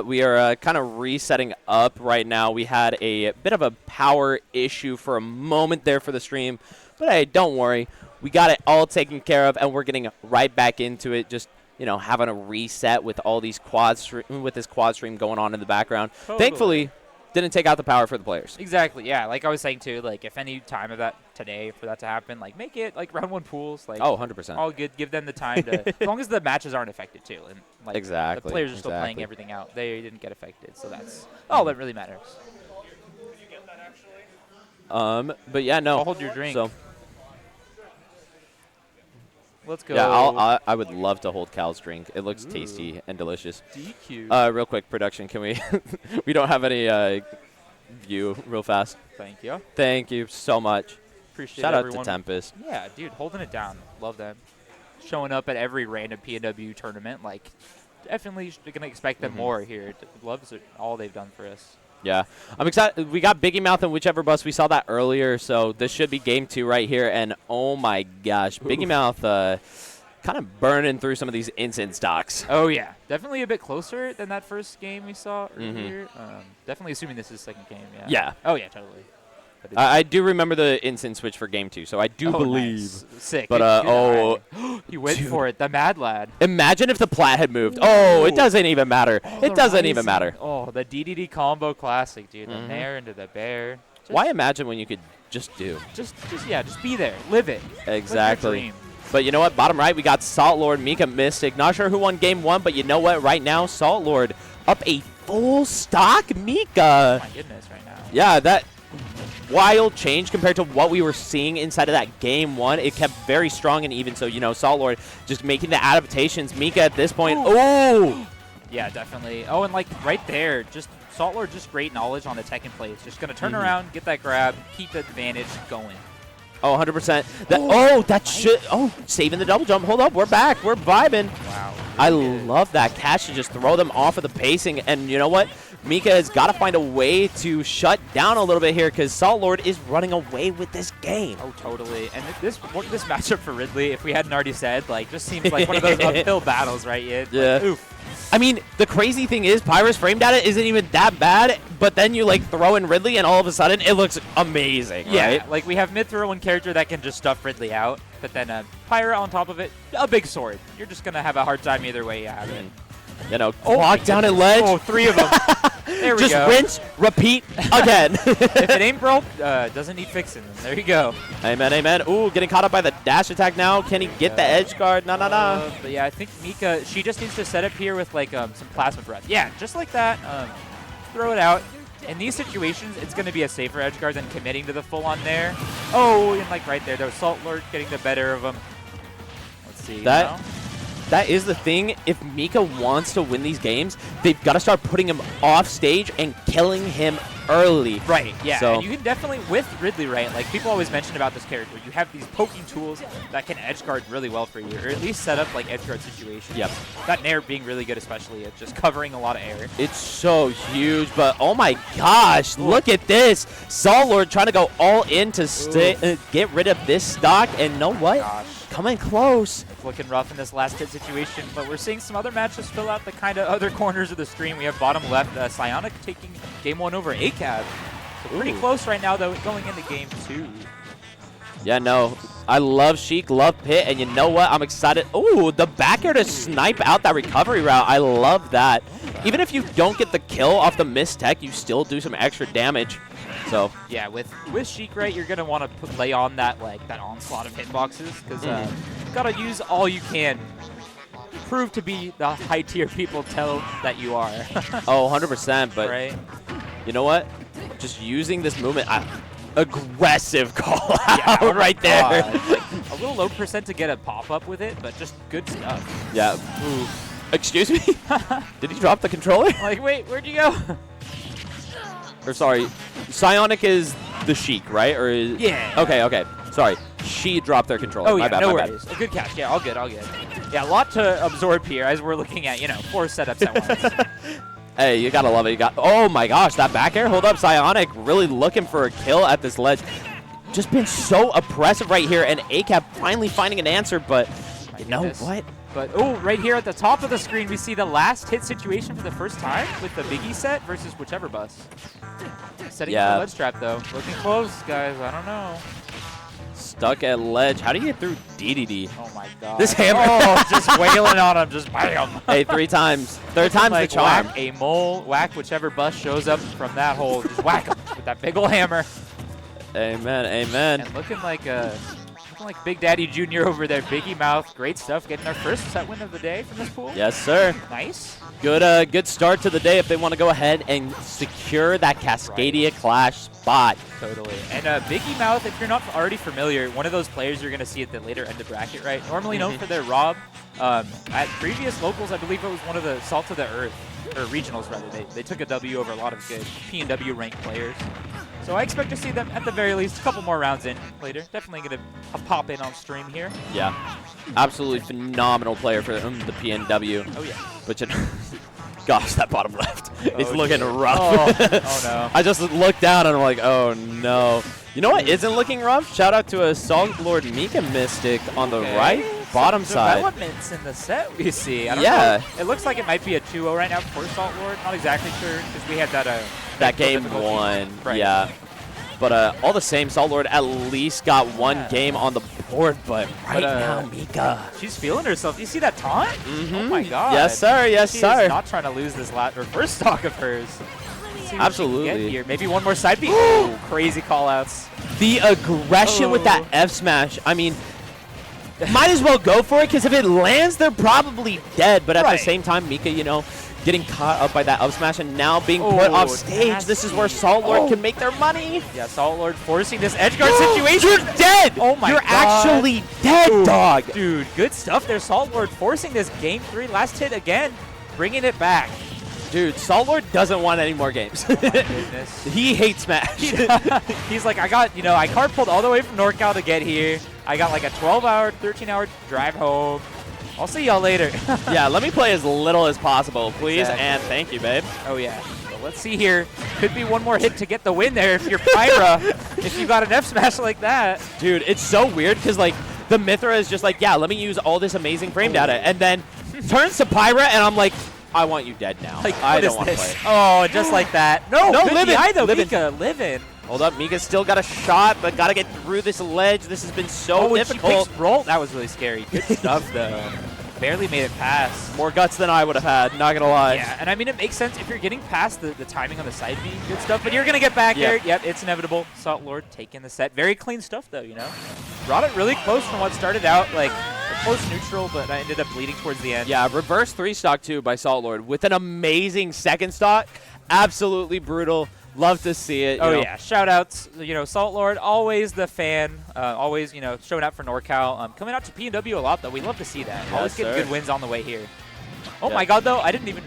We are kind of resetting up right now. We had a bit of a power issue for a moment there for the stream, but hey, don't worry. We got it all taken care of, and we're getting right back into it. Just having a reset with all these with this quad stream going on in the background. Totally. Thankfully, didn't take out the power for the players. Exactly. Yeah. Like I was saying too. Like if any time of that today for that to happen, like make it like round 1 pools. Like 100%. All good. Give them the time to, as long as the matches aren't affected too, and like exactly. the players are still playing everything out. They didn't get affected, so that's all that really matters. But yeah, no. I'll hold your drink. So. Let's go. Yeah, I would love to hold Cal's drink. It looks tasty and delicious. DQ. Real quick, production, can we? We don't have any view real fast. Thank you. Thank you so much. Appreciate Shout everyone. out to Tempest. Yeah, dude, holding it down. Love them. Showing up at every random PNW tournament. Like, definitely gonna expect them more here. Loves all they've done for us. Yeah, I'm excited. We got Biggie Mouth and whichever bus. We saw that earlier, so this should be game 2 right here. And oh my gosh, Biggie Mouth kind of burning through some of these instant stocks. Oh yeah, definitely a bit closer than that first game we saw earlier. Definitely assuming this is second game. Yeah. Yeah. Oh yeah, totally. I do remember the instant switch for game 2, so I do believe. Nice. Sick. But he went for it. The mad lad. Imagine if the plat had moved. Oh, it doesn't even matter. It doesn't even matter. Oh, the DDD combo classic, dude. The nair into the bear. Why imagine when you could just do? Just be there. Live it. Exactly. Live your dream. But you know what? Bottom right, we got Salt Lord, Mika Mystic. Not sure who won game 1, but you know what? Right now, Salt Lord up a full stock Mika. Oh my goodness, right now. Yeah, that wild change compared to what we were seeing inside of that game 1. It kept very strong and even. So, Salt Lord just making the adaptations. Mika at this point. Oh! Yeah, definitely. Oh, and like right there, just Salt Lord, just great knowledge on the tech and plays. Just going to turn around, get that grab, keep the advantage going. Oh, 100%. That should. Oh, saving the double jump. Hold up. We're back. We're vibing. Wow. I love that catch to just throw them off of the pacing. And you know what? Mika has got to find a way to shut down a little bit here because Salt Lord is running away with this game. Oh, totally. And this matchup for Ridley, if we hadn't already said, like, just seems like one of those uphill battles, right? Yeah. Like, oof. I mean, the crazy thing is Pyra's frame data isn't even that bad, but then you, throw in Ridley, and all of a sudden, it looks amazing, yeah, right? Like, we have mid-throw one character that can just stuff Ridley out, but then Pyra on top of it, a big sword. You're just going to have a hard time either way you have it. Clock down and ledge. Oh, 3 of them. There we just go. Rinse, repeat, again. If it ain't broke, doesn't need fixing. There you go. Amen, amen. Ooh, getting caught up by the dash attack now. Can he get the edge guard? No. But yeah, I think Mika, she just needs to set up here with some plasma breath. Yeah, just like that. Throw it out. In these situations, it's going to be a safer edge guard than committing to the full-on there. Oh, and right there, Salt Lord getting the better of him. Let's see. That is the thing. If Mika wants to win these games, they've got to start putting him off stage and killing him early. Right, yeah. So, and you can definitely, with Ridley, right, like people always mention about this character, you have these poking tools that can edge guard really well for you, or at least set up edge guard situations. Yep. That nair being really good, especially at just covering a lot of air. It's so huge, but oh my gosh, look at this. Salt Lord trying to go all in to get rid of this stock, and know what? Gosh. Coming close. It's looking rough in this last hit situation, but we're seeing some other matches fill out the kind of other corners of the stream. We have bottom left, Psionic taking game 1 over ACAB. So pretty close right now, though, going into game 2. Yeah, no. I love Sheik, love Pit, and you know what? I'm excited. Ooh, the back air to snipe out that recovery route. I love that. Even if you don't get the kill off the missed tech, you still do some extra damage. So yeah, with Sheik, right, you're gonna want to lay on that that onslaught of hitboxes because you gotta use all you can. Prove to be the high tier people tell that you are. Oh, 100%. But right? You know what? Just using this movement, aggressive call out right there. A little low percent to get a pop up with it, but just good stuff. Yeah. Ooh. Excuse me? Did he drop the controller? Wait, where'd you go? Or sorry, Psionic is the Sheik, right? Or is, yeah. Okay. Sorry, she dropped their controller. Oh my yeah, bad, no my worries. A good catch. Yeah, all good. Yeah, a lot to absorb here as we're looking at 4 setups at once. Hey, you gotta love it. Oh my gosh, that back air. Hold up, Psionic really looking for a kill at this ledge. Just been so oppressive right here, and ACAB finally finding an answer. But you know what? But, oh, right here at the top of the screen, we see the last hit situation for the first time with the Biggie set versus whichever bus. Setting up the ledge trap, though. Looking close, guys. I don't know. Stuck at ledge. How do you get through DDD? Oh, my God. This hammer. Oh, just wailing on him. Just bam. Hey, 3 times. Third time's like, the charm. Whack a mole. Whack whichever bus shows up from that hole. Just whack him with that big ol' hammer. Amen, amen. And looking like Big Daddy Jr. over there. Biggie Mouth. Great stuff. Getting our first set win of the day from this pool. Yes, sir. Nice. Good start to the day if they want to go ahead and secure that Cascadia Clash spot. Totally. And Biggie Mouth, if you're not already familiar, one of those players you're going to see at the later end of bracket, right? Normally known for their Rob. At previous locals, I believe it was one of the Salt of the Earth, or regionals rather. They took a W over a lot of good P&W ranked players. So I expect to see them at the very least a couple more rounds in later. Definitely going to pop in on stream here. Yeah. Absolutely phenomenal player for the PNW. Oh, yeah. But gosh, that bottom left. It's looking rough. Oh, no. I just looked down and I'm like, oh, no. You know what isn't looking rough? Shout out to a Salt Lord Mika Mystic on the right bottom side. Developments in the set we see. I don't Yeah. know. It looks like it might be a 2-0 right now for Salt Lord. Not exactly sure because we had that game difficulty. 1. Right. Yeah. But all the same, Salt Lord at least got one game on the board. But right now, Mika. She's feeling herself. You see that taunt? Oh, my God. Yes, sir. Yes, she sir. is not trying to lose this first stock of hers. Let's see what Absolutely. she can get here. Maybe one more side beat. Ooh, crazy call-outs. The aggression with that F smash. I mean, might as well go for it because if it lands, they're probably dead. But at the same time, Mika, you know, getting caught up by that up smash and now being put off stage. This is where Salt Lord can make their money. Yeah, Salt Lord forcing this edge guard situation. You're dead. Oh my God. You're actually dead, dog. Dude, good stuff there. Salt Lord forcing this game 3 last hit again, bringing it back. Dude, Salt Lord doesn't want any more games. Oh my goodness. He hates Smash. He's like, I carpooled all the way from NorCal to get here. I got like a 12-hour, 13-hour drive home. I'll see y'all later. Yeah, let me play as little as possible, please, Exactly. and thank you, babe. Oh, yeah. Well, let's see here. Could be one more hit to get the win there if you're Pyra, if you got an F smash like that. Dude, it's so weird because, like, the Mithra is just like, yeah, let me use all this amazing frame data, and then turns to Pyra, and I'm like, I want you dead now. Like, I what don't is want to this? play. Oh, just like that. No, No, good living, DI though, living. Mika, living. Hold up, Mika's still got a shot, but got to get through this ledge. This has been so difficult. She picks roll. That was really scary. Good stuff, though. Barely made it past. More guts than I would have had, not going to lie. Yeah, and I mean, it makes sense if you're getting past the timing on the side B. Good stuff, but you're going to get back there. Yep, it's inevitable. Salt Lord taking the set. Very clean stuff, though, you know? Brought it really close from what started out, like, a close neutral, but I ended up bleeding towards the end. Yeah, reverse 3-stock, too, by Salt Lord with an amazing second stock. Absolutely brutal. Love to see it. Oh, yeah. Shout-outs. You know, Salt Lord, always the fan. Always, you know, showing up for NorCal. Coming out to P&W a lot, though. We love to see that. Yes, always getting sir. good wins on the way here. Oh, my God, though. I didn't even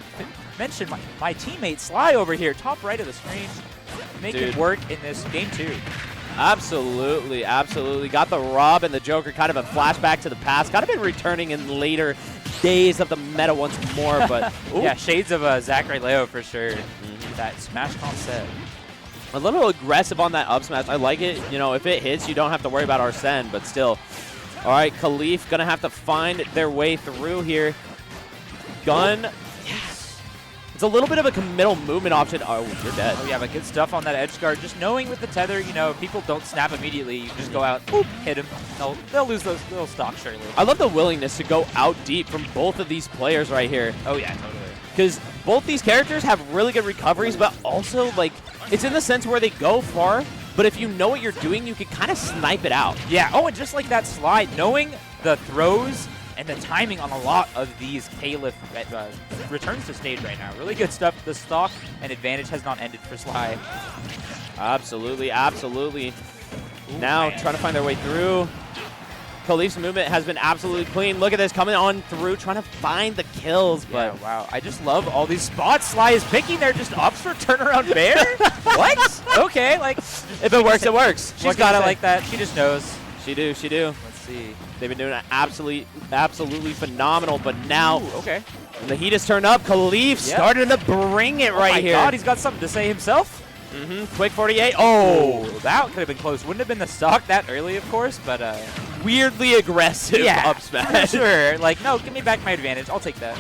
mention my teammate Sly over here. Top right of the screen. Making it work in this game 2. Absolutely, absolutely. Got the Rob and the Joker, kind of a flashback to the past. Kind of been returning in later days of the meta once more, but yeah, shades of Zachary Leo for sure. That smash concept. A little aggressive on that up smash. I like it. You know, if it hits, you don't have to worry about Arsene, but still. All right, Khalif gonna have to find their way through here. Gun. Yes. It's a little bit of a committal movement option. Oh, you're dead. Oh, yeah, but good stuff on that edge guard. Just knowing with the tether, you know, if people don't snap immediately, you just go out, boop, hit him. They'll lose those little stocks surely. I love the willingness to go out deep from both of these players right here. Oh, yeah, totally. Because both these characters have really good recoveries, but also, like, it's in the sense where they go far, but if you know what you're doing, you can kind of snipe it out. Yeah, oh, and just like that slide, knowing the throws and the timing on a lot of these Caliph returns to stage right now. Really good stuff. The stock and advantage has not ended for Sly. Absolutely, absolutely. Ooh, now man. trying to find their way through. Khalif's movement has been absolutely clean. Look at this, coming on through, trying to find the kills. But yeah, wow, I just love all these spots Sly is picking. They're just ups for turnaround bear? What? Okay, like. If it works, it works. She's got it like that. She just knows. She do, she do. Let's see. They've been doing it absolutely phenomenal, but now okay. the heat has turned up. Khalif started to bring it right here. Oh my God, he's got something to say himself. Quick 48. Oh, that could have been close. Wouldn't have been the stock that early, of course, but weirdly aggressive up smash. Sure. Like, no, give me back my advantage. I'll take that.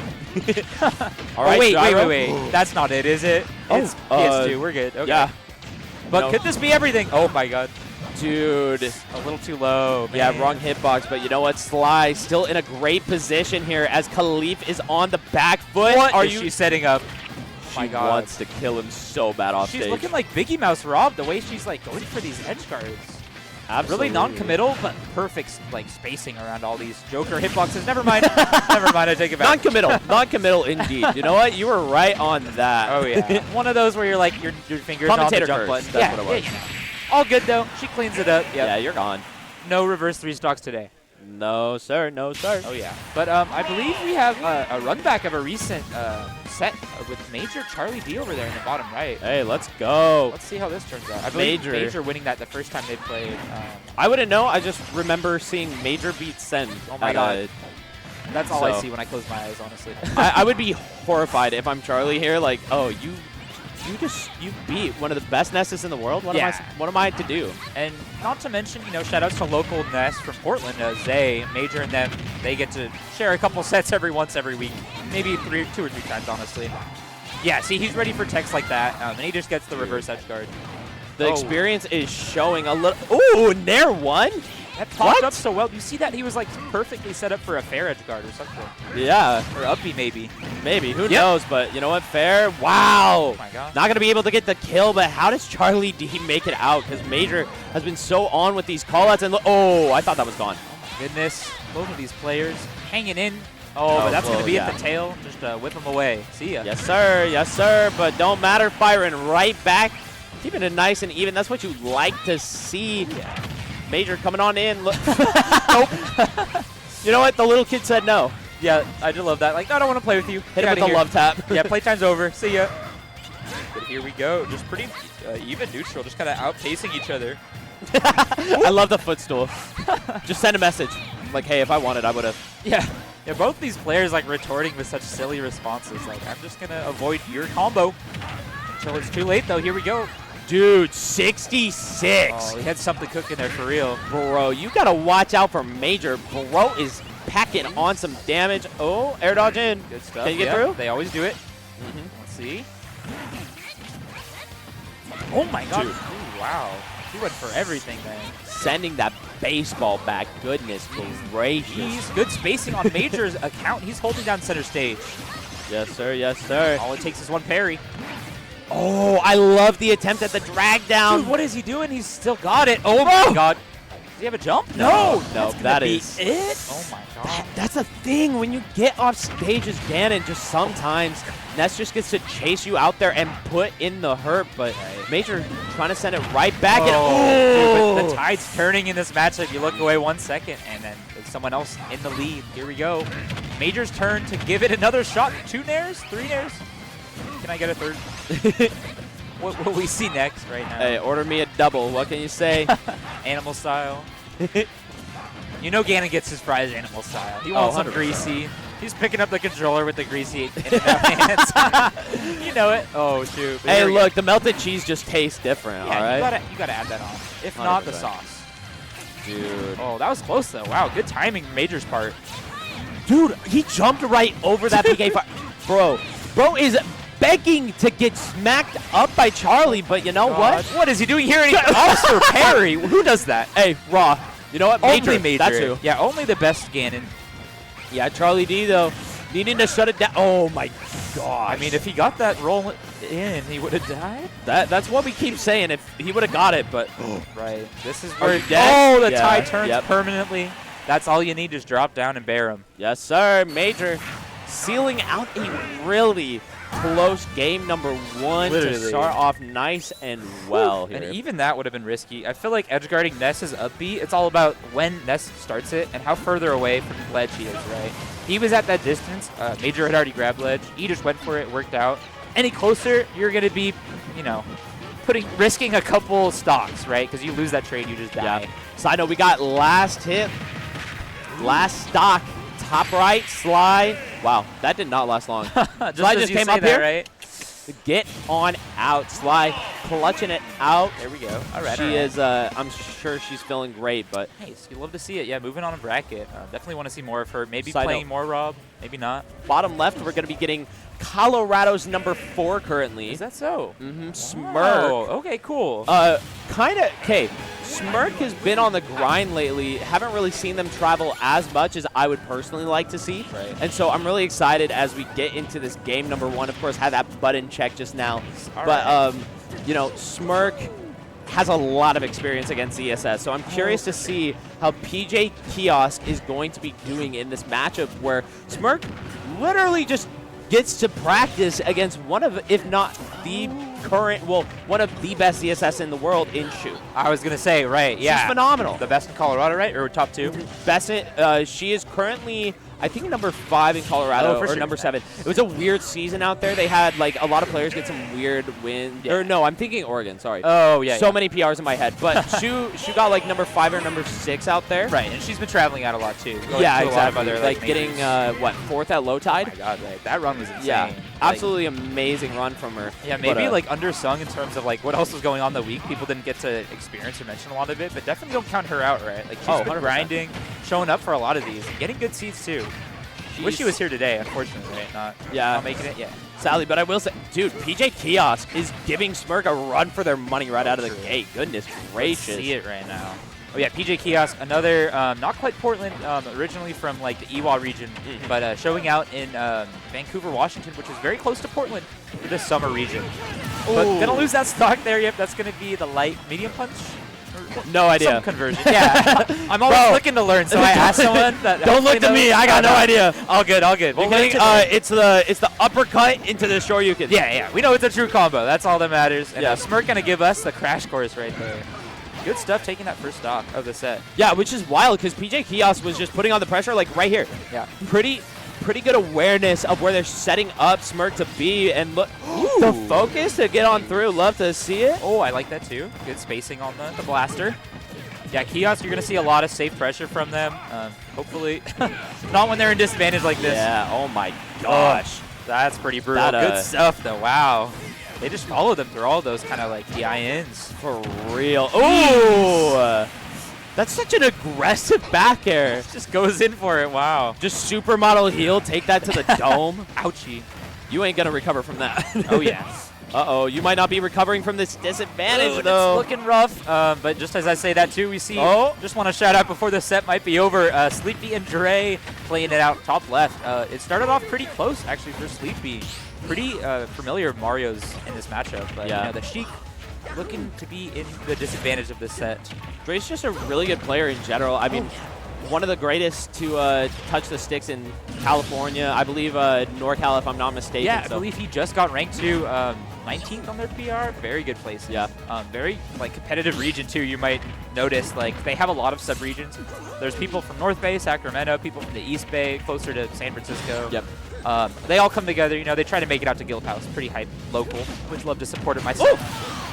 All right, wait. That's not it, is it? It's PS2. We're good. Okay. Yeah. But could this be everything? Oh, my God. Dude. A little too low, man. Yeah, wrong hitbox, but you know what? Sly still in a great position here as Khalif is on the back foot. What is she setting up? She wants to kill him so bad off stage. She's looking like Biggie Mouse Rob, the way she's like going for these edge guards. Absolutely. Really non-committal, but perfect like spacing around all these Joker hitboxes. Never mind. Never mind, I take it back. Non-committal. Non-committal indeed. You know what? You were right on that. Oh, yeah. One of those where you're like, your fingers on the jump button. That's what it was. Yeah, you know. All good, though. She cleans it up. Yep. Yeah, you're gone. No reverse 3 stocks today. No, sir. No, sir. Oh, yeah. But I believe we have a run back of a recent set with Major Charlie D over there in the bottom right. Hey, let's go. Let's see how this turns out. I believe Major winning that the first time they played. I wouldn't know. I just remember seeing Major beat Send. Oh, my God. That's all I see when I close my eyes, honestly. I would be horrified if I'm Charlie here. Like, oh, you beat one of the best Nesses in the world. What am I to do? And not to mention, you know, shout outs to local Ness from Portland, Zay, Major, and them. They get to share a couple sets every week, maybe 2 or 3 times, honestly. Yeah, see, he's ready for techs like that, and he just gets the reverse edge guard. The experience is showing a little. Ooh, Nair 1? That popped up so well. You see that? He was like perfectly set up for a fair edge guard or something. Yeah. Or up B maybe. Maybe. Who knows? But you know what? Fair. Wow. Oh my God. Not going to be able to get the kill, but how does Charlie D make it out? Because Major has been so on with these callouts. And oh, I thought that was gone. Oh my goodness. Both of these players hanging in. Oh, but that's going to be at the tail. Just whip them away. See ya. Yes, sir. Yes, sir. But don't matter. Firing right back. Keeping it nice and even. That's what you like to see. Yeah. Major coming on in. Look. Nope. You know what? The little kid said no. Yeah, I do love that. Like, no, I don't want to play with you. Hit him with the love tap. Yeah, playtime's over. See ya. But here we go. Just pretty even neutral. Just kind of outpacing each other. I love the footstool. Just send a message. Like, hey, if I wanted, I would have. Yeah. Yeah, both these players, like, retorting with such silly responses. Like, I'm just going to avoid your combo until it's too late, though. Here we go. Dude, 66. Oh, he had something cooking there for real. Bro, you got to watch out for Major. Bro is packing on some damage. Oh, air dodge in. Good stuff. Can you get through? They always do it. Let's see. Oh, my God. Dude. Ooh, wow. He went for everything, man. Sending that baseball back. Goodness gracious. He's good spacing on Major's account. He's holding down center stage. Yes, sir. Yes, sir. All it takes is one parry. Oh, I love the attempt at the drag down. Dude, what is he doing? He's still got it. Oh, my God. Does he have a jump? No, that be is it. Oh, my God. That's the thing. When you get off stage as Ganon, just sometimes Ness just gets to chase you out there and put in the hurt. But Major trying to send it right back. Dude, but the tide's turning in this matchup. You look away 1 second, and then there's someone else in the lead. Here we go. Major's turn to give it another shot. 2 nairs? 3 nairs? Can I get a third? What will we see next right now? Hey, order me a double. What can you say? Animal style. You know Ganon gets his fries animal style. He wants some 100%. greasy. He's picking up the controller with the greasy in his hands. You know it. Oh, shoot. But Hey, look, the melted cheese just tastes different, yeah, all right? you gotta add that on. If not, the 100%. sauce. Dude. Oh, that was close, though. Wow, good timing from Major's part. Dude, he jumped right over that PK fire. Bro is begging to get smacked up by Charlie, but you know what? What is he doing here? And he also parry. Who does that? Hey, Raw. You know what? Only Major. That's who. Yeah, only the best Ganon. Yeah, Charlie D, though, needing to shut it down. Oh, my gosh. I mean, if he got that roll in, he would have died. That's what we keep saying. If he would have got it, but Right. This is Are where you dead? the Yeah, tie turns yep. permanently. That's all you need. Just drop down and bear him. yes, sir. Major sealing out a really close game number 1 to Literally. start off nice and well here. And even that would have been risky. I feel like edgeguarding Ness's up B, it's all about when Ness starts it and how further away from the ledge he is, right? He was at that distance. Major had already grabbed ledge. He just went for it, worked out. Any closer, you're going to be, you know, risking a couple stocks, right? Because you lose that trade, you just die. Yeah. Side note, we got last hit, last stock, top right, Sly. Wow, that did not last long. Just Sly as just you came say up that, here. right? Get on out. Sly clutching it out. There we go. All right. She is, I'm sure she's feeling great, but. Nice. You love to see it. Yeah, moving on a bracket. Definitely want to see more of her. Maybe Side playing note. more Rob. Maybe not. Bottom left, we're going to be getting Colorado's number 4 currently. Is that so? Mm-hmm. Smirk. Oh, okay, cool. Kind of, okay. Smirk has been on the grind lately. Haven't really seen them travel as much as I would personally like to see. Right. And so I'm really excited as we get into this game number 1. Of course, had that button check just now. But, you know, Smirk has a lot of experience against ESS. So I'm curious to see how PJ Kiosk is going to be doing in this matchup where Smirk literally just gets to practice against one of, if not the current, well, one of the best ESS in the world in Shu. I was going to say, right, yeah. She's phenomenal. The best in Colorado, right? Or top 2? Best in, she is currently, I think, number 5 in Colorado, or number 7. It was a weird season out there. They had, like, a lot of players get some weird wins. Yeah. Or no, I'm thinking Oregon, sorry. Oh, yeah. So many PRs in my head. But Shu got, like, number 5 or number 6 out there. Right, and she's been traveling out a lot, too. Yeah, exactly. A lot of other, like getting, what, 4th at low tide? Oh, my God, right. That run was insane. Yeah, absolutely amazing run from her. Yeah, maybe, like, undersung in terms of, like, what else was going on the week. People didn't get to experience or mention a lot of it, but definitely don't count her out, right? Like, she's been 100%. grinding, showing up for a lot of these, and getting good seeds, too. Wish she was here today, unfortunately, right? Not making it. Yeah. Sadly, but I will say, dude, PJ Kiosk is giving Smirk a run for their money right out of the gate. Goodness gracious. Let's see it right now. Oh yeah, PJ Kiosk, another not quite Portland, originally from like the Ewha region, but showing out in Vancouver, Washington, which is very close to Portland for this summer region. But gonna lose that stock there. Yep, that's gonna be the light medium punch. No idea. Some conversion. Yeah. I'm always looking to learn, so I asked someone that. Don't look to me. I got no idea. All good. All good. We'll it's the uppercut into the Shoryuken. Yeah. We know it's a true combo. That's all that matters. And Smirk gonna give us the crash course right there. Good stuff taking that first stock of the set. Yeah, which is wild because PJ Kiosk was just putting on the pressure like right here. Yeah. Pretty good awareness of where they're setting up Smirk to be, and look, the focus to get on through. Love to see it. Oh, I like that too. Good spacing on the blaster. Yeah, Kiosk, you're going to see a lot of safe pressure from them. Hopefully, not when they're in disadvantage like this. Yeah, oh my gosh. That's pretty brutal. Good stuff, though. Wow. They just follow them through all those kind of like DINs. For real. Oh! That's such an aggressive back air. Just goes in for it. Wow. Just supermodel heel, take that to the dome. Ouchie. You ain't going to recover from that. Oh, yeah. Uh-oh, you might not be recovering from this disadvantage, Ooh, though. It's looking rough, but just as I say that, too, we see, just want to shout out before the set might be over, Sleepy and Dre playing it out top left. It started off pretty close, actually, for Sleepy. Pretty familiar Mario's in this matchup, but you know, the Sheik looking to be in the disadvantage of this set. Dre's just a really good player in general. I mean, one of the greatest to touch the sticks in California. I believe NorCal, if I'm not mistaken. Yeah, I believe he just got ranked to 19th on their PR. Very good place. Yeah. Very like competitive region too. You might notice like they have a lot of sub-regions. There's people from North Bay, Sacramento, people from the East Bay, closer to San Francisco. Yep. They all come together. You know, they try to make it out to Guild House. Pretty hype local. Would love to support it myself.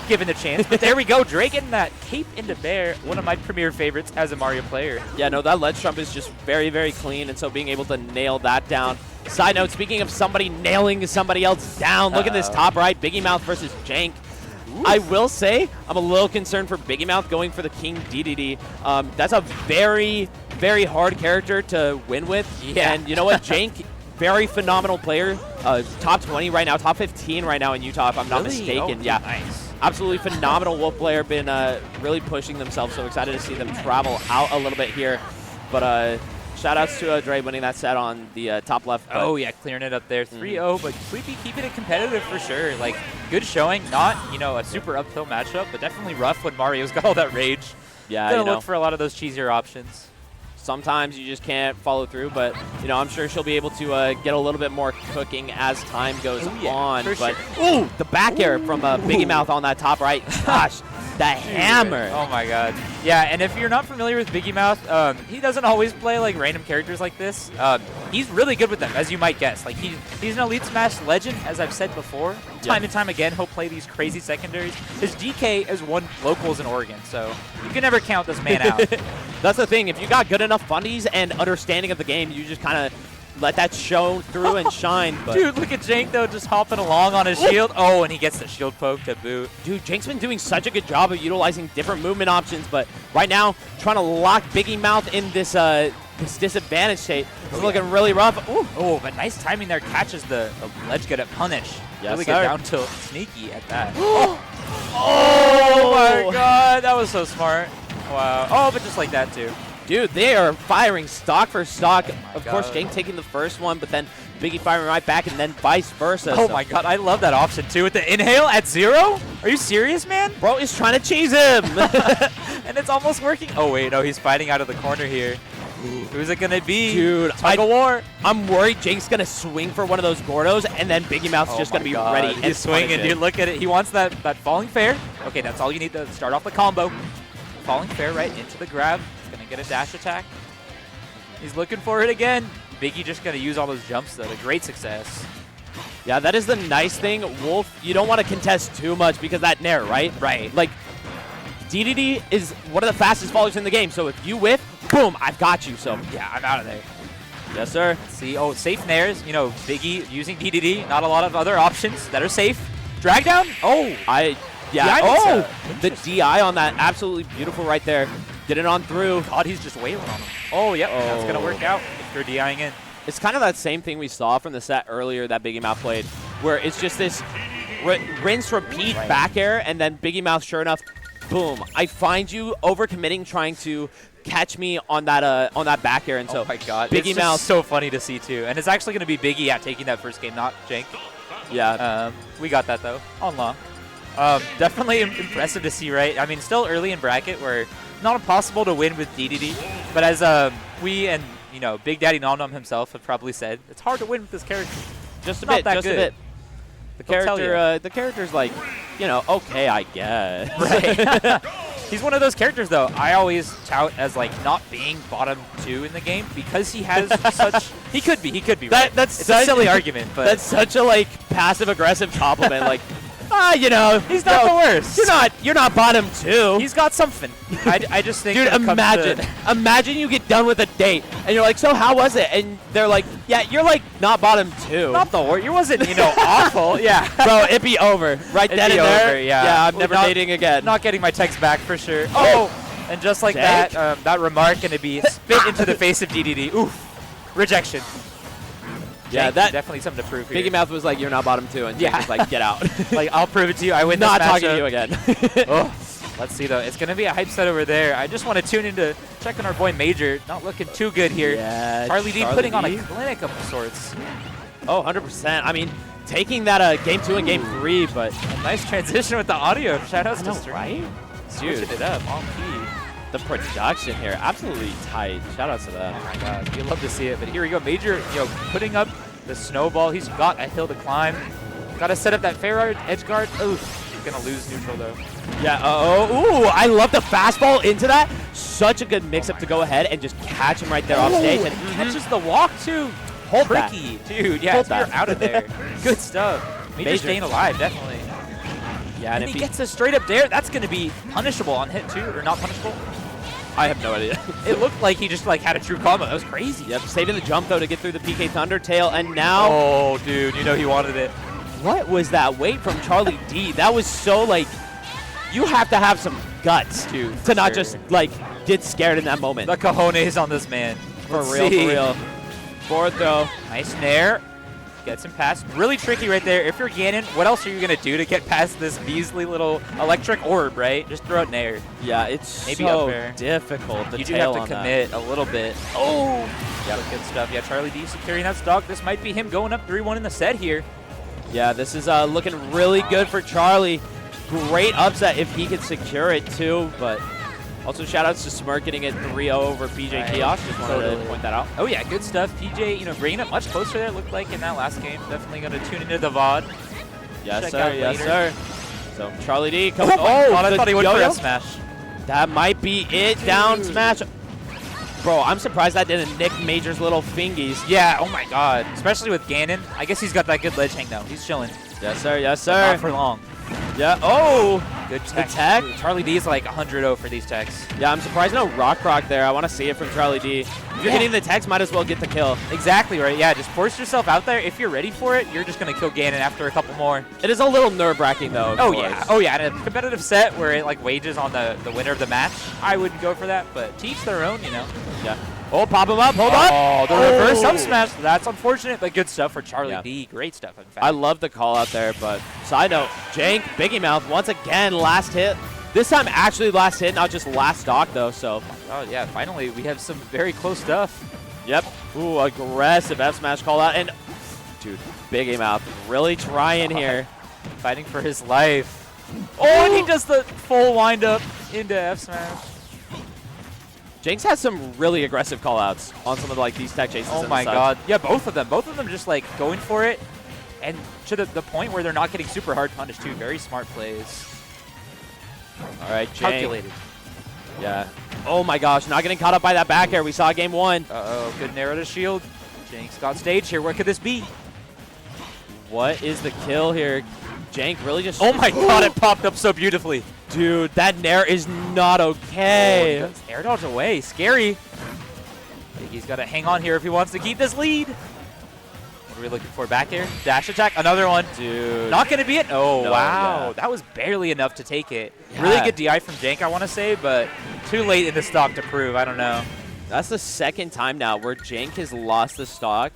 Given the chance. But there we go. Dre getting that cape into bear. One of my premier favorites as a Mario player. Yeah, no, that ledge jump is just very, very clean, and so being able to nail that down. Side note, speaking of somebody nailing somebody else down, look at this top right, Biggie Mouth versus Jank. I will say I'm a little concerned for Biggie Mouth going for the King DDD. That's a very, very hard character to win with. Yeah. And you know what, Jank, very phenomenal player. Top 20 right now, top 15 right now in Utah, if I'm not mistaken. Oh, yeah. Nice. Absolutely phenomenal Wolf player, been really pushing themselves, so excited to see them travel out a little bit here. But shout-outs to Dre winning that set on the top left. Oh, yeah, clearing it up there. 3-0, but Sleepy keeping it competitive for sure. Like, good showing. Not, you know, a super uphill matchup, but definitely rough when Mario's got all that rage. Yeah, Gonna look for a lot of those cheesier options. Sometimes you just can't follow through, but you know I'm sure she'll be able to get a little bit more cooking as time goes on. But ooh, the back air from Biggie Mouth on that top right. Gosh, the hammer. Oh my God. Yeah, and if you're not familiar with Biggie Mouth, he doesn't always play like random characters like this. He's really good with them, as you might guess. Like he's an Elite Smash legend, as I've said before. Time and time again, he'll play these crazy secondaries. His DK has won locals in Oregon, so you can never count this man out. That's the thing. If you got good enough fundies and understanding of the game, you just kind of let that show through and shine. But Dude, look at Jank, though, just hopping along on his shield. Oh, and he gets the shield poke to boot. Dude, Jank's been doing such a good job of utilizing different movement options, but right now, trying to lock Biggie Mouth in this this disadvantage state. It's looking really rough. Ooh. Oh, but nice timing there. Catches the ledge good at punish. Yes, really sir. get down to sneaky at that. Oh my god, that was so smart. Wow. Oh, but just like that, too. Dude, they are firing stock for stock. Oh of course, Jank taking the first one, but then Biggie firing right back, and then vice versa. Oh so my god, I love that option, too, with the inhale at 0? Are you serious, man? Bro is trying to cheese him. And it's almost working. Oh, wait, no, he's fighting out of the corner here. Who's it going to be? Dude, Tug of war. I'm worried Jank's going to swing for one of those Gordos, and then Biggie Mouth's just going to be ready. And He's swinging, punish dude. him. Look at it. He wants that falling fair. Okay, that's all you need to start off the combo. Falling fair right into the grab. He's going to get a dash attack. He's looking for it again. Biggie just going to use all those jumps, though, to great success. Yeah, that is the nice thing. Wolf, you don't want to contest too much because that nair, right? Right. Like, DDD is one of the fastest fallers in the game, so if you whiff, boom, I've got you. So, Yeah, I'm out of there. yes, sir. See, oh, safe nairs. You know, Biggie using DDD. Not a lot of other options that are safe. Drag down. Oh. Yeah, DI oh, mix the DI on that, absolutely beautiful right there. Get it on through. God, he's just wailing on him. Oh, yep, that's going to work out if you're DIing in. It's kind of that same thing we saw from the set earlier that Biggie Mouth played, where it's just this rinse, repeat back air, and then Biggie Mouth, sure enough, boom. I find you overcommitting, trying to catch me on that back air, and so Oh my god, Biggie it's Mouth. just so funny to see too. And it's actually going to be Biggie taking that first game, not Jank. Yeah, We got that though on long. Definitely impressive to see, right? I mean, still early in bracket where not impossible to win with DDD, but as we and Big Daddy Nom Nom himself have probably said, it's hard to win with this character. just a not bit, that just good. a bit. The character's like, okay, I guess. Right. He's one of those characters, though, I always tout as, like, not being bottom 2 in the game because he has such... He could be, right? That's it's such a silly argument, but... That's such a, like, passive-aggressive compliment. Like, He's not the worst. You're not bottom 2. He's got something. I just think... Dude, when it comes to- imagine you get done with a date, and you're like, so how was it? And they're like, yeah, you're, like, not bottom 2. Not the worst. You wasn't, awful. Yeah. Bro, it'd be over. Right It'd then be and there. over, yeah. Yeah, I'm Well, never not- dating again. Not getting my text back for sure. Oh! And just like Jake? that remark going to be spit into the face of DDD. Oof. Rejection. Yeah, Jank, that definitely something to prove here. Biggie Mouth was like, you're not bottom 2, and Jake Yeah. was like, get out. Like, I'll prove it to you. I win this Not talking matchup. to you again. Oh, let's see, though. It's going to be a hype set over there. I just want to tune into checking our boy Major. Not looking too good here. Yeah, Charlie D putting on a clinic of sorts. Oh, 100%. I mean, taking that game 2 and game 3, but A nice transition with the audio. Shoutouts to Stream. right? Switching Dude, it up on key. the production here, absolutely tight. Shout out to Oh them. my god, you love to see it. But here we go, Major, putting up the snowball. He's got a hill to climb. Got to set up that fair edge guard. Oof, he's gonna lose neutral though. Yeah, ooh, I love the fastball into that. Such a good mix-up to go ahead and just catch him right there off stage. And Catches the walk too. hold that. Tricky, dude. Yeah, Hold so you're that. out of there. Good stuff. Major Major. staying alive, definitely. Yeah, And if he gets a straight up dare. That's gonna be punishable on hit too, or not punishable. I have no idea. It looked like he just had a true combo. That was crazy. Yep, saving the jump, though, to get through the PK Thundertail, and now... Oh, dude, he wanted it. What was that wait from Charlie D? That was so, like... You have to have some guts to not just, like, get scared in that moment. The cojones on this man. For Let's real, see. for real. Forward throw. Nice nair. Gets him past. Really tricky right there. If you're Ganon, what else are you going to do to get past this measly little electric orb, right? Just throw it nair. Yeah, it's Maybe so up there. difficult. The You do tail have to on commit a little bit. Oh! Yeah, good stuff. Yeah, Charlie D securing that stock. This might be him going up 3-1 in the set here. that. Yeah, this is looking really good for Charlie. Great upset if he can secure it, too, but... Also, shout-outs to Smirk getting it 3-0 over PJ Right. Kiosk. Just wanted to point that out. Oh, yeah, good stuff. PJ, bringing it much closer there, it looked like, in that last game. Definitely going to tune into the VOD. Yes, Check sir. out Yes, later. sir. So, Charlie D comes... Oh, God, I the thought he went for yo-yo? a smash. That might be it. Down Dude. smash. Bro, I'm surprised that didn't nick Major's little fingies. Yeah, oh, my God. Especially with Ganon. I guess he's got that good ledge hang, though. He's chilling. Yes, sir. Yes, But sir. not for long. Yeah. Oh! Good tech. tech? Charlie D is like 100-0 for these techs. Yeah, I'm surprised no Rock there. I want to see it from Charlie D. If you're getting the techs, might as well get the kill. Exactly right. Yeah, just force yourself out there. If you're ready for it, you're just going to kill Ganon after a couple more. It is a little nerve-wracking, though. Oh, yeah. Oh, yeah. In a competitive set where it like wages on the winner of the match, I wouldn't go for that, but to each their own, you know. Yeah. Oh, pop him up. Hold on. Oh, the reverse up smash. That's unfortunate, but good stuff for Charlie D. Great stuff, in fact. I love the call out there, but side note, Jank, Biggie Mouth, once again, last hit. This time, actually last hit, not just last stock, though, so. Oh, yeah. Finally, we have some very close stuff. Yep. Ooh, aggressive F smash call out. And, dude, Biggie Mouth really trying here. Fighting for his life. Oh, and he does the full wind up into F smash. Jinx has some really aggressive callouts on some of like these tech chases. Oh my god. Yeah, both of them. Both of them just like going for it. And to the point where they're not getting super hard punished too. Very smart plays. All right, Jank. Calculated. Yeah. Oh my gosh, not getting caught up by that back air. We saw game one. Uh-oh, good narrow to shield. Jinx got stage here. What could this be? What is the kill here? Jank really just... Oh my god, it popped up so beautifully. Dude, that nair is not okay. Oh, air dodge away. Scary. I think he's got to hang on here if he wants to keep this lead. What are we looking for? Back air? Dash attack? Another one. Dude. Not going to be it? Oh, No, wow. yeah. That was barely enough to take it. Yeah. Really good DI from Jank, I want to say, but too late in the stock to prove. I don't know. That's the second time now where Jank has lost the stock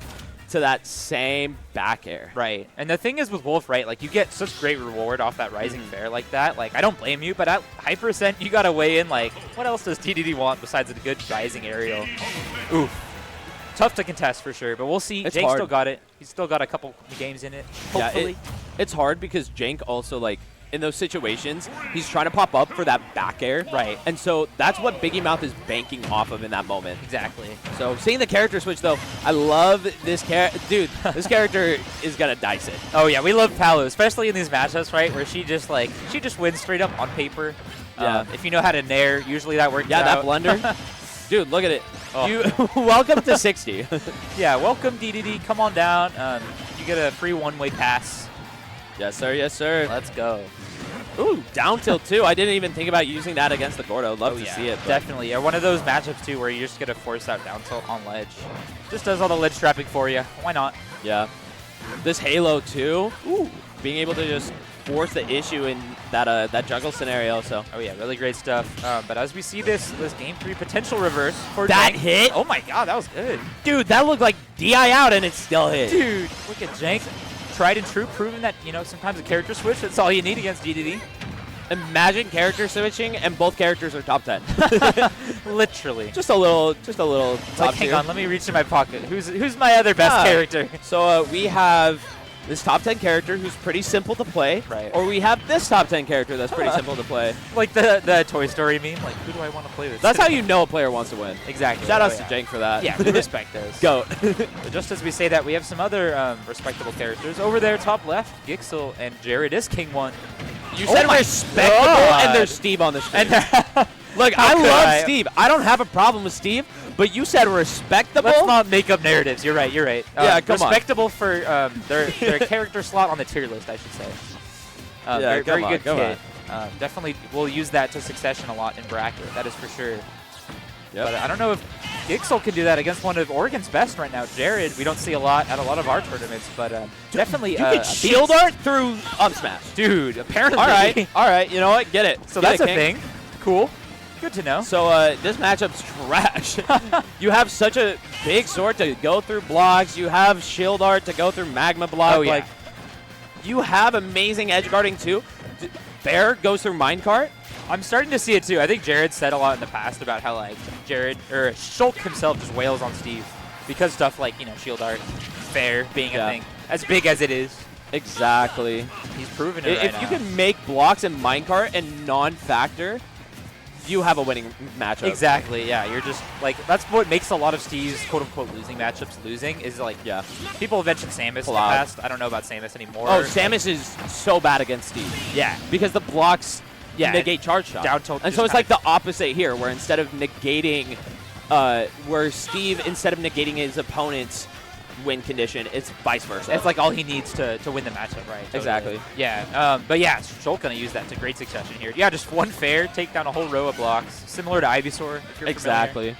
to that same back air. Right. And the thing is with Wolf, right, like you get such great reward off that rising fair like that. Like, I don't blame you, but at high percent, you got to weigh in, like, what else does TDD want besides a good rising aerial? Oof. Tough to contest for sure, but we'll see. It's Jank hard. still got it. He's still got a couple games in it, hopefully. Yeah, it's hard because Jank also, like, in those situations, he's trying to pop up for that back air. Right. And so that's what Biggie Mouth is banking off of in that moment. Exactly. So seeing the character switch, though, I love this character. Dude, this character is going to dice it. Oh, yeah, we love Palu, especially in these matchups, right, where she just wins straight up on paper. Yeah. If you know how to nair, usually that works out. Yeah, that blunder. Dude, look at it. Oh. You welcome to 60. Yeah, welcome, DDD. Come on down. You get a free one-way pass. Yes, sir. Yes, sir. Let's go. Ooh, down tilt, too. I didn't even think about using that against the Gordo. Love to see it. But Definitely. Yeah, one of those matchups, too, where you're just going to force out down tilt on ledge. Just does all the ledge trapping for you. Why not? yeah. This Halo, too. Ooh. Being able to just force the issue in that jungle scenario. So. Oh, yeah, really great stuff. But as we see this Game 3 potential reverse for That Jank. hit? Oh, my God, that was good. Dude, that looked like DI out, and it still hit. Dude, look at Jank. Tried and true, proving that, you know, sometimes a character switch, that's all you need against DDD. Imagine character switching, and both characters are top 10. Literally. Just a little It's top like, hang tier. on, let me reach in my pocket. Who's my other best character? So we have this top 10 character who's pretty simple to play, Right. or we have this top 10 character that's pretty simple to play. Like the Toy Story meme, like, who do I want to play with? That's how you know a player wants to win. Exactly. Shout Oh, outs yeah. to Jank for that. Yeah, we respect those. Goat. But just as we say that, we have some other respectable characters. Over there, top left, Gixel and Jared is King 1. You Oh said my respectable, God. and there's Steve on the stream. And Look, How I could love I? Steve. I don't have a problem with Steve, but you said respectable? let's not make up narratives. You're right. You're right. Yeah, come on. respectable for their character slot on the tier list, I should say. Yeah, very come good on, kid. Definitely, we'll use that to Succession a lot in bracket. That is for sure. Yep. But I don't know if Gixel can do that against one of Oregon's best right now. Jared, we don't see a lot at a lot of our tournaments, but definitely You can shield art through up smash. Dude, apparently. All right. You know what? Get it. So Get that's it, a King. thing. Cool. Good to know. So this matchup's trash. You have such a big sword to go through blocks. You have shield art to go through magma block. Oh, yeah. Like, you have amazing edge guarding too. Bear goes through minecart. I'm starting to see it too. I think Jared said a lot in the past about how like Shulk himself just wails on Steve because stuff like, you know, shield art, fair being a thing as big as it is. Exactly. He's proven it If you can make blocks in minecart and non-factor, you have a winning matchup. Exactly, yeah. You're just like, that's what makes a lot of Steve's quote-unquote losing matchups losing is like, people have mentioned Samus in the Pull out. past. I don't know about Samus anymore. Oh, Samus is so bad against Steve. Yeah. Because the blocks negate charge shot. Down tilt And just so it's kinda- like the opposite here, where instead of negating, where Steve, instead of negating his opponent's win condition. It's vice versa. That's like all he needs to win the matchup, right? Totally. Exactly. Yeah. But yeah, Schultz going to use that to great succession here. Yeah, just one fair, take down a whole row of blocks, similar to Ivysaur. If you're exactly.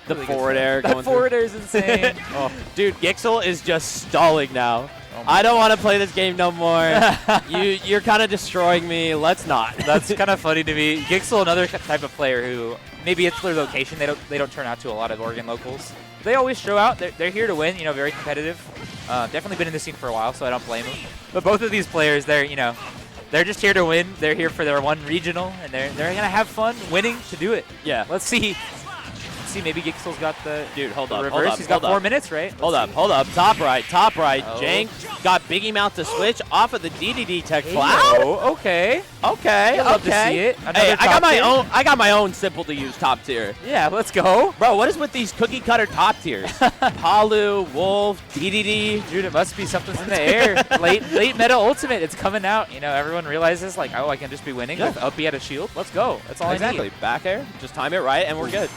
The really forward air. The forward air is insane. Oh. Dude, Gixel is just stalling now. I don't want to play this game no more. You're kind of destroying me. Let's not. That's kind of funny to me. Gixel, another type of player who maybe it's their location. They don't turn out to a lot of Oregon locals. They always show out. They're here to win. Very competitive. Definitely been in the scene for a while, so I don't blame them. But both of these players, they're just here to win. They're here for their one regional, and they're gonna have fun winning to do it. Yeah. Let's see. Maybe Gixel's got the hold up, reverse. Hold up, He's got 4 minutes, right? Hold up. Top right. Oh. Jank got Biggie Mount to switch off of the DDD tech Cloud. Okay. I'd love to see it. Hey, I got my own simple to use top tier. Yeah, let's go. Bro, what is with these cookie cutter top tiers? Palu, Wolf, DDD. Dude, it must be something's in the air. late meta ultimate, it's coming out. Everyone realizes like, oh, I can just be winning with up B at a shield. Let's go. That's all I need. Back air, just time it right, and we're good.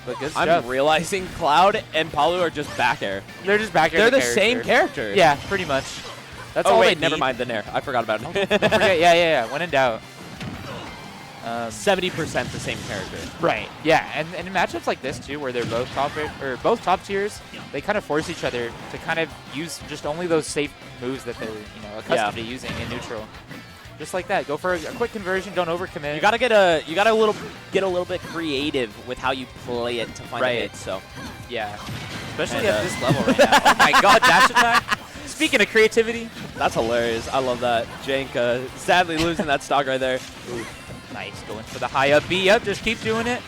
But good stuff. I'm realizing Cloud and Palu are just back air. They're just back air. They're the same character. Yeah, pretty much. That's all wait, they never need. mind the Nair. I forgot about it. Don't forget, yeah. When in doubt. 70% the same character. Right. Yeah, and in matchups like this too, where they're both top tiers, they kind of force each other to kind of use just only those safe moves that they're accustomed to using in neutral. Just like that. Go for a quick conversion. Don't overcommit. You gotta get a little bit creative with how you play it to find a hit. So yeah, especially at this level right now. Oh my God, dash attack. Speaking of creativity, that's hilarious. I love that. Jank sadly losing that stock right there. Ooh, nice. Going for the high up B up. Just keep doing it.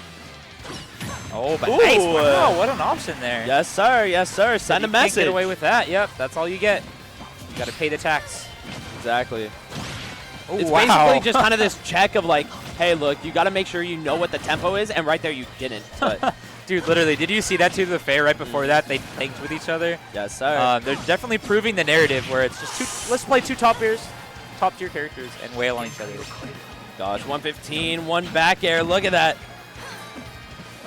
Oh, but nice. Wow, what an option there. Yes, sir. Send a message. Can't get away with that. Yep, that's all you get. You got to pay the tax. Exactly. Ooh, it's basically just kind of this check of like, hey, look, you got to make sure you know what the tempo is, and right there you didn't. But dude, literally, did you see that too? The fair right before that, they tanked with each other. Yes, sir. They're definitely proving the narrative where it's just let's play two top tier characters and wail on each other. Gosh, 115, one back air. Look at that.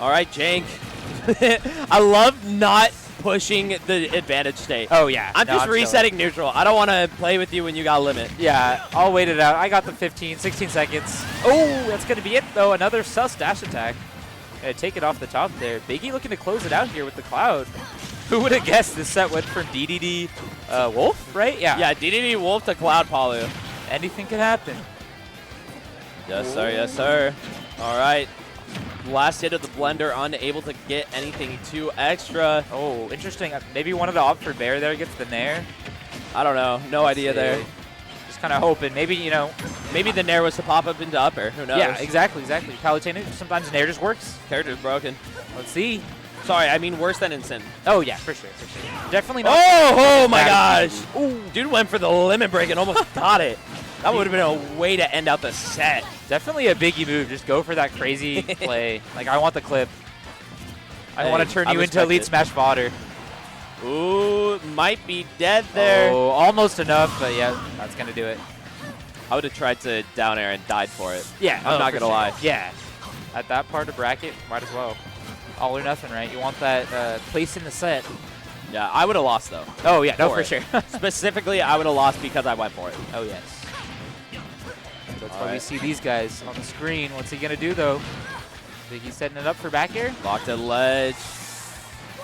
All right, Jank. I love not pushing the advantage state. Oh, yeah. I'm just resetting neutral. I don't want to play with you when you got a limit. Yeah, I'll wait it out. I got the 16 seconds. Oh, that's going to be it, though. Another sus dash attack. Gonna take it off the top there. Biggie looking to close it out here with the Cloud. Who would have guessed this set went from DDD Wolf, right? Yeah. Yeah, DDD Wolf to Cloud Palu. Anything could happen. Yes, sir. All right. Last hit of the blender, unable to get anything too extra. Oh, interesting. Maybe wanted to opt for Bear there, gets the Nair. I don't know. No idea there. Just kind of hoping. Maybe, maybe the Nair was to pop up into upper. Who knows? Yeah, exactly. Palutena, sometimes Nair just works. Character's broken. Let's see. Sorry, I mean worse than Instant. Oh, yeah, for sure. Definitely not. Oh my gosh. Ooh, dude went for the limit break and almost got it. That would have been a way to end out the set. Definitely a Biggie move. Just go for that crazy play. Like, I want the clip. I want to turn you into Elite Smash fodder. Ooh, might be dead there. Oh, almost enough, but yeah, that's going to do it. I would have tried to down air and died for it. Yeah. I'm not going to lie. Yeah. At that part of bracket, might as well. All or nothing, right? You want that place in the set. Yeah, I would have lost, though. Oh, yeah, no, for sure. Specifically, I would have lost because I went for it. Oh, yes. That's why we see these guys on the screen. What's he going to do, though? Think he's setting it up for back air? Locked at ledge.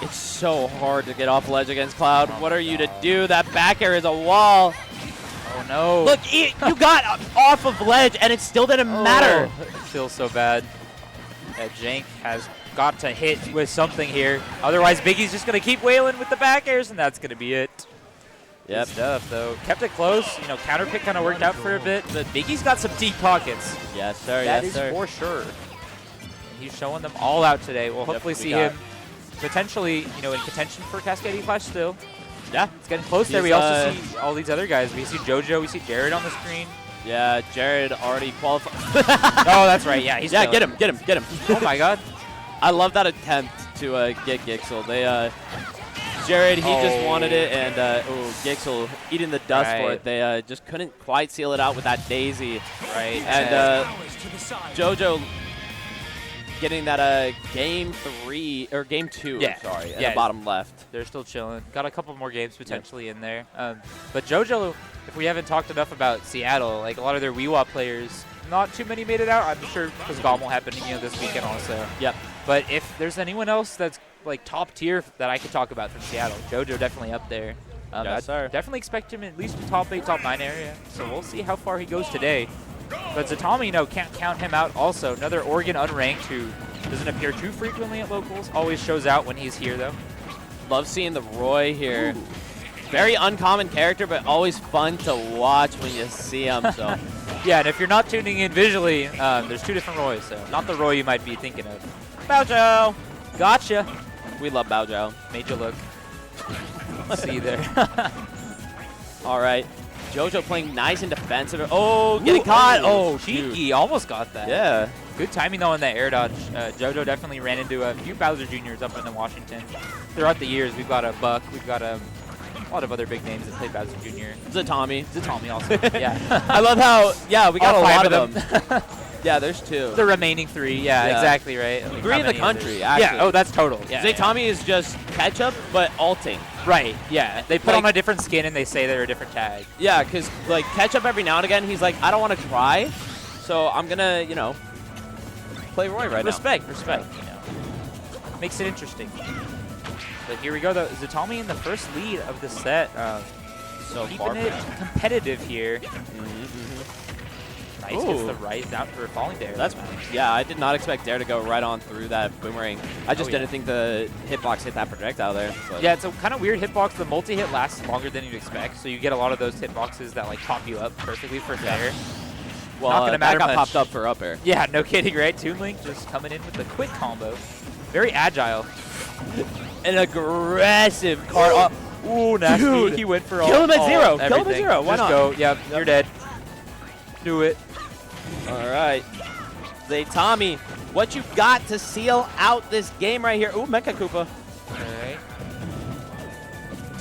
It's so hard to get off ledge against Cloud. What are you to do? That back air is a wall. Oh, no. Look, you got off of ledge, and it still didn't matter. It feels so bad. That Jank has got to hit with something here. Otherwise, Biggie's just going to keep wailing with the back airs, and that's going to be it. Yep. Good stuff, though. Kept it close. Counter pick kind of worked out for a bit, but Biggie's got some deep pockets. Yes, sir. That is for sure. And he's showing them all out today. We'll hopefully see him potentially, in contention for Cascading Clash still. Yeah, it's getting close there. We also see all these other guys. We see JoJo. We see Jared on the screen. Yeah, Jared already qualified. Oh, that's right. Yeah, he's get him. Oh, my God. I love that attempt to get Gixel. Jared, he just wanted it, and Gixel eating the dust for it. They just couldn't quite seal it out with that Daisy. Right. And JoJo getting that game 3 or game 2. Yeah. Sorry, at Yeah. the bottom left. They're still chilling. Got a couple more games potentially in there. But JoJo, if we haven't talked enough about Seattle, like a lot of their WeWa players, not too many made it out. I'm sure because GOML happening this weekend also. Yep. But if there's anyone else that's like top tier that I could talk about from Seattle, JoJo definitely up there. Yes, sir. Definitely expect him at least in top 8, top 9 area. So we'll see how far he goes today. But Zatami, can't count him out also. Another Oregon unranked who doesn't appear too frequently at locals. Always shows out when he's here, though. Love seeing the Roy here. Ooh. Very uncommon character, but always fun to watch when you see him. So Yeah, and if you're not tuning in visually, there's 2 different Roys. So not the Roy you might be thinking of. Baozhou. Gotcha. We love Baozhou. Made you look. See you there. All right. JoJo playing nice and defensive. Oh, getting caught. Oh, cheeky. Almost got that. Yeah. Good timing, though, in that air dodge. JoJo definitely ran into a few Bowser Juniors up in Washington. Throughout the years, we've got a Buck. We've got a lot of other big names that played Bowser Jr. Zatami. Zatami also. Yeah. I love how, we got All a 5 lot of them. Yeah, there's 2. The remaining 3. Yeah, Yeah. exactly right. Like 3 how in the many country, others? actually. Yeah. Oh, that's total. Yeah. Zatami is just ketchup, but alting. Right. Yeah. They put Like- on a different skin and they say they're a different tag. Yeah, because, like, ketchup every now and again, he's like, I don't want to try, so I'm going to, play Roy right Respect. Makes it interesting. But here we go, though. Zatami in the first lead of the set. So far. Keeping it competitive here. Nice, gets Ooh. the rise down for falling there. Yeah, I did not expect Dare to go right on through that boomerang. I just Oh, yeah. didn't think the hitbox hit that projectile there. So. Yeah, it's a kind of weird hitbox. The multi-hit lasts longer than you'd expect, so you get a lot of those hitboxes that like pop you up perfectly for fair. Well, Not gonna that matter got much. popped up for up air. Yeah, no kidding, right? Toon Link just coming in with the quick combo. Very agile. An aggressive card. Ooh, nasty. Dude. He went for all. Kill him at all- 0. Kill him at everything. 0. Why Just not? go. Yep, you're dead. Do it. All right. Zatami, what you got to seal out this game right here? Ooh, Mecha Koopa. All right.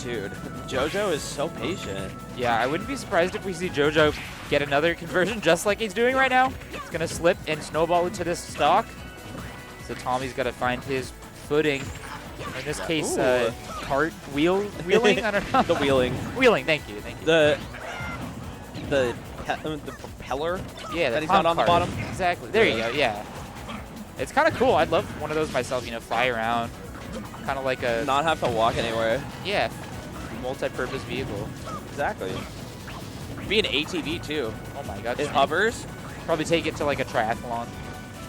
Dude, JoJo is so patient. Yeah, I wouldn't be surprised if we see JoJo get another conversion just like he's doing right now. It's going to slip and snowball into this stock. So Tommy's got to find his footing. In this case, Ooh. wheeling? I don't know. The wheeling. Wheeling, thank you. The propeller. Yeah, that he's pump got on the card. bottom. Exactly. There you go. Yeah. It's kind of cool. I'd love one of those myself. Fly around, kind of like a Not have to walk anywhere. yeah, multi-purpose vehicle. Exactly. Be an ATV too. Oh my god. It hovers. Probably take it to like a triathlon.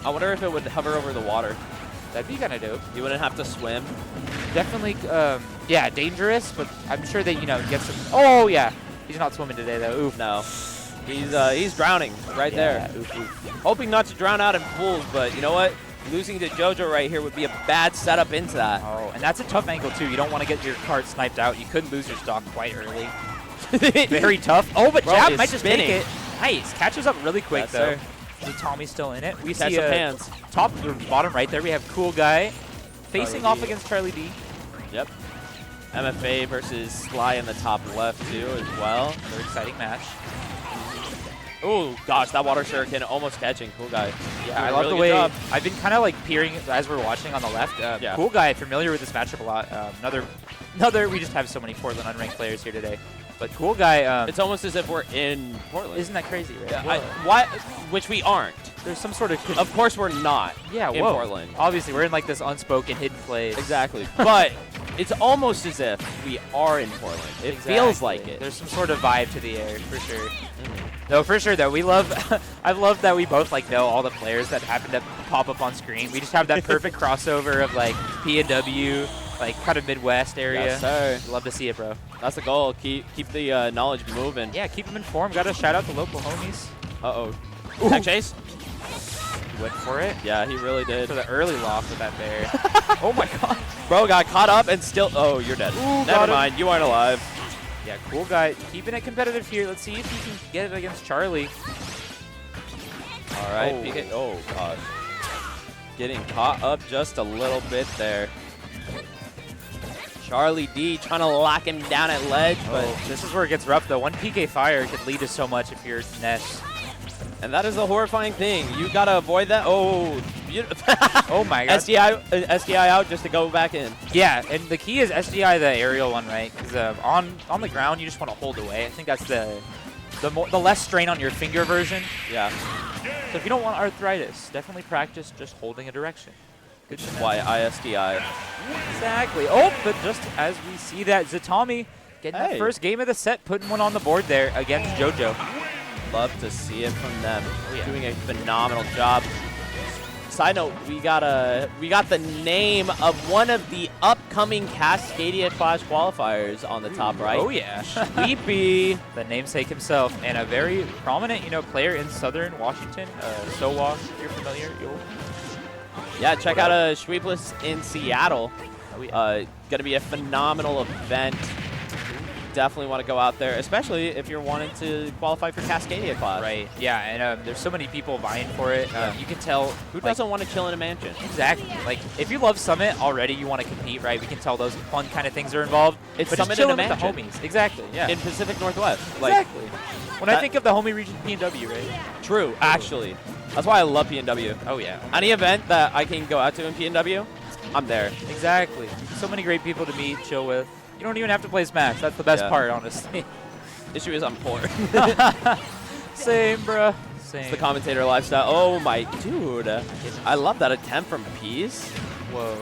I wonder if it would hover over the water. That'd be kind of dope. You wouldn't have to swim. Definitely, yeah, dangerous, but I'm sure that get some. Oh yeah, he's not swimming today though. Oof. No. He's drowning right there. Oof, oof. Hoping not to drown out in pools, but you know what? Losing to JoJo right here would be a bad setup into that. Oh, and that's a tough angle too. You don't want to get your cart sniped out. You could lose your stock quite early. Very tough. Oh, but Bro Jab is might just spinning. take it. Nice. Catches up really quick Yes, though. sir. So Tommy's still in it. We Catch see some hands. top or bottom right there. We have Cool Guy facing Charlie off D. against Charlie D. Yep. MFA versus Sly in the top left too as well. Another exciting match. Oh gosh, that water shuriken almost catching. Cool Guy. Yeah, I Doing a love really the good way job. I've been kind of like peering as we're watching on the left. Yeah. Cool Guy, familiar with this matchup a lot. Another. We just have so many Portland unranked players here today. But Cool Guy, It's almost as if we're in Portland. isn't that crazy, right? Yeah, Whoa. which we aren't. There's some sort of. Of course we're not. Yeah, in whoa. Portland. Obviously, we're in like this unspoken hidden place. Exactly. But it's almost as if we are in Portland. It feels like it. There's some sort of vibe to the air, for sure. No, for sure though. We love. I've loved that we both like know all the players that happen to pop up on screen. We just have that perfect crossover of like P&W, like kind of Midwest area. Yes, sir. Love to see it, bro. That's the goal. Keep the knowledge moving. Yeah, keep them informed. Got to shout out the local homies. Uh-oh. Tech chase? He went for it. Yeah, he really did. For the early loft with that bear. Oh my god. Bro got caught up and still... Oh, you're dead. Ooh, got Never him. mind. You aren't alive. Yeah, Cool Guy keeping it competitive here. Let's see if he can get it against Charlie. All right. Oh. PK. Oh, gosh. Getting caught up just a little bit there. Charlie D trying to lock him down at ledge, but This is where it gets rough, though. One PK fire could lead to so much if you're Ness. And that is the horrifying thing. You got to avoid that. Oh, Oh my god. SDI out just to go back in. Yeah, and the key is SDI the aerial one, right? Because on the ground, you just want to hold away. I think that's the less strain on your finger version. Yeah. So if you don't want arthritis, definitely practice just holding a direction. Which is why ISDI. Exactly. Oh, but just as we see that, Zatami getting that first game of the set, putting one on the board there against JoJo. Love to see it from them. Yeah. Doing a phenomenal job. Side note, we got the name of one of the upcoming Cascadia Clash qualifiers on the top right. Oh yeah. Sleepy. The namesake himself, and a very prominent, player in Southern Washington. Sowa, if you're familiar. Yeah, check out Sweepless in Seattle. Oh, yeah. Going to be a phenomenal event. Definitely want to go out there, especially if you're wanting to qualify for Cascadia Clash. Right. Yeah, and there's so many people vying for it. You can tell who doesn't want to chill in a mansion. Exactly. Like if you love Summit already, you want to compete, right? We can tell those fun kind of things are involved. It's but Summit just chilling in a with the mansion. homies. Exactly. Yeah. In Pacific Northwest. Exactly. When I think of the homie region, PNW, right? True. Actually, that's why I love PNW. Oh yeah. Any event that I can go out to in PNW, I'm there. Exactly. So many great people to meet, chill with. You don't even have to play Smash. That's the best part, honestly. Issue is I'm poor. Same, bruh. Same. It's the commentator lifestyle. Oh my dude. I love that attempt from Peas. Whoa.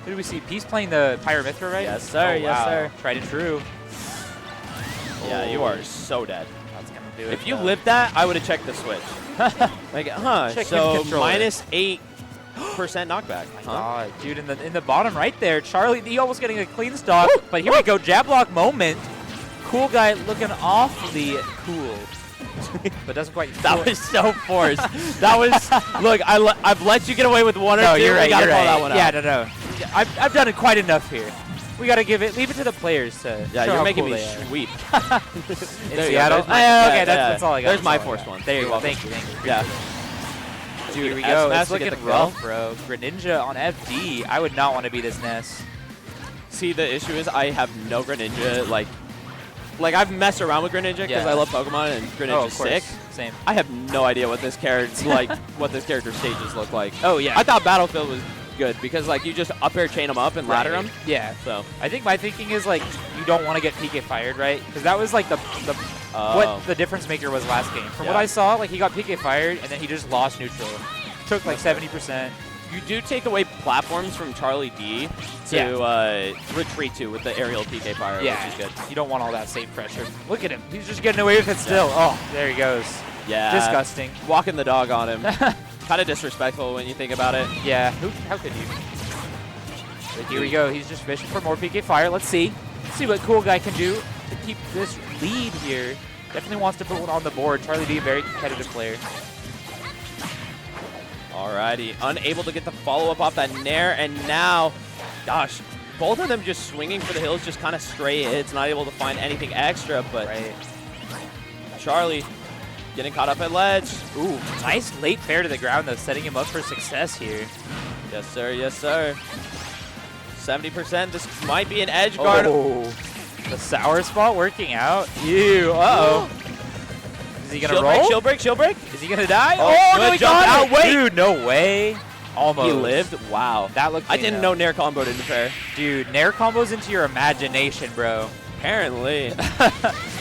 Who do we see? Peace playing the Pyramithra, right? Yes, sir. Oh, yes, wow. sir. Tried and true. Yeah, you are so dead. That's gonna do it. If you lived that, I would have checked the switch. Like, Check so his controller. -8% knockback. God, dude, in the bottom right there, Charlie D almost getting a clean stock. But here we go, jab block moment. Cool guy looking awfully cool. But doesn't quite. That was so forced. That was, look, I've let you get away with one or two. You're right. Gotta You're call right. that one out. Yeah, no. I've done it quite enough here. We gotta leave it to the players to. Yeah, show you're how making cool me they are. sweep. In Seattle. Okay, that's all I got. There's my That's all I forced got. one. There you You're go. welcome. Thank you. Yeah. Dude, here we S go. Mass It's to get looking the rough, bro. Greninja on FD. I would not want to be this Ness. See, the issue is I have no Greninja. Like I've messed around with Greninja because I love Pokemon and Greninja's sick. Same. I have no idea what this character what this character's stages look like. Oh yeah. I thought Battlefield was good because like you just up air chain them up and ladder them. Yeah. So I think my thinking is like you don't want to get PK fired, right? Because that was like what the difference maker was last game. From what I saw, like he got PK fired and then he just lost neutral. Took like 70%. you do take away platforms from Charlie D to retreat to with the aerial PK fire, which is good. You don't want all that safe pressure. Look at him. He's just getting away with it still. Oh, there he goes. Yeah. Disgusting. Walking the dog on him. Kind of disrespectful when you think about it. Yeah. How could you? But here we go. He's just fishing for more PK fire. Let's see. Let's see what Cool Guy can do to keep this lead here. Definitely wants to put one on the board. Charlie D, very competitive player. Alrighty, unable to get the follow-up off that Nair, and now, gosh, both of them just swinging for the hills, just kind of stray hits, not able to find anything extra, but Charlie getting caught up at ledge. Ooh, nice late fair to the ground, though, setting him up for success here. Yes, sir, yes, sir. 70%, this might be an edge guard. Oh, the sour spot working out. Ew, uh-oh. Is he going to roll? Shield break, shield break. Is he going to die? Oh, no, he jump got out. it. Wait. Dude, no way. Almost. He lived? Wow. That looked I didn't know Nair combo didn't fair. Dude, Nair combos into your imagination, bro. Apparently.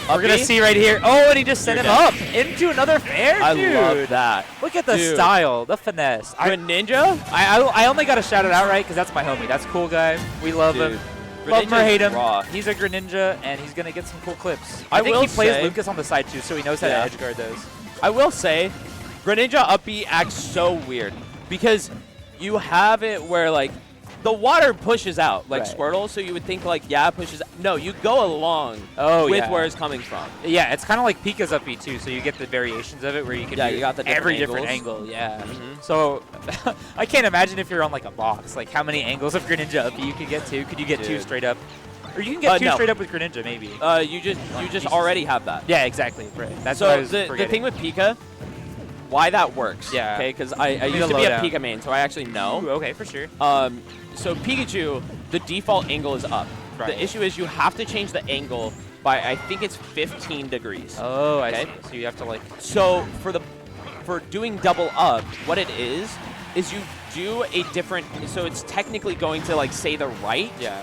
We're going to see right here. Oh, and he just sent him up into another fair, dude. I love that. Look at the style, the finesse. Greninja? I only got to shout it out, right, because that's my homie. That's Cool Guy. We love him. Love him or hate him. Raw. He's a Greninja, and he's going to get some cool clips. I think will he plays say- Lucas on the side, too, so he knows how to edge guard those. I will say, Greninja up B acts so weird because you have it where like the water pushes out like Squirtle, so you would think like it pushes. No, you go along with where it's coming from. Yeah, it's kind of like Pika's up B too, so you get the variations of it where you can do you got the every different different angle. Yeah. Mhm. So I can't imagine if you're on like a box, like how many angles of Greninja up B you could get to. Could you get two straight up? Or you can get two no. straight up with Greninja, maybe. You just already have that. Yeah, exactly. Right. That's what I So was the forgetting. thing with Pika, why that works. Yeah. Okay, because I Need used a to be a lowdown. Pika main, so I actually know. Ooh, okay, for sure. So Pikachu, the default angle is up. Right. The issue is you have to change the angle by, I think it's 15 degrees. Oh, I Okay. see. So you have to like. So for doing double up, what it is you do a different, so it's technically going to like say the right, Yeah.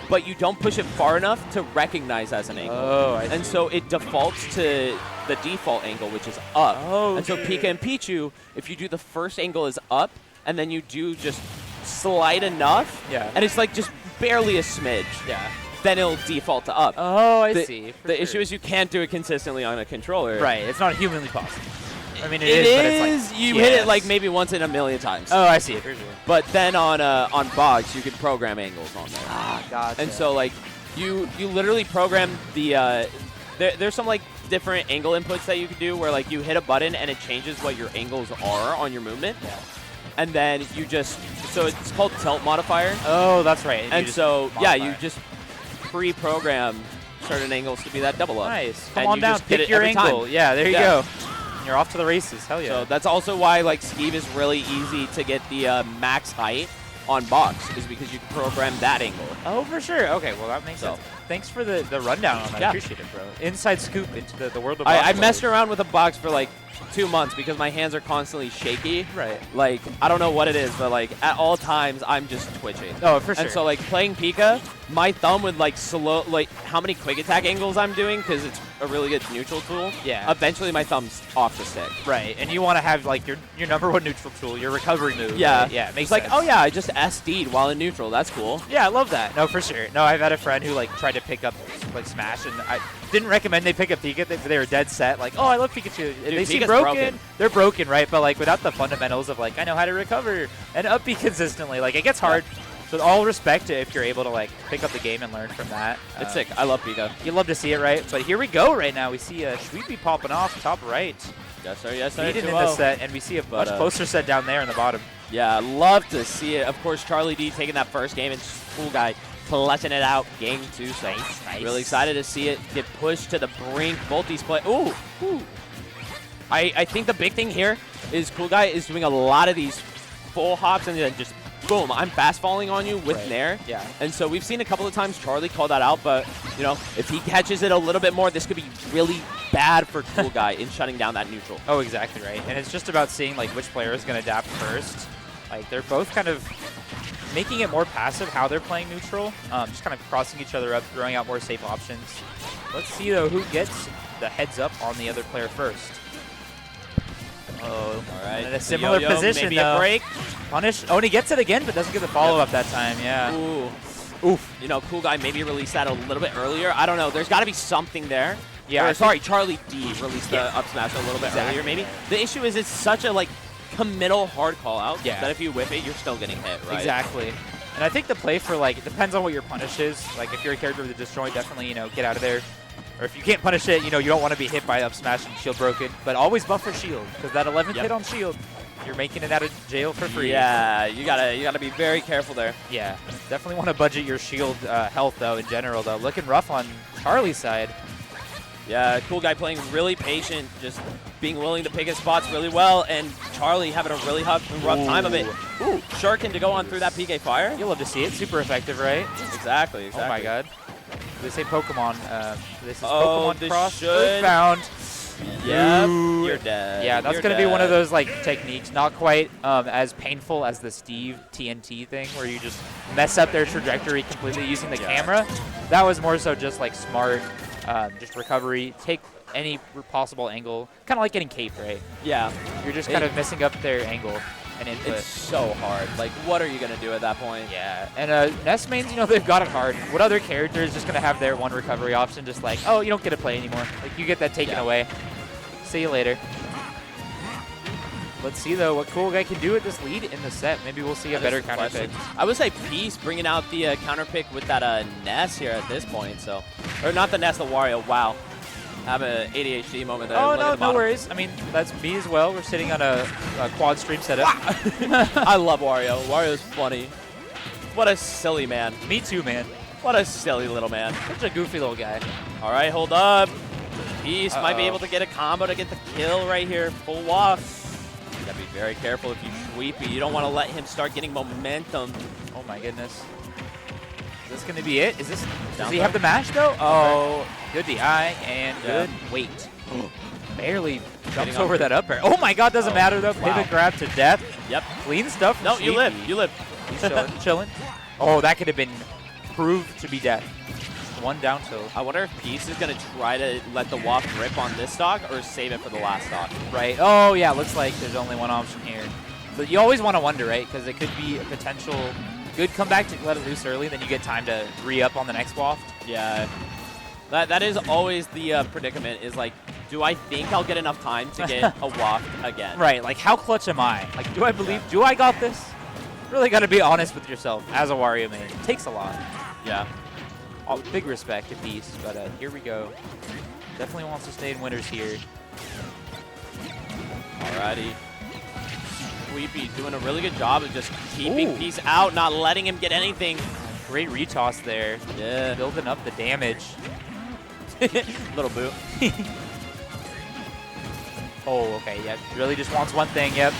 but you don't push it far enough to recognize as an angle. Oh, I see. And so it defaults to the default angle, which is up. Oh, and so okay. Pika and Pichu, if you do the first angle is up, and then you do just slide enough, Yeah. and it's like just barely a smidge, Yeah. then it'll default to up. Oh, I the, see. For The sure. issue is you can't do it consistently on a controller. Right. It's not humanly possible. I mean, It it is, but is. it's like You hit it like maybe once in a million times. Oh, I see it. For sure. But then on Bogs, you can program angles on there. Ah, gotcha. And so like you literally program the there's some like different angle inputs that you can do where like you hit a button and it changes what your angles are on your movement. Yeah. And then you just, so it's called tilt modifier. Oh, that's right. And you so just yeah, modify you it. just pre-program certain angles to be that double up. Nice. And Come on you down. just hit Pick it your every angle. time. Yeah, there you Yeah. go. And you're off to the races. Hell yeah. So that's also why like Skeeve is really easy to get the max height on box, is because you can program that angle. Oh, for sure. Okay, well, that makes So. sense. Thanks for the rundown on that. I Yeah. appreciate it, bro. Inside scoop into the world of I box messed players. around with a box for like 2 months because my hands are constantly shaky. Right. Like, I don't know what it is, but like at all times I'm just twitching. Oh, for sure. And so like playing Pika, my thumb would like slow, like how many quick attack angles I'm doing, because it's a really good neutral tool. Yeah. Eventually my thumb's off the stick. Right, and you want to have like your number one neutral tool, your recovery move. Yeah. right? Yeah, it makes It's like, sense. oh yeah, I just SD'd while in neutral. That's cool. Yeah, I love that. No, for sure. No, I've had a friend who like tried to pick up like Smash, and I didn't recommend they pick up Pika. They were dead set. Like, oh, I love Pikachu. They seem Pika's broken. They're broken, right? But like without the fundamentals of like I know how to recover and up B consistently, like it gets hard. So with all respect to if you're able to like pick up the game and learn from that. It's sick. I love Pika. You love to see it, right? But here we go right now. We see Sweepy popping off top right. Yes sir. Yes sir. Leading in the set, and we see a much closer set down there in the bottom. Yeah, love to see it. Of course, Charlie D taking that first game, and Cool Guy clutching it out game 2. So Nice. really excited to see it get pushed to the brink. Both these play. Ooh. I think the big thing here is Cool Guy is doing a lot of these full hops and then just boom, I'm fast falling on you with Right. Nair. Yeah. And so we've seen a couple of times Charlie call that out, but you know, if he catches it a little bit more, this could be really bad for Cool Guy in shutting down that neutral. Oh, exactly right. And it's just about seeing like which player is going to adapt first. Like they're both kind of making it more passive how they're playing neutral, just kind of crossing each other up, throwing out more safe options. Let's see though who gets the heads up on the other player first. Oh, All right. in a similar Yo-yo, position maybe though. a break. Punish. Oh, and he gets it again, but doesn't get the follow-up that time. Yeah. Ooh. Oof. You know, Cool Guy maybe released that a little bit earlier. I don't know. There's got to be something there. Yeah, Or, I sorry, Charlie D released Yeah. the up smash a little bit Exactly. earlier maybe. The issue is it's such a like committal hard call out Yeah. that if you whip it, you're still getting hit, right? Exactly. And I think the play for, like, it depends on what your punish is. Like, if you're a character with a destroy, definitely, you know, get out of there. Or if you can't punish it, you know, you don't want to be hit by up smash and shield broken. But always buffer shield, because that 11th Yep. hit on shield, you're making it out of jail for free. Yeah, you gotta be very careful there. Yeah. Definitely want to budget your shield health, though, in general, though. Looking rough on Charlie's side. Yeah, Cool Guy playing really patient, just being willing to pick his spots really well, and Charlie having a really rough time of it. Ooh, Shuriken to go on through that PK fire. You'll love to see it. Super effective, right? Exactly, exactly. Oh, my God. They say Pokemon. This is Oh, Pokemon this Cross. should- Earthbound. Yep, Ooh. you're dead. Yeah, that's You're going to be one of dead. those like techniques, not quite as painful as the Steve TNT thing, where you just mess up their trajectory completely using the camera. That was more so just like smart, just recovery, take any possible angle, kind of like getting cape, right? Yeah, You're just kind of messing up their angle and input. it's so hard. Like, what are you gonna do at that point? Yeah, and Nest mains, you know, they've got it hard. What other character is just going to have their one recovery option just like, oh, you don't get to play anymore. Like, you get that taken Yeah. away. See you later. Let's see, though, what Cool Guy can do with this lead in the set. Maybe we'll see a That better is the counter question. pick. I would say Peace bringing out the counter pick with that Ness here at this point. So, or not the Ness, the Wario. Wow, have an ADHD moment there. Oh, Look at no, the no bottom. worries. I mean, that's me as well. We're sitting on a quad stream setup. I love Wario. Wario's funny. What a silly man. Me too, man. What a silly little man. Such a goofy little guy. All right, hold up. Peace might be Uh-oh. able to get a combo to get the kill right here. Full walk. You gotta be very careful if you sweepy. You don't want to let him start getting momentum. Oh, my goodness. this going to be it? Does Down he throw? have the mash, though? Oh, good DI and good weight. Barely jumps on over that up air. Oh my god, doesn't matter, though. wow. Pivot grab to death. Yep. Clean stuff from No, you live. Sweepy. You live. He's chilling, chilling. Oh, that could have been proved to be death. One down tilt. I wonder if Peace is going to try to let the waft rip on this stock or save it for the last stock. Right. Oh, yeah, looks like there's only one option here. But you always want to wonder, right? Because it could be a potential good comeback to let it loose early, then you get time to re-up on the next waft. Yeah. That is always the predicament, is like, do I think I'll get enough time to get a waft again? Right, like how clutch am I? Like, do I believe, do I got this? Really got to be honest with yourself as a Wario main. It takes a lot. Yeah. Big respect to Peace, but here we go. Definitely wants to stay in winners here. Alrighty. Sweepy doing a really good job of just keeping Ooh. Peace out, not letting him get anything. Great retoss there. Yeah. Building up the damage. Little boot. Oh, okay, yeah. Really just wants one thing, yep.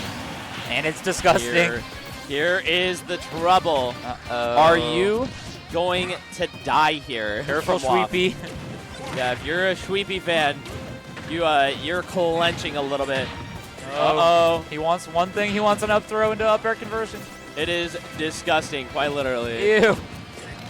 And it's disgusting. Here is the trouble. Uh-oh. Are you going to die here? Careful, from waft? Sweepy. Yeah, if you're a Sweepy fan, you're clenching a little bit. Uh-oh. He wants one thing. He wants an up throw into up air conversion. It is disgusting, quite literally. Ew.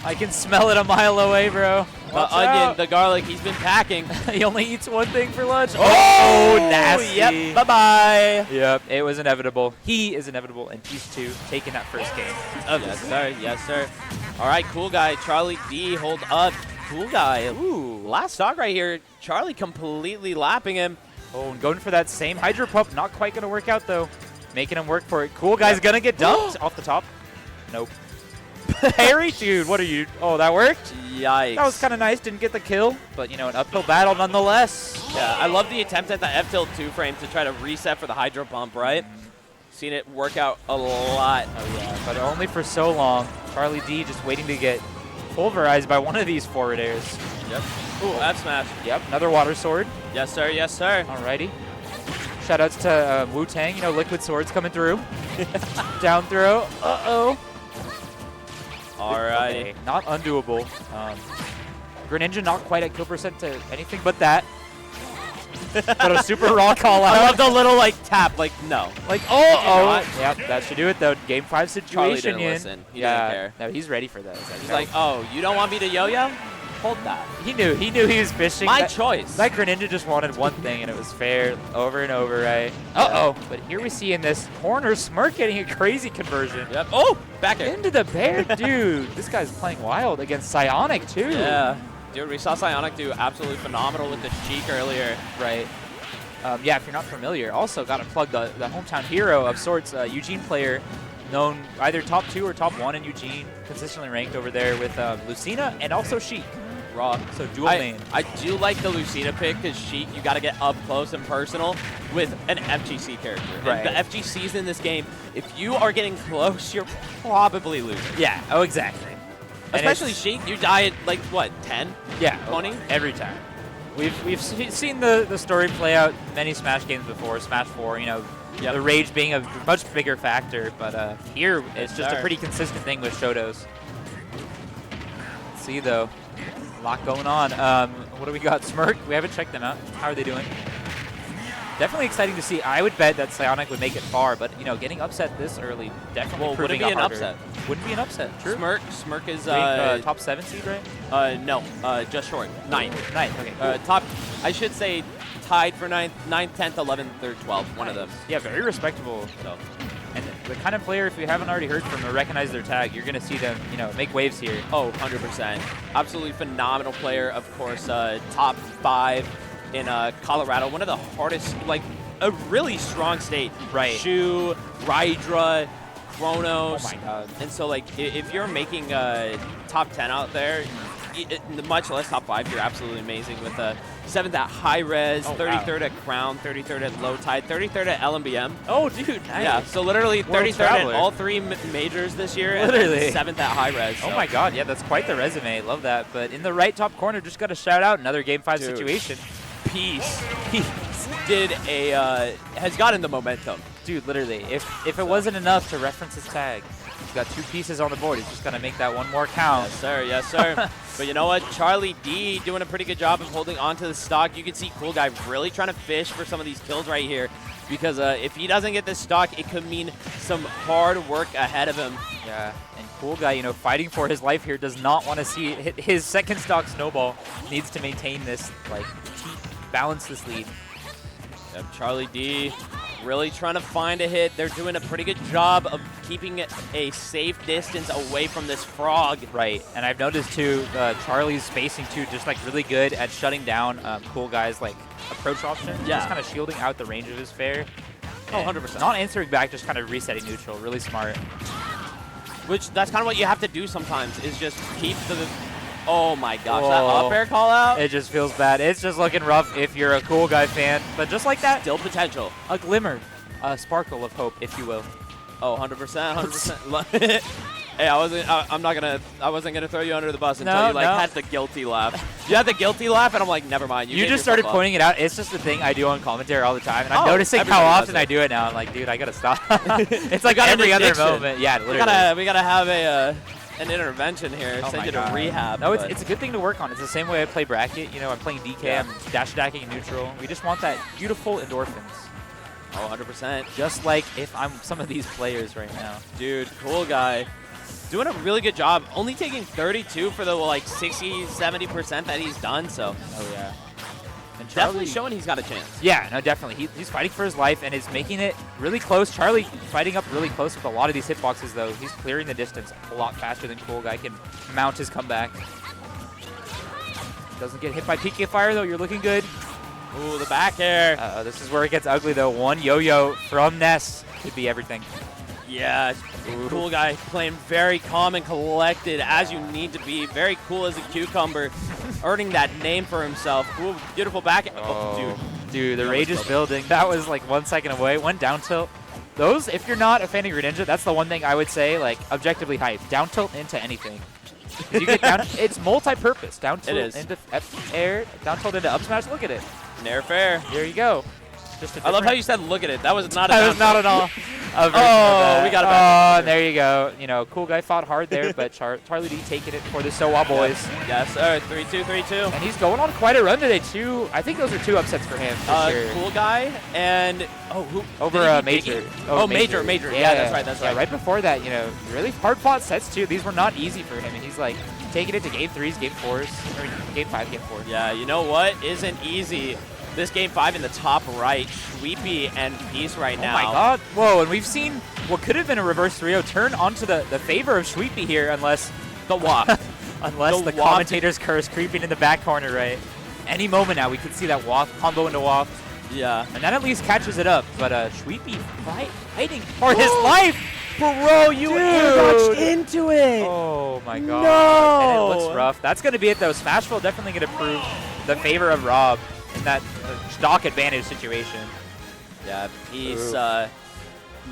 I can smell it a mile away, bro. The Watch onion, out. the garlic, he's been packing. He only eats one thing for lunch. Oh, nasty. Yep, bye-bye. Yep, it was inevitable. He is inevitable, and Peace 2 taking that first game. Yes, sir. Yes, sir. All right, cool guy. Charlie D, hold up. Cool guy. Ooh, last stock right here. Charlie completely lapping him. Oh, and going for that same Hydro Pump. Not quite going to work out, though. Making him work for it. Cool guy's going to get dumped off the top. Nope. Harry, dude, what are you? Oh, that worked? Yikes. That was kind of nice. Didn't get the kill, but, you know, an uphill battle nonetheless. Yeah, I love the attempt at the F-tilt 2 frame to try to reset for the Hydro Pump, right? Seen it work out a lot. Oh, yeah, but only for so long. Charlie D just waiting to get pulverized by one of these forward airs. Yep. Ooh, F smash. Yep, another water sword. Yes, sir. Yes, sir. Alrighty. Shoutouts to Wu-Tang, you know, liquid swords coming through. Down throw. Uh-oh. Alrighty. Okay, not undoable. Greninja not quite at kill percent to anything but that. But a super raw call out. I love the little, like, tap. Like, no. Like, not? Yep, that should do it, though. Game 5 situation. Charlie didn't Yin. listen. He yeah, didn't care. No, he's ready for this. He's like, oh, you don't want me to yo-yo? Hold that. He knew he was fishing. My choice. That Greninja just wanted one thing, and it was fair over and over, right? Uh-oh. But here we see in this corner, Smirk getting a crazy conversion. Yep. Oh, back air. Into the bear, dude. This guy's playing wild against Psionic, too. Yeah. Dude, we saw Psionic do absolutely phenomenal with the Sheik earlier. Right. Yeah, if you're not familiar, also got to plug the hometown hero of sorts, Eugene player, known either top 2 or top 1 in Eugene, consistently ranked over there with Lucina and also Sheik. Raw. So dual main. I do like the Lucina pick because Sheik, you got to get up close and personal with an FGC character. Right. And the FGCs in this game, if you are getting close, you're probably losing. Yeah, oh, exactly. Especially Sheik, you die at like, what, 10? Yeah. 20? Every time. We've seen the story play out in many Smash games before. Smash 4, you know, the rage being a much bigger factor, but here it's just a pretty consistent thing with Shotos. Let's see, though. A lot going on. What do we got? Smirk, we haven't checked them out. How are they doing? Definitely exciting to see. I would bet that Psionic would make it far, but, you know, getting upset this early definitely Wouldn't be an upset. Wouldn't be an upset, true. Smirk is top 7 seed, right? no, just short. 9th. 9th, okay. Cool. Top, I should say, tied for 9th, 10th, 11th, or 12th. One of them. Yeah, very respectable. So. And the kind of player, if you haven't already heard from or recognize their tag, you're going to see them, you know, make waves here. Oh, 100%. Absolutely phenomenal player. Of course, top 5 in Colorado. One of the hardest, like, a really strong state. Right. Shu, Rydra, Chronos. Oh, my God. And so, like, if you're making top 10 out there, much less top 5, you're absolutely amazing with 7th at High Res, 33rd at Crown, 33rd at Low Tide, 33rd at LMBM. Oh, dude, nice. Yeah, so literally World 33rd traveler. at all 3 majors this year, Literally. and 7th at High Res. So. Oh, my God. Yeah, that's quite the resume. Love that. But in the right top corner, just got to shout out another Game 5 situation. Peace has gotten the momentum. Dude, literally. If it wasn't enough to reference his tag, He's got 2 pieces on the board. He's just going to make that one more count. Yes, sir. Yes, sir. But you know what? Charlie D doing a pretty good job of holding onto the stock. You can see Cool Guy really trying to fish for some of these kills right here. Because if he doesn't get this stock, it could mean some hard work ahead of him. Yeah, and Cool Guy, you know, fighting for his life here, does not want to see his second stock snowball. Needs to maintain this, like, balance this lead. Yep, Charlie D really trying to find a hit. They're doing a pretty good job of keeping a safe distance away from this frog. Right, and I've noticed too, Charlie's spacing too, just like really good at shutting down Cool Guy's like approach option. Yeah. Just kind of shielding out the range of his fair. Oh, 100%. Not answering back, just kind of resetting neutral. Really smart. Which, that's kind of what you have to do sometimes, is just keep the... Oh my gosh, Whoa. that up air call out? It just feels bad. It's just looking rough if you're a Cool Guy fan. But just like that, Still potential. a glimmer, a sparkle of hope, if you will. Oh, 100%, 100%. Hey, I wasn't gonna throw you under the bus until you had the guilty laugh. You had the guilty laugh, and I'm like, never mind. You just started pointing it out. It's just a thing I do on commentary all the time, and I'm Oh, noticing how everybody does often it. I do it now. I'm like, dude, I gotta stop. It's like got an every other addiction. moment. Yeah, literally. We gotta have an intervention here. Oh Send my you to God. rehab. No, but- it's a good thing to work on. It's the same way I play bracket. You know, I'm playing DK, Yeah. I'm dash attacking in neutral. We just want that beautiful endorphins. Oh, 100%. Just like if I'm some of these players right now. Dude, Cool Guy. Doing a really good job. Only taking 32 for the like 60, 70% that he's done. So Oh yeah. And definitely showing he's got a chance. Yeah, no, definitely. He's fighting for his life and is making it really close. Charlie fighting up really close with a lot of these hitboxes, though. He's clearing the distance a lot faster than Cool Guy can mount his comeback. Doesn't get hit by PK Fire, though. You're looking good. Ooh, the back air. This is where it gets ugly, though. One yo-yo from Ness could be everything. Yeah, Cool Guy playing very calm and collected as you need to be. Very cool as a cucumber, earning that name for himself. Ooh, beautiful back. Oh, dude. Dude, the He rage almost is killed building. That was like 1 second away. One down tilt. Those, if you're not a fan of Greninja, that's the one thing I would say, like, objectively hype. Down tilt into anything. 'Cause you get down, it's multi-purpose. Down tilt into F air, down tilt into up smash. Look at it. Nair fair. There you go. Just I love how you said look at it. That was not a That was not at all. a version of that. we got it back. Oh, and there you go. You know, Cool Guy fought hard there, but Charlie D taking it for the Sowa boys. Yes, sir. 3-2, 3-2. And he's going on quite a run today, too. I think those are 2 upsets for him, for sure. Cool Guy and who Over did he Major. beat? Oh, Major. Yeah, that's right. That's yeah, right. right before that, you know, really hard fought sets, too. These were not easy for him, and he's like taking it to game 3s, game 4s, or game 5, game 4. Yeah, you know what isn't easy? This game 5 in the top right, Sweepy and Peace right now. Oh my God. Whoa, and we've seen what could have been a reverse 3-0 turn onto the favor of Sweepy here, unless the waft. unless the waft. commentator's curse creeping in the back corner, right? Any moment now, we could see that waft combo into waft. Yeah. And that at least catches it up, but Sweepy fighting for his life. Bro, you air-dodged into it. Oh my God. No. And it looks rough. That's going to be it, though. Smashville definitely going to prove the favor of Rob in that stock advantage situation. Yeah, Peace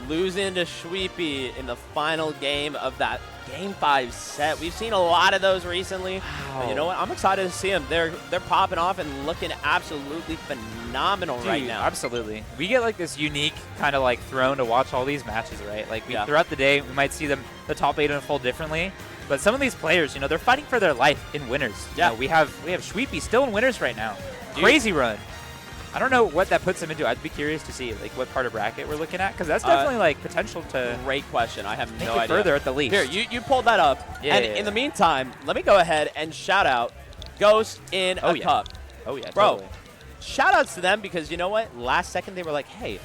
losing to Sweepy in the final game of that Game 5 set. We've seen a lot of those recently. Wow. But you know what? I'm excited to see them. They're popping off and looking absolutely phenomenal right now. Absolutely. We get like this unique kind of like throne to watch all these matches, right? Like throughout the day, we might see them, the top 8 unfold differently. But some of these players, you know, they're fighting for their life in winners. Yeah. You know, we have Sweepy still in winners right now. Dude. Crazy run. I don't know what that puts him into. I'd be curious to see like what part of bracket we're looking at, because that's definitely like potential to Great question. I have make no it idea. further at the least. Here, you pulled that up. Yeah, and yeah, in the meantime, let me go ahead and shout out Ghost in a Cup. Oh yeah, Bro, totally. shout outs to them because you know what? Last second they were like, hey,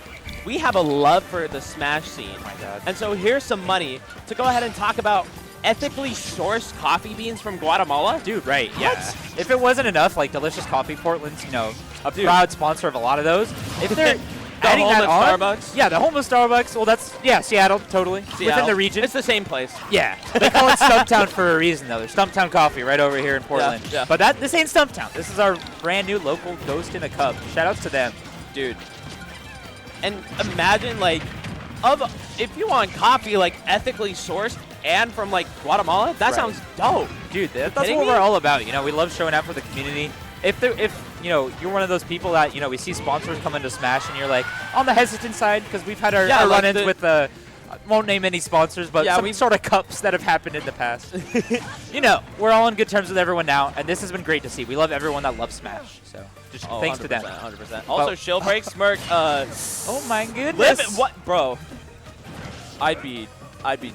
we have a love for the Smash scene. Oh my God. And so here's some money to go ahead and talk about ethically sourced coffee beans from Guatemala. Dude, right, yeah. What? If it wasn't enough, like Delicious Coffee Portland's, you know, a proud sponsor of a lot of those. If they're adding home that of on, Starbucks? Yeah, the home of Starbucks. Well, that's, yeah, Seattle, totally. Within Seattle. the region. It's the same place. Yeah, they call it Stumptown for a reason, though. There's Stumptown Coffee right over here in Portland. Yeah. But this ain't Stumptown. This is our brand new local Ghost in a Cup. Shout-outs to them. Dude. And imagine, like, if you want coffee, like, ethically sourced and from, like, Guatemala, that Right. sounds dope. Dude, that's kidding what me? we're all about. You know, we love showing out for the community. If you know, you're one of those people that, you know, we see sponsors come into Smash and you're like on the hesitant side because we've had our Yeah, like run-ins with won't name any sponsors, but Yeah, some sort of cups that have happened in the past. You know, we're all on good terms with everyone now, and this has been great to see. We love everyone that loves Smash, so just thanks to them. 100%. Also, shield break, Smirk. Oh my goodness. What, bro? I'd be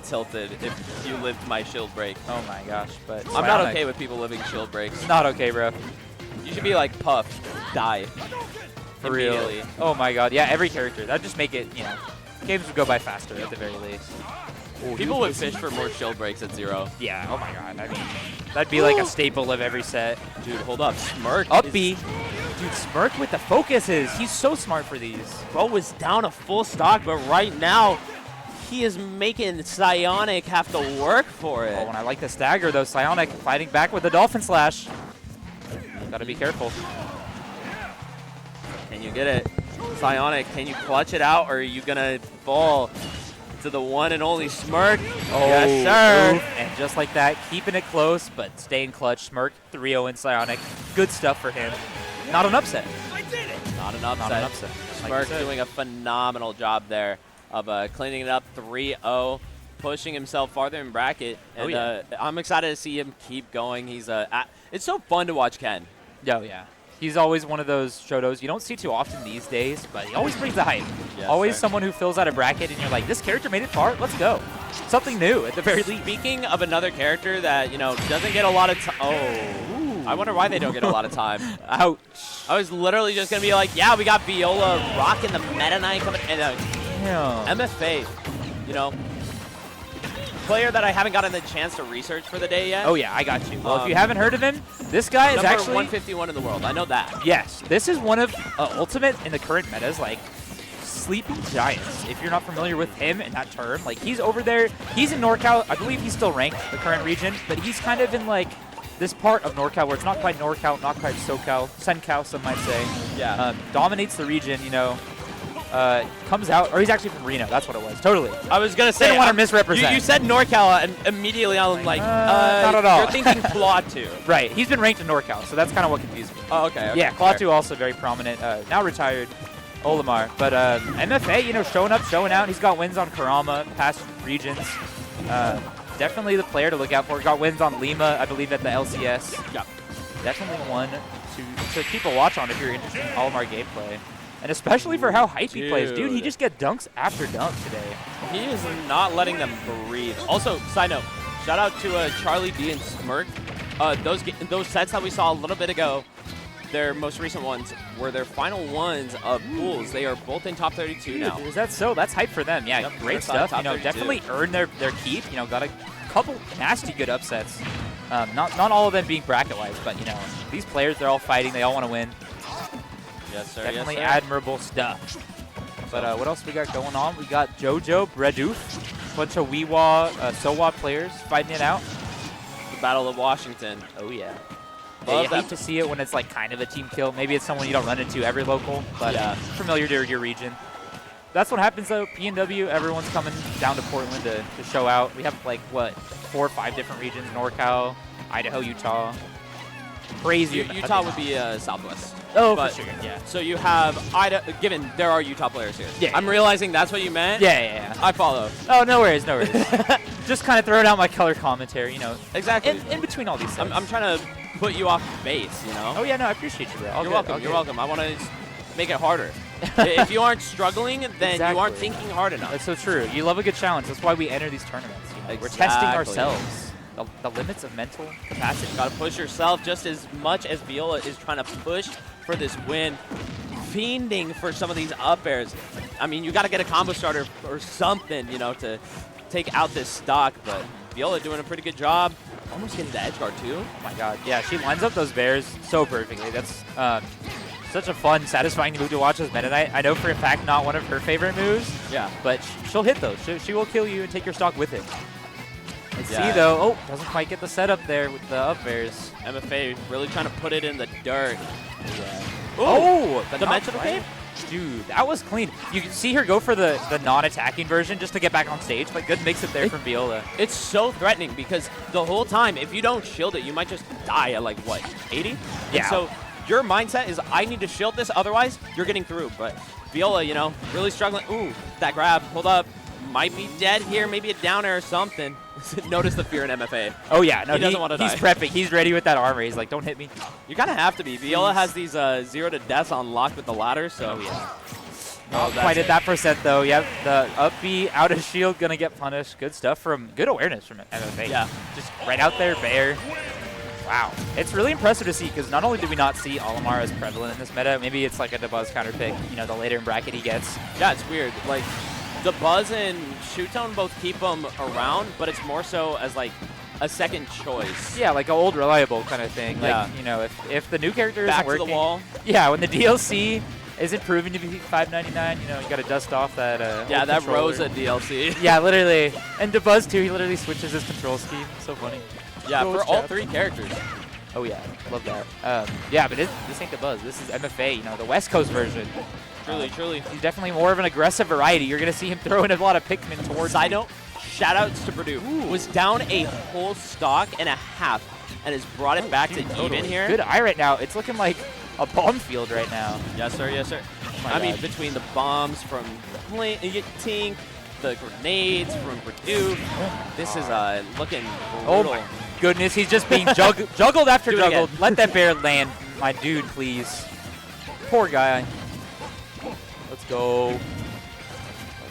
tilted if you lived my shield break. Oh my gosh, but I'm not okay with people living shield breaks. Not okay, bro. You should be like Puff, die. For real. Oh my god, yeah, every character. That'd just make it, you know, games would go by faster at the very least. Ooh, people would fish for more shield breaks at 0. Yeah, oh my god. I mean, that'd be like a staple of every set. Dude, hold up. Smirk. Up B. Dude, Smirk with the focuses. He's so smart for these. Bro was down a full stock, but right now, he is making Psionic have to work for it. Oh, and I like the stagger, though. Psionic fighting back with the Dolphin Slash. Gotta be careful. Can you get it? Psionic, can you clutch it out, or are you gonna fall to the one and only Smirk? Oh, yes, sir. Oof. And just like that, keeping it close, but staying clutch. Smirk 3-0 in Psionic. Good stuff for him. Not an upset. Not an upset. Not an upset. Smirk doing a phenomenal job there of cleaning it up. 3-0, pushing himself farther in bracket. And I'm excited to see him keep going. He's it's so fun to watch Ken. Oh, yeah. He's always one of those Shotos you don't see too often these days, but he always brings the hype. Yes, always sir. someone who fills out a bracket, and you're like, this character made it far. Let's go. Something new at the very least. Speaking of another character that, you know, doesn't get a lot of time. Oh. I wonder why they don't get a lot of time. Ouch. I was literally just going to be like, yeah, we got Viola rocking the Meta Knight coming. And MFA, you know, player that I haven't gotten the chance to research for the day yet. Oh, yeah, I got you. Well, if you haven't heard of him, this guy is number actually 151 in the world. I know that. Yes, this is one of Ultimate in the current metas, like sleeping giants. If you're not familiar with him and that term, like he's over there. He's in NorCal. I believe he's still ranked, the current region, but he's kind of in like this part of NorCal where it's not quite NorCal, not quite SoCal, SenCal, some might say. Yeah. Dominates the region, you know. Comes out, or he's actually from Reno. That's what it was. Totally. I was gonna say, Didn't want to misrepresent. You said NorCal, and immediately I'm like, not at all. You're thinking Claw2. Right. He's been ranked in NorCal, so that's kind of what confused me. Oh, okay. Yeah, Claw2 also very prominent. Now retired, Olimar. But MFA, you know, showing up, showing out. He's got wins on Karama, past regions. Definitely the player to look out for. Got wins on Lima, I believe, at the LCS. Yep. Definitely one to keep a watch on if you're interested in Olimar gameplay. And especially for how hype he plays. Dude, he just gets dunks after dunk today. He is not letting them breathe. Also, side note, shout out to Charlie D and Smirk. Those sets that we saw a little bit ago, their most recent ones, were their final ones of pools. They are both in top 32 now. Is that so? That's hype for them. Yeah, yep, great stuff. You know, 32. definitely earned their keep. You know, got a couple nasty good upsets. Not all of them being bracket-wise, but, you know, these players, they're all fighting. They all want to win. Yes, sir. Definitely yes, sir. admirable stuff. But what else we got going on? We got JoJo, Bredoof, bunch of Weewa, Sowa players fighting it out. The Battle of Washington. Oh, yeah. Love You hate to see it when it's like kind of a team kill. Maybe it's someone you don't run into every local, but familiar to your region. That's what happens, though. PNW, everyone's coming down to Portland to show out. We have, like, what, 4 or 5 different regions. NorCal, Idaho, Utah. Crazy. Utah would be Southwest. Oh, but, for sure, yeah. So you have Idaho, given there are Utah players here. Yeah. I'm realizing that's what you meant. Yeah. I follow. Oh, no worries, no worries. Just kind of throwing out my color commentary, you know. Exactly. In between all these things. I'm trying to put you off base, you know? Oh, yeah, no, I appreciate you, bro. You're welcome. You're welcome. I want to make it harder. If you aren't struggling, then you aren't thinking hard enough. That's so true. You love a good challenge. That's why we enter these tournaments. You know? Exactly. We're testing ourselves. The limits of mental capacity. Got to push yourself just as much as Viola is trying to push for this win. Fiending for some of these up airs. I mean, you got to get a combo starter or something, you know, to take out this stock. But Viola doing a pretty good job. Almost getting the edge guard, too. Oh, my God. Yeah, she lines up those bears so perfectly. That's such a fun, satisfying move to watch as Meta Knight. I know for a fact not one of her favorite moves. Yeah. But she'll hit those. She will kill you and take your stock with it. Let's see, though. Oh, doesn't quite get the setup there with the up airs. MFA really trying to put it in the dirt. Yeah. Oh, the dimensional game? Dude, that was clean. You can see her go for the non-attacking version just to get back on stage, but good mix-up there from Viola. It's so threatening because the whole time, if you don't shield it, you might just die at, like, what, 80? Yeah. And so your mindset is, I need to shield this, otherwise you're getting through. But Viola, you know, really struggling. Ooh, that grab. Hold up. might be dead here, maybe a down air or something. Notice the fear in MFA. Oh, yeah. No, He doesn't want to he's die. prepping. He's ready with that armor. He's like, don't hit me. You kind of have to be. Viola has these 0 to deaths on lock with the ladder, so. Oh, yeah. Oh, Quite at that percent, though. Yep, the up B out of shield going to get punished. Good stuff good awareness from MFA. Yeah. Just right out there, Bear. Wow. It's really impressive to see because not only do we not see Olimar as prevalent in this meta, maybe it's like a Dabuz counter pick, you know, the later in bracket he gets. Yeah, it's weird. Like, Dabuz and Shootone both keep him around, but it's more so as, like, a second choice. Yeah, like an old reliable kind of thing. Yeah. Like, you know, if the new character Back isn't working. to the wall. Yeah, when the DLC isn't proven to be $5.99, you know, you got to dust off that. Yeah, old that controller. Rosa DLC. Yeah, literally. And Dabuz, too, he literally switches his control scheme. So funny. Yeah, Rose for all jab. 3 characters. Oh, yeah. Love that. Yeah, but this ain't Dabuz. This is MFA, you know, the West Coast version. Truly, truly. He's definitely more of an aggressive variety. You're going to see him throwing a lot of Pikmin towards Side you. note, shoutouts to Purdue. Was down a whole stock and a half and has brought it back to even here. Good eye right now. It's looking like a bomb field right now. Yes, sir. Yes, sir. my I mean, God. between the bombs from Tink, the grenades from Purdue, this is looking Oh brutal. my goodness, he's just being juggled after Do it juggled. again. Let that bear land, my dude, please. Poor guy. Let's go. Let's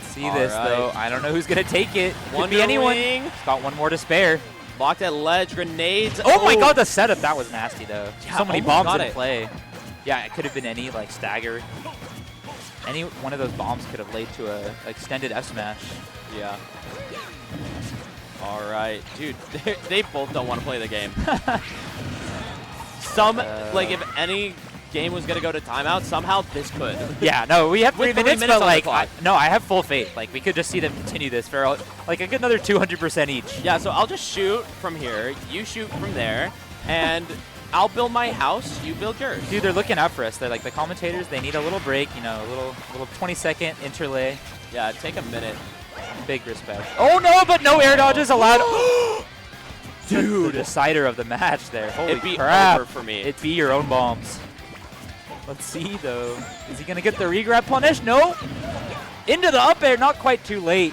see All this, right. though. I don't know who's going to take it. Could Wonder be anyone. Wing. He's got one more to spare. Locked at ledge, grenades. Oh my god, the setup. That was nasty, though. Yeah, So many almost bombs got in it. play. Yeah, it could have been any, like, stagger. Any one of those bombs could have laid to a extended F smash. Yeah. All right, dude. They both don't want to play the game. Like, if any game was gonna go to timeout, somehow this could. Yeah, no, we have 3 With 3 minutes, minutes but on the like, clock. no, I have full faith. Like, we could just see them continue this for like a good another 200% each. Yeah, so I'll just shoot from here. You shoot from there, and I'll build my house. You build yours. Dude, they're looking out for us. They're like the commentators. They need a little break, you know, a little 20-second interlay. Yeah, take a minute. Big respect. Oh no, but no air dodges allowed. Dude, the decider of the match there. Holy It'd be crap! over for me. It'd be your own bombs. Let's see though. Is he gonna get the regrab punish? No. Into the up air, not quite too late.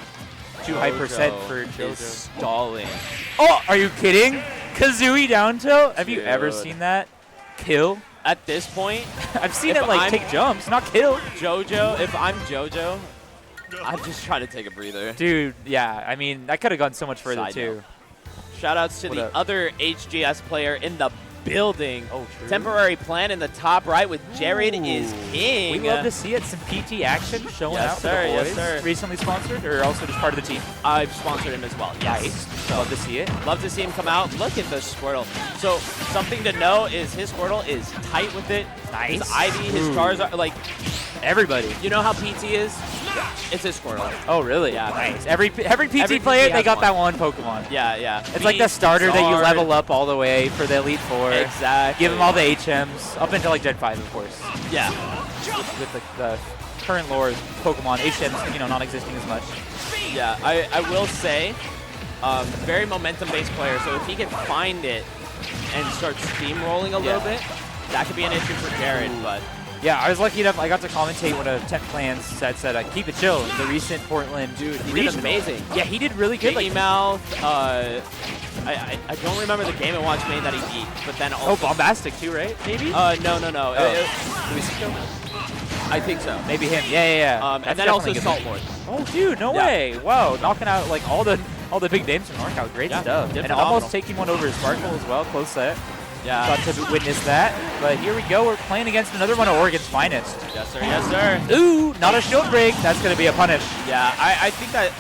Too high percent for is JoJo. stalling. Oh, are you kidding? Kazooie down tilt? Have you ever Dude. seen that? Kill? At this point, I've seen If it like I'm- take jumps, not kill. JoJo, if I'm JoJo, I'm just trying to take a breather. Dude, yeah, I mean, that could have gone so much further Side too. note. Shoutouts to What the up? other HGS player in the building. Oh, true. Temporary plan in the top right with Jared is king. We love to see it. Some PT action showing Yes, out for sir, the yes, boys. sir. Recently sponsored or also just part of the team? I've sponsored him as well. Yes. Nice. Love to see it. Love to see him come out. Look at the Squirtle. So something to know is his Squirtle is tight with it. Nice. His Ivy, his Ooh. Charizard, like, Everybody. you know how PT is? It's his Squirtle. Oh, really? Yeah. Nice. Every PT Every player, PT they has got one. that one Pokemon. Yeah, yeah. It's like the starter that you Zard. level up all the way for the Elite Four. Exactly. Give them all the HMs, up until like Gen 5, of course. Yeah. With the current lore of Pokemon, HMs, you know, non-existing as much. Yeah, I will say, very momentum-based player, so if he can find it and start steamrolling a little bit, that could be an issue for Jared, but Yeah, I was lucky enough. I got to commentate when a 10 Clans said keep it chill. The recent Portland dude, he regional. did amazing. Yeah, he did really good. Biggie Mouth, I don't remember the Game & Watch main that he beat, but then Oh, also... Bombastic too, right? Maybe? no. Luisito? I think so. Maybe him. Yeah. And That's then also definitely Salt good. Lord. Oh, dude, no Yeah. way. Wow, knocking out like all the big names from NorCal. Great Yeah, stuff. did And phenomenal. almost taking one over Sparkle as well. Close set. Yeah. Got to witness that. But here we go. We're playing against another one of Oregon's finest. Yes, sir. Yes, sir. Ooh, not a shield break. That's going to be a punish. Yeah, I think that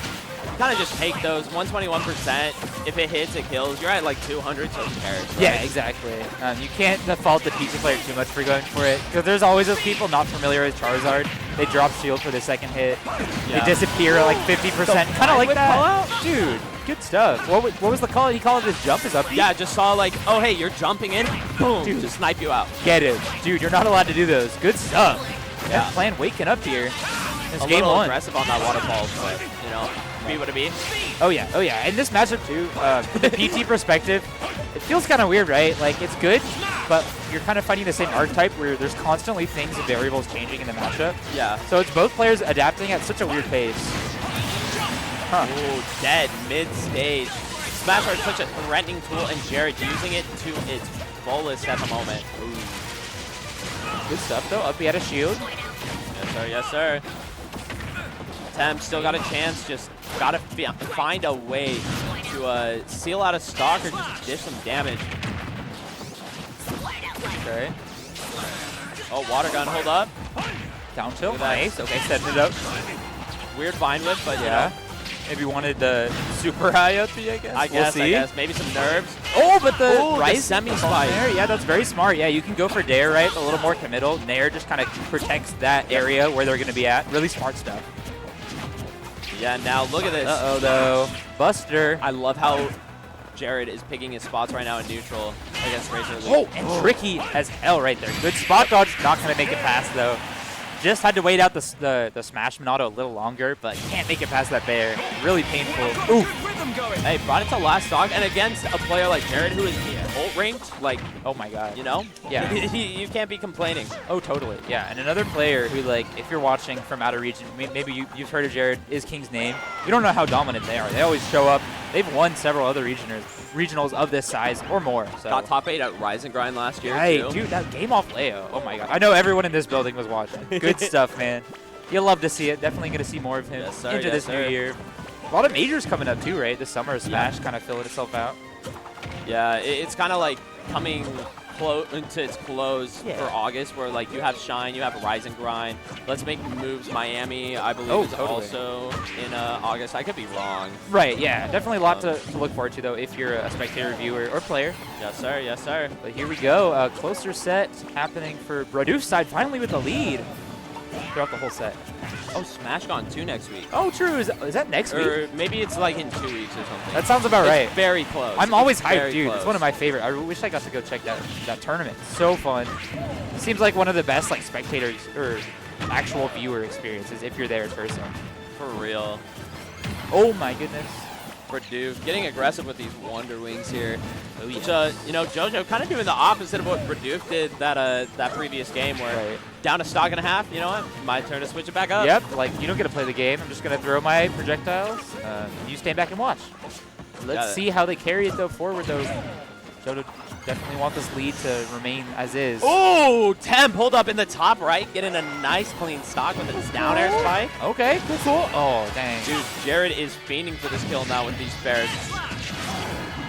kind of just take those 121%. If it hits, it kills. You're at like 200, so who cares? Right? Yeah, exactly. You can't default the PT player too much for going for it, because there's always those people not familiar with Charizard. They drop shield for the second hit. Yeah. They disappear at like 50%. Kind of like with that. call-out? Dude, good stuff. What was the call? He called it his jump is up. Yeah, just saw like, oh, hey, you're jumping in. Boom. Dude. Just snipe you out. Get it. Dude, you're not allowed to do those. Good stuff. Yeah. That plan waking up here. This A game little one. aggressive on that waterfall, but, you know, be what it be. Oh yeah, oh yeah. And this matchup too, from the PT perspective, it feels kind of weird, right? Like it's good, but you're kind of fighting the same archetype where there's constantly things and variables changing in the matchup. Yeah. So it's both players adapting at such a weird pace. Ooh, dead mid-stage. Smash Art is such a threatening tool, and Jared using it to its fullest at the moment. Ooh. Good stuff, though. Up, he had a shield. Yes, sir. Yes, sir. Tem still got a chance. Just got to find a way to seal out a stock or just dish some damage. Okay. Oh, water gun, hold up. Down tilt. Nice. Okay, setting it up. Weird vine whip, but yeah. Maybe wanted the super high up, I guess. I guess. Maybe some nerves. Oh, but the Rise semi-spike. Yeah, that's very smart. Yeah, you can go for Dare, right? A little more committal. Nair just kind of protects that area where they're going to be at. Really smart stuff. Yeah, now look at this. Uh-oh, though. Buster. I love how Jared is picking his spots right now in neutral against Razor Leaf. Oh, and tricky as hell right there. Good spot dodge. Not going to make it past, though. Just had to wait out the Smash Monado a little longer, but can't make it past that bear. Really painful. Ooh. Hey, brought it to last stock, and against a player like Jared who is ult ranked, like, oh my god. you know? Yeah. You can't be complaining. Oh, totally. Yeah, and another player who, like, if you're watching from out of region, maybe you've heard of Jared, is King's name. You don't know how dominant they are. They always show up. They've won several other regionals of this size or more. So. Got top 8 at Rise and Grind last year, Hey, too. dude, that game off Leo. Oh my god. I know everyone in this building was watching. Good stuff, man. You'll love to see it. Definitely going to see more of him into this new year. A lot of majors coming up too, right? This summer, Smash kind of filling itself out. Yeah, it's kind of like coming close into its close for August, where like you have Shine, you have Rise and Grind. Let's Make Moves Miami, I believe, is also in August. I could be wrong. Right, yeah. Definitely a lot to look forward to, though, if you're a spectator, viewer, or player. Yes, sir. Yes, sir. But here we go. Closer set happening for Bradoof's side, finally with the lead throughout the whole set. Oh, Smash Gone 2 next week. Oh, true. Is that next week? Or maybe it's like in 2 weeks or something. That sounds about right. It's very close. I'm always hyped, very dude. close. It's one of my favorite. I wish I got to go check that tournament. So fun. Seems like one of the best like spectators or actual viewer experiences if you're there in person. For real. Oh my goodness. Bradoof getting aggressive with these Wonder Wings here. Which, you know, JoJo kind of doing the opposite of what Bradoof did that previous game where down a stock and a half, you know what? My turn to switch it back up. Yep, like you don't get to play the game. I'm just going to throw my projectiles. You stand back and watch. Let's see how they carry it though forward though. JoJo definitely want this lead to remain as is. Oh, Tem pulled up in the top right, getting a nice clean stock with its down air spike. Okay, cool. Oh, dang. Dude, Jared is fiending for this kill now with these spares.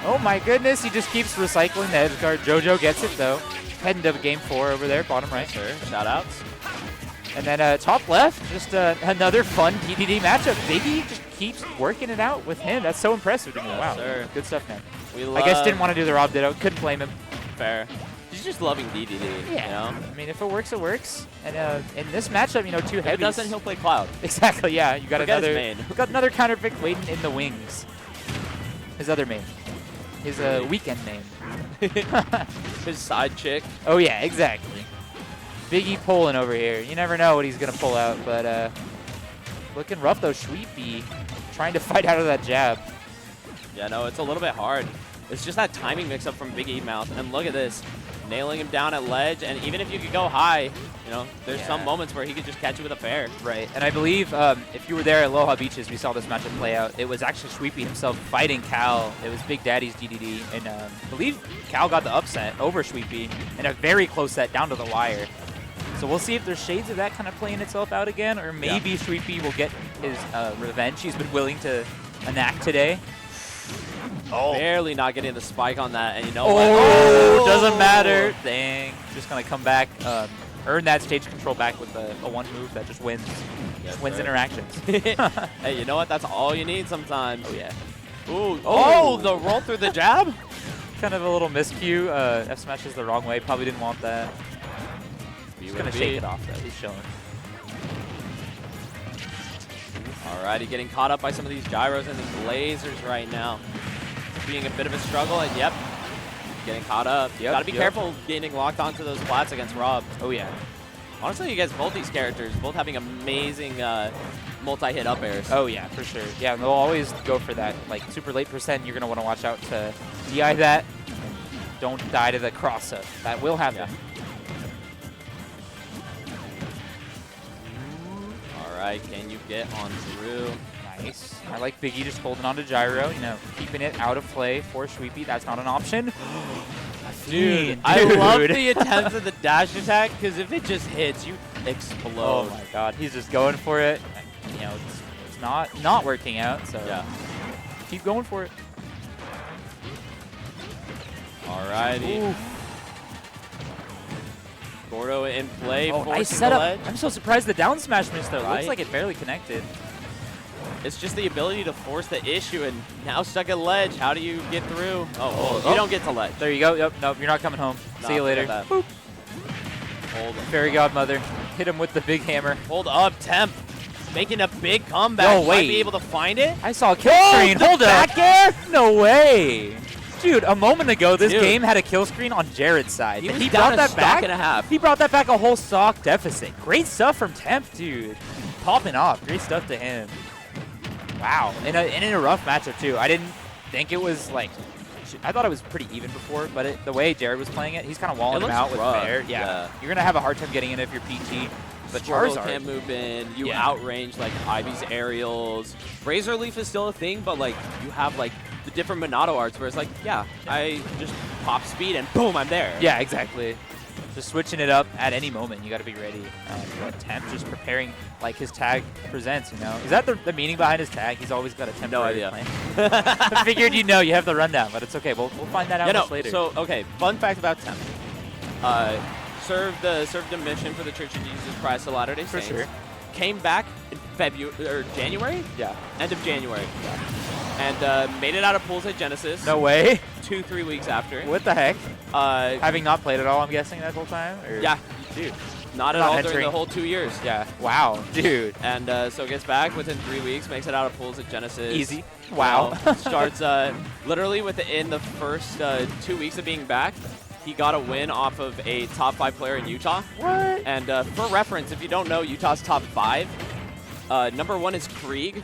Oh my goodness, he just keeps recycling the edge guard. JoJo gets it though. Heading to game 4 over there, bottom right. Sure, shout outs. And then top left, just another fun DDD matchup. Biggie just keeps working it out with him. That's so impressive to me. Wow, sir. Good stuff, man. I guess didn't want to do the Rob Ditto. Couldn't blame him. Fair. He's just loving DDD. Yeah. You know? I mean, if it works, it works. And in this matchup, you know, two heavies. If it doesn't, he'll play Cloud. Exactly. Yeah. You got Forget his main. got another counter pick waiting in the wings. His other main. His weekend main. His side chick. Oh yeah, exactly. Biggie pulling over here. You never know what he's gonna pull out, but looking rough though. Sweepy trying to fight out of that jab. Yeah, no, it's a little bit hard. It's just that timing mix-up from Big E Mouth, and look at this. Nailing him down at ledge, and even if you could go high, you know, there's some moments where he could just catch you with a fair. Right, and I believe if you were there at Aloha Beaches, we saw this matchup play out. It was actually Sweepy himself fighting Cal. It was Big Daddy's DDD, and I believe Cal got the upset over Sweepy in a very close set down to the wire. So we'll see if there's shades of that kind of playing itself out again, or maybe Sweepy will get his revenge he's been willing to enact today. Oh. Barely not getting the spike on that, and you know what? Doesn't matter. Dang. Just going to come back, earn that stage control back with a one move that just wins. Yes, wins interactions. Hey, you know what? That's all you need sometimes. Oh, yeah. Ooh. Oh, the roll through the jab? Kind of a little miscue. F smashes the wrong way. Probably didn't want that. He's going to shake it off, though. He's showing. Alrighty, getting caught up by some of these gyros and these lasers right now. Being a bit of a struggle, and getting caught up. Gotta be careful getting locked onto those flats against Rob. Oh, yeah. Honestly, you guys, both these characters, both having amazing multi-hit up airs. Oh, yeah, for sure. Yeah, and they'll always go for that, like, super late percent. You're going to want to watch out to DI that. Don't die to the cross-up. That will happen. All right, can you get on through? Nice. I like Biggie just holding on to gyro, you know, keeping it out of play for Sweepy. That's not an option. Dude, I love the attempts at the dash attack because if it just hits, you explode. Oh my god, he's just going for it. You know, it's not working out, so yeah. Keep going for it. Alrighty. Oof. Gordo in play. Oh, nice setup. I'm so surprised the down smash missed though. Looks like it barely connected. It's just the ability to force the issue, and now stuck at ledge. How do you get through? Oh, well, you don't get to ledge. There you go. Yep. Nope. You're not coming home. See you later. Boop. Hold Fairy Godmother. Hit him with the big hammer. Hold up, Temp. Making a big comeback. No, wait. Might be able to find it. I saw a kill screen. Hold up. Back air? No way. Dude, a moment ago, this game had a kill screen on Jared's side. He brought that back and a half. He brought that back a whole stock deficit. Great stuff from Temp, dude. Popping off. Great stuff to him. Wow. In a rough matchup, too. I didn't think it was, like, I thought it was pretty even before, but the way Jared was playing it, he's kind of walling him out with fair. Yeah. You're going to have a hard time getting in if you're PT. But Charizard can't move in. You outrange, like, Ivy's aerials. Razor Leaf is still a thing, but, like, you have, like, the different Monado arts where it's like, yeah, I just pop speed and boom, I'm there. Yeah, exactly. Just switching it up at any moment. You got to be ready. Temp just preparing like his tag presents, you know. Is that the meaning behind his tag? He's always got a temporary plan. I figured you have the rundown, but it's okay. We'll find that out much later. So, okay, fun fact about Temp. Served the mission for the Church of Jesus Christ of Latter-day Saints. For sure. Came back in February or January? Yeah. End of January. Yeah. And made it out of pools at Genesis. No way. 2-3 weeks after. What the heck? Having not played at all, I'm guessing, that whole time? Or? Yeah. Dude. Not at all during the whole 2 years. Yeah. Wow. Dude. And so gets back within 3 weeks, makes it out of pools at Genesis. Easy. Wow. Starts literally within the first 2 weeks of being back. He got a win off of a top 5 player in Utah. What? And for reference, if you don't know Utah's top 5, number 1 is Krieg,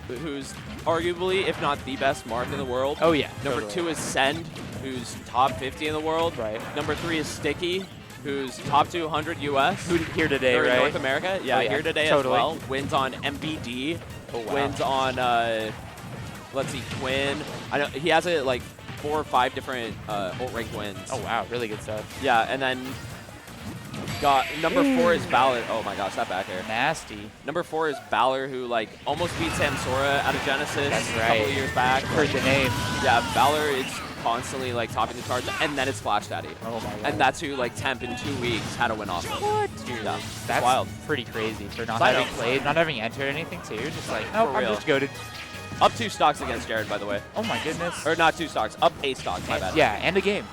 who's arguably, if not the best mark in the world. Oh, yeah. Number 2 is Send, who's top 50 in the world. Right. Number 3 is Sticky, who's top 200 US. Who here today, or right? North America. Yeah, here today as well. Wins on MBD. Oh, wow. Wins on, let's see, Quinn. I know he has it like 4 or 5 different ult rank wins. Oh, wow. Really good stuff. Yeah, and then got number 4 is Valor. Oh my gosh, that back air. Nasty. Number 4 is Valor, who like almost beat Samsora out of Genesis. That's right. A couple of years back. Heard the name. Yeah, Valor is constantly like topping the charts, and then it's Flash Daddy. Oh my god. And that's who like Temp in 2 weeks had a win off of. What? Dude, yeah, that's wild. Pretty crazy for not having played, not having entered anything too. Just like, nope, I'm just goated. Up 2 stocks against Jared, by the way. Oh my goodness. Or not 2 stocks, up 8 stocks, my bad. Yeah, and a game,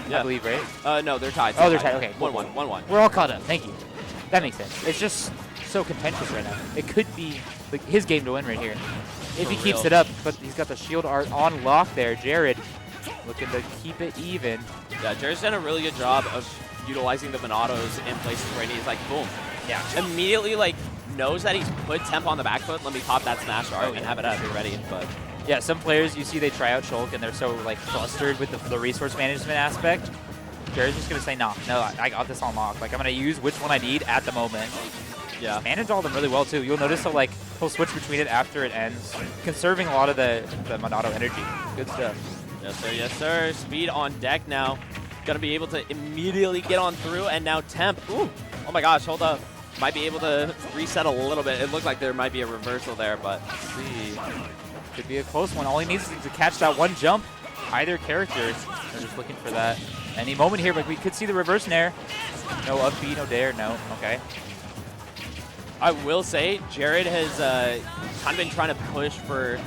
yeah. I believe, right? No, they're tied. Oh, they're tied, okay. 1-1, 1-1. We're all caught up, thank you. That makes sense. It's just so contentious right now. It could be his game to win right here. If he keeps it up, but he's got the shield art on lock there. Jared looking to keep it even. Yeah, Jared's done a really good job of utilizing the Monados in places where he's like, boom. Yeah. Immediately, like, knows that he's put Temp on the back foot. Let me pop that smash art and have it out here ready. But yeah, some players, you see they try out Shulk and they're so, like, flustered with the resource management aspect. Jared's just going to say, no, I got this on lock. Like, I'm going to use which one I need at the moment. Yeah. Just manage all of them really well, too. You'll notice he'll, like, he'll switch between it after it ends, conserving a lot of the Monado energy. Good stuff. Yes, sir. Yes, sir. Speed on deck now. Going to be able to immediately get on through, and now Temp. Ooh. Oh, my gosh. Hold up. Might be able to reset a little bit. It looked like there might be a reversal there, but let's see. Could be a close one. All he needs is to catch that one jump. Either characters are just looking for that any moment here, but we could see the reverse nair. No up B, no dare, no. Okay. I will say, Jared has kind of been trying to push for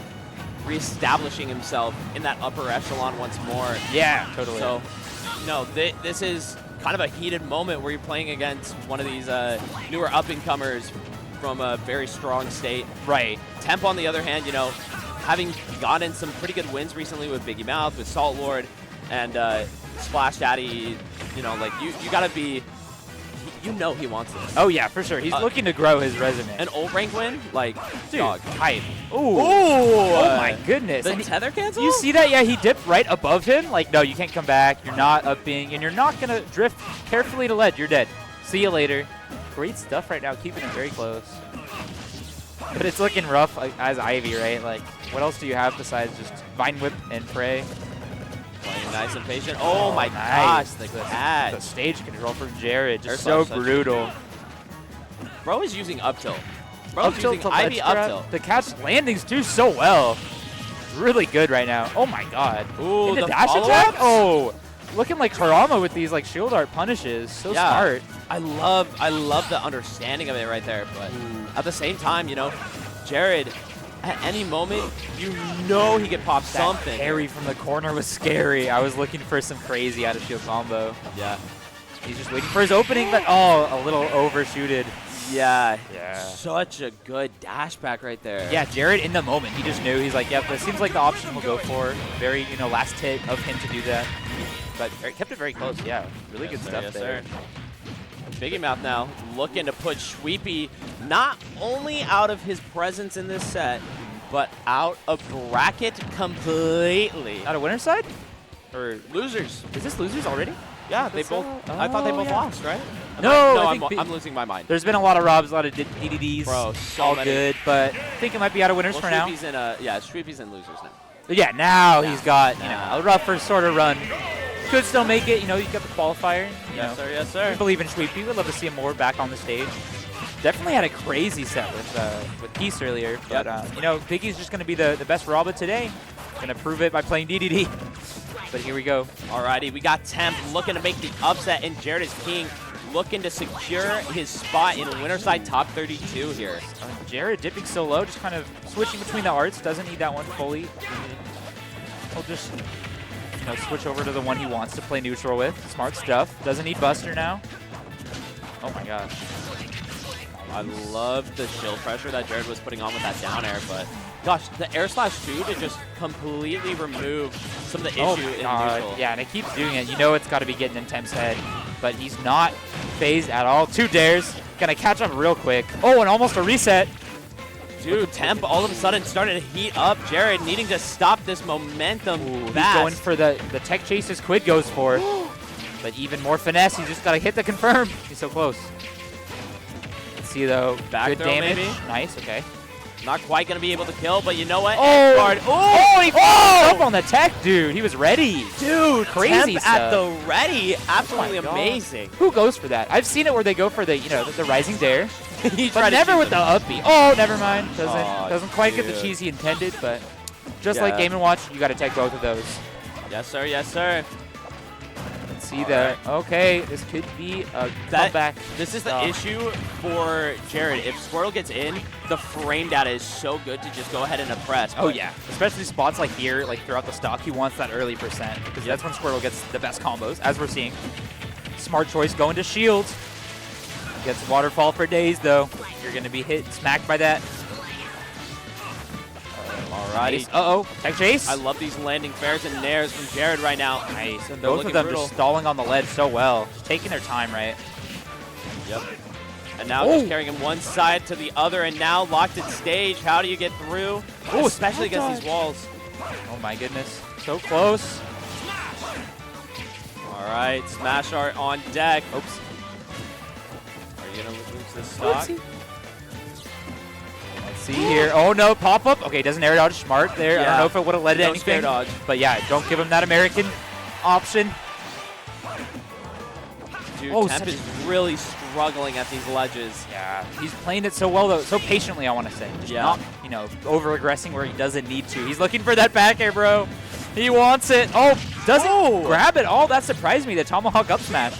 reestablishing himself in that upper echelon once more. Yeah, totally. So, no, this is kind of a heated moment where you're playing against one of these newer up-and-comers from a very strong state. Right. Temp, on the other hand, you know, having gotten some pretty good wins recently with Biggie Mouth, with Salt Lord, and Splash Daddy, you know, like, you got to be, you know he wants this. Oh, yeah, for sure. He's looking to grow his resume. An ult rank win? Like, dude, dog. Hype. Ooh. Oh, my goodness. The tether cancel? You see that? Yeah, he dipped right above him. Like, no, you can't come back. You're not upping, and you're not going to drift carefully to ledge. You're dead. See you later. Great stuff right now, keeping it very close. But it's looking rough as Ivy, right? Like, what else do you have besides just Vine Whip and Prey? Playing nice and patient. Oh my gosh, the catch. The stage control from Jared, just Air so slash brutal. Bro is using up tilt. Bro's using Ivy up tilt. The catch landings too so well. Really good right now. Oh my god. Ooh, In the the dash follow-ups? attack? Oh, looking like Karama with these like shield art punishes. So smart. I love the understanding of it right there, but at the same time, you know, Jared, at any moment, you know he could pop something. That parry from the corner was scary. I was looking for some crazy out of shield combo. Yeah. He's just waiting for his opening, but oh, a little overshooted. Yeah. Yeah. Such a good dash back right there. Yeah, Jared in the moment, he just knew. He's like, yeah, this seems like the option we'll go for. Very, you know, last hit of him to do that. But kept it very close. Yeah, really good stuff there. Biggie Mouth now looking to put Sweepy not only out of his presence in this set, but out of bracket completely. Out of winner's side? Or losers. Is this losers already? Yeah, they both. I thought they both lost, right? I'm losing my mind. There's been a lot of Robs, a lot of DDDs. Bro, so all many. good, but I think it might be out of winners for now. Sweepy's in losers now. Yeah, now he's got a rougher sort of run. Could still make it. You know, you got the qualifier. Yes, sir. Yes, sir. We believe in Sweepy. We'd love to see him more back on the stage. Definitely had a crazy set with Peace earlier, but you know, Biggie's just going to be the best Robot today. Going to prove it by playing DDD. But here we go. Alrighty, we got Temp looking to make the upset, and Jared is king, looking to secure his spot in Winterside top 32 here. Jared dipping so low, just kind of switching between the arts. Doesn't need that one fully. He'll just switch over to the one he wants to play neutral with. Smart stuff. Doesn't need Buster now. Oh my gosh. I love the shield pressure that Jared was putting on with that down air, but gosh, the air slash 2 to just completely remove some of the issue in neutral. Yeah, and it keeps doing it. You know it's got to be getting in Temp's head, but he's not phased at all. 2 dares. Gonna catch up real quick. Oh, and almost a reset. Dude, Temp all of a sudden started to heat up. Jared needing to stop this momentum. He's going for the tech chase his Quid goes for. But even more finesse. He's just got to hit the confirm. He's so close. Let's see, though. Back good throw, damage. maybe? Nice, okay. Not quite going to be able to kill, but you know what? He followed up on the tech, dude. He was ready. Dude, crazy Temp stuff. at the ready. Absolutely amazing. Who goes for that? I've seen it where they go for the, the rising dare. He but never with the up B. Oh, never mind. Aw, Doesn't quite get the dude. cheese he intended, but just like Game & Watch, you got to take both of those. Yes, sir. Yes, sir. Let's see that. Right. Okay, this could be a comeback. This is the issue for Jared. If Squirtle gets in, the frame data is so good to just go ahead and oppress. Oh, yeah. Especially spots like here, like throughout the stock, he wants that early percent because that's when Squirtle gets the best combos, as we're seeing. Smart choice going to shield. Gets waterfall for days, though. You're going to be hit, smacked by that. Alrighty. Uh-oh. Tech chase. I love these landing fairs and nairs from Jared right now. Nice. And both of them just stalling on the ledge so well. Just taking their time, right? Yep. And now just carrying him one side to the other, and now locked at stage. How do you get through? Oh, especially against these walls. Oh, my goodness. So close. All right. Smash art on deck. Oops. Are you going to lose this stock? Oopsie. Let's see here. Oh, no. Pop-up. Okay, doesn't air dodge. Smart there. Yeah. I don't know if it would have led to anything. Air dodge. But, yeah, don't give him that American option. Dude, Temp is really struggling at these ledges. Yeah, he's playing it so well, though. So patiently, I want to say. Just not, over-aggressing where he doesn't need to. He's looking for that back air, bro. He wants it. Oh, doesn't grab it. Oh, that surprised me. The Tomahawk up smash.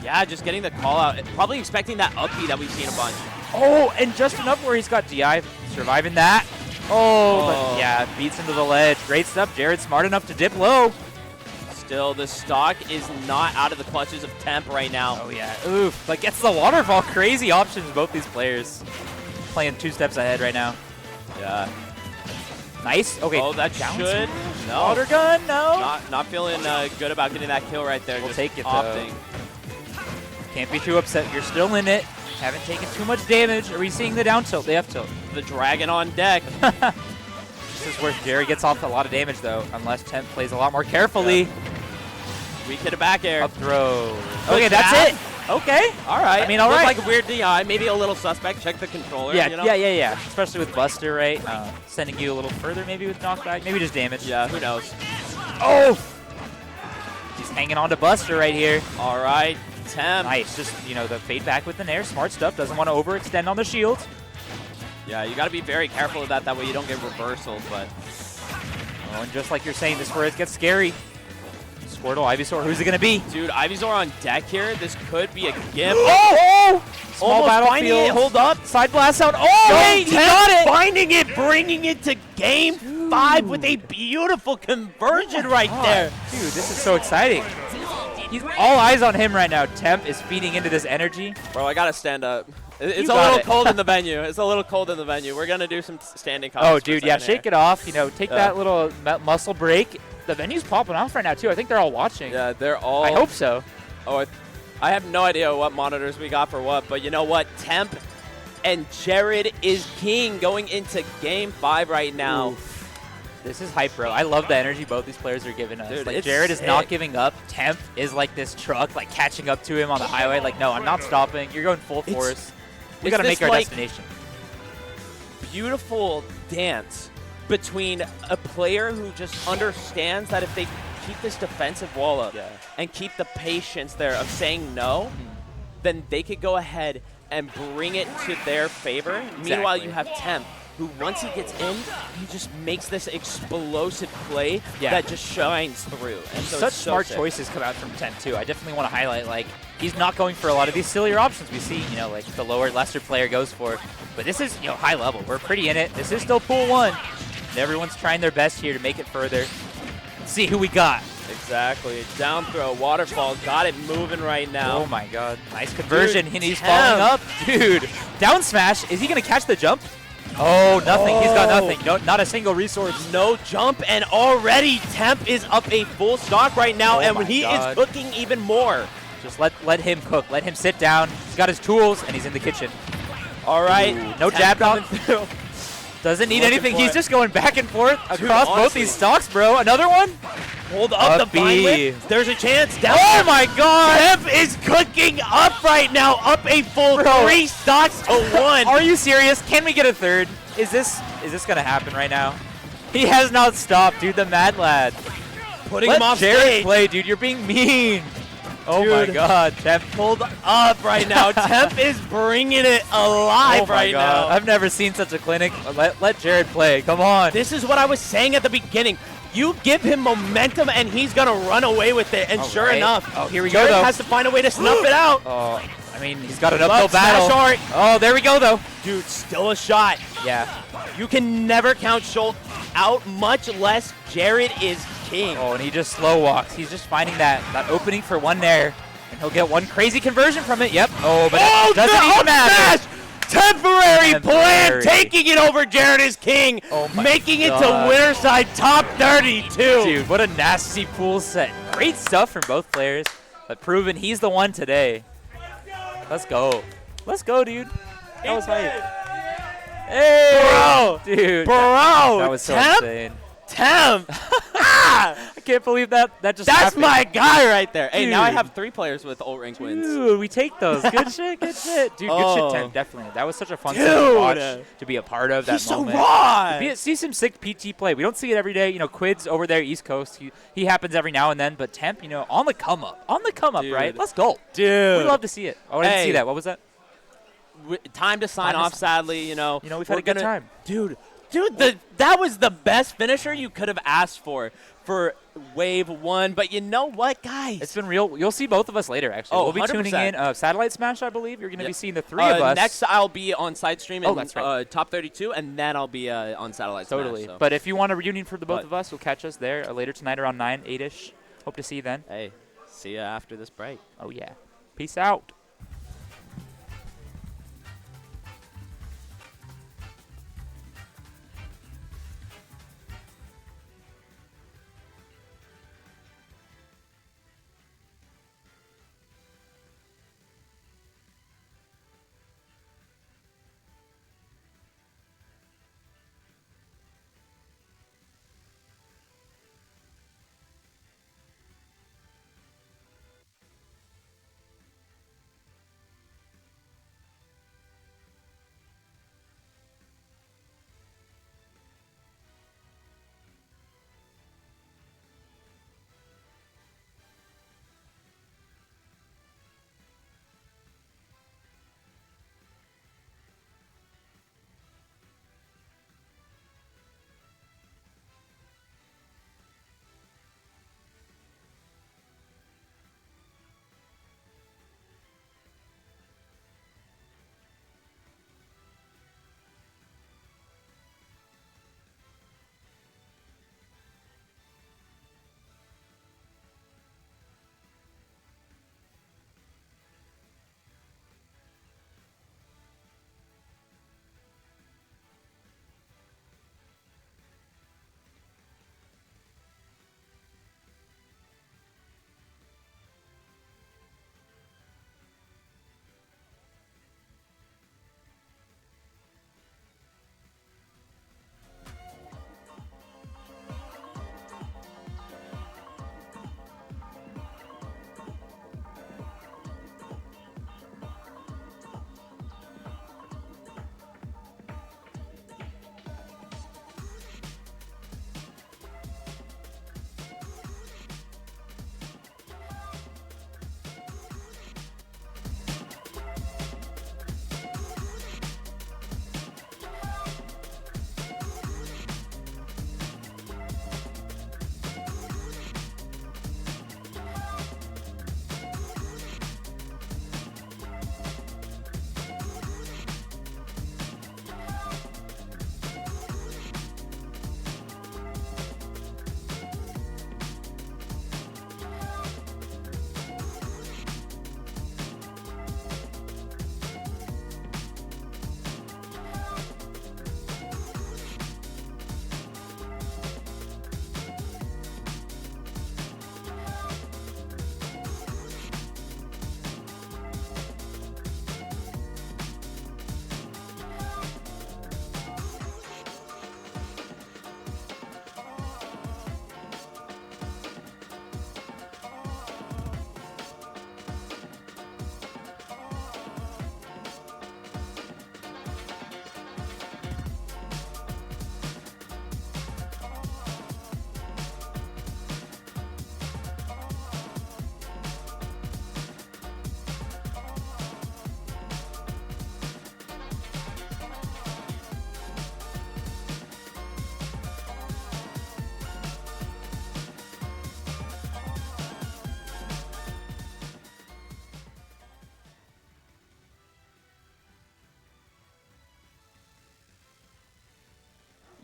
Yeah, just getting the call out. Probably expecting that up B that we've seen a bunch. Oh, and just enough where he's got DI surviving that. Oh, but yeah, beats into the ledge. Great stuff. Jared smart enough to dip low. Still, the stock is not out of the clutches of Temp right now. Oh, yeah. Oof. But gets the waterfall. Crazy options, both these players. Playing 2 steps ahead right now. Yeah. Nice. Okay. Oh, that should. No. Water gun, no. Not feeling good about getting that kill right there. We'll just take it, opting. Though. Can't be too upset. You're still in it. Haven't taken too much damage. Are we seeing the down tilt, the F tilt? The dragon on deck. This is where Jerry gets off a lot of damage, though, unless Temp plays a lot more carefully. Yep. Weak hit a back air. Up throw. Okay, that's it. Okay. All right. I mean, all Looked right. like a weird DI, maybe a little suspect. Check the controller. Yeah, you know? yeah. Especially with Buster, right? Sending you a little further, maybe with knockback, maybe just damage. Yeah, who knows? Oh! He's hanging on to Buster right here. All right, Temp. Nice. Just, the fade back with the nair. Smart stuff. Doesn't want to overextend on the shield. Yeah, you got to be very careful of that. That way you don't get reversals, but... Oh, and just like you're saying, this is where it gets scary. Squirtle, Ivysaur, who's it going to be? Dude, Ivysaur on deck here. This could be a gift. Oh! Small Almost finding battlefield. it. Hold up. Side blast out. Oh, wait, he got it! Finding it, bringing it to game 5 with a beautiful conversion right there. Dude, this is so exciting. He's all eyes on him right now. Temp is feeding into this energy. Bro, I got to stand up. It's a got little it. cold in the venue. It's a little cold in the venue. We're going to do some standing comments. Oh, for a dude, yeah, second shake here. it off. Take that little muscle break. The venue's popping off right now, too. I think they're all watching. Yeah, they're all... I hope so. Oh, I have no idea what monitors we got for what, but you know what? Temp and Jared is king going into game 5 right now. Ooh. This is hype, bro. I love the energy both these players are giving us. Dude, like, it's Jared is not sick. giving up. Temp is like this truck, like catching up to him on the highway. Like, no, I'm not stopping. You're going full force. We it's got to make this, our like, destination. Beautiful dance between a player who just understands that if they keep this defensive wall up and keep the patience there of saying no, then they could go ahead and bring it to their favor. Meanwhile, you have Temp, who once he gets in, he just makes this explosive play that just shines through. And so Such it's so smart sick. choices come out from Temp, too. I definitely want to highlight, like, he's not going for a lot of these sillier options we see, like the lower, lesser player goes for. But this is, high level. We're pretty in it. This is still pool 1. And everyone's trying their best here to make it further. Let's see who we got. Exactly. Down throw, waterfall, got it moving right now. Oh my god. Nice conversion. Dude, And he's Temp. falling up. Dude. Down smash. Is he going to catch the jump? Oh, nothing. He's got nothing. No, not a single resource. No jump, and already Temp is up a full stock right now, Oh and my he God. is cooking even more. Just let him cook. Let him sit down. He's got his tools, and he's in the kitchen. All right. Ooh, no Temp jab coming knock. through. Doesn't need Looking anything. for He's it. just going back and forth across both honestly. these stocks, bro. Another one? Hold up the Up B. vine whip. There's a chance. Down Oh there. my god! Temp is cooking up right now, up a full Bro. 3 stocks to 1. Are you serious? Can we get a third? Is this gonna happen right now? He has not stopped, dude. The Mad Lad. Putting Let him off Jared stage. play, dude. You're being mean. Oh my Dude. god, Temp. Pulled up right now. Temp is bringing it alive Oh my right god. now. I've never seen such a clinic. Let Jared play. Come on. This is what I was saying at the beginning. You give him momentum, and he's going to run away with it. And All sure right. enough, Oh, here we go, Jared though. has to find a way to snuff it out. Oh, I mean, he's got an uphill Love smash battle. art. Oh, there we go, though. Dude, still a shot. Yeah. You can never count Schultz out, much less Jared is king. Oh, and he just slow walks. He's just finding that opening for one there. And he'll get one crazy conversion from it. Yep. Oh, but it doesn't the even up matter. smash! Temporary plan, Temporary. taking it over. Jared is king, Oh my making it to God. winner side top 32. Dude, what a nasty pool set. Great stuff from both players, but proven he's the one today. Let's go. Let's go, dude. That was hype. Hey! Bro! Dude. Bro, That was so Temp? insane. Temp. Ah! I can't believe that just That's happened. my guy right there. Hey, now I Dude. have 3 players with ult rank wins. Dude, we take those. Good shit, good shit. Dude, good Oh. shit, Temp, definitely. That was such a fun set to Dude. watch, to be a part of that He's so moment. raw. See some sick PT play. We don't see it every day. Quid's over there, East Coast. He happens every now and then, but Temp, on the come up. On the come up, Dude. right? Let's go. Dude. We'd love to see it. Oh, I didn't see Hey. that. What was that? Time to sign Time to off, s- sadly, we've we're had a good gonna- time. Dude, that was the best finisher you could have asked for Wave 1. But you know what, guys? It's been real. You'll see both of us later, actually. Oh, we'll be tuning 100%. in. Satellite Smash, I believe. You're going to be seeing the 3 Uh, of us. Next, I'll be on side stream Oh, in that's right. top 32, and then I'll be on satellite. Totally. Smash, so. But if you want a reunion for the both But- of us, you'll catch us there later tonight around 9, 8-ish. Hope to see you then. Hey, see ya after this break. Oh, yeah. Peace out.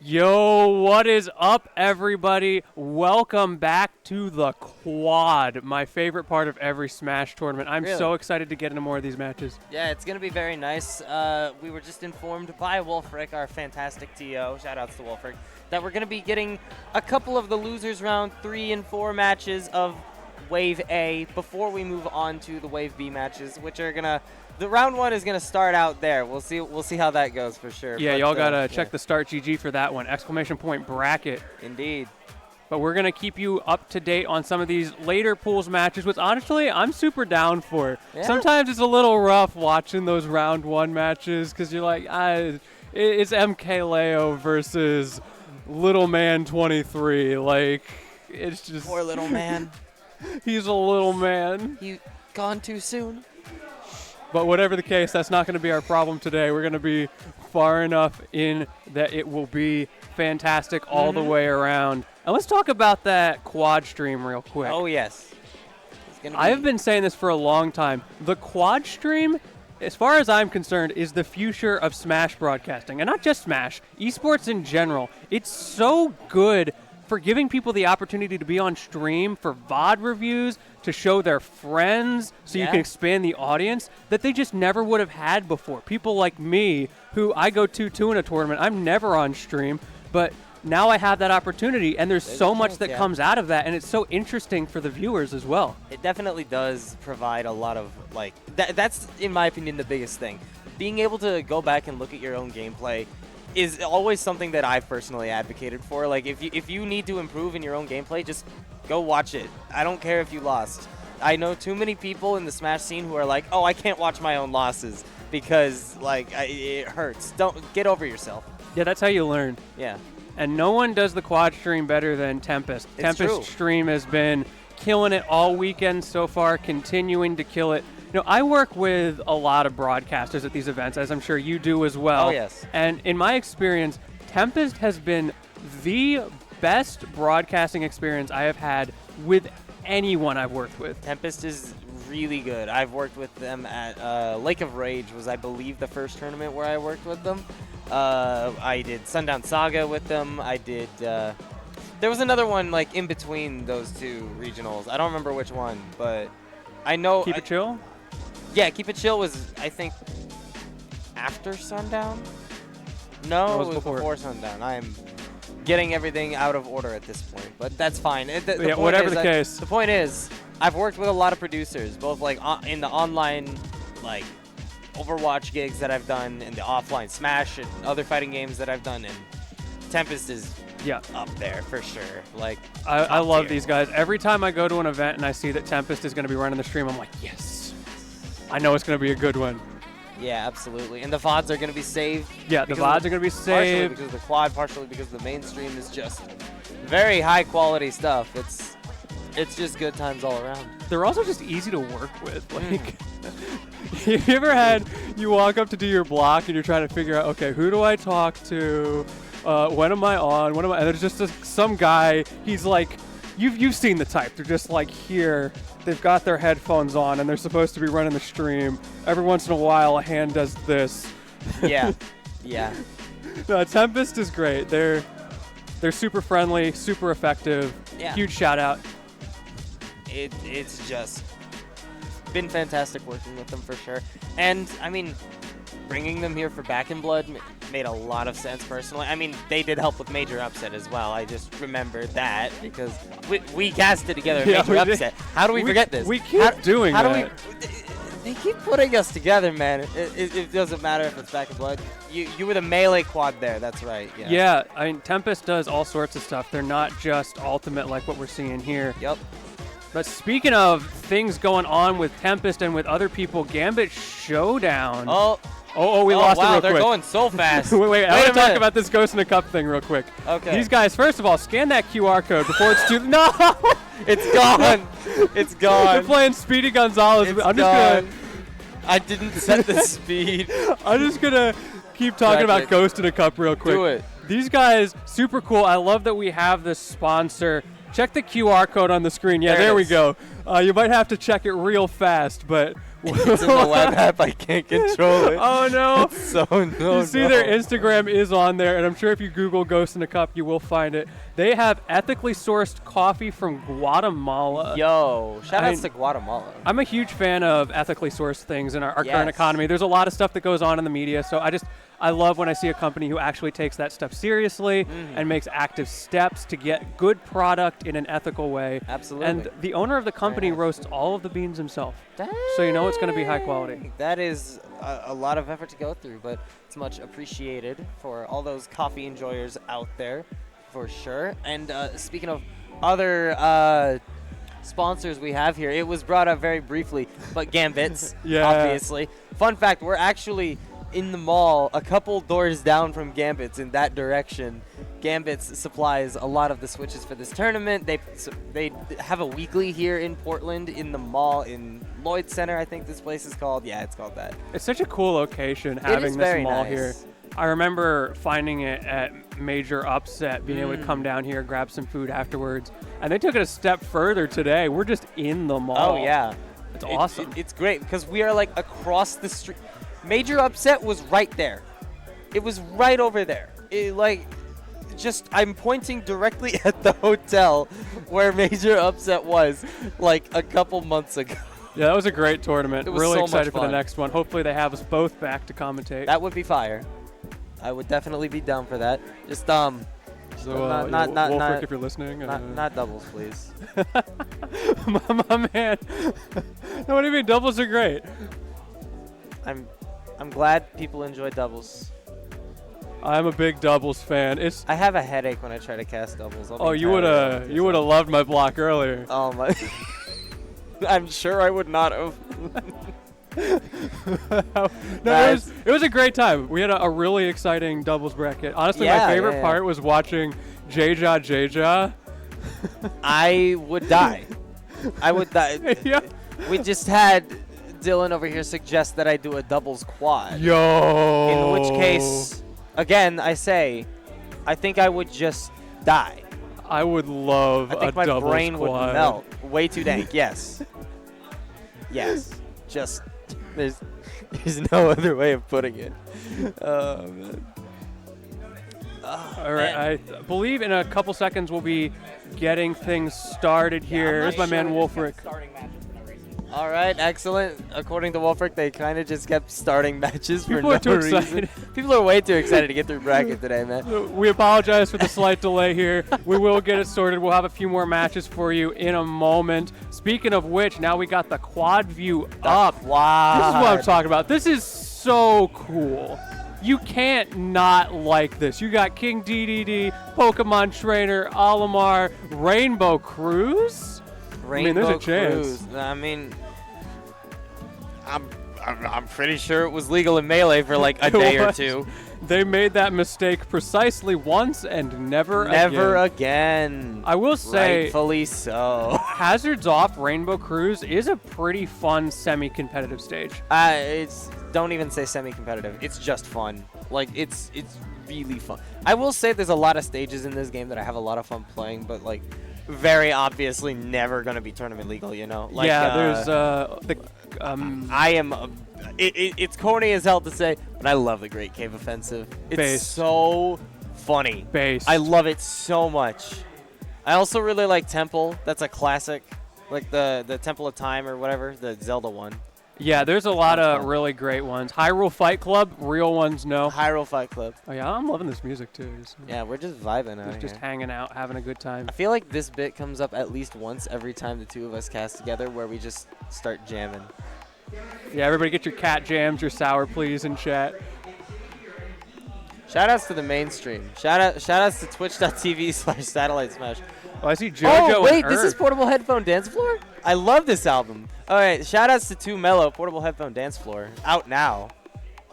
Yo, what is up, everybody? Welcome back to the quad, my favorite part of every Smash tournament. I'm Really? so excited to get into more of these matches. Yeah, it's going to be very nice. We were just informed by Wolfric, our fantastic TO, shout-outs to Wolfric, that we're going to be getting a couple of the losers round 3 and 4 matches of Wave A before we move on to the Wave B matches, which are going to... The round 1 is going to start out there. We'll see how that goes for sure. Yeah, but, y'all got to check the Start GG for that one. Exclamation point bracket. Indeed. But we're going to keep you up to date on some of these later pools matches, which honestly, I'm super down for. Yeah. Sometimes it's a little rough watching those round 1 matches because you're like, it's MK Leo versus Little Man 23. Like, it's just... Poor little man. He's a little man. You gone too soon? But whatever the case, that's not going to be our problem today. We're going to be far enough in that it will be fantastic all the way around. And let's talk about that quad stream real quick. Oh, yes. It's gonna be I have been saying this for a long time. The quad stream, as far as I'm concerned, is the future of Smash broadcasting. And not just Smash, esports in general. It's so good for giving people the opportunity to be on stream for VOD reviews, to show their friends so you can expand the audience that they just never would have had before. People like me, who I go 2-2 in a tournament, I'm never on stream, but now I have that opportunity, and there's so much that comes out of that, and it's so interesting for the viewers as well. It definitely does provide a lot of, like, that's, in my opinion, the biggest thing. Being able to go back and look at your own gameplay is always something that I've personally advocated for. Like, if you need to improve in your own gameplay, just go watch it. I don't care if you lost. I know too many people in the Smash scene who are like, oh, I can't watch my own losses because, like, it hurts. Don't get over yourself. Yeah, that's how you learn. Yeah. And no one does the quad stream better than Tempest. It's Tempest true. stream has been killing it all weekend so far, continuing to kill it. You know, I work with a lot of broadcasters at these events, as I'm sure you do as well. Oh, yes. And in my experience, Tempest has been the best broadcasting experience I have had with anyone I've worked with. Tempest is really good. I've worked with them at Lake of Rage was, I believe, the first tournament where I worked with them. I did Sundown Saga with them. I did... there was another one, like, in between those two regionals. I don't remember which one, but I know... Keep It Chill? Yeah, Keep It Chill was, I think, after Sundown? No, it was before Sundown. I am getting everything out of order at this point, but that's fine. Whatever the case. The point is, I've worked with a lot of producers, both like in the online, like Overwatch gigs that I've done, and the offline Smash and other fighting games that I've done, and Tempest is up there for sure. Like I love these guys. Every time I go to an event and I see that Tempest is going to be running the stream, I'm like, yes, I know it's going to be a good one. Yeah, absolutely. And the VODs are going to be saved. Yeah, the VODs are going to be saved. Partially because of the quad, partially because the mainstream is just very high quality stuff. It's just good times all around. They're also just easy to work with. Like, have you ever had, you walk up to do your block and you're trying to figure out, okay, who do I talk to? When am I on? When am I? And there's just some guy, he's like, you've seen the type. They're just like here. They've got their headphones on and they're supposed to be running the stream. Every once in a while, a hand does this. Yeah, yeah. No, Tempest is great. They're super friendly, super effective. Yeah. Huge shout out. It's just been fantastic working with them for sure. And I mean, bringing them here for Back in Blood made a lot of sense personally. I mean, they did help with Major Upset as well. I just remembered that because we casted together Major Upset. How do we forget this? We keep doing that. They keep putting us together, man. It doesn't matter if it's Back in Blood. You were the melee quad there. That's right. Yeah. Yeah, I mean, Tempest does all sorts of stuff. They're not just ultimate like what we're seeing here. Yep. But speaking of things going on with Tempest and with other people, Gambit Showdown. We lost it real quick. They're going so fast. wait, I want to talk about this Ghost in a Cup thing real quick. Okay. These guys, first of all, scan that QR code before it's too... No! It's gone. It's gone. They're playing Speedy Gonzalez. I didn't set the speed. I'm just going to keep talking about Ghost in a Cup real quick. Do it. These guys, super cool. I love that we have this sponsor. Check the QR code on the screen. Yeah, there we go. You might have to check it real fast, but It's in the web app. I can't control it. Oh no! So no. You see, their Instagram is on there, and I'm sure if you Google Ghost in a Cup, you will find it. They have ethically sourced coffee from Guatemala. Yo, shout outs I- to Guatemala. I'm a huge fan of ethically sourced things in our current Yes. economy. There's a lot of stuff that goes on in the media, so I love when I see a company who actually takes that stuff seriously and makes active steps to get good product in an ethical way. Absolutely. And the owner of the company nice. roasts all of the beans himself. So you know it's going to be high quality. That is a lot of effort to go through, but it's much appreciated for all those coffee enjoyers out there, for sure. And speaking of other sponsors we have here, it was brought up very briefly, but Gambits, Yeah. obviously. Fun fact, we're actually in the mall a couple doors down from Gambits in that direction. Gambits supplies a lot of the Switches for this tournament. They have a weekly here in Portland in the mall in Lloyd Center, I think this place is called. Yeah, it's called that. It's such a cool location It having is this very mall nice. here. I remember finding it at Major Upset, being able to come down here, grab some food afterwards. And they took it a step further today. We're just in the mall. Oh, yeah. It's awesome. It's great because we are like across the street. Major Upset was right there. It was right over there. I'm pointing directly at the hotel where Major Upset was like a couple months ago. Yeah, that was a great tournament. It was Really so much excited for the fun. next one. Hopefully they have us both back to commentate. That would be fire. I would definitely be down for that. Just so, not- yeah, not- not- Wolfric, not- if you're listening. not doubles, please. my man. No, what do you mean? Doubles are great. I'm glad people enjoy doubles. I'm a big doubles fan. I have a headache when I try to cast doubles. I'll be Oh, you entirely honest. would have loved my block earlier. Oh my! I'm sure I would not have. No, it was a great time. We had a really exciting doubles bracket. Honestly, Yeah, my favorite yeah. part was watching J-Ja. I would die. I would die. Yeah. We just had Dylan over here suggest that I do a doubles quad. Yo. In which case, again, I think I would just die. I would love I think a my doubles brain would quad. melt. Way too dank. Yes. Yes. Just there's no other way of putting it. Oh man. All right, I believe in a couple seconds we'll be getting things started here. Here's my man Wolfric. All right, excellent. According to Wolfric, they kind of just kept starting matches for People no are too reason. excited. People are way too excited to get through bracket today, man. We apologize for the slight delay here. We will get it sorted. We'll have a few more matches for you in a moment. Speaking of which, now we got the quad view up. Wow. This is what I'm talking about. This is so cool. You can't not like this. You got King DDD, Pokemon Trainer, Olimar, Rainbow Cruise. Rainbow there's a chance. Cruise. I mean, I'm pretty sure it was legal in Melee for like a It day or was. two. They made that mistake precisely once and never Never again. again. I will say, Rightfully so. Hazards Off Rainbow Cruise is a pretty fun semi-competitive stage. Don't even say semi-competitive. It's just fun. Like it's really fun. I will say there's a lot of stages in this game that I have a lot of fun playing, but like very obviously never gonna be tournament legal. You know? Like, There's I am. It's corny as hell to say, but I love the Great Cave Offensive. It's Based. so funny. Based. I love it so much. I also really like Temple. That's a classic, like the Temple of Time or whatever, the Zelda one. Yeah, there's a lot That's of fun. really great ones. Hyrule Fight Club, real ones, no. Hyrule Fight Club. Oh yeah, I'm loving this music too. Yeah, we're just vibing out Just here. hanging out, having a good time. I feel like this bit comes up at least once every time the two of us cast together, where we just start jamming. Yeah, everybody get your cat jams, your sour please in chat. Shoutouts to the mainstream. Shoutouts to twitch.tv/satellite smash. Oh, I see JoJo Oh, wait, and this is Earth. Portable Headphone Dance Floor? I love this album. All right, shoutouts to 2 Mellow, Portable Headphone Dance Floor, out now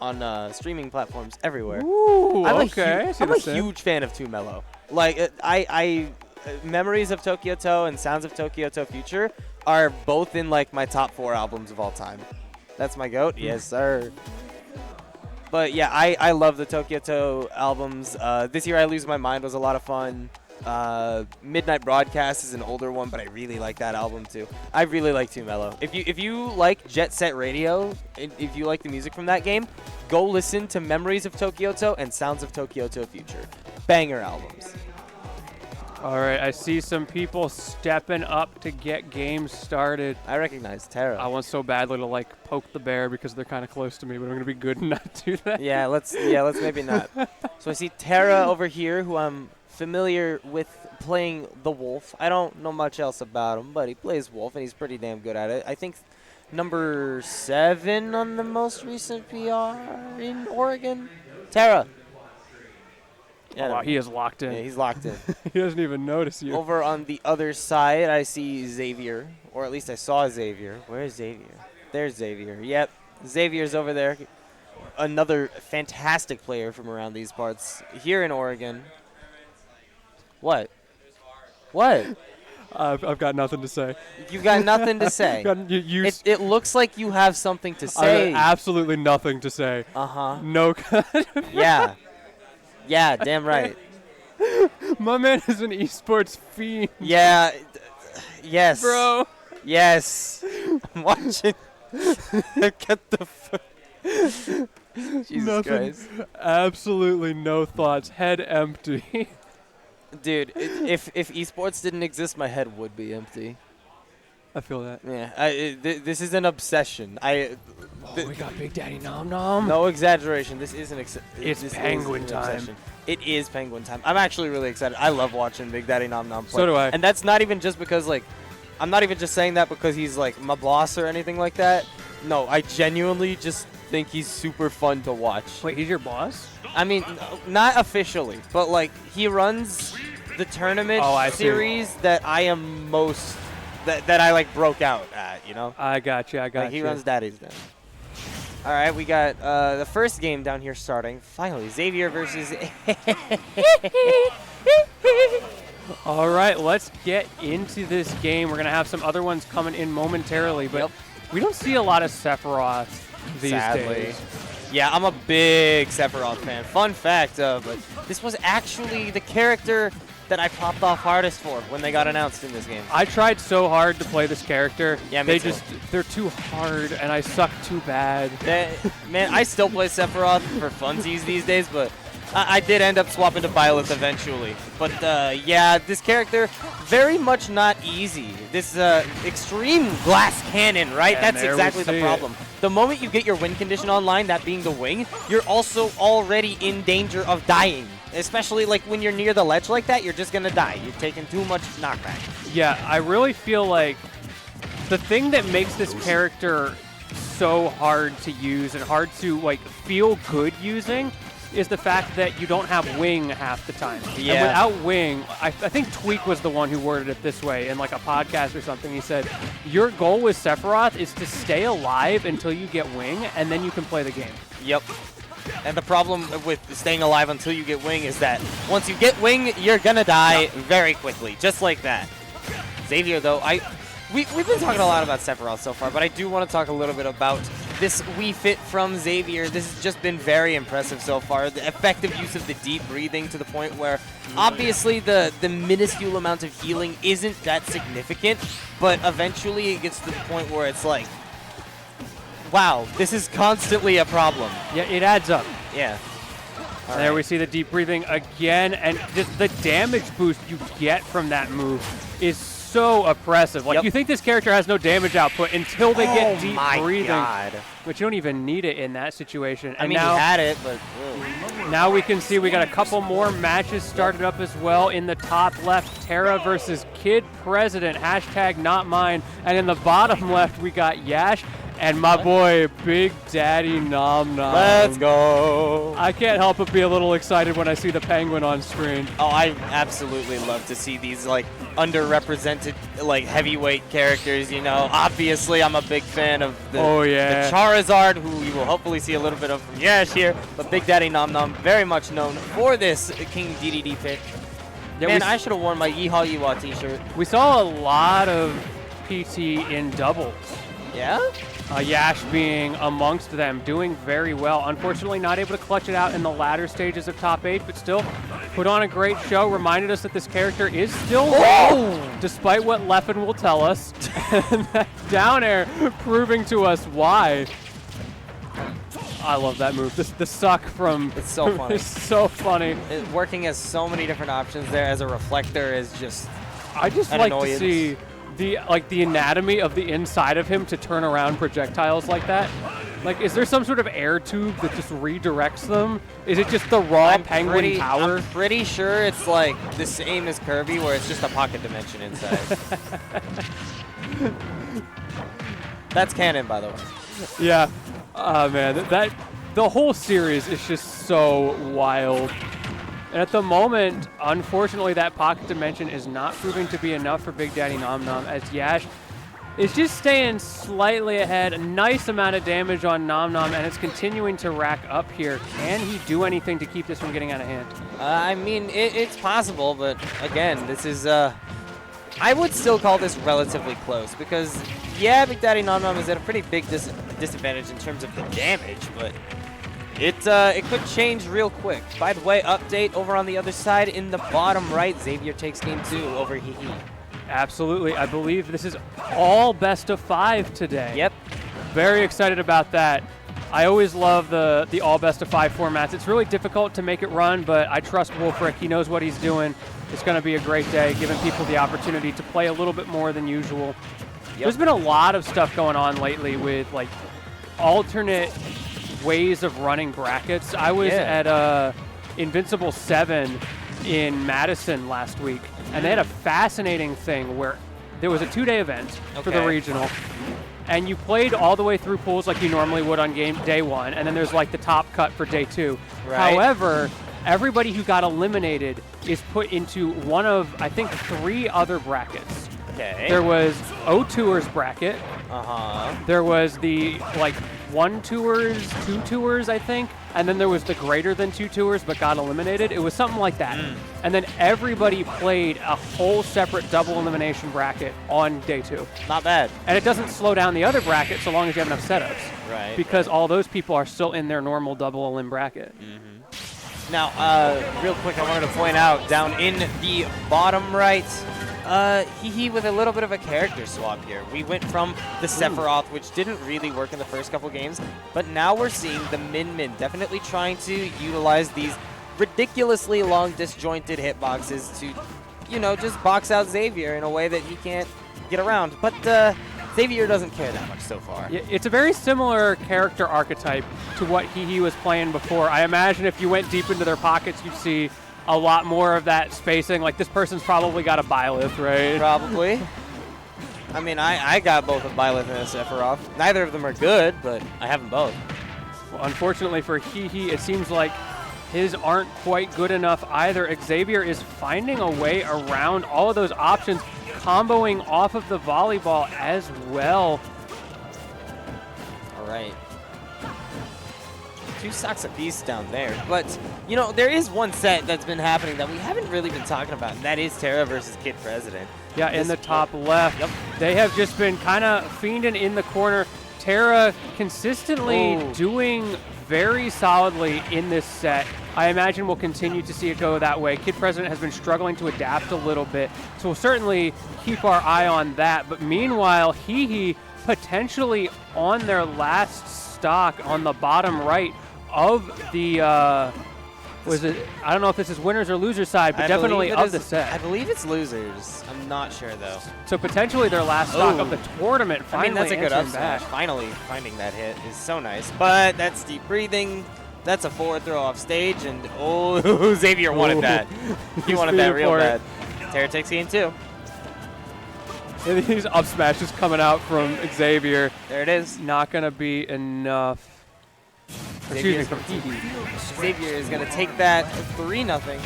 on streaming platforms everywhere. Ooh, I'm okay. I see I'm the a sim. huge fan of 2 Mellow. Like, Memories of Tokyo To and Sounds of Tokyo To Future are both in, like, my top 4 albums of all time. That's my goat? Yes, sir. But, yeah, I love the Tokyo To albums. This year, I Lose My Mind was a lot of fun. Midnight Broadcast is an older one, but I really like that album too. I really like Too Mellow. If you like Jet Set Radio, if you like the music from that game, go listen to Memories of Tokyoto and Sounds of Tokyoto Future. Banger albums. All right, I see some people stepping up to get games started. I recognize Terra. I want so badly to like poke the bear because they're kind of close to me, but I'm gonna be good and not do that. Yeah, let's maybe not. So I see Terra over here, who I'm familiar with playing the Wolf. I don't know much else about him, but he plays Wolf and he's pretty damn good at it. I think number 7 on the most recent PR in Oregon. Terra. Oh, wow, he is locked in. Yeah, he's locked in. He doesn't even notice you. Over on the other side, I see Xavier, or at least I saw Xavier. Where is Xavier? There's Xavier. Yep, Xavier's over there. Another fantastic player from around these parts here in Oregon. What? What? I've got nothing to say. You've got nothing to say. It looks like you have something to I say. have absolutely nothing to say. Uh-huh. No. Yeah. Yeah, damn right. My man is an esports fiend. Yeah. Yes. Bro. Yes. I'm watching. Get the Jesus Nothing. Christ. Absolutely no thoughts. Head empty. Dude, if esports didn't exist, my head would be empty. I feel that. Yeah, this is an obsession. We got Big Daddy Nom Nom. No exaggeration. This is an It's penguin time. obsession. It is penguin time. I'm actually really excited. I love watching Big Daddy Nom Nom play. So do I. And that's not even just because, like, I'm not even just saying that because he's, like, my boss or anything like that. No, I genuinely just think he's super fun to watch. Wait, he's your boss? I mean, not officially, but, like, he runs the tournament series that I am most... That I, like, broke out at, you know? I got you. Like, he runs Daddy's Den. All right, we got the first game down here starting. Finally, Xavier versus... All right, let's get into this game. We're going to have some other ones coming in momentarily, but we don't see a lot of Sephiroth these days. Yeah, I'm a big Sephiroth fan. Fun fact, but this was actually the character that I popped off hardest for when they got announced in this game. I tried so hard to play this character. Yeah, me too. They're too hard, and I suck too bad. Man, I still play Sephiroth for funsies these days, but I did end up swapping to Byleth eventually. But yeah, this character, very much not easy. This extreme glass cannon, right? And that's exactly the problem. The moment you get your win condition online, that being the wing, you're also already in danger of dying. Especially like when you're near the ledge like that, you're just going to die. You're taking too much knockback. Yeah, I really feel like the thing that makes this character so hard to use and hard to like feel good using is the fact that you don't have wing half the time. Yeah. And without wing, I think Tweak was the one who worded it this way in like a podcast or something. He said, your goal with Sephiroth is to stay alive until you get wing, and then you can play the game. Yep. And the problem with staying alive until you get wing is that once you get wing, you're going to die very quickly, just like that. Xavier, though, we've been talking a lot about Sephiroth so far, but I do want to talk a little bit about this Wii Fit from Xavier. This has just been very impressive so far. The effective use of the deep breathing to the point where obviously the minuscule amount of healing isn't that significant, but eventually it gets to the point where it's like, wow, this is constantly a problem. Yeah, it adds up. Yeah. There we see the deep breathing again, and just the damage boost you get from that move is so oppressive. Like, you think this character has no damage output until they get deep breathing. God. But you don't even need it in that situation. And I mean, now, he had it, but... Now we can see we got a couple more matches started up as well. In the top left, Terra versus Kid President, hashtag not mine. And in the bottom left, we got Yash and my boy, Big Daddy Nom Nom. Let's go. I can't help but be a little excited when I see the penguin on screen. Oh, I absolutely love to see these, like, underrepresented, like, heavyweight characters, you know. Obviously, I'm a big fan of the Charizard, who we will hopefully see a little bit of from Yash here. But Big Daddy Nom Nom, very much known for this King DDD pick. Yeah, man, I should have worn my Yeehaw Yeehaw t-shirt. We saw a lot of PT in doubles. Yeah? Yash being amongst them, doing very well. Unfortunately, not able to clutch it out in the latter stages of top 8, but still put on a great show, reminded us that this character is still despite what Leffen will tell us. And that down air proving to us why. I love that move. The suck from... It's so funny. It's so funny. Working as so many different options there as a reflector is just... I just an like annoyance. to see the anatomy of the inside of him to turn around projectiles like that. Like, is there some sort of air tube that just redirects them? Is it just the raw penguin power? I'm pretty sure it's like the same as Kirby, where it's just a pocket dimension inside. That's canon, by the way. Yeah. Oh, man. The whole series is just so wild. And at the moment, unfortunately, that pocket dimension is not proving to be enough for Big Daddy Nom Nom, as Yash is just staying slightly ahead. A nice amount of damage on Nom Nom, and it's continuing to rack up here. Can he do anything to keep this from getting out of hand? I mean, it's possible, but again, this is... I would still call this relatively close, because, yeah, Big Daddy Nom Nom is at a pretty big disadvantage in terms of the damage, but it could change real quick. By the way, update over on the other side in the bottom right, Xavier takes game 2 over Hee Hee. Absolutely. I believe this is all best of 5 today. Yep. Very excited about that. I always love the all best of 5 formats. It's really difficult to make it run, but I trust Wolfric. He knows what he's doing. It's going to be a great day, giving people the opportunity to play a little bit more than usual. Yep. There's been a lot of stuff going on lately with like alternate ways of running brackets. I was at Invincible 7 in Madison last week, and they had a fascinating thing where there was a 2-day event for the regional, and you played all the way through pools like you normally would on day 1, and then there's like the top cut for day 2. Right. However, everybody who got eliminated is put into one of, I think, 3 other brackets. Okay. There was O-Tours bracket. Uh-huh. There was the, like, 1 tours, 2 tours, I think. And then there was the greater than 2 tours but got eliminated. It was something like that. And then everybody played a whole separate double elimination bracket on day 2. Not bad. And it doesn't slow down the other bracket so long as you have enough setups. Right. Because all those people are still in their normal double elim bracket. Now, real quick, I wanted to point out, down in the bottom right, Hee Hee with a little bit of a character swap here. We went from the Sephiroth, which didn't really work in the first couple games, but now we're seeing the Min Min definitely trying to utilize these ridiculously long disjointed hitboxes to, you know, just box out Xavier in a way that he can't get around. But Xavier doesn't care that much so far. Yeah, it's a very similar character archetype to what Hee Hee was playing before. I imagine if you went deep into their pockets, you'd see a lot more of that spacing. Like, this person's probably got a Byleth, right? Probably. I mean, I got both a Byleth and a Sephiroth. Neither of them are good, but I have them both. Well, unfortunately for Hee Hee, it seems like his aren't quite good enough either. Xavier is finding a way around all of those options, comboing off of the volleyball as well. All right. 2 stocks apiece down there. But, you know, there is one set that's been happening that we haven't really been talking about, and that is Terra versus Kid President. Yeah, in the top left. Yep. They have just been kind of fiending in the corner. Terra consistently doing very solidly in this set. I imagine we'll continue to see it go that way. Kid President has been struggling to adapt a little bit, so we'll certainly keep our eye on that. But meanwhile, Hee Hee potentially on their last stock on the bottom right of the, I don't know if this is winners or losers side, but definitely of the set. I believe it's losers. I'm not sure, though. So potentially their last stock of the tournament. I mean, that's a good up back. smash. Finally finding that hit is so nice. But that's deep breathing. That's a forward throw off stage, and Xavier wanted that. He wanted that real bad. Terra takes game 2. And these up smashes coming out from Xavier. There it is. Not going to be enough. Excuse me, from Hee Hee. Xavier is going to take that 3-0.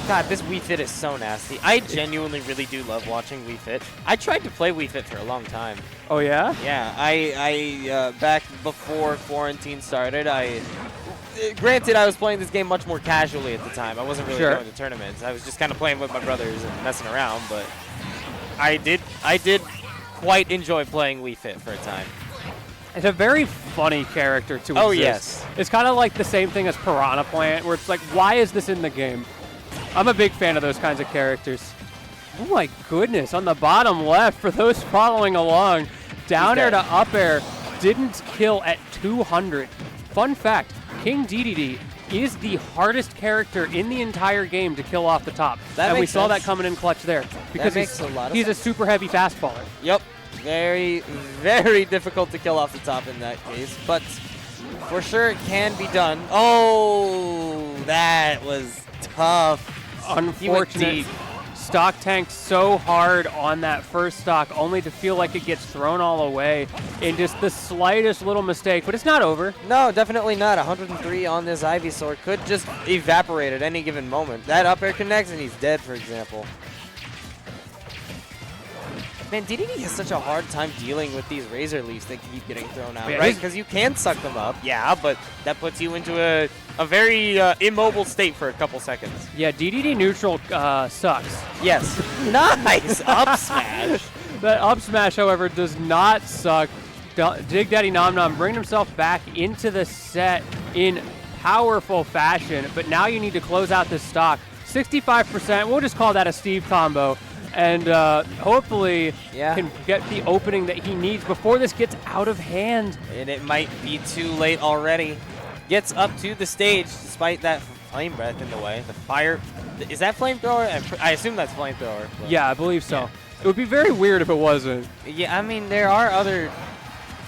God, this Wii Fit is so nasty. I genuinely really do love watching Wii Fit. I tried to play Wii Fit for a long time. Oh, yeah? Yeah, I back before quarantine started, granted, I was playing this game much more casually at the time. I wasn't really going to tournaments. I was just kind of playing with my brothers and messing around, but I did quite enjoy playing Wii Fit for a time. It's a very funny character to exist. Oh, yes. It's kind of like the same thing as Piranha Plant, where it's like, why is this in the game? I'm a big fan of those kinds of characters. Oh my goodness, on the bottom left, for those following along, down air to up air didn't kill at 200. Fun fact, King DDD is the hardest character in the entire game to kill off the top. And we saw that coming in clutch there. Because he's a super heavy fastballer. Yep. Very, very difficult to kill off the top in that case. But for sure it can be done. Oh, that was tough. Unfortunate. Stock tanked so hard on that first stock, only to feel like it gets thrown all away in just the slightest little mistake, but it's not over. No, definitely not. 103 on this Ivysaur could just evaporate at any given moment. That up air connects and he's dead, for example. Man, DDD has such a hard time dealing with these Razor Leafs that keep getting thrown out, right? Because you can suck them up, yeah, but that puts you into a very immobile state for a couple seconds. Yeah, DDD neutral sucks. Yes. Nice up smash. That up smash, however, does not suck. Dig Daddy Nom Nom bringing himself back into the set in powerful fashion, but now you need to close out this stock. 65%, we'll just call that a Steve combo. And hopefully can get the opening that he needs before this gets out of hand. And it might be too late already. Gets up to the stage despite that flame breath in the way. The fire, is that flamethrower? I assume that's flamethrower. Yeah, I believe so. Yeah. It would be very weird if it wasn't. Yeah, I mean, there are other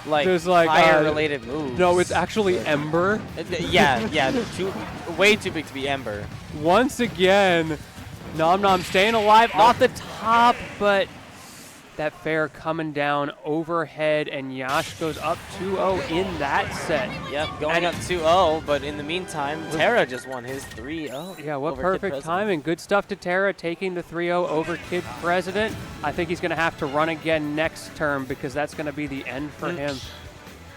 there's like fire-related moves. No, it's actually Ember. Yeah, way too big to be Ember. Once again, Nom Nom staying alive off the top, but that fair coming down overhead, and Yash goes up 2-0 in that set. Yep, going up 2-0, but in the meantime, Terra just won his 3-0. Yeah, what perfect timing. Good stuff to Terra, taking the 3-0 over Kid President. I think he's going to have to run again next term because that's going to be the end for him.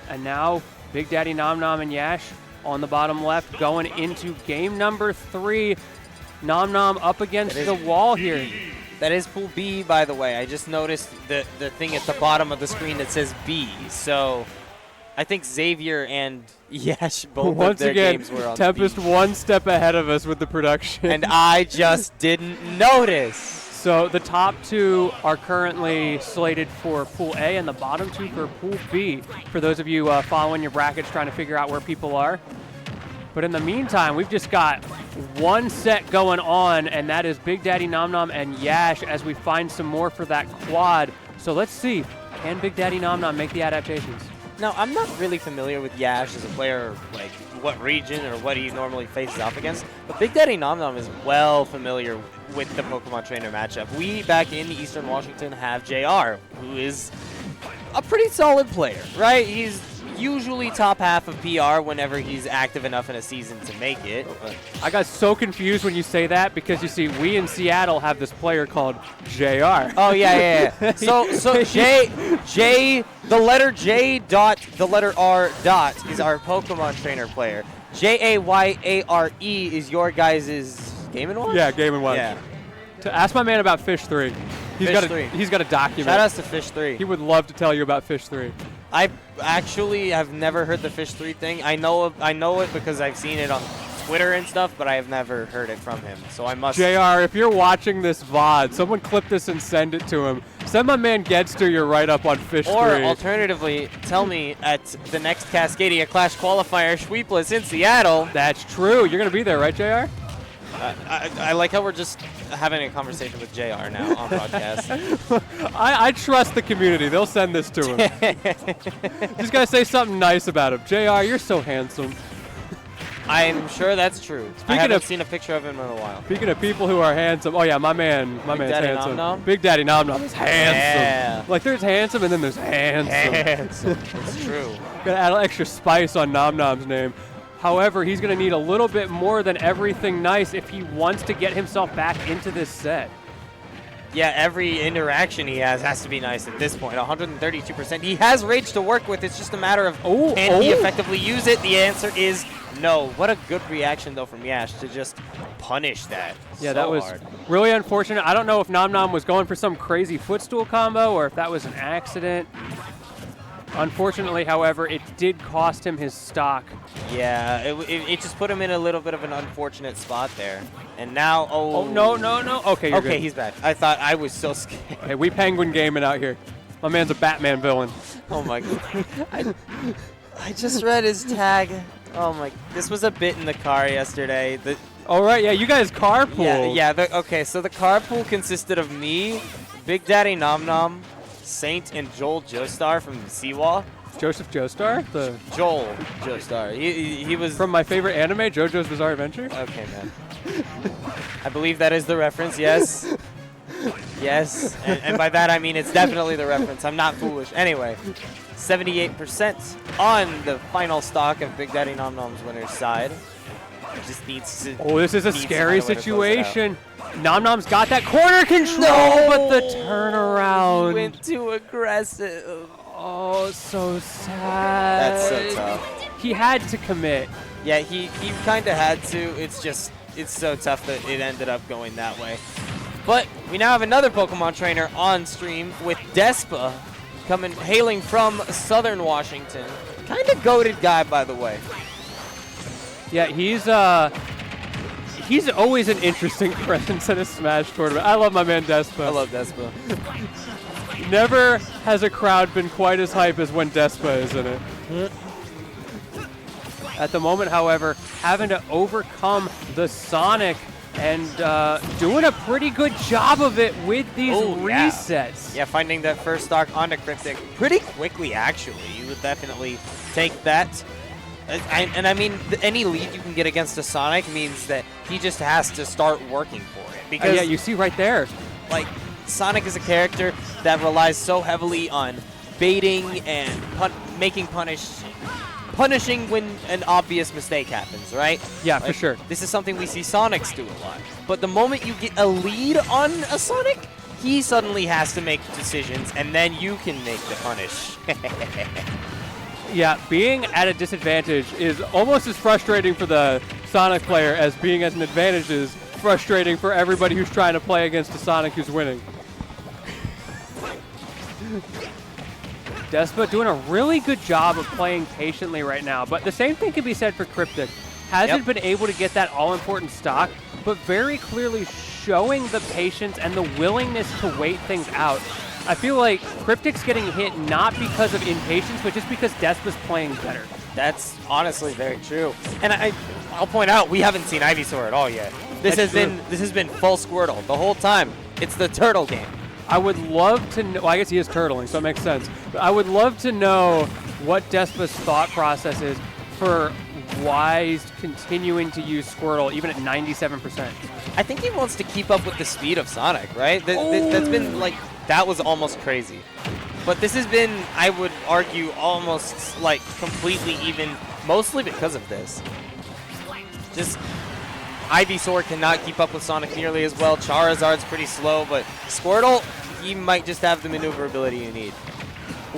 And now, Big Daddy Nom Nom and Yash on the bottom left going into game number 3. Nom Nom up against the wall here. That is Pool B, by the way. I just noticed the thing at the bottom of the screen that says B. So I think Xavier and Yash both of their games were on Tempest B. one step ahead of us with the production. And I just didn't notice. So the top two are currently slated for Pool A and the bottom two for Pool B. For those of you following your brackets trying to figure out where people are. But in the meantime, we've just got one set going on, and that is Big Daddy Nom Nom and Yash as we find some more for that quad. So let's see, can Big Daddy Nom Nom make the adaptations? Now, I'm not really familiar with Yash as a player, like what region or what he normally faces off against, but Big Daddy Nom Nom is well familiar with the Pokemon Trainer matchup. We, back in Eastern Washington, have JR, who is a pretty solid player, right? He's usually top half of PR whenever he's active enough in a season to make it. But I got so confused when you say that because you see, we in Seattle have this player called JR. Oh yeah. So J, the letter J dot, the letter R dot is our Pokemon Trainer player. JAYARE is your guys' Game & Watch? Yeah, Game & Watch. Yeah. To ask my man about Fish 3. He's got a document. Shout outs to Fish 3. He would love to tell you about Fish 3. I actually have never heard the Fish 3 thing. I know it because I've seen it on Twitter and stuff, but I have never heard it from him. So I must. JR, if you're watching this VOD, someone clip this and send it to him. Send my man Gedster your write-up on Fish 3. Or alternatively, tell me at the next Cascadia Clash qualifier Sweepless in Seattle. That's true. You're going to be there, right, JR? I like how we're just having a conversation with JR now on broadcast. I trust the community. They'll send this to him. Just got to say something nice about him. JR, you're so handsome. I'm sure that's true. I haven't seen a picture of him in a while. Speaking of people who are handsome, oh yeah, my man's handsome. Nom Nom? Big Daddy Nom Nom is handsome. Yeah. Like there's handsome and then there's handsome. It's true. Gotta add an extra spice on Nom Nom's name. However, he's going to need a little bit more than everything nice if he wants to get himself back into this set. Yeah, every interaction he has to be nice at this point. 132%. He has Rage to work with. It's just a matter of can he effectively use it? The answer is no. What a good reaction, though, from Yash to just punish that. Yeah, so that was hard. Really unfortunate. I don't know if Nom Nom was going for some crazy footstool combo or if that was an accident. Unfortunately, however, it did cost him his stock. Yeah, it just put him in a little bit of an unfortunate spot there. And now, Oh, no. Okay, you're okay, good. he's back. I thought I was so scared. Hey, we penguin gaming out here. My man's a Batman villain. Oh my god. I just read his tag. Oh my. This was a bit in the car yesterday. All right, yeah, you guys carpool. Yeah. Okay, so the carpool consisted of me, Big Daddy Nom Nom, Saint, and Joel Joestar from Siwa. Joseph Joestar, the Joel Joestar. He was from my favorite anime, JoJo's Bizarre Adventure. Okay, man. I believe that is the reference. Yes. Yes. And by that I mean it's definitely the reference. I'm not foolish. Anyway, 78% on the final stock of Big Daddy Nom Nom's winner's side. Just needs to. Oh, this is a needs to scary find a way to close it out. situation. Nom Nom's got that corner control, No! but the turnaround. Went too aggressive. Oh, so sad. That's so tough. He had to commit. Yeah, he kind of had to. It's so tough that it ended up going that way. But we now have another Pokemon trainer on stream with Despa hailing from Southern Washington. Kind of goated guy, by the way. Yeah, he's always an interesting presence at a Smash tournament. I love my man Despa. I love Despa. Never has a crowd been quite as hype as when Despa is in it. At the moment, however, having to overcome the Sonic and doing a pretty good job of it with these resets. Yeah, finding that first stock onto Cryptic pretty quickly, actually. You would definitely take that. And I mean, any lead you can get against a Sonic means that he just has to start working for it. Because yeah, you see right there. like, Sonic is a character that relies so heavily on baiting and punishing when an obvious mistake happens, right? Yeah, for sure. This is something we see Sonics do a lot. But the moment you get a lead on a Sonic, he suddenly has to make decisions, and then you can make the punish. Yeah, being at a disadvantage is almost as frustrating for the Sonic player as being at an advantage is frustrating for everybody who's trying to play against a Sonic who's winning. Despa doing a really good job of playing patiently right now, but the same thing can be said for Cryptic. Hasn't been able to get that all-important stock, but very clearly showing the patience and the willingness to wait things out. I feel like Cryptic's getting hit not because of impatience, but just because Despa's playing better. That's honestly very true. And I'll point out, we haven't seen Ivysaur at all yet. This has been full Squirtle the whole time. It's the turtle game. I would love to know, well, I guess he is turtling, so it makes sense. But I would love to know what Despa's thought process is for why he's continuing to use Squirtle even at 97%. I think he wants to keep up with the speed of Sonic, right? That's been like, that was almost crazy. But this has been, I would argue, almost like completely even, mostly because of this. Just Ivysaur cannot keep up with Sonic nearly as well. Charizard's pretty slow, but Squirtle, he might just have the maneuverability you need.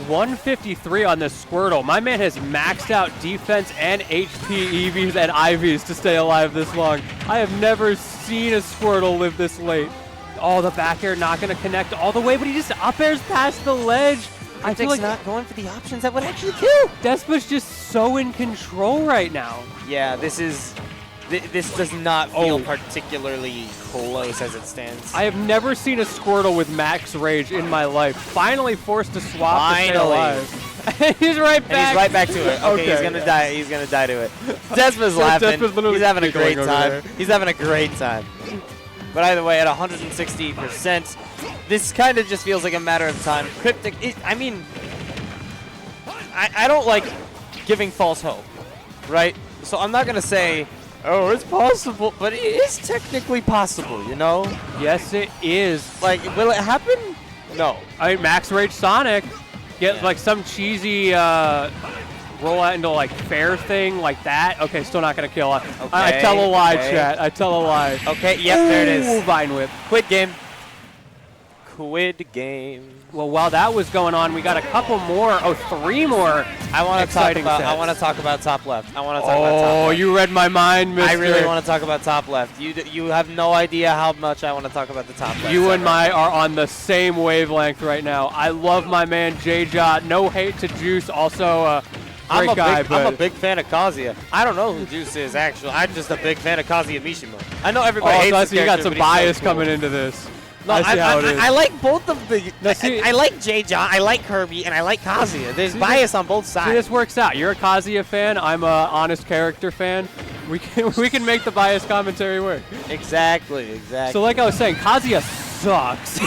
153 on this Squirtle. My man has maxed out defense and HP, EVs, and IVs to stay alive this long. I have never seen a Squirtle live this late. Oh, the back air not going to connect all the way, but he just up airs past the ledge. I feel like not going for the options that would actually kill. Despa's just so in control right now. Yeah, this does not feel particularly close as it stands. I have never seen a Squirtle with max rage in my life. Finally forced to swap to stay alive. He's right back. And he's right back to it. Okay, he's gonna die. He's gonna die to it. Despa's laughing. He's having a great time. He's having a great time. But either way, at 160%, this kind of just feels like a matter of time. Cryptic, I mean, I don't like giving false hope, right? So I'm not going to say, oh, it's possible, but it is technically possible, you know? Yes, it is. Like, will it happen? No. I mean, max rage Sonic, get like some cheesy roll out into like fair thing like that. Okay, still not going to kill. I tell a lie, chat. I tell a lie. Okay, yep, there it is. Vine Whip. Quid game. Quid game. Well, while that was going on, we got a couple more. Oh, three more. I want to talk about. Sets. I want to talk about top left. I want to talk about top left. Oh, you read my mind, Mister. I really want to talk about top left. You have no idea how much I want to talk about the top left. You and I are on the same wavelength right now. I love my man J-Jot. No hate to Juice. Also, Great guy, I'm a but big fan of Kazuya. I don't know who Juice is actually. I'm just a big fan of Kazuya Mishima. I know everybody hates so I this see you got character, some but he's so bias cool. coming into this. No, I see how it is. I like both of the. No, see- I like Jay John, I like Kirby, and I like Kazuya. There's See, bias on both See, sides. this works out. You're a Kazuya fan. I'm a honest character fan. We can make the bias commentary work. Exactly. So like I was saying, Kazuya sucks.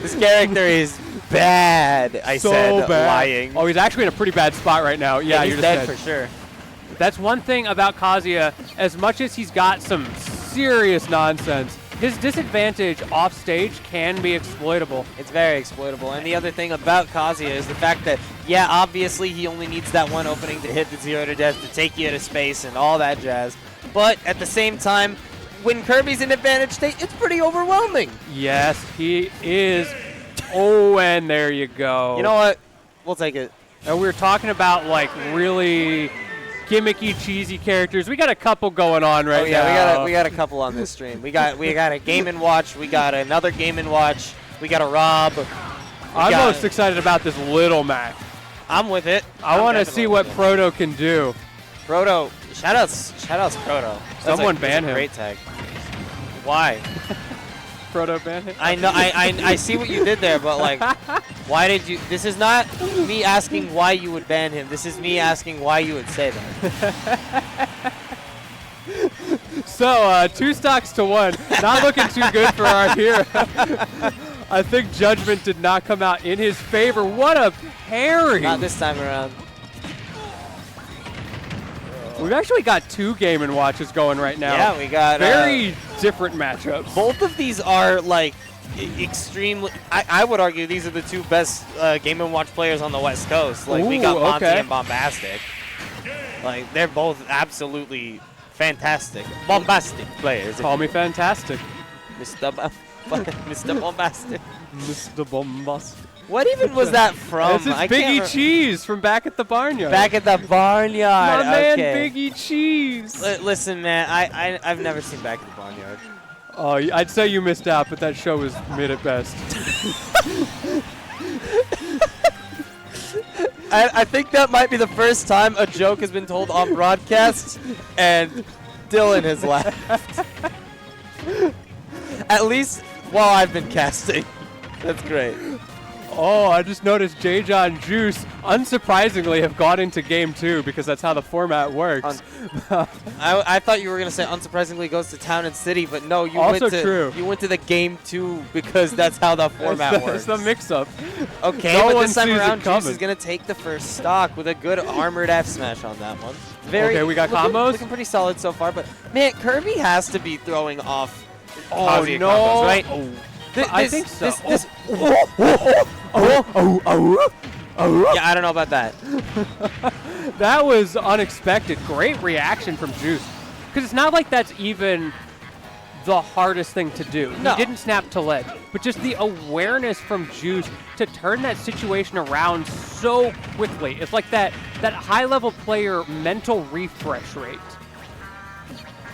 This character is bad. I so said bad. lying. Oh, he's actually in a pretty bad spot right now. Yeah, he's you're dead just for sure. That's one thing about Kazuya. As much as he's got some serious nonsense, his disadvantage off stage can be exploitable. It's very exploitable. And the other thing about Kazuya is the fact that, yeah, obviously he only needs that one opening to hit the 0 to death to take you into space and all that jazz. But at the same time, when Kirby's in advantage state, it's pretty overwhelming. Yes, he is. Oh, and there you go. You know what? We'll take it. And we were talking about like really gimmicky, cheesy characters. We got a couple going on right Oh yeah, now. we got a couple on this stream. We got a Game & Watch. We got another Game & Watch. We got a Rob. I'm most excited about this Little Mac. I'm with it. I want to see what Proto can do. Proto. Shoutouts Proto. Someone that's ban a him. Great tag. Why? Proto ban him. I know. I see what you did there, but like, why did you? This is not me asking why you would ban him. This is me asking why you would say that. So, 2 stocks to 1. Not looking too good for our hero. I think Judgment did not come out in his favor. What a parry! Not this time around. We've actually got 2 Game & Watches going right now. Yeah, we got very different matchups. Both of these are like extremely. I would argue these are the 2 best Game & Watch players on the West Coast. Like we got Ooh, Monty okay. and Bombastic. Like they're both absolutely fantastic, bombastic players. Call me fantastic. Mr. Bombastic. Mr. Bombastic. What even was that from? This is Biggie Cheese from back at the barnyard. Back at the barnyard. My man, okay. Biggie Cheese. Listen, man, I've never seen Back at the Barnyard. Oh, I'd say you missed out, but that show was mid at best. I think that might be the first time a joke has been told on broadcast, and Dylan has laughed. At least while I've been casting. That's great. Oh, I just noticed J-John Juice, unsurprisingly, have gone into Game 2 because that's how the format works. I thought you were gonna say unsurprisingly goes to Town and City, but no, you Also went to true. you went to the Game 2 because that's how the format works. It's the mix-up. Okay, No but one this time sees it around, Juice coming. is gonna take the first stock with a good armored F smash on that one. Very Okay, we got looking, combos? Looking pretty solid so far, but man, Kirby has to be throwing off. Oh, Kazuya no. combos, right? Oh. Th- I this- think so. this- yeah, I don't know about that. That was unexpected. Great reaction from Juice. Because it's not like that's even the hardest thing to do. No. He didn't snap to ledge. But just the awareness from Juice to turn that situation around so quickly. It's like that high-level player mental refresh rate.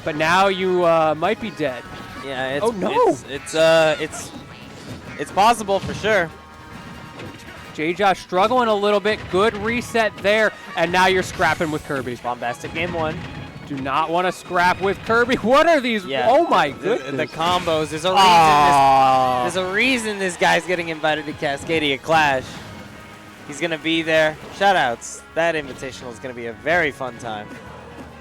But now you might be dead. Yeah, it's, Oh, no. it's possible for sure. J-Josh struggling a little bit. Good reset there. And now you're scrapping with Kirby. Bombastic game 1. Do not want to scrap with Kirby. What are these? Yeah. Oh, my The goodness. combos. There's a reason. Aw. There's a reason this guy's getting invited to Cascadia Clash. He's gonna be there. Shoutouts. That invitational is gonna be a very fun time.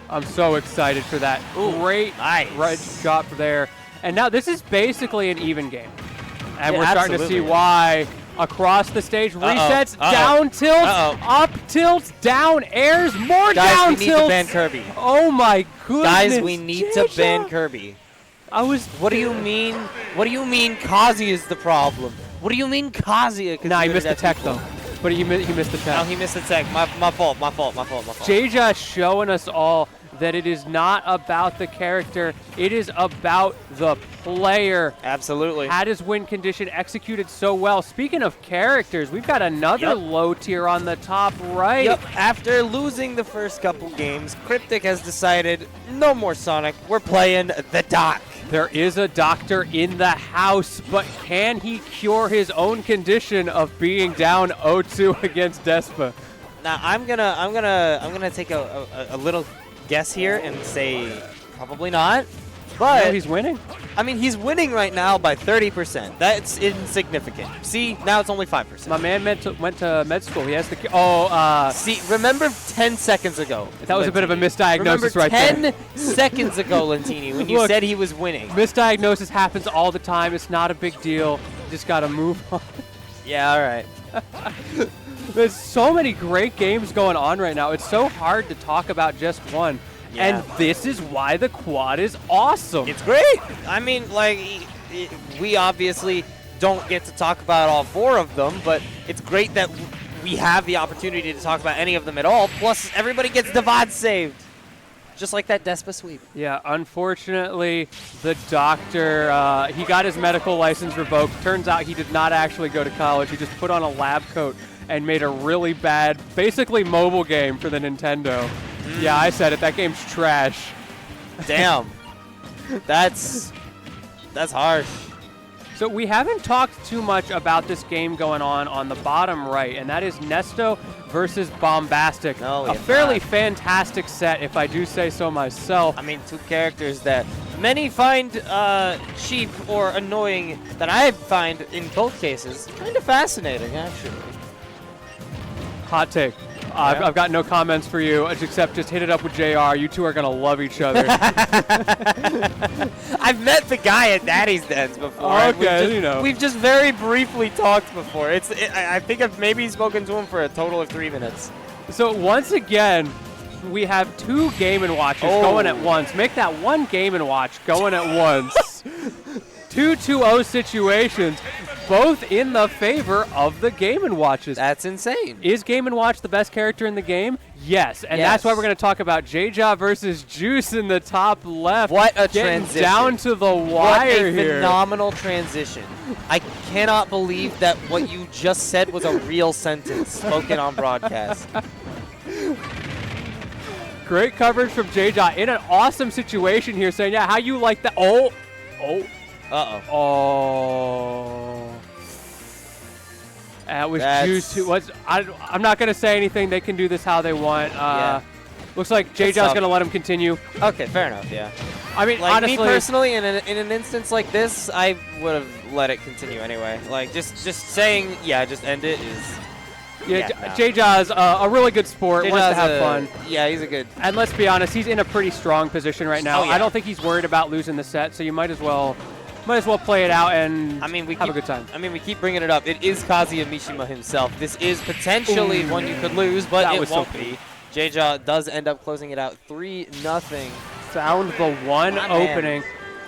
I'm so excited for that. Ooh, Great nice. red shot there. And now this is basically an even game. And Yeah, we're starting to see absolutely. why. Across the stage, resets, Uh-oh. down tilts, Uh-oh. up tilts, down airs, more Guys, down we need to tilts. ban Kirby. Oh my goodness. Guys, we need to J-Shot. ban Kirby. I was. What do you mean? What do you mean Kazuya is the problem? What do you mean Kazuya? Nah, he missed the tech though. But he missed the tech. No, he missed the tech. My fault. My fault. J-Josh showing us all that it is not about the character. It is about the player. Absolutely. Had his win condition executed so well. Speaking of characters, we've got another Yep. low tier on the top right. Yep. After losing the first couple games, Cryptic has decided no more Sonic. We're playing the Doc. There is a doctor in the house, but can he cure his own condition of being down 0-2 against Despa? Now I'm gonna take a little guess here and say probably not. But he's winning. I mean, he's winning right now by 30%. That's insignificant. See, now it's only 5%. My man went to med school. He has the See, remember 10 seconds ago. that was a bit of a misdiagnosis Remember right 10 there. seconds ago, Lentini, when you Look, said he was winning. Misdiagnosis happens all the time. It's not a big deal. You just got to move on. Yeah, all right. There's so many great games going on right now. It's so hard to talk about just one. Yeah. And this is why the quad is awesome. It's great. I mean, like, we obviously don't get to talk about all 4 of them, but it's great that we have the opportunity to talk about any of them at all. Plus, everybody gets Divad saved. Just like that Despa sweep. Yeah, unfortunately, the doctor, he got his medical license revoked. Turns out he did not actually go to college. He just put on a lab coat and made a really bad, basically mobile game for the Nintendo. Yeah, I said it. That game's trash. Damn. That's harsh. So we haven't talked too much about this game going on the bottom right, and that is Nesto versus Bombastic. No, we a have fairly not. fantastic set, if I do say so myself. I mean, 2 characters that many find cheap or annoying, that I find in both cases kind of fascinating, actually. Hot take. I've got no comments for you, except just hit it up with JR. You two are going to love each other. I've met the guy at Daddy's Dens before. Okay, We've just very briefly talked before. I think I've maybe spoken to him for a total of 3 minutes. So once again, we have 2 Game & Watches going at once. Make that 1 Game & Watch going at once. 2 2-0 situations, both in the favor of the Game & Watches. That's insane. Is Game & Watch the best character in the game? Yes, and that's why we're going to talk about JJa versus Juice in the top left. What a Getting transition. Down to the wire what a here. phenomenal transition. I cannot believe that what you just said was a real sentence spoken on broadcast. Great coverage from JJa in an awesome situation here, saying, yeah, how you like that? Oh. Uh-oh. Oh. That was That's- Juice. I'm not going to say anything. They can do this how they want. Yeah. Looks like JJa's going to let him continue. Okay, fair enough, yeah. I mean, Like, honestly, me personally, in an instance like this, I would have let it continue anyway. Like, just saying, yeah, just end it is... yeah, no. JJa's a really good sport. Wants to have fun. Yeah, he's a good... And let's be honest, he's in a pretty strong position right now. Oh, yeah. I don't think he's worried about losing the set, so you might as well play it out and have a good time. I mean, we keep bringing it up. It is Kazuya Mishima himself. This is potentially one you could lose, but That it was so won't cool. be. JJa does end up closing it out 3-0. Found the one My man. opening.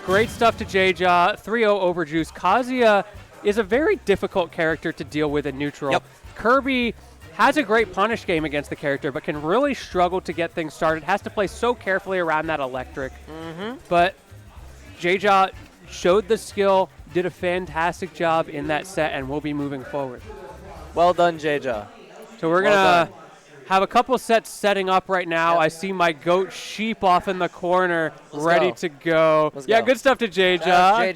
Great stuff to JJa. 3-0 over Juice. Kazuya is a very difficult character to deal with in neutral. Yep. Kirby has a great punish game against the character, but can really struggle to get things started. Has to play so carefully around that electric. But JJa showed the skill, did a fantastic job in that set, and will be moving forward. Well done, JJa. So we're Well going to have a couple sets setting up right now. Yep. I see my goat Sheep off in the corner, Let's ready go. to go. Let's Yeah, go. good stuff to JJa.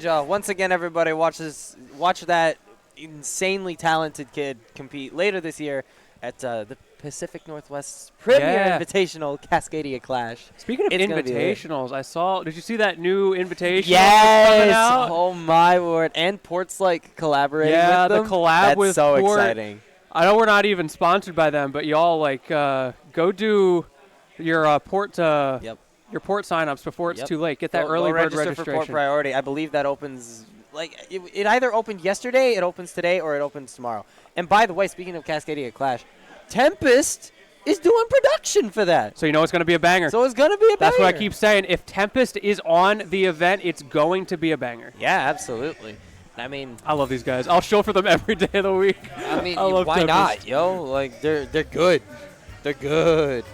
JJa. Once again, everybody, watch that insanely talented kid compete later this year at the Pacific Northwest's premier Yeah. invitational Cascadia Clash. Speaking of It's gonna be lit. invitationals, did you see that new invitation that's coming Yes! out? Oh my word! And Port's like collaborating Yeah, with the them. collab That's with so Port. exciting. I know we're not even sponsored by them, but y'all go do your port Yep. your port signups before it's Yep. too late. Get that Go early bird register for Port registration. Priority. I believe that opens it either opened yesterday, it opens today, or it opens tomorrow. And by the way, speaking of Cascadia Clash, Tempest is doing production for that. So you know it's going to be a banger. So it's gonna be a banger. That's what I keep saying. If Tempest is on the event, it's going to be a banger. Yeah, absolutely. I mean, I love these guys. I'll show for them every day of the week. I mean, I love why Tempest. not, yo? Like they're good. They're good.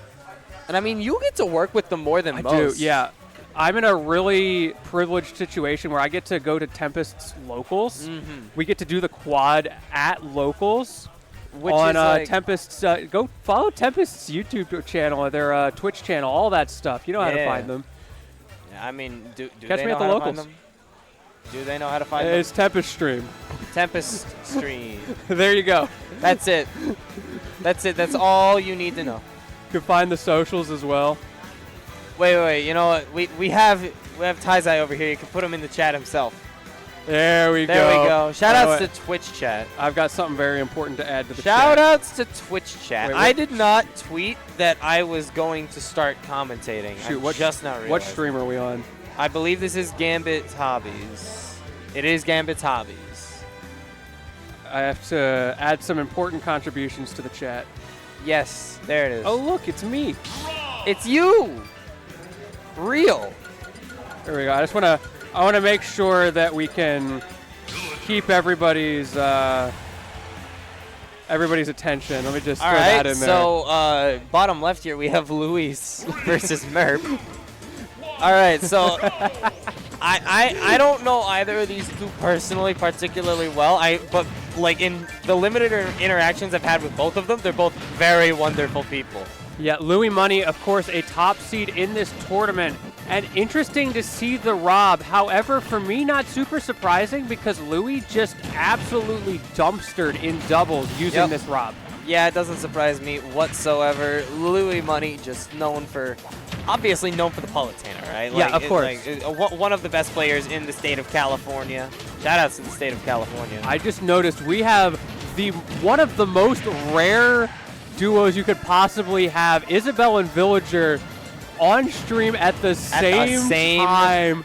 And I mean, you get to work with them more than I most. do, yeah. I'm in a really privileged situation where I get to go to Tempest's locals. We get to do the quad at locals. Which on is like, Tempest's, go follow Tempest's YouTube channel, their Twitch channel, all that stuff. You know how to Yeah. find them. I mean, do Catch they me know at the how to locals. find them? Do they know how to find them? It's Tempest Stream. Tempest Stream. There you go. That's it. That's it. That's all you need to know. You can find the socials as well. Wait. You know what? We have Taizai over here. You can put him in the chat himself. There we There go. we go. Shout By the outs way, to Twitch chat. I've got something very important to add to the chat. Shout outs to Twitch chat. Wait, I did not tweet that I was going to start commentating. Shoot, I just now realized. What stream are we on? I believe this is Gambit's Hobbies. It is Gambit's Hobbies. I have to add some important contributions to the chat. Yes, there it is. Oh, look, it's me. It's you. Real. There we go. I want to make sure that we can keep everybody's attention. Let me just All throw right. that in there. So bottom left here we have Luis versus Merp. All right. So I don't know either of these two personally particularly well. But like in the limited interactions I've had with both of them, they're both very wonderful people. Yeah, Louis Money, of course, a top seed in this tournament. And interesting to see the Rob. However, for me, not super surprising because Louis just absolutely dumpstered in doubles using this Rob. Yeah, it doesn't surprise me whatsoever. Louis Money, obviously known for the Palutena, right? Yeah, of course. One of the best players in the state of California. Shout outs to the state of California. I just noticed we have one of the most rare duos you could possibly have, Isabel and Villager, on stream at the same time.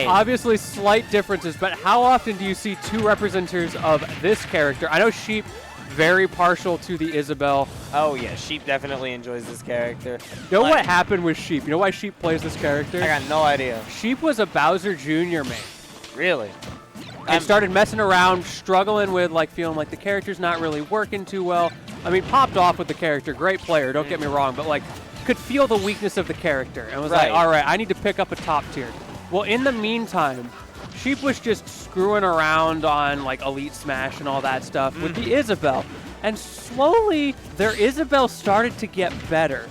Obviously slight differences, but how often do you see two representatives of this character? I know Sheep very partial to the Isabel. Oh yeah, Sheep definitely enjoys this character. You know what happened with Sheep? You know why Sheep plays this character? I got no idea. Sheep was a Bowser Jr. main. Really? And started messing around, struggling with feeling like the character's not really working too well. I mean, popped off with the character, great player, don't get me wrong, but could feel the weakness of the character and was like, all right, I need to pick up a top tier. Well, in the meantime, Sheep was just screwing around on Elite Smash and all that stuff with the Isabel. And slowly, their Isabel started to get better.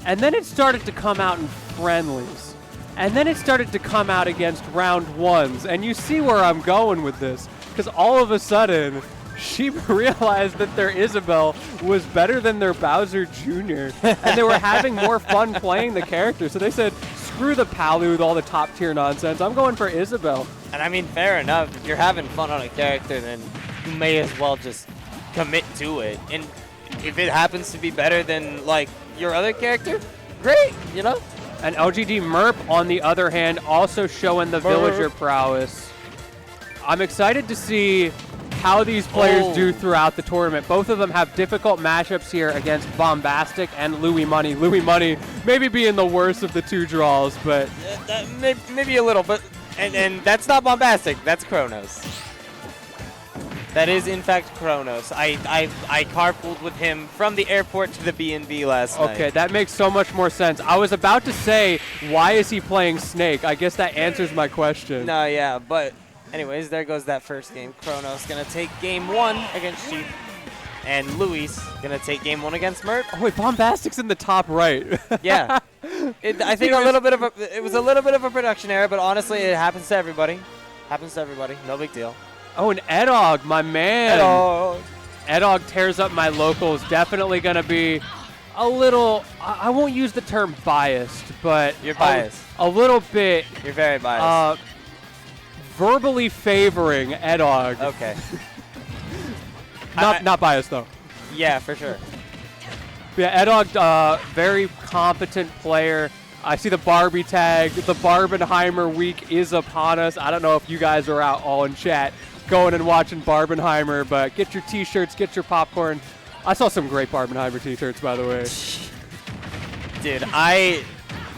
And then it started to come out in friendlies. And then it started to come out against round ones. And you see where I'm going with this. Because all of a sudden, Sheep realized that their Isabel was better than their Bowser Jr. And they were having more fun playing the character. So they said, screw the Palu with all the top tier nonsense. I'm going for Isabel. And I mean, fair enough. If you're having fun on a character, then you may as well just commit to it. And if it happens to be better than your other character, great, you know? And LGD Merp, on the other hand, also showing the Villager prowess. I'm excited to see how these players do throughout the tournament. Both of them have difficult matchups here against Bombastic and Louis Money. Louis Money maybe being the worst of the two draws, but... maybe a little, but... And that's not Bombastic, that's Kronos. That is, in fact, Kronos. I carpooled with him from the airport to the B&B last night. Okay, that makes so much more sense. I was about to say, why is he playing Snake? I guess that answers my question. No, yeah, but anyways, there goes that first game. Kronos going to take game one against Sheep. And Luis going to take game one against Mert. Oh, wait, Bombastic's in the top right. Yeah. I think it was a little bit of a production error, but honestly, it happens to everybody. Happens to everybody. No big deal. Oh, and Edog, my man. Edog tears up my locals. Definitely going to be a little, I won't use the term biased, but... You're biased. A little bit... You're very biased. Verbally favoring Edog. Okay. Not biased, though. Yeah, for sure. Yeah, Edog, very competent player. I see the Barbie tag. The Barbenheimer week is upon us. I don't know if you guys are out all in chat going and watching Barbenheimer, but get your t-shirts, get your popcorn. I saw some great Barbenheimer t-shirts, by the way. Dude,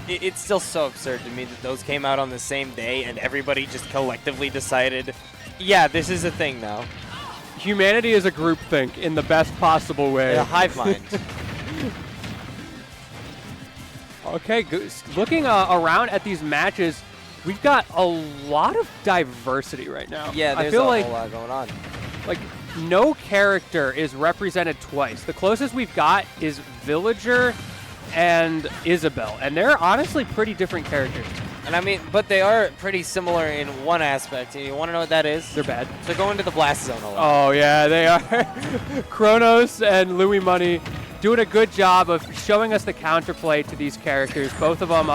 it's still so absurd to me that those came out on the same day and everybody just collectively decided, yeah, this is a thing now. Humanity is a groupthink in the best possible way. A hive mind. Okay, looking around at these matches, we've got a lot of diversity right now. Yeah, there's a whole lot going on. No character is represented twice. The closest we've got is Villager and Isabel, and they're honestly pretty different characters. And I mean, but they are pretty similar in one aspect. And you want to know what that is? They're bad. They're going to the blast zone a lot. Oh, yeah, they are. Kronos and Louis Money doing a good job of showing us the counterplay to these characters. Both of them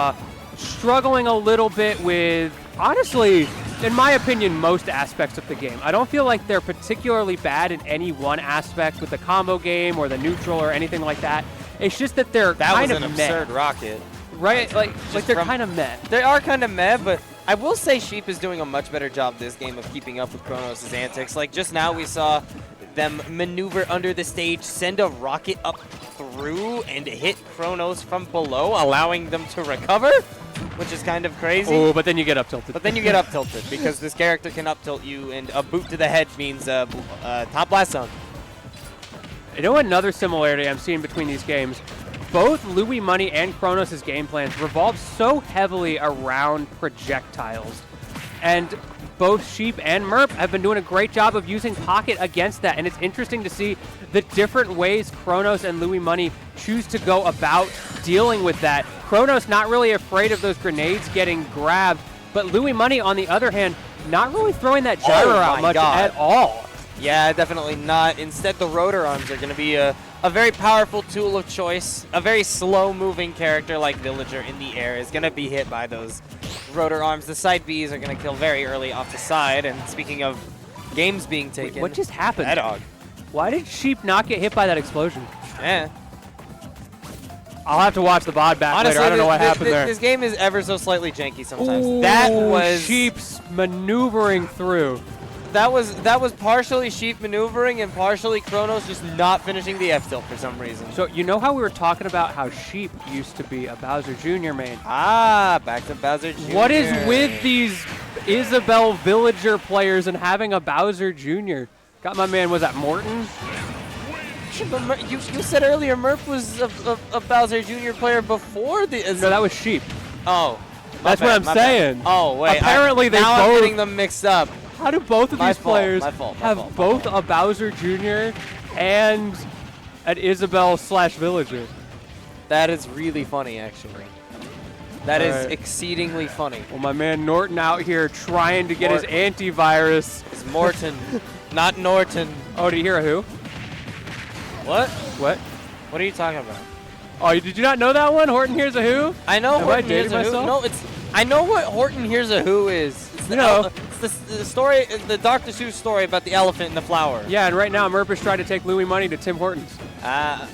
struggling a little bit with, honestly, in my opinion, most aspects of the game. I don't feel like they're particularly bad in any one aspect with the combo game or the neutral or anything like that. It's just that they're kind of an meh. absurd rocket. Right? Like they're from- kind of meh. They are kind of meh, but I will say Sheep is doing a much better job this game of keeping up with Kronos' antics. Like just now we saw them maneuver under the stage, send a rocket up through, and hit Kronos from below, allowing them to recover, which is kind of crazy. Oh, but then you get up tilted. But then you get up tilted because this character can up tilt you, and a boot to the head means top blast zone. You know another similarity I'm seeing between these games? Both Louis Money and Kronos' game plans revolve so heavily around projectiles. And both Sheep and Merp have been doing a great job of using Pocket against that. And it's interesting to see the different ways Kronos and Louis Money choose to go about dealing with that. Kronos not really afraid of those grenades getting grabbed, but Louis Money, on the other hand, not really throwing that gyro out much at all. Yeah, definitely not. Instead, the rotor arms are going to be a very powerful tool of choice. A very slow-moving character like Villager in the air is going to be hit by those rotor arms. The side Bs are going to kill very early off the side. And speaking of games being taken, What just happened? that dog. Why did Sheep not get hit by that explosion? Yeah. I'll have to watch the VOD back Honestly, later. I don't know what happened there. This game is ever so slightly janky sometimes. Ooh, That was Sheep's maneuvering through. that was partially Sheep maneuvering and partially Kronos just not finishing the F tilt for some reason. So you know how we were talking about how Sheep used to be a Bowser Jr. main? Back to Bowser Jr. What is with these Isabelle Villager players and having a Bowser Jr.? Got my man, was that Morton? But you said earlier Murph was a Bowser Jr. player before the. No, that was Sheep. Oh. That's what I'm my saying. Bad. Oh, wait. Apparently they now both- I'm getting them mixed up. How do both of My these fault, players my fault, my have fault, my both fault. a Bowser Jr. and an Isabelle/Villager? That is really funny, actually. That is Alright. exceedingly funny. Well, my man Norton out here trying to get his antivirus. It's Morton, not Norton. Oh, did you hear a who? What? What? What are you talking about? Oh, did you not know that one? Horton Hears a Who? I know Am I Horton Hears dating a Who. myself? No, I know what Horton Hears a Who is. It's the, You know. it's the story, the Dr. Seuss story about the elephant and the flower. Yeah, and right now Merp is trying to take Louis Money to Tim Hortons. I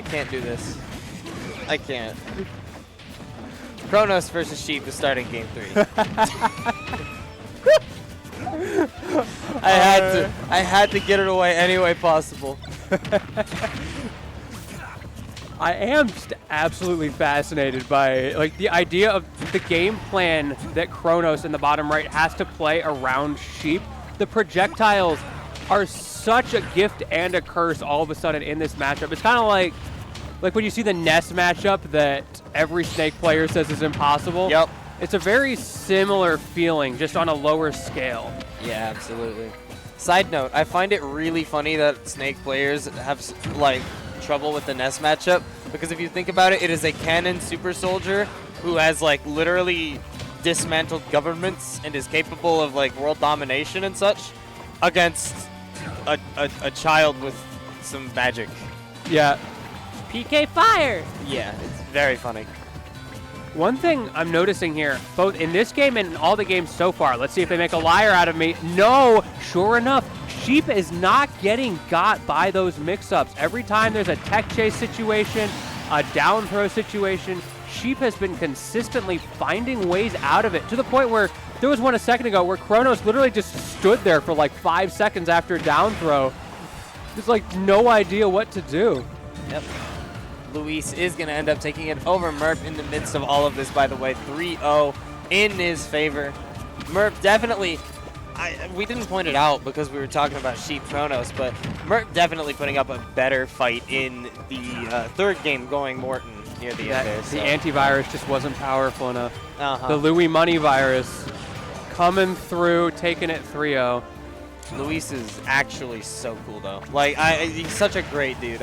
can't do this. I can't. Kronos versus Sheep is starting game 3. I had to get it away any way possible. I am just absolutely fascinated by like the idea of the game plan that Kronos in the bottom right has to play around Sheep. The projectiles are such a gift and a curse all of a sudden in this matchup. It's kind of like when you see the Ness matchup that every Snake player says is impossible. Yep. It's a very similar feeling, just on a lower scale. Yeah, absolutely. Side note, I find it really funny that Snake players have like trouble with the Ness matchup because if you think about it, it is a canon super soldier who has like literally dismantled governments and is capable of like world domination and such against a child with some magic. Yeah. PK Fire! Yeah, it's very funny. One thing I'm noticing here, both in this game and in all the games so far, let's see if they make a liar out of me. No, sure enough, Sheep is not getting got by those mix-ups. Every time there's a tech chase situation, a down throw situation, Sheep has been consistently finding ways out of it to the point where there was one a second ago where Kronos literally just stood there for like 5 seconds after a down throw. Just like no idea what to do. Yep. Luis is going to end up taking it over Merp in the midst of all of this, by the way. 3-0 in his favor. Merp definitely, we didn't point it out because we were talking about Sheep Kronos, but Merp definitely putting up a better fight in the third game going Morton near the end there. The antivirus just wasn't powerful enough. Uh-huh. The Louis Money virus coming through, taking it 3-0. Luis is actually so cool, though. Like, he's such a great dude.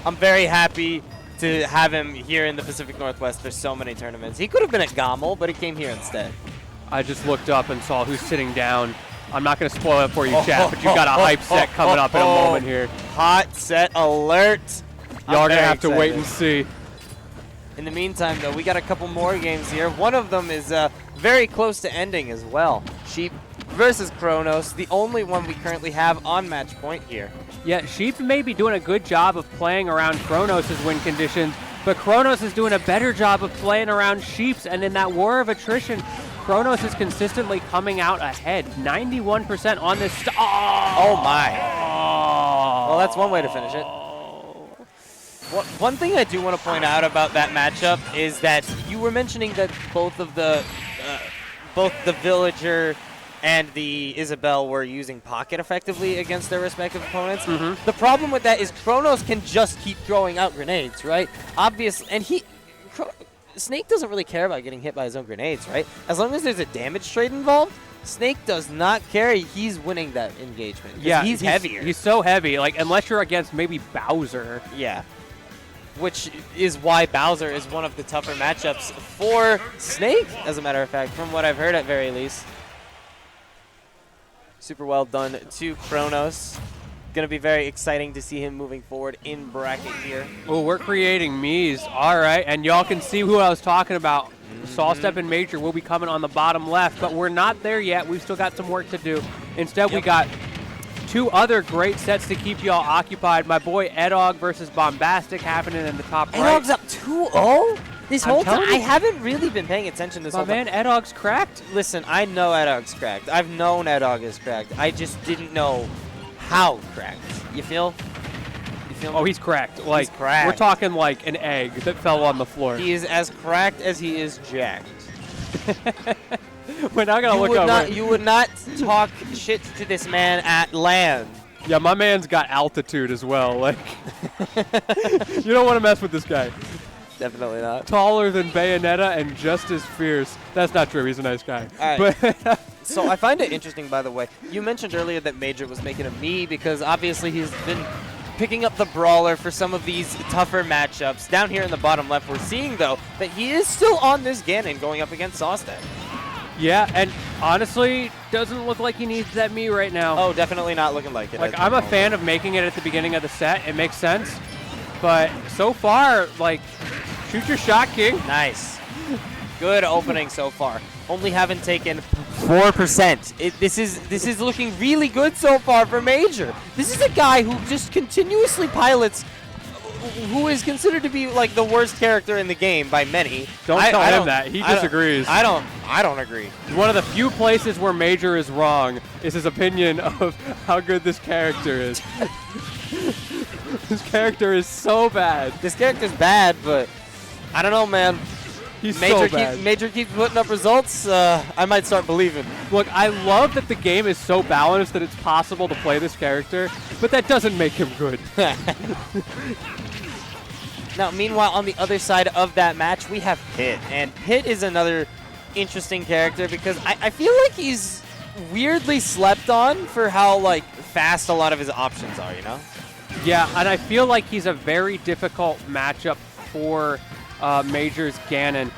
I'm very happy to have him here in the Pacific Northwest for so many tournaments. He could have been at Gommel, but he came here instead. I just looked up and saw who's sitting down. I'm not going to spoil it for you, chat, but you got a hype set coming up in a moment here. Hot set alert. Y'all are going to have to wait excited. and see. In the meantime, though, we got a couple more games here. One of them is very close to ending as well. Sheep versus Kronos, the only one we currently have on match point here. Yeah, Sheep may be doing a good job of playing around Kronos' win conditions, but Kronos is doing a better job of playing around Sheep's, and in that war of attrition, Kronos is consistently coming out ahead. 91% on this. Oh my. Well, that's one way to finish it. One thing I do want to point out about that matchup is that you were mentioning that both the Villager and the Isabel were using Pocket effectively against their respective opponents. Mm-hmm. The problem with that is Kronos can just keep throwing out grenades, right? Obviously, and Snake doesn't really care about getting hit by his own grenades, right? As long as there's a damage trade involved, Snake does not care. He's winning that engagement. Yeah, he's heavier. He's so heavy, like unless you're against maybe Bowser. Yeah. Which is why Bowser is one of the tougher matchups for Snake, as a matter of fact, from what I've heard at very least. Super well done to Kronos. Going to be very exciting to see him moving forward in bracket here. Oh, we're creating Mies. All right, and y'all can see who I was talking about. Saw Step and Major will be coming on the bottom left, but we're not there yet. We've still got some work to do. Instead, we got two other great sets to keep y'all occupied. My boy Edog versus Bombastic happening in the top right. Edog's up 2-0? This whole time? telling you. I haven't really been paying attention this My whole time. man Edog's cracked. Listen, I know Edog's cracked. I've known Edog is cracked. I just didn't know how cracked. You feel? Oh, he's cracked. Like, cracked. we're talking like an egg that fell on the floor. He is as cracked as he is jacked. We're not going to look over. You would not talk shit to this man at land. Yeah, my man's got altitude as well. Like, you don't want to mess with this guy. Definitely not. Taller than Bayonetta and just as fierce. That's not true. He's a nice guy. All right. But So I find it interesting, by the way. You mentioned earlier that Major was making a me because obviously he's been picking up the brawler for some of these tougher matchups. Down here in the bottom left, we're seeing, though, that he is still on this Ganon going up against Sawstep. yeah, and honestly, doesn't look like he needs that me right now. Oh, definitely not looking like it. Like, I'm a fan of making it at the beginning of the set. It makes sense. But so far, like, shoot your shot, King. Nice. Good opening so far. Only having taken 4%. This is looking really good so far for Major. This is a guy who just continuously pilots, who is considered to be like the worst character in the game by many. Don't tell him that. He disagrees. I don't agree. One of the few places where Major is wrong is his opinion of how good this character is. This character is so bad. This character's bad, but I don't know, man. He's so bad. Major keeps putting up results. I might start believing. Look, I love that the game is so balanced that it's possible to play this character, but that doesn't make him good. Now, meanwhile, on the other side of that match, we have Pit. And Pit is another interesting character because I feel like he's weirdly slept on for how, like, fast a lot of his options are, you know? Yeah, and I feel like he's a very difficult matchup for Major's Ganon.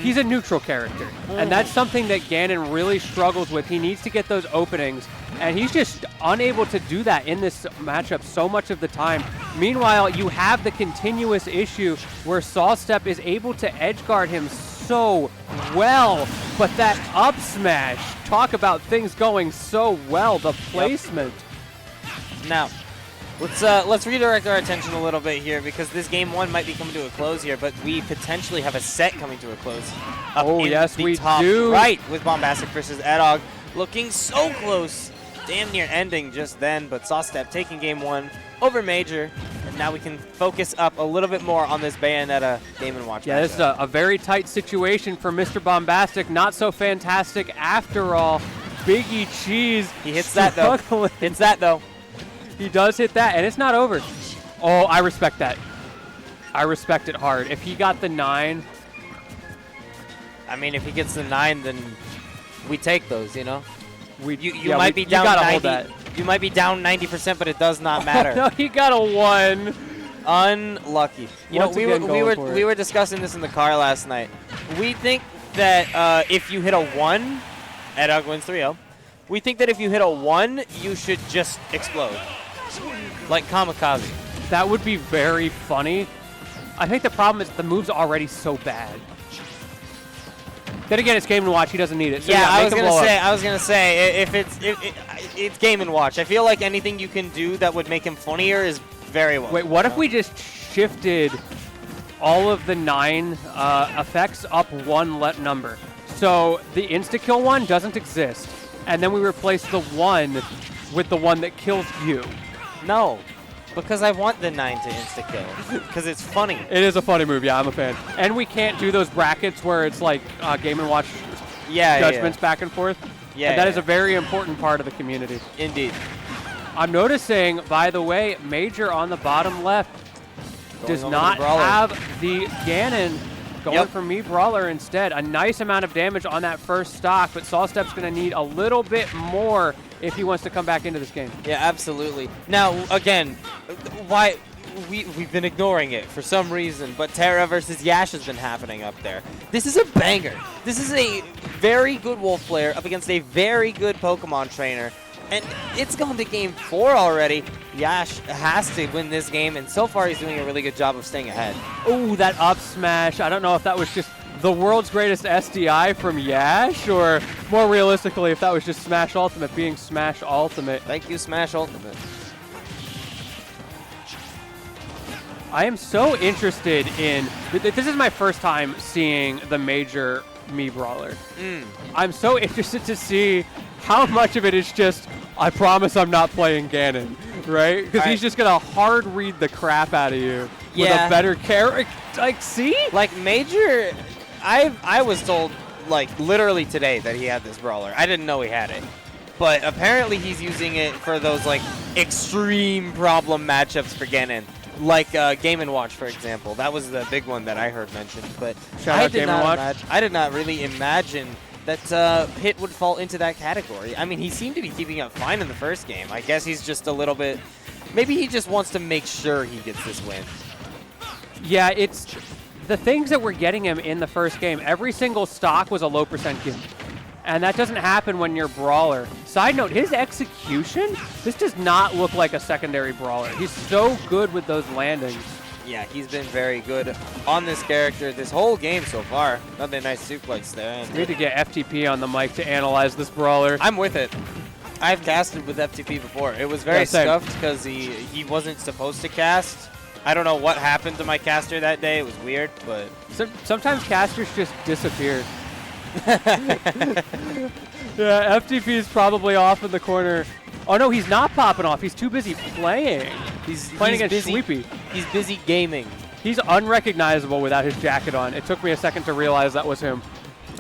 He's a neutral character, and that's something that Ganon really struggles with. He needs to get those openings, and he's just unable to do that in this matchup so much of the time. Meanwhile, you have the continuous issue where Sawstep is able to edge guard him so well, but that up smash, talk about things going so well, the placement. Now, let's redirect our attention a little bit here because this game one might be coming to a close here, but we potentially have a set coming to a close. Oh, yes, we top do. Right, with Bombastic versus Edog looking so close, damn near ending just then, but Sawstep taking game one over Major, and now we can focus up a little bit more on this Bayonetta Game & Watch Yeah, this is a very tight situation for Mr. Bombastic. Not so fantastic after all. Biggie Cheese. He hits that, though. Hits that, though. He does hit that, and it's not over. Oh, I respect that. I respect it hard. If he got the 9. I mean, if he gets the 9, then we take those, you know? You might be down gotta 90. hold that. You might be down 90%, but it does not matter. No, he got a 1. Unlucky. You Once know, again going for we it. were discussing this in the car last night. We think that if you hit a 1, Edog wins 3-0. We think that if you hit a 1, you should just explode. Like Kamikaze. That would be very funny. I think the problem is the move's already so bad. Then again, it's Game & Watch. He doesn't need it. So Yeah, I make was him blow up. gonna say if it's Game & Watch. I feel like anything you can do that would make him funnier is very well. Wait, what if we just shifted all of the 9 effects up one number? So the insta-kill one doesn't exist, and then we replace the 1 with the one that kills you. No, because I want the 9 to insta-kill, because it's funny. It is a funny move, yeah, I'm a fan. And we can't do those brackets where it's like Game & Watch judgments back and forth. Yeah, and that is yeah. a very important part of the community. Indeed. I'm noticing, by the way, Major on the bottom left does over not the Brawler. have the Ganon, going Yep. for me Brawler instead. A nice amount of damage on that first stock, but Solstep's going to need a little bit more if he wants to come back into this game. Yeah, absolutely. Now, again, why we've been ignoring it for some reason, but Terra versus Yash has been happening up there. This is a banger. This is a very good Wolf player up against a very good Pokemon trainer. And it's gone to game 4 already. Yash has to win this game, and so far he's doing a really good job of staying ahead. Ooh, that up smash. I don't know if that was just the world's greatest SDI from Yash, or more realistically, if that was just Smash Ultimate being Smash Ultimate. Thank you, Smash Ultimate. I am so interested in... This is my first time seeing the Major Mii Brawler. I'm so interested to see how much of it is just, I promise I'm not playing Ganon, right? Because he's just going to hard read the crap out of you with a better character. Like, see? Like, Major, I was told, like, literally today that he had this Brawler. I didn't know he had it. But apparently he's using it for those, like, extreme problem matchups for Ganon. Like Game & Watch, for example. That was the big one that I heard mentioned. But Shout out Game & Watch. I did not really imagine that Pitt would fall into that category. I mean, he seemed to be keeping up fine in the first game. I guess he's just a little bit... Maybe he just wants to make sure he gets this win. Yeah, it's the things that were getting him in the first game. Every single stock was a low percent gimme. And that doesn't happen when you're Brawler. Side note, his execution, this does not look like a secondary Brawler. He's so good with those landings. Yeah, he's been very good on this character this whole game so far. Another nice suplex there. And We need to get FTP on the mic to analyze this Brawler. I'm with it. I've casted with FTP before. It was very Yeah, same. scuffed because he wasn't supposed to cast. I don't know what happened to my caster that day. It was weird, but... Sometimes casters just disappear. Yeah, FTP is probably off in the corner. Oh no, he's not popping off. He's too busy playing. He's playing against Sweepy. He's busy gaming. He's unrecognizable without his jacket on. It took me a second to realize that was him.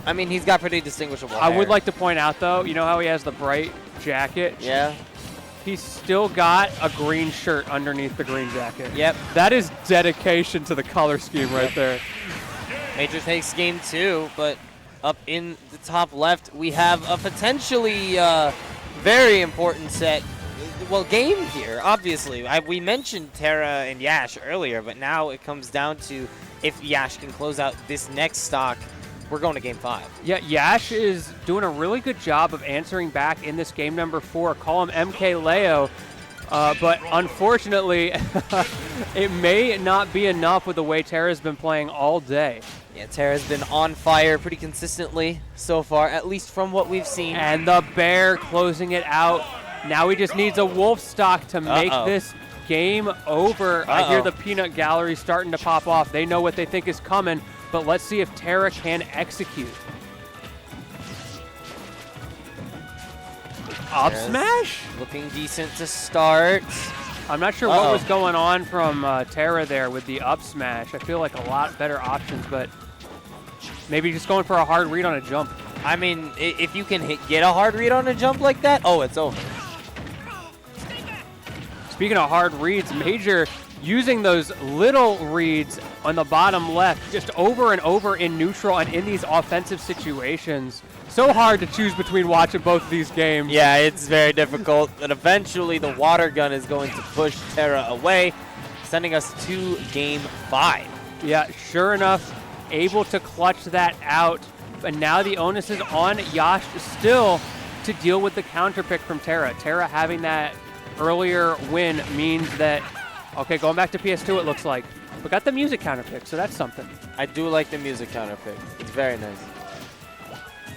I mean, he's got pretty distinguishable I hair. would like to point out, though, you know how he has the bright jacket? Yeah. He's still got a green shirt underneath the green jacket. Yep. That is dedication to the color scheme right there. Major takes game 2, but up in the top left, we have a potentially very important set. Well, game here, obviously. We mentioned Terra and Yash earlier, but now it comes down to if Yash can close out this next stock, we're going to game 5. Yeah, Yash is doing a really good job of answering back in this game number 4. Call him MK Leo. But unfortunately, it may not be enough with the way Terra's been playing all day. Yeah, Terra's been on fire pretty consistently so far, at least from what we've seen. And the Bear closing it out. Now he just needs a Wolf stock to make this game over. I hear the peanut gallery starting to pop off. They know what they think is coming, but let's see if Terra can execute. Up smash? Looking decent to start. I'm not sure what was going on from Terra there with the up smash. I feel like a lot better options, but maybe just going for a hard read on a jump. I mean, if you can get a hard read on a jump like that, it's over. Speaking of hard reads, Major using those little reads on the bottom left just over and over in neutral and in these offensive situations. So hard to choose between watching both of these games. Yeah, it's very difficult. And eventually the water gun is going to push Terra away. sending us to Game 5. Yeah, sure enough, able to clutch that out. And now the onus is on Yash still to deal with the counter pick from Terra. Terra having that earlier win means that, okay, going back to PS2 it looks like. We got the music counter pick, so that's something. I do like the music counter pick. It's very nice.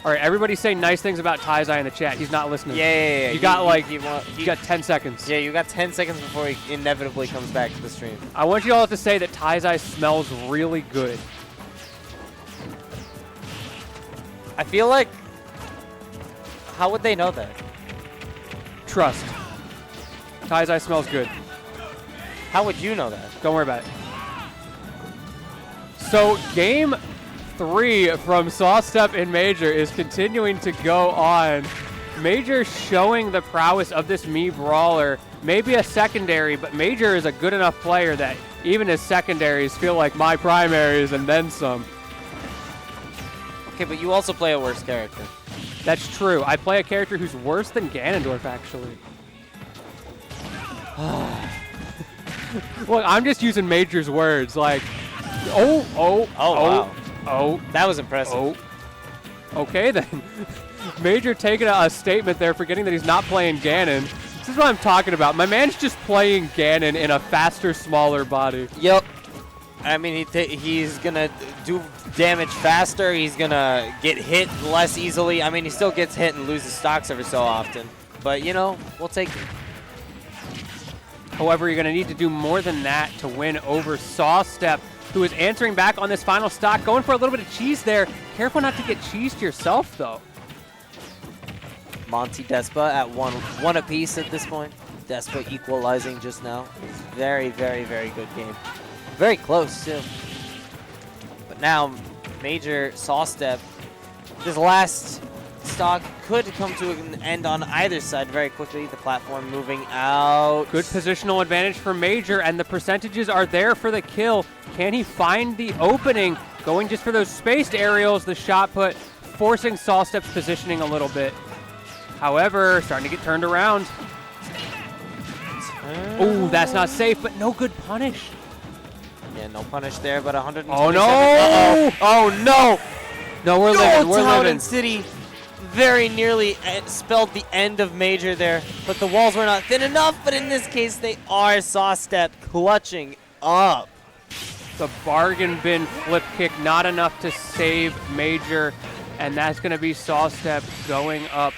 All right, everybody say nice things about Taizai in the chat. He's not listening. Yeah. You got 10 seconds. Yeah, you got 10 seconds before he inevitably comes back to the stream. I want you all to say that Taizai smells really good. I feel like, how would they know that? Trust. Taizai smells good. How would you know that? Don't worry about it. So game 3 from Sawstep in Major is continuing to go on. Major showing the prowess of this Mii brawler. Maybe a secondary, but Major is a good enough player that even his secondaries feel like my primaries and then some. Okay, but you also play a worse character. That's true. I play a character who's worse than Ganondorf, actually. Look, I'm just using Major's words, like, Wow. oh. That was impressive. Oh. Okay, then. Major taking a statement there, forgetting that he's not playing Ganon. This is what I'm talking about. My man's just playing Ganon in a faster, smaller body. Yep. I mean, he's going to do damage faster. He's going to get hit less easily. I mean, he still gets hit and loses stocks every so often. But, you know, we'll take it. However, you're going to need to do more than that to win over Sawstep, who is answering back on this final stock, going for a little bit of cheese there. Careful not to get cheesed yourself, though. Monty Despa at one apiece at this point. Despa equalizing just now. Very, very, very good game. Very close, too. But now, Major Sawstep, this last stock could come to an end on either side very quickly. The platform moving out. Good positional advantage for Major, and the percentages are there for the kill. Can he find the opening? Going just for those spaced aerials, the shot put, forcing Sawstep's positioning a little bit. However, starting to get turned around. Oh, that's not safe, but no good punish. Yeah, no punish there, but 127. Oh, no! Oh, no! No, we're living, we're Town living. and City very nearly spelled the end of Major there, but the walls were not thin enough, but in this case, they are. Sawstep clutching up. The bargain bin flip kick, not enough to save Major, and that's going to be Sawstep going up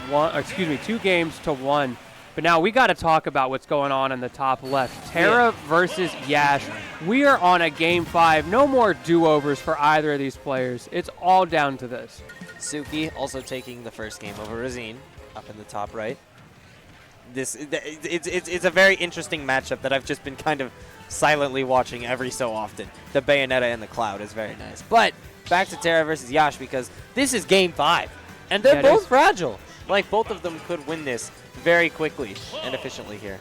2 games to 1. But now we got to talk about what's going on in the top left. Terra versus Yash. We are on a game 5. No more do-overs for either of these players. It's all down to this. Suki also taking the first game over Razine up in the top right. It's a very interesting matchup that I've just been kind of silently watching every so often. The Bayonetta and the Cloud is very nice. But back to Terra versus Yash, because this is game 5. And they're both fragile. Like, both of them could win this very quickly and efficiently here.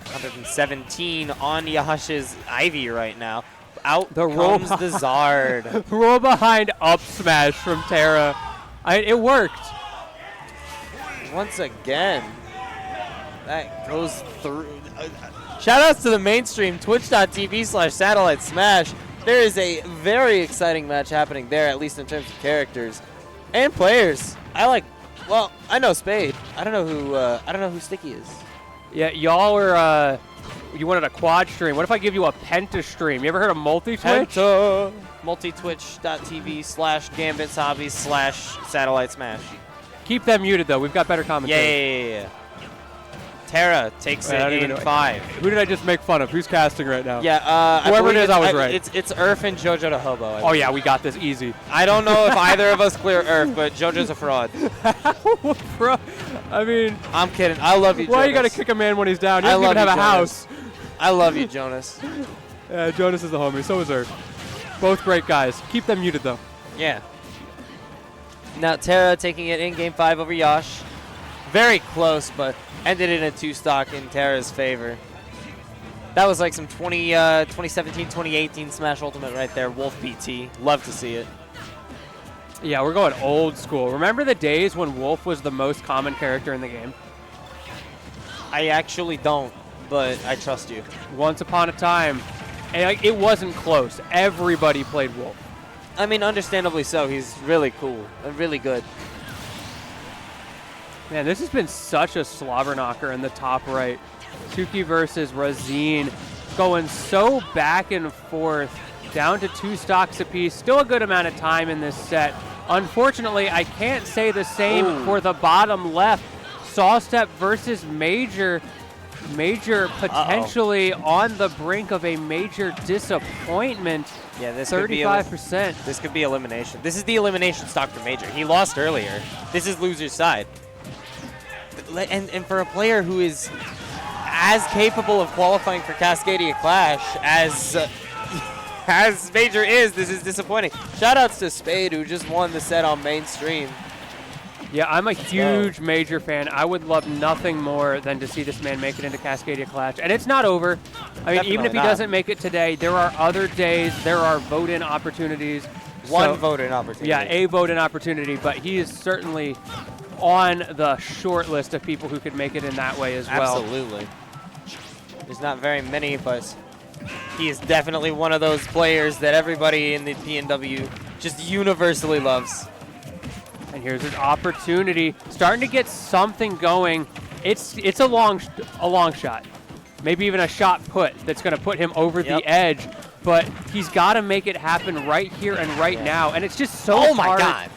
117 on Yash's Ivy right now. Out comes the Zard. Roll behind up smash from Terra. It worked. Once again, that goes through. Shout outs to the mainstream, twitch.tv/satellite smash. There is a very exciting match happening there, at least in terms of characters and players. I know Spade. I don't know who Sticky is. Yeah, y'all are, you wanted a quad stream. What if I give you a penta stream? You ever heard of multi-twitch? Penta. multitwitch.tv/gambitshobbies/satellite smash. Keep them muted, though. We've got better commentary. Yeah. Terra takes it in 5. Who did I just make fun of? Who's casting right now? Yeah, whoever it is, I was right. It's Urf and Jojo to Hobo. Oh, yeah, we got this easy. I don't know if either of us clear Urf, but Jojo's a fraud. Bro, I mean... I'm kidding. I love you, Jonas. Why you got to kick a man when he's down? He doesn't even have a house. I love you, Jonas. Jonas is the homie. So is Urf. Both great guys. Keep them muted, though. Yeah. Now Terra taking it in game 5 over Yash. Very close, but ended in a 2-stock in Terra's favor. That was like some 2017, 2018 Smash Ultimate right there. Wolf PT. Love to see it. Yeah, we're going old school. Remember the days when Wolf was the most common character in the game? I actually don't. but I trust you. Once upon a time, and like, it wasn't close. Everybody played Wolf. I mean, understandably so. He's really cool and really good. Man, this has been such a slobber knocker in the top right. Suki versus Razine going so back and forth, down to 2 stocks apiece. Still a good amount of time in this set. Unfortunately, I can't say the same for the bottom left. Sawstep versus Major. Major potentially on the brink of a major disappointment. Yeah, this 35%. This could be elimination. This is the elimination stock for Major. He lost earlier. This is loser's side. And for a player who is as capable of qualifying for Cascadia Clash as Major is, this is disappointing. Shoutouts to Spade, who just won the set on mainstream. Yeah, I'm a huge Major fan. I would love nothing more than to see this man make it into Cascadia Clash. And it's not over. I mean, even if he doesn't make it today, there are other days. There are vote-in opportunities. One vote-in opportunity. Yeah, a vote-in opportunity. But he is certainly on the short list of people who could make it in that way as well. Absolutely. There's not very many, but he is definitely one of those players that everybody in the PNW just universally loves. And here's his opportunity, starting to get something going. It's a long shot, maybe even a shot put that's going to put him over the edge. But he's got to make it happen right here and right now. And it's just so hard. Oh my God!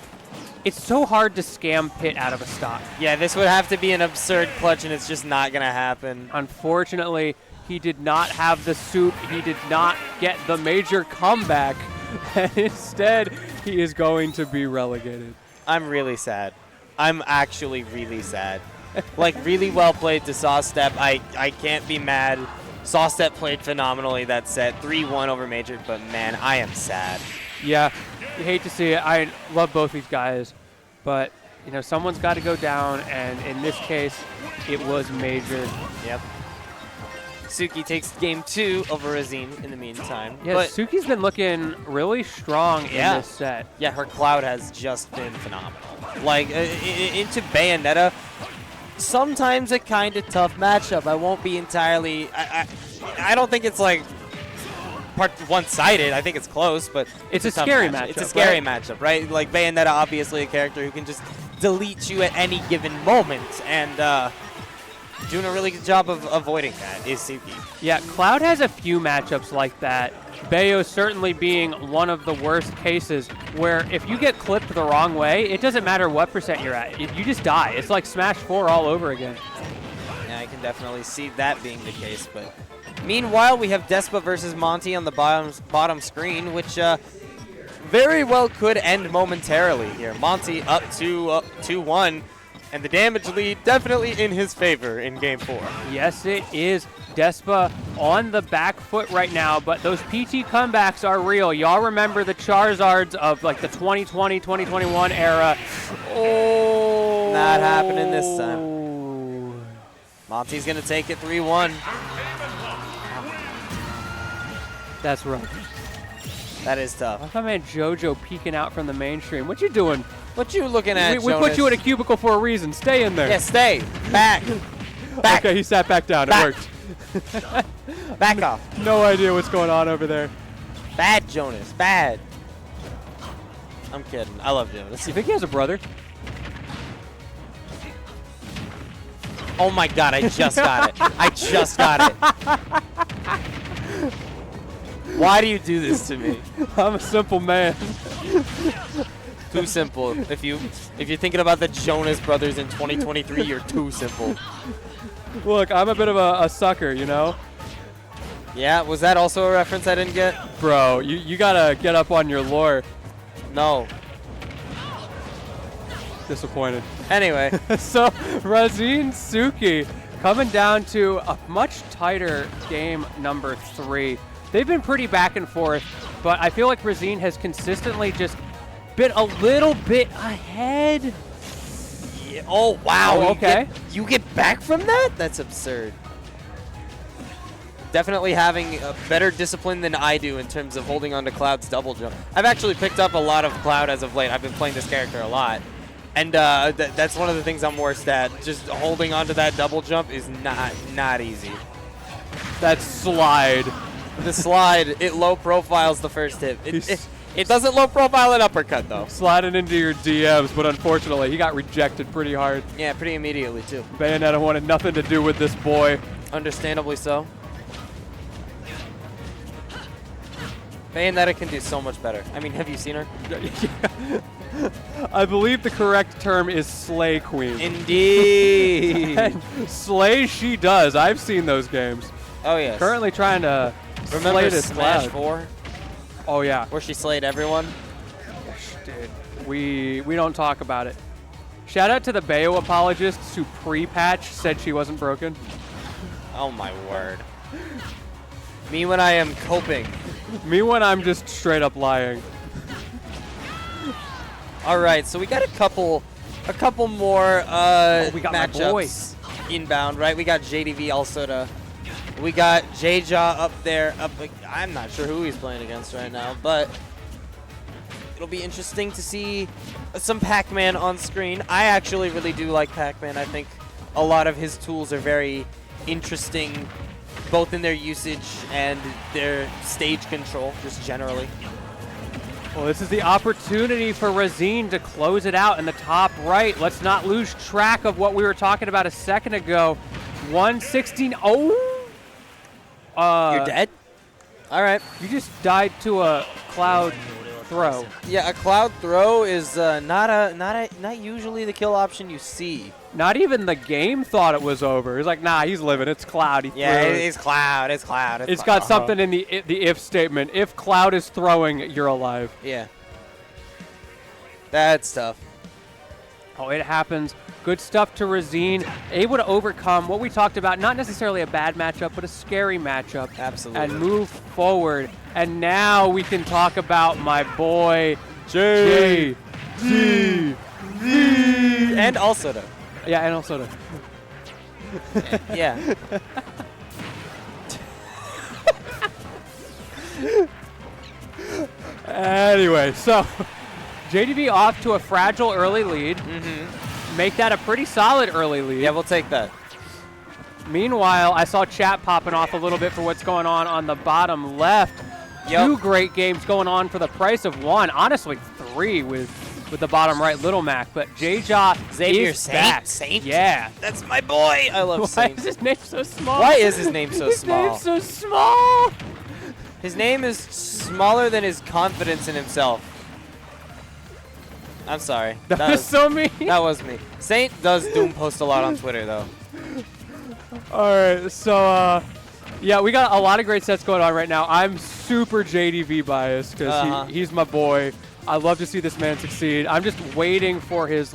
It's so hard to scam Pit out of a stock. Yeah, this would have to be an absurd clutch, and it's just not going to happen. Unfortunately, he did not have the suit. He did not get the major comeback, and instead, he is going to be relegated. I'm really sad. I'm actually really sad. Like, really well played to Sawstep. I can't be mad. Sawstep played phenomenally that set. 3-1 over Major, but man, I am sad. Yeah, you hate to see it. I love both these guys, but you know, someone's got to go down, and in this case, it was Major. Yep. Suki takes game 2 over Razine in the meantime. Yeah, but Suki's been looking really strong in this set. Yeah, her Cloud has just been phenomenal. Like, into Bayonetta, sometimes a kind of tough matchup. I won't be entirely... I don't think it's, like, one-sided. I think it's close, but... It's a scary matchup. It's a scary matchup, right? Like, Bayonetta, obviously a character who can just delete you at any given moment, and... doing a really good job of avoiding that is Suki. Yeah, Cloud has a few matchups like that. Bayo certainly being one of the worst cases, where if you get clipped the wrong way, it doesn't matter what percent you're at. You just die. It's like Smash 4 all over again. Yeah, I can definitely see that being the case. But meanwhile, we have Despa versus Monty on the bottom screen, which very well could end momentarily here. Monty up to 2-1. And the damage lead definitely in his favor in Game 4. Yes, it is. Despa on the back foot right now, but those PT comebacks are real. Y'all remember the Charizards of like the 2020, 2021 era. Oh! Not happening this time. Monty's going to take it 3-1. That's rough. That is tough. I thought, man, JoJo peeking out from the mainstream. What you doing? What you looking at, We put you in a cubicle for a reason. Stay in there. Yeah, stay. Back. Back. Okay, he sat back down. Back. It worked. Back off. No idea what's going on over there. Bad, Jonas. Bad. I'm kidding. I love Jonas. You think he has a brother? Oh my God, I just got it. I just got it. Why do you do this to me? I'm a simple man. Too simple. If you're thinking about the Jonas Brothers in 2023, you're too simple. Look, I'm a bit of a sucker, you know? Yeah, was that also a reference I didn't get? Bro, you gotta get up on your lore. No. Disappointed. Anyway. So, Razine Suki coming down to a much tighter game number 3. They've been pretty back and forth, but I feel like Razine has consistently just been a little bit ahead. Yeah. Oh, wow. Oh, okay. You get back from that? That's absurd. Definitely having a better discipline than I do in terms of holding on to Cloud's double jump. I've actually picked up a lot of Cloud as of late. I've been playing this character a lot. And that's one of the things I'm worst at. Just holding on to that double jump is not easy. That slide. The slide, it low profiles the first hit. It doesn't low profile an uppercut, though. Sliding into your DMs, but unfortunately, he got rejected pretty hard. Yeah, pretty immediately, too. Bayonetta wanted nothing to do with this boy. Understandably so. Bayonetta can do so much better. I mean, have you seen her? I believe the correct term is Slay Queen. Indeed. And slay she does. I've seen those games. Oh, yes. Currently trying to slay Remember this Smash Cloud. 4, Oh, yeah. where she slayed everyone? Dude, we don't talk about it. Shout out to the Bayo apologists who pre-patch said she wasn't broken. Oh, my word. Me when I am coping. Me when I'm just straight up lying. All right, so we got a couple more we got my matchups inbound, right? We got JDV also we got J-Jaw up there. I'm not sure who he's playing against right now, but it'll be interesting to see some Pac-Man on screen. I actually really do like Pac-Man. I think a lot of his tools are very interesting, both in their usage and their stage control, just generally. Well, this is the opportunity for Razine to close it out in the top right. Let's not lose track of what we were talking about a second ago. 116. Oh! You're dead? All right. You just died to a Cloud throw. Yeah, a Cloud throw is not usually the kill option you see. Not even the game thought it was over. He's like, nah, he's living. It's Cloud. He Yeah, threw it. it's Cloud. It's Cloud. It's Cloud. got something in the if statement. If Cloud is throwing, you're alive. Yeah. That's tough. Oh, it happens. Good stuff to Razine. Able to overcome what we talked about. Not necessarily a bad matchup, but a scary matchup. Absolutely. And move forward. And now we can talk about my boy, JDV. And also though. Yeah, and also Yeah. Anyway, so JDV off to a fragile early lead. Make that a pretty solid early lead. Yeah, we'll take that. Meanwhile, I saw chat popping off a little bit for what's going on the bottom left. Yep. 2 great games going on for the price of 1. Honestly, 3 with the bottom right Little Mac. But J-Jaw Xavier is back. Saint? Yeah. That's my boy. I love Why Saint. is his name so small? Why is his name so His small? name's so small. His name is smaller than his confidence in himself. I'm sorry. That was so mean. That was me. Saint does Doom post a lot on Twitter, though. All right, so yeah, we got a lot of great sets going on right now. I'm super JDV biased because he's my boy. I love to see this man succeed. I'm just waiting for his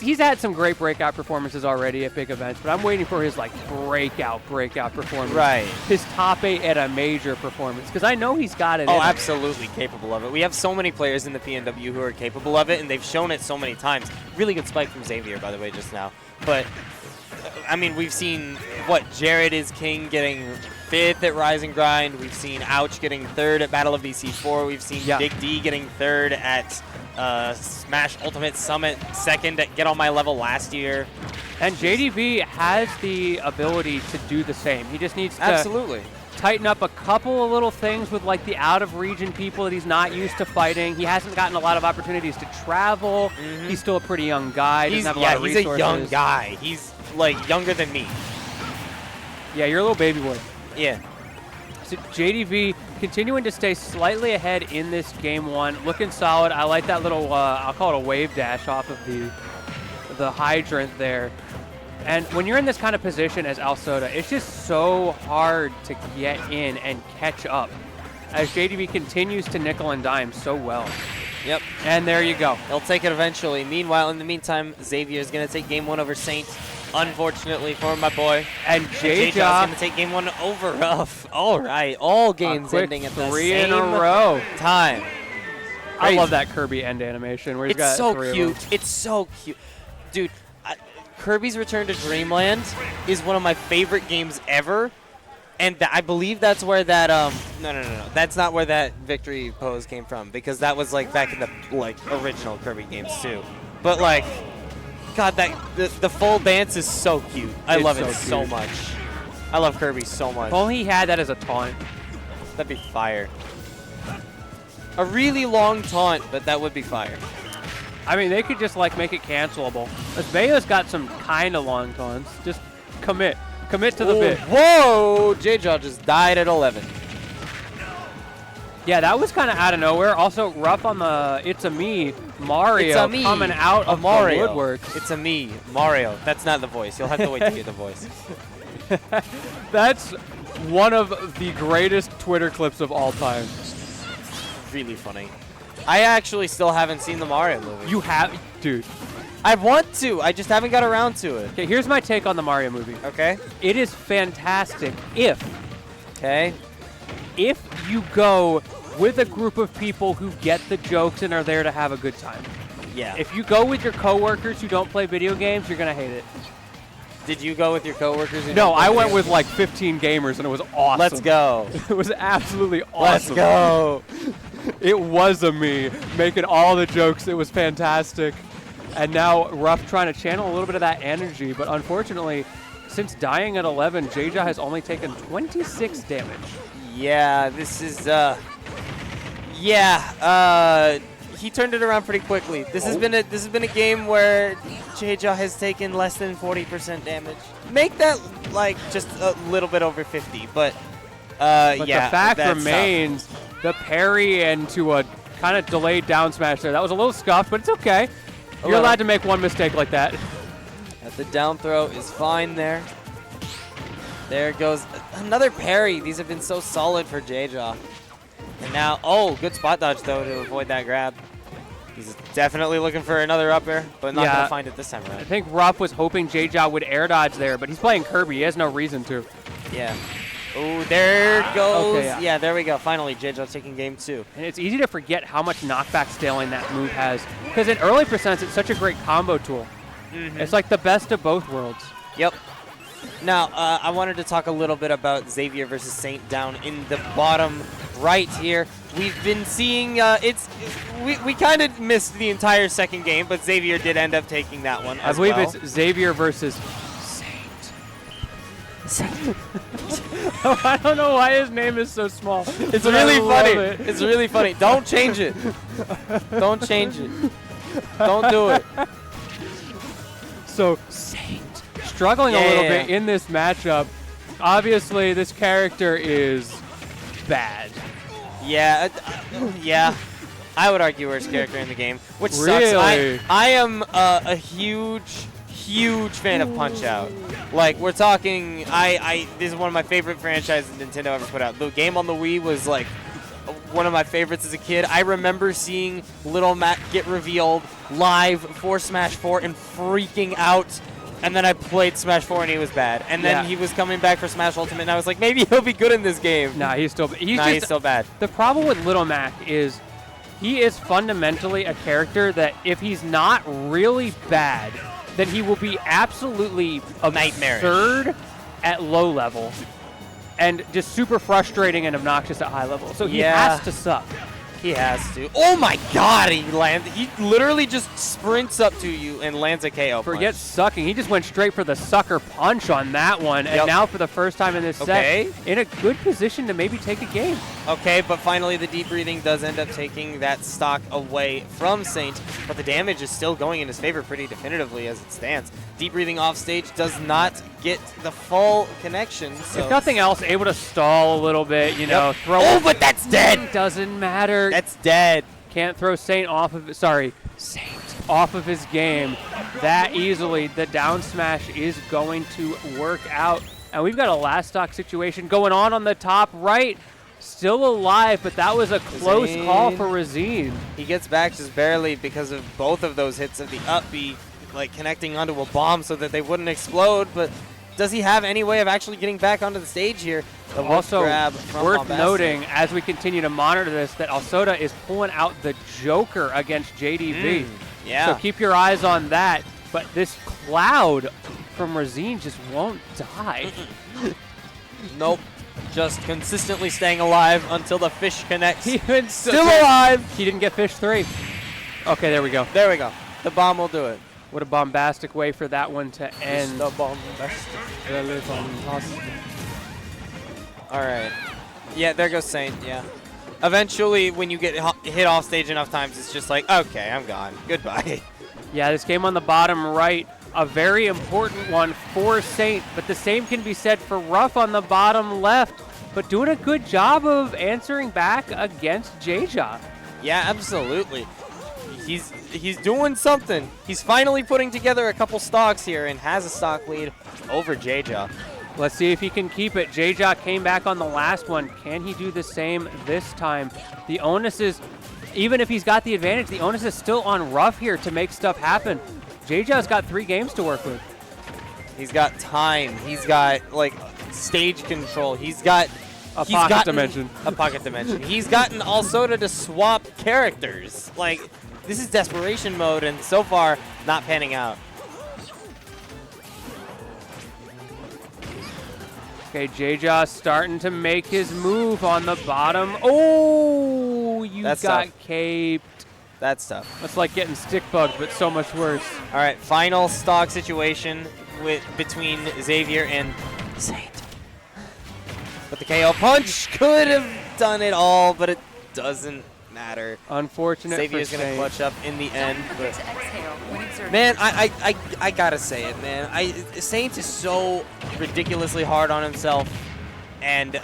he's had some great breakout performances already at big events, but I'm waiting for his breakout performance. Right. His top 8 at a major performance because I know he's got it. Oh, in him. absolutely capable of it. We have so many players in the PNW who are capable of it, and they've shown it so many times. Really good spike from Xavier, by the way, just now. But, I mean, we've seen, Jared is King getting 5th at Rise and Grind. We've seen Ouch getting 3rd at Battle of VC4. We've seen Big D getting 3rd at Smash Ultimate Summit, 2nd at Get On My Level last year. And JDV has the ability to do the same. He just needs to Absolutely. tighten up a couple of little things with the out-of-region people that he's not used to fighting. He hasn't gotten a lot of opportunities to travel. He's still a pretty young guy. Doesn't have a lot of he's resources. a young guy. He's younger than me. Yeah, you're a little baby boy. Yeah. So JDV continuing to stay slightly ahead in this game 1. Looking solid. I like that little, I'll call it a wave dash off of the hydrant there. And when you're in this kind of position as Alsoda, it's just so hard to get in and catch up as JDV continues to nickel and dime so well. Yep. And there you go. He'll take it eventually. Meanwhile, in the meantime, Xavier is going to take game 1 over Saint. Unfortunately for my boy. And J-Jaw's J-Jaw, going to take game 1 over Ruff. All right. All games quick ending at the 3 same in a row. time. I Crazy. love that Kirby end animation where he's got It's so 3 of cute. them. It's so cute. Dude, Kirby's Return to Dreamland is one of my favorite games ever. And I believe that's where that, no. That's not where that victory pose came from, because that was, back in the, original Kirby games, too. But, God, the full dance is so cute. I love it so much. I love Kirby so much. If only he had that as a taunt. That'd be fire. A really long taunt, but that would be fire. I mean, they could just like make it cancelable. Bayo's got some kind of long taunts. Just commit. Commit to the bit. Whoa! J-Jaw just died at 11. Yeah, that was kind of out of nowhere. Also, rough on the It's a Me Mario It's a me coming out of Mario. the woodworks. It's a me, Mario. That's not the voice. You'll have to wait to hear the voice. That's one of the greatest Twitter clips of all time. Really funny. I actually still haven't seen the Mario movie. You have, dude. I want to. I just haven't got around to it. Okay, here's my take on the Mario movie. Okay. It is fantastic if Okay. you go with a group of people who get the jokes and are there to have a good time. Yeah. If you go with your coworkers who don't play video games, you're going to hate it. Did you go with your coworkers? No, I went with like 15 gamers and it was awesome. Let's go. It was absolutely awesome. Let's go. It was a me making all the jokes. It was fantastic. And now Ruff trying to channel a little bit of that energy, but unfortunately, since dying at 11, J-Jaw has only taken 26 damage. Yeah, this is he turned it around pretty quickly. This has been a game where J-Jaw has taken less than 40% damage. Make that like just a little bit over 50, but But yeah, the fact that's remains, the parry into a kind of delayed down smash there. That was a little scuffed, but it's okay. You're allowed to make one mistake like that. The down throw is fine there. There goes another parry. These have been so solid for J-Jaw. And now, oh, good spot dodge, though, to avoid that grab. He's definitely looking for another up air, but not going to find it this time I around. think Ruff was hoping J-Jaw would air dodge there, but he's playing Kirby. He has no reason to. Yeah. Oh, there goes. Okay, yeah, there we go. Finally, J-Jaw taking game 2. And it's easy to forget how much knockback scaling that move has. Because in early percents, it's such a great combo tool. It's like the best of both worlds. Yep. Now, I wanted to talk a little bit about Xavier versus Saint down in the bottom right here. We've been seeing, we kind of missed the entire second game, but Xavier did end up taking that one as I believe well. it's Xavier versus Saint. I don't know why his name is so small. It's really funny. It's really funny. Don't change it. Don't change it. Don't do it. So Saint struggling a little bit in this matchup. Obviously, this character is bad. Yeah, yeah. I would argue worst character in the game, which Really? sucks. I am a huge fan of Punch-Out. Like, we're talking, this is one of my favorite franchises Nintendo ever put out. The game on the Wii was like one of my favorites as a kid. I remember seeing Little Mac get revealed live for Smash 4 and freaking out. And then I played Smash 4 and he was bad. And then he was coming back for Smash Ultimate and I was like, maybe he'll be good in this game. Nah, he's still He's still bad. The problem with Little Mac is he is fundamentally a character that if he's not really bad, then he will be absolutely absurd at low level and just super frustrating and obnoxious at high level. So he has to suck. He has to. Oh my god, he literally just sprints up to you and lands a KO punch. Forget sucking. He just went straight for the sucker punch on that one. And now for the first time in this set, in a good position to maybe take a game. Okay, but finally the deep breathing does end up taking that stock away from Saint, but the damage is still going in his favor pretty definitively as it stands. Deep breathing off stage does not get the full connection. So If nothing else, able to stall a little bit, you know, throw. Oh, but that's dead! Doesn't matter. That's dead. Can't throw Saint off of Saint off of his game that easily. The down smash is going to work out. And we've got a last stock situation going on the top right. Still alive, but that was a close call for Razine. He gets back just barely because of both of those hits of the up B, like connecting onto a bomb so that they wouldn't explode, but does he have any way of actually getting back onto the stage here? Also, grab from worth Bombastic. noting, as we continue to monitor this, that Alsoda is pulling out the Joker against JDV. Yeah. So keep your eyes on that. But this cloud from Razine just won't die. Nope. Just consistently staying alive until the fish connects. Still alive. He didn't get fish 3. Okay, there we go. There we go. The bomb will do it. What a bombastic way for that one to end. The bombastic. All right. Yeah, there goes Saint, yeah. Eventually, when you get hit off stage enough times, it's just like, okay, I'm gone. Goodbye. Yeah, this game on the bottom right, a very important one for Saint, but the same can be said for Ruff on the bottom left, but doing a good job of answering back against JJ. Yeah, absolutely. He's doing something. He's finally putting together a couple stocks here and has a stock lead over JJ. Let's see if he can keep it. JJ came back on the last one. Can he do the same this time? The onus is, even if he's got the advantage, the onus is still on Ruff here to make stuff happen. JJ's got 3 games to work with. He's got time. He's got, like, stage control. He's got a pocket dimension. A pocket dimension. He's gotten Alsoda to swap characters. Like, this is desperation mode, and so far, not panning out. Okay, JJ starting to make his move on the bottom. Oh, you That's got tough. caped. That's tough. That's like getting stick bugged, but so much worse. All right, final stock situation between Xavier and Saint. But the KO punch could have done it all, but it doesn't matter. Unfortunate Xavier's for going to Saint. clutch up in the end. Forget But to exhale when exerting. man, I gotta say it, man. Saint is so ridiculously hard on himself, and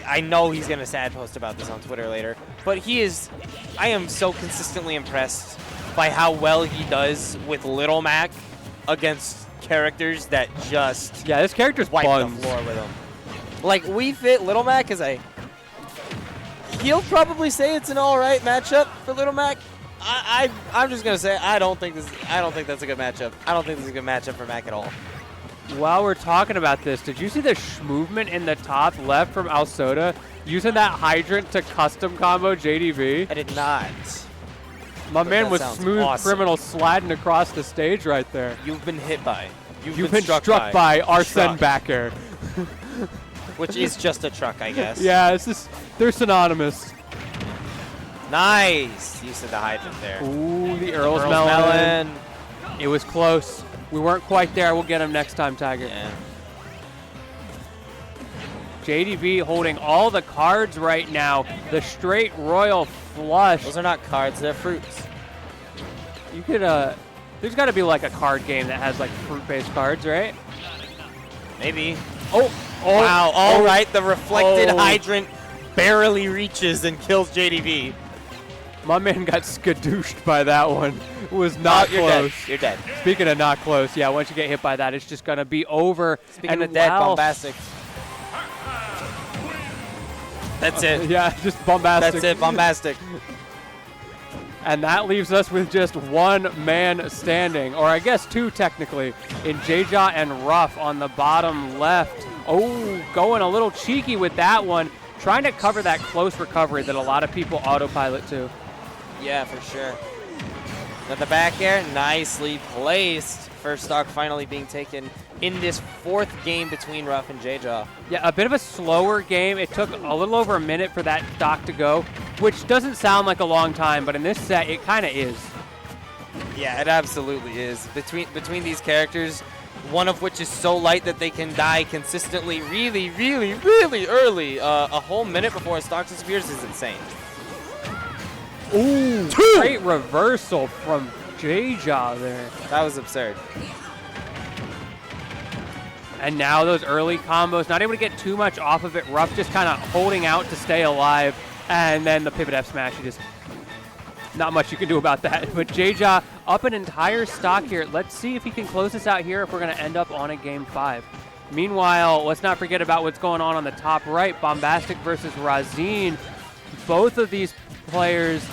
I know he's gonna sad post about this on Twitter later. But I am so consistently impressed by how well he does with Little Mac against characters that just Yeah, this character's wipe buns. the floor with him. Like, we fit Little Mac as he'll probably say it's an all right matchup for Little Mac. I'm just gonna say I don't think that's a good matchup. I don't think this is a good matchup for Mac at all. While we're talking about this, did you see the movement in the top left from Alsoda using that hydrant to custom combo JDV? I did not. My But man that was sounds smooth awesome. criminal sliding across the stage right there. You've been hit by. You've been struck by Arsene Struck. back air. Which is just a truck, I guess. Yeah, they're synonymous. Nice use of the hydrant there. Ooh, the Earl's Earl's melon. It was close. We weren't quite there. We'll get him next time, Tiger. Yeah. JDV holding all the cards right now. The straight royal flush. Those are not cards, they're fruits. You could, there's got to be like a card game that has like fruit-based cards, right? Maybe. Oh, Wow, all oh, right, the reflected oh. hydrant barely reaches and kills JDV. My man got skadooshed by that one. It was not you're close. dead. You're dead. Speaking of not close, yeah, once you get hit by that, it's just going to be over. Speaking and of dead, wow. bombastic. That's it. Yeah, just bombastic. That's it, bombastic. And that leaves us with just one man standing, or I guess 2 technically, in JJ and Ruff on the bottom left. Oh, going a little cheeky with that one, trying to cover that close recovery that a lot of people autopilot to. Yeah, for sure. At the back air, nicely placed. First stock finally being taken in this 4th game between Ruff and JJ. Yeah, a bit of a slower game. It took a little over a minute for that stock to go, which doesn't sound like a long time, but in this set, it kind of is. Yeah, it absolutely is. Between these characters, one of which is so light that they can die consistently really, really, really early. A whole minute before a stock disappears is insane. Ooh, great reversal from JJ there. That was absurd. And now those early combos, not able to get too much off of it. Ruff just kind of holding out to stay alive. And then the pivot F smash, just not much you can do about that. But JJ up an entire stock here. Let's see if he can close this out here if we're going to end up on a game 5. Meanwhile, let's not forget about what's going on the top right. Bombastic versus Razine. Both of these players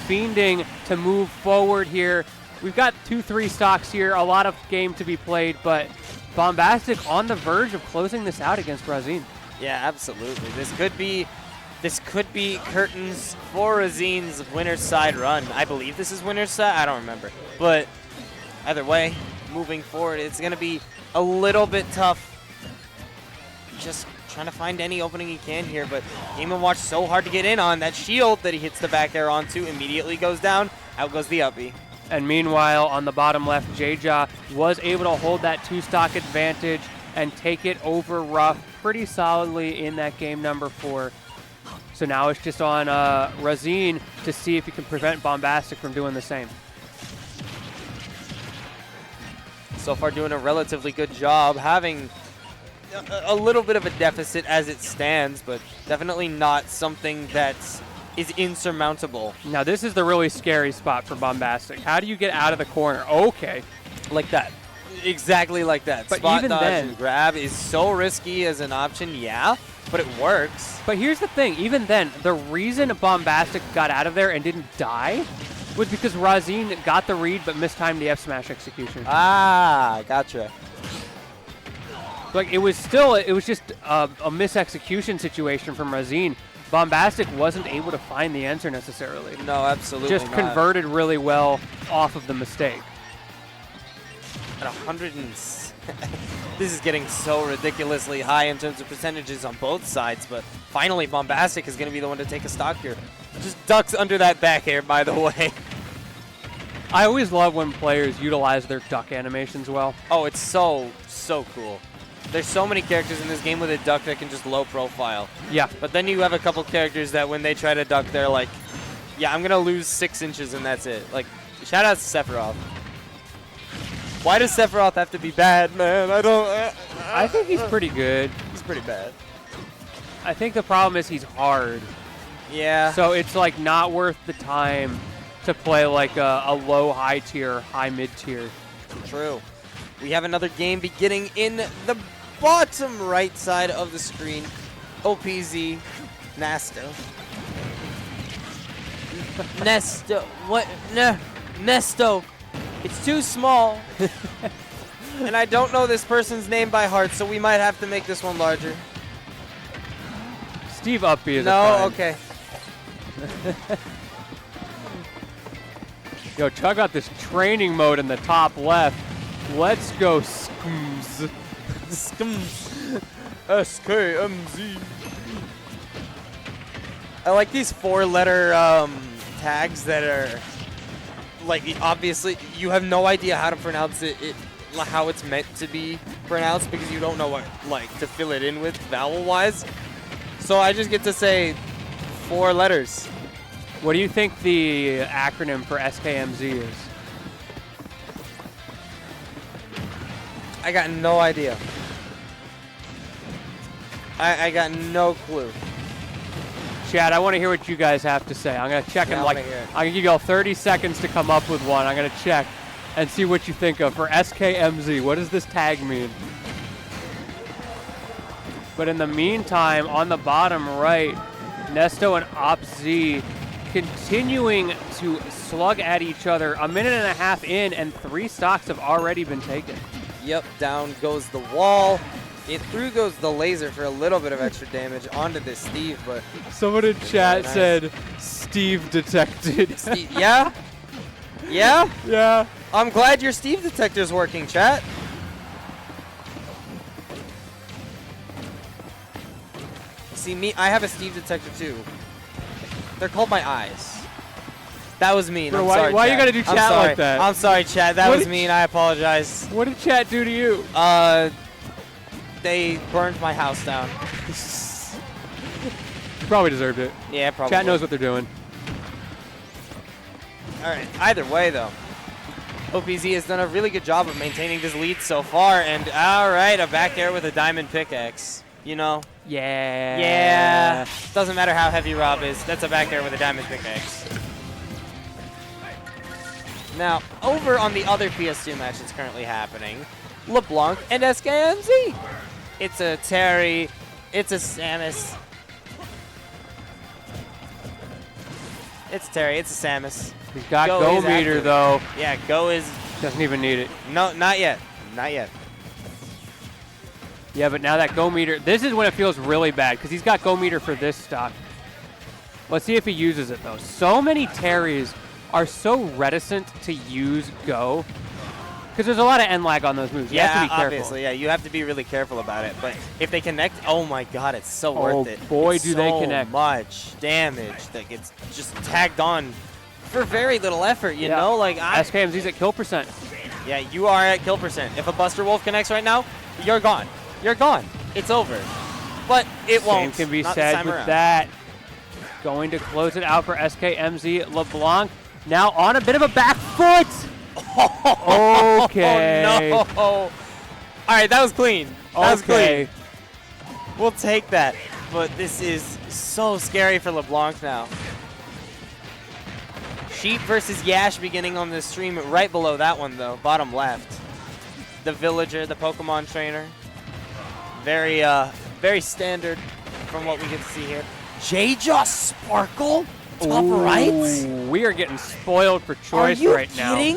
fiending to move forward here. We've got 2-3 stocks here, a lot of game to be played, but Bombastic on the verge of closing this out against Razine. Yeah, absolutely. This could be curtains for Razine's winner's side run. I believe this is winner's side. I don't remember. But either way, moving forward, it's going to be a little bit tough. Just trying to find any opening he can here, but Game & Watch so hard to get in on. That shield that he hits the back air onto immediately goes down. Out goes the uppy. And meanwhile, on the bottom left, JJ was able to hold that 2-stock advantage and take it over rough pretty solidly in that game number 4. So now it's just on Razine to see if he can prevent Bombastic from doing the same. So far doing a relatively good job, having a little bit of a deficit as it stands, but definitely not something that is insurmountable. Now this is the really scary spot for Bombastic. How do you get out of the corner? Okay. Like that. Exactly like that. But Spot even dodge then- and grab is so risky as an option, yeah, but it works. But here's the thing, even then, the reason Bombastic got out of there and didn't die was because Razine got the read but mistimed the F smash execution. Ah, gotcha. Like it was just a misexecution situation from Razine. Bombastic wasn't able to find the answer necessarily. No, absolutely Just not. converted really well off of the mistake. At 100 and this is getting so ridiculously high in terms of percentages on both sides, but finally Bombastic is going to be the one to take a stock here. Just ducks under that back air, by the way. I always love when players utilize their duck animations well. Oh, it's so cool. There's so many characters in this game with a duck that can just low profile. Yeah. But then you have a couple characters that when they try to duck, they're like, yeah, I'm going to lose 6 inches and that's it. Like, shout out to Sephiroth. Why does Sephiroth have to be bad, man? I think he's pretty good. He's pretty bad. I think the problem is he's hard. Yeah. So it's like not worth the time to play like a low high tier, high mid tier. True. We have another game beginning in the bottom right side of the screen. OPZ Nasto. Nesto. What? No. Nesto. It's too small. And I don't know this person's name by heart, so we might have to make this one larger. Steve Uppy is No, a friend. okay. Yo, check out this training mode in the top left. Let's go, Skms. Skms. SKMZ. I like these 4-letter tags that are, like, obviously you have no idea how to pronounce it, how it's meant to be pronounced because you don't know what, like, to fill it in with vowel-wise. So I just get to say 4 letters. What do you think the acronym for SKMZ is? I got no idea. I got no clue. Chad, I want to hear what you guys have to say. I'm going to check Yeah, in I like, wanna hear it. I'm going to give you all 30 seconds to come up with one. I'm going to check and see what you think of. For SKMZ, what does this tag mean? But in the meantime, on the bottom right, Nesto and OpZ continuing to slug at each other. A minute and a half in, and 3 stocks have already been taken. Yep, down goes the wall. Through goes the laser for a little bit of extra damage onto this Steve, but Someone in chat nice. said, Steve detected. Steve, yeah? Yeah? Yeah. I'm glad your Steve detector's working, chat. See, I have a Steve detector too. They're called my eyes. That was mean. Bro, I'm why- sorry, why you chat. gotta do I'm chat like sorry. that? I'm sorry, chat. That What was did mean. I apologize. What did chat do to you? They burned my house down. Probably deserved it. Yeah, probably. Chat knows what they're doing. All right. Either way, though, OPZ has done a really good job of maintaining this lead so far. And all right, a back air with a diamond pickaxe. You know. Yeah. Yeah. Doesn't matter how heavy Rob is. That's a back air with a diamond pickaxe. Now, over on the other PS2 match that's currently happening, LeBlanc and SKMZ. It's a Terry. It's a Samus. It's Terry. It's a Samus. He's got Go go is meter, active. though. Yeah, go is... Doesn't even need it. No, not yet. Not yet. Yeah, but now that go meter, this is when it feels really bad because he's got go meter for this stock. Let's see if he uses it, though. So many Terrys are so reticent to use go because there's a lot of end lag on those moves. You have to be careful. Obviously. Yeah, you have to be really careful about it. But if they connect, oh my god, it's so Oh, worth it. boy, It's do they so connect. much damage that gets just tagged on for very little effort, you Yeah. know? Like, SKMZ's at kill percent. yeah, you are at kill percent. If a Buster Wolf connects right now, you're gone. you're gone. It's over. But it won't. Same can be Not this said time with around. that. Going to close it out for SKMZ. LeBlanc now on a bit of a back foot. Okay. Oh, no. All right, that was clean. That was Okay. clean. We'll take that. But this is so scary for LeBlanc now. Sheep versus Yash beginning on the stream right below that one, though. Bottom left. The villager, the Pokemon trainer. Very, very standard from what we can see here. JDV Sparkle? Top right? Ooh, we are getting spoiled for Are choice you right now. kidding?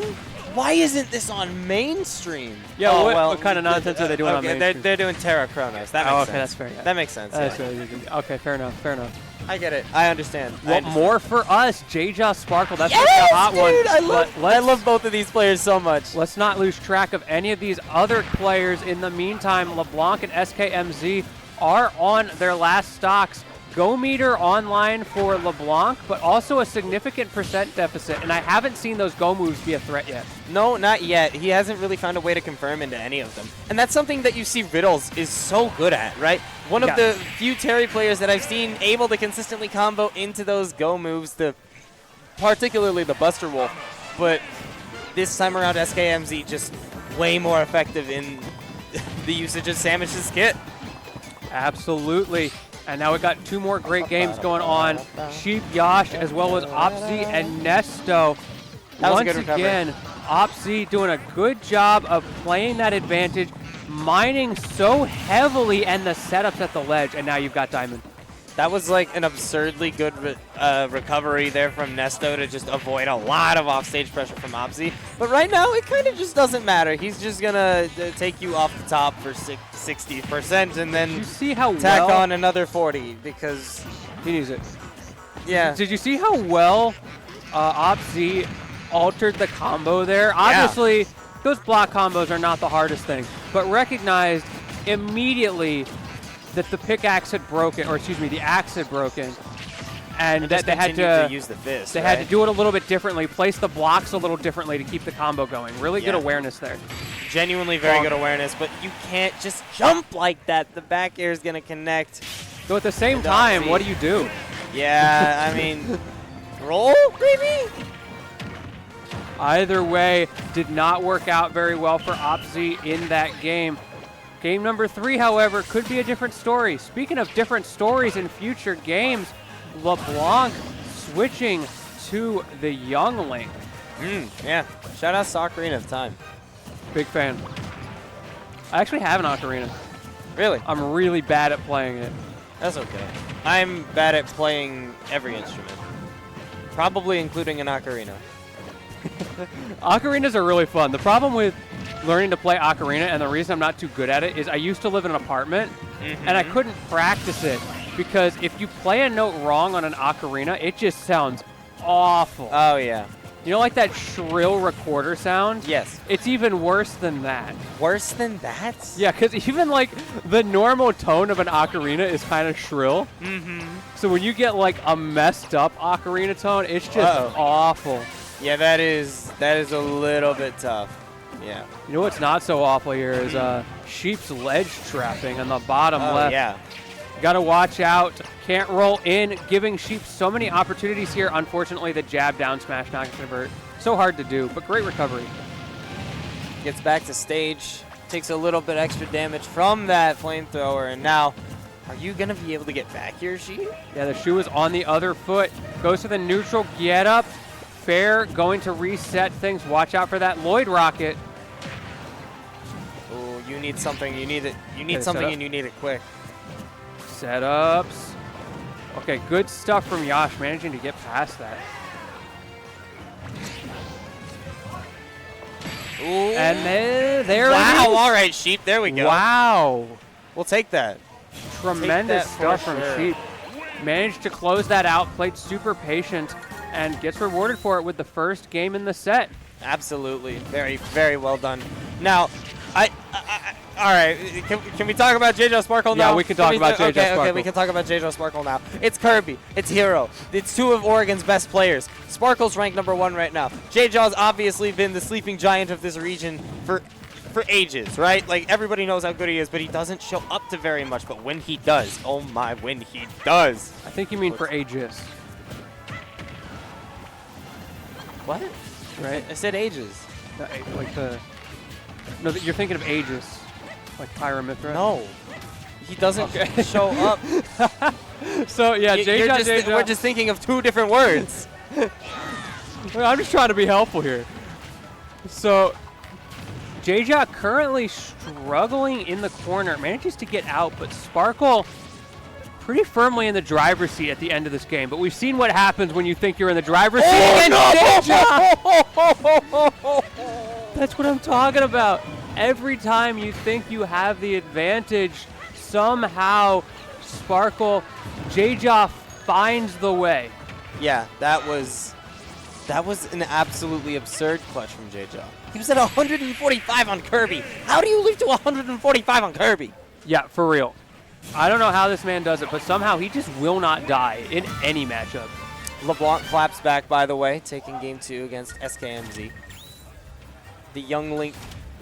Why isn't this on mainstream? Yeah, oh, what- well, what kind of nonsense are they doing on okay, mainstream? They're doing Terra Chronos. That makes Oh, sense. okay, that's fair. Yeah. That makes sense. That's yeah. fair. Okay, fair enough. Fair enough. I get it. I understand. I What understand. more for us? JDV Sparkle. That's Yes, the hot one. dude! I Let's- love both of these players so much. Let's not lose track of any of these other players. In the meantime, LeBlanc and SKMZ are on their last stocks. Go meter online for LeBlanc, but also a significant percent deficit. And I haven't seen those go moves be a threat yet. No, not yet. He hasn't really found a way to confirm into any of them. And that's something that you see Riddles is so good at, right? One of Yeah. the few Terry players that I've seen able to consistently combo into those go moves, particularly the Buster Wolf. But this time around, SKMZ just way more effective in the usage of Samish's kit. Absolutely. And now we got two more great games going on. Sheep Yash as well as Opzi and Nesto. That was a Once good recovery. again, Opzi doing a good job of playing that advantage, mining so heavily and the setups at the ledge. And now you've got Diamond. That was like an absurdly good recovery there from Nesto to just avoid a lot of offstage pressure from Opzi. But right now, it kind of just doesn't matter. He's just going to take you off the top for 60% and then You see how tack well on another 40 because, he needs it. yeah. Did you see how well Opzi altered the combo there? Obviously, those block combos are not the hardest thing, but recognized immediately that the pickaxe had broken, or excuse me, the axe had broken, and that Just they had continue to use the fist. they had to do it a little bit differently, place the blocks a little differently to keep the combo going. Really good Yeah. awareness there. Genuinely very good awareness, but you can't just jump like that. The back air is going to connect. So at the same And time, Opzi- what do you do? Yeah, I mean, roll, maybe? Either way, did not work out very well for Opzi in that game. Game number 3, however, could be a different story. Speaking of different stories in future games, LeBlanc switching to the Youngling. Yeah, shout out to Ocarina of Time. Big fan. I actually have an ocarina. Really? I'm really bad at playing it. That's okay. I'm bad at playing every instrument, probably including an ocarina. Ocarinas are really fun. The problem with learning to play ocarina, and the reason I'm not too good at it, is I used to live in an apartment, and I couldn't practice it because if you play a note wrong on an ocarina, it just sounds awful. Oh yeah. You know, like that shrill recorder sound? Yes. It's even worse than that. Worse than that? Yeah, because even like the normal tone of an ocarina is kind of shrill. So when you get like a messed up ocarina tone, it's just Uh-oh. awful. Yeah, that is a little bit tough. Yeah. You know what's not so awful here is Sheep's ledge trapping on the bottom Oh left. yeah. Got to watch out. Can't roll in, giving Sheep so many opportunities here. Unfortunately, the jab down smash not going to convert. So hard to do, but great recovery. Gets back to stage. Takes a little bit extra damage from that flamethrower, and now, are you gonna be able to get back here, Sheep? Yeah, the shoe is on the other foot. Goes to the neutral get up. Fair going to reset things. Watch out for that Lloyd rocket. Oh, you need something. You need it. You need Okay, something, setup. and you need it quick. Setups. Okay, good stuff from Yash, managing to get past that. Ooh. And there Wow! it is. All right, Sheep. There we go. Wow. We'll take that. Tremendous that for stuff from sure. Sheep. Managed to close that out, played super patient, and gets rewarded for it with the first game in the set. Absolutely. Very, very well done. Now, all right. Can we talk about JDV Sparkle now? Yeah, we can talk about JDV Okay, Sparkle. we can talk about JDV Sparkle now. It's Kirby. It's Hero. It's two of Oregon's best players. Sparkle's ranked #1 right now. JDV's obviously been the sleeping giant of this region for for ages, right? Like, everybody knows how good he is, but he doesn't show up to very much. But when he does, oh my, when he does. I think you mean for Aegis, What? right? I said ages. Like the... No, you're thinking of Aegis, like Pyramithra. No. He doesn't show up. So, yeah, We're just thinking of two different words. Well, I'm just trying to be helpful here. So, J-Jock currently struggling in the corner, manages to get out, but Sparkle pretty firmly in the driver's seat at the end of this game. But we've seen what happens when you think you're in the driver's seat against J-Jock. That's what I'm talking about. Every time you think you have the advantage, somehow Sparkle, J-Jock finds the way. Yeah, that was an absolutely absurd clutch from J-Jock. He was at 145 on Kirby. How do you leap to 145 on Kirby? Yeah, for real. I don't know how this man does it, but somehow he just will not die in any matchup. LeBlanc claps back, by the way, taking game 2 against SKMZ. The young Link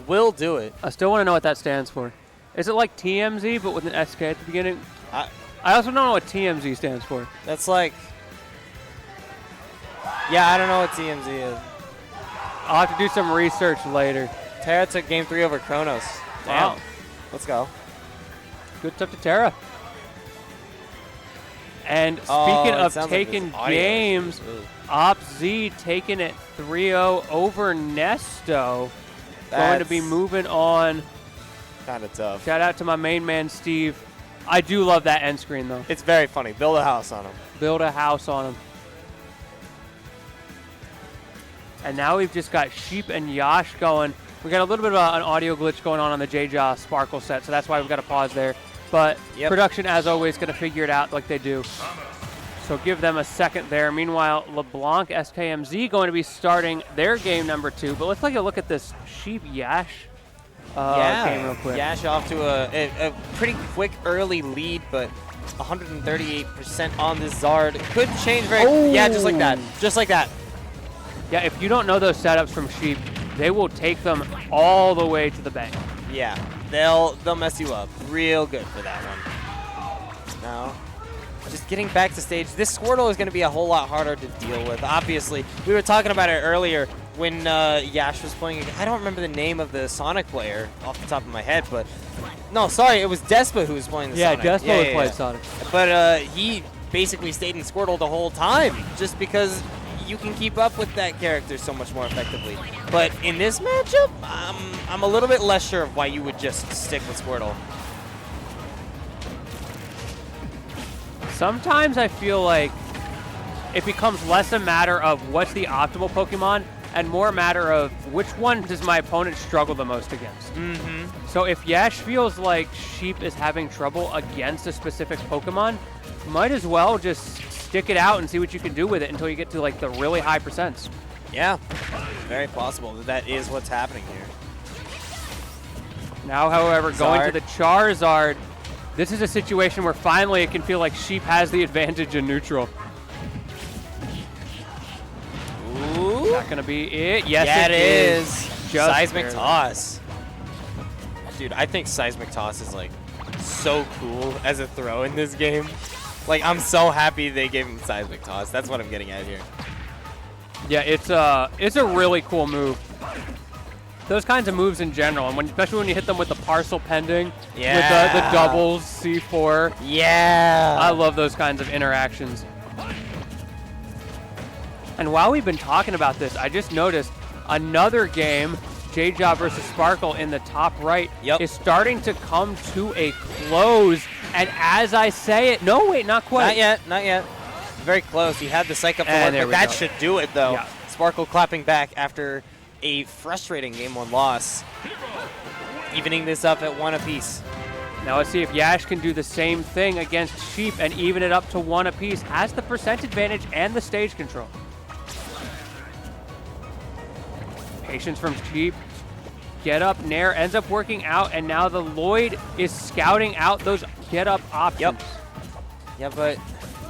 will do it. I still want to know what that stands for. Is it like TMZ, but with an SK at the beginning? I I also don't know what TMZ stands for. That's like... Yeah, I don't know what TMZ is. I'll have to do some research later. Terra took game 3 over Kronos. Wow. Let's go. Good stuff to Terra. And speaking of taking games, OpZ taking it 3-0 over Nesto. Going to be moving on. Kind of tough. Shout out to my main man, Steve. I do love that end screen, though. It's very funny. Build a house on him. Build a house on him. And now we've just got Sheep and Yash going. We got a little bit of an audio glitch going on the J-Jaw Sparkle set, so that's why we've got to pause there. But production, as always, going to figure it out like they do. So give them a second there. Meanwhile, LeBlanc, SKMZ going to be starting their game number 2. But let's take a look at this Sheep Yash game real quick. Yash off to a pretty quick early lead, but 138% on this Zard. Could change very... Yeah, just like that. Just like that. Yeah, if you don't know those setups from Sheep, they will take them all the way to the bank. Yeah, they'll mess you up real good for that one. Now, just getting back to stage. This Squirtle is going to be a whole lot harder to deal with. Obviously, we were talking about it earlier when Yash was playing. I don't remember the name of the Sonic player off the top of my head, but no, sorry, it was Despa who was playing the Sonic. Yeah, Despa was playing Sonic. But he basically stayed in Squirtle the whole time, just because you can keep up with that character so much more effectively. But in this matchup, I'm a little bit less sure of why you would just stick with Squirtle. Sometimes I feel like it becomes less a matter of what's the optimal Pokemon and more a matter of which one does my opponent struggle the most against. So if Yash feels like Sheep is having trouble against a specific Pokemon, might as well just stick it out and see what you can do with it until you get to like the really high percents. Yeah, very possible that is what's happening here. Now, however, going to the Charizard, this is a situation where finally it can feel like Sheep has the advantage in neutral. Ooh. Is that going to be it? Yes, yeah, it is. Seismic Toss. Dude, I think Seismic Toss is like so cool as a throw in this game. Like, I'm so happy they gave him Seismic Toss. That's what I'm getting at here. Yeah, it's a really cool move. Those kinds of moves in general, and especially when you hit them with the Parcel Pending, with the doubles, C4. Yeah. I love those kinds of interactions. And while we've been talking about this, I just noticed another game, J-Jaw versus Sparkle in the top right, is starting to come to a close. And as I say it, no, wait, not quite. Not yet, not yet. Very close. He had the psych up to work, but that should do it, though. Yeah. Sparkle clapping back after a frustrating Game 1 loss. Evening this up at 1 apiece. Now let's see if Yash can do the same thing against Sheep and even it up to 1 apiece. Has the percent advantage and the stage control. Patience from Sheep. Get up, Nair ends up working out, and now the Lloyd is scouting out those get up options. Yeah, but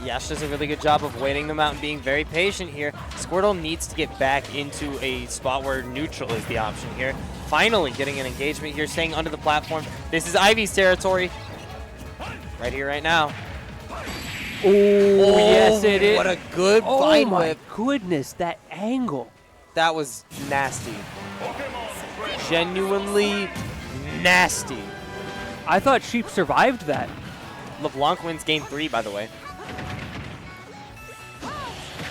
Yash does a really good job of waiting them out and being very patient here. Squirtle needs to get back into a spot where neutral is the option here. Finally getting an engagement here, staying under the platform. This is Ivy's territory. Right here, right now. Oh, yes, it is. What a good Oh vine my whip. goodness, that angle. That was nasty. Genuinely nasty. I thought Sheep survived that. LeBlanc wins game 3, by the way.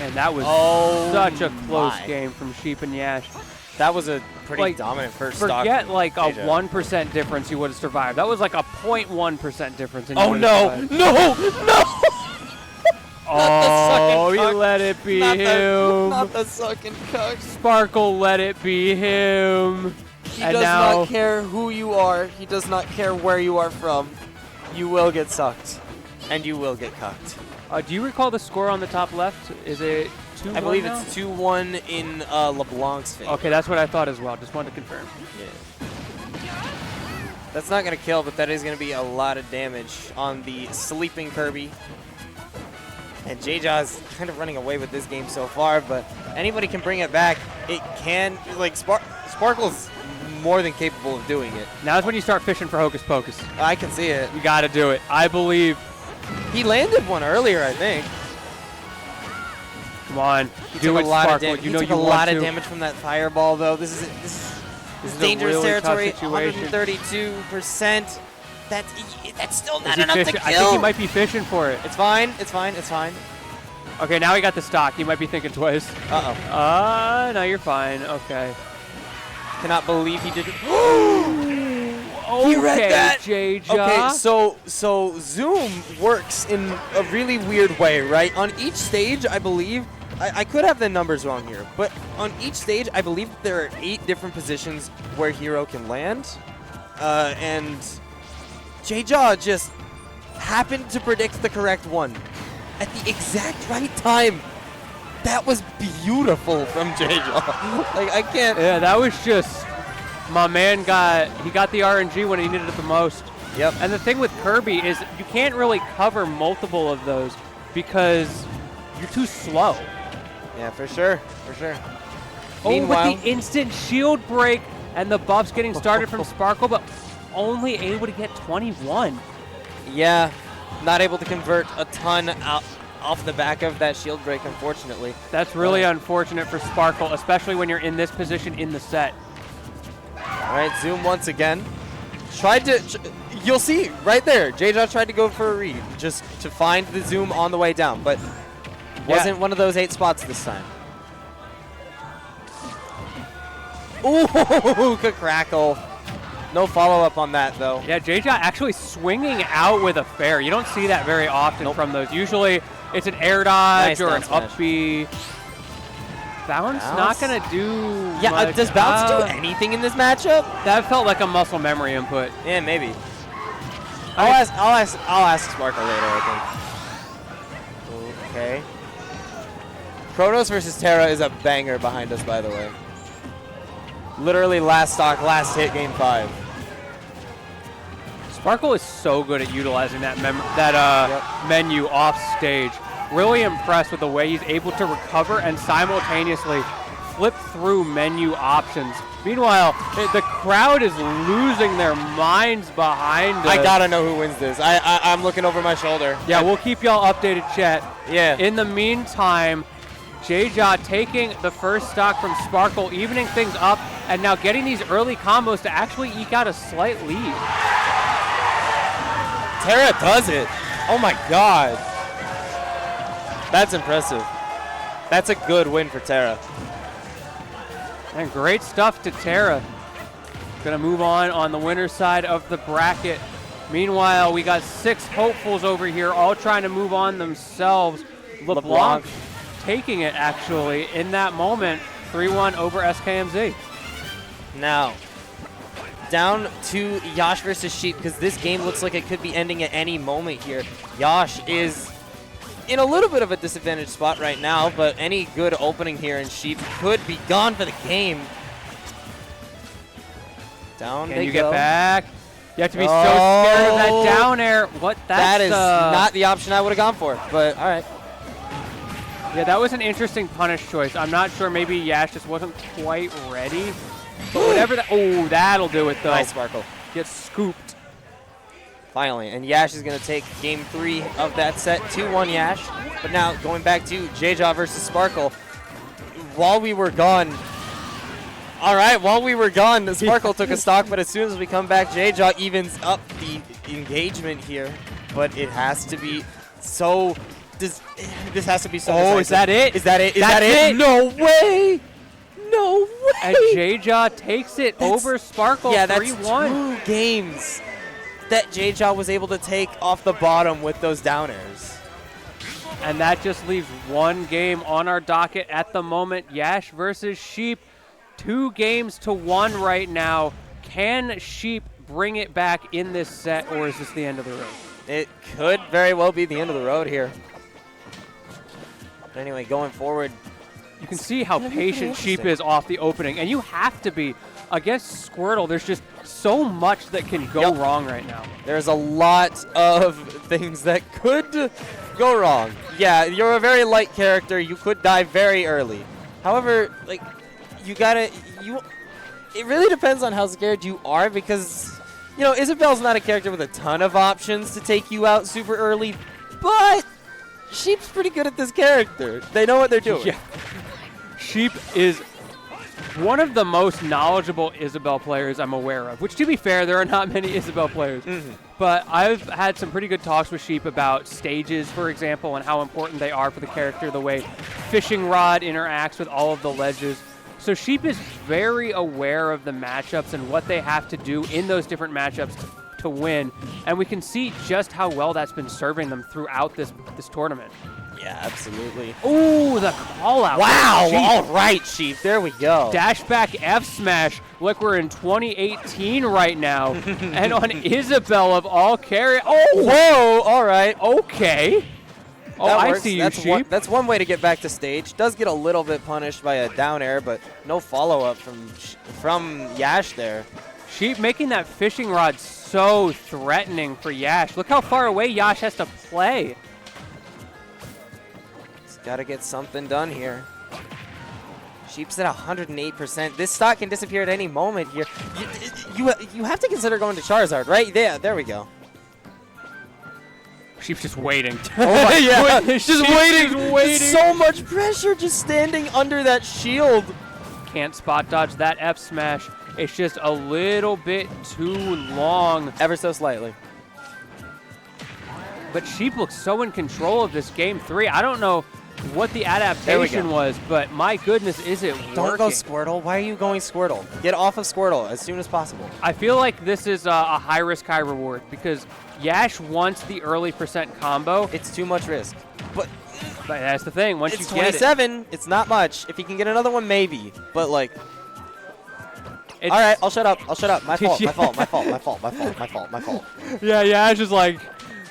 And that was such a close game from Sheep and Yash. That was a pretty Like, dominant first stock. Forget like a JJ. 1% difference, you would have survived. That was like a 0.1% difference. And you Oh would've no, survived. no! Oh, sucking you cuck. let it be Not him. the sucking cuck. Sparkle let it be him. He And does now- not care who you are. He does not care where you are from. You will get sucked. And you will get cucked. Do you recall the score on the top left? Is it 2-1 I believe now? it's 2-1 in LeBlanc's favor. Okay, that's what I thought as well. Just wanted to confirm. Yeah. That's not going to kill, but that is going to be a lot of damage on the sleeping Kirby. And J-Jaw's kind of running away with this game so far, but anybody can bring it back. It can, like, Sparkle's more than capable of doing it. Now's when you start fishing for Hocus Pocus. I can see it. You got to do it. I believe. He landed one earlier, I think. Come on. He Do took it, a lot of Sparkle. damage. You He know took you a want lot to. of damage from that fireball, though. This is a dangerous really tough territory. situation. 132%. That's still Is not he enough to fishing? kill. I think he might be fishing for it. It's fine. It's fine. It's fine. Okay, now he got the stock. He might be thinking twice. Uh-oh. No, you're fine. Okay. Cannot believe he did it. Okay, read that. J-Jaw. Okay, so Zoom works in a really weird way, right? On each stage, I believe, I could have the numbers wrong here, but on each stage, I believe there are 8 different positions where Hero can land, and J-Jaw just happened to predict the correct one at the exact right time. That was beautiful from J-Jaw. Like, I can't. Yeah, that was just, my man got the RNG when he needed it the most. Yep. And the thing with Kirby is you can't really cover multiple of those because you're too slow. Yeah, for sure. For sure. Oh, Meanwhile, with the instant shield break and the buffs getting started from Sparkle, but only able to get 21. yeah, not able to convert a ton out off the back of that shield break, unfortunately. That's really unfortunate for Sparkle, especially when you're in this position in the set. All right, Zoom once again. Tried to, you'll see right there, J-Jaw tried to go for a read just to find the Zoom on the way down, but wasn't one of those 8 spots this time. Ooh, good crackle. No follow-up on that, though. Yeah, J-Jaw actually swinging out with a fair. You don't see that very often from those. Usually it's an air dodge Nice or down an smash. up B. Bounce not going to do Yeah, much. does Bounce do anything in this matchup? That felt like a muscle memory input. Yeah, maybe. I'll ask Sparkle later, I think. Okay. Kronos versus Terra is a banger behind us, by the way. Literally last stock, last hit, game 5. Sparkle is so good at utilizing that menu off stage. Really impressed with the way he's able to recover and simultaneously flip through menu options. Meanwhile, the crowd is losing their minds behind us. I gotta know who wins this. I'm looking over my shoulder. Yeah, we'll keep y'all updated, chat. Yeah. In the meantime, J-Jaw taking the first stock from Sparkle, evening things up, and now getting these early combos to actually eke out a slight lead. Terra does it. Oh my god. That's impressive. That's a good win for Terra. And great stuff to Terra. Gonna move on the winner's side of the bracket. Meanwhile, we got 6 hopefuls over here, all trying to move on themselves. LeBlanc taking it, actually, in that moment, 3-1 over SKMZ. Now, down to Yash versus Sheep, because this game looks like it could be ending at any moment here. Yash is in a little bit of a disadvantaged spot right now, but any good opening here in Sheep could be gone for the game. Down Can they you go. get back? You have to be so scared of that down air. That is not the option I would have gone for, but all right. Yeah, that was an interesting punish choice. I'm not sure. Maybe Yash just wasn't quite ready. But whatever that. Oh, that'll do it, though. Nice Sparkle. Gets scooped. Finally, and Yash is going to take game 3 of that set, 2-1 Yash. But now going back to JDV versus Sparkle. While we were gone, the Sparkle took a stock, but as soon as we come back, JDV evens up the engagement here. But it has to be so. This has to be so. Oh, decisive. is that it? Is that it? Is That's that it? it. No way! No way! And JDV takes it over Sparkle 3-1. Yeah, that's 2 games that JDV was able to take off the bottom with those down airs. And that just leaves 1 game on our docket at the moment. Yash versus Sheep. 2 games to 1 right now. Can Sheep bring it back in this set, or is this the end of the road? It could very well be the end of the road here. But anyway, going forward. You can see how patient Sheep is off the opening, and you have to be. Against Squirtle, there's just so much that can go wrong right now. There's a lot of things that could go wrong. Yeah, you're a very light character. You could die very early. However, like, it really depends on how scared you are because, you know, Isabelle's not a character with a ton of options to take you out super early, but Sheep's pretty good at this character. They know what they're doing. Yeah. Sheep is one of the most knowledgeable Isabelle players I'm aware of, which, to be fair, there are not many Isabelle players. But I've had some pretty good talks with Sheep about stages, for example, and how important they are for the character, the way Fishing Rod interacts with all of the ledges. So Sheep is very aware of the matchups and what they have to do in those different matchups to win. And we can see just how well that's been serving them throughout this tournament. Yeah, absolutely. Ooh, the call out. Wow. Sheep. All right, Sheep. There we go. Dash back F smash like we're in 2018 right now. And on Isabelle of all carry. Oh, whoa. All right. Okay. Oh, That I works. see you, Sheep. That's one way to get back to stage. Does get a little bit punished by a down air, but no follow-up from Yash there. Sheep making that fishing rod so threatening for Yash. Look how far away Yash has to play. He's got to get something done here. Sheep's at 108%. This stock can disappear at any moment here. You have to consider going to Charizard, right? There we go. Sheep's just waiting. Oh my yeah, goodness, just waiting. So much pressure just standing under that shield. Can't spot dodge that F smash. It's just a little bit too long. Ever so slightly. But Sheep looks so in control of this game 3. I don't know what the adaptation was, but my goodness, is it working? Don't go Squirtle. Why are you going Squirtle? Get off of Squirtle as soon as possible. I feel like this is a high risk, high reward because Yash wants the early % combo. It's too much risk. But that's the thing. Once it's you get 27. It's not much. If he can get another one, maybe. But like, all right, I'll shut up. My fault. My fault. Yeah, Yash is like,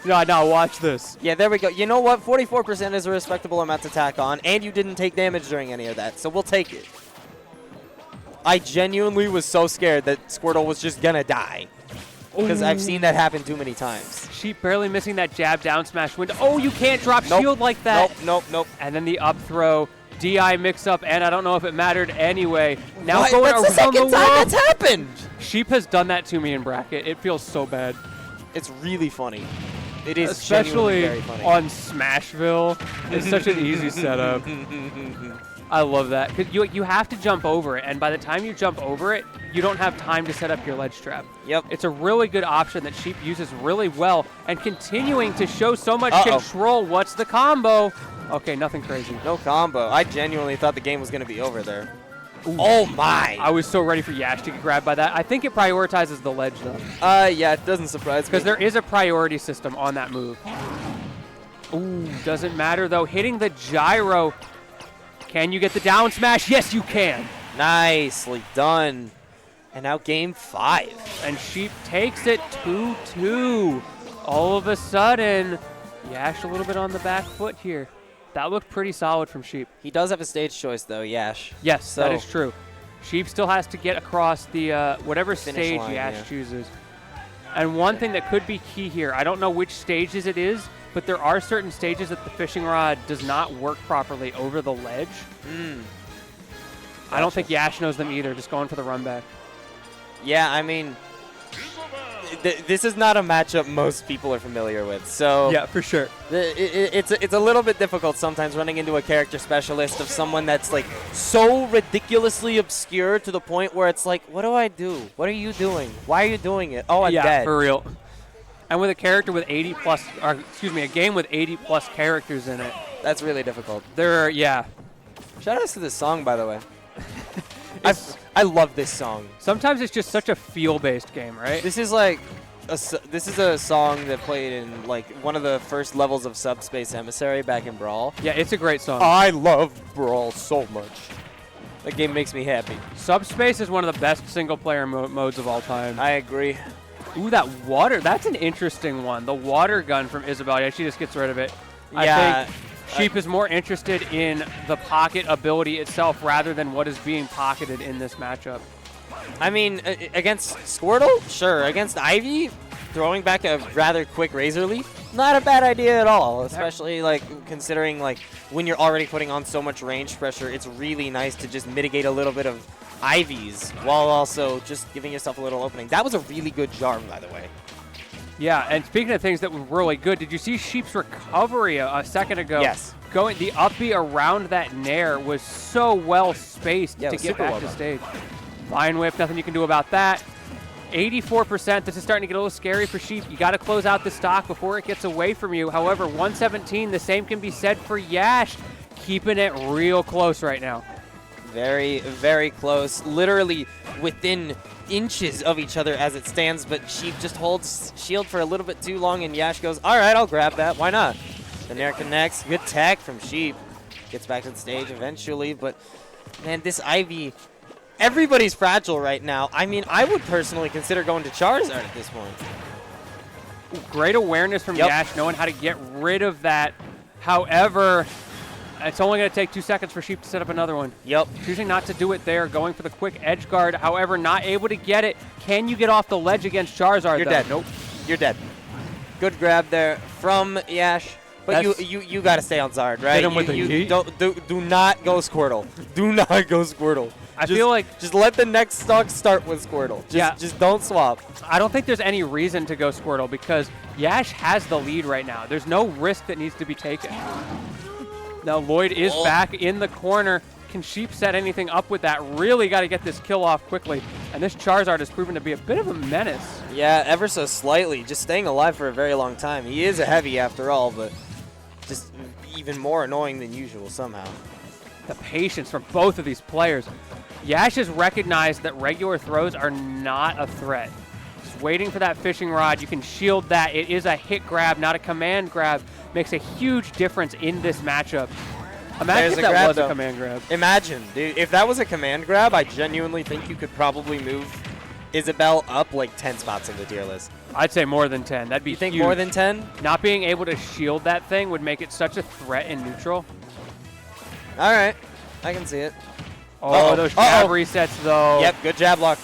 no, watch this. Yeah, there we go. You know what? 44% is a respectable amount to tack on, and you didn't take damage during any of that, so we'll take it. I genuinely was so scared that Squirtle was just gonna die. Because I've seen that happen too many times. Sheep barely missing that jab down smash window. Oh, you can't drop shield like that. Nope. And then the up throw, DI mix up, and I don't know if it mattered anyway. Now What? going That's around the second the time wall. that's happened. Sheep has done that to me in bracket. It feels so bad. It's really funny. It is Especially genuinely very funny. on Smashville. It's such an easy setup. I love that. 'Cause you have to jump over it, and by the time you jump over it, you don't have time to set up your ledge trap. Yep. It's a really good option that Sheep uses really well, and continuing to show so much control. What's the combo? Okay, nothing crazy. No combo. I genuinely thought the game was going to be over there. Ooh. Oh my! I was so ready for Yash to get grabbed by that. I think it prioritizes the ledge, though. Yeah, it doesn't surprise me. Because there is a priority system on that move. Ooh, doesn't matter, though. Hitting the gyro. Can you get the down smash? Yes, you can. Nicely done. And now game 5. And Sheep takes it 2-2. All of a sudden, Yash a little bit on the back foot here. That looked pretty solid from Sheep. He does have a stage choice, though, Yash. Yes, that is true. Sheep still has to get across the whatever Finish stage line, Yash yeah. chooses. And one thing that could be key here, I don't know which stages it is, but there are certain stages that the fishing rod does not work properly over the ledge. I don't think Yash knows them either, just going for the run back. Yeah, I mean, this is not a matchup most people are familiar with, so Yeah, for sure. it's a little bit difficult sometimes running into a character specialist of someone that's like so ridiculously obscure to the point where it's like, what do I do? What are you doing? Why are you doing it? Oh, I'm Yeah, dead. for real. And with a character with 80 plus, or excuse me, a game with 80 plus characters in it, That's really difficult. yeah. Shout out to this song, by the way. I love this song. Sometimes it's just such a feel-based game, right? This is like this is a song that played in like one of the first levels of Subspace Emissary back in Brawl. Yeah, it's a great song. I love Brawl so much. That game makes me happy. Subspace is one of the best single-player modes of all time. I agree. Ooh, that water. That's an interesting one. The water gun from Isabelle. Yeah, she just gets rid of it. Yeah, I think Sheep is more interested in the pocket ability itself rather than what is being pocketed in this matchup. I mean, against Squirtle, sure. Against Ivy, throwing back a rather quick Razor Leaf, not a bad idea at all. Especially like considering like when you're already putting on so much range pressure, it's really nice to just mitigate a little bit of Ivy's while also just giving yourself a little opening. That was a really good jar, by the way. Yeah, and speaking of things that were really good, did you see Sheep's recovery a second ago? Yes. The up B around that nair was so well spaced Yeah, it to was get super back well to done. stage. Vine Whip, nothing you can do about that. 84%, this is starting to get a little scary for Sheep. You got to close out the stock before it gets away from you. However, 117, the same can be said for Yash, keeping it real close right now. Very, very close. Literally within inches of each other as it stands, but Sheep just holds shield for a little bit too long, and Yash goes, all right, I'll grab that. Why not? The Nair connects. Good tech from Sheep. Gets back to the stage eventually, but, man, this Ivy, everybody's fragile right now. I mean, I would personally consider going to Charizard at this point. Great awareness from Yep. Yash, knowing how to get rid of that. However, it's only going to take 2 seconds for Sheep to set up another one. Yep. Choosing not to do it there, going for the quick edge guard. However, not able to get it. Can you get off the ledge against Charizard? You're though? dead. Nope. You're dead. Good grab there from Yash. But you got to stay on Zard, right? Hit him with a yeet. Do not go Squirtle. Do not go Squirtle. I feel like Just let the next stock start with Squirtle. Just don't swap. I don't think there's any reason to go Squirtle because Yash has the lead right now. There's no risk that needs to be taken. Now Lloyd is back in the corner. Can Sheep set anything up with that? Really got to get this kill off quickly. And this Charizard has proven to be a bit of a menace. Yeah, ever so slightly. Just staying alive for a very long time. He is a heavy after all, but just even more annoying than usual somehow. The patience from both of these players. Yash has recognized that regular throws are not a threat. Just waiting for that fishing rod. You can shield that. It is a hit grab, not a command grab. Makes a huge difference in this matchup. Imagine if that was a command grab. Imagine, dude. If that was a command grab, I genuinely think you could probably move Isabelle up like 10 spots in the tier list. I'd say more than 10. That'd be You think huge. more than 10? Not being able to shield that thing would make it such a threat in neutral. All right. I can see it. Oh, those jab resets, though. Yep, good jab lock.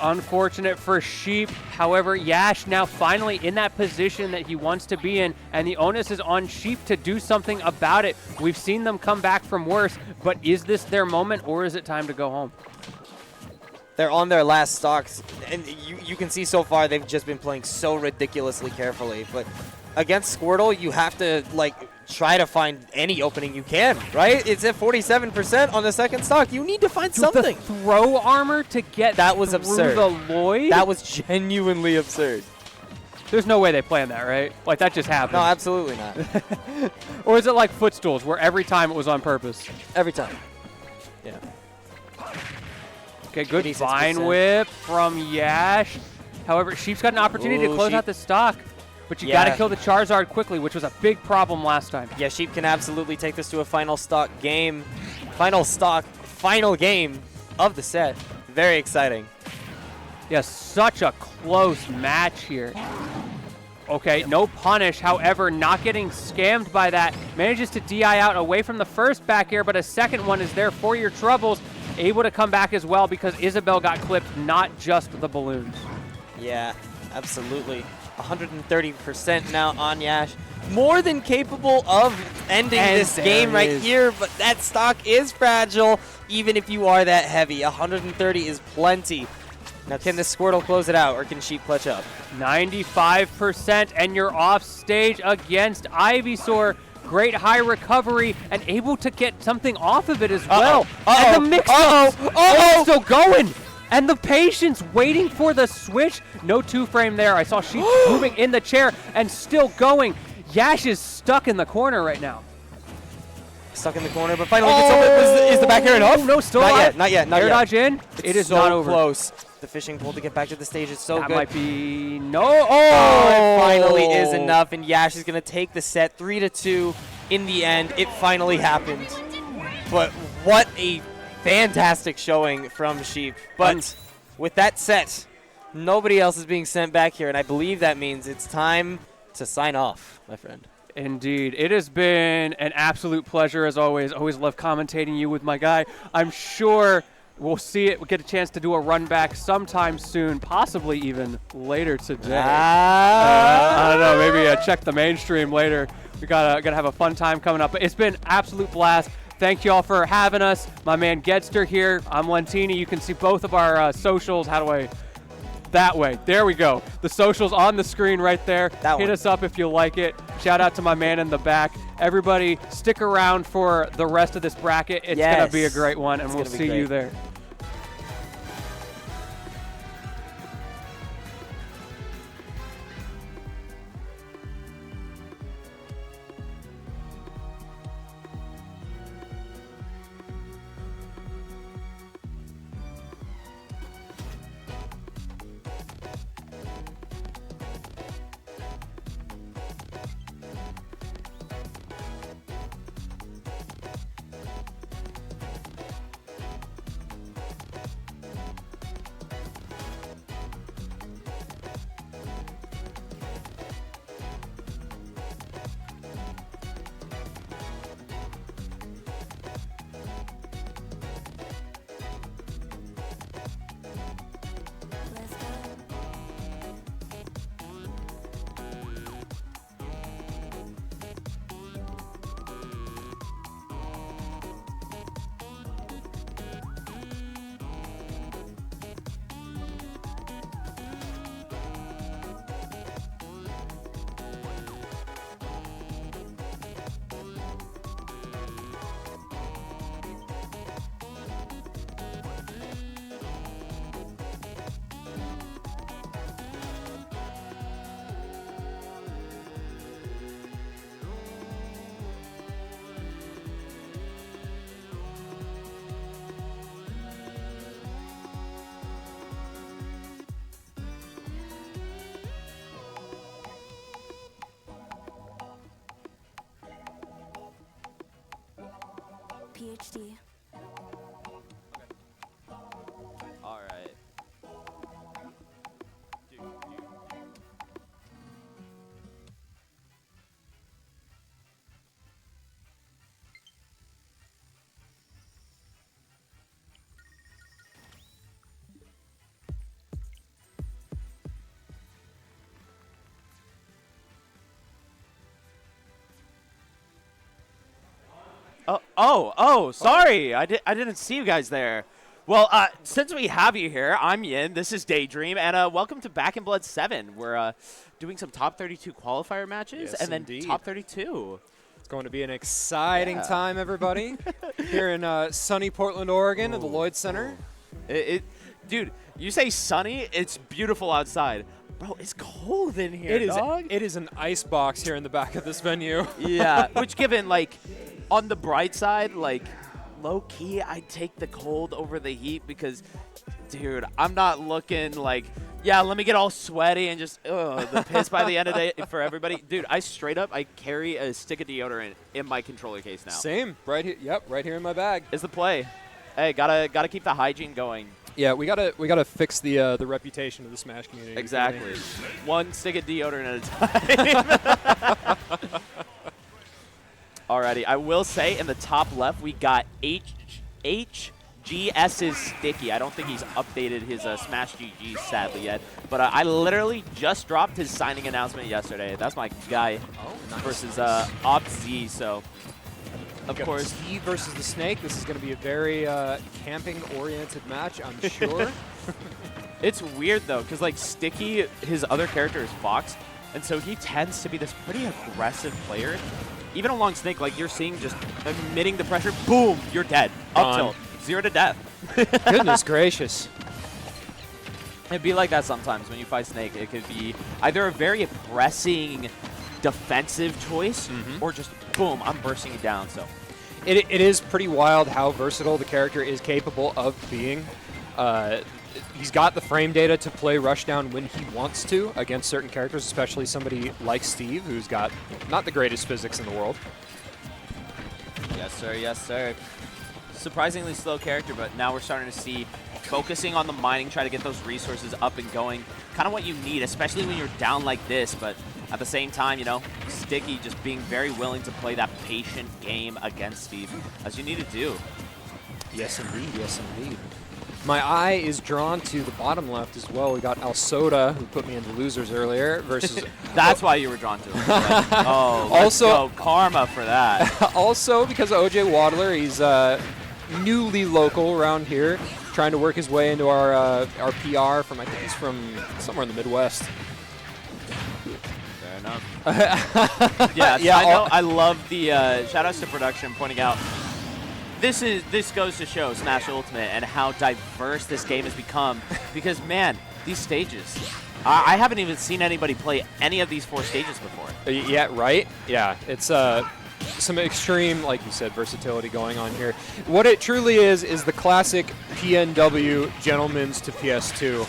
Unfortunate for Sheep. However, Yash now finally in that position that he wants to be in, and the onus is on Sheep to do something about it. We've seen them come back from worse, but is this their moment, or is it time to go home? They're on their last stocks, and you can see so far they've just been playing so ridiculously carefully. But against Squirtle, you have to like try to find any opening you can, right? It's at 47% on the second stock. You need to find something. The throw armor to get That was through absurd. the Lloyd? That was genuinely absurd. There's no way they planned that, right? Like, that just happened. No, absolutely not. Or is it like footstools, where every time it was on purpose? Every time. Yeah. Okay, good 86%. Vine Whip from Yash. However, Sheep's got an opportunity to Ooh, close Sheep. out the stock. But you Yeah. got to kill the Charizard quickly, which was a big problem last time. Yeah, Sheep can absolutely take this to a final stock game. Final game of the set. Very exciting. Yeah, such a close match here. Okay, no punish. However, not getting scammed by that. Manages to DI out away from the first back air, but a second one is there for your troubles. Able to come back as well because Isabelle got clipped, not just the balloons. Yeah. Absolutely. 130% now on Yash. More than capable of ending this game right here, but that stock is fragile, even if you are that heavy. 130 is plenty. Now, can this Squirtle close it out, or can Sheep clutch up? 95%, and you're off stage against Ivysaur. Great high recovery and able to get something off of it as well. And the mix-up still going. And the patience waiting for the switch. No two-frame there. I saw Sheep moving in the chair and still going. Yash is stuck in the corner right now. Stuck in the corner, but finally gets over. Is the back air enough? No, still not yet. Air dodge in. It is so not over. close. The fishing pole to get back to the stage is so That good. might be no. It finally is enough, and Yash is going to take the set 3-2 in the end. It finally happened. But what a fantastic showing from Sheep. But with that set, nobody else is being sent back here, and I believe that means it's time to sign off, my friend. Indeed. It has been an absolute pleasure as always. Always love commentating you with my guy. I'm sure we'll see it. We'll get a chance to do a run back sometime soon, possibly even later today. I don't know. Maybe check the mainstream later. We gotta have a fun time coming up. But it's been absolute blast. Thank you all for having us. My man Gedster here. I'm Lentini. You can see both of our socials. How do I? That way. There we go. The socials on the screen right there. Hit us up if you like it. Shout out to my man in the back. Everybody, stick around for the rest of this bracket. It's going to be a great one, and we'll see you there. PhD. All right. Oh, sorry. I didn't see you guys there. Well, since we have you here, I'm Yin. This is Daydream, and welcome to Back in Blood 7. We're doing some top 32 qualifier matches, Yes, and then indeed. top 32. It's going to be an exciting time, everybody, here in sunny Portland, Oregon, at the Lloyd Center. Dude, you say sunny, it's beautiful outside. Bro, it's cold in here, dog. It is an ice box here in the back of this venue. Yeah, which given, like, on the bright side, like, low-key, I'd take the cold over the heat because, dude, I'm not looking like, yeah, let me get all sweaty and just, the piss by the end of the day for everybody. Dude, I carry a stick of deodorant in my controller case now. Same, right here. Yep, right here in my bag. Is the play. Hey, gotta keep the hygiene going. Yeah, we gotta fix the reputation of the Smash community. Exactly. One stick of deodorant at a time. Alrighty, I will say in the top left we got GS is Sticky. I don't think he's updated his Smash GG sadly yet, but I literally just dropped his signing announcement yesterday. That's my guy versus OpZ. So, of course, he versus the Snake. This is going to be a very camping-oriented match, I'm sure. it's weird though, because like Sticky, his other character is Fox, and so he tends to be this pretty aggressive player. Even along Snake, like you're seeing just emitting the pressure, boom, you're dead. Up tilt, 0 to death. Goodness gracious. It'd be like that sometimes when you fight Snake. It could be either a very pressing defensive choice or just boom, I'm bursting you down. So It is pretty wild how versatile the character is capable of being. He's got the frame data to play Rushdown when he wants to against certain characters, especially somebody like Steve, who's got not the greatest physics in the world. yes, sir. Yes, sir. Surprisingly slow character, but now we're starting to see focusing on the mining, try to get those resources up and going. Kind of what you need, especially when you're down like this, but at the same time, you know, Sticky just being very willing to play that patient game against Steve, as you need to do. Yes, indeed. Yes, indeed. My eye is drawn to the bottom left as well. We got Alsoda, who put me into losers earlier, versus... That's why you were drawn to him. Oh, let's Also- go karma for that. Also, because of OJ Wadler, he's newly local around here, trying to work his way into our PR from, I think he's from somewhere in the Midwest. Fair enough. yeah, Yeah, I know. I love the shout-outs to production pointing out this goes to show Smash Ultimate and how diverse this game has become. Because man, these stages, I haven't even seen anybody play any of these 4 stages before. Yeah, right? Yeah, it's some extreme, like you said, versatility going on here. What it truly is the classic PNW Gentleman's to PS2.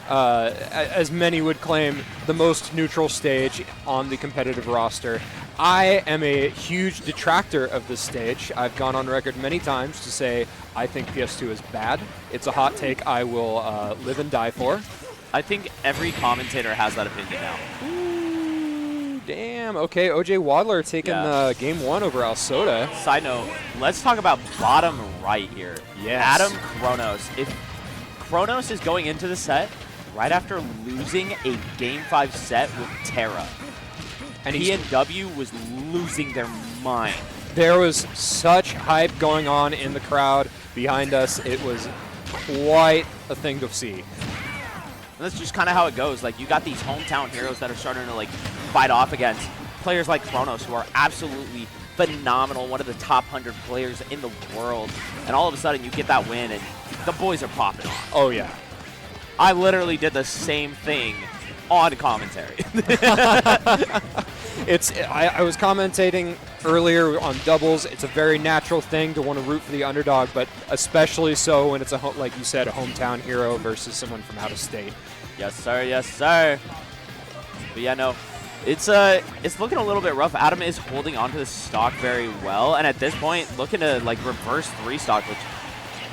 As many would claim, the most neutral stage on the competitive roster. I am a huge detractor of this stage. I've gone on record many times to say I think PS2 is bad. It's a hot take I will live and die for. I think every commentator has that opinion now. Ooh, damn. Okay, OJ Wadler taking game 1 over Alsoda. Side note, let's talk about bottom right here. Yes. Adam Kronos. If Kronos is going into the set right after losing a Game 5 set with Terra, and PNW was losing their mind. There was such hype going on in the crowd behind us. It was quite a thing to see. And that's just kind of how it goes. Like, you got these hometown heroes that are starting to, like, fight off against players like Kronos, who are absolutely phenomenal, one of the top 100 players in the world. And all of a sudden, you get that win, and the boys are popping off. Oh, yeah. I literally did the same thing on commentary. I was commentating earlier on doubles. It's a very natural thing to want to root for the underdog, but especially so when it's like you said, a hometown hero versus someone from out of state. Yes, sir. Yes, sir. But yeah, no, it's looking a little bit rough. Adam is holding onto the stock very well, and at this point, looking to like reverse 3 stock, which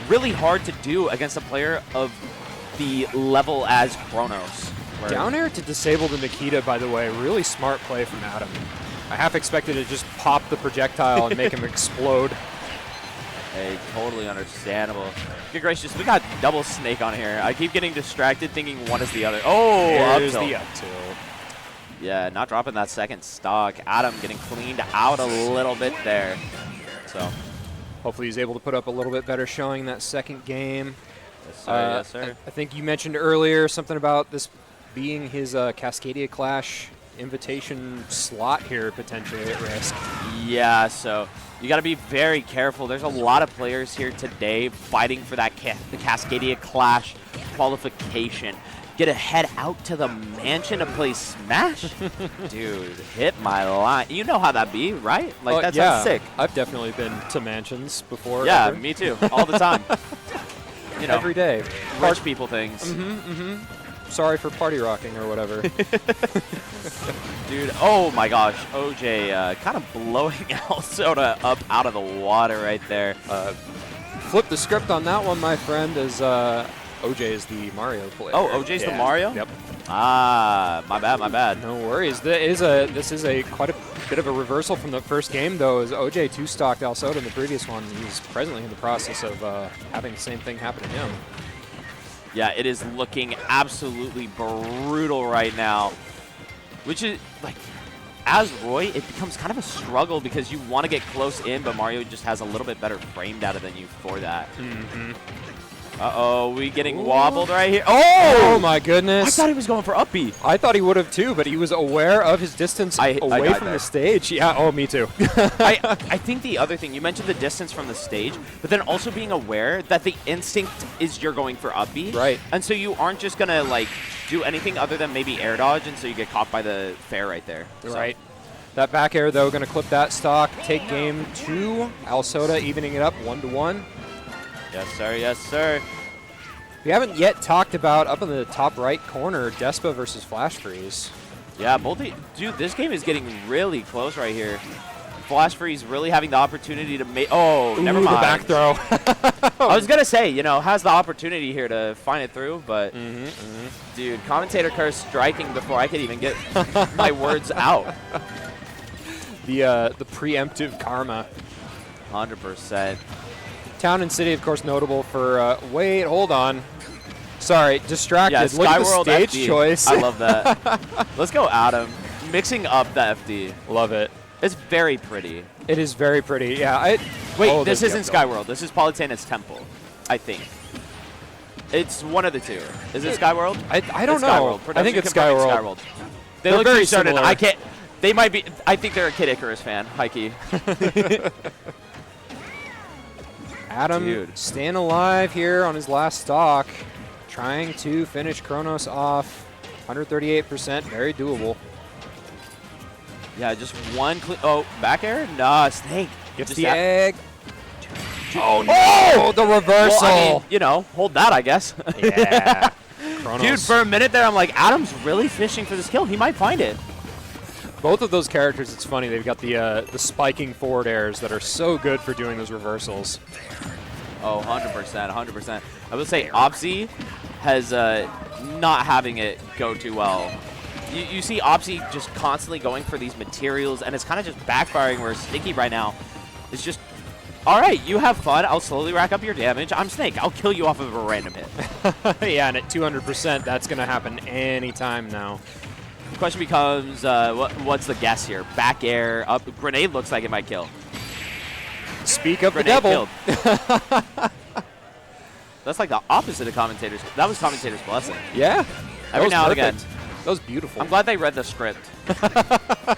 really hard to do against a player of the level as Kronos. Down air to disable the Nikita, by the way, really smart play from Adam. I half expected to just pop the projectile and make him explode. Hey, totally understandable. Good gracious, we got double Snake on here. I keep getting distracted thinking one is the other. Oh, There's up tilt. the up tilt. Yeah, not dropping that second stock. Adam getting cleaned out a little bit there. So, Hopefully he's able to put up a little bit better showing that second game. yes, sir. Yes, sir. I think you mentioned earlier something about this being his Cascadia Clash invitation slot here potentially at risk. Yeah, so you got to be very careful. There's a lot of players here today fighting for that the Cascadia Clash qualification. Get a head out to the mansion to play Smash? Dude, hit my line. You know how that be, right? Like, that sounds sick. I've definitely been to mansions before. Yeah, ever. me too. All the time. You know, Every day. rich people things. Sorry for party rocking or whatever. Dude, oh my gosh. OJ kind of blowing Alsoda up out of the water right there. Flip the script on that one, my friend, as OJ is the Mario player. Oh, OJ's the Mario? Yep. Ah, my bad. No worries. This is a quite a bit of a reversal from the first game, though, as OJ two-stocked Alsoda in the previous one. He's presently in the process of having the same thing happen to him. Yeah, it is looking absolutely brutal right now, which is, like, as Roy, it becomes kind of a struggle because you want to get close in, but Mario just has a little bit better frame data than you for that. Uh-oh, we getting wobbled right here. Oh, my goodness. I thought he was going for up B. I thought he would have, too, but he was aware of his distance away got from there. the stage. Yeah, oh, me too. I think the other thing, you mentioned the distance from the stage, but then also being aware that the instinct is you're going for up B. Right. And so you aren't just going to, like, do anything other than maybe air dodge, and so you get caught by the fair right there. So. Right. That back air, though, going to clip that stock. Take game 2. Alsoda evening it up 1-1. Yes, sir. Yes, sir. We haven't yet talked about, up in the top right corner, Despa versus Flash Freeze. Yeah, dude, this game is getting really close right here. Flash Freeze really having the opportunity to make. Oh, never mind. The back throw. I was gonna say, has the opportunity here to find it through, but dude, commentator curse striking before I could even get my words out. The preemptive karma. 100%. Town and City, of course, notable for. Wait, hold on. Sorry, distracted. Yeah, Look at the Skyworld stage FD. choice. I love that. Let's go, Adam. Mixing up the FD. Love it. It's very pretty. It is very pretty. Yeah. Wait, this isn't Skyworld. This is Polytana's Temple, I think. It's one of the two. Is it Skyworld? I don't It's know. Skyworld. I think it's Production Skyworld. confirming Skyworld. They They're look very very certain. similar. I can't. They might be. I think they're a Kid Icarus fan. Hikey. Adam Dude. staying alive here on his last stock, trying to finish Kronos off. 138%, very doable. Yeah, just one. Oh, back air? Nah, Snake. Gets Just the that- egg. Oh no! The reversal. Well, I mean, hold that, I guess. Yeah. Kronos. Dude, for a minute there, I'm like, Adam's really fishing for this kill. He might find it. Both of those characters, it's funny, they've got the spiking forward airs that are so good for doing those reversals. Oh, 100%, 100%. I would say Opsy has not having it go too well. You see Opsy just constantly going for these materials, and it's kind of just backfiring, where Sticky right now is just, all right, you have fun. I'll slowly rack up your damage. I'm Snake. I'll kill you off of a random hit. Yeah, and at 200%, that's going to happen anytime now. Question becomes, what's the guess here? Back air, up, grenade looks like it might kill. Speak of the Grenade devil. killed. That's like the opposite of commentators. That was commentators' blessing. Yeah. Every now and again. That was beautiful. I'm glad they read the script.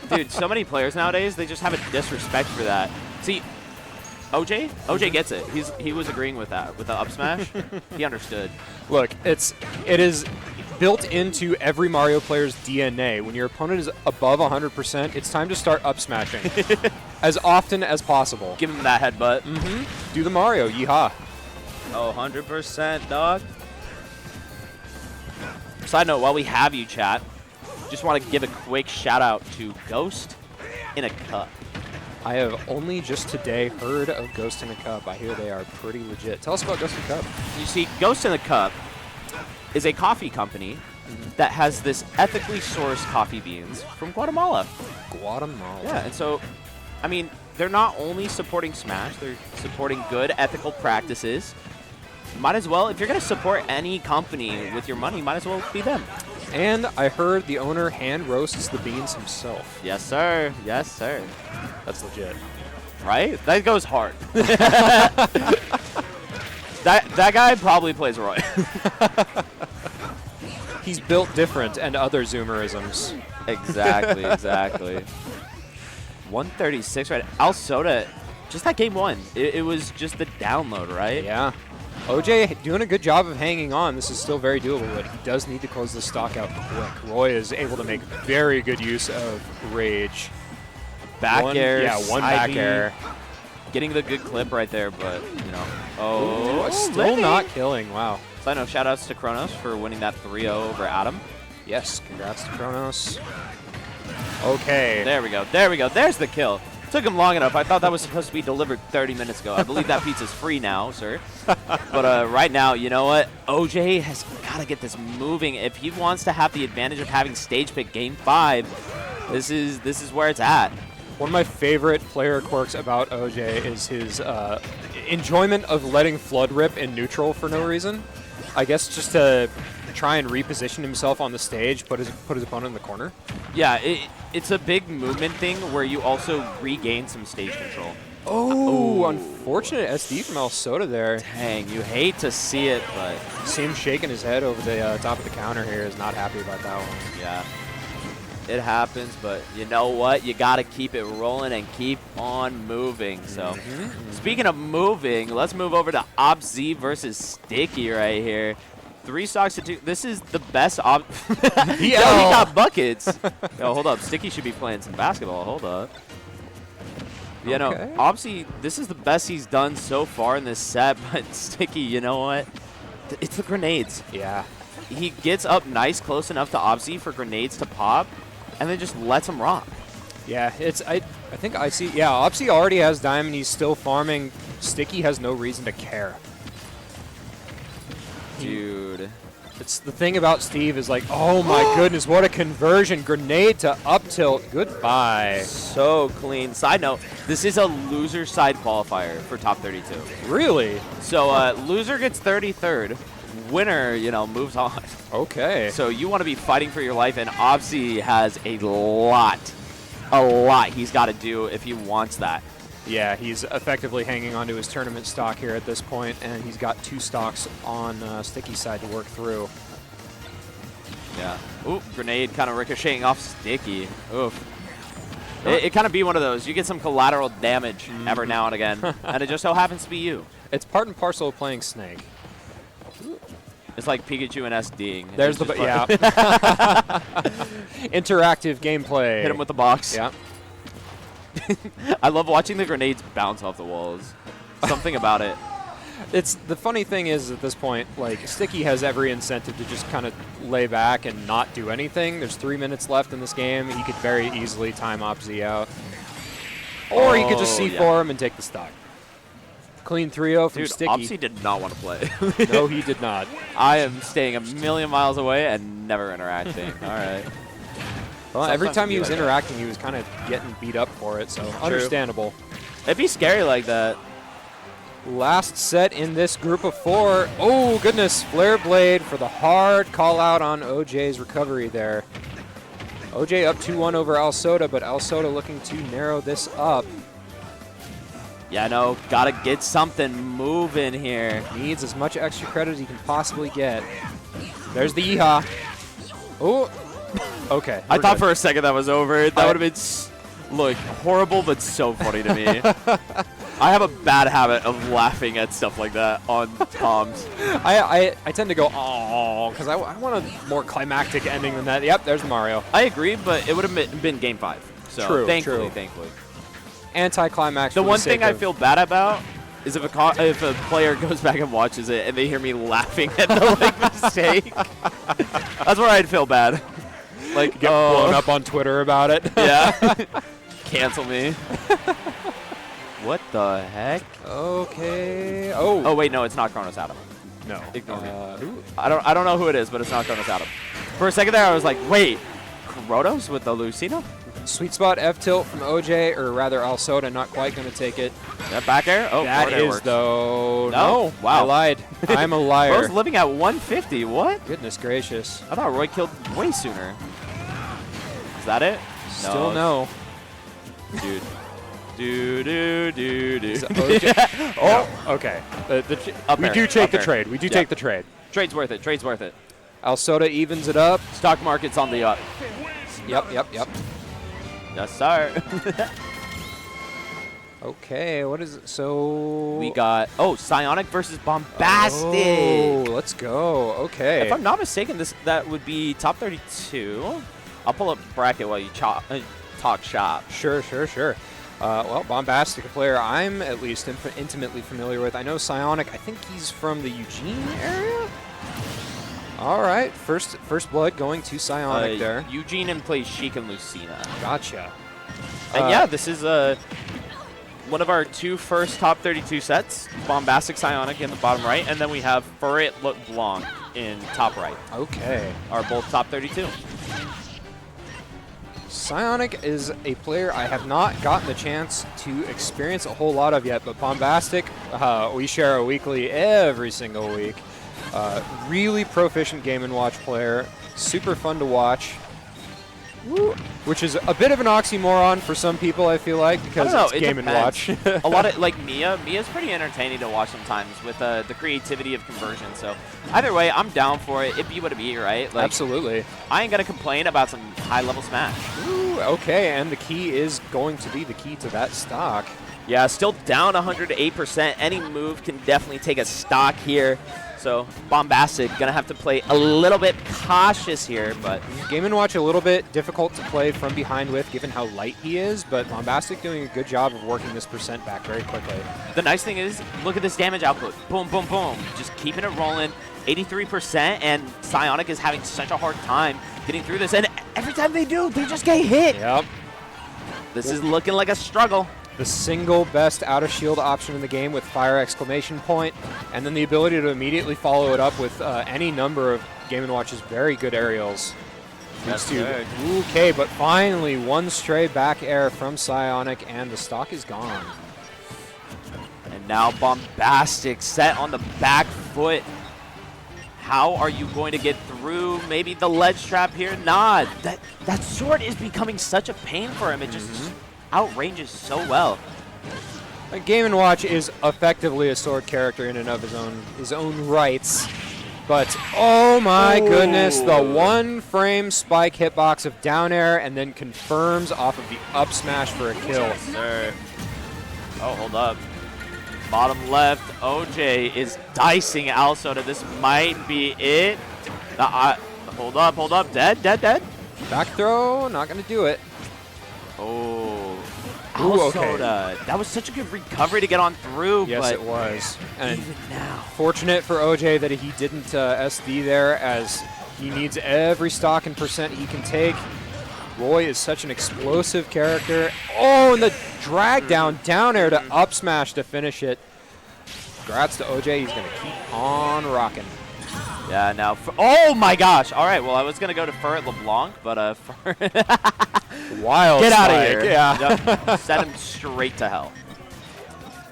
Dude, so many players nowadays, they just have a disrespect for that. See, OJ gets it. He was agreeing with that, with the up smash. He understood. Look, it is built into every Mario player's DNA. When your opponent is above 100%, it's time to start up smashing as often as possible. Give him that headbutt. Do the Mario, yeehaw. Oh, 100%, dog. Side note, while we have you, chat, just want to give a quick shout out to Ghost in a Cup. I have only just today heard of Ghost in a Cup. I hear they are pretty legit. Tell us about Ghost in a Cup. You see, Ghost in a Cup is a coffee company that has this ethically sourced coffee beans from Guatemala. Guatemala. Yeah, and so, I mean, they're not only supporting Smash, they're supporting good ethical practices. Might as well, if you're going to support any company with your money, might as well be them. And I heard the owner hand roasts the beans himself. Yes, sir. Yes, sir. That's legit. Right? That goes hard. That guy probably plays Roy. He's built different and other Zoomerisms. Exactly, exactly. 136, right? Alsoda, just that game one. It was just the download, right? Yeah. OJ doing a good job of hanging on. This is still very doable, but he does need to close the stock out quick. Roy is able to make very good use of Rage. Back air. Yeah, one back side air. Getting the good clip right there, but, Oh, Still Livy. not killing. Wow. So I know shout outs to Kronos for winning that 3-0 over Adam. Yes, congrats to Kronos. Okay. There we go. There we go. There's the kill. Took him long enough. I thought that was supposed to be delivered 30 minutes ago. I believe that pizza's free now, sir. But right now, you know what? OJ has got to get this moving. If he wants to have the advantage of having stage pick game 5, this is where it's at. One of my favorite player quirks about OJ is his enjoyment of letting Flood rip in neutral for no reason. I guess just to try and reposition himself on the stage, put his opponent in the corner. Yeah, it's a big movement thing where you also regain some stage control. Oh, unfortunate SD from Soda there. Dang, you hate to see it, but See him shaking his head over the top of the counter here. Is not happy about that one. yeah, it happens. But you know what? You got to keep it rolling and keep on moving. So, speaking of moving, let's move over to OpZ versus Sticky right here. 3 stocks to 2. This is the best Yo, he got buckets. Yo, hold up. Sticky should be playing some basketball. Hold up. You know, Okay. OpZ, this is the best he's done so far in this set, but Sticky, you know what? It's the grenades. Yeah. He gets up nice, close enough to OpZ for grenades to pop, and then just lets him rock. Yeah, I think I see. Yeah, Opsy already has diamond. He's still farming. Sticky has no reason to care. Dude. It's the thing about Steve is like, oh my goodness, what a conversion. Grenade to up tilt. Goodbye. So clean. Side note, this is a loser side qualifier for top 32. Really? So loser gets 33rd. Winner, you know, moves on. Okay. So you want to be fighting for your life, and OpZ has a lot he's got to do if he wants that. Yeah, he's effectively hanging onto his tournament stock here at this point, and he's got 2 stocks on Sticky's side to work through. Yeah. Ooh, grenade kind of ricocheting off Sticky. Oof. It kind of be one of those. You get some collateral damage every now and again, and it just so happens to be you. It's part and parcel of playing Snake. It's like Pikachu and SDing. There's the yeah. Interactive gameplay. Hit him with the box. Yeah. I love watching the grenades bounce off the walls. Something about it. It's the funny thing is at this point, like Sticky has every incentive to just kind of lay back and not do anything. There's 3 minutes left in this game. He could very easily time OpZ out, or he could just C4 him and take the stock. Clean 3-0 from Dude, Sticky. OpZ did not want to play. No, he did not. I am staying a million miles away and never interacting. All right. Well, every Sometimes time it he be was like that. interacting, he was kind of getting beat up for it, so understandable. It'd be scary like that. Last set in this group of 4. Oh, goodness. Flare Blade for the hard call out on OJ's recovery there. OJ up 2-1 over Soda, but Soda looking to narrow this up. Yeah, no, gotta get something moving here. Needs as much extra credit as he can possibly get. There's the Yeehaw. Oh, okay. I we're thought good. for a second that was over. That would have been, look, horrible, but so funny to me. I have a bad habit of laughing at stuff like that on comms. I tend to go, oh, because I want a more climactic ending than that. Yep, there's Mario. I agree, but it would have been game 5. So True, thankfully, true. thankfully. Anti-climax. The for one sake thing I of- feel bad about is if a player goes back and watches it and they hear me laughing at the mistake. That's where I'd feel bad. Like get blown up on Twitter about it. Yeah. Cancel me. What the heck? Okay. Oh. Oh wait, no, it's not Kronos Adam. no. Ignore me. Ooh. I don't know who it is, but it's not Kronos Adam. For a second there, I was like, wait, Kronos with the Lucina? Sweet spot F tilt from OJ, or rather Soda, not quite going to take it. That back air? Oh, That forward air is works. though. No? Wow. I lied. I'm a liar. Bro's living at 150. What? Goodness gracious. I thought Roy killed way sooner. Is that it? Still no. Dude. Do. Is OJ Oh, okay. Up We air, do take up the air. trade. We do Yeah. take the trade. Trade's worth it. Trade's worth it. Soda evens it up. Stock market's on the up. Yep. Yes, sir. Okay, what is it? So We got Psionic versus Bombastic. Oh, let's go. Okay. If I'm not mistaken, that would be top 32. I'll pull up bracket while you talk shop. Sure. Well, Bombastic, a player I'm at least intimately familiar with. I know Psionic. I think he's from the Eugene area. All right, first blood going to Psionic there. Eugene and plays Sheik and Lucina. Gotcha. And yeah, this is one of our two first top 32 sets. Bombastic Psionic in the bottom right, and then we have Furret LeBlanc in top right. Okay. Are both top 32. Psionic is a player I have not gotten the chance to experience a whole lot of yet, but Bombastic, we share a weekly every single week. Really proficient Game & Watch player, super fun to watch. Woo. Which is a bit of an oxymoron for some people, I feel like, because it's Game & Watch. A lot of, like, Mia's pretty entertaining to watch sometimes with the creativity of conversion. So either way, I'm down for it. It be what it be, right? Like, absolutely. I ain't going to complain about some high-level Smash. Ooh, okay, and the key is going to be the key to that stock. Yeah, still down 108%. Any move can definitely take a stock here. So Bombastic going to have to play a little bit cautious here, but Game & Watch a little bit difficult to play from behind with given how light he is, but Bombastic doing a good job of working this percent back very quickly. the nice thing is, look at this damage output. Boom, boom, boom. Just keeping it rolling. 83%, and Psionic is having such a hard time getting through this. And every time they do, they just get hit. Yep. This is looking like a struggle. The single best out-of-shield option in the game with fire exclamation point, and then the ability to immediately follow it up with any number of Game & Watch's very good aerials. That's good. Okay, but finally one stray back air from Psionic, and the stock is gone. And now Bombastic set on the back foot. How are you going to get through maybe the ledge trap here? Nah, that sword is becoming such a pain for him. It just outranges so well. Game & Watch is effectively a sword character in and of his own rights. But, oh my goodness, the one-frame spike hitbox of down air and then confirms off of the up smash for a kill. Sir. Oh, hold up. Bottom left, OJ is dicing Alsoda. This might be it. Hold up. Dead. Back throw, not going to do it. Oh. Ooh, okay. Alsoda. That was such a good recovery to get on through. Yes, but it was. And even now. fortunate for OJ that he didn't SD there, as he needs every stock and percent he can take. Roy is such an explosive character. Oh, and the drag down air to up smash to finish it. Congrats to OJ. He's going to keep on rocking. Yeah, now. Oh my gosh. All right, well, I was going to go to Furret LeBlanc, but Wild get out of spike. here. Yeah. Yep. Send him straight to hell.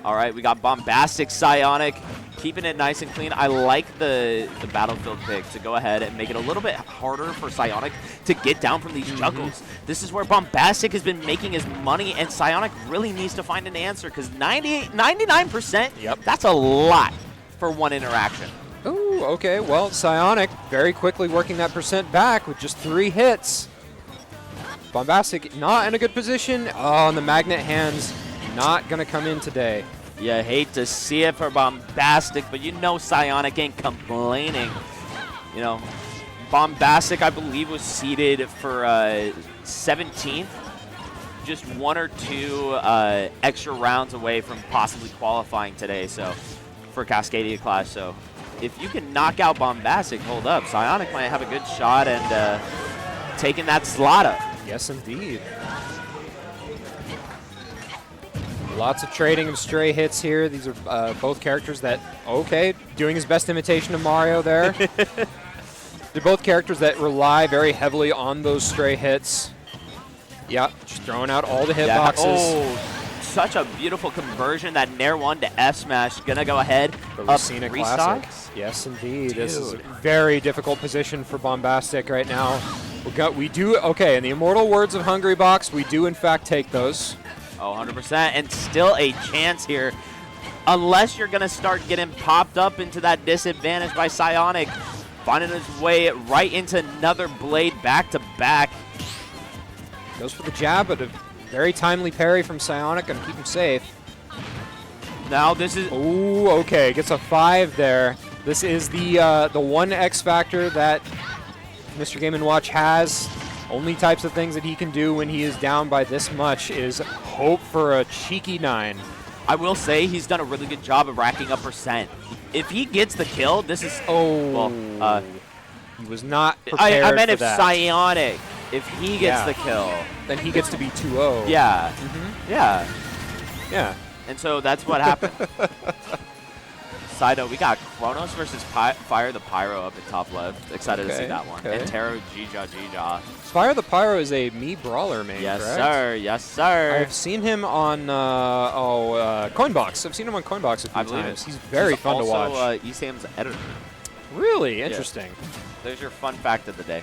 All right, we got Bombastic Psionic, keeping it nice and clean. I like the Battlefield pick to go ahead and make it a little bit harder for Psionic to get down from these juggles. This is where Bombastic has been making his money, and Psionic really needs to find an answer because 99%, that's a lot for one interaction. Ooh, okay. Well, Psionic very quickly working that percent back with just 3 hits. Bombastic not in a good position. Oh, and the magnet hands not going to come in today. You hate to see it for Bombastic, but you know Psionic ain't complaining. You know, Bombastic, I believe, was seeded for 17th. Just 1 or 2 extra rounds away from possibly qualifying today, so for Cascadia Clash. So if you can knock out Bombastic, hold up, Psionic might have a good shot and taking that slot up. Yes, indeed. Lots of trading of stray hits here. These are both characters that, okay, doing his best imitation of Mario there. They're both characters that rely very heavily on those stray hits. Yeah, just throwing out all the hitboxes. Oh, such a beautiful conversion. That Nair 1 to F smash. Gonna go ahead. The Up Lucina 3 Classic. stocks. Yes, indeed. Dude. This is a very difficult position for Bombastic right now. Okay, in the immortal words of Hungry Box, we do in fact take those. Oh, 100%. And still a chance here. Unless you're going to start getting popped up into that disadvantage by Psionic. Finding his way right into another blade back-to-back. Goes for the jab, but a very timely parry from Psionic. Gonna keep him safe. Now this is... Ooh, okay. Gets a 5 there. This is the one X factor that Mr. Game & Watch has. Only types of things that he can do when he is down by this much is hope for a cheeky 9. I will say he's done a really good job of racking up percent. If he gets the kill, this is... Oh. Well, he was not prepared I meant for if that. Psionic if he gets the kill, then he gets to be 2-0. yeah, yeah. Yeah. And so that's what happened. Side note, we got Kronos versus Fire the Pyro up in top left. Excited to see that one. Okay. And Taro Jija. Fire the Pyro is a Me Brawler main, Yes, correct? sir. Yes, sir. I've seen him on Coinbox. I've seen him on Coinbox a few I believe times. it. He's very fun to watch. Also, ESAM's editor. Really interesting. There's your fun fact of the day.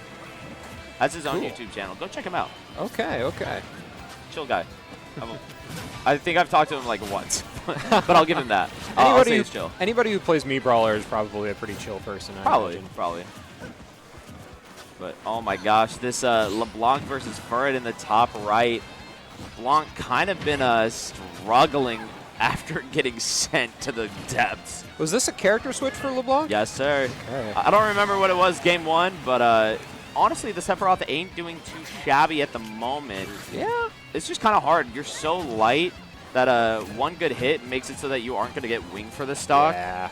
That's his own Cool. YouTube channel. Go check him out. Okay. Chill guy. I think I've talked to him like once, but I'll give him that. I'll say he's chill. Anybody who plays Me Brawler is probably a pretty chill person. I imagine. Probably. But oh my gosh, this LeBlanc versus Furret in the top right. LeBlanc kind of been struggling after getting sent to the depths. Was this a character switch for LeBlanc? Yes, sir. Okay. I don't remember what it was game one, but honestly, the Sephiroth ain't doing too shabby at the moment. Yeah. It's just kind of hard. You're so light that one good hit makes it so that you aren't going to get winged for the stock. Yeah.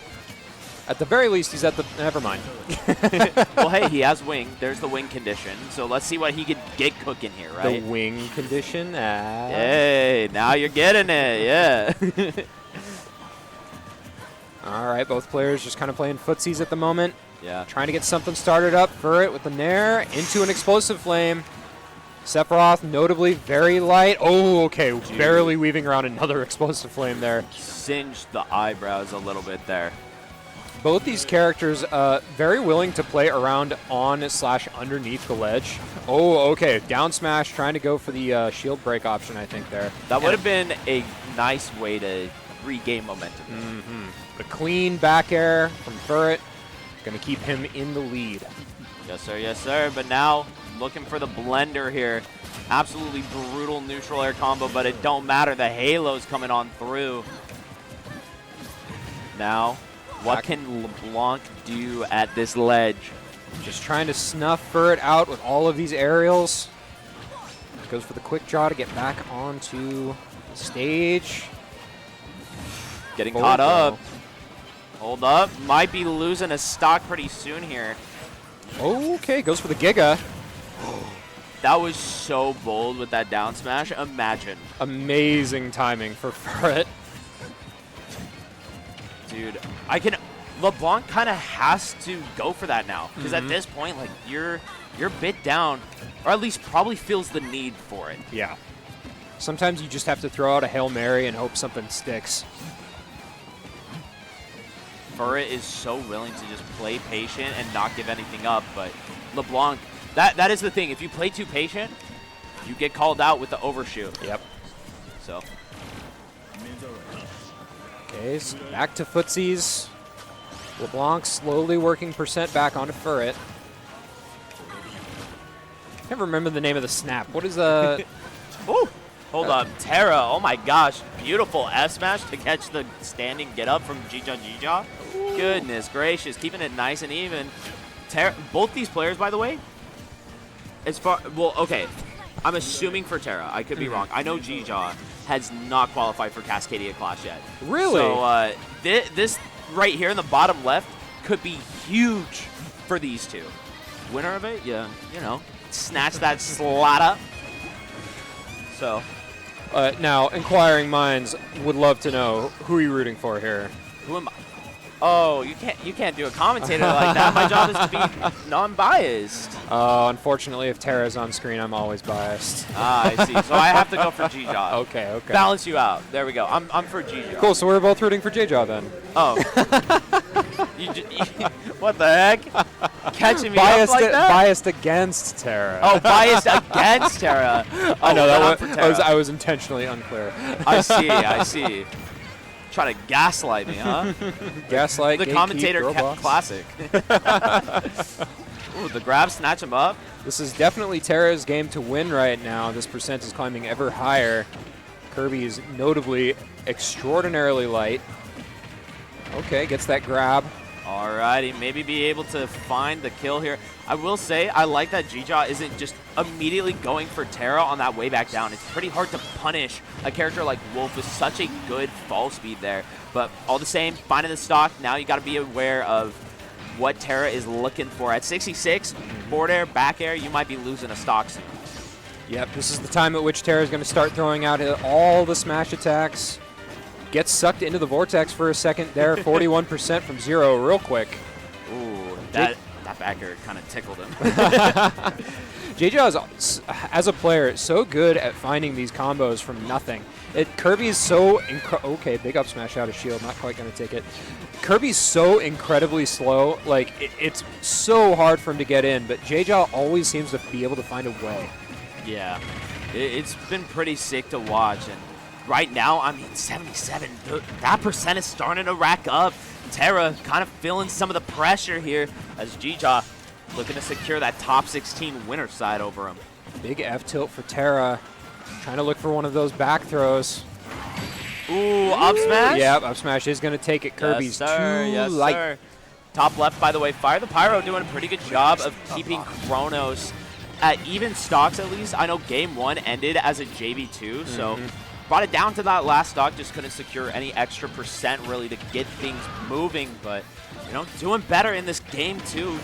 At the very least, he's at the. Never mind. Well, hey, he has wing. There's the wing condition. So let's see what he could get cooking here, right? The wing condition. Hey, now you're getting it. Yeah. All right, both players just kind of playing footsies at the moment. Yeah. Trying to get something started up for it with the Nair into an explosive flame. Sephiroth, notably very light. Oh, okay. Dude. Barely weaving around another explosive flame there. Singed the eyebrows a little bit there. Both these characters very willing to play around on/underneath the ledge. Oh, okay. Down smash, trying to go for the shield break option, I think, there. That would have been a nice way to regain momentum. The clean back air from Furret. Going to keep him in the lead. Yes, sir. Yes, sir. But now looking for the blender here. Absolutely brutal neutral air combo, but it don't matter. The halo's coming on through. Now, what can LeBlanc do at this ledge? Just trying to snuff Furret out with all of these aerials. Goes for the quick draw to get back onto the stage. Getting Forward caught up. throw. Hold up. Might be losing a stock pretty soon here. Okay, goes for the Giga. That was so bold with that down smash. Imagine. Amazing timing for Furret. Dude, LeBlanc kind of has to go for that now. Because at this point, like, you're bit down. Or at least probably feels the need for it. Yeah. Sometimes you just have to throw out a Hail Mary and hope something sticks. Furret is so willing to just play patient and not give anything up, but LeBlanc, that is the thing. If you play too patient, you get called out with the overshoot. Yep. So, Okay, so back to footsies. LeBlanc slowly working percent back onto Furret. Never remember the name of the snap. What is ooh, hold up. Terra, oh my gosh. Beautiful S-smash to catch the standing get up from Jija. Goodness gracious, keeping it nice and even. Both these players, by the way, okay, I'm assuming for Terra. I could be wrong. I know Jija has not qualified for Cascadia Clash yet. Really? So this right here in the bottom left could be huge for these two. Winner of it, yeah, snatch that slot up. So, now, inquiring minds would love to know who are you rooting for here. who am I? Oh, you can't do a commentator like that. My job is to be non-biased. Unfortunately, if Terra's on screen, I'm always biased. Ah, I see. So I have to go for Jija. Okay. Balance you out. There we go. I'm for Jija. Cool, so we're both rooting for J-Jaw then. Oh. What the heck? Catching me up like that? Biased against Terra. Oh, biased against Terra. I know that I was intentionally unclear. I see. Try to gaslight me, huh? Gaslight, The gatekeep, commentator Roblox. classic. Ooh, the grab, snatch him up. This is definitely Terra's game to win right now. This percent is climbing ever higher. Kirby is notably extraordinarily light. Okay, gets that grab. Alrighty, maybe be able to find the kill here. I will say, I like that Jija isn't just immediately going for Terra on that way back down. It's pretty hard to punish a character like Wolf with such a good fall speed there. But all the same, finding the stock, now you got to be aware of what Terra is looking for. At 66, forward air, back air, you might be losing a stock soon. Yep, this is the time at which Terra is going to start throwing out all the smash attacks. Gets sucked into the vortex for a second there, 41% from 0 real quick. Ooh, that back air kind of tickled him. JJ is, as a player, so good at finding these combos from nothing. Kirby's so okay, big up smash out of shield, not quite going to take it. Kirby's so incredibly slow, like it's so hard for him to get in, but JJ always seems to be able to find a way. Yeah, it's been pretty sick to watch, and right now, I mean, 77, that percent is starting to rack up. Terra kind of feeling some of the pressure here as JJ looking to secure that top 16 winner side over him. Big F tilt for Terra, trying to look for one of those back throws. Ooh, up smash? Yep, up smash is going to take it. Kirby's yes, sir, too yes, light. Sir. Top left, by the way, Fire the Pyro doing a pretty good job of keeping Kronos at even stocks at least. I know game 1 ended as a JV2, so brought it down to that last stock, just couldn't secure any extra percent really to get things moving, but you know, doing better in this game too.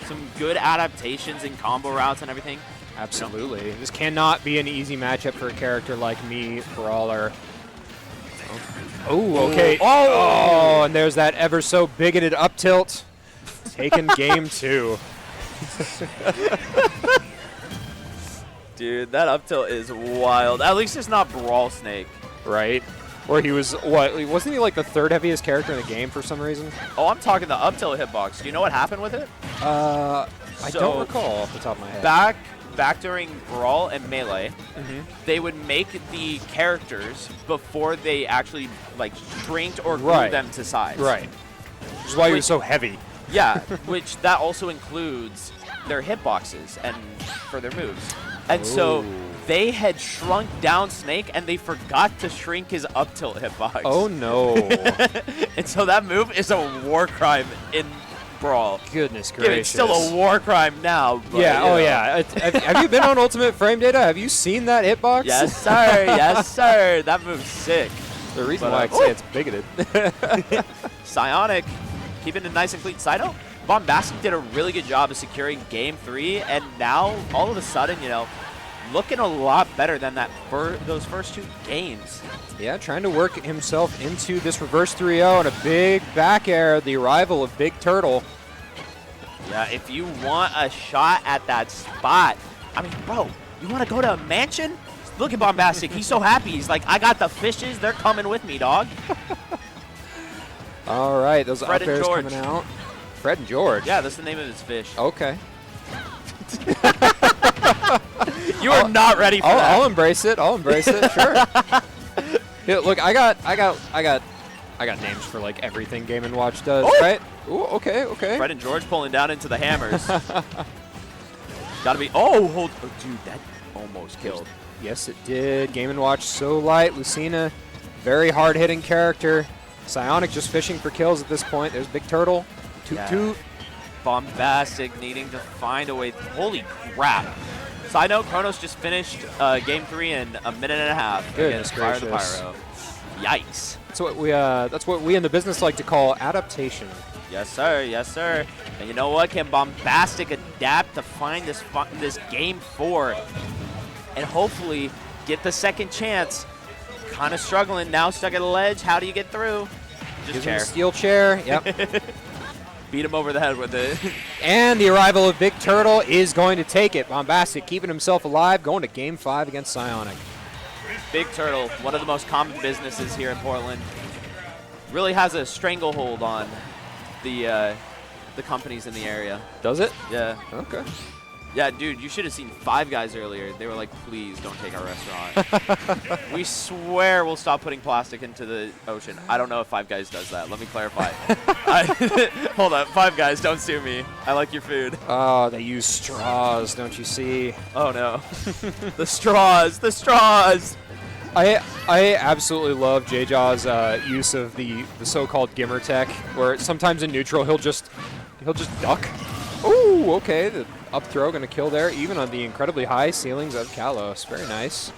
Some good adaptations in combo routes and everything. Absolutely. You know? This cannot be an easy matchup for a character like me, Brawler. Oh, okay. Oh, and there's that ever so bigoted up tilt. Taking game 2. Dude, that up tilt is wild. At least it's not Brawl Snake. Right? Where he was, what, wasn't he like the 3rd heaviest character in the game for some reason? Oh, I'm talking the up tilt hitbox. Do you know what happened with it? I don't recall off the top of my head. Back during Brawl and Melee, they would make the characters before they actually like shrinked or grew them to size. Right. Which is why he was so heavy. Yeah, which that also includes their hitboxes and for their moves. And so they had shrunk down Snake and they forgot to shrink his up tilt hitbox. Oh no. And so that move is a war crime in Brawl. Goodness Yeah, gracious. it's still a war crime now. But, Yeah, you know. yeah. Have you been on Ultimate Frame Data? Have you seen that hitbox? Yes, sir. Yes, sir. That move's sick. The reason But, why I say it's bigoted. Psionic, keeping it nice and clean. Sido, Bombastic did a really good job of securing game 3, and now all of a sudden, you know, looking a lot better than that those first 2 games. Yeah, trying to work himself into this reverse 3-0 and a big back air, the arrival of Big Turtle. Yeah, if you want a shot at that spot, I mean, bro, you want to go to a mansion? Look at Bombastic. He's so happy. He's like, I got the fishes. They're coming with me, dog. All right, those Fred up and airs George. coming out. Fred and George. Yeah, that's the name of his fish. Okay. You are not ready for that. I'll embrace it. I'll embrace it. Sure. Yeah, look, I got names for like everything Game & Watch does, right? Ooh, okay, okay. Fred and George pulling down into the hammers. Gotta be. Oh, dude, that almost killed. Yes, it did. Game & Watch so light. Lucina, very hard-hitting character. Psionic just fishing for kills at this point. There's Big Turtle. Toot. Bombastic needing to find a way. Holy crap. Side note, Kronos just finished game 3 in a minute and a half. Goodness against Fire the gracious. Pyro. Yikes. That's what we in the business like to call adaptation. Yes, sir. Yes, sir. And you know what? Can Bombastic adapt to find this game 4 and hopefully get the second chance? Kind of struggling now, stuck at a ledge. How do you get through? Just Gives him a chair. steel chair. Yep. Beat him over the head with it. And the arrival of Big Turtle is going to take it. Bombastic keeping himself alive, going to Game 5 against Psionic. Big Turtle, one of the most common businesses here in Portland, really has a stranglehold on the companies in the area. Does it? Yeah. Okay. Yeah, dude, you should have seen Five Guys earlier. They were like, please don't take our restaurant. We swear we'll stop putting plastic into the ocean. I don't know if Five Guys does that. Let me clarify. Hold on. Five Guys, don't sue me. I like your food. Oh, they use straws, don't you see? Oh, no. The straws. The straws. I absolutely love J-Jaw's use of the so-called Gimmer tech, where sometimes in neutral he'll just duck. Ooh, okay, the up throw going to kill there, even on the incredibly high ceilings of Kalos. Very nice.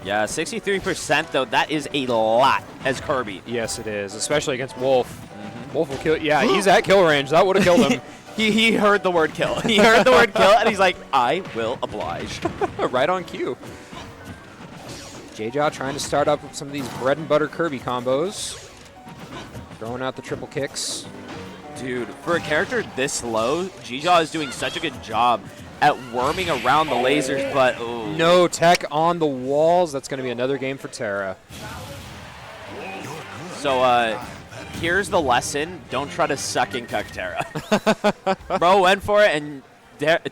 Yeah, 63% though. That is a lot as Kirby. Yes, it is, especially against Wolf. Wolf will kill. Yeah, he's at kill range. That would have killed him. He heard the word kill. He heard the word kill, and he's like, I will oblige. Right on cue. J-Jaw trying to start up with some of these bread and butter Kirby combos. Throwing out the triple kicks. Dude, for a character this low, J-Jaw is doing such a good job at worming around the lasers, but ooh. No tech on the walls. That's going to be another game for Terra. So, here's the lesson. Don't try to suck and cuck Terra. Bro went for it, and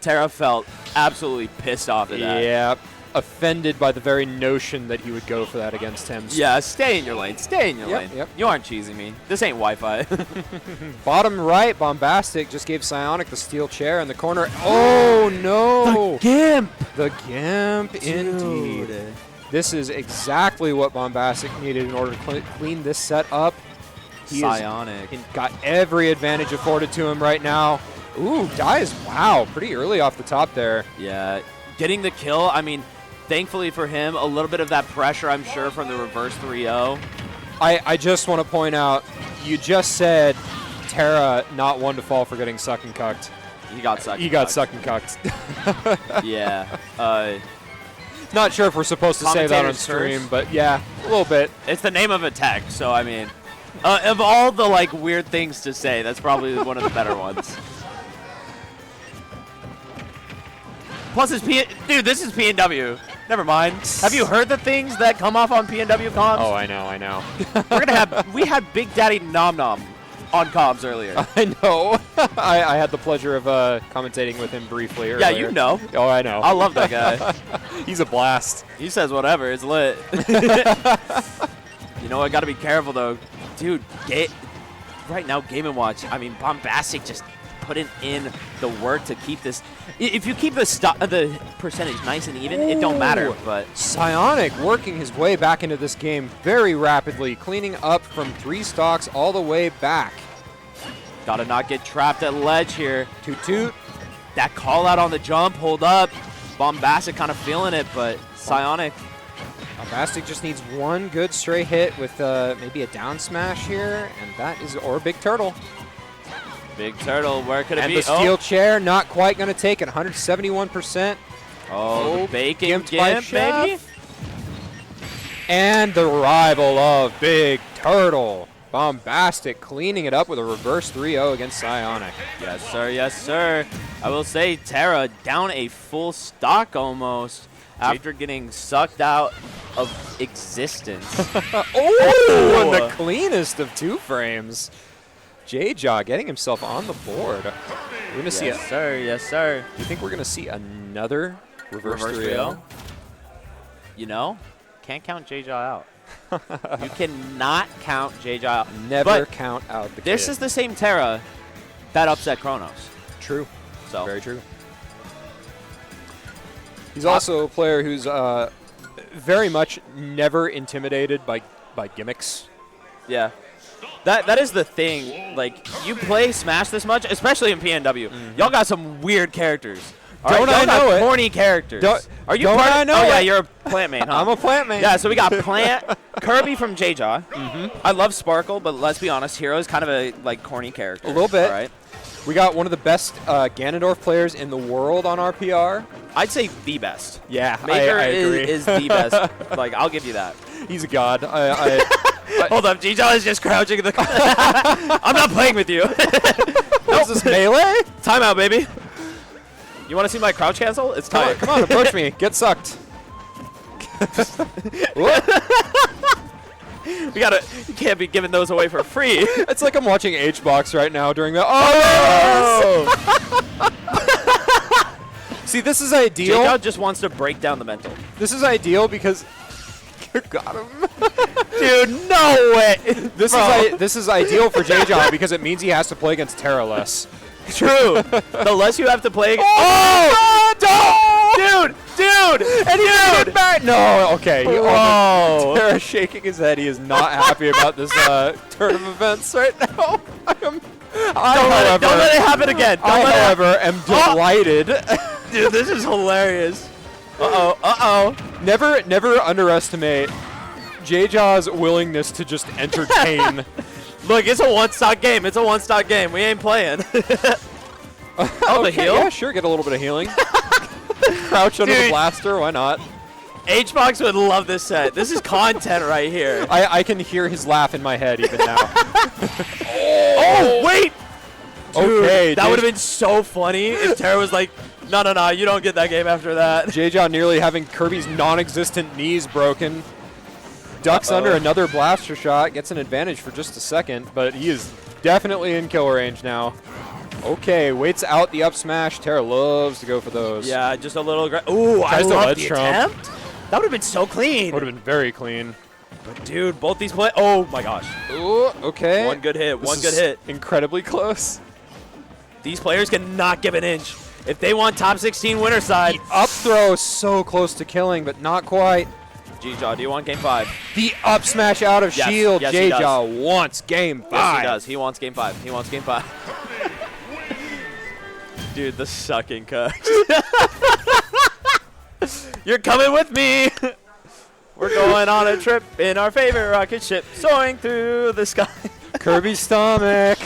Terra felt absolutely pissed off at that. Yeah, offended by the very notion that he would go for that against him. Yeah, stay in your lane. Stay in your Yep, lane. yep. You aren't cheesing me. This ain't Wi-Fi. Bottom right, Bombastic just gave Psionic the steel chair in the corner. Oh, no. Gimp! The Gimp, indeed. This is exactly what Bombastic needed in order to clean this set up. He Psionic. got every advantage afforded to him right now. Ooh, dies, wow, pretty early off the top there. Yeah, getting the kill, I mean, thankfully for him, a little bit of that pressure, I'm sure, from the reverse 3-0. I just want to point out, you just said Terra not one to fall for getting sucked and cucked. He got sucked. He got sucked and cucked. Yeah. Not sure if we're supposed to say that on Commentator's stream, curse. but yeah, a little bit. It's the name of a tech, so I mean, of all the like weird things to say, that's probably one of the better ones. Plus, it's dude, this is PNW. Never mind. Have you heard the things that come off on PNW comms? Oh, I know. We had Big Daddy Nom Nom on comms earlier. I know. I had the pleasure of commentating with him briefly earlier. Yeah, you know. Oh, I know. I love that guy. He's a blast. He says whatever. It's lit. You know, I got to be careful, though. Dude, right now, Game & Watch, I mean, Bombastic just putting in the work to keep this. If you keep the percentage nice and even, it don't matter. But Psionic working his way back into this game very rapidly, cleaning up from 3 stocks all the way back. gotta not get trapped at ledge here. Toot toot. That call out on the jump, hold up. Bombastic kind of feeling it, but Psionic. Bombastic just needs one good straight hit with maybe a down smash here, and that is, or Big Turtle. Big Turtle, where could it And be? the steel chair, not quite going to take it, 171%. Oh, the bacon gimped by gimp, Chef. baby. And the rival of Big Turtle. Bombastic cleaning it up with a reverse 3-0 against Psionic. Yes, sir. Yes, sir. I will say Terra down a full stock almost after getting sucked out of existence. Oh, and the cleanest of 2 frames. J-Jaw getting himself on the board. We're going to see Yes, sir. Yes, sir. You think we're going to see another reverse 3-0? 3-0. You know, can't count J-Jaw out. You cannot count J-Jaw out. Never But count out the this kid. is the same Terra that upset Kronos. True. So Very true. He's also a player who's very much never intimidated by gimmicks. yeah. That is the thing. Like, you play Smash this much, especially in PNW. Y'all got some weird characters. All Don't right, I y'all got know it? Horny characters. Are you part I I know Oh, yeah, it? you're a plant main, huh? I'm a plant man. Yeah, so we got Plant, Kirby from J-Jaw. I love Sparkle, but let's be honest, Hero is kind of a, like, corny character. A little bit. All right? We got one of the best Ganondorf players in the world on RPR. I'd say the best. Yeah, Maker I agree. is the best. Like, I'll give you that. He's a god. Hold up, J-Jaw is just crouching in the I'm not playing with you. Is this melee? Timeout, baby. You want to see my crouch cancel? It's Come on, time. come on, approach me. Get sucked. You can't be giving those away for free. It's like I'm watching H-Box right now during the. Oh! See, this is ideal. J-Jaw just wants to break down the mental. This is ideal because. Got him. Dude, no way. This is ideal for J-Jaw because it means he has to play against Terra less. True. The less you have to play. Oh! Dude! And he did back. No, okay. Whoa. Terra shaking his head. He is not happy about this turn of events right now. Don't let it happen again. However, am delighted. Dude, this is hilarious. Uh-oh. Never underestimate J-Jaw's willingness to just entertain Look, it's a one-stock game. It's a one-stock game. We ain't playing. Oh, the Okay, heal? yeah, sure, get a little bit of healing. Crouch under the Dude. blaster, why not? H-Box would love this set. This is content right here. I can hear his laugh in my head even now. Oh, wait! Dude, Okay, that would have been so funny if Terra was like, no, you don't get that game after that. J-Jaw nearly having Kirby's non-existent knees broken. Ducks under another blaster shot, gets an advantage for just a second, but he is definitely in kill range now. Okay, waits out the up smash. Terra loves to go for those. Yeah, just a little. Ooh, I Tries to love ledge the trump. attempt. That would have been so clean. Would have been very clean. But dude, both these play. Oh my gosh. Ooh, okay. One good hit. This One good is hit. Incredibly close. These players cannot give an inch. If they want top 16 winner side. The up throw so close to killing, but not quite. G-Jaw, do you want game 5? The up smash out of Yes, shield. yes, he J-Jaw wants game 5. Yes, he does. He wants game 5. He wants game 5. Dude, the sucking cooks. You're coming with me. We're going on a trip in our favorite rocket ship, soaring through the sky. Kirby's stomach.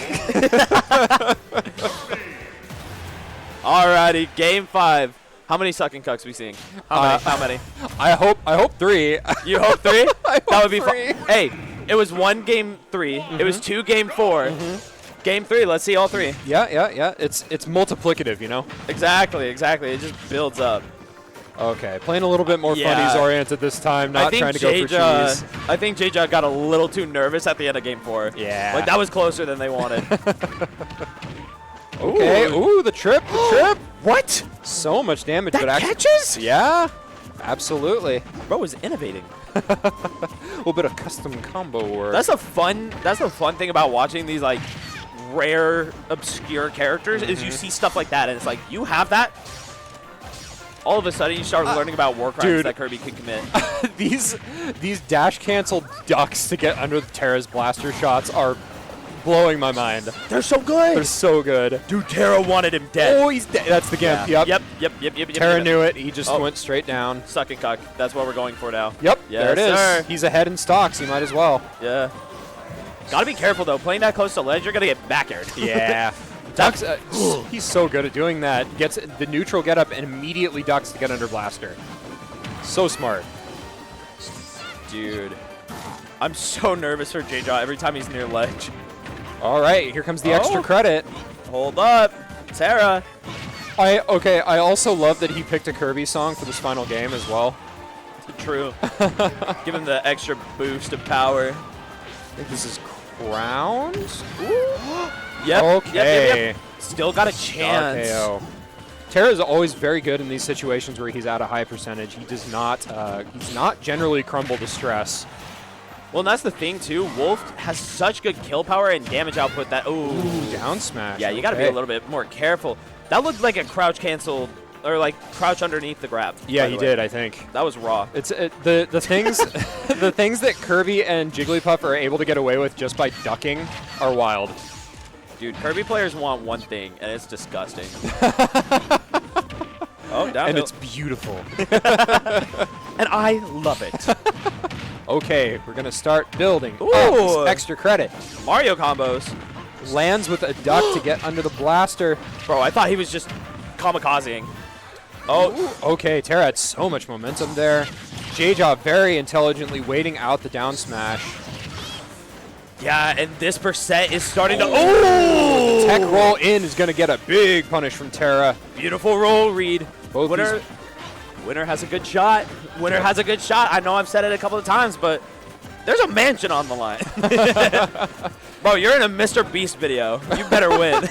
Alrighty, game 5. How many sucking cucks we seeing? How many? I hope 3. You hope 3? I That would be hope fun. 3. Hey, it was 1 game 3. It was 2 game 4. Game 3, let's see all 3. Yeah. It's multiplicative, you know. Exactly. It just builds up. Okay, playing a little bit more Yeah. funnies oriented this time, not trying to go for cheese. I think J-Jaw got a little too nervous at the end of game 4. Yeah. Like, that was closer than they wanted. Okay, ooh, the trip. What? So much damage, That but actually, catches? yeah, absolutely. Bro was innovating. A little bit of custom combo work. That's the fun thing about watching these, like, rare, obscure characters is you see stuff like that, and it's like, you have that? All of a sudden, you start learning about war crimes dude. that Kirby can commit. these dash cancel ducks to get under Terra's blaster shots are blowing my mind. They're so good. They're so good. Dude, Terra wanted him dead. Oh, he's dead. That's the gimp. Yeah. Yep. Yep. Terra knew it. He just Oh. went straight down. Sucking cuck. That's what we're going for now. Yep. Yes, there it is. sir. He's ahead in stocks. He might as well. Yeah. Gotta be careful, though. Playing that close to ledge, you're gonna get back aired. Yeah. Ducks, he's so good at doing that. Gets the neutral get up and immediately ducks to get under blaster. So smart. Dude. I'm so nervous for J-Jaw every time he's near ledge. All right, here comes the extra Oh. credit. Hold up. Terra. I also love that he picked a Kirby song for this final game as well. True. Give him the extra boost of power. I think this is crowned. Yep. Okay. Yep. Still got a chance. RKO. Terra is always very good in these situations where he's at a high percentage. He does not. He's not generally crumble to stress. Well, and that's the thing, too. Wolf has such good kill power and damage output that... Ooh. Down smash. Yeah, you got to be a little bit more careful. That looked like a crouch canceled, or like crouch underneath the grab. Yeah, by the he way. did. I think. That was raw. It's the things the things that Kirby and Jigglypuff are able to get away with just by ducking are wild. Dude, Kirby players want one thing, and it's disgusting. Oh, down. And it's beautiful. And I love it. Okay, we're gonna start building. Ooh. Oh, extra credit. Mario combos. Lands with a duck to get under the blaster. Bro, I thought he was just kamikazing. Oh, Okay, Terra had so much momentum there. J-Jaw very intelligently waiting out the down smash. yeah, and this percent is starting to... Oh! Tech roll in is gonna get a big punish from Terra. Beautiful roll read. Both Winner has a good shot. Winner has a good shot. I know I've said it a couple of times, but there's a mansion on the line. Bro, you're in a Mr. Beast video. You better win.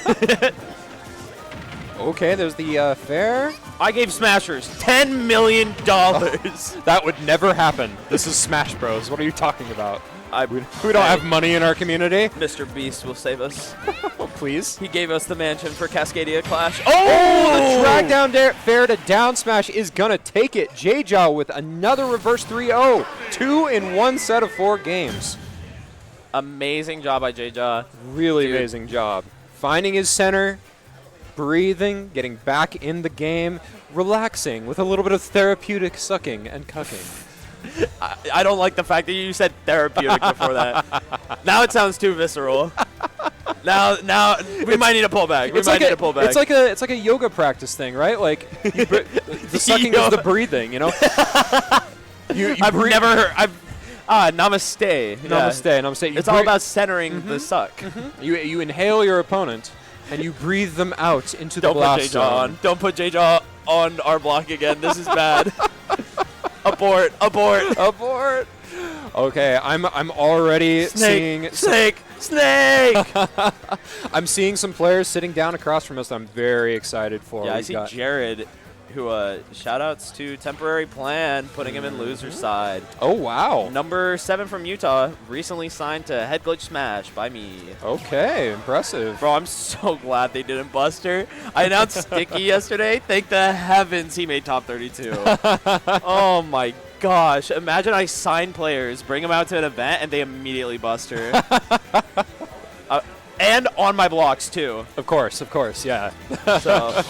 Okay, there's the fair. I gave Smashers $10 million. That would never happen. This is Smash Bros. What are you talking about? We don't have money in our community. Mr. Beast will save us. Oh, please. He gave us the mansion for Cascadia Clash. Oh, the drag down fair to down smash is gonna take it. J-Jaw with another reverse 3-0. 2 in 1 set of 4 games. Amazing job by J-Jaw. Really Dude. amazing job. Finding his center, breathing, getting back in the game, relaxing with a little bit of therapeutic sucking and cucking. I don't like the fact that you said therapeutic before that. Now it sounds too visceral. Now we might need to pull back. We might need to pull back. It's like a yoga practice thing, right? Like the sucking is the breathing, you know. I've never heard. Namaste. Namaste. Yeah. Namaste. It's all about centering the suck. You inhale your opponent, and you breathe them out into the Don't blast put J-Jaw zone. on. Don't put J-Jaw on our block again. This is bad. Abort. Abort. Okay, I'm already seeing Snake. I'm seeing some players sitting down across from us that I'm very excited for. Yeah, I We've see got- Jared, who shout-outs to Temporary Plan, putting him in loser side. Oh wow. Number 7 from Utah, recently signed to Head Glitch Smash by me. Okay, impressive. Bro, I'm so glad they didn't bust her. I announced Sticky yesterday. Thank the heavens he made top 32. Oh my gosh. Imagine I sign players, bring them out to an event, and they immediately bust her. And on my blocks, too. Of course, yeah. So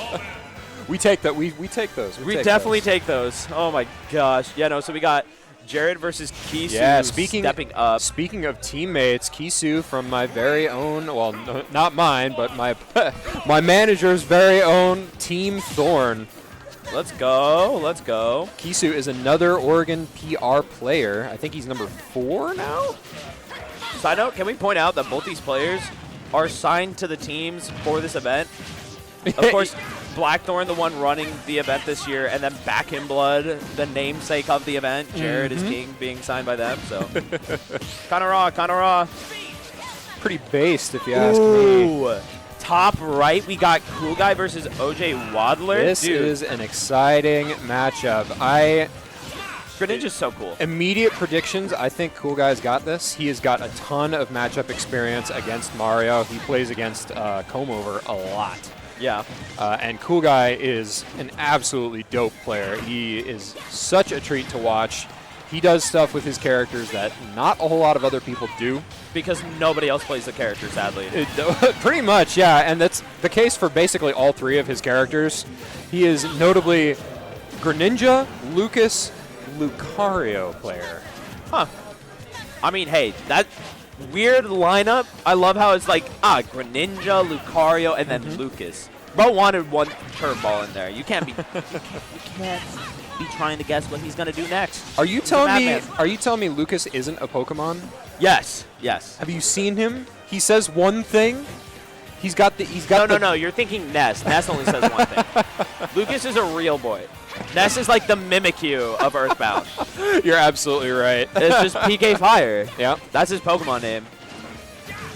We take that. We take those. we take definitely those. take those. Oh my gosh. Yeah, no, so we got Jared versus Kisu stepping up. Speaking of teammates, Kisu from my very own, well, not mine, but my my manager's very own Team Thorn. Let's go. Kisu is another Oregon PR player. I think he's number 4 now. Side note, can we point out that both these players are signed to the teams for this event? Of course, Blackthorn, the one running the event this year, and then Back in Blood, the namesake of the event. Jared is King, being signed by them. So, kind of raw. Pretty based, if you ask me. Ooh. Top right, we got Cool Guy versus OJ Wadler. This Dude, is an exciting matchup. Greninja's so cool. Immediate predictions, I think Cool Guy's got this. He has got a ton of matchup experience against Mario. He plays against Comover a lot. Yeah. And Cool Guy is an absolutely dope player. He is such a treat to watch. He does stuff with his characters that not a whole lot of other people do. Because nobody else plays the character, sadly. Pretty much, yeah. And that's the case for basically all 3 of his characters. He is notably Greninja, Lucas, Lucario player. Huh. I mean, hey, that weird lineup. I love how it's like, Greninja, Lucario, and then Lucas. Bro wanted one curveball in there. You can't be trying to guess what he's gonna do next. Are you He's a telling me? madman. Are you telling me Lucas isn't a Pokemon? Yes. Have you seen him? He says one thing. He's got the. No. You're thinking Ness. Ness only says one thing. Lucas is a real boy. Ness is like the Mimikyu of Earthbound. You're absolutely right. It's just PK Fire. Yeah. That's his Pokemon name.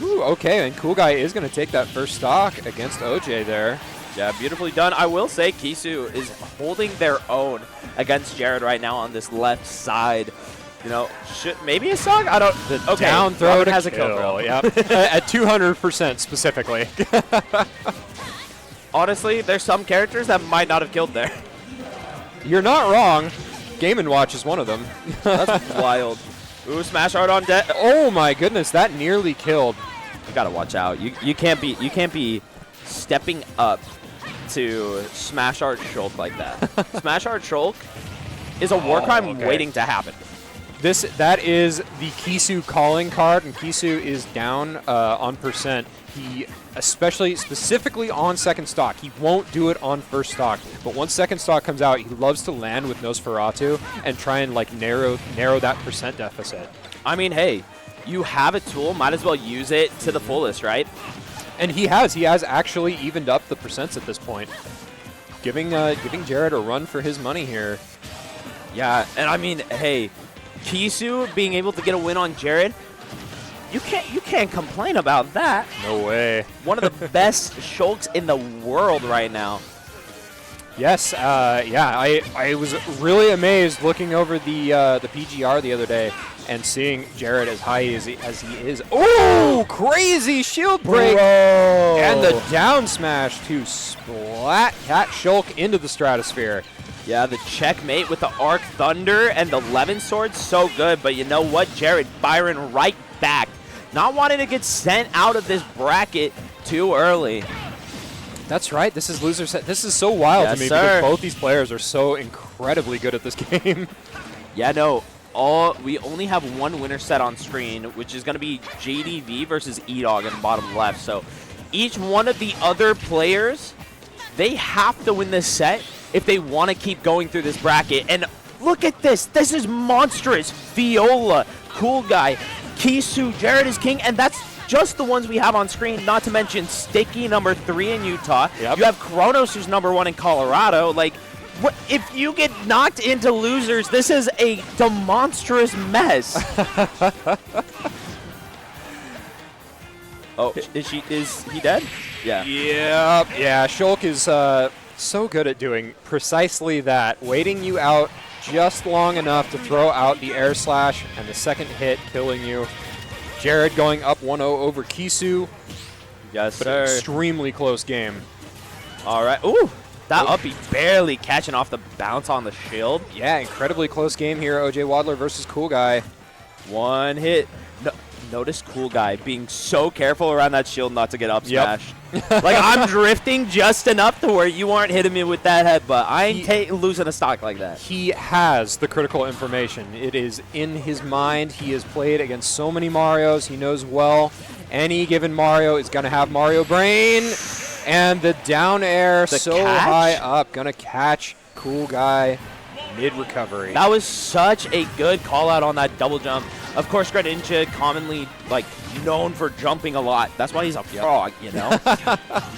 Ooh, okay, and Cool Guy is going to take that first stock against OJ there. Yeah, beautifully done. I will say Kisu is holding their own against Jared right now on this left side. You know, maybe a stock? I don't. Okay, Down throw Robin to has a kill. kill throw. Yep. At 200% specifically. Honestly, there's some characters that might not have killed there. You're not wrong. Game & Watch is one of them. That's wild. Ooh, smash art on deck. Oh my goodness, that nearly killed. You gotta watch out. You can't be stepping up to smash art Shulk like that. Smash art Shulk is a war crime okay. waiting to happen. That is the Kisu calling card, and Kisu is down on percent. He, specifically on second stock, he won't do it on first stock. But once second stock comes out, he loves to land with Nosferatu and try and like narrow that percent deficit. I mean, hey, you have a tool, might as well use it to the fullest, right? And he has actually evened up the percents at this point, giving Jared a run for his money here. Yeah, and I mean, hey, Kisu being able to get a win on Jared, you can't complain about that. No way. One of the best Shulks in the world right now. Yes, I was really amazed looking over the PGR the other day and seeing Jared as high as he is. Oh, crazy shield break! Bro. And the down smash to splat that Shulk into the stratosphere. Yeah, the checkmate with the Arc Thunder and the Lemon Sword, so good. But you know what? Jared Byron right back. Not wanting to get sent out of this bracket too early. That's right. This is loser set. This is so wild Yes, to me sir. because both these players are so incredibly good at this game. Yeah, no. only have one winner set on screen, which is going to be JDV versus E-Dog in the bottom left. So each one of the other players, they have to win this set if they want to keep going through this bracket. And look at this. This is monstrous. Viola, Cool Guy, Kisu, Jared is king, and that's just the ones we have on screen, not to mention Sticky, number 3 in Utah. Yep. You have Kronos, who's number 1 in Colorado. Like, what, if you get knocked into losers, this is a demonstrous mess. Oh, is he dead? Yeah. Yeah, Shulk is so good at doing precisely that, waiting you out just long enough to throw out the air slash and the second hit killing you. Jared going up 1-0 over Kisu. Yes, But sir. an extremely close game. All right. Ooh, that uppy barely catching off the bounce on the shield. Yeah, incredibly close game here. OJ Wadler versus Cool Guy. One hit. No, notice Cool Guy being so careful around that shield not to get up Yep. smashed. Like, I'm drifting just enough to where you aren't hitting me with that head, but I ain't losing a stock like that. He has the critical information. It is in his mind. He has played against so many Marios. He knows well any given Mario is going to have Mario Brain. And the down air The so catch? high up. Going to catch Cool Guy mid-recovery. That was such a good call out on that double jump. Of course, Greninja commonly known for jumping a lot. That's why he's a frog, you know?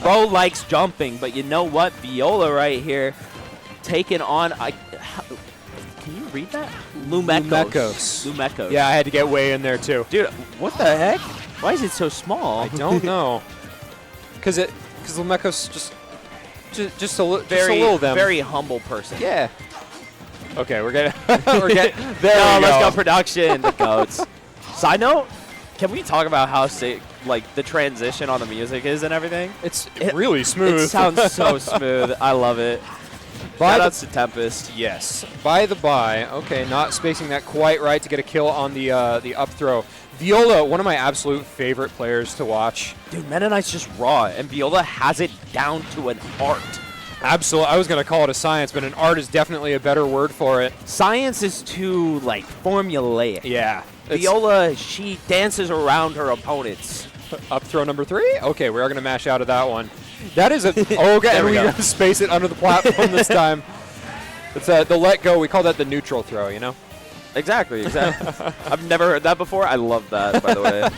Bro likes jumping, but you know what? Viola right here taking on can you read that? Lumekos. Lumekos. Yeah, I had to get way in there too. Dude, what the heck? Why is it so small? I don't know. Because Lumekos just a little them. Very humble person. Yeah. Okay, we're getting there. No, we let's go. go production. The goats. Side note, can we talk about how sick, the transition on the music is and everything? It's really smooth. It sounds so smooth. I love it. By Shout the- outs to Tempest. Yes. By the by, okay, not spacing that quite right to get a kill on the up throw. Viola, one of my absolute favorite players to watch. Dude, Meta Knight's just raw, and Viola has it down to an art. Absolutely. I was going to call it a science, but an art is definitely a better word for it. Science is too, formulaic. Yeah. It's Viola, she dances around her opponents. up throw number 3. Okay, we are going to mash out of that one. That is a okay, There and we we go. got to space it under the platform this time. It's the let go. We call that the neutral throw, you know? Exactly. I've never heard that before. I love that, by the way.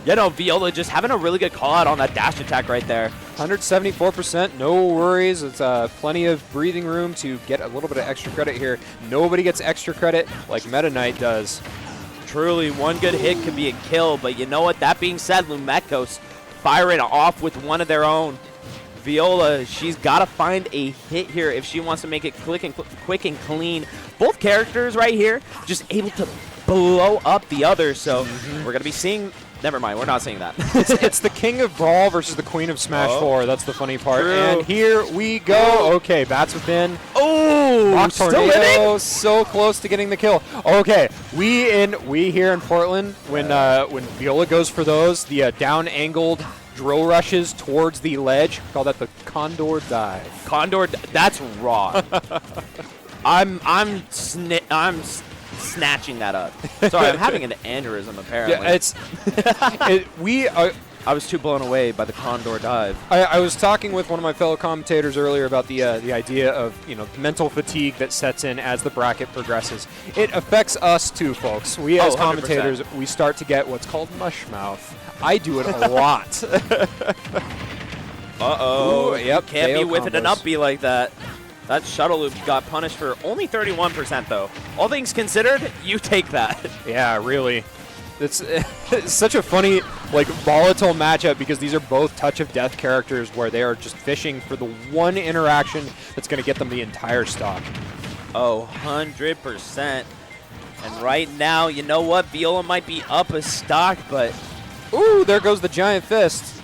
Yeah, no, Viola just having a really good call out on that dash attack right there. 174%, no worries. It's plenty of breathing room to get a little bit of extra credit here. Nobody gets extra credit like Meta Knight does. Truly, one good hit could be a kill, but you know what? That being said, Lumekos firing off with one of their own. Viola, she's got to find a hit here if she wants to make it quick and clean. Both characters right here just able to blow up the other, so we're going to be seeing... Never mind, we're not seeing that. It's the King of Brawl versus the Queen of Smash 4. That's the funny part. True. And here we go. Okay, bats within. Oh, Rock still Tornado, living? so close to getting the kill. Okay, we here in Portland, when Viola goes for those, the down-angled drill rushes towards the ledge, we call that the Condor Dive. Condor, that's raw. I'm snatching that up. Sorry, I'm having an aneurysm apparently. Yeah, it's I was too blown away by the Condor dive. I was talking with one of my fellow commentators earlier about the idea of mental fatigue that sets in as the bracket progresses. It affects us too, folks. We as 100%. commentators, we start to get what's called mush mouth. I do it a lot. Uh-oh. Ooh, yep, Can't be KO whipping an combos. uppy like that. That shuttle loop got punished for only 31%, though. All things considered, you take that. Yeah, really. It's such a funny, volatile matchup because these are both touch of death characters where they are just fishing for the one interaction that's going to get them the entire stock. Oh, 100%. And right now, you know what? Viola might be up a stock, but... Ooh, there goes the giant fist.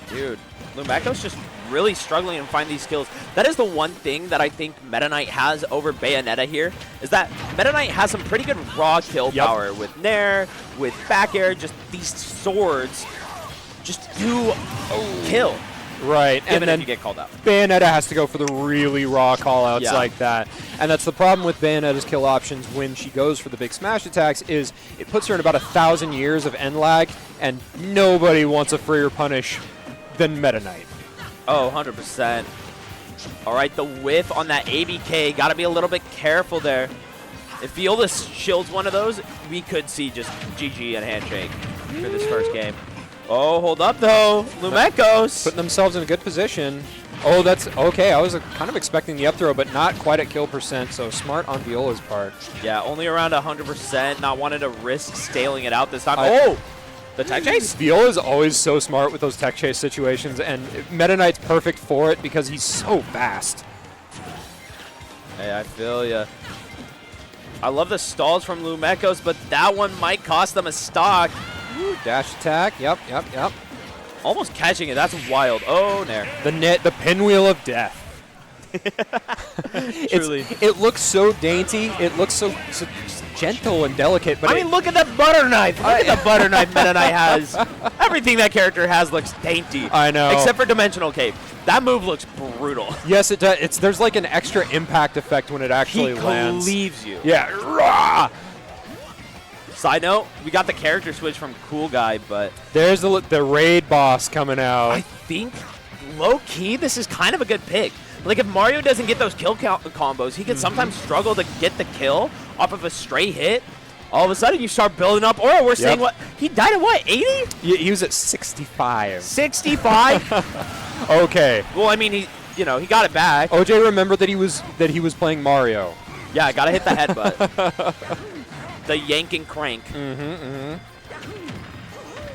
Dude, Lumeko's just really struggling to find these kills. That is the one thing that I think Meta Knight has over Bayonetta here, is that Meta Knight has some pretty good raw kill power with Nair, with back air, just these swords just do kill. Right, Given and then if you get called out. Bayonetta has to go for the really raw callouts Yeah. like that. And that's the problem with Bayonetta's kill options when she goes for the big smash attacks is it puts her in about 1,000 years of end lag, and nobody wants a freer punish than Meta Knight. Oh, 100%. All right, the whiff on that ABK. Got to be a little bit careful there. If Viola shields one of those, we could see just GG and handshake for this first game. Oh, hold up, though. Lumekos. Putting themselves in a good position. Oh, that's okay. I was kind of expecting the up throw, but not quite at kill percent, so smart on Viola's part. Yeah, only around 100%. Not wanting to risk staling it out this time. I- Oh, the tech chase? Viola's always so smart with those tech chase situations, and Meta Knight's perfect for it because he's so fast. Hey, I feel ya. I love the stalls from Lumekos, but that one might cost them a stock. Ooh, dash attack. Yep. Almost catching it. That's wild. Oh, Nair. The pinwheel of death. Truly. It looks so dainty. It looks so gentle and delicate. But I mean, look at that butter knife. Look at the butter knife Meta Knight has. Everything that character has looks dainty. I know. Except for Dimensional Cape. That move looks brutal. yes, it does. There's like an extra impact effect when it actually He lands. cleaves you. Yeah. Rah! Side note, we got the character switch from Cool Guy, but There's the raid boss coming out. I think low-key this is kind of a good pick. Like, if Mario doesn't get those kill combos, he could sometimes struggle to get the kill off of a stray hit. All of a sudden, you start building up. Or we're seeing what? He died at what, 80? He was at 65. 65? Okay. Well, I mean, he got it back. OJ remembered that he was playing Mario. Yeah, I got to hit the headbutt. The yank and crank.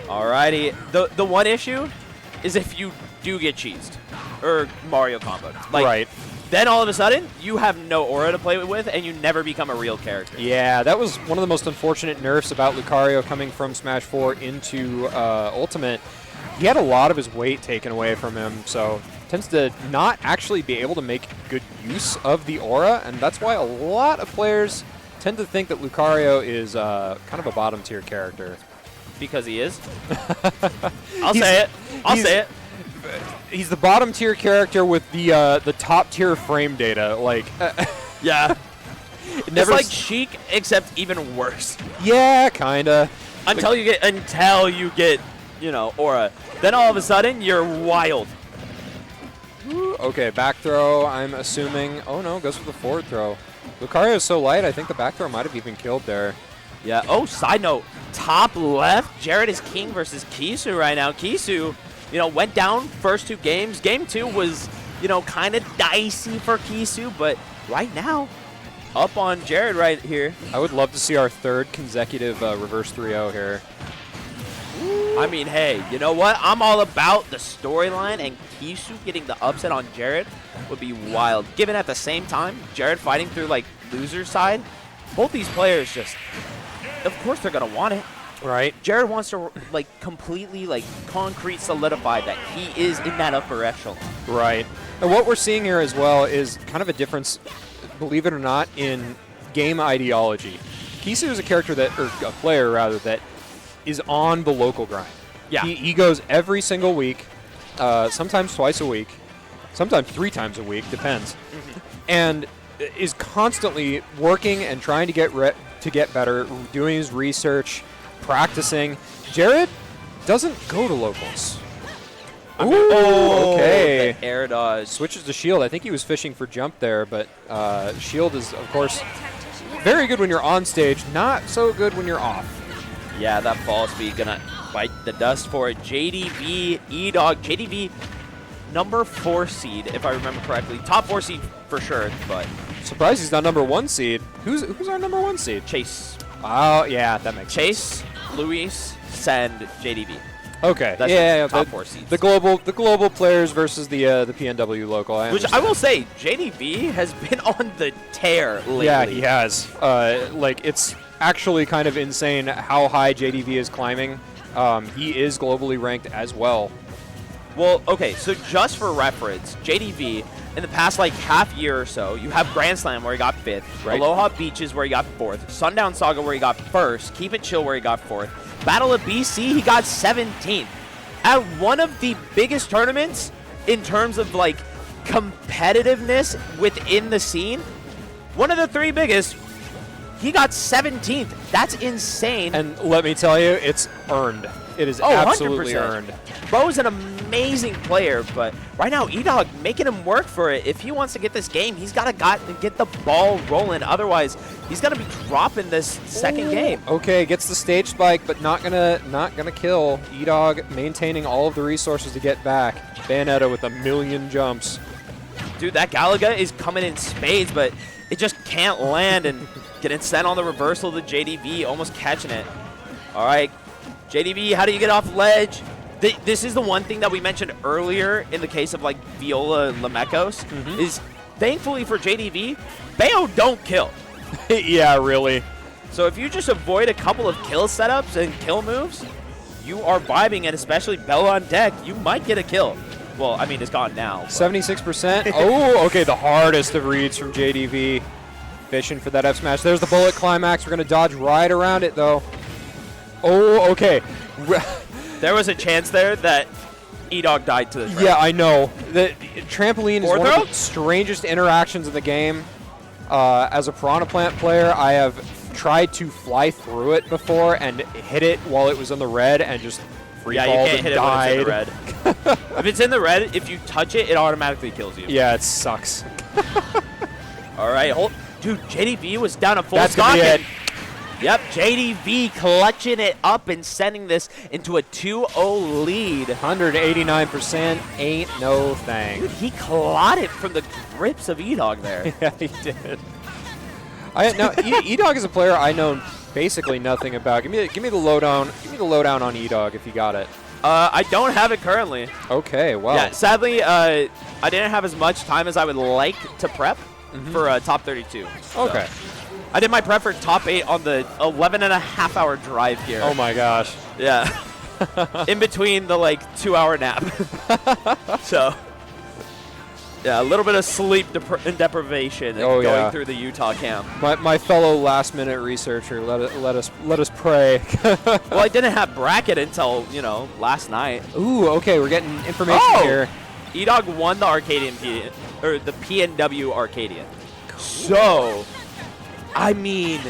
Alrighty. The one issue is if you do get cheesed. Or Mario combo. Like, Right. Then all of a sudden, you have no aura to play with, and you never become a real character. Yeah, that was one of the most unfortunate nerfs about Lucario coming from Smash 4 into Ultimate. He had a lot of his weight taken away from him, so tends to not actually be able to make good use of the aura, and that's why a lot of players tend to think that Lucario is kind of a bottom tier character. Because he is. I'll say it. I'll say it. He's the bottom tier character with the top tier frame data. Like, Yeah. it It's like Sheik, except even worse. yeah, kinda. Until you get, aura. Then all of a sudden, you're wild. Okay, back throw. I'm assuming. Oh no, goes for the forward throw. Lucario is so light. I think the back throw might have even killed there. Yeah. Oh, side note. Top left. Jared is king versus Kisu right now. Kisu, went down first two games. Game 2 was, kind of dicey for Kisu, but right now, up on Jared right here. I would love to see our third consecutive reverse 3-0 here. I mean, hey, you know what? I'm all about the storyline, and Kisu getting the upset on Jared would be wild. Given at the same time, Jared fighting through, loser side, both these players just, of course they're going to want it. Right. Jared wants to, completely, concrete solidify that he is in that upper echelon. Right. And what we're seeing here as well is kind of a difference, believe it or not, in game ideology. Kisu is a character or a player rather, that is on the local grind. Yeah. He goes every single week, sometimes twice a week, sometimes 3 times a week, depends, and is constantly working and trying to get better, doing his research, practicing. Jared doesn't go to locals. Ooh, okay. The air dodge. Switches to shield. I think he was fishing for jump there, but shield is, of course, very good when you're on stage, not so good when you're off. Yeah, that fall speed gonna bite the dust for it. JDV, E-Dog. JDV, number 4 seed, if I remember correctly. Top 4 seed for sure, but Surprised he's not number 1 seed. Who's our number 1 seed? Chase. Oh, yeah, that makes sense. Chase, Luis, Send, JDV. Okay. That's yeah, the top the, 4 seeds. the global players versus the PNW local. Which I will say, JDV has been on the tear lately. Yeah, he has. It's actually kind of insane how high JDV is climbing. He is globally ranked as well. Well, okay, so just for reference, JDV, in the past, half year or so, you have Grand Slam where he got 5th, Right. Aloha Beaches where he got 4th, Sundown Saga where he got 1st, Keep It Chill where he got 4th, Battle of BC, he got 17th. At one of the biggest tournaments in terms of like competitiveness within the scene, one of the 3 biggest, he got 17th. That's insane. And let me tell you, it's earned. It is absolutely 100%. earned. Bro's an amazing player, but right now E-Dog making him work for it. If he wants to get this game, he's got to get the ball rolling. Otherwise, he's going to be dropping this second game. Okay, gets the stage spike, but not gonna kill. E-Dog maintaining all of the resources to get back. Bayonetta with a million jumps. Dude, that Galaga is coming in spades, but it just can't land and getting sent on the reversal to JDV, almost catching it. All right, JDV, how do you get off ledge? This is the one thing that we mentioned earlier in the case of like Viola and Lamekos, is thankfully for JDV, Bayo don't kill. Yeah, really. So if you just avoid a couple of kill setups and kill moves, you are vibing, and especially Bell on deck, you might get a kill. Well, I mean, it's gone now. 76%. Oh, okay, the hardest of reads from JDV. Fishing for that F smash. There's the bullet climax. We're going to dodge right around it, though. Oh, okay. There was a chance there that E-Dog died to the track. Yeah, I know. The trampoline is one Fourth of the strangest interactions in the game. As a Piranha Plant player, I have tried to fly through it before and hit it while it was in the red and just free Yeah, you falled can't and hit it when it's in the died. red. If it's in the red, if you touch it, it automatically kills you. Yeah, it sucks. All right, dude, JDV was down a full That's gonna be stock. it. Yep, JDV clutching it up and sending this into a 2-0 lead. 189% ain't no thing. Dude, he clawed it from the grips of E-Dog there. Yeah, he did. E-Dog is a player I know basically nothing about. Give me the lowdown. Give me the lowdown on E-Dog if you got it. I don't have it currently. Okay, well. Yeah, sadly, I didn't have as much time as I would like to prep for top 32. Okay. So. I did my prep for top 8 on the 11.5-hour drive here. Oh my gosh. Yeah. In between the 2-hour nap. So, yeah, a little bit of sleep deprivation going through the Utah camp. My fellow last-minute researcher, let us pray. Well, I didn't have bracket until last night. Ooh, okay, we're getting information here. E-Dog won the Arcadian or the PNW Arcadian. So, I mean,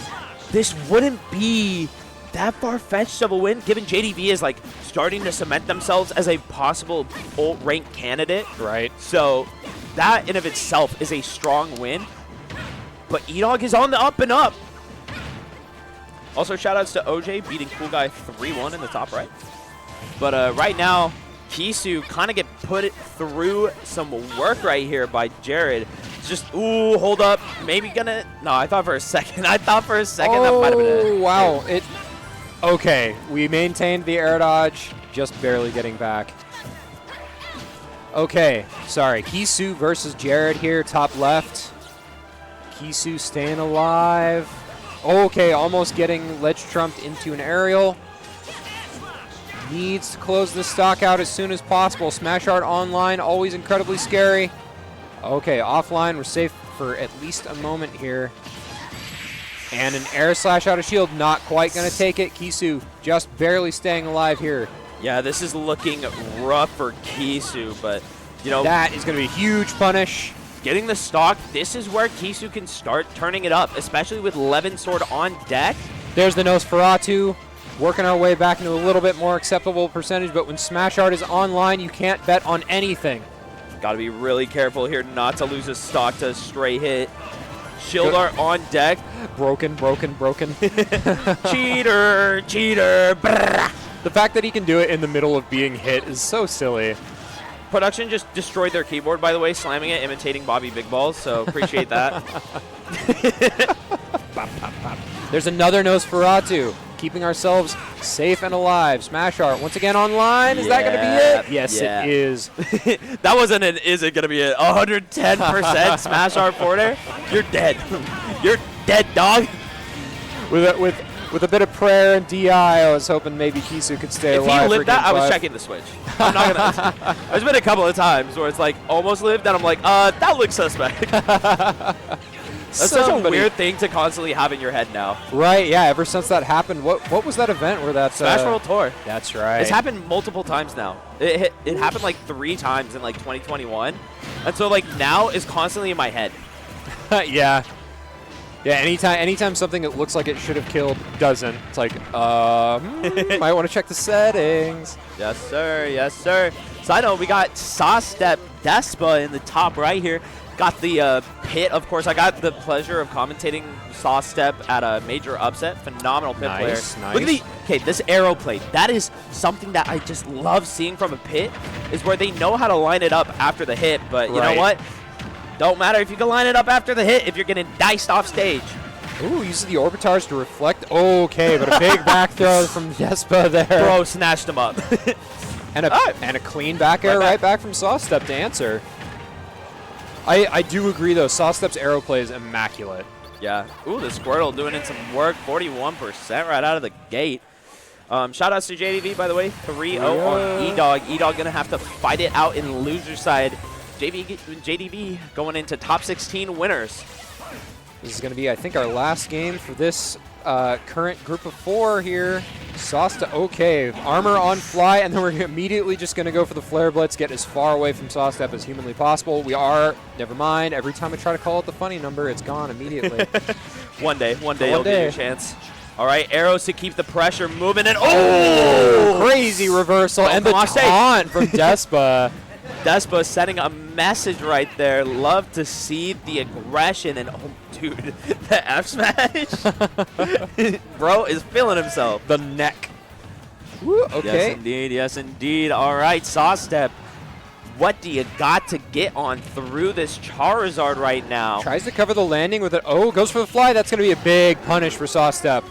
this wouldn't be that far-fetched of a win, given JDV is starting to cement themselves as a possible ult-ranked candidate. Right. So that in of itself is a strong win. But E-Dog is on the up and up. Also, shout-outs to OJ beating Cool Guy 3-1 in the top right. But right now, Kisu kind of get put through some work right here by Jared. Just, ooh, hold up. Maybe gonna... No, I thought for a second. That might have been it. Oh, wow. Okay, we maintained the air dodge, just barely getting back. Okay, sorry. Kisu versus Jared here, top left. Kisu staying alive. Okay, almost getting ledge trumped into an aerial. Needs to close this stock out as soon as possible. Smash Art online, always incredibly scary. Okay, offline, we're safe for at least a moment here. And an air slash out of shield, not quite going to take it. Kisu just barely staying alive here. Yeah, this is looking rough for Kisu, but, that is going to be a huge punish. Getting the stock, this is where Kisu can start turning it up, especially with Levin Sword on deck. There's the Nosferatu. Working our way back into a little bit more acceptable percentage, but when Smash Art is online, you can't bet on anything. Got to be really careful here not to lose his stock to a stray hit. Shield Art on deck. Broken. Cheater. Brrr. The fact that he can do it in the middle of being hit is so silly. Production just destroyed their keyboard, by the way, slamming it, imitating Bobby Big Balls, so appreciate that. There's another Nosferatu, keeping ourselves safe and alive. Smash Art, once again online. Is that going to be it? Yes, it is. That wasn't an is it going to be it. 110% Smash Art forwarder. You're dead. You're dead, dog. With a bit of prayer and DI, I was hoping maybe Kisu could stay alive. If he lived for that, I game was 5. checking the Switch. I'm not gonna. There's been a couple of times where it's almost lived, and I'm like, that looks suspect. That's such a weird thing to constantly have in your head now. Right, yeah, ever since that happened, what was that event where that... Smash World Tour. That's right. It's happened multiple times now. It happened like 3 times in like 2021. And so like now is constantly in my head. Yeah. Yeah, anytime something that looks like it should have killed doesn't, it's like, might want to check the settings. Yes, sir. Yes, sir. Side note, we got Sawstep Despa in the top right here. Got the pit, of course. I got the pleasure of commentating Sawstep at a major upset. Phenomenal pit player. Nice. Look at this arrow play. That is something that I just love seeing from a pit, is where they know how to line it up after the hit. But you know what? Don't matter if you can line it up after the hit if you're getting diced off stage. Ooh, uses the Orbitars to reflect. Okay, but a big back throw from Despa there. Bro snatched him up. And a clean back air right back from Sawstep to answer. I do agree, though. Sawstep's arrow play is immaculate. Yeah. Ooh, the Squirtle doing in some work. 41% right out of the gate. Shout outs to JDV, by the way. 3-0 on E-Dog. E-Dog going to have to fight it out in loser side. JDV going into top 16 winners. This is going to be, I think, our last game for this current group of 4 here. Sawstep, okay, armor on fly, and then we're immediately just going to go for the Flare Blitz, get as far away from Sawstep as humanly possible. We are, never mind, every time I try to call it the funny number, it's gone immediately. One day you'll get your chance. All right, arrows to keep the pressure moving, and crazy reversal, and the taunt from Despa. Despa sending a message right there. Love to see the aggression, and dude, the F smash. Bro is feeling himself. The neck. Woo, okay. Yes, indeed. Yes, indeed. All right, Sawstep. What do you got to get on through this Charizard right now? Tries to cover the landing with it. Oh, goes for the fly. That's going to be a big punish for Sawstep.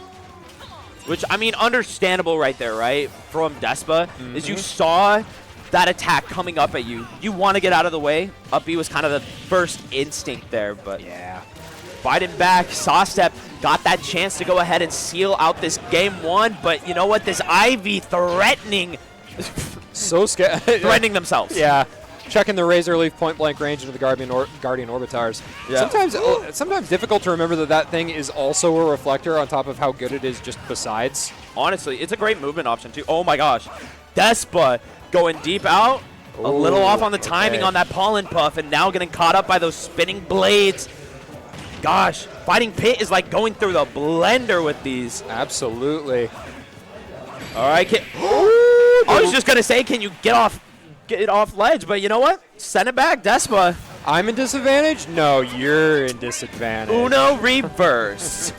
Which, I mean, understandable right there, right? From Despa, is you saw that attack coming up at you. You want to get out of the way. Up B was kind of the first instinct there, but yeah. Fighting back, Sawstep got that chance to go ahead and seal out this game 1, but you know what? This Ivy threatening. So scared. Threatening themselves. Yeah. Checking the Razor Leaf point blank range into the Guardian Orbitars. Yeah. Sometimes difficult to remember that thing is also a reflector on top of how good it is just besides. Honestly, it's a great movement option too. Oh my gosh. Despa going deep out. A little off on the timing on that pollen puff, and now getting caught up by those spinning blades. Gosh, fighting Pit is like going through the blender with these. Absolutely. All right, I was just gonna say, can you get off ledge? But you know what? Send it back, Despa. I'm in disadvantage? No, you're in disadvantage. Uno reverse.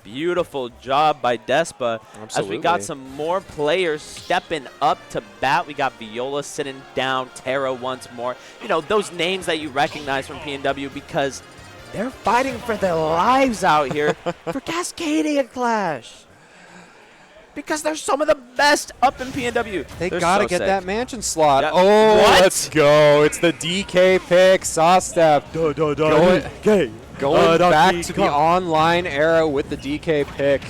Beautiful job by Despa. Absolutely. As we got some more players stepping up to bat. We got Viola sitting down, Terra once more. You know, those names that you recognize from PNW because they're fighting for their lives out here for Cascadia Clash. Because they're some of the best up in PNW. They They're gotta so get sick. that mansion slot. Yeah. Oh, What? let's go. It's the DK pick. Sawstep going back to the online era with the DK pick.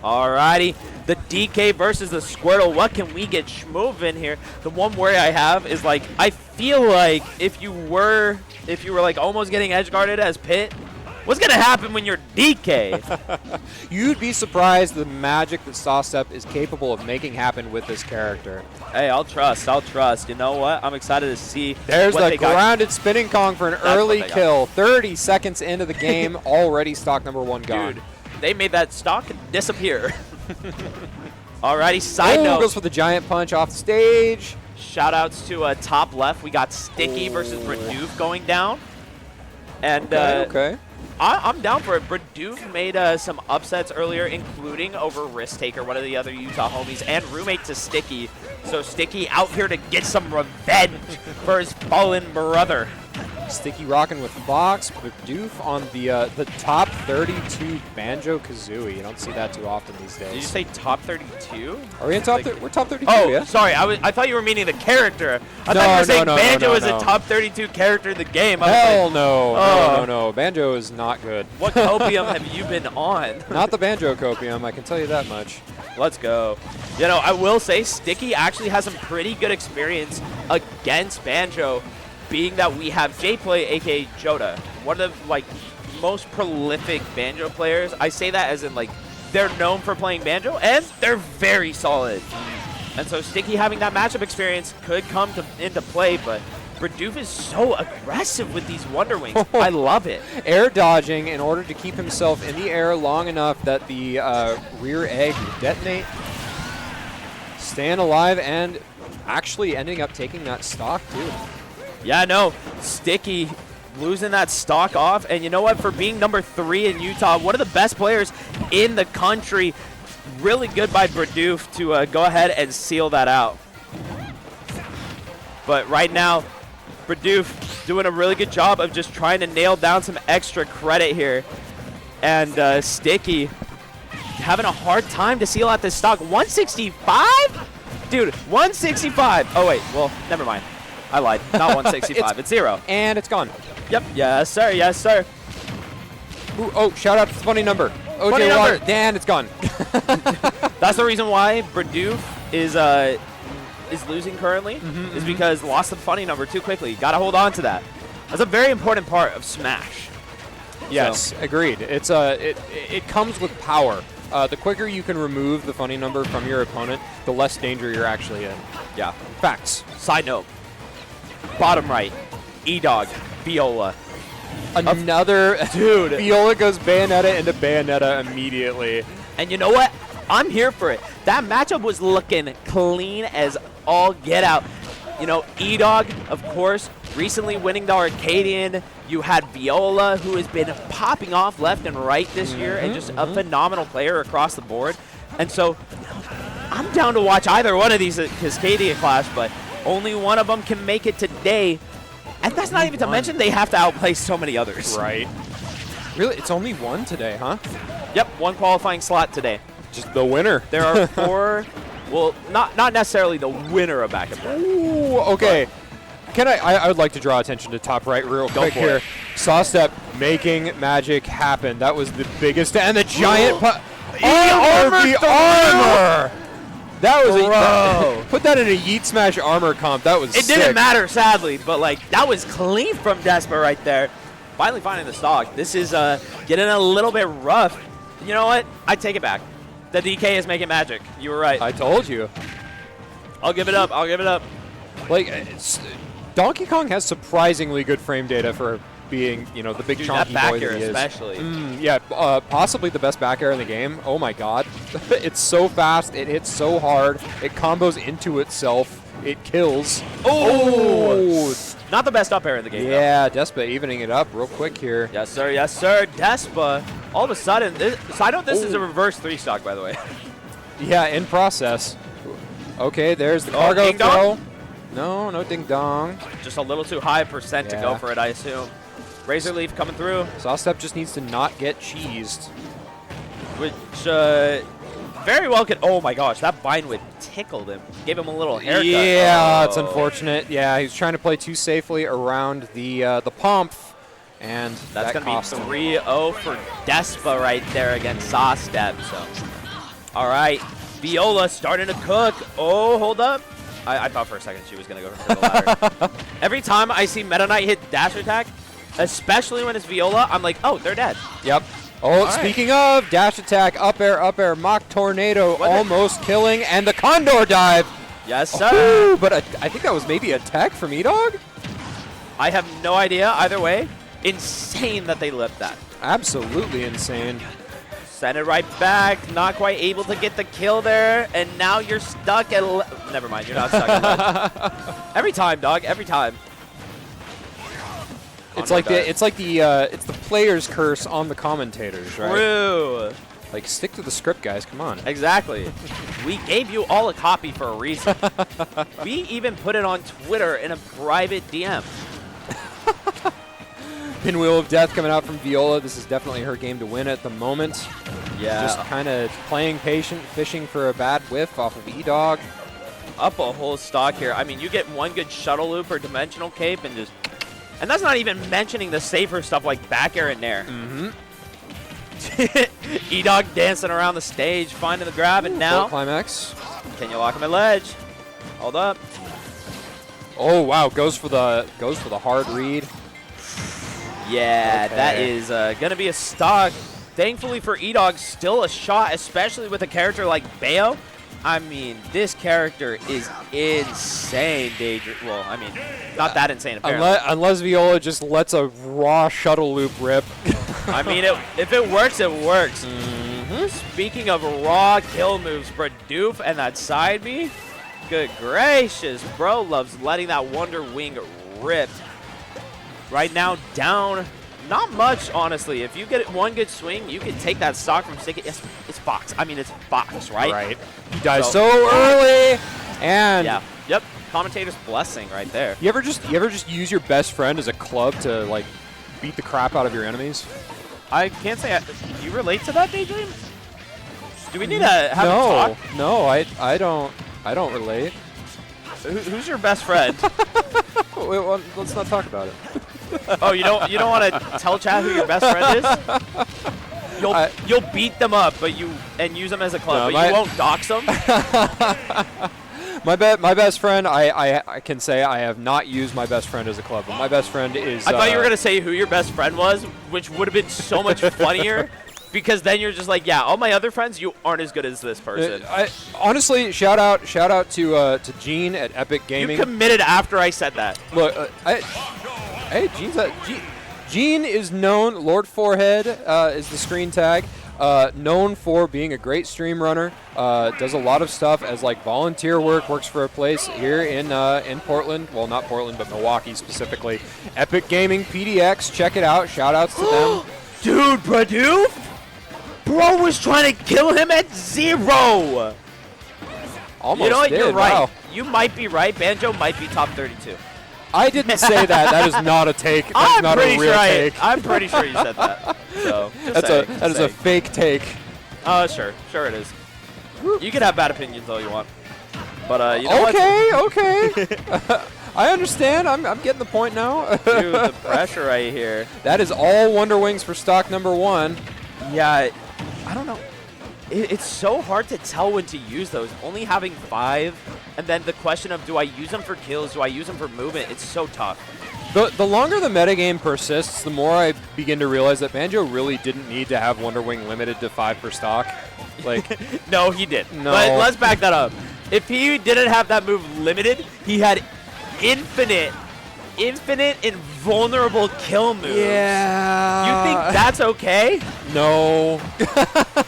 Alrighty, the DK versus the Squirtle. What can we get moving here? The one worry I have is like I feel like if you were like almost getting edge guarded as Pit, what's gonna happen when you're DK? You'd be surprised the magic that Sawstep is capable of making happen with this character. Hey, I'll trust. You know what? I'm excited to see. There's what the they got. grounded spinning Kong for an what early they got. kill. 30 seconds into the game, already stock number 1 gone. Dude, they made that stock disappear. Alrighty, side note. Goes for the giant punch off the stage. Shout outs to top left. We got Sticky versus Bradoof going down. And Okay. I'm down for it. Bradoof made some upsets earlier, including over Risk Taker, one of the other Utah homies, and roommate to Sticky. So Sticky out here to get some revenge for his fallen brother. Sticky rocking with Fox, Bradoof on the top 32 Banjo-Kazooie. You don't see that too often these days. Did you say top 32? Are we in top? We're top 32. Oh, yeah. sorry. I thought you were meaning the character. I No, thought you were saying no, Banjo no, is no. a top 32 character in the game. I was Hell like, no. Oh. No. Banjo is not good. what copium have you been on? Not the Banjo copium, I can tell you that much. Let's go. You know, I will say Sticky actually has some pretty good experience against Banjo. being that we have J-Play, aka Joda, one of the like most prolific banjo players. I say that as in like they're known for playing banjo and they're very solid. And so Sticky having that matchup experience could come into play, but Bradoof is so aggressive with these Wonder Wings. I love it. Air dodging in order to keep himself in the air long enough that the rear egg would detonate. Staying alive and actually ending up taking that stock too. Yeah, no, Sticky losing that stock off. And you know what? For being number 3 in Utah, one of the best players in the country, really good by Bradoof to go ahead and seal that out. But right now, Bradoof doing a really good job of just trying to nail down some extra credit here. And Sticky having a hard time to seal out this stock. 165? Dude, 165. Oh, wait. Well, never mind. I lied. Not 165. It's 0. And it's gone. Yep. Yes, sir. Yes, sir. Ooh, oh, shout out to the funny number. OJ Funny number. Water. And it's gone. That's the reason why Bradoof is losing currently, is because lost the funny number too quickly. Got to hold on to that. That's a very important part of Smash. Yes, agreed. It's it comes with power. The quicker you can remove the funny number from your opponent, the less danger you're actually in. Yeah. Facts. Side note, bottom right, E-Dog, Viola. Another Dude. Viola goes Bayonetta into Bayonetta immediately. And you know what? I'm here for it. That matchup was looking clean as all get out. You know, E-Dog, of course, recently winning the Arcadian. You had Viola, who has been popping off left and right this year, and just a phenomenal player across the board. And so I'm down to watch either one of these Cascadia clash, but only one of them can make it today. And that's not even to mention they have to outplay so many others. Right. Really? It's only one today, huh? Yep, one qualifying slot today. Just the winner. There are 4, well, not necessarily the winner of back and forth. Ooh, okay. Can I would like to draw attention to top right real quick for here. it. Sawstep making magic happen. That was the biggest, and the giant armor the armor. That was Bro. put that in a Yeet Smash armor comp. That was It sick. didn't matter, sadly, but like that was clean from Despa right there. Finally finding the stock. This is getting a little bit rough. You know what? I take it back. The DK is making magic. You were right. I told you. I'll give it up. I'll give it up. Like, Donkey Kong has surprisingly good frame data for being, you know, the big Dude, that chonky back boy air that he is. especially. Yeah, possibly the best back air in the game. Oh my god. It's so fast, it hits so hard, it combos into itself, it kills. Oh! Not the best up air in the game, though. Yeah, Despa evening it up real quick here. Yes, sir. Yes, sir. Despa. All of a sudden, side note, this is a reverse 3 stock, by the way. Yeah, in process. Okay, there's the cargo ding dong? throw. No, no ding dong. Just a little too high percent to go Yeah. for it, I assume. Razor Leaf coming through, Sawstep just needs to not get cheesed. which very well could. Oh my gosh, that bind whip tickled him. Gave him a little haircut. Yeah, it's Oh. unfortunate. Yeah, he was trying to play too safely around the pump, and That's that going to cost be him. 3-0 for Despa right there against Sawstep. So, all right, Viola starting to cook. Oh, hold up. I thought for a second she was going to go for the ladder. Every time I see Meta Knight hit dash attack, especially when it's Viola, I'm like, oh, they're dead. Yep. Oh, right. speaking of dash attack, up air, mock tornado, What the- almost killing, and the condor dive. Yes, sir. Ooh, but I think that was maybe a tech from E-Dog. I have no idea either way. Insane that they lived that. Absolutely insane. Send it right back. Not quite able to get the kill there. And now you're stuck at... Never mind. You're not stuck at ledge. Every time, dog. Every time. It's like the player's curse on the commentators, right? True. Like, stick to the script, guys. Come on. Exactly. We gave you all a copy for a reason. We even put it on Twitter in a private DM. Pinwheel of Death coming out from Viola. This is definitely her game to win at the moment. Yeah. Just kind of playing patient, fishing for a bad whiff off of E-Dog. Up a whole stock here. I mean, you get one good shuttle loop or dimensional cape and just... And that's not even mentioning the safer stuff like back air and nair. Mm-hmm. E-Dog dancing around the stage, finding the grab, and now... Climax. Can you lock him at ledge? Hold up. Oh wow, goes for the hard read. Yeah, Okay. that is going to be a stock. Thankfully for E-Dog, still a shot, especially with a character like Bayo. I mean, this character is insane, Daedra. Well, I mean, not that insane, apparently. Unless Viola just lets a raw shuttle loop rip. I mean, if it works, it works. Speaking of raw kill moves, Bradoof and that side B, good gracious, bro loves letting that Wonder Wing rip. Right now, down, not much, honestly. If you get one good swing, you can take that stock from Sticky. It's Fox. I mean, it's Fox, right? Right. He dies so early, and yeah, yep. Commentator's blessing right there. You ever just use your best friend as a club to like beat the crap out of your enemies? I can't say. Do you relate to that, Daydream? Do we need to have a talk? No, I don't relate. Who's your best friend? Wait, well, let's not talk about it. Oh, you don't want to tell chat who your best friend is? You'll beat them up, but use them as a club, but you won't dox them. My best friend, I can say I have not used my best friend as a club. But my best friend is. I thought you were gonna say who your best friend was, which would have been so much funnier, because then you're just like, yeah, all my other friends, you aren't as good as this person. Honestly, shout out to Gene at Epic Gaming. You committed after I said that. Look, hey, Gene is known. Lord Forehead is the screen tag. Known for being a great stream runner, does a lot of stuff as like volunteer work, works for a place here in Portland. Well, not Portland, but Milwaukee specifically. Epic Gaming PDX, check it out. Shout outs to them. Dude, Bradoof? Bro was trying to kill him at 0. Almost you know what? did. You're right. Wow. You might be right. Banjo might be top 32. I didn't say that. That is not a take. That's not a real take. I'm pretty sure you said that. So that is a fake take. Sure it is. You can have bad opinions all you want, but you know Okay. I understand. I'm getting the point now. Dude, the pressure right here. That is all Wonder Wings for stock number 1. Yeah, I don't know. It's so hard to tell when to use those. Only having 5, and then the question of do I use them for kills, do I use them for movement? It's so tough. The longer the metagame persists, the more I begin to realize that Banjo really didn't need to have Wonder Wing limited to 5 per stock. Like, no, he did. No. But let's back that up. If he didn't have that move limited, he had infinite invulnerable kill moves. Yeah. You think that's okay? No.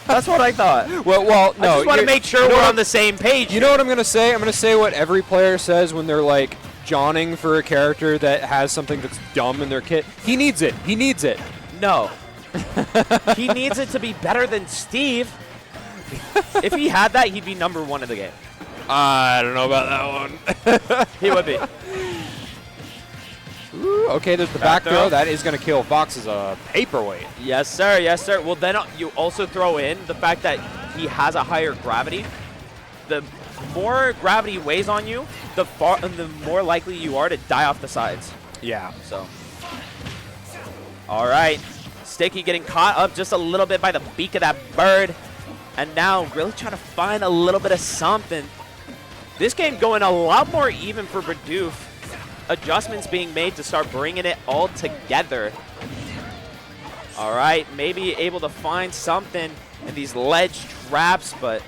That's what I thought. Well, no. I just want to make sure we're on the same page. You know what I'm going to say? I'm going to say what every player says when they're like Johning for a character that has something that's dumb in their kit. He needs it. He needs it. No. He needs it to be better than Steve. If he had that, he'd be number 1 in the game. I don't know about that one. He would be. Ooh, okay, there's the back throw. That is going to kill Fox as a paperweight. Yes, sir. Yes, sir. Well, then you also throw in the fact that he has a higher gravity. The more gravity weighs on you, the more likely you are to die off the sides. Yeah. So, all right. Sticky getting caught up just a little bit by the beak of that bird. And now really trying to find a little bit of something. This game going a lot more even for Bradoof. Adjustments being made to start bringing it all together. All right, maybe able to find something in these ledge traps, but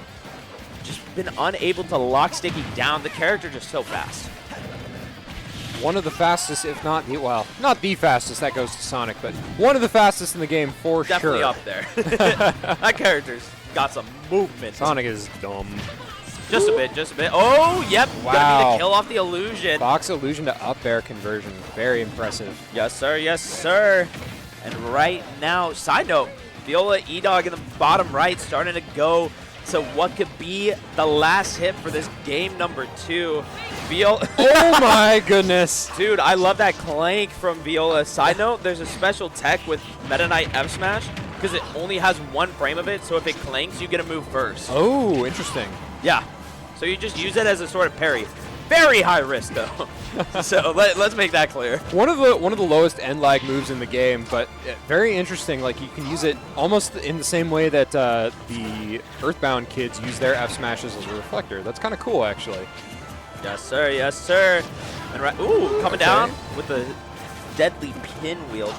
just been unable to lock Sticky down. The character just so fast. One of the fastest, if not the, well, not the fastest, that goes to Sonic, but one of the fastest in the game for Definitely sure. up there. That character's got some movement. Sonic is dumb. Just a bit, just a bit. Oh, yep. Wow. Gonna be the kill off the illusion. Fox illusion to up air conversion. Very impressive. Yes, sir. Yes, sir. And right now, side note, Viola E-Dog in the bottom right starting to go to what could be the last hit for this game number 2. Viola. Oh my goodness. Dude, I love that clank from Viola. Side note, there's a special tech with Meta Knight F Smash because it only has 1 frame of it, so if it clanks, you get to move first. Oh, interesting. Yeah. So you just use it as a sort of parry. Very high risk, though. So let's make that clear. One of the lowest end lag moves in the game, but very interesting. Like you can use it almost in the same way that the Earthbound kids use their F smashes as a reflector. That's kind of cool, actually. Yes, sir. Yes, sir. And ooh, coming down with the deadly pinwheel.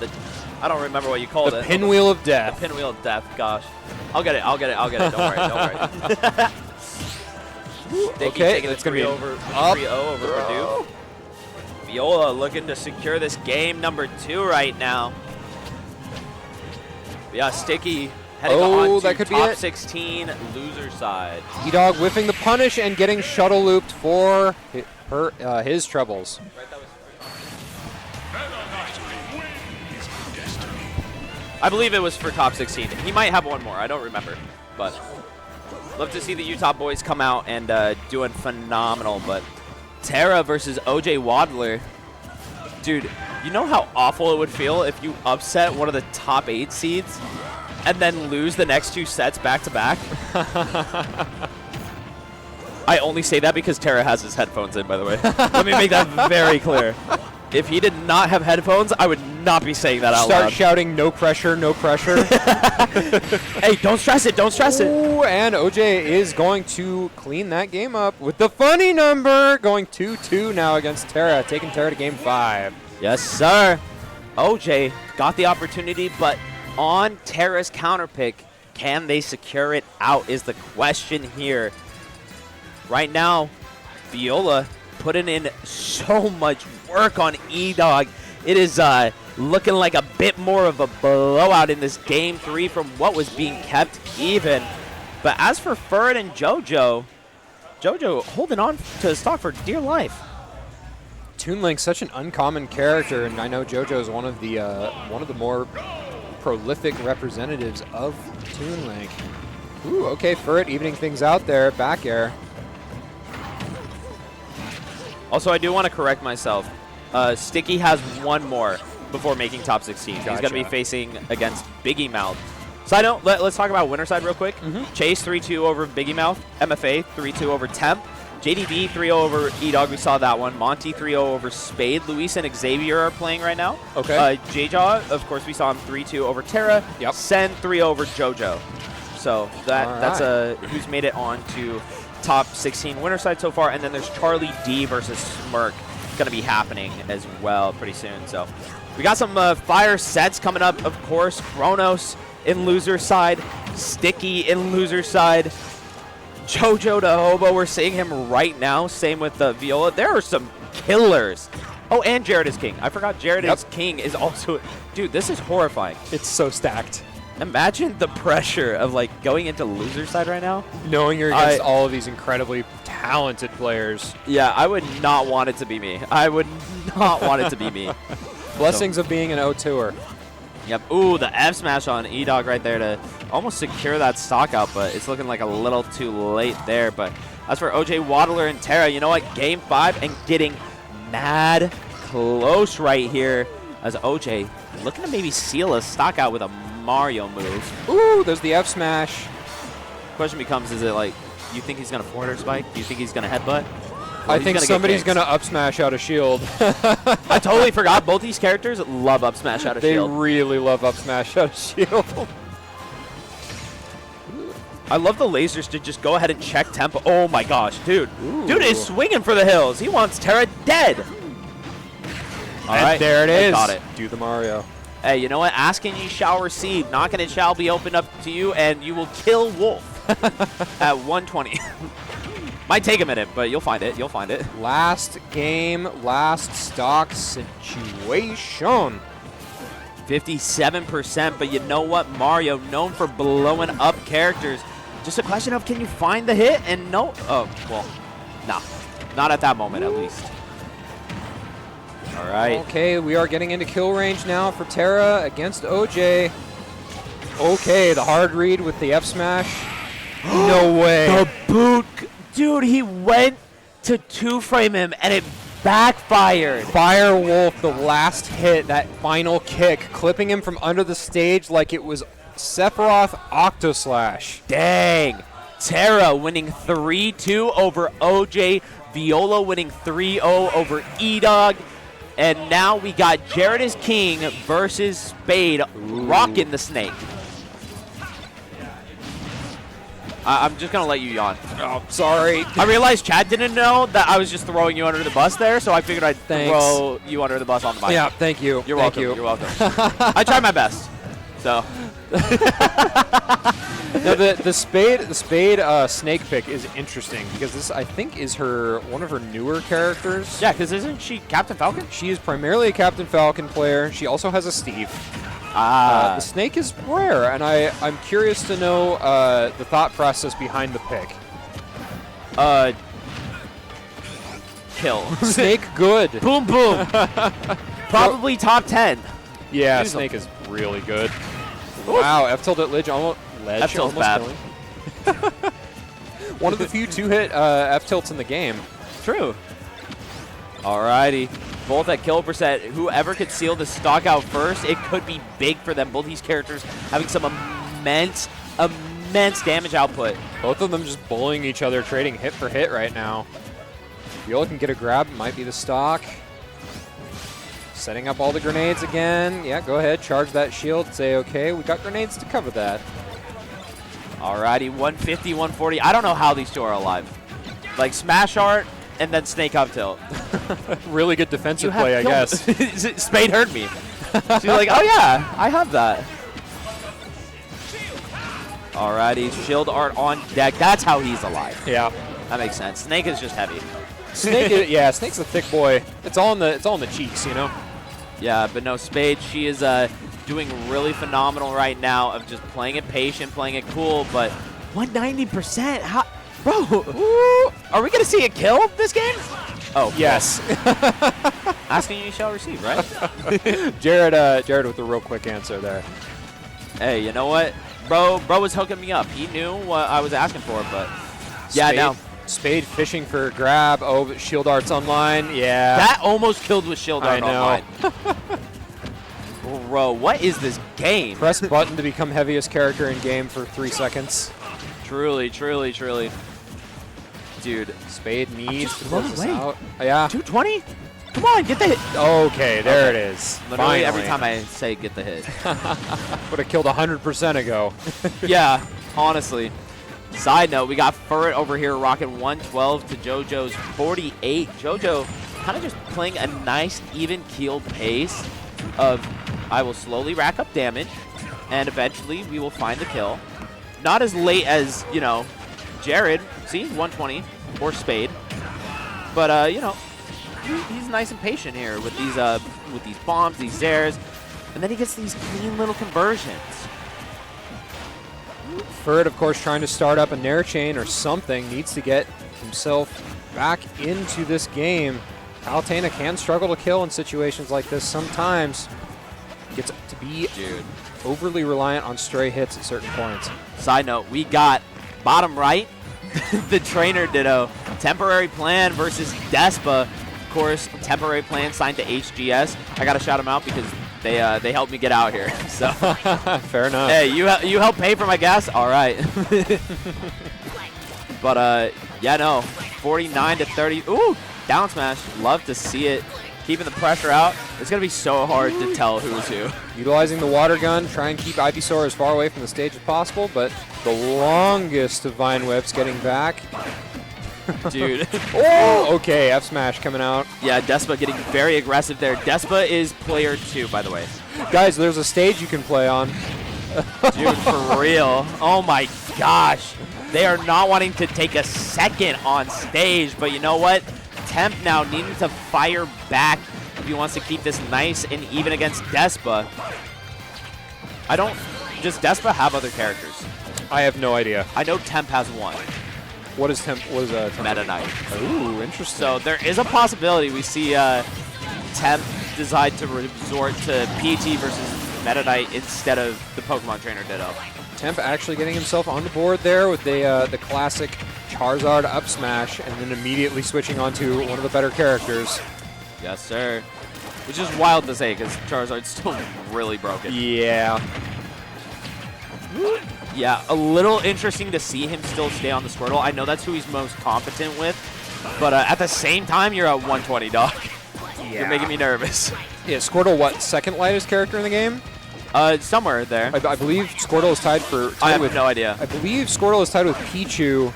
I don't remember what you called it. Pinwheel of death. The pinwheel of death. Gosh, I'll get it. Don't worry. Okay, it's gonna be over up. 3-0 over Purdue. Viola looking to secure this game number 2 right now. Yeah, Sticky heading on that to could be top it. 16 loser side. E-Dog whiffing the punish and getting shuttle looped for his troubles. I believe it was for top 16. He might have one more. I don't remember. But love to see the Utah boys come out and doing phenomenal. But Terra versus OJ Wadler. Dude, you know how awful it would feel if you upset one of the top 8 seeds and then lose the next 2 sets back to back? I only say that because Terra has his headphones in, by the way. Let me make that very clear. If he did not have headphones, I would not be saying that out loud. Start shouting, no pressure, no pressure. Hey, don't stress it, don't stress it. Ooh, and OJ is going to clean that game up with the funny number, going 2-2 now against Terra, taking Terra to game 5. Yes, sir. OJ got the opportunity, but on Terra's counter pick, can they secure it out is the question here. Right now, Viola putting in so much work on E-Dog. It is looking like a bit more of a blowout in this game 3 from what was being kept even. But as for Furret and JoJo holding on to his stock for dear life. Toon Link's such an uncommon character, and I know JoJo is one of the more prolific representatives of Toon Link. Ooh, okay, Furret evening things out there, back air. Also, I do want to correct myself. Sticky has one more before making top 16. He's going to be facing against Biggie Mouth. Side note, let's talk about winner side real quick. Chase 3-2 over Biggie Mouth. MFA 3-2 over Temp. JDV 3-0 over E-Dog. We saw that one. Monty 3-0 over Spade. Luis and Xavier are playing right now. Okay. J-Jaw, of course, we saw him 3-2 over Terra. Yep. Sen 3-0 over JoJo. So that's who's made it on to top 16 winner side so far. And then there's Charlie D versus Smirk going to be happening as well pretty soon. So we got some fire sets coming up, of course. Kronos in loser side. Sticky in loser side. JoJo to Hobo, we're seeing him right now. Same with Viola. There are some killers. Oh, and Jared is King. I forgot Jared is King is also... Dude, this is horrifying. It's so stacked. Imagine the pressure of like going into loser side right now. Knowing you're against all of these incredibly talented players. Yeah, I would not want it to be me. I would not want it to be me. Blessings of being an O2er. Yep. Ooh, the F smash on E-Dog right there to almost secure that stock out, but it's looking like a little too late there. But as for OJ Wadler and Terra, you know what? Game 5 and getting mad close right here as OJ looking to maybe seal a stock out with a Mario move. Ooh, there's the F smash. Question becomes, is it like, you think he's going to forward spike? Do you think he's going to headbutt? I think somebody's going to up smash out of shield. I totally forgot. Both these characters love up smash out of shield. They really love up smash out of shield. I love the lasers to just go ahead and check tempo. Oh my gosh, dude. Ooh. Dude is swinging for the hills. He wants Terra dead. All right, there it is. Got it. Do the Mario. Hey, you know what? Asking you shall receive. Knocking it shall be opened up to you, and you will kill Wolf at 120. Might take a minute, but you'll find it. You'll find it. Last game, last stock situation. 57%, but you know what? Mario, known for blowing up characters. Just a question of, can you find the hit? And no. Oh, well, no. Not at that moment, at least. All right. Okay, we are getting into kill range now for Terra against OJ. Okay, the hard read with the F smash. No way. The boot. Dude, he went to two-frame him, and it backfired. Firewolf, the last hit, that final kick, clipping him from under the stage like it was Sephiroth Octoslash. Dang. Terra winning 3-2 over OJ. Viola winning 3-0 over E-Dog. And now we got Jared is King versus Spade rocking the snake. I'm just going to let you yawn. Oh, sorry. I realized Chad didn't know that I was just throwing you under the bus there, so I figured I'd Thanks. throw you under the bus on the mic. Yeah, thank you. You're Thank welcome. you. You're welcome. I tried my best. So. No, the spade snake pick is interesting because this I think is one of her newer characters. Yeah, because isn't she Captain Falcon? She is primarily a Captain Falcon player. She also has a Steve. The snake is rare, and I'm curious to know the thought process behind the pick. Kill. Snake good. Boom, boom. Probably top 10. Yeah, Use snake is really good. Wow, F tilt at ledge almost F-tilt's bad. killing. One of the few two-hit F tilts in the game. True. Alrighty. Both at kill percent. Whoever could seal the stock out first, it could be big for them. Both these characters having some immense damage output. Both of them just bullying each other, trading hit for hit right now. Viola can get a grab, might be the stock. Setting up all the grenades again. Yeah, go ahead, charge that shield, say okay, we got grenades to cover that. Alrighty, 150, 140. I don't know how these two are alive. Like smash art and then snake up tilt. Really good defensive play, I guess. Spade heard me. She's like, oh yeah, I have that. Alrighty, shield art on deck. That's how he's alive. Yeah. That makes sense. Snake is just heavy. Snake, yeah, Snake's a thick boy. It's all in the cheeks, you know. Yeah, but no, Spade, she is doing really phenomenal right now of just playing it patient, playing it cool, but 190%? How, bro, are we going to see a kill this game? Oh, yes. Asking you shall receive, right? Jared with a real quick answer there. Hey, you know what? Bro was hooking me up. He knew what I was asking for, but yeah, now. Spade fishing for a grab. Oh, but shield art's online. Yeah. That almost killed with shield art I know. online. Bro, what is this game? Press button to become heaviest character in game for 3 seconds. Truly, truly, truly. Dude. Spade needs to blown close this away. out. Yeah. 220? Come on, get the hit. Okay, there it is. Literally Finally. every time I say get the hit. Would have killed 100% ago. Yeah, honestly. Side note, we got Furret over here rocking 112 to JoJo's 48. JoJo kind of just playing a nice even keel pace of I will slowly rack up damage and eventually we will find the kill. Not as late as, you know, Jared, see, 120 or Spade. But you know, he's nice and patient here with these bombs, these Zairs, and then he gets these clean little conversions. Furret, of course, trying to start up a Nair chain or something, needs to get himself back into this game. Palutena can struggle to kill in situations like this sometimes. Gets to be overly reliant on stray hits at certain points. Side note, we got bottom right, the trainer ditto. Temporary plan versus Despa. Of course, temporary plan signed to HGS. I got to shout them out because they helped me get out here. So fair enough. Hey, you helped pay for my gas? All right. But yeah, no, 49 to 30. Ooh, down smash. Love to see it. Keeping the pressure out. It's going to be so hard to tell who's who. Utilizing the water gun, try and keep Ivysaur as far away from the stage as possible, but the longest of Vine Whips getting back. Dude. Oh, okay, F smash coming out. Yeah, Despa getting very aggressive there. Despa is player 2, by the way. Guys, there's a stage you can play on. Dude, for real. Oh my gosh. They are not wanting to take a second on stage, but you know what? Temp now needing to fire back if he wants to keep this nice and even against Despa. Does Despa have other characters? I have no idea. I know Temp has one. What is Temp? What is Temp? Meta Knight. Ooh, interesting. So there is a possibility we see Temp decide to resort to PT versus Meta Knight instead of the Pokemon Trainer Ditto. Temp actually getting himself on the board there with the classic Charizard up smash, and then immediately switching on to one of the better characters. Yes, sir. Which is wild to say because Charizard's still really broken. Yeah. Yeah, a little interesting to see him still stay on the Squirtle. I know that's who he's most competent with, but at the same time, you're at 120, dog. Yeah. You're making me nervous. Yeah, Squirtle, what, second lightest character in the game? Somewhere there. I believe Squirtle is tied I have with no idea. I believe Squirtle is tied with Pichu.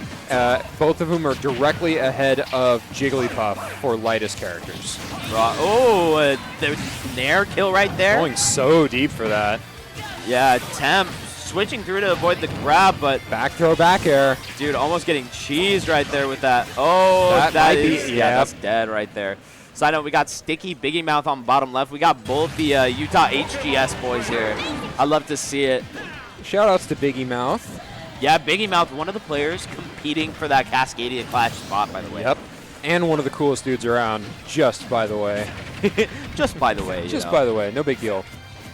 Both of whom are directly ahead of Jigglypuff for lightest characters. Oh, the Nair kill right there. Going so deep for that. Yeah, Temp switching through to avoid the grab, but Back throw, back air. dude, almost getting cheesed right there with that. Oh, That might be- yeah, yep. that's dead right there. Side note, we got Sticky, Biggie Mouth on bottom left. We got both the Utah HGS boys here. I love to see it. Shout outs to Biggie Mouth. Yeah, Biggie Mouth, one of the players competing for that Cascadia Clash spot, by the way. Yep. And one of the coolest dudes around, just by the way. Just by the way. Just by the way, no big deal.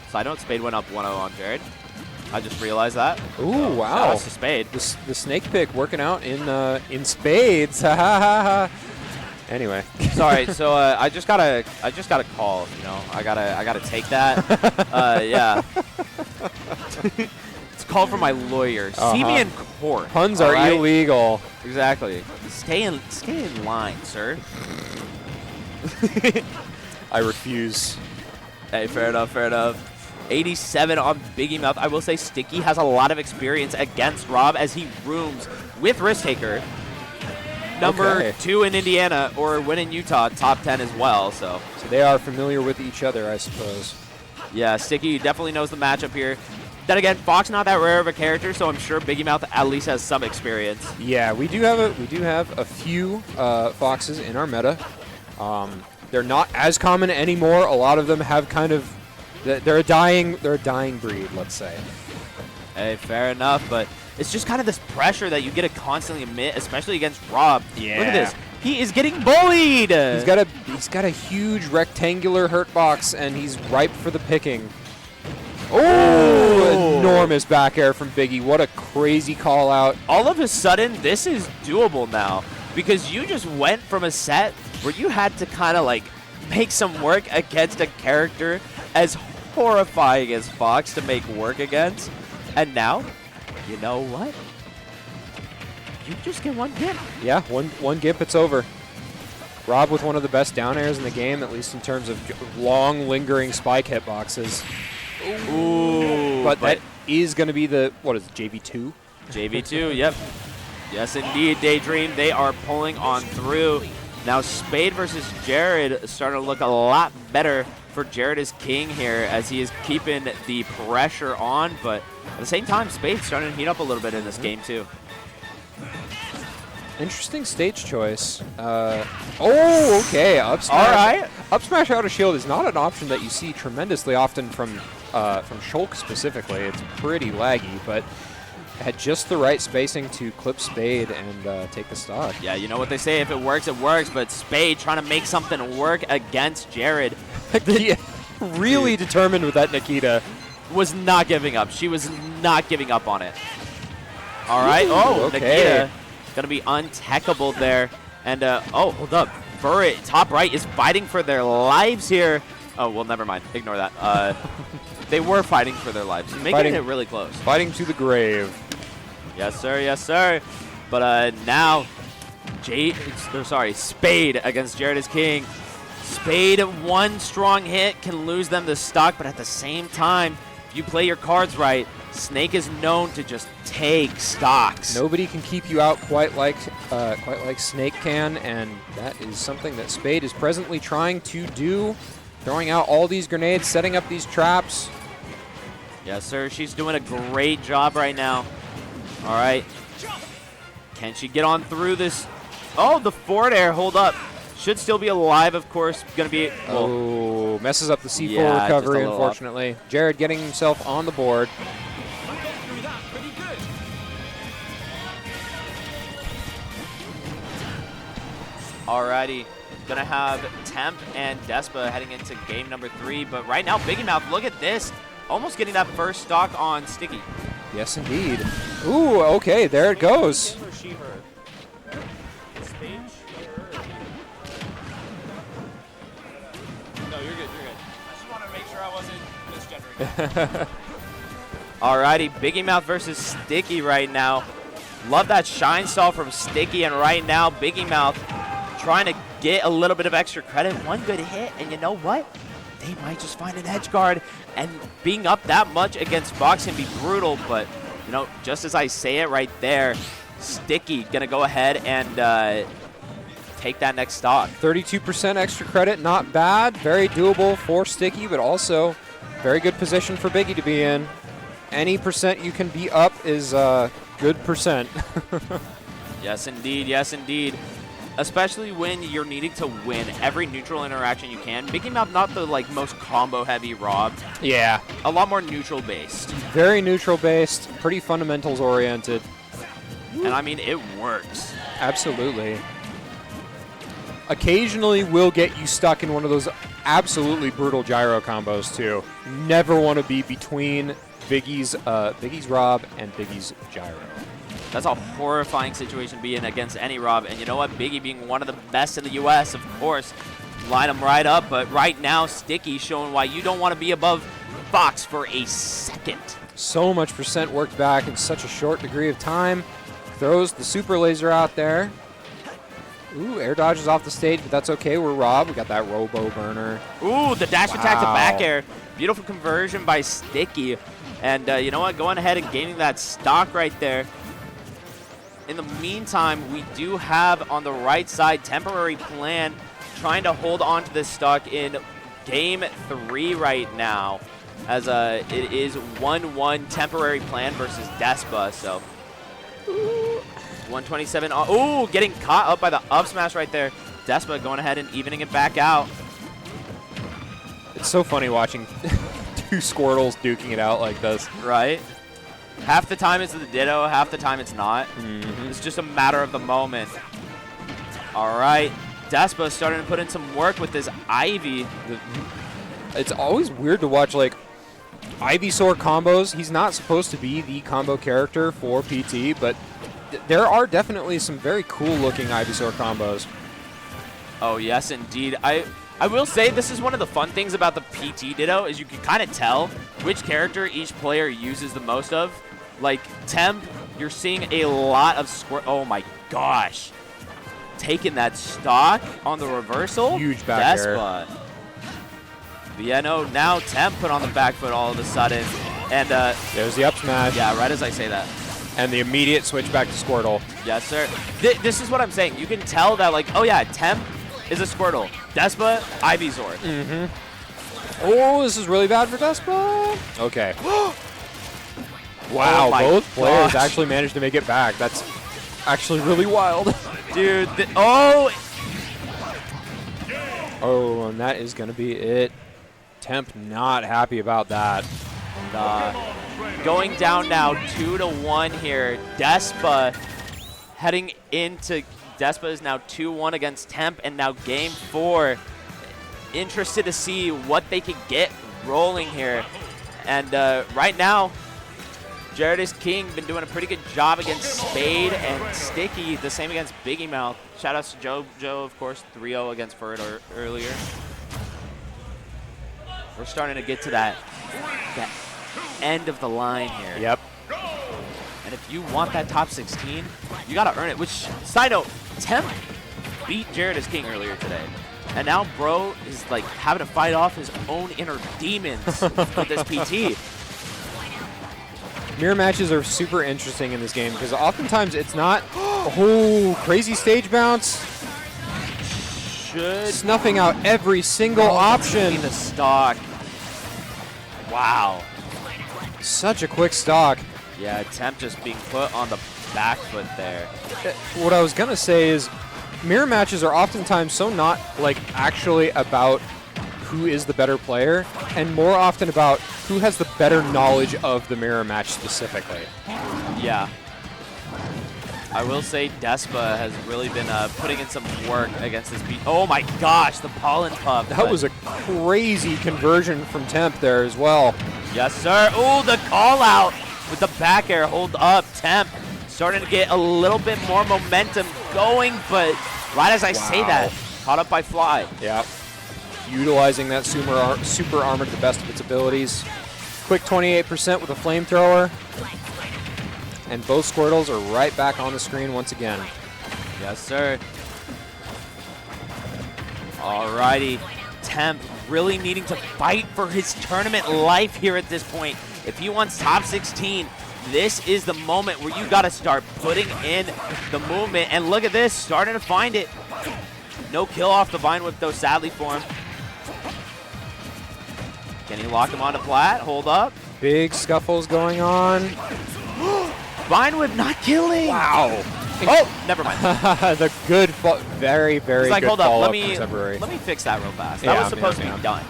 Side note, Spade went up 1-0 on Jared. I just realized that. Ooh, wow. Shout outs to Spade. The snake pick working out in spades. Ha ha ha ha. Anyway. Sorry, so I just got a call. You know, I gotta take that. Yeah. It's a call from my lawyer. See me in court. Puns all are right? illegal. Exactly. Stay in line, sir. I refuse. Hey, fair enough, fair enough. 87 on Biggie Mouth. I will say Sticky has a lot of experience against Rob as he rooms with Risk Taker. Number 2 in Indiana, or win in Utah, top 10 as well. So they are familiar with each other, I suppose. yeah, Sticky definitely knows the matchup here. Then again, Fox not that rare of a character, so I'm sure Biggie Mouth at least has some experience. Yeah, we do have a few foxes in our meta. They're not as common anymore. A lot of them have kind of they're a dying breed, let's say. Hey, fair enough, but it's just kind of this pressure that you get to constantly emit, especially against Rob. Yeah. Look at this. He is getting bullied. He's got a huge rectangular hurt box, and he's ripe for the picking. Oh, enormous back air from Biggie. What a crazy call out. All of a sudden, this is doable now because you just went from a set where you had to kind of like make some work against a character as horrifying as Fox to make work against. And now, you know what? You just get one hit. Yeah, one gimp, it's over. Rob with one of the best down airs in the game, at least in terms of long, lingering spike hitboxes. Ooh. But that is going to be the, what is it, JV2? JV2, yep. Yes, indeed, Daydream. They are pulling on through. Now, Spade versus Jared starting to look a lot better for Jared as king here as he is keeping the pressure on. But at the same time, Spade's starting to heat up a little bit in this game, too. Interesting stage choice. Oh, okay. Up smash. All right. Up smash out of shield is not an option that you see tremendously often from Shulk specifically. It's pretty laggy, but had just the right spacing to clip Spade and take the stock. Yeah, you know what they say, if it works, it works, but Spade trying to make something work against Jared. Yeah, really determined with that Nikita. Was not giving up. She was not giving up on it. All right. Ooh, oh, okay. Nikita going to be untechable there. And, oh, hold up. Burrit, top right, is fighting for their lives here. Oh, well, never mind. Ignore that. They were fighting for their lives. Making it really close. Fighting to the grave. Yes, sir. Yes, sir. But now, Spade against Jared is king. Spade, one strong hit can lose them the stock, but at the same time, if you play your cards right, Snake is known to just take stocks. Nobody can keep you out quite like Snake can, and that is something that Spade is presently trying to do. Throwing out all these grenades, setting up these traps. Yes, sir. She's doing a great job right now. All right. Can she get on through this? Oh, the forward air. Hold up. Should still be alive, of course. Going to be... Well, oh, messes up the C4 yeah, recovery, just a little unfortunately. Jared getting himself on the board. alrighty. Gonna have Temp and Despa heading into game number 3. But right now, Biggie Mouth, look at this. Almost getting that first stock on Sticky. Yes, indeed. Ooh, okay, there it goes. Alrighty, Biggie Mouth versus Sticky right now. Love that Shine Stall from Sticky, and right now, Biggie Mouth trying to get a little bit of extra credit. One good hit, and you know what? they might just find an edge guard. And being up that much against Fox can be brutal, but, you know, just as I say it right there, Sticky going to go ahead and take that next stock. 32% extra credit, not bad. Very doable for Sticky, but also very good position for Biggie to be in. Any percent you can be up is good percent. Yes, indeed. Yes, indeed. Especially when you're needing to win every neutral interaction you can. Biggie Mouth, not the like most combo-heavy Rob. Yeah. A lot more neutral-based. Very neutral-based, pretty fundamentals-oriented. And I mean, it works. Absolutely. Occasionally will get you stuck in one of those absolutely brutal gyro combos, too. Never want to be between Biggie's Rob and Biggie's gyro. That's a horrifying situation to be in against any Rob. And you know what? Biggie being one of the best in the U.S., of course, line him right up. But right now, Sticky showing why you don't want to be above Fox for a second. So much percent worked back in such a short degree of time. Throws the super laser out there. Ooh, air dodges off the stage, but that's okay. We're Rob. We got that robo burner. Ooh, the dash attack to Wow. back air. Beautiful conversion by Sticky. And you know what? Going ahead and gaining that stock right there. In the meantime, we do have on the right side temporary plan trying to hold on to this stock in game 3 right now, as it is 1-1 temporary plan versus Despa. So 127. Ooh, getting caught up by the up smash right there. Despa going ahead and evening it back out. It's so funny watching two Squirtles duking it out like this. Right? Half the time it's the Ditto, half the time it's not. Mm-hmm. It's just a matter of the moment. All right. Despa starting to put in some work with this Ivy. It's always weird to watch, like, Ivysaur combos. He's not supposed to be the combo character for PT, but there are definitely some very cool-looking Ivysaur combos. Oh, yes, indeed. I will say this is one of the fun things about the PT Ditto is you can kind of tell which character each player uses the most of. Like, Temp, you're seeing a lot of Squirt. Oh, my gosh. Taking that stock on the reversal. Huge back air. Despa. But yeah, no, now Temp put on the back foot all of a sudden. And, There's the up smash. yeah, right as I say that. And the immediate switch back to Squirtle. Yes, sir. This is what I'm saying. You can tell that, like, oh, yeah, Temp is a Squirtle. Despa, Ivysaur. Mm-hmm. Oh, this is really bad for Despa. Okay. Wow, Oh my both players gosh. actually managed to make it back. That's actually really wild. Dude, oh, Oh, and that is going to be it. Temp not happy about that. going down now 2-1 here. Despa heading into Despa is now 2-1 against Temp, and now game 4. Interested to see what they could get rolling here. And right now, JDV King been doing a pretty good job against Spade and Sticky. The same against Biggie Mouth. Shoutouts to Joe, of course, 3-0 against Ferd earlier. We're starting to get to that end of the line here. Yep. And if you want that top 16, you got to earn it. Which, side note, Temp beat JDV King earlier today. And now bro is like having to fight off his own inner demons with this PT. Mirror matches are super interesting in this game because oftentimes it's not, oh, crazy stage bounce. Should Snuffing out every single option. be the stock. Wow. Such a quick stock. Yeah, Temp just being put on the back foot there. What I was going to say is mirror matches are oftentimes so not like actually about who is the better player and more often about who has the better knowledge of the mirror match specifically. Yeah. I will say Despa has really been putting in some work against this beat. Oh my gosh, the pollen puff. That was a crazy conversion from Temp there as well. Yes, sir. Ooh, the call out with the back air. Hold up. Temp starting to get a little bit more momentum going, but right as I say that, caught up by Fly. Yeah. Utilizing that super armor to the best of its abilities. Quick 28% with a flamethrower. And both Squirtles are right back on the screen once again. Yes, sir. Alrighty. Temp really needing to fight for his tournament life here at this point. If he wants top 16, this is the moment where you got to start putting in the movement. And look at this, starting to find it. No kill off the Vine Whip, though, sadly for him. Can he lock him onto flat? Hold up. Big scuffles going on. Vine Whip not killing. Wow. Oh, never mind. The good, very, very He's like, good hold up, follow-up let from Temporary. me fix that real fast. Yeah, That was supposed to be done.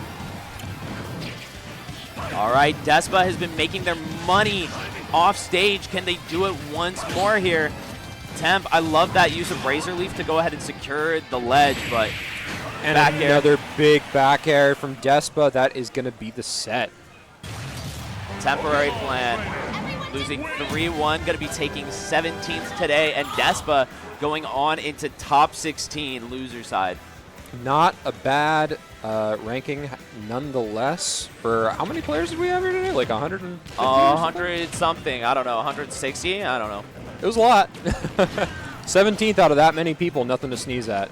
All right, Despa has been making their money off stage. Can they do it once more here? Temp, I love that use of Razor Leaf to go ahead and secure the ledge, but And back air. another big back air from Despa. That is going to be the set. Temporary plan. Losing 3-1, going to be taking 17th today, and Despa going on into top 16 loser side. Not a bad ranking nonetheless. For how many players did we have here today? Like 150? 100 something, I don't know, 160, I don't know. It was a lot. 17th out of that many people, nothing to sneeze at.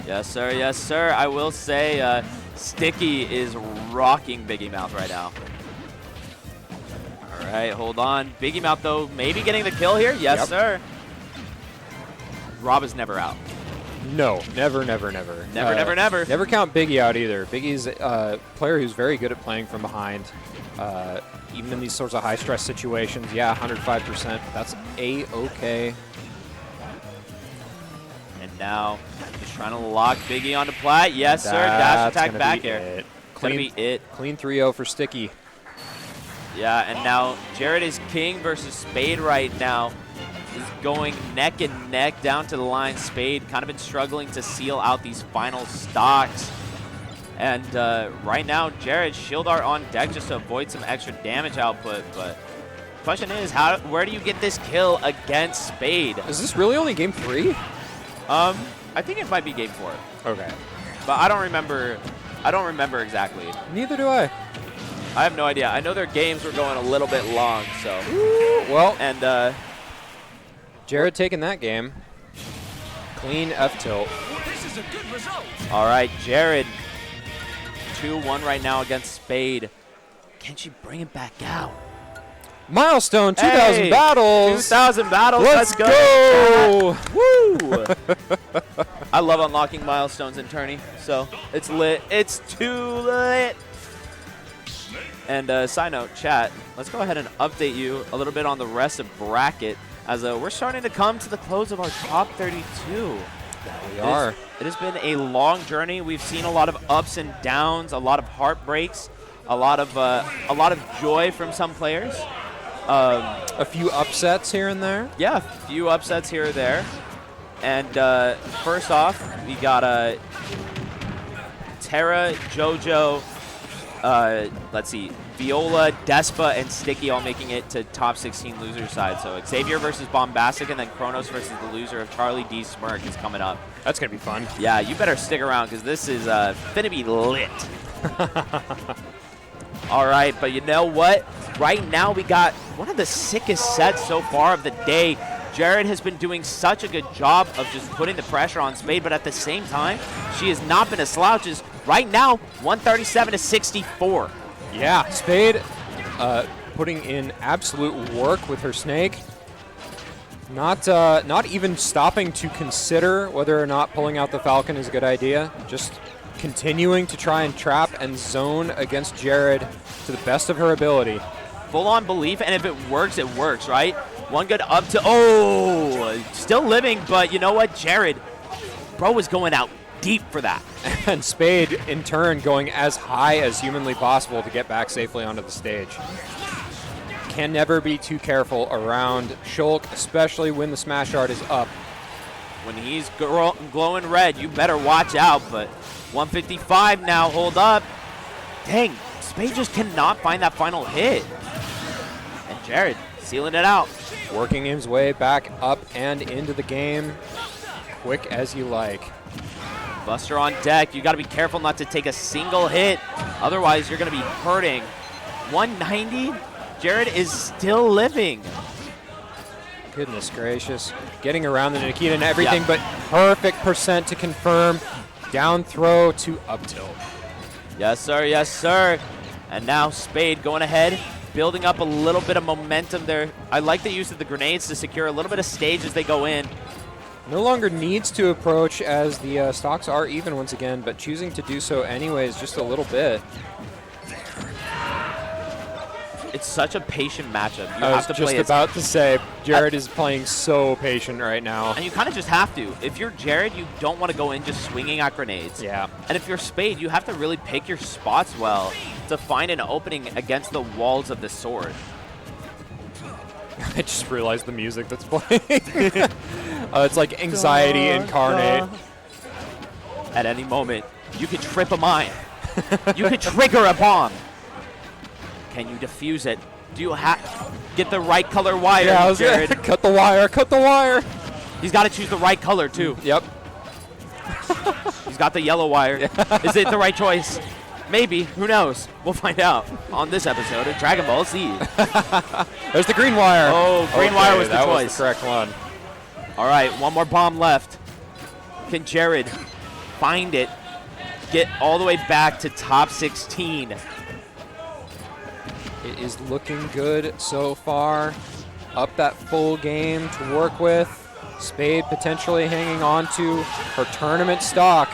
Yes, sir, yes, sir. I will say Sticky is rocking Biggie Mouth right now. All right, hold on. Biggie Mouth, though, maybe getting the kill here. Yes, Yep. sir. Rob is never out. No, never, never, never. Never, never, never. Never count Biggie out either. Biggie's a player who's very good at playing from behind. Even in these sorts of high-stress situations, yeah, 105%. That's A-okay. And now, just trying to lock Biggie onto plat. Yes, sir. Dash attack back here. Gonna be it. Clean 3-0 for Sticky. Yeah, and now Jared is king versus Spade right now. Is going neck and neck down to the line. Spade kind of been struggling to seal out these final stocks. And right now, Jared, shield art on deck just to avoid some extra damage output. But question is, where do you get this kill against Spade? Is this really only game 3? I think it might be game 4. Okay. But I don't remember. I don't remember exactly. Neither do I. I have no idea. I know their games were going a little bit long, so. Well, And Jared taking that game. Clean F-tilt. all right, Jared. 2-1 right now against Spade. Can she bring it back out? Milestone, 2,000 Hey, battles. 2,000 battles. Let's go. go. Woo! I love unlocking milestones in tourney, so it's lit. It's too lit. And side note, chat, let's go ahead and update you a little bit on the rest of bracket as we're starting to come to the close of our top 32. We are. It has been a long journey. We've seen a lot of ups and downs, a lot of heartbreaks, a lot of joy from some players. A few upsets here and there. Yeah, a few upsets here or there. And first off, we got Terra, JoJo, let's see, Viola, Despa, and Sticky all making it to top 16 loser side. So Xavier versus Bombastic, and then Kronos versus the loser of Charlie D. Smirk is coming up. That's going to be fun. Yeah, you better stick around because this is finna be lit. All right, but you know what? Right now we got one of the sickest sets so far of the day. Jared has been doing such a good job of just putting the pressure on Spade, but at the same time, she has not been a slouch. Right now, 137 to 64. Yeah, Spade putting in absolute work with her snake. Not even stopping to consider whether or not pulling out the Falcon is a good idea. Just continuing to try and trap and zone against Jared to the best of her ability. Full-on belief, and if it works, right? One good up to, oh, still living, but you know what? Jared, bro was going out deep for that. And Spade, in turn, going as high as humanly possible to get back safely onto the stage. Can never be too careful around Shulk, especially when the smash art is up. When he's glowing red, you better watch out, but 155 now, hold up. Dang, Spade just cannot find that final hit. And Jared sealing it out. Working his way back up and into the game, quick as you like. Buster on deck. You got to be careful not to take a single hit. Otherwise, you're going to be hurting. 190. Jared is still living. Goodness gracious. Getting around the Nikita and everything, Yeah. but perfect percent to confirm. Down throw to up tilt. Yes, sir. Yes, sir. And now Spade going ahead, building up a little bit of momentum there. I like the use of the grenades to secure a little bit of stage as they go in. No longer needs to approach as the stocks are even once again, but choosing to do so anyways just a little bit. It's such a patient matchup. You I have was to just play about to say, Jared is playing so patient right now. and you kind of just have to. If you're Jared, you don't want to go in just swinging at grenades. Yeah. And if you're Spade, you have to really pick your spots well to find an opening against the walls of the sword. I just realized the music that's playing. It's like anxiety incarnate. At any moment, you could trip a mine. You could trigger a bomb. Can you defuse it? Do you get the right color wire, Yeah, I was Jared? cut the wire, cut the wire. He's got to choose the right color, too. Yep. He's got the yellow wire. Is it the right choice? Maybe. Who knows? We'll find out on this episode of Dragon Ball Z. There's the green wire. Oh, green wire was the that choice. was the correct one. All right, one more bomb left. Can Jared find it, get all the way back to top 16? It is looking good so far. Up that full game to work with. Spade potentially hanging on to her tournament stock.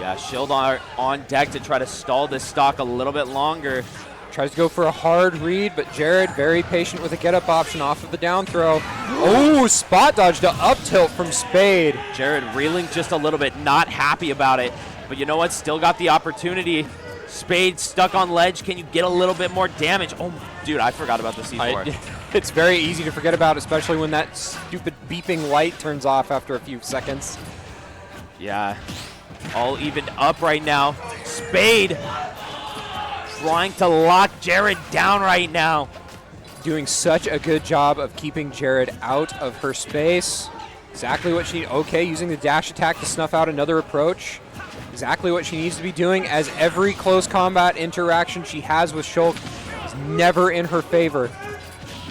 Yeah, Shield on deck to try to stall this stock a little bit longer. Tries to go for a hard read, but Jared very patient with a get-up option off of the down throw. Oh, spot dodge to up tilt from Spade. Jared reeling just a little bit, not happy about it. But you know what? Still got the opportunity. Spade stuck on ledge. Can you get a little bit more damage? Oh, dude, I forgot about the C4. It's very easy to forget about, especially when that stupid beeping light turns off after a few seconds. Yeah, all evened up right now. Spade trying to lock Jared down right now. Doing such a good job of keeping Jared out of her space. Exactly what she, okay, using the dash attack to snuff out another approach. Exactly what she needs to be doing, as every close combat interaction she has with Shulk is never in her favor.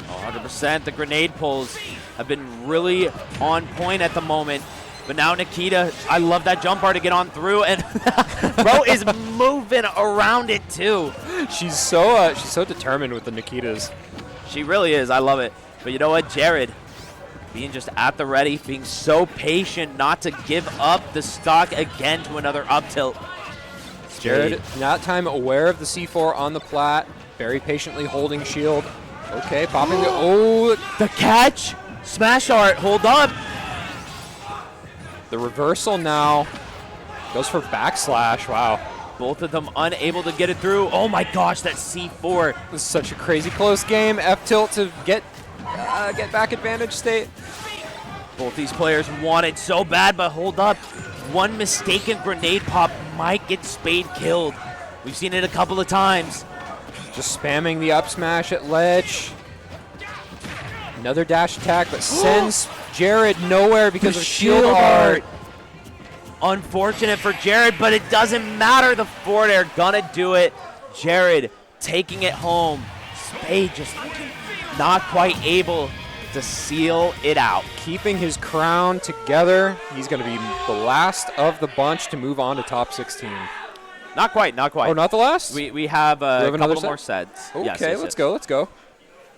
100%. The grenade pulls have been really on point at the moment. But now Nikita, I love that jump bar to get on through, and bro is moving around it too. She's so determined with the Nikitas. She really is. I love it. But you know what, Jared, being just at the ready, being so patient not to give up the stock again to another up tilt. Jared, that time aware of the C4 on the plat, very patiently holding shield. Okay, popping the, oh, The catch, smash art, hold up. the reversal now. Goes for backslash, wow. Both of them unable to get it through. Oh my gosh, that C4. This is such a crazy close game. F tilt to get back advantage state. Both these players want it so bad, but hold up. One mistaken grenade pop might get Spade killed. We've seen it a couple of times. Just spamming the up smash at ledge. Another dash attack, but sends Jared nowhere because of shield art. Unfortunate for Jared, but it doesn't matter. The forward air gonna do it. Jared taking it home. Spade just not quite able to seal it out. Keeping his crown together. He's going to be the last of the bunch to move on to top 16. Not quite, not quite. Oh, not the last? We have a have another couple set? more sets. Okay, Yes, yes, let's yes. go.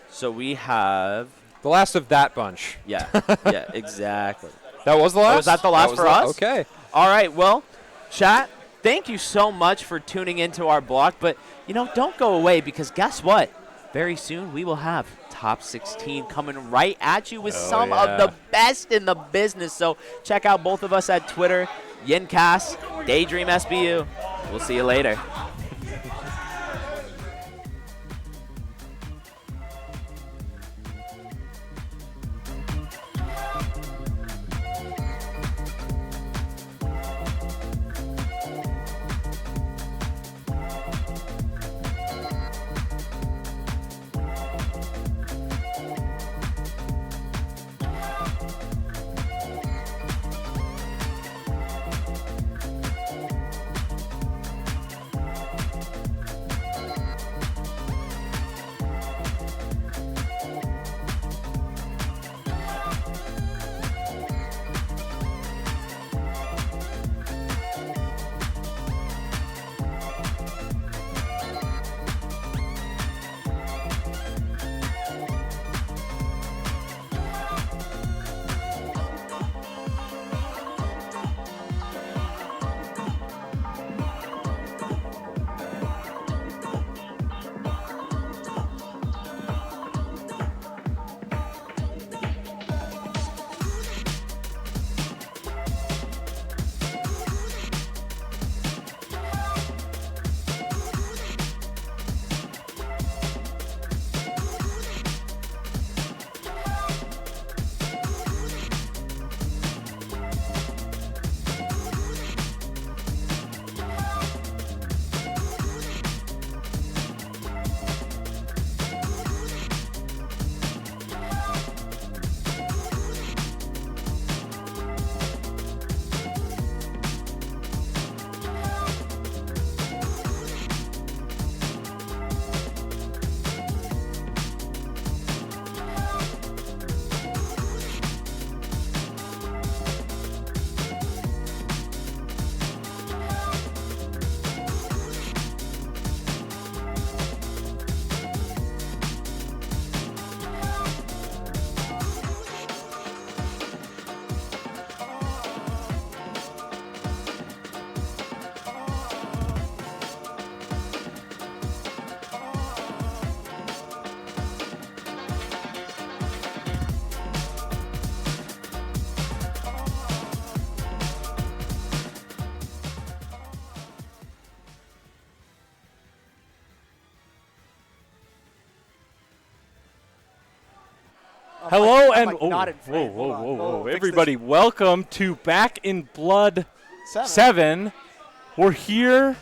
So we have, The last of that bunch. yeah, yeah, exactly. That was the last? was that the last for us? Okay. All right, well, chat, thank you so much for tuning into our block. But, you know, don't go away, because guess what? Very soon we will have top 16 coming right at you with some of the best in the business. So check out both of us at Twitter, Yincast, Daydream SBU. We'll see you later. Hello I'm and like not in whoa, frame. whoa, Hold on. whoa, whoa! Fix this. Everybody, welcome to Back in Blood 7. We're here,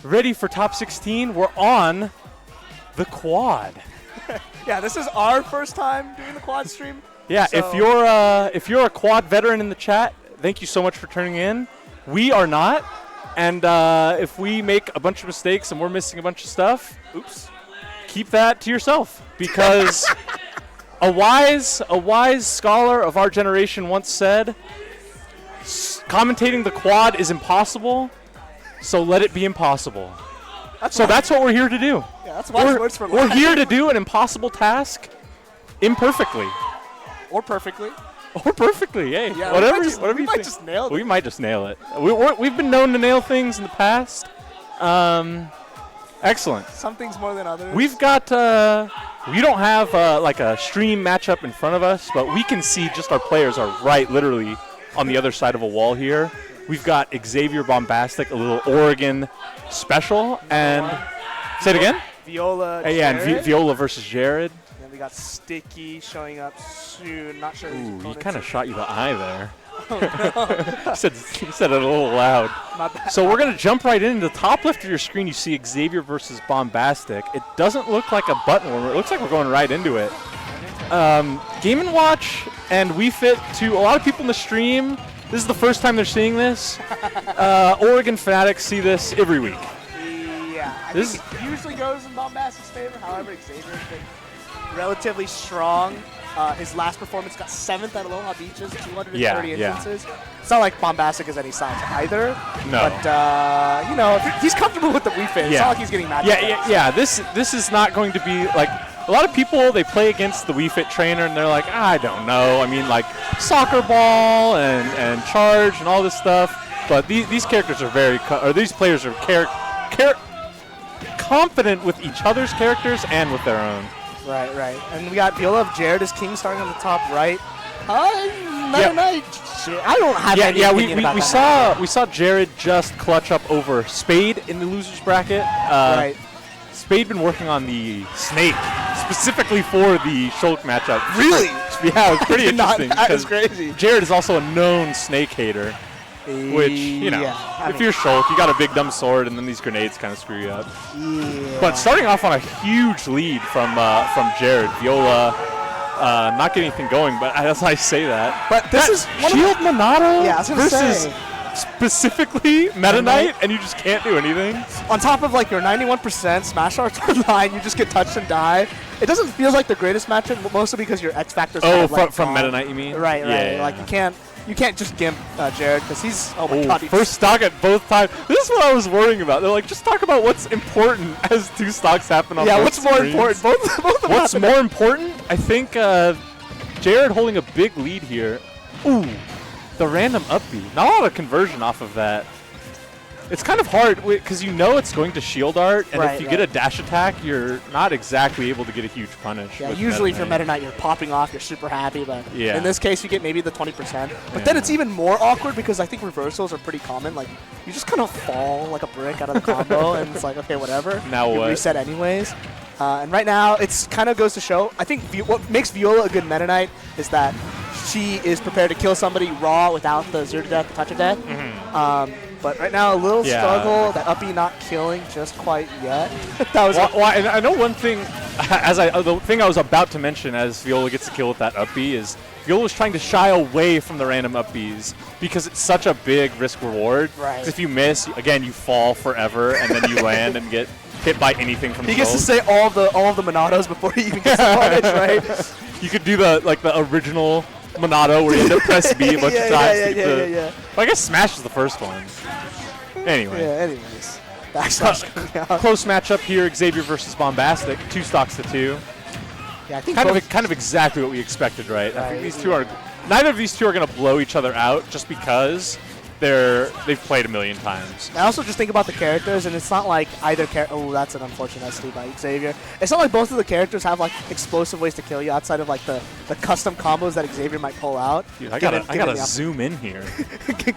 ready for top 16. We're on the quad. Yeah, this is our first time doing the quad stream. Yeah, So- if you're a quad veteran in the chat, thank you so much for tuning in. We are not, and if we make a bunch of mistakes and we're missing a bunch of stuff, oops, keep that to yourself because. A wise scholar of our generation once said, commentating the quad is impossible, so let it be impossible. That's what we're here to do. Yeah, that's wise words for We're life. here to do an impossible task imperfectly. Or perfectly. Or perfectly, hey. Yeah, whatever we you might think. just nail it. We might just nail it. We've been known to nail things in the past. Excellent. Some things more than others. We've got, we don't have like a stream matchup in front of us, but we can see just our players are right literally on the other side of a wall here. We've got Xavier Bombastic, a little Oregon special, and say it again? Viola. Yeah, and Jared. Viola versus Jared. And we got Sticky showing up soon. Not sure. Ooh, he kind of shot you the eye there. he said it a little loud. My bad. So we're going to jump right into the top left of your screen. You see Xavier versus Bombastic. It doesn't look like a button warmer. It looks like we're going right into it. Game & Watch and Wii Fit, to a lot of people in the stream, this is the first time they're seeing this. Oregon fanatics see this every week. Yeah, I This think it usually goes in Bombastic's favor. However, Xavier's been relatively strong. His last performance got 7th at Aloha Beaches, 230 Yeah. instances. It's not like Bombastic is any slouch either. No. But, you know, he's comfortable with the Wii Fit. It's Yeah. not like he's getting mad. Yeah. This is not going to be like a lot of people. They play against the Wii Fit trainer and they're like, I don't know. I mean, like soccer ball and charge and all this stuff. But these characters are these players are confident with each other's characters and with their own. Right. And we got Viola of Jared as king starting on the top right. I don't have any opinion about we that. saw Jared just clutch up over Spade in the losers bracket. Right. Spade been working on the snake specifically for the Shulk matchup. Really? Yeah, it was pretty interesting. That is 'cause crazy. Jared is also a known snake hater, which, you know, if you're Shulk, you got a big dumb sword, and then these grenades kind of screw you up. Yeah. But starting off on a huge lead from Jared, Viola not getting anything going, but as I say that. But this is one of Shield Monado Yeah, I was gonna versus say. specifically Meta Knight, and you just can't do anything. on top of like your 91% smash art line, you just get touched and die. It doesn't feel like the greatest matchup, mostly because your X factor's kind of, like, from gone. Meta Knight, you mean? Right. Yeah. Like you can't just gimp Jared because he's my god. He's First stock at both times. This is what I was worrying about. They're like, just talk about what's important as two stocks happen on yeah. both What's more screens. important? Both of them What's happen. more important? I think Jared holding a big lead here. Ooh, the random up B. Not a lot of conversion off of that. It's kind of hard because you know it's going to shield art, and if you get a dash attack, you're not exactly able to get a huge punish. Yeah, with usually Meta for Knight. Meta Knight, you're popping off, you're super happy, but Yeah. in this case, you get maybe the 20%. But Yeah. then it's even more awkward because I think reversals are pretty common. Like, you just kind of fall like a brick out of the combo, and it's like, okay, whatever. Now you what? reset anyways. And right now, it's kind of goes to show, I think what makes Viola a good Meta Knight is that she is prepared to kill somebody raw without the 0 to death, the touch of death. But right now, a little Yeah. struggle. That uppy not killing just quite yet. That was And I know one thing, the thing I was about to mention as Viola gets the kill with that up B is Viola's trying to shy away from the random up Bs because it's such a big risk reward. Right. 'Cause if you miss, again, you fall forever and then you land and get hit by anything from he gets to Shulk. say all of the Monados before he even gets the punish, right? You could do the original Monado where you end up press B a bunch of times. to get the- Yeah. Well, I guess Smash is the first one. Anyway. Yeah, anyways. Backslash coming out. Close matchup here, Xavier versus Bombastic, 2 stocks to 2. Yeah, I think Kind of exactly what we expected, right? I Right, think these two are neither of these two are going to blow each other out just because they've played a million times. I also just think about the characters, and it's not like either character. Oh, that's an unfortunate SD by Xavier. It's not like both of the characters have like explosive ways to kill you outside of like the custom combos that Xavier might pull out. Dude, I Given gotta the zoom in here.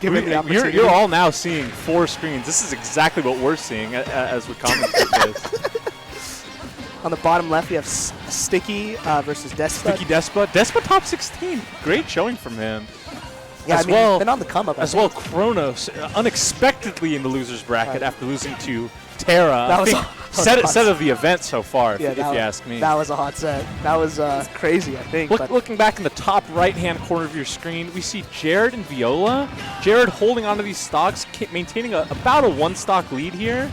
given the opportunity. You're all now seeing 4 screens. This is exactly what we're seeing as we commentate this. On the bottom left, we have Sticky versus Despot. Sticky Despot. Despot top 16. Great showing from him. Yeah, as well, been on the come up. As well, Kronos unexpectedly in the losers bracket after losing to Terra. That was set of the event so far, if you ask me. That was a hot set. That was crazy, I think. Looking back in the top right-hand corner of your screen, we see Jared and Viola. Jared holding onto these stocks, maintaining about a one-stock lead here.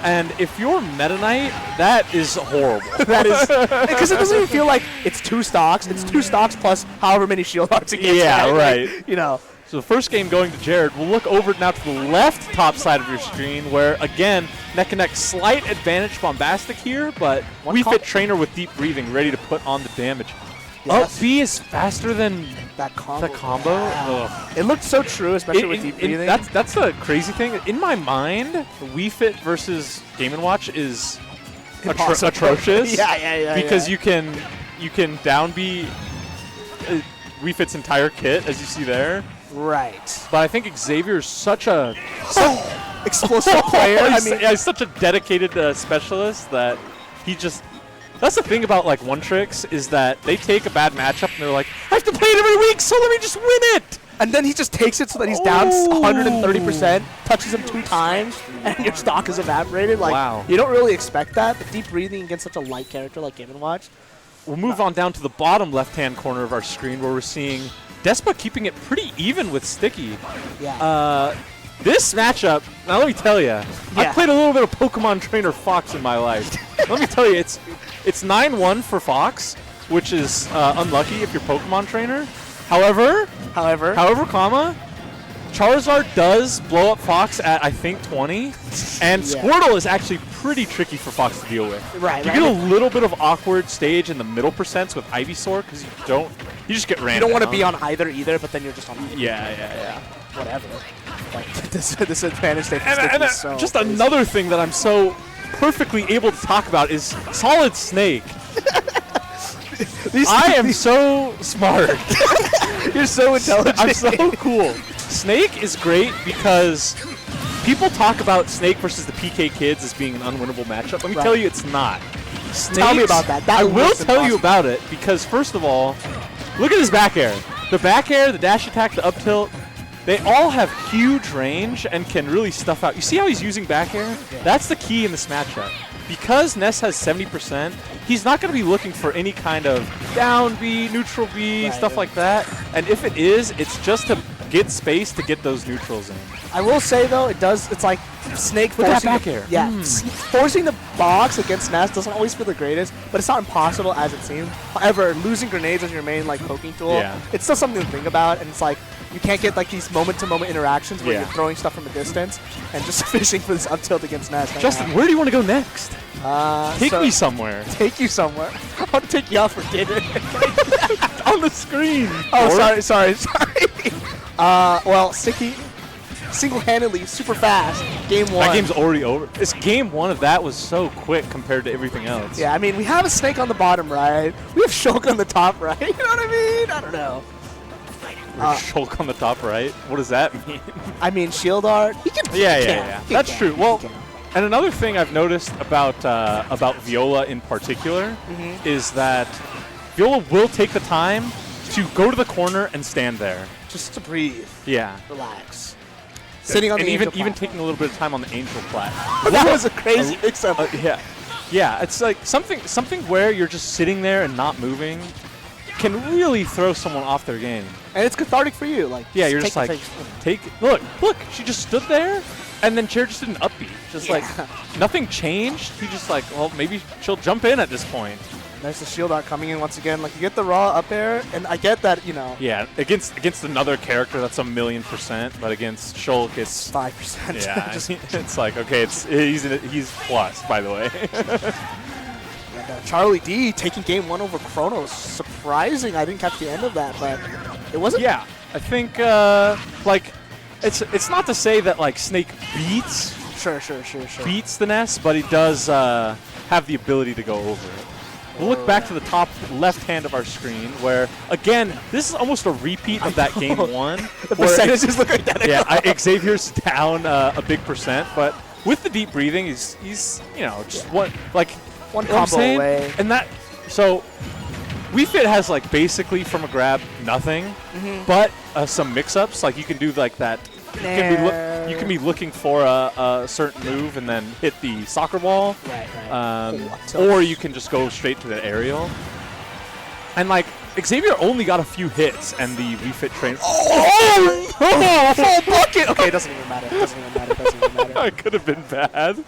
And if you're Meta Knight, that is horrible. That is because it doesn't even feel like it's 2 stocks. It's 2 stocks plus however many shield arts it gets. Yeah, right. Like, you know. So the first game going to Jared. We'll look over now to the left top side of your screen where, again, neck and neck, slight advantage Bombastic here, but we fit Trainer with deep breathing, ready to put on the damage. Yes. Up B is faster than that combo. Ugh. It looked so true, especially with deep breathing. That's the crazy thing. In my mind, Wii Fit versus Game & Watch is atrocious. Yeah. Because you can down B Wii Fit's entire kit, as you see there. Right. But I think Xavier's such a explosive player. I mean, he's such a dedicated specialist that he just. That's the thing about like One Tricks is that they take a bad matchup and they're like, I have to play it every week, so let me just win it. And then he just takes it so that he's down 130%, touches him 2 times, and your stock is evaporated. Like, wow. You don't really expect that, but deep breathing against such a light character like Game & Watch. We'll move on down to the bottom left-hand corner of our screen where we're seeing Despot keeping it pretty even with Sticky. Yeah. This matchup, now let me tell you, I played a little bit of Pokemon Trainer Fox in my life. Let me tell you, it's 9-1 for Fox, which is unlucky if you're Pokemon Trainer. However, Charizard does blow up Fox at, I think, 20, and Squirtle is actually pretty tricky for Fox to deal with. Right. You get a little bit of awkward stage in the middle percents with Ivysaur because you just get ran. You don't want to down. be on either, but then you're just on either. Yeah. Whatever. Like, this advantage they And so just crazy. another thing that I'm so perfectly able to talk about is Solid Snake. I am so smart. You're so intelligent. I'm so cool. Snake is great because people talk about Snake versus the PK Kids as being an unwinnable matchup. Let me tell you, it's not. Tell me about that. I will tell you about it because, first of all, look at his back air. The back air, the dash attack, the up tilt, they all have huge range and can really stuff out. You see how he's using back air? Yeah. That's the key in this matchup. Because Ness has 70%, he's not going to be looking for any kind of down B, neutral B, stuff like that. And if it is, it's just to get space to get those neutrals in. I will say, though, it's like Snake Look at forcing that back air. Yeah, forcing the box against Ness doesn't always feel the greatest, but it's not impossible as it seems. However, losing grenades as your main like poking tool, it's still something to think about, and it's like you can't get like these moment-to-moment interactions where you're throwing stuff from a distance and just fishing for this up tilt against Ness. Justin, where do you want to go next? Take me somewhere. Take you somewhere. I'll take you out for dinner. On the screen. Oh, sorry. Well, Sticky single-handedly, super fast, game 1. That game's already over. This game 1 of that was so quick compared to everything else. Yeah, I mean, we have a Snake on the bottom right. We have Shulk on the top right. You know what I mean? I don't know. Shulk on the top right? What does that mean? I mean, shield art. He can. Yeah. That's true. Well, and another thing I've noticed about Viola in particular is that Viola will take the time to go to the corner and stand there. Just to breathe. Yeah. Relax. Sitting on and the even taking a little bit of time on the Angel plat. That was a crazy mix-up. Yeah, it's like something where you're just sitting there and not moving can really throw someone off their game. And it's cathartic for you. Like, yeah, you're just like, look, she just stood there, and then Chair just did an upbeat. Just like, nothing changed. He just like, well, maybe she'll jump in at this point. There's the shield art coming in once again. Like, you get the raw up air, and I get that, you know. Yeah, against another character, that's 1,000,000%, but against Shulk, it's 5%. Yeah, it's like, okay, he's plus, by the way. Charlie D taking game 1 over Kronos. Surprising. I didn't catch the end of that, but it wasn't. Yeah, I think like it's not to say that like Snake beats beats the Ness, but he does have the ability to go over it. We'll look back to the top left hand of our screen where, again, this is almost a repeat of that game 1. The percentages look identical. Yeah, Xavier's down a big percent, but with the deep breathing, he's you know, just what, like, One You know what I'm combo saying? away. And that, so Wii Fit has like basically from a grab nothing, but some mix-ups. Like you can do like that. You can be looking for a certain move and then hit the soccer ball, or you can just go straight to the aerial. And like Xavier only got a few hits, and the Wii Fit train. Oh no! Full bucket. Okay, it doesn't even matter. It doesn't even matter. It doesn't even matter. It could have been bad.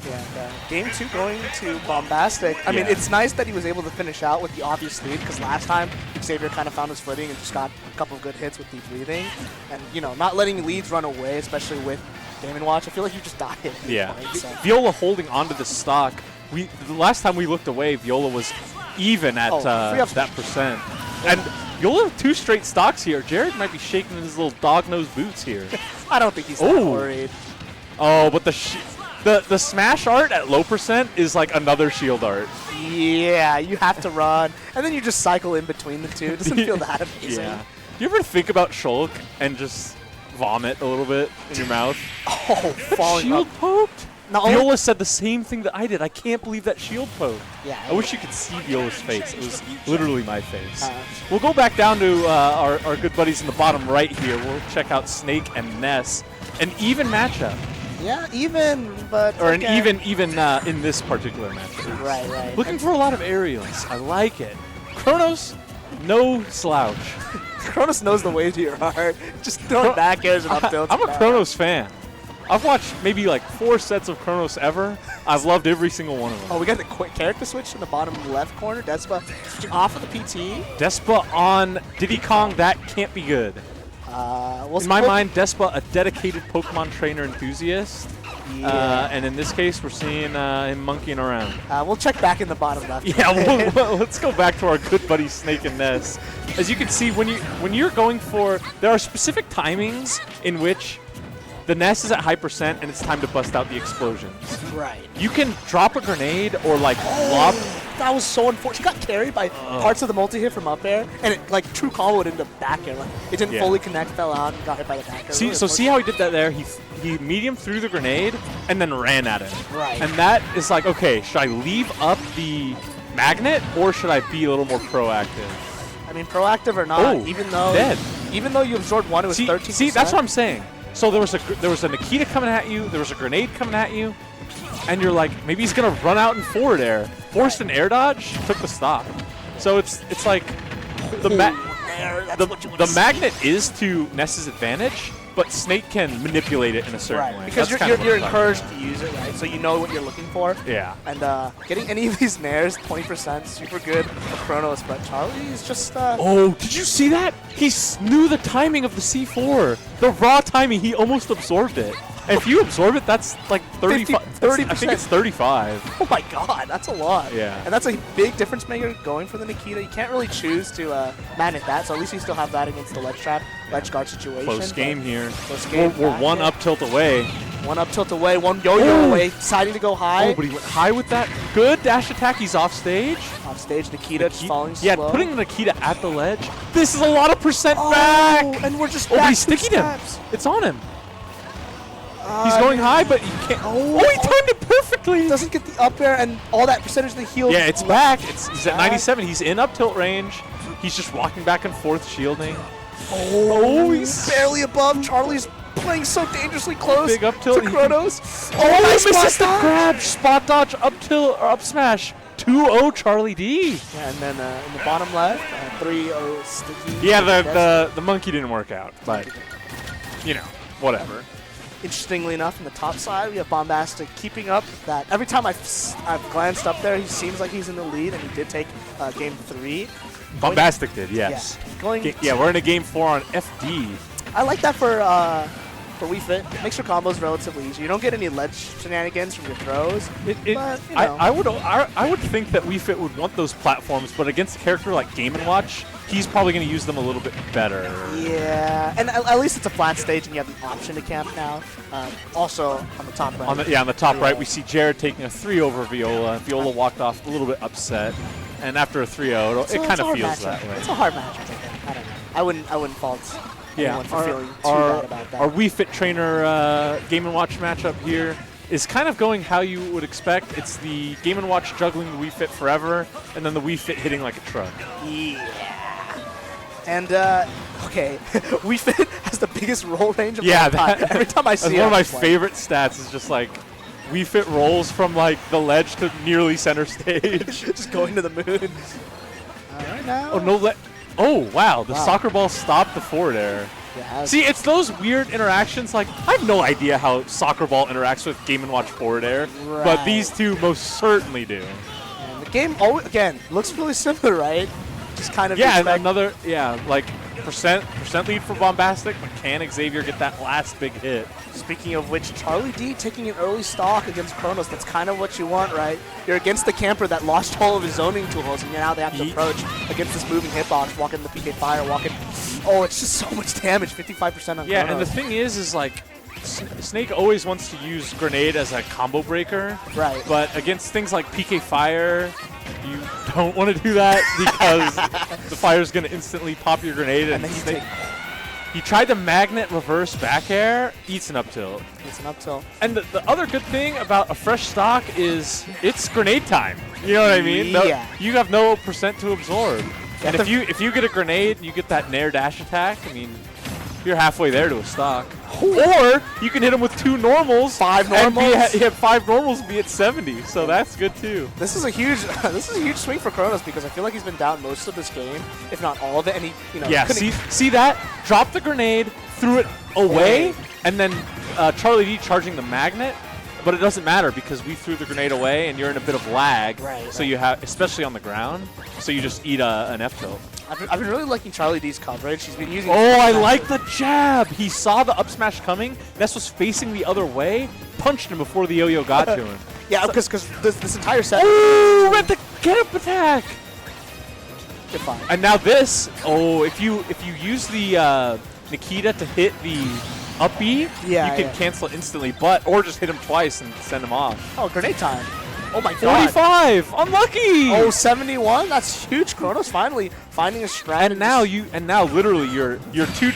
Yeah, game 2 going to Bombastic. I mean, Yeah. it's nice that he was able to finish out with the obvious lead, because last time Xavier kind of found his footing and just got a couple of good hits with the breathing. And, you know, not letting leads run away, especially with Game & Watch. I feel like you just died. Yeah. So. Viola holding onto the stock. The last time we looked away, Viola was even at that percent. And Viola with 2 straight stocks here. Jared might be shaking his little dog-nosed boots here. I don't think he's that Ooh. worried. Oh, but the smash art at low percent is like another shield art. Yeah, you have to run, and then you just cycle in between the two. It doesn't feel that amazing. Yeah. Do you ever think about Shulk and just vomit a little bit in your mouth? Oh, falling Shield up. poked? Not Viola said the same thing that I did. I can't believe that shield poked. Yeah. I wish you could see Viola's face. It was literally my face. Uh, We'll go back down to our good buddies in the bottom right here. We'll check out Snake and Ness. An even matchup. Yeah, even, but Or okay. an even in this particular matchup. Right. Looking for a lot of aerials. I like it. Kronos, no slouch. Kronos knows the way to your heart. Just throwing back airs and up tilts. I'm a Kronos fan. I've watched maybe like 4 sets of Kronos ever. I've loved every single one of them. Oh, we got the quick character switch in the bottom left corner. Despa switching off of the PT. Despa on Diddy Kong, that can't be good. In my mind, Despa, a dedicated Pokemon trainer enthusiast. Yeah. And in this case, we're seeing him monkeying around. We'll check back in the bottom left. Yeah, well, let's go back to our good buddy Snake and Ness. As you can see, when you're going for, there are specific timings in which the Ness is at high percent and it's time to bust out the explosions. Right. You can drop a grenade or like lob. That was so unfortunate. He got carried by parts of the multi-hit from up air, and it, like, true combo into back air. Like, it didn't Yeah. fully connect, fell out, and got hit by the back air. See, Really so see how he did that there? He medium threw the grenade and then ran at him. Right. And that is like, okay, should I leave up the magnet or should I be a little more proactive? I mean, proactive or not, Oh, even though dead. you absorbed one, it was 13%. See, that's what I'm saying. So there was a Nikita coming at you, there was a grenade coming at you, and you're like, maybe he's gonna run out in forward air. Forced an air dodge, took the stock. So it's like the magnet is to Ness's advantage, but Snake can manipulate it in a certain way. Right, because That's kind of you're what I'm talking encouraged about. to use it, right? So you know what you're looking for. Yeah. And getting any of these nairs, 20%, super good for Kronos, but Charlie is just... Oh, did you see that? He knew the timing of the C4. The raw timing, he almost absorbed it. And if you absorb it, that's like 35. 30%. I think it's 35. Oh my god, that's a lot. Yeah. And that's a big difference maker going for the Nikita. You can't really choose to magnet that, so at least you still have that against the ledge trap, ledge guard situation. Close game here. Close game. We're one up tilt away. One up tilt away, one yo-yo away, deciding to go high. Oh, but he went high with that. Good dash attack. He's off stage. Off stage, Nikita just falling Yeah, slow. putting Nikita at the ledge. This is a lot of percent back. And we're just Oh, but back he's two sticking him. steps. It's on him. He's going high, but he can't. Oh, he timed it perfectly. Doesn't get the up air and all that percentage of the heal. Yeah, it's back. He's at 97. He's in up tilt range. He's just walking back and forth, shielding. Oh, he's barely above. Charlie's playing so dangerously close Big up tilt. to Kronos. Oh, nice misses the spot dodge. grab. Spot dodge, up tilt, or up smash. 2-0 Charlie D. Yeah, and then in the bottom left, 3-0 Sticky. Yeah, the monkey didn't work out, but, you know, whatever. Interestingly enough, in the top side, we have Bombastic keeping up that. Every time I've glanced up there, he seems like he's in the lead, and he did take game 3. Bombastic did, yes. Yeah, We're in a game 4 on FD. I like that for Wii Fit. Makes your combos relatively easy. You don't get any ledge shenanigans from your throws. But, you know. I would think that Wii Fit would want those platforms, but against a character like Game & Watch, he's probably going to use them a little bit better. Yeah, and at least it's a flat stage, and you have the option to camp now. Also on the top right. On the top right, we see Jared taking a 3 over Viola. Viola walked off a little bit upset, and after a 3-0, it kind of feels that way. It's a hard matchup. I don't know. I wouldn't fault anyone for feeling too bad about that. Our Wii Fit trainer Game & Watch matchup here is kind of going how you would expect. It's the Game & Watch juggling the Wii Fit forever, and then the Wii Fit hitting like a truck. Yeah. And, okay, Wii Fit has the biggest roll range of all time. Every time I see that's it, one of my I'm just like, favorite stats is just like Wii Fit rolls from like the ledge to nearly center stage. just going to the moon. All right now. Oh, no. Oh, wow. The soccer ball stopped the forward air. Yeah, See, it's those weird interactions. Like, I have no idea how soccer ball interacts with Game & Watch forward air, but Right. these two most certainly do. and the game, again, looks really similar, right? Just kind of Yeah, and expect- another, like, percent lead for Bombastic, but can Xavier get that last big hit? Speaking of which, Charlie D taking an early stock against Kronos. That's kind of what you want, right? You're against the camper that lost all of his zoning tools, and now they have to approach against this moving hitbox, walking the PK Fire, walking. Oh, it's just so much damage, 55% on Yeah, Kronos. and the thing is like, Snake always wants to use Grenade as a combo breaker. Right. But against things like PK Fire, you don't want to do that because the fire's going to instantly pop your grenade. And then you Snake, take. he tried the magnet reverse back air, eats an up tilt. It's an up tilt. And the other good thing about a fresh stock is it's grenade time. You know what I mean? Yeah. You have no percent to absorb. And the- if you get a grenade and you get that Nair dash attack, I mean, you're halfway there to a stock. Or you can hit him with 2 normals. 5 And normals? he had 5 normals be at 70, so that's good too. This is a huge, swing for Kronos because I feel like he's been down most of this game, if not all of it, and he, Yeah, couldn't- see that? Drop the grenade, threw it away, and then Charlie D charging the magnet. But it doesn't matter because we threw the grenade away and you're in a bit of lag. Right, So right. you have, especially on the ground, so you just eat an F tilt. I've been really liking Charlie D's coverage. He's been using. Oh, I like the jab. He saw the up smash coming. Ness was facing the other way, punched him before the yo-yo got to him. Yeah, because this entire set. Ooh, at the get up attack. You're fine. And now this. Oh, if you use the Nikita to hit the up B, Yeah, you can yeah. cancel it instantly. Or just hit him twice and send him off. Oh, grenade time. Oh my god. 45. Unlucky. Oh, 71. That's huge. Kronos finally finding a strategy. And now literally you're two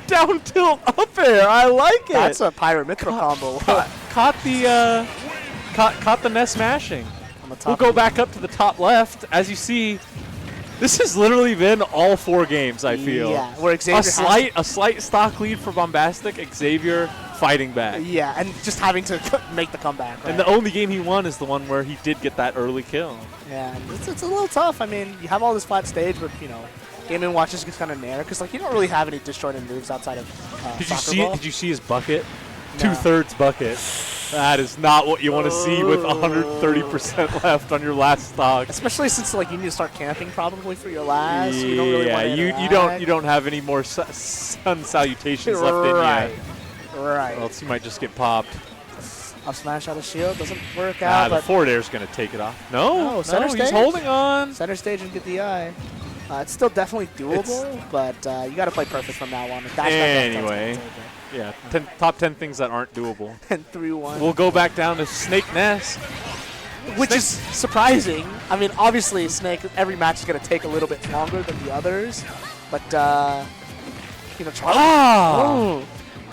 down tilt up air. I like it. That's a Pyro Mithra combo. Caught the Ness smashing. On the top. We'll go back up to the top left. As you see, this has literally been all 4 games, I feel. Yeah, where Xavier a slight stock lead for Bombastic, Xavier fighting back. Yeah, and just having to make the comeback. Right? And the only game he won is the one where he did get that early kill. Yeah, and it's a little tough. I mean, you have all this flat stage, but Game & Watch just gets kind of nair because you don't really have any disjointed moves outside of Did you soccer see ball. it? Did you see his bucket? No. 2/3 bucket. That is not what you want to see with 130% left on your last stock. Especially since you need to start camping probably for your last. You don't really want to you don't have any more sun salutations left in Right. you. Right. Or else you might just get popped. Up smash out of shield doesn't work Ah, out, the but forward air's going to take it off. No, center he's stage? holding on. center stage and get the eye. It's still definitely doable, but you got to play perfect from now on. Anyway. Yeah, top 10 things that aren't doable. And 3-1. We'll go back down to Snake Ness. Which is surprising. I mean, obviously, Snake, every match is going to take a little bit longer than the others. But, Charlie. Ah!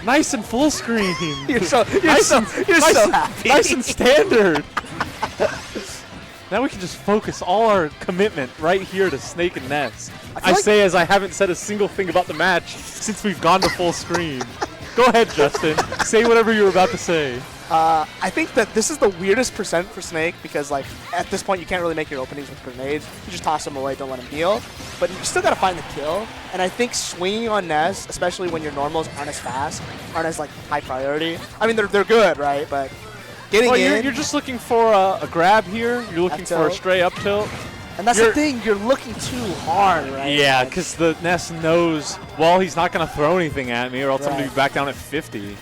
Nice and full screen. You're so happy. Nice and standard. Now we can just focus all our commitment right here to Snake and Ness. I like- say as I haven't said a single thing about the match since we've gone to full screen. Go ahead, Justin. Say whatever you were about to say. I think that this is the weirdest percent for Snake because, at this point, you can't really make your openings with grenades. You just toss them away, don't let them heal. But you still got to find the kill. And I think swinging on Ness, especially when your normals aren't as fast, aren't as, high priority. I mean, they're good, right? But getting Well, in, you're just looking for a grab here. You're looking Up for a tilt. stray up tilt. and that's the thing, you're looking too hard, right? Yeah, Like, because the Ness knows, well, he's not going to throw anything at me or else I'm going Right. to be back down at 50.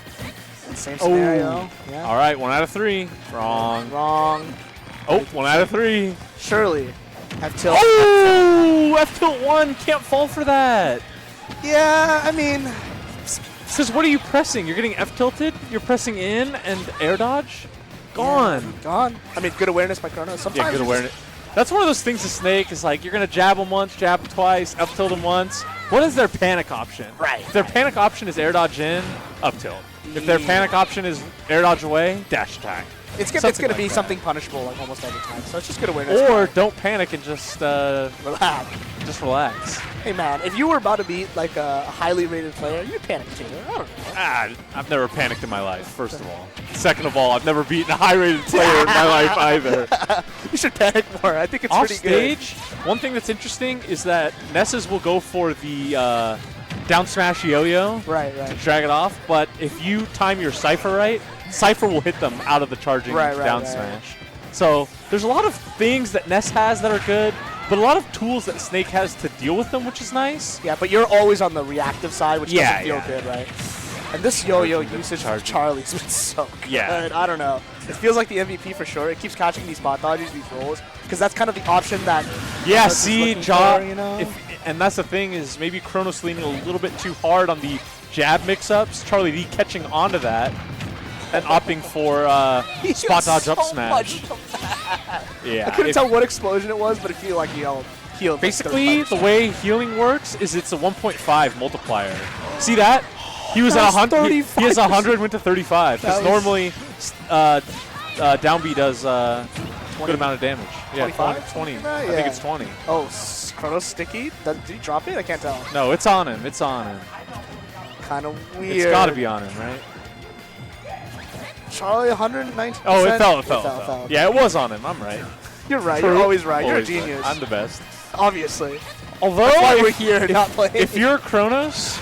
same scenario. Yeah. All right, 1 out of 3. Wrong. Wrong. Oh, 1 out of 3. Surely. Have tilt. Oh, F tilt 1. Can't fall for that. Yeah, I mean, Because what are you pressing? You're getting F tilted? You're pressing in and air dodge? Gone. gone. I mean, good awareness by Kronos. Sometimes Yeah, good you just- awareness. That's one of those things to Snake is you're going to jab him once, jab him twice, F tilt him once, what is their panic option? Right. If their panic option is air dodge in, up tilt. If their panic option is air dodge away, dash attack. It's gonna Something be like that. something punishable like almost every time. So it's just good awareness. Or don't panic and just relax. relax. Hey man, if you were about to beat like a highly rated player, you'd panic too. I don't know. I've never panicked in my life, first of all. Second of all, I've never beaten a high-rated player in my life either. You should panic more. I think it's Off pretty good. stage, one thing that's interesting is that Nesses will go for the down smash yo-yo Right, to right. drag it off, but if you time your Cypher right, Cypher will hit them out of the charging Right, down right. smash. So there's a lot of things that Ness has that are good, but a lot of tools that Snake has to deal with them, which is nice. Yeah, but you're always on the reactive side, which Yeah, doesn't feel yeah. good, right? And this yo-yo usage of Charlie's been so good. Yeah. I don't know. It feels like the MVP for sure. It keeps catching these spot dodges, these rolls, because that's kind of the option that. Yeah, Kronos is see, looking Ja, for, you know? and that's the thing is maybe Kronos leaning a little bit too hard on the jab mix-ups. Charlie D catching onto that and opting for He spot does dodge up so smash. much from that. Yeah, I couldn't if- tell what explosion it was, but it feel like he healed. Basically, the way healing works is it's a 1.5 multiplier. See that? He was at 100. He has 100, went to 35. Because That was- normally, down B does good amount of damage. Yeah, 25? 20. I Yeah. think it's 20. Oh, Kronos sticky? Did he drop it? I can't tell. No, it's on him. It's on him. Kind of weird. It's got to be on him, right? Charlie, 119%. Oh, it fell. Yeah, it was on him. I'm right. You're right. True. You're always right. Always You're a right. genius. I'm the best. Obviously. Although, That's why we're if, here, not playing. if you're Kronos,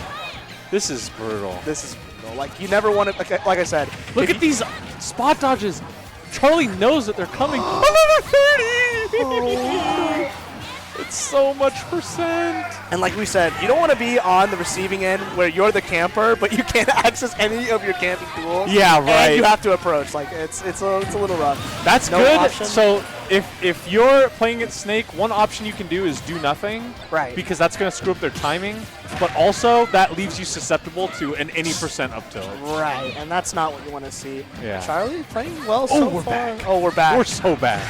this is brutal. This is brutal. Like, you never want to, like I said. Look if at these spot dodges. Charlie knows that they're coming. It's so much percent. And like we said, you don't want to be on the receiving end where you're the camper, but you can't access any of your camping tools. Yeah, right. And you have to approach. Like, it's a little rough. That's No good. option. So if you're playing at Snake, one option you can do is do nothing. Right. Because that's going to screw up their timing. But also, that leaves you susceptible to an any percent up tilt. Right, and that's not what you want to see. Yeah. Charlie playing well so we're far. back. Oh, we're back. We're so bad.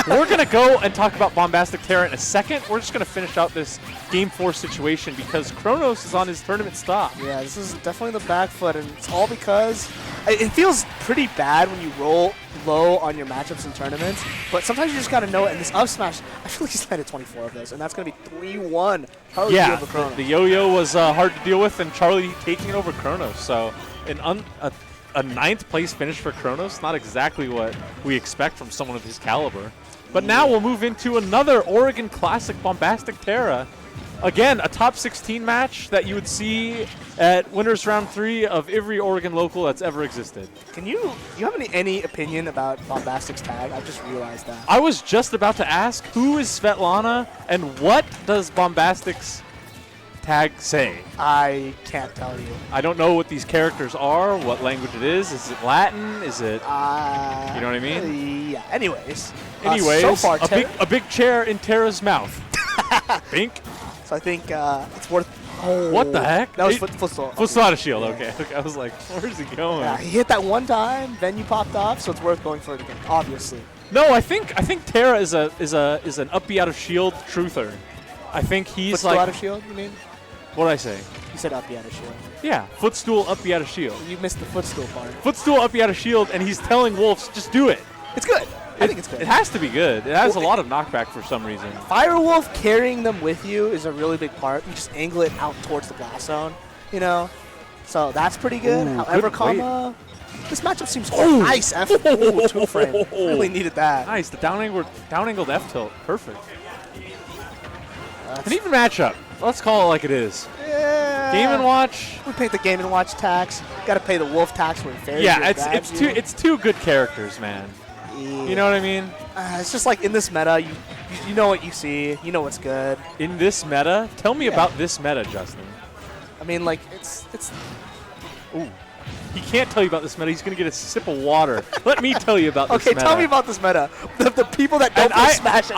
We're going to go and talk about Bombastic Terra in a second. We're just going to finish out this Game 4 situation because Kronos is on his tournament stop. Yeah, this is definitely the back foot, and it's all because it feels pretty bad when you roll low on your matchups in tournaments, but sometimes you just got to know it. And this up smash, I feel like he's landed 24 of those, and that's going to be 3-1. Charlie Yeah, over Kronos. the yo-yo was hard to deal with, and Charlie taking it over Kronos. So a ninth place finish for Kronos, not exactly what we expect from someone of his caliber. But now we'll move into another Oregon Classic Bombastic Terra. Again, a top 16 match that you would see at winners round 3 of every Oregon local that's ever existed. Do you have any opinion about Bombastic's tag? I just realized that. I was just about to ask, who is Svetlana and what does Bombastic's tag say? I can't tell you. I don't know what these characters are, what language it is. Is it Latin? Is it... You know what I mean? Yeah. Anyways. Anyways, so far, a big chair in Terra's mouth. Bink. So I think it's worth. Oh, What the heck? That was It- footstool. Foot's not a shield. Yeah. Okay. I was like, where's he going? Yeah, he hit that one time, then you popped off, so it's worth going for it again. Obviously. No, I think Terra is an up B out of shield truther. I think he's Footstool like out of shield, you mean? what did I say? You said up out of shield. Yeah, footstool up B out of shield. You missed the footstool part. Footstool up B out of shield, and he's telling Wolves just do it. It's good. I think it's good. It has to be good. It has Well, a lot of knockback for some reason. Firewolf carrying them with you is a really big part. You just angle it out towards the blast zone, you know? So that's pretty good. Ooh, However, good weight. this matchup seems nice. Ooh, two frame. Really needed that. Nice, the down angled F tilt, perfect. An even matchup. Let's call it like it is. Yeah. Game and Watch. We paid the Game and Watch tax. Got to pay the Wolf tax when fair. Yeah, it's two good characters, man. You know what I mean? It's just like in this meta, you know what you see, you know what's good. In this meta, tell me Yeah. about this meta, Justin. I mean, like it's. Ooh. He can't tell you about this meta. He's going to get a sip of water. Let me tell you about this Okay, meta. tell me about this meta. The people that don't And play Smash.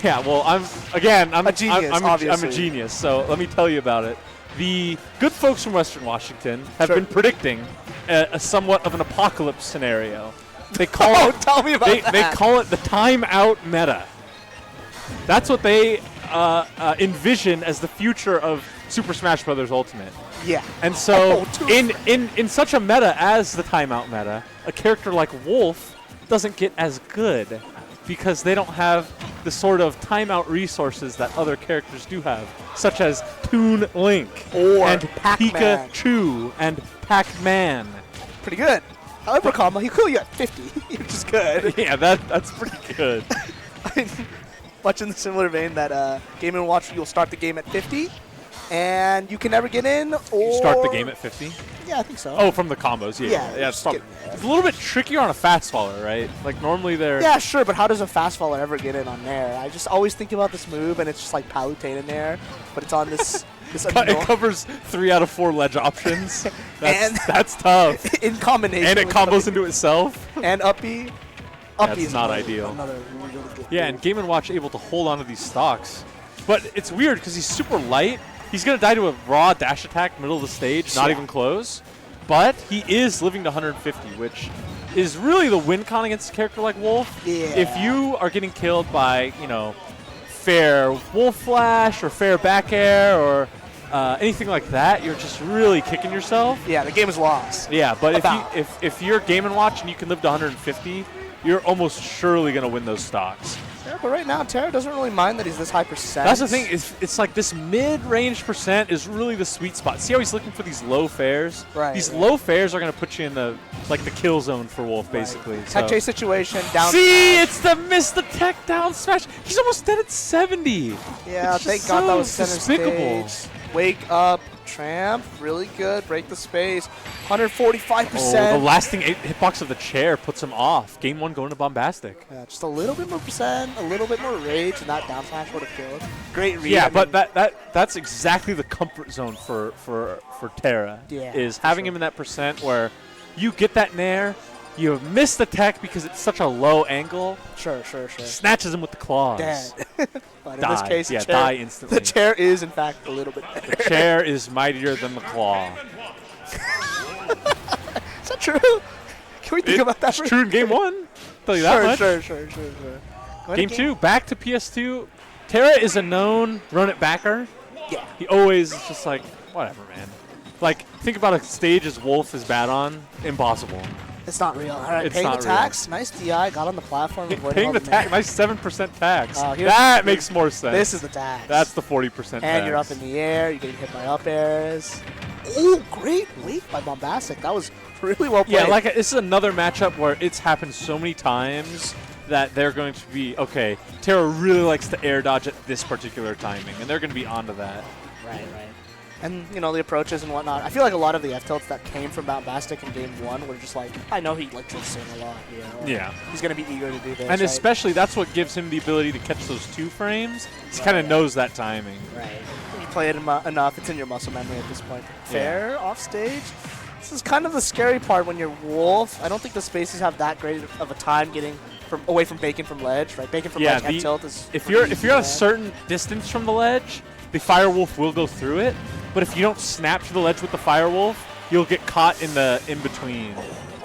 yeah. Well, I'm A genius, I'm obviously. a genius. So let me tell you about it. The good folks from Western Washington have Sure. been predicting a somewhat of an apocalypse scenario. They call it. Tell me about that. They call it the timeout meta. That's what they envision as the future of Super Smash Bros. Ultimate. Yeah. And so, Oh, in such a meta as the timeout meta, a character like Wolf doesn't get as good because they don't have the sort of timeout resources that other characters do have, such as Toon Link Or and Pac-Man. Pikachu and Pac-Man. Pretty good. However, comma, he'll kill you at 50, which is good. Yeah, that's pretty good. I mean, much in the similar vein that Game & Watch, you'll start the game at 50, and you can never get in, or... You start the game at 50? Yeah, I think so. Oh, from the combos, yeah. Yeah, Yeah, just it's a little bit trickier on a fast faller, right? Like, normally they're... Yeah, sure, but how does a fast faller ever get in on Nair? I just always think about this move, and it's just like Palutena Nair, but it's on this... It covers 3 out of 4 ledge options. That's tough. in combination. And it with combos into itself. And up B. That's is not another- ideal. Another really good Yeah, and Game & Watch able to hold onto these stocks. But it's weird because he's super light. He's going to die to a raw dash attack middle of the stage, not Yeah. even close. But he is living to 150, which is really the win con against a character like Wolf. Yeah. If you are getting killed by, fair Wolf Flash or fair back air or anything like that, you're just really kicking yourself. Yeah, the game is lost. Yeah, but About. if you're Game & Watch and you can live to 150, you're almost surely going to win those stocks. Yeah, but right now, Terra doesn't really mind that he's this high percent. That's the thing. It's like this mid-range percent is really the sweet spot. See how he's looking for these low fares? Right, These right. low fares are going to put you in the kill zone for Wolf, basically. Tech So- chase situation, down. See, it's the miss the tech down smash. He's almost dead at 70. Yeah, It's thank just God that so was center despicable. stage. Wake up, Tramp, really good. Break the space, 145%. Oh, the lasting hitbox of the chair puts him off. Game 1 going to Bombastic. Yeah, just a little bit more percent, a little bit more rage, and that down smash would have killed. Great read. Yeah, I but mean, that's exactly the comfort zone for Terra. Yeah, is for having sure. him in that percent where you get that nair, you miss the tech because it's such a low angle, Sure. snatches him with the claws. Dead. But in Die. this case, Yeah, the chair, die instantly. The chair is, in fact, a little bit better. The chair is mightier than the claw. Is that true? Can we think about that? It's true in Game 1. Tell you that much. Sure. Go Game to 2, back to PS2. Terra is a known run-it backer. Yeah. He always is just like, whatever, man. Like, think about a stage as Wolf is bad on. Impossible. It's not real. All right, It's paying the not real. tax. Nice DI. Got on the platform. avoiding Paying all the nair. tax, nice 7% tax. Oh, here's- That makes more sense. This is the tax. That's the 40% tax. And you're up in the air. You're getting hit by up airs. Oh, great wait by Bombastic. That was really well played. Yeah, like this is another matchup where it's happened so many times that they're going to be, okay, Terra really likes to air dodge at this particular timing, and they're going to be onto that. Right. And, the approaches and whatnot. I feel like a lot of the F-tilts that came from Bombastic in Game 1 were just like, I know he drifts in a lot. Yeah. He's going to be eager to do this. And right? especially that's what gives him the ability to catch those 2 frames. He kind of knows that timing. Right. You play it enough, it's in your muscle memory at this point. Fair, off stage. This is kind of the scary part when you're Wolf. I don't think the spaces have that great of a time getting away from Bacon from ledge, right? Bacon from ledge and tilt is if pretty you're easy at a to certain distance from the ledge, the Firewolf will go through it. But if you don't snap to the ledge with the Firewolf, you'll get caught in the in-between.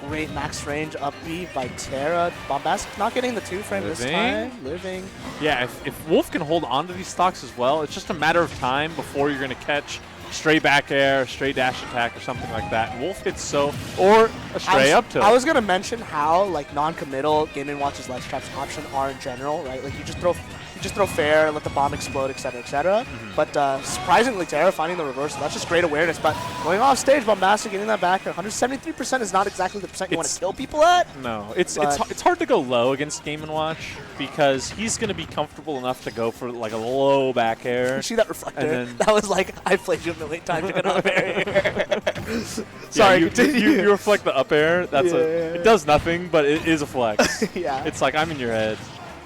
Great max range up B by Terra. Bombastic not getting the 2 frame this Living. time. Living. Yeah, if Wolf can hold on to these stocks as well, it's just a matter of time before you're going to catch stray back air, stray dash attack, or something like that. Wolf hits or a stray up tilt. I was gonna mention how non-committal Game & Watch's ledge traps option are in general, right? Like you just throw fair, let the bomb explode, etc., etc. But surprisingly, Terra finding the reversal. That's just great awareness. But going off stage, Bombastic getting that back. 173% is not exactly the percent you want to kill people at. No, it's But- hard to go low against Game & Watch because he's going to be comfortable enough to go for like a low back air. You see that reflector? And then- That was like, I played you a million times. You're gonna up air. Yeah, Sorry, you continue. reflect the up air. It does nothing, but it is a flex. Yeah. It's like I'm in your head.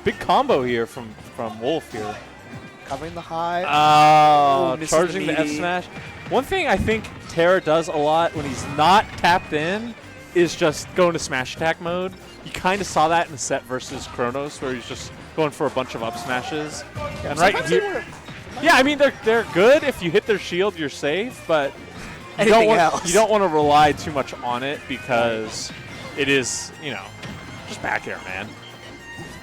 Big combo here from Wolf here. Covering the high. Oh, Ooh, misses charging the F meaty. smash. One thing I think Terra does a lot when he's not tapped in is just going to smash attack mode. You kind of saw that in the set versus Kronos, where he's just going for a bunch of up smashes. And right Sometimes they here, work. yeah, I mean they're good. If you hit their shield, you're safe, but you Anything don't else. want to rely too much on it because it is just back air, man.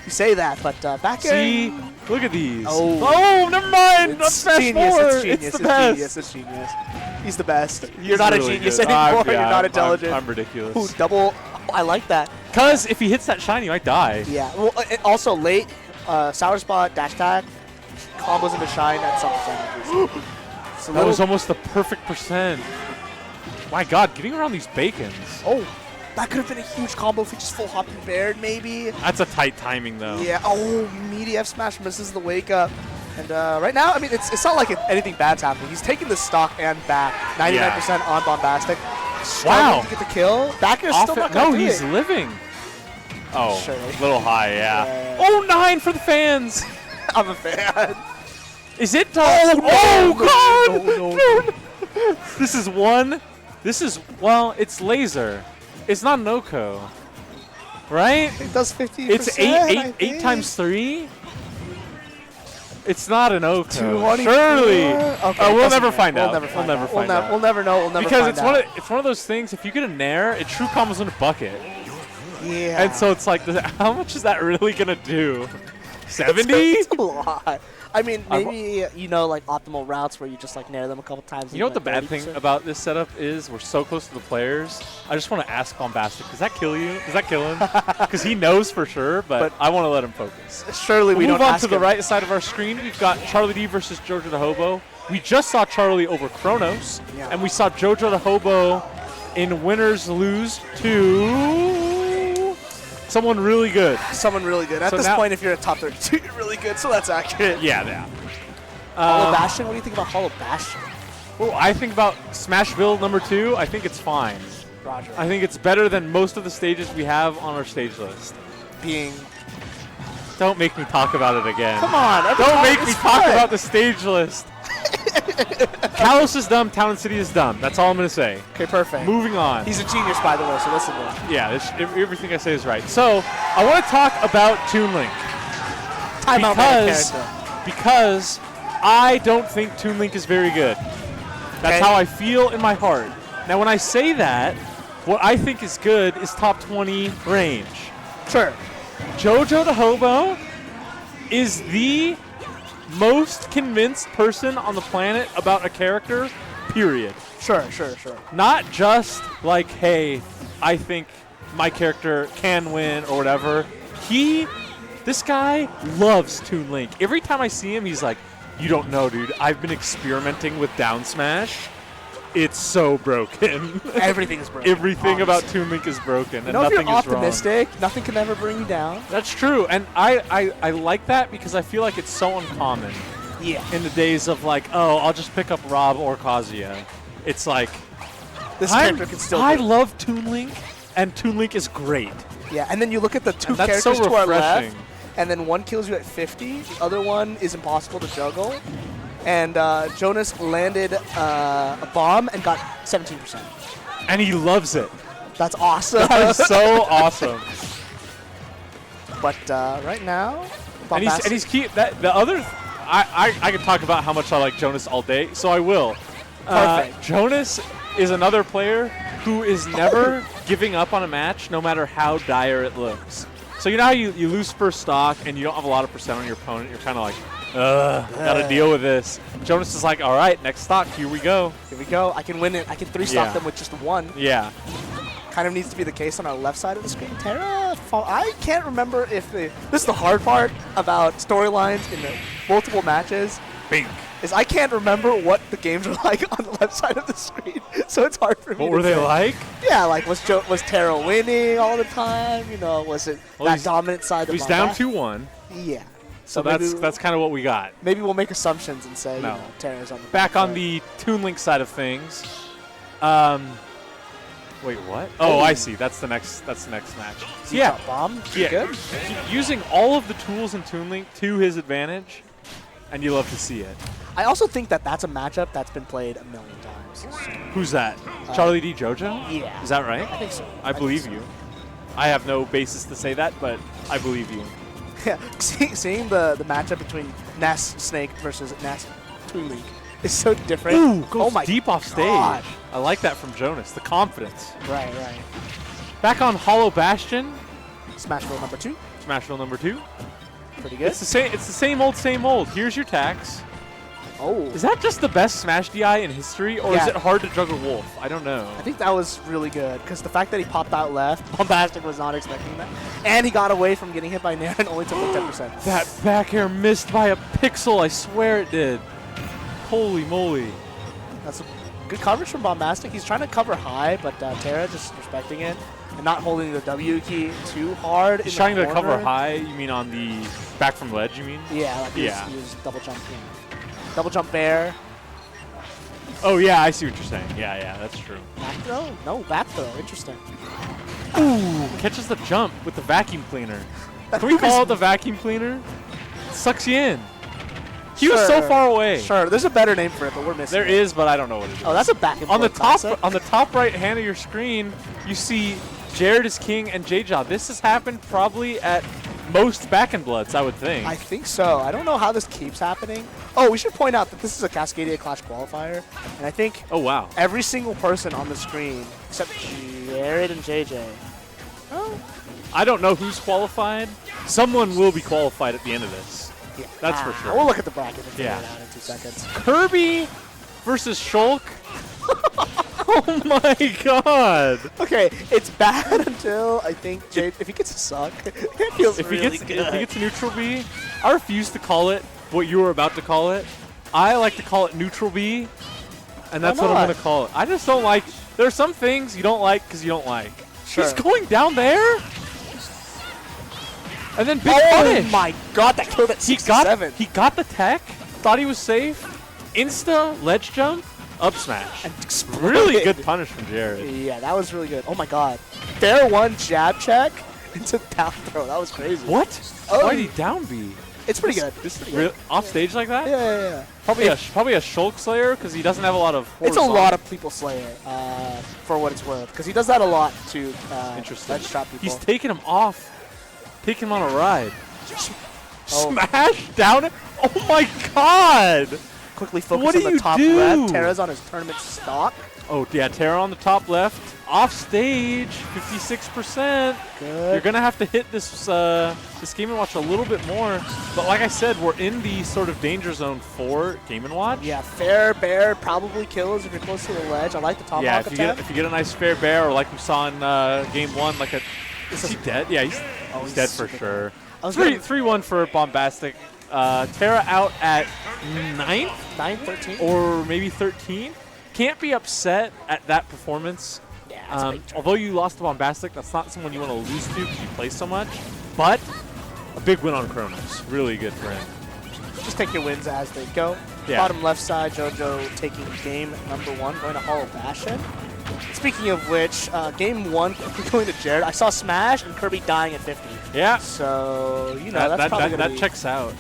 You say that, but back air. See, Look at these. Oh. Never mind. Not It's Smash genius. 4. It's genius. It's the best. Genius. It's genius. He's the best. He's You're not really a genius good. anymore. Yeah, You're not intelligent. I'm ridiculous. Ooh, double. Oh, I like that. Because if he hits that shine, he might die. Yeah. Well, also late sour spot dash attack combos into shine at some percentages. It's a That little- was almost the perfect percent. My God, getting around these bacons. Oh, that could have been a huge combo if he just full hopped and bared, maybe. That's a tight timing, though. Yeah. Oh, meaty F smash misses the wake up. And right now, I mean, it's not like anything bad's happening. He's taking the stock and back. 99% on Bombastic. Struggling to get the kill. Back air still not No, gonna do he's it. living. Oh, Sure. a little high, yeah. Yeah. Oh, 9 for the fans. I'm a fan. Is it? Oh, God! no. This is one. Well, it's laser. It's not an Oko. Right? It does 50%. It's eight times 3? It's not an Oko. 224. Surely. Okay, We'll doesn't never matter. find out. We'll never find out. find out. We'll never know. We'll never Because find it's out. it's one of those things. If you get a nair, it true combos in a bucket, Yeah. and so it's like, how much is that really gonna do? 70? It's a lot. I mean, maybe, like optimal routes where you just like nair them a couple times. You know what the and, bad like, thing 30%? about this setup is? We're so close to the players. I just want to ask Bombastic, does that kill you? Does that kill him? Because he knows for sure, but I want to let him focus. Surely we We'll move don't on ask to the him. right side of our screen. We've got Charlie D versus Jojo the Hobo. We just saw Charlie over Kronos, Yeah. and we saw Jojo the Hobo in winners lose to someone really good. Someone really good. At So this now- point, if you're a top 32, you're really good, so that's accurate. Yeah. Hollow Bastion? What do you think about Hollow Bastion? Well, I think about Smash Build number 2. I think it's fine. Roger. I think it's better than most of the stages we have on our stage list. Being. Don't make me talk about it again. Come on. every Don't time make me it's talk fun. about the stage list. Kalos is dumb. Town and City is dumb. That's all I'm going to say. Okay, perfect. Moving on. He's a genius, by the way, so listen to him. Yeah, everything I say is right. So, I want to talk about Toon Link. Time out by the character. Because I don't think Toon Link is very good. That's Okay. how I feel in my heart. Now, when I say that, what I think is good is top 20 range. Sure. Jojo the Hobo is the most convinced person on the planet about a character, period. Sure. Not just like, hey, I think my character can win or whatever. This guy loves Toon Link. Every time I see him, he's like, you don't know, dude. I've been experimenting with down smash. It's so broken. Everything is broken. Everything honestly. about Toon Link is broken, and If nothing you're is wrong. optimistic, nothing can ever bring you down. That's true, and I like that because I feel like it's so uncommon Yeah. in the days of like, oh, I'll just pick up Rob or Kazuya. It's like, This character can still I do it. love Toon Link, and Toon Link is great. Yeah, and then you look at the two And that's so characters to our left, refreshing. and then one kills you at 50, the other one is impossible to juggle. And Jonas landed a bomb and got 17%. And he loves it. That's awesome. That is so awesome. But right now, And he's key. The other, I could talk about how much I like Jonas all day, so I will. Perfect. Jonas is another player who is never giving up on a match, no matter how dire it looks. So you know how you lose first stock and you don't have a lot of percent on your opponent. You're kind of like, gotta deal with this. Jonas is like, all right, next stock, here we go. Here we go. I can win it. I can 3-stop Yeah. them with just one. Yeah. Kind of needs to be the case on our left side of the screen. Terra, I can't remember if this is the hard part about storylines in the multiple matches. Bink. Is I can't remember what the games are like on the left side of the screen, so it's hard for me. What to were they say. like? Yeah, like was Terra winning all the time? Was it Well, that he's- dominant side of He's my down back? 2-1. Yeah. So maybe, that's kind of what we got. maybe we'll make assumptions and say No. Terra's on the Back back on the Toon Link side of things. Wait, what? Oh, I see. That's the next match. Yeah. bomb. Yeah. Good. Using all of the tools in Toon Link to his advantage, and you love to see it. I also think that that's a matchup that's been played a million times. So, Who's that? Charlie D. Jojo? yeah. Is that right? I think so. I believe think you. I have no basis to say that, but I believe you. so. Yeah. Seeing the matchup between Ness Snake versus Ness Toon Link is so different. Ooh, goes oh my deep off stage. God. I like that from Jonas. The confidence. Right. Back on Hollow Bastion. Smash roll number 2. Smashville number 2. Pretty good. It's the same. It's the same old, same old. Here's your tax. Oh. Is that just the best Smash DI in history, or is Yeah. it hard to juggle Wolf? I don't know. I think that was really good because the fact that he popped out left, Bombastic was not expecting that. And he got away from getting hit by Nair and only took like 10%. That back air missed by a pixel. I swear it did. Holy moly. That's a good coverage from Bombastic. He's trying to cover high, but Terra just respecting it and not holding the W key too hard. He's in trying the to cover corner. high. You mean on the back from ledge? You mean? Yeah, like Yeah. he was double jumping. Double jump bear. Oh yeah, I see what you're saying. Yeah, that's true. Back throw? No, back throw. Interesting. Ooh, catches the jump with the vacuum cleaner. Can we call it the vacuum cleaner? It sucks you in. He was so Sure. far away. Sure, there's a better name for it, but we're missing There it. is, but I don't know what it is. Oh, that's a back and on the forth top classic. on the top right hand of your screen, you see Jared is king and J-Jaw. This has happened probably at most Back and Bloods, I would think. I think so. I don't know how this keeps happening. Oh, we should point out that this is a Cascadia Clash qualifier, and I think Oh wow. every single person on the screen, except Jared and JJ. Oh, I don't know who's qualified. Someone will be qualified at the end of this. yeah. That's for sure. We'll look at the bracket and figure Yeah. it out in 2 seconds. Kirby versus Shulk. Oh my god. Okay, it's bad until I think Jade, if he gets a suck, it feels If really he gets good. if he gets a neutral B, I refuse to call it what you were about to call it. I like to call it neutral B, and that's what I'm not? going to call it. I just don't like. There are some things you don't like because you don't like. Sure. He's going down there, and then big Oh punish. my god, that killed at He 67. got the tech. Thought he was safe. Insta ledge jump, up smash. And Really exploded. good punish from Jared. Yeah, that was really good. Oh my god. Fair one jab check into down throw. That was crazy. What? Oh. Why did he down B? It's pretty good. This is real, off stage like that? Yeah. Probably a Shulk Slayer because he doesn't have a lot of. It's a horizontal- lot of people slayer, for what it's worth, because he does that a lot to Interesting. ledge trap people. He's taking him off, taking him on a ride. Oh. Smash down it. Oh my god! quickly focus What on do the you top do? left. Terra's on his tournament stock. Oh yeah, Terra on the top left. Off stage, 56%. Good. You're gonna have to hit this this Game & Watch a little bit more. But like I said, we're in the sort of danger zone for Game & Watch. Yeah, fair bear probably kills if you're close to the ledge. I like the top Yeah, rock if attack. you get a nice fair bear, or like we saw in Game 1, like a. Is he dead? Yeah, he's he's dead for super sure. I was gonna- 3-1 for Bombastic. Terra out at 9th 9-13. or maybe 13th. Can't be upset at that performance. Yeah, that's a big turn. Although you lost to Bombastic, that's not someone you want to lose to because you play so much. But a big win on Kronos. Really good for him. Just take your wins as they go. Yeah. Bottom left side, JoJo taking game number 1, going to Hollow Bastion. Speaking of which, game 1 going to Jared. I saw Smash and Kirby dying at 50. Yeah. So, you know, that's probably going to that be... checks out.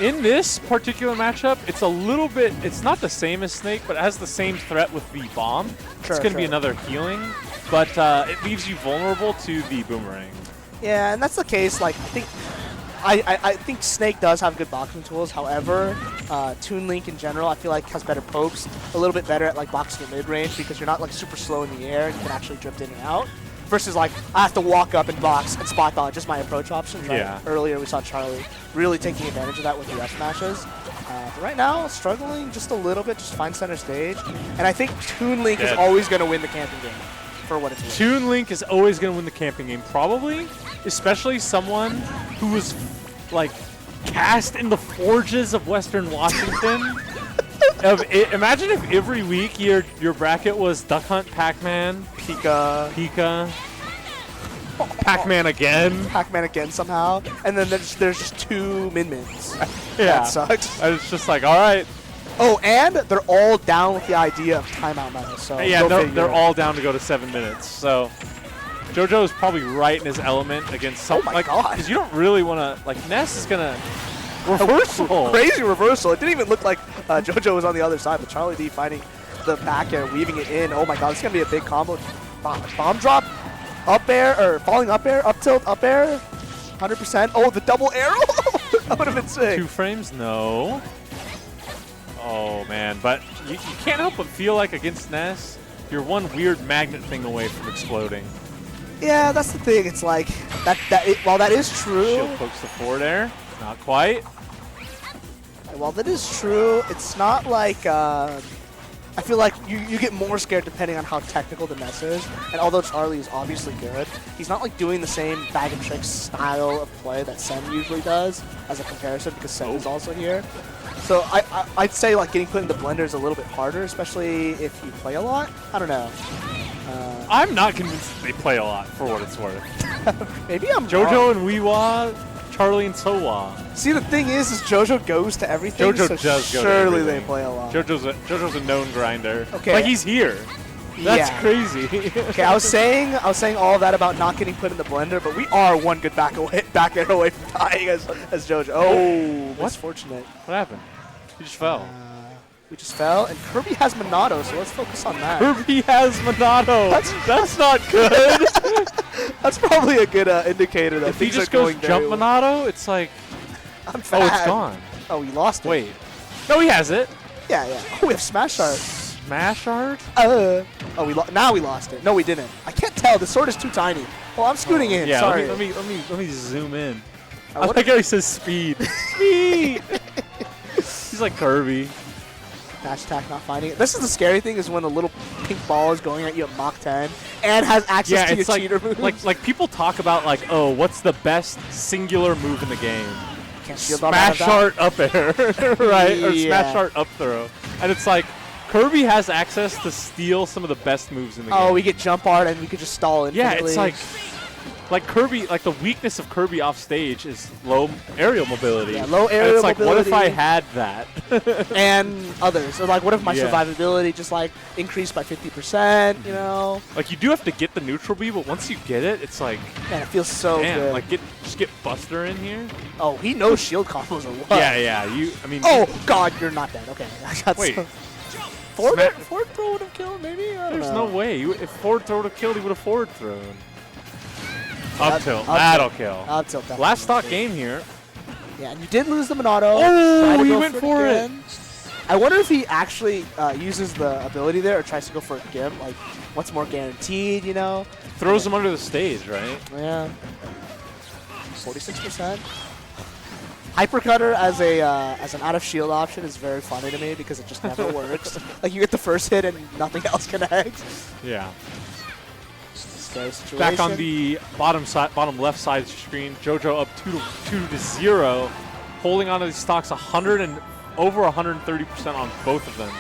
In this particular matchup, it's a little bit, it's not the same as Snake, but it has the same threat with the bomb. It's Sure, going to be sure. another healing, but it leaves you vulnerable to the boomerang. Yeah, and that's the case. Like, I think Snake does have good boxing tools. However, Toon Link in general, I feel like has better pokes, a little bit better at like boxing at mid range because you're not like super slow in the air and you can actually drift in and out. Versus like I have to walk up and box and spot dodge, just my approach options. Right? Yeah. Earlier we saw Charlie really taking advantage of that with the F smashes. But right now, struggling just a little bit, just find center stage. And I think Toon Link is Dead. always going to win the camping game, for what it's worth. Toon Link is always going to win the camping game, probably, especially someone who was like cast in the forges of Western Washington. Imagine if every week your bracket was Duck Hunt, Pac-Man, Pika, Pac-Man again. Pac-Man again somehow, and then there's just 2 Min-Mins. Yeah, That sucks. And it's just like, all right, Oh, and they're all down with the idea of timeout meta. So yeah, go no, figure. they're all down to go to 7 minutes. So JoJo is probably right in his element against some. Oh my God. Because you don't really want to like Ness is gonna reversal. Crazy reversal. It didn't even look like JoJo was on the other side, but Charlie D finding the back air, weaving it in. Oh my God, this is gonna be a big combo. Bomb drop, up air, or falling up air, up tilt, up air, 100%. Oh, the double arrow. That would have been sick. 2 frames? No. Oh, man. But you can't help but feel like against Ness, you're one weird magnet thing away from exploding. Yeah, that's the thing. It's like while that is true, Shield pokes the forward air. Not quite. while that is true, it's not like I feel like you get more scared depending on how technical the Ness is. And although Charlie is obviously good, he's not like doing the same bag and tricks style of play that Sen usually does as a comparison because Sen is also here. So I'd say like getting put in the blender is a little bit harder, especially if you play a lot. I don't know. I'm not convinced that they play a lot, for what it's worth. Maybe I'm JoJo wrong. and Weewa, Charlie and Sowa. See, the thing is JoJo goes to everything. JoJo so does go to surely everything. they play a lot. JoJo's a known grinder. Okay. Like he's here. That's Yeah. crazy. Okay, I was saying all of that about not getting put in the blender, but we are one good back air away from dying as JoJo. Oh, What? that's fortunate. What happened? He just fell. We just fell, and Kirby has Monado, so let's focus on that. Kirby has Monado. That's not good. That's probably a good indicator that If he things just are goes going jump very well. Monado, it's like, I'm oh, it's fat. gone. Oh, we lost it. Wait. No, he has it. Yeah, yeah. Oh, we have Smash Art. Smash art? Oh, now we lost it. No, we didn't. I can't tell. The sword is too tiny. Oh, I'm scooting in. Yeah, Sorry. let me zoom in. I what- like how he says speed. Speed. He's like Kirby. Dash attack not finding it. This is the scary thing is when the little pink ball is going at you at Mach 10 and has access Yeah, to your it's like cheater moves. like people talk about like, oh, what's the best singular move in the game? Can't shield all out of Smash that. art up air, right? Or Yeah. smash art up throw. And it's like Kirby has access to steal some of the best moves in the game. Oh, we get jump art and we could just stall Yeah, infinitely. it's like Kirby, like the weakness of Kirby off stage is low aerial mobility. Yeah, low And aerial it's like, what if I mobility. had that? and others. So like, what if my Yeah. survivability just like increased by 50%? You know, Like you do have to get the neutral B, but once you get it, it's like, man, it feels so damn, good. like just get Buster in here. Oh, he knows shield combos are what? Yeah. I mean, Oh God, you're not dead. Okay, I got Wait. some. Forward Sma- throw would have killed, maybe. I don't there's know. no way. If forward throw would have killed, he would have forward thrown. Yeah, Up tilt. up That'll tilt. kill. Up tilt, definitely. Last stock game here. Yeah, and you did lose the Monado. Oh, Try to he go went for it. again. I wonder if he actually uses the ability there or tries to go for a gimp. Like, what's more guaranteed, you know? Throws him under the stage, right? Yeah. 46%. Hypercutter as an out of shield option is very funny to me because it just never works. Like you get the first hit and nothing else connects. Yeah. Scary situation. Back on the bottom left side of the screen, JoJo up 2-0, holding on to these stocks over 130% on both of them.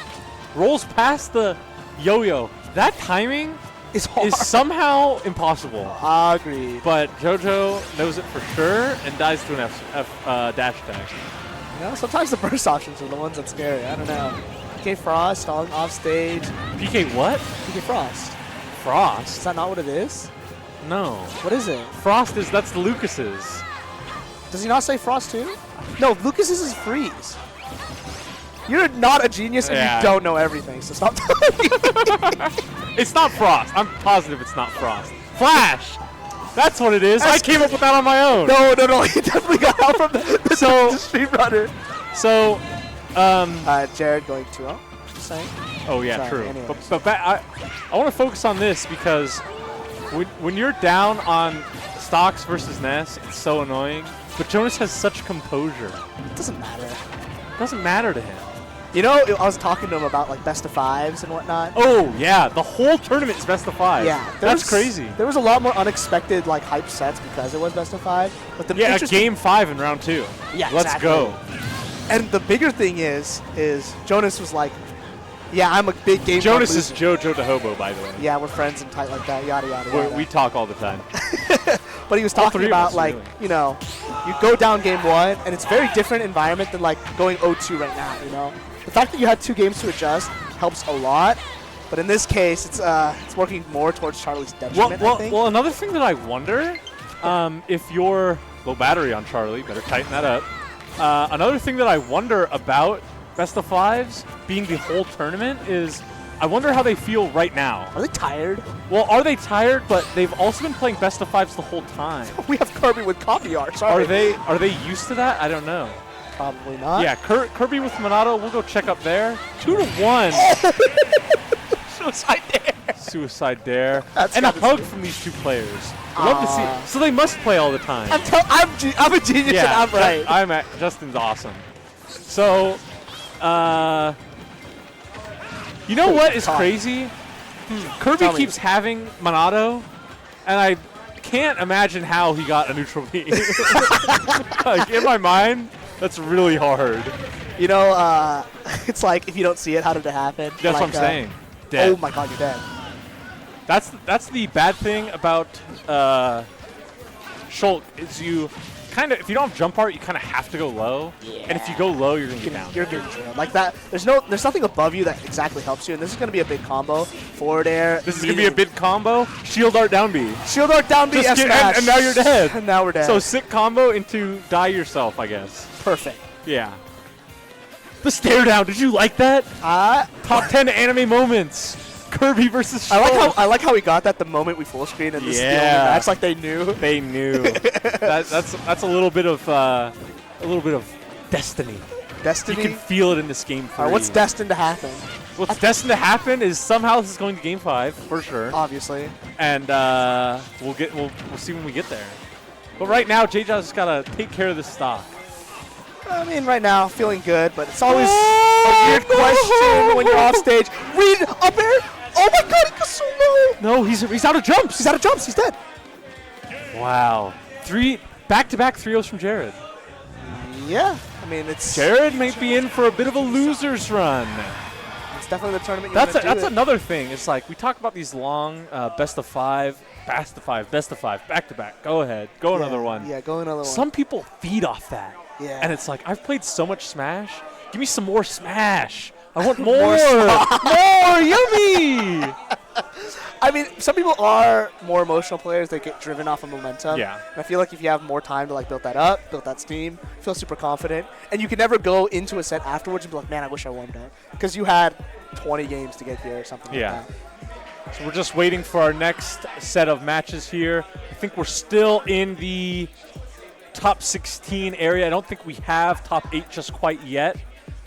Rolls past the yo-yo. That timing it's hard. is somehow impossible. Agreed. But JoJo knows it for sure and dies to an F dash attack. You know, sometimes the burst options are the ones that scary. I don't know. PK Frost stalling off stage. PK what? PK Frost. Is Frost? that not what it is? No. What is it? Frost that's Lucas's. Does he not say Frost too? No, Lucas's is Freeze. You're not a genius and Yeah. you don't know everything, so stop telling me. It's not Frost. I'm positive it's not Frost. Flash! That's what it is. I came up with that on my own. No, he definitely got out from the street runner. So, Jared going 2-0. Just saying. oh yeah, Sorry, true. anyways. But I want to focus on this because when you're down on stocks versus Ness, it's so annoying. But Jonas has such composure. It doesn't matter. It doesn't matter to him. You know, I was talking to him about like best of fives and whatnot. Oh yeah, the whole tournament's best of 5. Yeah, That's crazy. There was a lot more unexpected like hype sets because it was best of 5. But the Yeah, interesting- game 5 in round 2. Yeah, Let's exactly. go. And the bigger thing is Jonas was like, "Yeah, I'm a big game." Jonas club is loser." JoJo de Hobo, by the way. Yeah, we're friends and tight like that. Yada yada yada. We talk all the time. But he was All talking three of about us, like, really. you know, you go down game 1 and it's a very different environment than like going 0-2 right now, you know. The fact that you had 2 games to adjust helps a lot, but in this case it's working more towards Charlie's detriment, I think. Well, another thing that I wonder, if you're low battery on Charlie, better tighten that up. Another thing that I wonder about best of 5s being the whole tournament is I wonder how they feel right now. Are they tired? Well, are they tired? But they've also been playing best of 5s the whole time. We have Kirby with copy art. Sorry. Are they used to that? I don't know. Probably not. Yeah, Kirby with Monado. We'll go check up there. 2-1. Suicide there. Suicide Dare. That's And a gotta hug be- from these two players. Love to see it. So they must play all the time. I'm a genius and I'm right. Justin's awesome. So, you know what is crazy? Kirby Tell me. keeps having Monado, and I can't imagine how he got a neutral B. Like, in my mind, that's really hard. You know, it's like if you don't see it, how did it happen? That's what I'm saying. Dead. Oh my God, you're dead. That's the bad thing about Shulk is you kind of, if you don't have jump art, you kind of have to go low. Yeah. And if you go low, you're gonna get down. You're getting trailed like that. There's nothing above you that exactly helps you, and this is gonna be a big combo. Forward air. This is gonna be a big combo. Shield art down B. Shield art down B. Just F get- smash. and now you're dead. And now we're dead. So sick combo into die yourself, I guess. perfect. Yeah. The stare down. Did you like that? Top 10 anime moments. Kirby versus Shulk. I like how we got that the moment we full screen, and this is the only Yeah. match. Like they knew. They knew. That's a little bit of destiny. Destiny. You can feel it in this game. All right, what's destined to happen? What's destined to happen is somehow this is going to Game 5 for sure, Obviously. and we'll see when we get there. But right now, JJ's just gotta take care of this stock. I mean, right now, feeling good, but it's always a weird question when you're off stage. Read up air. Oh my God, he goes so low. No, he's out of jumps. He's out of jumps. He's dead. Wow. 3 back-to-back 3-0s from Jared. Yeah. I mean, it's Jared might be in for a bit of a loser's run. it's definitely the tournament you That's want to do. another thing. It's like we talk about these long best of 5, best of 5, back-to-back. Go ahead. Go another one. Yeah, go another one. Some people feed off that. Yeah. And it's like, I've played so much Smash. Give me some more Smash. I want more. More More. Yummy. I mean, some people are more emotional players. They get driven off of momentum. Yeah. And I feel like if you have more time to like build that up, build that steam, feel super confident, and you can never go into a set afterwards and be like, man, I wish I warmed up, because you had 20 games to get here or something Yeah. like that. So we're just waiting for our next set of matches here. I think we're still in the top 16 area. I don't think we have top 8 just quite yet.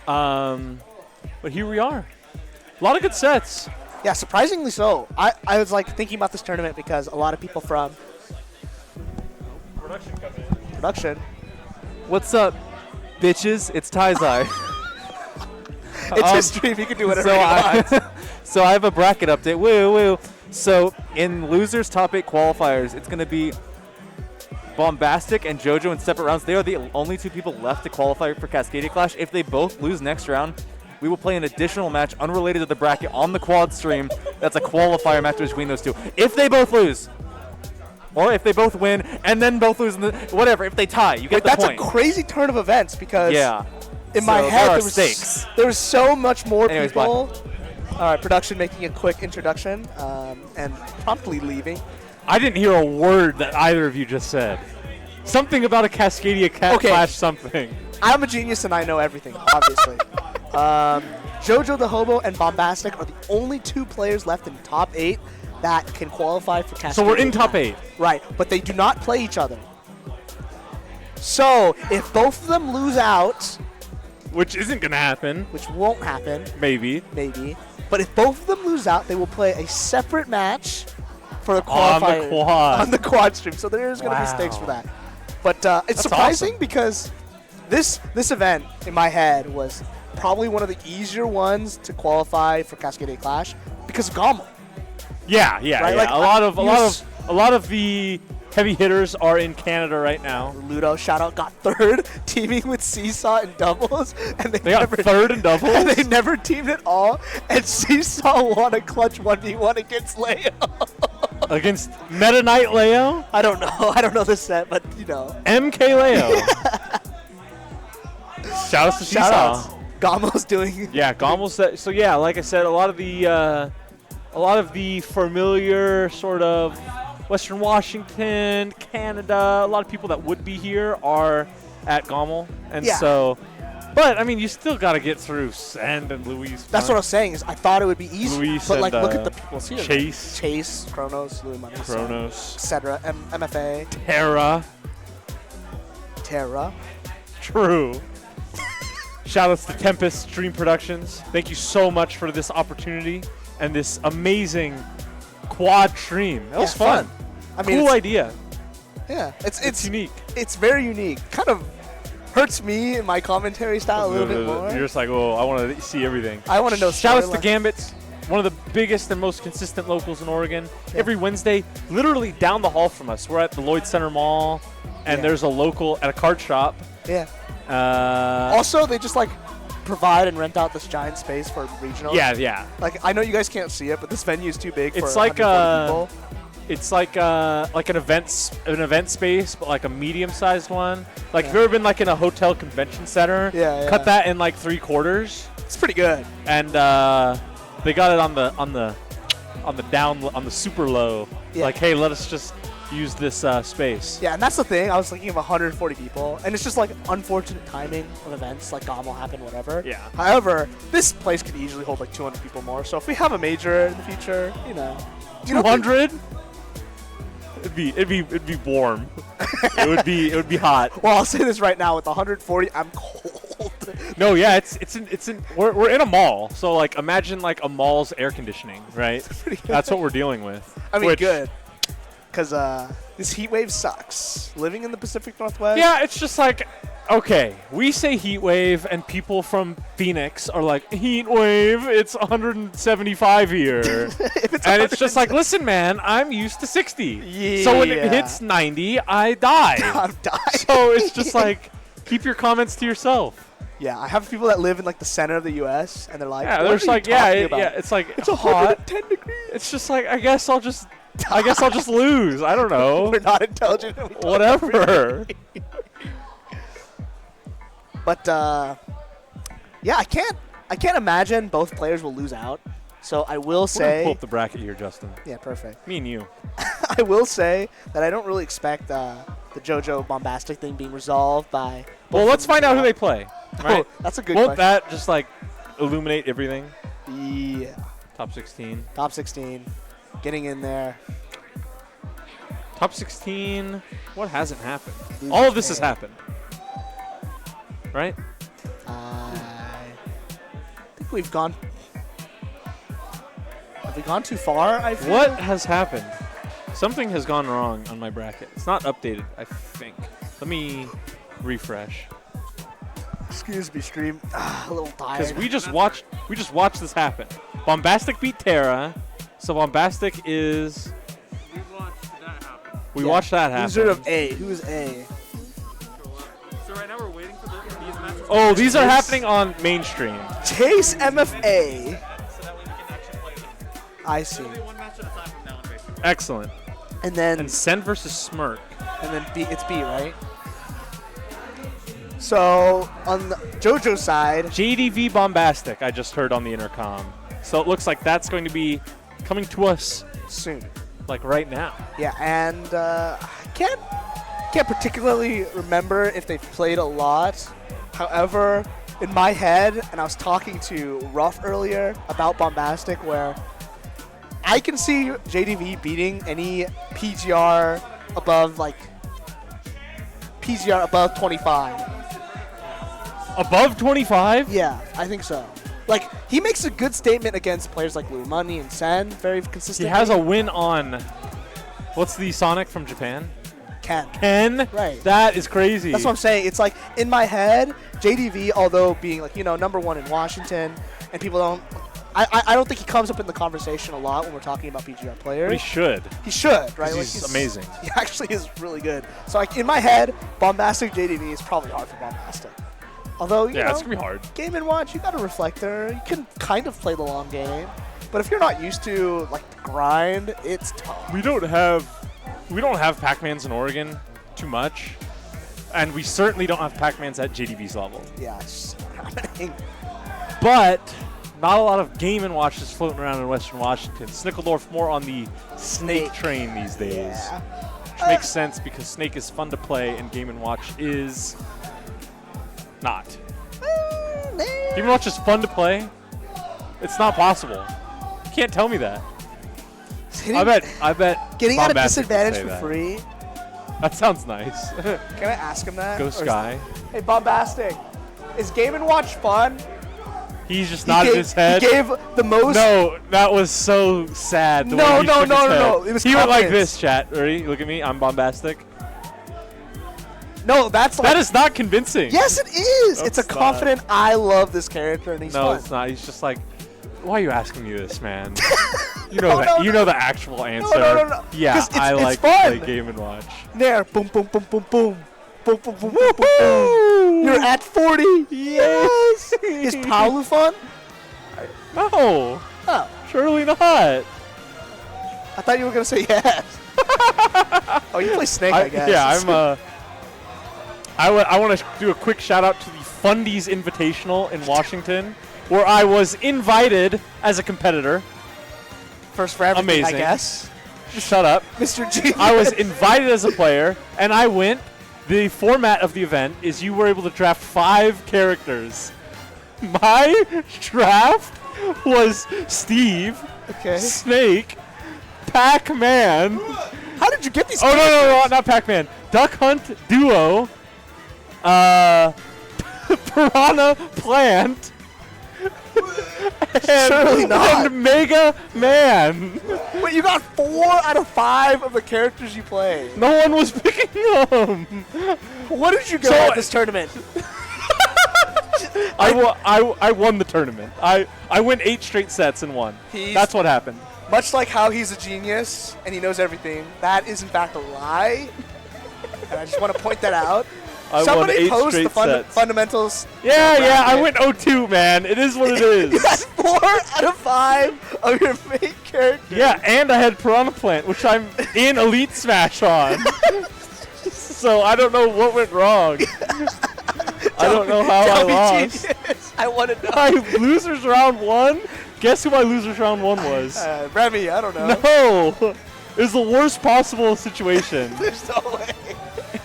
But here we are. A lot of good sets. Yeah, surprisingly so. I was like thinking about this tournament because a lot of people from production. What's up, bitches? It's Taizai. It's his stream. He can do whatever so he wants. so I have a bracket update. Woo woo. So in losers top 8 qualifiers, it's going to be Bombastic and JoJo in separate rounds. They are the only 2 people left to qualify for Cascadia Clash. If they both lose next round, we will play an additional match unrelated to the bracket on the quad stream. That's a qualifier match between those 2. If they both lose, or if they both win and then both lose, whatever. If they tie, you get the That's point. a crazy turn of events because in my So head there are there was stakes. there was so much more Anyways, people. All right, production making a quick introduction and promptly leaving. I didn't hear a word that either of you just said. Something about a Cascadia Clash something. I'm a genius and I know everything, obviously. JoJo the Hobo and Bombastic are the only 2 players left in top 8 that can qualify for Cascadia. So we're in top Clash. 8. Right, but they do not play each other. So if both of them lose out, Which isn't going to happen. which won't happen, Maybe. maybe, but if both of them lose out, they will play a separate match for the On the qualifier quad. on the quad stream. So there's going to be stakes for that. But it's That's surprising awesome. because this event in my head was probably one of the easier ones to qualify for Cascadia Clash because of Gommel. Yeah. Right, like, a lot of the heavy hitters are in Canada right now. Ludo, shout out, got 3rd, teaming with Seesaw in doubles, and They got 3rd in doubles. and they never teamed at all. And Seesaw won a clutch 1v1 against Leo. Against Meta Knight Leo, I don't know the set, but you know. MK Leo. Shout outs to Shout Seesaw. outs. Gommel's doing. Yeah, Gommel said. So yeah, like I said, a lot of the familiar sort of Western Washington, Canada, a lot of people that would be here are at Gommel, and Yeah. so. But I mean, you still got to get through Sand and Louise. That's what I was saying. Is I thought it would be easy, Luis but like and, look at the people here. Chase. Chase, Kronos, Louis Money, Kronos, etc. MFA, Terra. Terra. True. Shout outs to Tempest Stream Productions. Thank you so much for this opportunity and this amazing quad stream. That was Yeah, fun. I mean, Cool it's, idea. yeah, It's unique. It's very unique. Kind of hurts me in my commentary style a little bit more. You're just like, oh, I want to see everything. I want to know. Shout outs to storyline. Gambits, one of the biggest and most consistent locals in Oregon. Yeah. Every Wednesday, literally down the hall from us. We're at the Lloyd Center Mall, and Yeah. there's a local at a card shop. Yeah. Uh, Also, they just like provide and rent out this giant space for regional. yeah. Like I know you guys can't see it, but this venue is too big for It's like 140 people. It's like an event space, but like a medium-sized one. Like if Yeah. you've ever been like in a hotel convention center, Yeah, yeah. cut that in like 3/4, It's pretty good. and they got it on the super low. Yeah. Like, hey, let us just use this space. Yeah, and that's the thing. I was thinking of 140 people, and it's just like unfortunate timing of events, like GOM will happen, whatever. Yeah. However, this place could easily hold like 200 people more. So if we have a major in the future, you know, 200? It'd be warm. it would be hot. Well, I'll say this right now: with 140, I'm cold. No, yeah, we're in a mall, so like imagine like a mall's air conditioning, right? That's what we're dealing with. I mean, Which- good, because this heat wave sucks. Living in the Pacific Northwest. Yeah, it's just like, okay, we say heat wave, and people from Phoenix are like, heat wave, it's 175 here. If it's And it's just like, 170 listen, man, I'm used to 60. So when it Yeah. hits 90, I die. I'm dying. So it's just like, keep your comments to yourself. Yeah, I have people that live in like the center of the U.S. and they're like, Yeah, what they're are just you like, talking about? it's like It's hot. 110 degrees. It's just like, I guess I'll just lose. I don't know. We're not intelligent. and we talk Whatever. But yeah, I can't imagine both players will lose out. So I will We're gonna say, pull up the bracket here, Justin. yeah, perfect. Me and you. I will say that I don't really expect the JoJo bombastic thing being resolved by. Well, let's find out who they play. Right? Oh, that's a good Won't question. that just like illuminate everything? Yeah, Top 16. top 16, getting in there. Top 16. What hasn't happened? Losers All of this has pay. happened. Right? I think we've gone. Have we gone too far? I feel? What has happened? Something has gone wrong on my bracket. It's not updated, I think. Let me refresh. Excuse me, stream. A little tired. Because we just watched this happen. Bombastic beat Terra. So Bombastic is. We Yeah. watched that happen. Loser of A. Who is A? So right now we're waiting for these matches. Oh, these are happening on mainstream. Chase MFA. I see. Excellent. And then And Send versus Smirk. B. It's B, right? So on the JoJo side, JDV Bombastic, I just heard on the intercom. So it looks like that's going to be coming to us soon. like right now. Yeah, and I can't particularly remember if they've played a lot. However, in my head, and I was talking to Ruff earlier about Bombastic, where I can see JDV beating any PGR above 25. Above 25? Yeah, I think so. Like, he makes a good statement against players like Blue Money and Sen, very He consistent. has a win on. What's the Sonic from Japan? Ken. Ken? Right. That is crazy. That's what I'm saying. It's like, in my head, JDV, although being like, number one in Washington, and people don't, I don't think he comes up in the conversation a lot when we're talking about PGR players. But he should. He should, right? He's amazing. He actually is really good. So like in my head, Bombastic JDV is probably hard for Bombastic. Although, you Yeah, know, it's going to be hard. Game & Watch, you got a reflector. You can kind of play the long game. But if you're not used to like the grind, it's tough. We don't have Pac-Mans in Oregon too much. And we certainly don't have Pac-Mans at JDV's level. Yeah, it's just not happening. But not a lot of Game & Watches floating around in Western Washington. Snickledorf more on the Snake train these days. Yeah. Which makes sense because Snake is fun to play and Game & Watch is not. Game & Watch is fun to play. It's not possible. You can't tell me that. I bet. Getting at a Bombastic would disadvantage say for that. free. That sounds nice. Can I ask him that? Go Or is- Sky. Hey, Bombastic, is Game & Watch fun? He's just nodded his head. He gave the most. No, that was so sad. the way No, he no, shook his no, head. no. It was He went like confidence. this, chat. Ready? Look at me. I'm bombastic. No, that's like. That is not convincing. Yes, it is. No, It's a it's not. confident. I love this character, and he's No, fun. it's not. He's just like, why are you asking me this, man? You No, know that. no, You no. know the actual answer. No. Yeah, 'Cause I it's like fun. to play Game & Watch. There, boom, boom, boom, boom, boom, boom, boom, boom, boom, boom. You're at 40. Yes. Is Paolu fun? No, Oh, surely not. I thought you were gonna say yes. Oh, you play Snake, I guess. Yeah, I'm. I want to do a quick shout out to the Fundies Invitational in Washington, where I was invited as a competitor. First for everything, Amazing. I guess. Shut up. Mr. G. I was invited as a player, and I went. The format of the event is you were able to draft 5 characters. My draft was Steve, Okay. Snake, Pac-Man. How did you get these? Oh, characters? no, not Pac-Man. Duck Hunt Duo. Piranha Plant. and, Surely not. And Mega Man. Wait, you got 4 out of 5 of the characters you played. No one was picking them. What did you get So- at this tournament? I won the tournament. I went 8 straight sets and won. He's- That's what happened. Much like how he's a genius and he knows everything, that is in fact a lie. And I just want to point that out. I Somebody won 8 post straight the sets. fundamentals. Yeah, I bracket. went 0-2, man. It is what it is. You got 4 out of 5 of your main characters. Yeah, and I had Piranha Plant, which I'm in Elite Smash on. So I don't know what went wrong. I don't know how I Tell me, lost. genius. I want to know. My losers round 1. Guess who my losers round 1 was? Remy, I don't know. No, it was the worst possible situation. There's no way.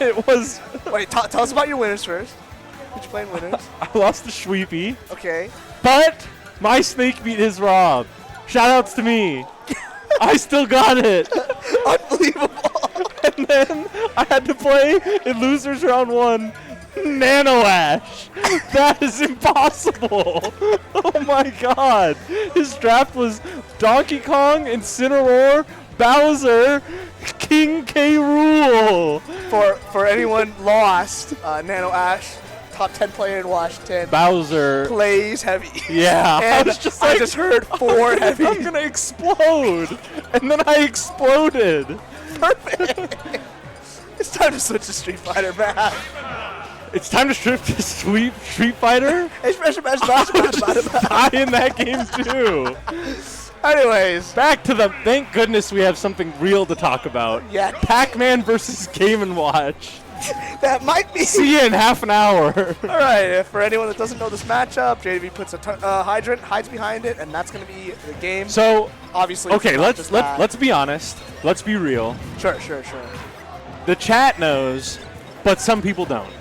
It was. Wait, tell us about your winners first. Who'd you play in winners? I lost to Schweepy, Okay. but my Snake beat his Rob. Shoutouts to me. I still got it. Unbelievable. And then I had to play in losers round 1 Nano Ash. That is impossible. Oh my god. His draft was Donkey Kong, Incineroar, Bowser, King K. Rool. For anyone lost, Nano Ash, top 10 player in Washington, Bowser. plays heavy. Yeah. And I was just I like, just heard 4 heavy. I'm gonna explode. And then I exploded. Perfect. It's time to switch to Street Fighter, man. It's time to strip to Street Fighter. I in that game too. Anyways, Back to the. Thank goodness we have something real to talk about. yeah, Pac-Man versus Game & Watch. that might be. See you in half an hour. All right, for anyone that doesn't know this matchup, JDV puts a hydrant, hides behind it, and that's going to be the game. So, Obviously, okay, it's not just that. let's be honest. Let's be real. Sure. The chat knows, but some people don't.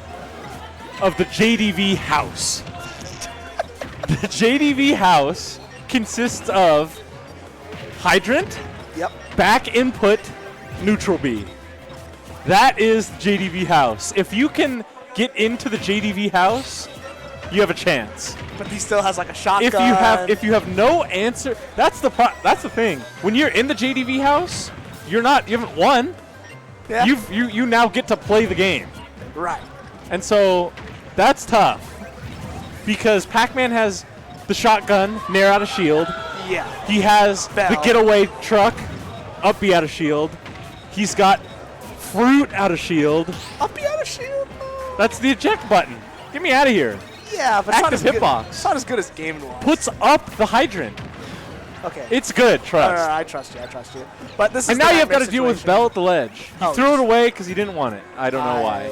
Of the JDV house. The JDV house consists of hydrant, Yep. back input, neutral B. That is the JDV house. If you can get into the JDV house, you have a chance. But he still has like a shotgun. If you have no answer, that's the thing. When you're in the JDV house, you haven't won. yeah. You now get to play the game. right. And so that's tough. Because Pac-Man has the shotgun, Nair out of shield. Yeah. He has the Bell. getaway truck, up B out of shield. He's got fruit out of shield. Up out of shield. That's the eject button. Get me out of here. Yeah, but it's not Active as good. hitbox. It's not as good as Game & Watch. Puts up the hydrant. Okay. It's good, All trust. right, I trust you. But this is And the now you've got nightmare to deal with situation. Bell at the ledge. He Oh, threw yes. it away because he didn't want it. I don't know why.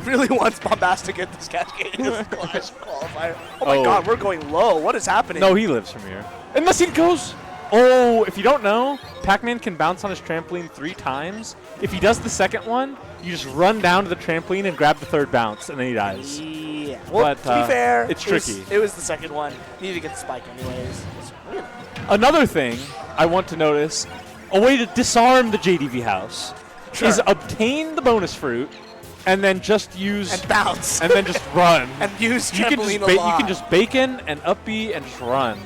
Really wants Bombastic at this Cascade Clash qualifier. Oh my Oh. god, we're going low. What is happening? No, he lives from here. Unless he goes. Oh, if you don't know, Pac-Man can bounce on his trampoline 3 times. If he does the second one, you just run down to the trampoline and grab the 3rd bounce, and then he dies. Yeah. Well, But, to be fair, it's it was- tricky. It was the second one. Needed to get the spike anyways. Another thing I want to notice, a way to disarm the JDV house is obtain the bonus fruit, and then just use And bounce. and then just run. And use you can trampoline just a lot. you can just bacon and up B and just run.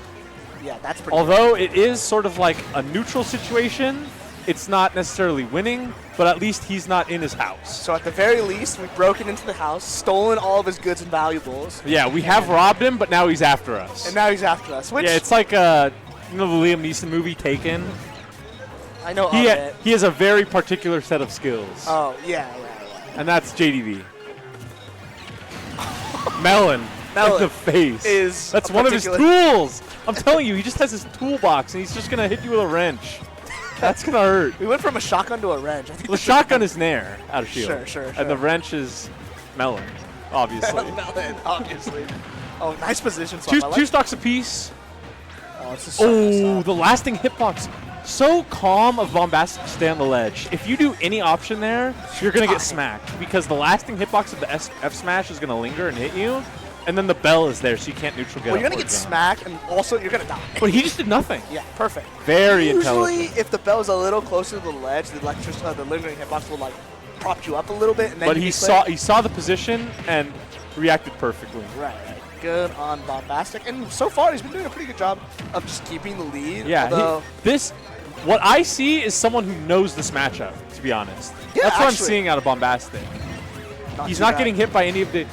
Yeah, that's pretty Although it is sort of like a neutral situation, it's not necessarily winning, but at least he's not in his house. So at the very least, we've broken into the house, stolen all of his goods and valuables, Yeah, we have robbed him, but now he's after us. and now he's after us. Which Yeah, it's like the Liam Neeson movie Taken. I know He of it. he has a very particular set of skills, Oh, yeah. and that's JDV. Melon. Melon in the face. is That's a one of his particular- tools. I'm telling you, he just has his toolbox, and he's just gonna hit you with a wrench. That's gonna hurt. We went from a shotgun to a wrench. I think The shotgun is Nair out of shield. Sure. And the wrench is Melon, obviously. Melon, obviously. Oh, nice position swap. I like two stocks apiece. Oh, it's just so messed Oh, up. the lasting hitbox. So calm of Bombastic to stay on the ledge. If you do any option there, you're going to get smacked because the lasting hitbox of the F smash is going to linger and hit you, and then the bell is there so you can't neutral get Well, you're up going to get towards them. smacked, and also you're going to die. But he just did nothing. Yeah, perfect. Very Usually, intelligent. if the bell's a little closer to the ledge, the lingering hitbox will like prop you up a little bit, and then But you he can saw the position and reacted perfectly. Right. Good on Bombastic, and so far he's been doing a pretty good job of just keeping the lead. Yeah, although, what I see is someone who knows this matchup, to be honest. Yeah, That's what I'm actually. seeing out of Bombastic. He's too not bad. getting hit by any of the...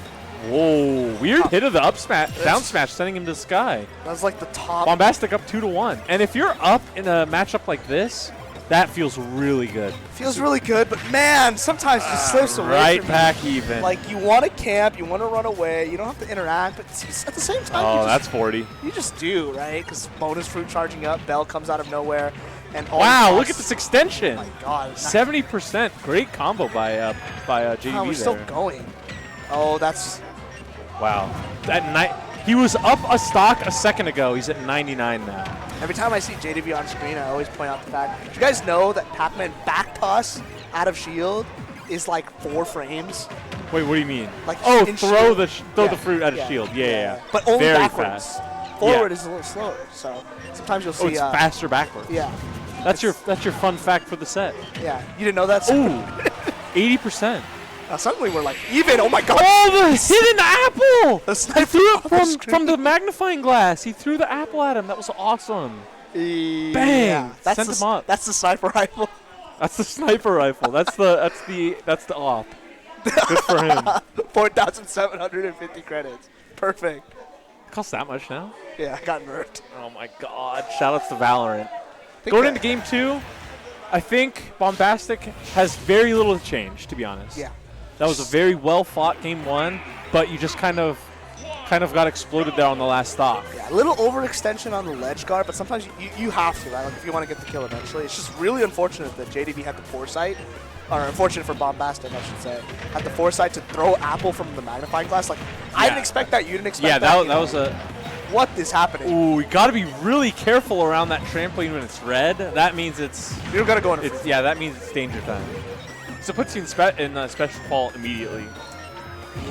Whoa, weird hit of the up smash, down smash, sending him to the sky. That was like the top. Bombastic up 2-1. And if you're up in a matchup like this, that feels really good. Feels really good, but man, sometimes it just slips away Right from back even. you. Like you want to camp, you want to run away, you don't have to interact, but at the same time, Oh, you that's just, 40. you just do, right? Because bonus fruit charging up, Bell comes out of nowhere, and all Wow, the look at this extension. Oh my God, 70%. Great combo by JDV Wow, we're there. still going. Oh, that's Wow. He was up a stock a second ago. He's at 99 now. every time I see JDV on screen, I always point out the fact. Do you guys know that Pac-Man back toss out of shield is like 4 frames? Wait, what do you mean? Like oh, in throw shield. the Yeah, the fruit out of shield. Yeah. But only Very backwards. fast. Forward Yeah. is a little slower, so sometimes you'll Oh, see. it's faster backwards. Yeah, That's your fun fact for the set. yeah. You didn't know that? Ooh, 80%. Suddenly we're like even. Oh my God! Oh, the hidden apple! The He sniper threw it on the from screen. the magnifying glass. He threw the apple at him. That was awesome. Yeah, Bang! That's Sent the, him up. That's the sniper rifle. That's the sniper rifle. That's the op. Good for him. 4,750 credits. Perfect. Costs that much now? Yeah, I got nerfed. Oh my God! Shoutouts to Valorant. Think Going that- into game 2, I think Bombastic has very little to change, to be honest. Yeah. That was a very well fought game 1, but you just kind of got exploded there on the last stock. Yeah, a little overextension on the ledge guard, but sometimes you have to, right? Like if you want to get the kill eventually. It's just really unfortunate that JDV had the foresight, or unfortunate for Bombastic, I should say, had the foresight to throw apple from the magnifying glass. Like I didn't Yeah. expect that. You didn't expect Yeah, that. that was a. What is happening? Ooh, you got to be really careful around that trampoline when it's red. That means You're gonna go in. that means it's danger time. So it puts you in special qual immediately.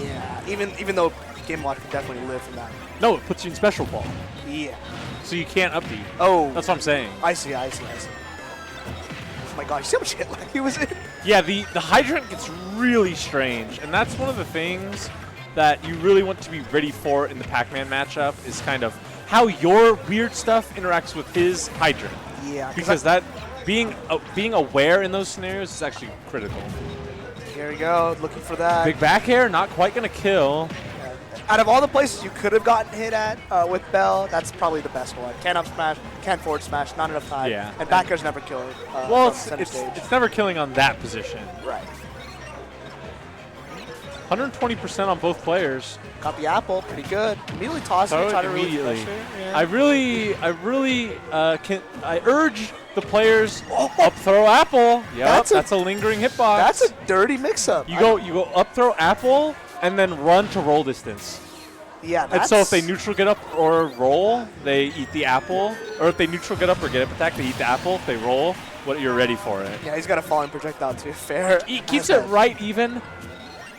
Yeah, even though Game Watch could definitely live from that. No, it puts you in special qual. Yeah. So you can't upbeat. Oh. That's what I'm saying. I see. Oh my God, you see how much hit lag he was in? Yeah, the hydrant gets really strange, and that's one of the things that you really want to be ready for in the Pac-Man matchup is kind of how your weird stuff interacts with his hydrant. Yeah. Because that being aware in those scenarios is actually critical. Here we go, looking for that. Big back air, not quite gonna kill. Out of all the places you could have gotten hit at with Bell, that's probably the best one. Can't up smash, can't forward smash, not enough time. Yeah. And back air's never killing. Well, from center stage. it's never killing on that position. Right. 120% on both players. Got the apple, pretty good. Immediately tossing Throw it, it try to really immediately. pressure. Yeah. I urge the players up throw apple. Yep, that's a lingering hitbox. That's a dirty mix-up. You go up throw apple and then run to roll distance. Yeah, And that's... so if they neutral get up or roll, they eat the apple. Or if they neutral get up or get up attack, they eat the apple. If they roll, you're ready for it. Yeah, he's got a falling projectile too. Fair. He keeps it right even.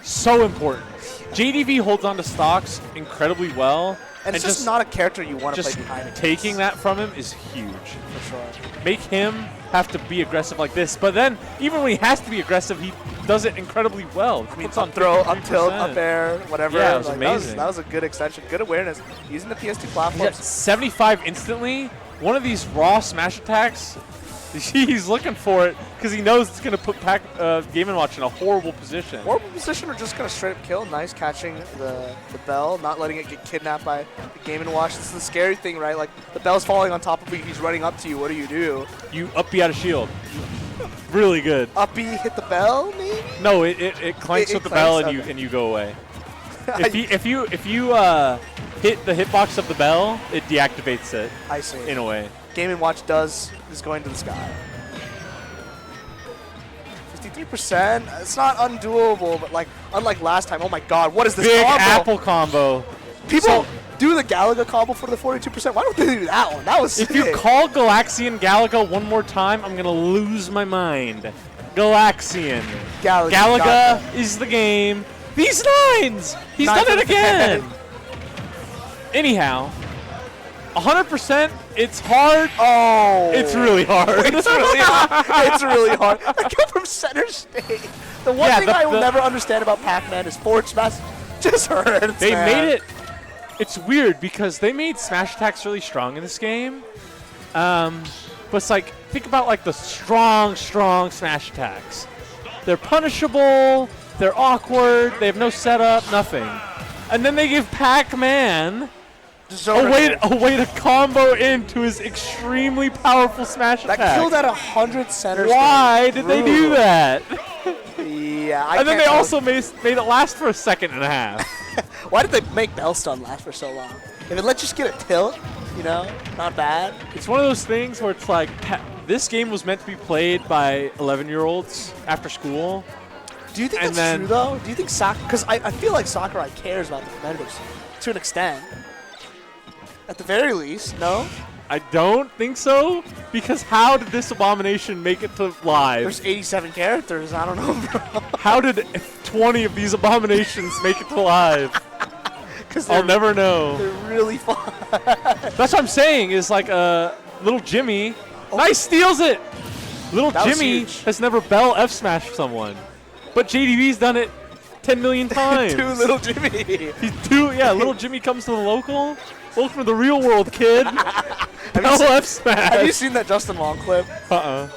So important. JDV holds on to stocks incredibly well. And it's just not a character you want to play just behind. taking that from him is huge. For sure. Make him have to be aggressive like this. But then, even when he has to be aggressive, he does it incredibly well. I mean, Puts on up throw, up tilt, 53%. up air, whatever. Yeah, it was Like, amazing. That was a good extension. Good awareness. Using the PS2 He's platforms. at 75 instantly. One of these raw smash attacks, he's looking for it because he knows it's going to put Game & Watch in a horrible position. Horrible position or just going to straight up kill. Nice catching the bell, not letting it get kidnapped by the Game & Watch. This is the scary thing, right? Like, the bell's falling on top of you. He's running up to you. What do? You up B out of shield. Really good. Up B, hit the bell, maybe? No, it clanks It with the bell clanks, and you go away. if you hit the hitbox of the bell, it deactivates it I see. in a way. Game & Watch is going to the sky. 53%. It's not undoable, but like unlike last time. Oh my God, what is this Big combo? apple combo. People do the Galaga combo for the 42%. Why don't they do that one? That was sick. If you call Galaxian Galaga one more time, I'm gonna lose my mind. Galaxian. Galaga is the game. These nines! He's Nines done it out of 10. again! Anyhow, 100%, it's hard. Oh. It's really hard. It's really hard. It's really hard. I come from center stage. The one thing I will never understand about Pac-Man is forward smash just hurts. They man. made it. It's weird because they made smash attacks really strong in this game. But it's like, think about like the strong smash attacks. They're punishable. They're awkward. They have no setup. Nothing. And then they give Pac-Man a way to combo into his extremely powerful smash attack. That killed at 100 center Why stage. did they do that? Yeah, And then they also made it last for a second and a half. Why did they make Bell Stun last for so long? If it lets you just get a tilt, not bad. It's one of those things where it's like, this game was meant to be played by 11-year-olds after school. Do you think that's true, though? Do you think soccer... Because I feel like Sakurai cares about the competitors to an extent. At the very least, no? I don't think so, because how did this abomination make it to live? There's 87 characters. I don't know, bro. How did 20 of these abominations make it to live? I'll never know. They're really fun. That's what I'm saying, is like little Jimmy. Nice, steals it! Little Jimmy has never Bell F smashed someone. But JDV's done it 10 million times. Too little Jimmy. Little Jimmy comes to the local. Welcome to the real world, kid. Bell F smash. Have you seen that Justin Long clip? Uh-uh.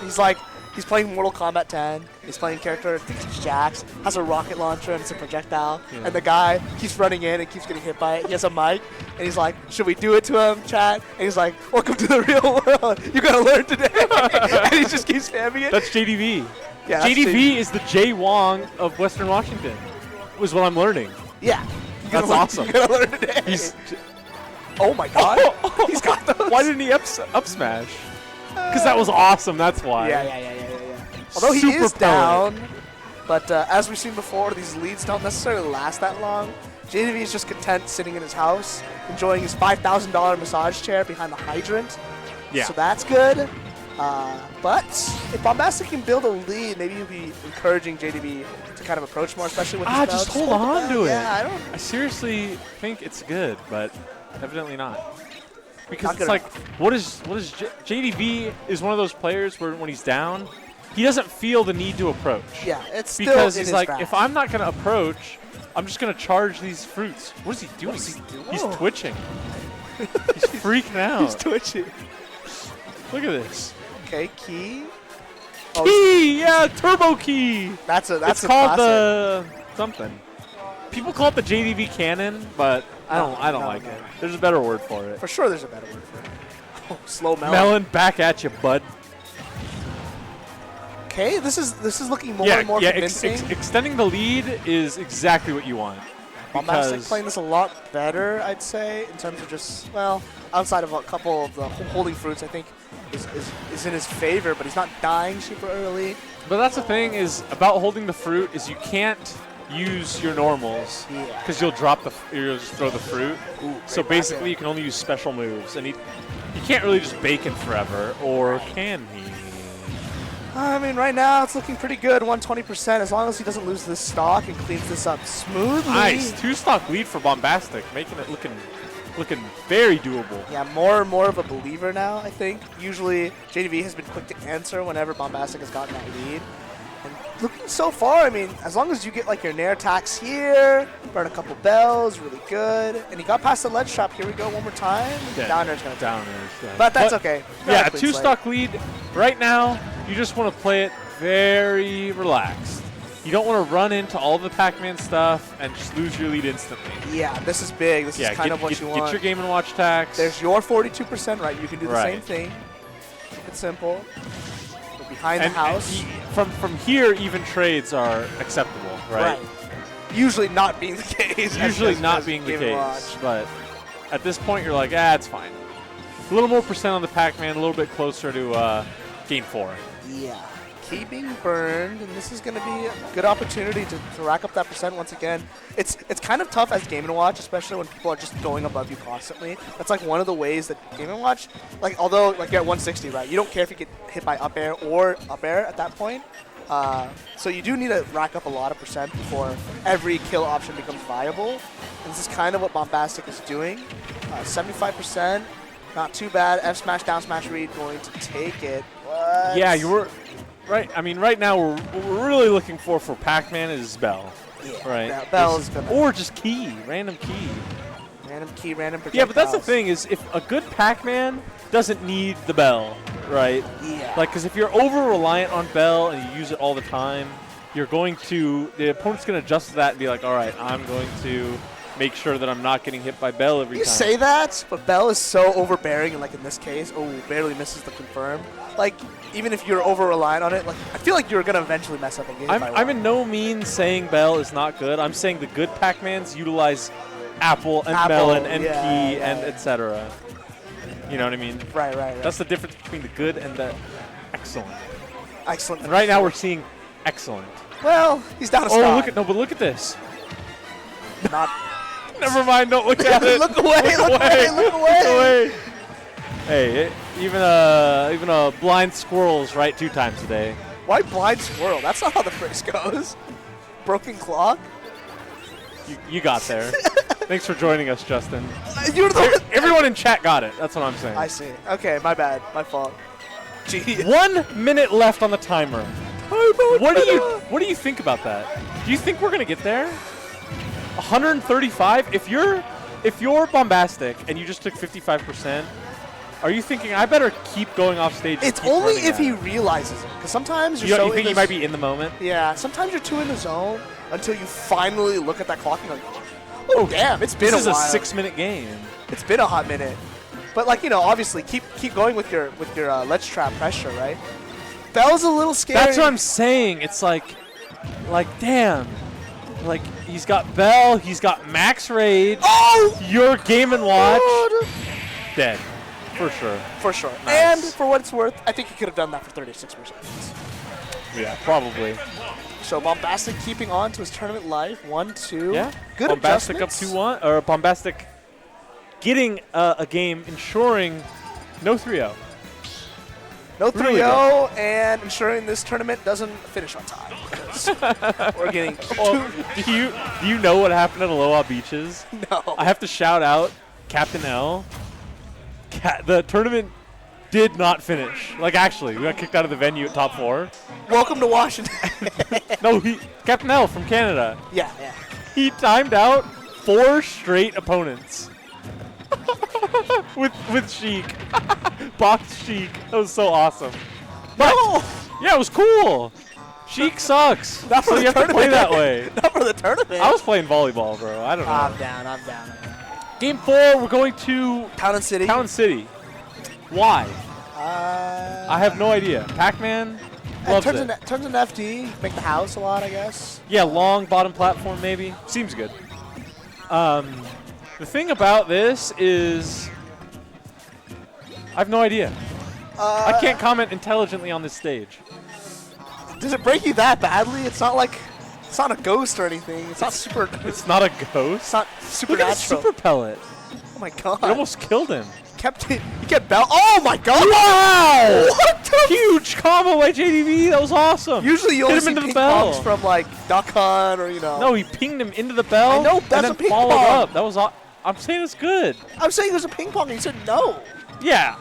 He's playing Mortal Kombat 10. He's playing character, I think it's Jax, has a rocket launcher and it's a projectile. Yeah. And the guy keeps running in and keeps getting hit by it. He has a mic and he's like, should we do it to him, chat? And he's like, welcome to the real world. You're going to learn today. And he just keeps spamming it. That's JDV. Yeah, JDV is the Jay Wong of Western Washington, was what I'm learning. Yeah. That's awesome. You're going to learn today. Oh my God. He's got those. Why didn't he up smash? Because that was awesome, that's why. Yeah. Although he is down, but as we've seen before, these leads don't necessarily last that long. JDV is just content sitting in his house, enjoying his $5,000 massage chair behind the hydrant. Yeah. So that's good. But if Bombastic can build a lead, maybe you'll be encouraging JDV to kind of approach more, especially with this belt. Just hold on to it. Yeah, I seriously think it's good, but evidently not. Because it's like, what is JDV is one of those players where when he's down, he doesn't feel the need to approach. Yeah, it's still because in he's his like, grasp. if I'm not going to approach, I'm just going to charge these fruits. What is he doing? He's twitching. He's freaking out. He's twitching. Look at this. Okay, key. Key, yeah, turbo key. That's it's called the something. People call it the JDV cannon, but I don't like it. There's a better word for it. For sure, there's a better word for it. Oh, slow melon. Melon, back at you, bud. Okay, this is looking more and more convincing. Extending the lead is exactly what you want. Bombastic playing this a lot better, I'd say, in terms of just, well, outside of a couple of the holding fruits, I think is in his favor, but he's not dying super early. But that's the thing is about holding the fruit is you can't use your normals because you'll just throw the fruit. Ooh, so basically, you can only use special moves, and he can't really just bake it forever, or can he? I mean, right now it's looking pretty good, 120%, as long as he doesn't lose this stock and cleans this up smoothly. Nice, 2-stock lead for Bombastic, making it looking very doable. Yeah, more and more of a believer now, I think. Usually, JDV has been quick to answer whenever Bombastic has gotten that lead. And looking so far, I mean, as long as you get like your nair attacks here, burn a couple bells, really good. And he got past the ledge trap. Here we go one more time. Dead. Down air's going to Down air's dead. But that's okay. Yeah, Not a clean two-stock lead. Right now, you just want to play it very relaxed. You don't want to run into all the Pac-Man stuff and just lose your lead instantly. slate. Yeah, this is big. This is kind of what you want. Get your Game & Watch tax. There's your 42%, right? You can do the same Right. thing. Keep it simple. Go behind the and house. from here, even trades are acceptable, right? Usually not being the case. Usually as not being the Game & Watch. case, but at this point, you're like, it's fine. A little more percent on the Pac-Man, a little bit closer to Game 4. Yeah. Keeping burned, and this is going to be a good opportunity to rack up that percent once again. It's kind of tough as Game & Watch, especially when people are just going above you constantly. That's like one of the ways that Game & Watch, like although like you're at 160, right? You don't care if you get hit by up air or up air at that point. So you do need to rack up a lot of percent before every kill option becomes viable. And this is kind of what Bombastic is doing. 75%, not too bad. F smash, down smash read, going to take it. What? Yeah, you were right. I mean, right now what we're really looking for Pac-Man is Bell. Yeah, Right. Bell's gonna Or just key, random key. random key, random projectiles. Yeah, but that's the thing is if a good Pac-Man doesn't need the Bell, right? Yeah. Like, because if you're over-reliant on Bell and you use it all the time, the opponent's going to adjust to that and be like, all right, I'm going to make sure that I'm not getting hit by Bell every You time. say that, but Bell is so overbearing, and like in this case, barely misses the confirm. Like, even if you're over-reliant on it, like I feel like you're going to eventually mess up a game. I'm in no means saying Bell is not good. I'm saying the good Pac-Mans utilize Apple and Melon and Key and etc. You know what I mean? Right. That's the difference between the good and the excellent. Excellent. And right now we're seeing excellent. Well, he's down a Oh, stock. but look at this. Not. Never mind, don't look at it. Look away, look away. Hey, even a blind squirrel's right 2 times a day. Why blind squirrel? That's not how the phrase goes. Broken clock? You got there. Thanks for joining us, Justin. You're the Everyone in chat got it. That's what I'm saying. I see. Okay, my bad. My fault. Gee. 1 minute left on the timer. What do you think about that? Do you think we're gonna get there? 135. If you're Bombastic and you just took 55%, are you thinking I better keep going off stage? It's only if he realizes it, because sometimes you're so you think he might be in the moment? Yeah, sometimes you're too in the zone until you finally look at that clock and you're like, oh damn, it's been This a is while. a 6-minute game. It's been a hot minute. But like, obviously keep going with your ledge trap pressure, right? Bell's a little scary. That's what I'm saying. It's like damn. Like he's got Bell, he's got Max Rage. Oh! Your Game & Watch God. dead. For sure. For sure. Nice. And for what it's worth, I think he could have done that for 36%. Yeah, probably. So Bombastic keeping on to his tournament life. 1-2. Yeah. Good Bombastic adjustments. up 2-1, or Bombastic getting a game, ensuring no 3-0. No 3-0, Really and ensuring this tournament doesn't finish on time. because We're getting Do you know what happened at Aloha Beaches? no. I have to shout out Captain L. The tournament did not finish. Like, actually, we got kicked out of the venue at top 4. Welcome to Washington. No, Captain L from Canada. yeah. He timed out 4 straight opponents. with Sheik. Box Sheik. That was so awesome. But, yeah, it was cool. Sheik sucks. Not for So the you have to play tournament. that way. Not for the tournament. I was playing volleyball, bro. I don't know. I'm down. Game 4, we're going to Town and City. Town City. Why? I I have no idea. Pac-Man loves turns it. in FD. Make the house a lot, I guess. Yeah, long bottom platform maybe. Seems good. The thing about this is I have no idea. I can't comment intelligently on this stage. Does it break you that badly? It's not like it's not a ghost or anything. It's not super. It's not a ghost. It's not Look at the supernatural. super pellet. Oh my god! It almost killed him. He kept Bell. Oh my god! Wow! What the? Huge combo by JDV. That was awesome. Usually you Hit only him see into the ping bell. pongs from like Duck Hunt or No, he pinged him into the bell. I know, that's and a then ping followed pong. up. That was. I'm saying it's good. I'm saying there's a ping pong and you said no. Yeah,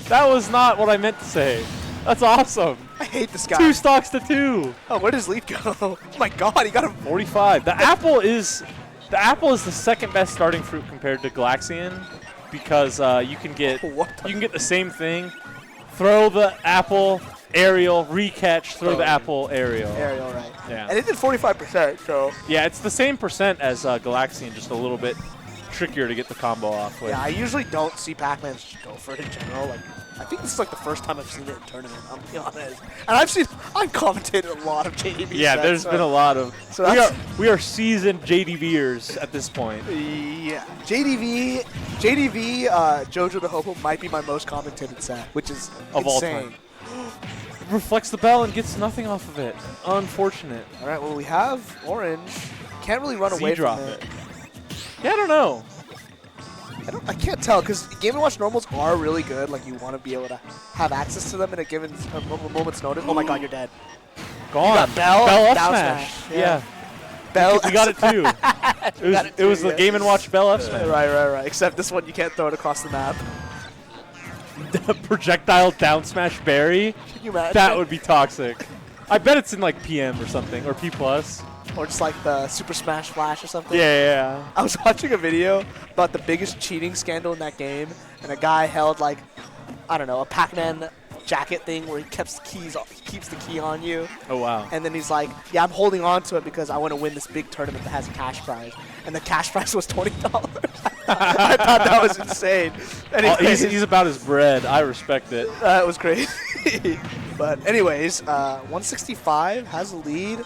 that was not what I meant to say. That's awesome. I hate this guy. 2 stocks to 2. Oh, where does Leaf go? Oh my God, he got him. 45. The apple is the second best starting fruit compared to Galaxian because you can get the same thing. Throw the apple, aerial, recatch, throw the apple, aerial. Aerial, right. Yeah. And it did 45%, so. Yeah, it's the same percent as Galaxian, just a little bit trickier to get the combo off with. Yeah, I usually don't see Pac-Man go for it in general. Like, I think this is like the first time I've seen it in tournament, I'll be honest. And I've commentated a lot of JDV Yeah, sets, there's been a lot of. So we are seasoned JDVers at this point. Yeah. JDV, JoJo the Hopo might be my most commentated set, which is Of all insane. time. Reflects the bell and gets nothing off of it. Unfortunate. All right, well, we have orange. Can't really run away Z-drop from it. Yeah, I don't know. I can't tell because Game & Watch normals are really good. Like, you want to be able to have access to them in a given moment's notice. Oh my God, you're dead. Gone. got Bell up down smash. smash. Yeah. Yeah. Bell. We got it too. It was the Game & Watch Bell up smash. Right. Except this one, you can't throw it across the map. The projectile down smash berry. Can you imagine? That would be toxic. I bet it's in like PM or something, or P+. Or just like the Super Smash Flash or something. Yeah. I was watching a video about the biggest cheating scandal in that game, and a guy held like, I don't know, a Pac-Man jacket thing where he keeps the key on you. Oh, wow. And then he's like, yeah, I'm holding on to it because I want to win this big tournament that has a cash prize. And the cash prize was $20. I thought that was insane. Anyways, He's about his bread. I respect it. that was crazy. But anyways, 165 has a lead.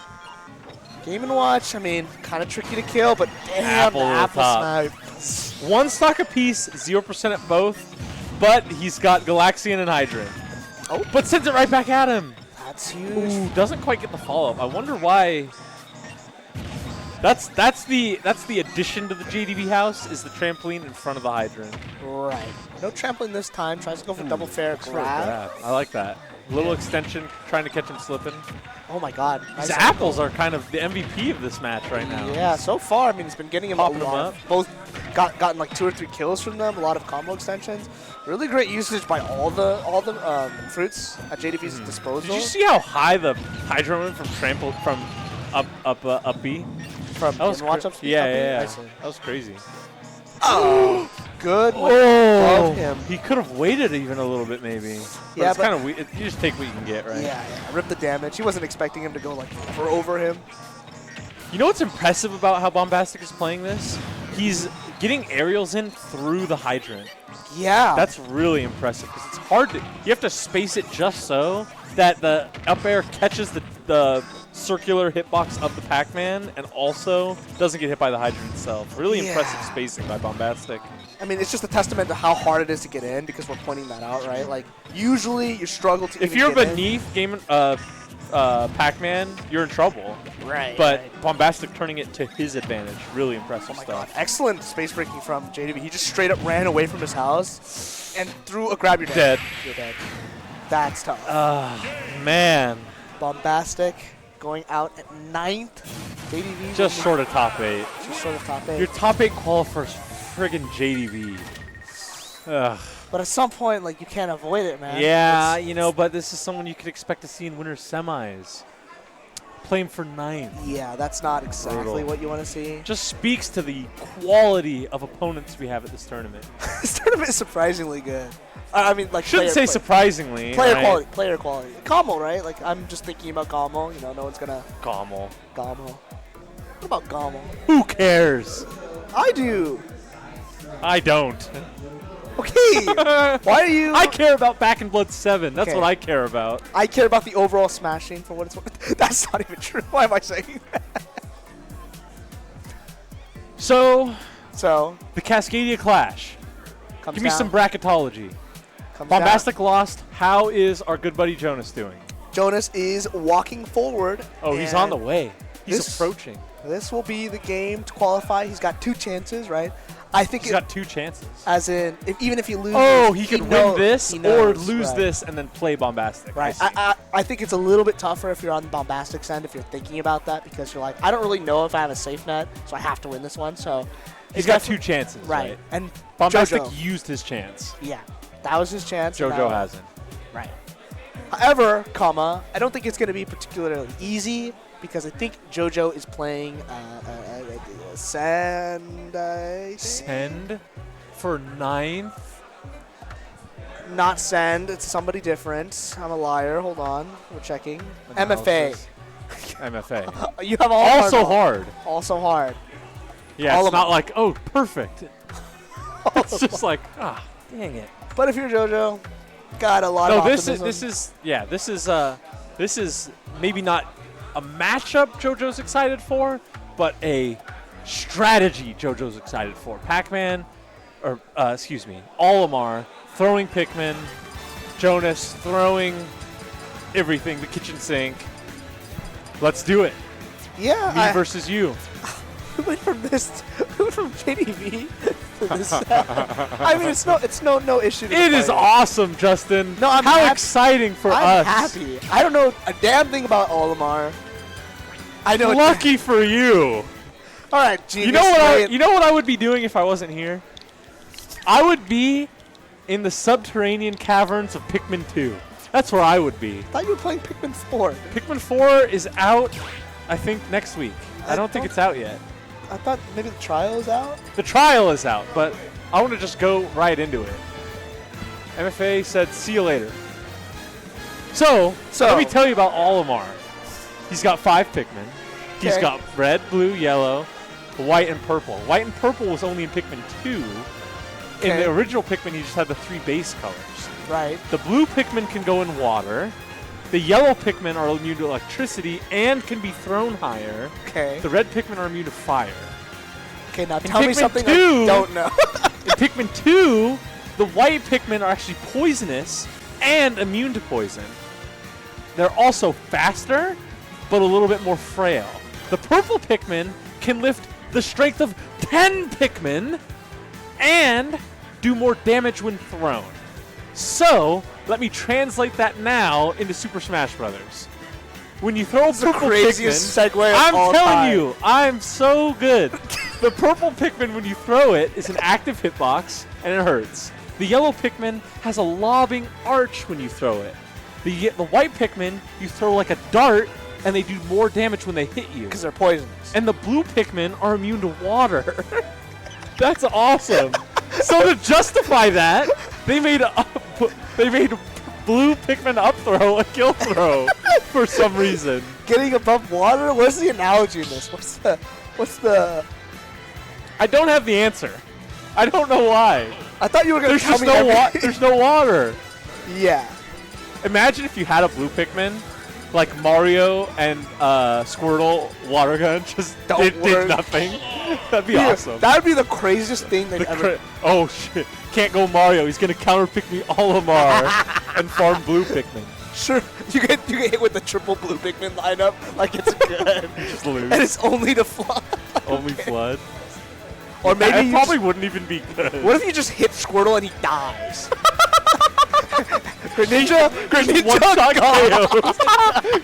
Game & Watch, I mean, kind of tricky to kill, but damn, Apple the to the apple top. snipe. 1 stock apiece, 0% at both, but he's got Galaxian and Hydrant. Oh. But sends it right back at him. That's huge. Ooh, doesn't quite get the follow-up. I wonder why. That's the addition to the JDV house is the trampoline in front of the Hydrant. Right. No trampoline this time. Tries to go for double fair grab. I like that. Little extension, trying to catch him slipping. Oh my God. These Nice apples are kind of the MVP of this match right now. Yeah, so far, I mean, he's been getting him Popping a them lot. up. Both gotten like 2 or 3 kills from them. A lot of combo extensions. Really great usage by all the fruits at JDV's disposal. Did you see how high the Hydrant went from up B? From That was watch up speed? yeah. I see. That was crazy. Oh, good. Oh, Love him. he could have waited even a little bit, maybe. Yeah, It's but- kind of weird. You just take what you can get, right? Yeah. Rip the damage. He wasn't expecting him to go like for over him. You know what's impressive about how Bombastic is playing this? He's getting aerials in through the Hydrant. Yeah. That's really impressive because it's hard to. You have to space it just so that the up air catches the circular hitbox of the Pac-Man and also doesn't get hit by the Hydrant itself. Really impressive spacing by Bombastic. I mean, it's just a testament to how hard it is to get in because we're pointing that out, right? Like, usually you struggle to If even you're get in. beneath Pac-Man, you're in trouble. Right. But Bombastic turning it to his advantage. Really impressive Oh my God. stuff. Excellent space breaking from JDV. He just straight up ran away from his house and threw a grab. You're dead. Dead. You're dead. That's tough. Man. Bombastic going out at 9th. JDV Just short of top 8. Just short of top 8. Your top 8 qualifiers friggin' JDV. Ugh. But at some point, like, you can't avoid it, man. Yeah, It's- you know, but this is someone you could expect to see in winter semis. Playing for 9th. Yeah, that's not exactly Brutal. what you want to see. Just speaks to the quality of opponents we have at this tournament. This tournament is surprisingly good. I mean, like, Shouldn't say surprisingly. Player right? quality, player quality. Gommel, right? Like, I'm just thinking about Gommel. You know, no one's gonna Gommel. Gommel. What about Gommel? Who cares? I do. I don't. Okay. Why are you? I care about Back in Blood 7. That's Okay. what I care about. I care about the overall smashing for what it's worth. That's not even true. Why am I saying that? So, So, the Cascadia Clash. comes Give me down, some bracketology. comes down. Bombastic lost. How is our good buddy Jonas doing? Jonas is walking forward. Oh, he's on the and way. He's this- approaching. This will be the game to qualify. He's got 2 chances, right? I think He's got 2 chances. as in, even if he loses, Oh, he could win knows- this he or knows, lose right. this and then play Bombastic. Right. I see. I think it's a little bit tougher if you're on the Bombastic end, if you're thinking about that, because you're like, I don't really know if I have a safe net, so I have to win this one. So He's got 2 chances. right. And Bombastic JoJo, used his chance. yeah, that was his chance. and JoJo now- hasn't. Right. However, I don't think it's going to be particularly easy because I think JoJo is playing Sand. Send for 9th. Not Sand. It's somebody different. I'm a liar. Hold on. We're checking. MFA. MFA. You have all Also hard. Also hard. Yeah, All it's of not them. like, oh, perfect. It's just like, dang it. But if you're JoJo, got a lot of optimism. This is maybe not a matchup JoJo's excited for, but a strategy JoJo's excited for. Pac-Man, or Olimar throwing Pikmin, Jonas throwing everything, the kitchen sink. Let's do it. Yeah. Me versus you. We went from JDV to this. I mean, it's no issue. To It is awesome, Justin. No, I'm How happy. exciting for I'm us. happy. I don't know a damn thing about Olimar. I know. Lucky for you. All right, genius. You know brilliant. what I would be doing if I wasn't here? I would be in the subterranean caverns of Pikmin 2. That's where I would be. I thought you were playing Pikmin 4. Pikmin 4 is out, I think, next week. I don't think it's out yet. I thought maybe the trial is out. The trial is out, but I want to just go right into it. MFA said, see you later. So let me tell you about Olimar. He's got 5 Pikmin. He's got red, blue, yellow, white, and purple. White and purple was only in Pikmin 2. In the original Pikmin, he just had the 3 base colors. Right. The blue Pikmin can go in water. The yellow Pikmin are immune to electricity and can be thrown higher. Okay. The red Pikmin are immune to fire. Okay, now In tell me Pikmin something 2, I don't know. In Pikmin 2, the white Pikmin are actually poisonous and immune to poison. They're also faster, but a little bit more frail. The purple Pikmin can lift the strength of 10 Pikmin and do more damage when thrown. So, let me translate that now into Super Smash Brothers. When you throw a the purple craziest Pikmin, segue of I'm all telling time. you, I'm so good. The purple Pikmin, when you throw it, is an active hitbox, and it hurts. The yellow Pikmin has a lobbing arch when you throw it. The white Pikmin, you throw like a dart, and they do more damage when they hit you. Because they're poisonous. And the blue Pikmin are immune to water. That's awesome. So to justify that, they made blue Pikmin up throw a kill throw for some reason. Getting above water? What's the analogy in this? What's the? I don't have the answer. I don't know why. I thought you were gonna There's tell just me. no everything. there's no water. Yeah. Imagine if you had a blue Pikmin, like Mario and Squirtle water gun just did work. nothing. That'd be awesome. That would be the craziest thing they've The ever. oh shit! Can't go Mario. He's gonna counterpick me Olimar and farm blue Pikmin. Sure, you get hit with the triple blue Pikmin lineup like it's good, Just lose. and it's only to fly. Only flood. Or maybe It you probably wouldn't even be good. What if you just hit Squirtle and he dies? Greninja, One shot gone. KOs.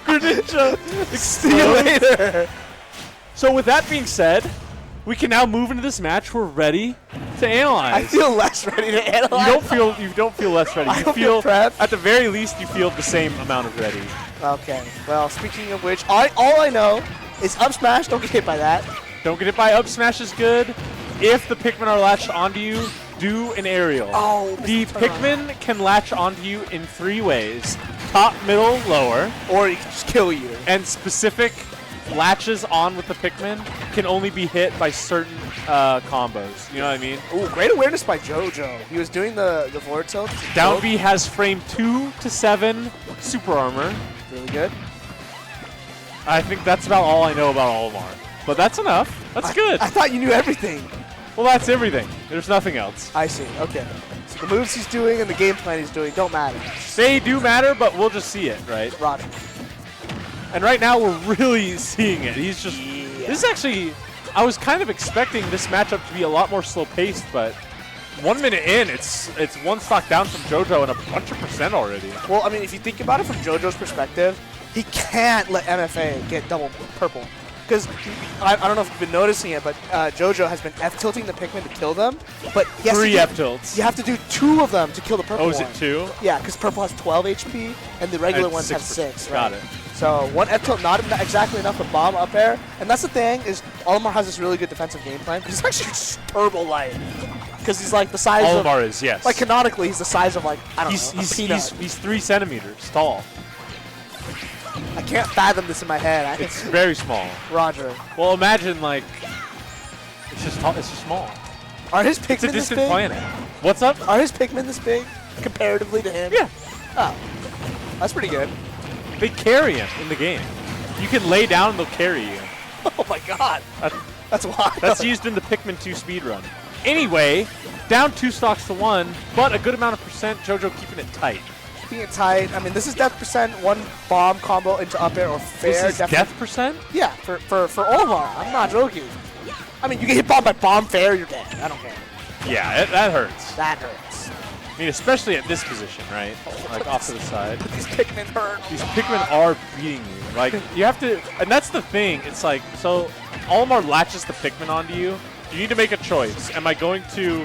Greninja. See you later. So with that being said, we can now move into this match. We're ready to I analyze. feel less ready to analyze. You don't feel less ready. I You don't feel prepped. at the very least you feel the same amount of ready. Okay. Well, speaking of which, all I know is up smash. Don't get hit by that. Don't get hit by up smash is good. If the Pikmin are latched onto you, do an aerial. Oh, The Pikmin can latch onto you in 3 ways: top, middle, lower. Or he can just kill you. And specific latches on with the Pikmin can only be hit by certain combos. You know what I mean? Ooh, great awareness by JoJo. He was doing the forward tilt. Down B has frame 2 to 7 super armor. Really good. I think that's about all I know about Olimar. But that's enough. That's good. I thought you knew everything. Well, that's everything. There's nothing else. I see. Okay. So the moves he's doing and the game plan he's doing don't matter. They do matter, but we'll just see it, right? Roger. And right now we're really seeing it. He's just. This is actually. I was kind of expecting this matchup to be a lot more slow-paced, but 1 minute in, it's one stock down from JoJo and a bunch of percent already. Well, I mean, if you think about it from JoJo's perspective, he can't let MFA get double purple. because I don't know if you've been noticing it, but JoJo has been F-tilting the Pikmin to kill them. But he has to 3 do- F-tilts. You have to do 2 of them to kill the purple Oh, is one. it 2? Yeah, because purple has 12 HP, and the regular And ones have 6%. 6. Got right? it. So 1 F-tilt, not exactly enough to bomb up air. And that's the thing, is Olimar has this really good defensive game plan. He's actually turbo light. Because he's like the size of... Olimar is, yes. Like, canonically, he's the size of, like, I don't know, a peanut. He's 3 centimeters tall. I can't fathom this in my head. It's very small. Roger. Well, imagine, like, it's just small. Are his It's Pikmin a this distant big? planet. What's up? Are his Pikmin this big, comparatively to him? Yeah. Oh. That's pretty good. They carry him in the game. You can lay down and they'll carry you. Oh my god. That's wild. That's used in the Pikmin 2 speedrun. Anyway, down 2 stocks to 1, but a good amount of percent. JoJo keeping it tight. Keeping it tight. I mean, this is death percent, 1 bomb combo into up air or fair. This is definitely- death percent? Yeah, for Olimar. I'm not joking. I mean, you get hit bomb by bomb fair, you're dead. I don't care. Yeah, that hurts. That hurts. I mean, especially at this position, right? Like off to the side. These Pikmin hurt. These Pikmin are beating you. Like, you have to, and that's the thing. It's like, so Olimar latches the Pikmin onto you. You need to make a choice. Am I going to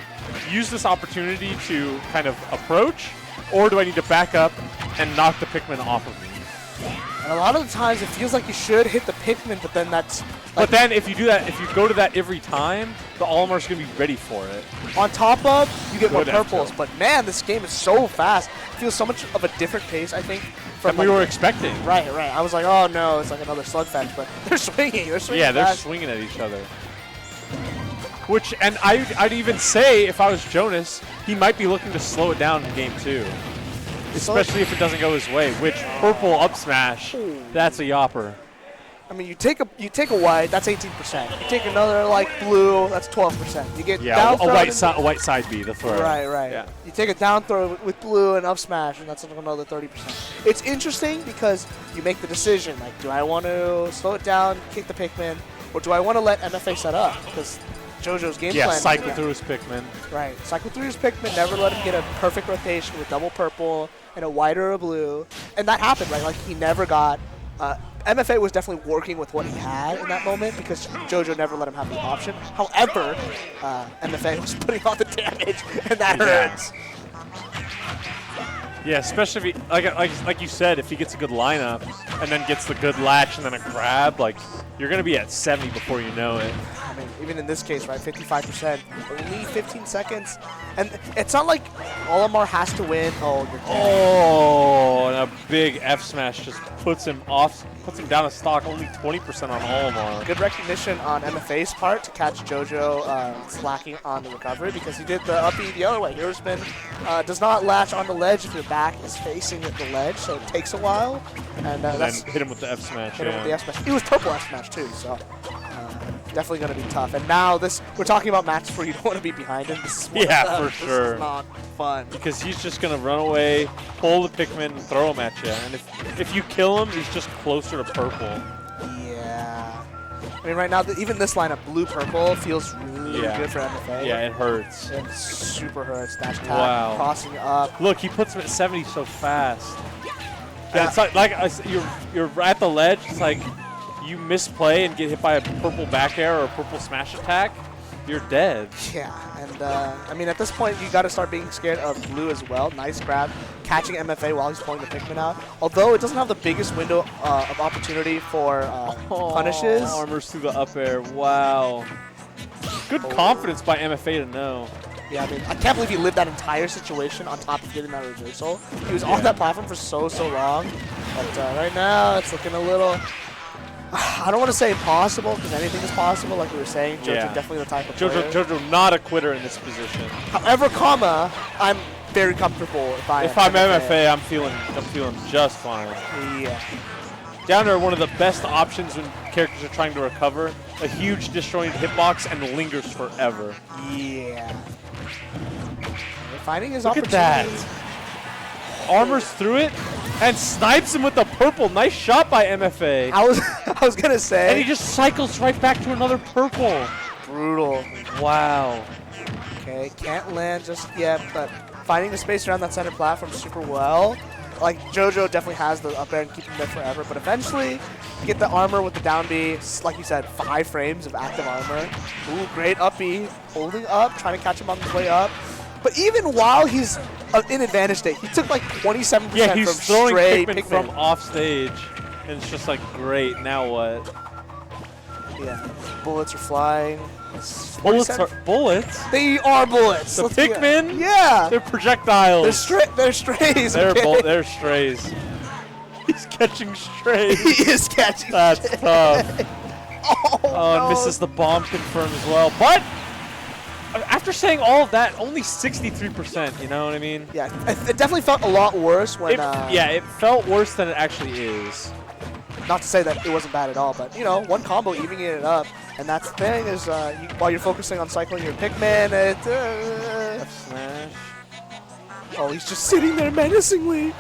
use this opportunity to kind of approach, or do I need to back up and knock the Pikmin off of me? And a lot of the times it feels like you should hit the Pikmin, but then that's... But then if you do that, if you go to that every time, the Olimar's going to be ready for it. On top of, you get more Good purples. F-tilt. But man, this game is so fast. It feels so much of a different pace, I think. Than we were expecting. Right. I was like, oh no, it's like another slugfest. But they're swinging. They're swinging Yeah, they're fast. swinging at each other. Which, and I'd even say, if I was Jonas, he might be looking to slow it down in game 2. Especially if it doesn't go his way, which purple up smash, that's a yopper. I mean, you take a white, that's 18%. You take another like blue, that's 12%. You get down throw a white side B, the throw. Right. Yeah. You take a down throw with blue and up smash, and that's another 30%. It's interesting because you make the decision, like, do I want to slow it down, kick the Pikmin, or do I want to let MFA set up? Because JoJo's game plan. Cycle through his Pikmin. Right. Cycle through his Pikmin, never let him get a perfect rotation with double purple and a white or a blue. And that happened, right? Like, he never got... MFA was definitely working with what he had in that moment because JoJo never let him have the option. However, MFA was putting on the damage, and that hurts. Yeah, especially if he, like you said, if he gets a good lineup and then gets the good latch and then a grab, like, you're going to be at 70 before you know it. I mean, even in this case, right, 55%, only 15 seconds. And it's not like Olimar has to win. Oh, you're dead. Oh, and a big F smash just puts him down a stock, only 20% on Olimar. Good recognition on MFA's part to catch JoJo slacking on the recovery because he did the up B the other way. Hero spin does not latch on the ledge if your back is facing the ledge, so it takes a while. And then that's hit him with the F smash. hit him with the F smash. It was purple F smash too, so definitely going to be tough. And now we're talking about matches where you don't want to be behind him. This is one of Yeah, them. for sure. This is not fun. Because he's just going to run away, pull the Pikmin, and throw him at you. And if you kill him, he's just closer to purple. Yeah. I mean, right now, even this lineup, blue-purple, feels really good for MFA. Yeah, it hurts. It super hurts. Dash tap, Wow. crossing up. Look, he puts him at 70 so fast. And it's like you're at the ledge. It's like you misplay and get hit by a purple back air or a purple smash attack, you're dead. Yeah, and I mean, at this point, you got to start being scared of blue as well. Nice grab, catching MFA while he's pulling the Pikmin out. Although it doesn't have the biggest window of opportunity for punishes. Armors through the up air. Wow. Good confidence by MFA to know. Yeah, I mean, I can't believe he lived that entire situation on top of getting that reversal. He was on that platform for so long, but right now it's looking a little... I don't want to say impossible, because anything is possible, like we were saying. JoJo definitely the type of player. JoJo not a quitter in this position. However, I'm very comfortable if I'm MFA, I'm feeling just fine. Yeah. Downer, one of the best options when characters are trying to recover. A huge disjointed hitbox and lingers forever. Yeah. Finding his Look at opportunity. that. Armors through it and snipes him with the purple. Nice shot by MFA. I was gonna say. And he just cycles right back to another purple. Brutal. Wow. Okay, can't land just yet, but finding the space around that center platform super well. like JoJo definitely has the up air and keep him there forever, but eventually you get the armor with the down B, like you said, 5 frames of active armor. Ooh, great up B, holding up, trying to catch him on his way up. But even while he's in advantage state, he took like 27% Yeah, he's from throwing stray Pikmin from off stage, and it's just like, great, now what? Yeah, bullets are flying. Bullets 47 are bullets? They are bullets. The Let's be- Pikmin? Yeah. They're projectiles. They're strays. They're, okay? they're strays. He's catching strays. He is catching. That's tough. Oh, no. And misses the bomb confirm as well. But after saying all of that, only 63%, you know what I mean? Yeah, it definitely felt a lot worse when. Yeah, it felt worse than it actually is. Not to say that it wasn't bad at all, but you know, one combo evening it up, and that's the thing is while you're focusing on cycling your Pikmin, Smash. oh, he's just sitting there menacingly.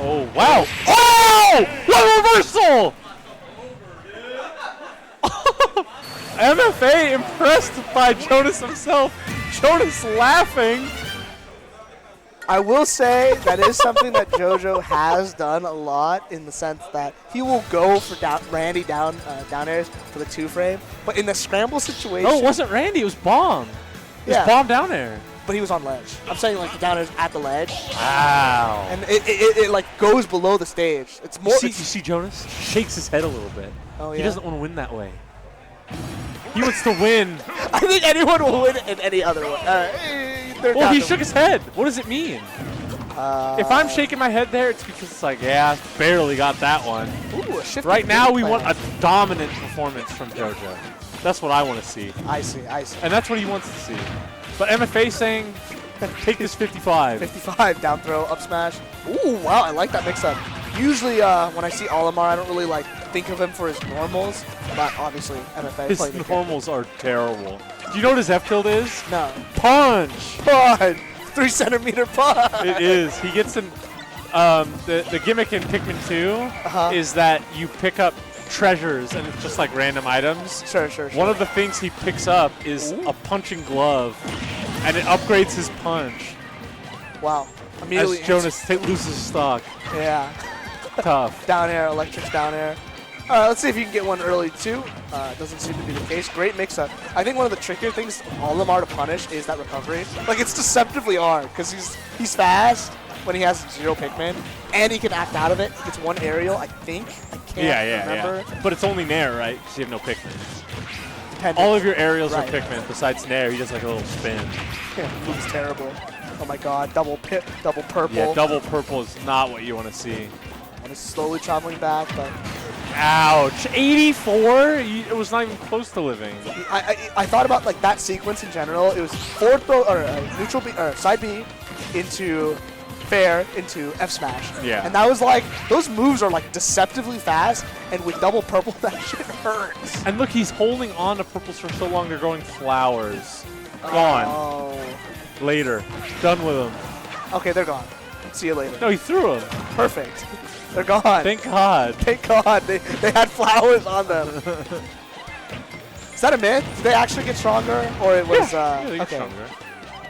Oh, wow. Oh! What reversal! MFA impressed by Jonas himself. Jonas laughing. I will say that is something that JoJo has done a lot in the sense that he will go for Randy down airs for the 2-frame, but in the scramble situation, No, it wasn't Randy. It was Bomb. It was Yeah. Bomb down there. but he was on ledge. I'm saying like the down airs at the ledge, Wow. and it like goes below the stage. It's more. You see Jonas? Shakes his head a little bit. Oh He yeah. doesn't want to win that way. He wants to win. I think anyone will win in any other way. Well, he shook his head. What does it mean? Uh, If I'm shaking my head there, it's because it's like, yeah, barely got that one. Ooh, a shifty Right now, we game want plan. a dominant performance from JoJo. That's what I want to see. I see. And that's what he wants to see. But MFA saying, take this 55. 55 down throw, up smash. Ooh, wow, I like that mix-up. Usually, when I see Olimar, I don't really like think of him for his normals, but obviously MFA His playing the game. normals are terrible. Do you know what his F tilt is? No. Punch! Punch! 3 centimeter punch! It is. He gets in. The gimmick in Pikmin 2 is that you pick up treasures and it's just like random items. Sure. One of the things he picks up is a punching glove, and it upgrades his punch Wow. Immediately. as Jonas loses stock. Yeah. Tough. Down air, electrics down air. All right, let's see if you can get one early too. Doesn't seem to be the case. Great mix-up. I think one of the trickier things Olimar to punish is that recovery. Like it's deceptively hard because he's fast when he has 0 Pikmin, and he can act out of it. It's one aerial, I think. I can't remember. Yeah. But it's only Nair, right? Because you have no Pikmin. Depending. All of your aerials Right. are Pikmin. Besides Nair, he does like a little spin. Yeah, move's terrible. Oh my god, double purple. Yeah, double purple is not what you want to see. And it's slowly traveling back, but Ouch! 84? It was not even close to living. I thought about like that sequence in general. It was forward throw or neutral B or side B into fair into F smash. Yeah. And that was like those moves are like deceptively fast, and with double purple that shit hurts. And look, he's holding on to purples for so long, they're growing flowers. Gone. Oh. Later. Done with them. Okay, they're gone. See you later. No, he threw them. Perfect. They're gone. Thank God. Thank God. They had flowers on them. Is that a myth? Did they actually get stronger? Or it was Yeah, they get okay. stronger.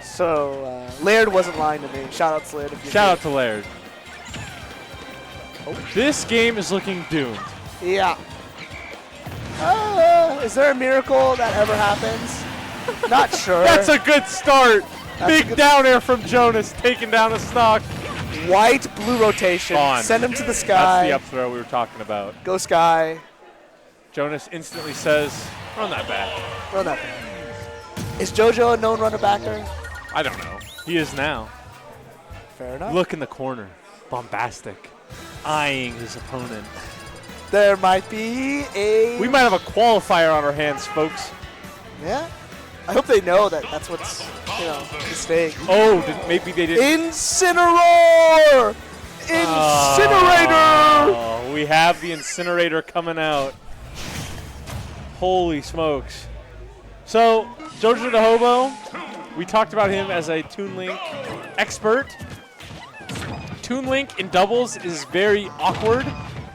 So Laird wasn't lying to me. Shout out to Laird if you Shout out to Laird. This game is looking doomed. Yeah. Is there a miracle that ever happens? Not sure. That's a good start. That's a Big good down air from Jonas, taking down a stock. white blue rotation. Gone. Send him to the sky. That's the up throw we were talking about. Go sky. Jonas instantly says, run that back. Run that back. Is JoJo a known runner backer? I don't know. He is now. Fair enough. Look in the corner. Bombastic. Eyeing his opponent. There might be a. We might have a qualifier on our hands, folks. Yeah. I hope they know that that's what's, the stake. Oh, maybe they didn't. Incineroar! Incinerator! Oh, we have the incinerator coming out. Holy smokes. So, Jojo the Hobo, we talked about him as a Toon Link expert. Toon Link in doubles is very awkward,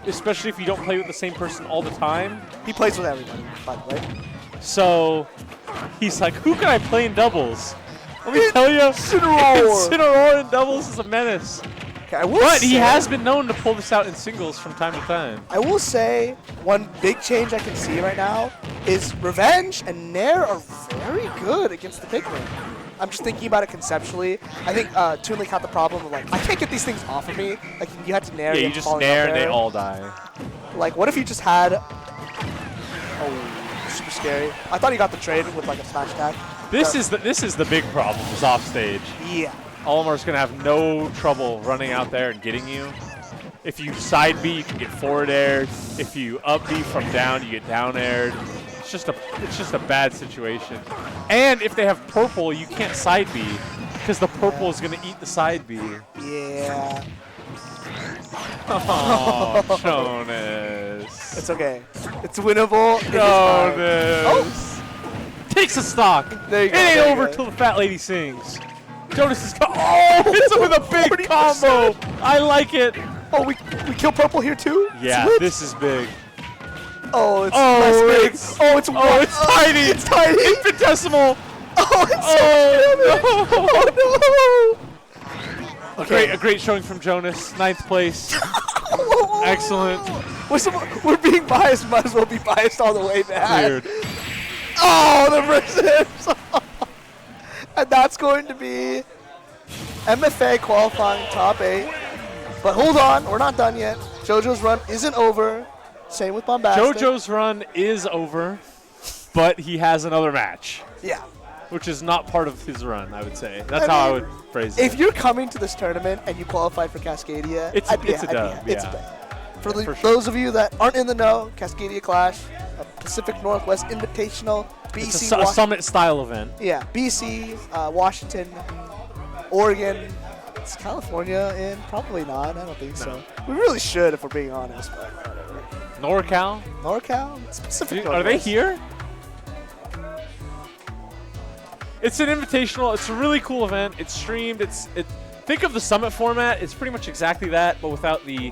especially if you don't play with the same person all the time. He plays with everybody, by the way. So, he's like, who can I play in doubles? Let me tell you, Incineroar! Incineroar in doubles is a menace. Okay, I will But he say- has been known to pull this out in singles from time to time. I will say one big change I can see right now is Revenge and Nair are very good against the Pikmin. I'm just thinking about it conceptually. I think Toon Link had the problem of like, I can't get these things off of me. Like you had to Nair. Yeah, you have to just fall nair up and they there. all die. Like, what if you just had... Oh, super scary. I thought he got the trade with like a smash attack. This is the big problem. Is off stage. Yeah. Olimar's gonna have no trouble running out there and getting you. If you side B, you can get forward aired. If you up B from down, you get down aired. It's just a bad situation. And if they have purple, you can't side B because the purple is gonna eat the side B. Yeah. Oh, Jonas. It's okay. It's winnable. It is Jonas. Oh. Takes a stock. There you It go. ain't there you over go. till the fat lady sings. Jonas is hits him with a big 40%. combo. I like it. Oh, we kill purple here too? Yeah, It's lit. this is big. Oh, it's Oh, less big. it's- Oh, it's tiny. It's tiny. Infinitesimal. Oh, it's Oh, so okay. A great showing from Jonas. 9th place. no. Excellent. We're being biased. Might as well be biased all the way back. Weird. Oh, the versus. And that's going to be MFA qualifying top 8. But hold on, we're not done yet. JoJo's run isn't over. Same with Bombastic. JoJo's run is over, but he has another match, Yeah. which is not part of his run, I would say. That's I how I mean, would phrase it. If you're coming to this tournament and you qualified for Cascadia, It's I'd be a I'd be dub, happy. It's a yeah. dub. For, For sure. those of you that aren't in the know, Cascadia Clash, a Pacific Northwest Invitational, BC, It's a Wash- summit style event. yeah, BC, Washington, Oregon. Is California in? Probably not. I don't think so. We really should if we're being honest, but whatever. NorCal. NorCal? It's Pacific Are they Northwest. here? It's an invitational. It's a really cool event. It's streamed. Think of the summit format. It's pretty much exactly that, but without the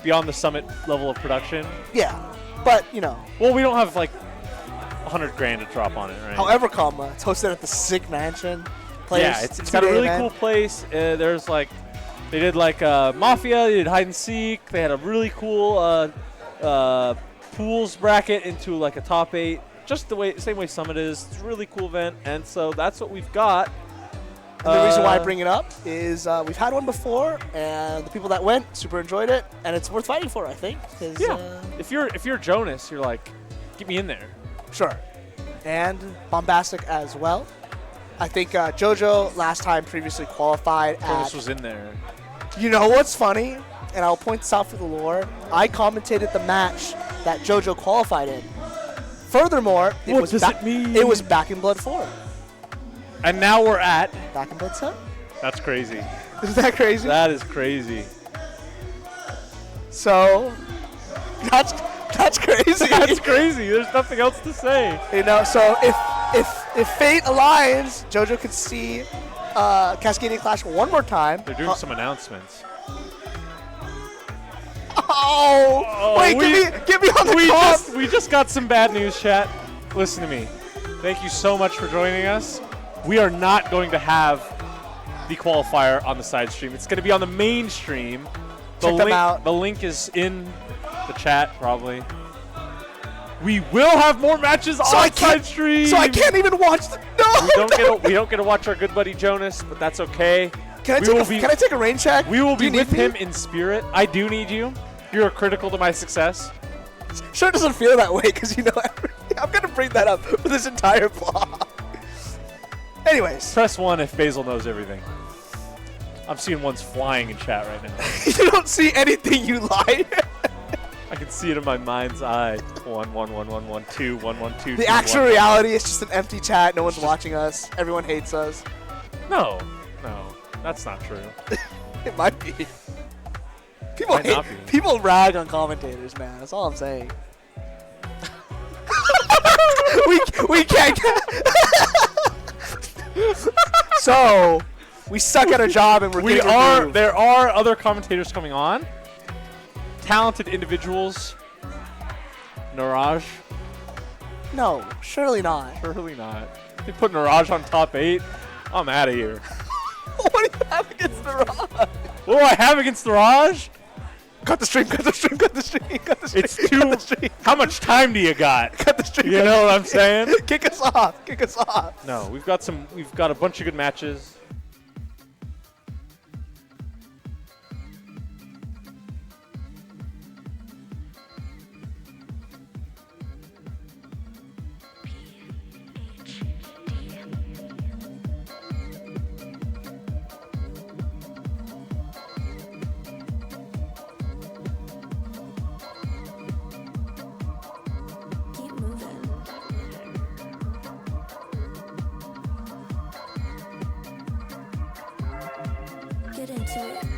beyond the summit level of production. Yeah, but you know, Well, we don't have like 100 grand to drop on it, right? however, it's hosted at the Sick Mansion place. Yeah, it's got a really cool place. There's like, they did like Mafia, they did hide and seek. They had a really cool pools bracket into like a top 8, just the same way Summit is. It's a really cool event, and so that's what we've got. And the reason why I bring it up is we've had one before, and the people that went super enjoyed it, and it's worth fighting for, I think. 'cause, Yeah, if you're Jonas, you're like, get me in there. Sure. And Bombastic as well. I think JoJo last time previously qualified Jonas at... was in there. You know what's funny? And I'll point this out for the lore. I commentated the match that JoJo qualified in. Furthermore, What was does it mean? It was Back in Blood 4. And now we're at. Back in Blood 7? That's crazy. Is that crazy? That is crazy. So, that's crazy. That's crazy. There's nothing else to say. You know, so if fate aligns, JoJo could see Cascadia Clash one more time. They're doing some announcements. Oh, wait, get me on the comp. We just got some bad news, chat. Listen to me. Thank you so much for joining us. We are not going to have the qualifier on the side stream. It's going to be on the main stream. Check them out. The link is in the chat, probably. We will have more matches on side stream. So I can't even watch the. No. We don't get to watch our good buddy Jonas, but that's okay. Can I take a rain check? We will Do be you need with me? him in spirit. I do need you. You're critical to my success. Sure doesn't feel that way because you know I'm gonna bring that up for this entire vlog. Anyways, Press 1 if Basil knows everything. I'm seeing ones flying in chat right now. you don't see anything, you lie. I can see it in my mind's eye. 1 1 1 1 1 2 1 1 2. The actual reality is just an empty chat. No one's watching us. Everyone hates us. No, that's not true. It might be. People Might not be. People rag on commentators, man. That's all I'm saying. we can't. So we suck at our job and we're getting removed. There are other commentators coming on. Talented individuals. Niraj. No, surely not. Surely not. They put Niraj on top 8. I'm out of here. What do you have against the Rock? What do I have against the Raj? Cut the stream, cut the stream, cut the stream, cut the stream. It's too. How much time do you got? Cut the stream. You know what I'm saying? Kick us off. Kick us off. No, we've got a bunch of good matches. Keep moving. Get into it.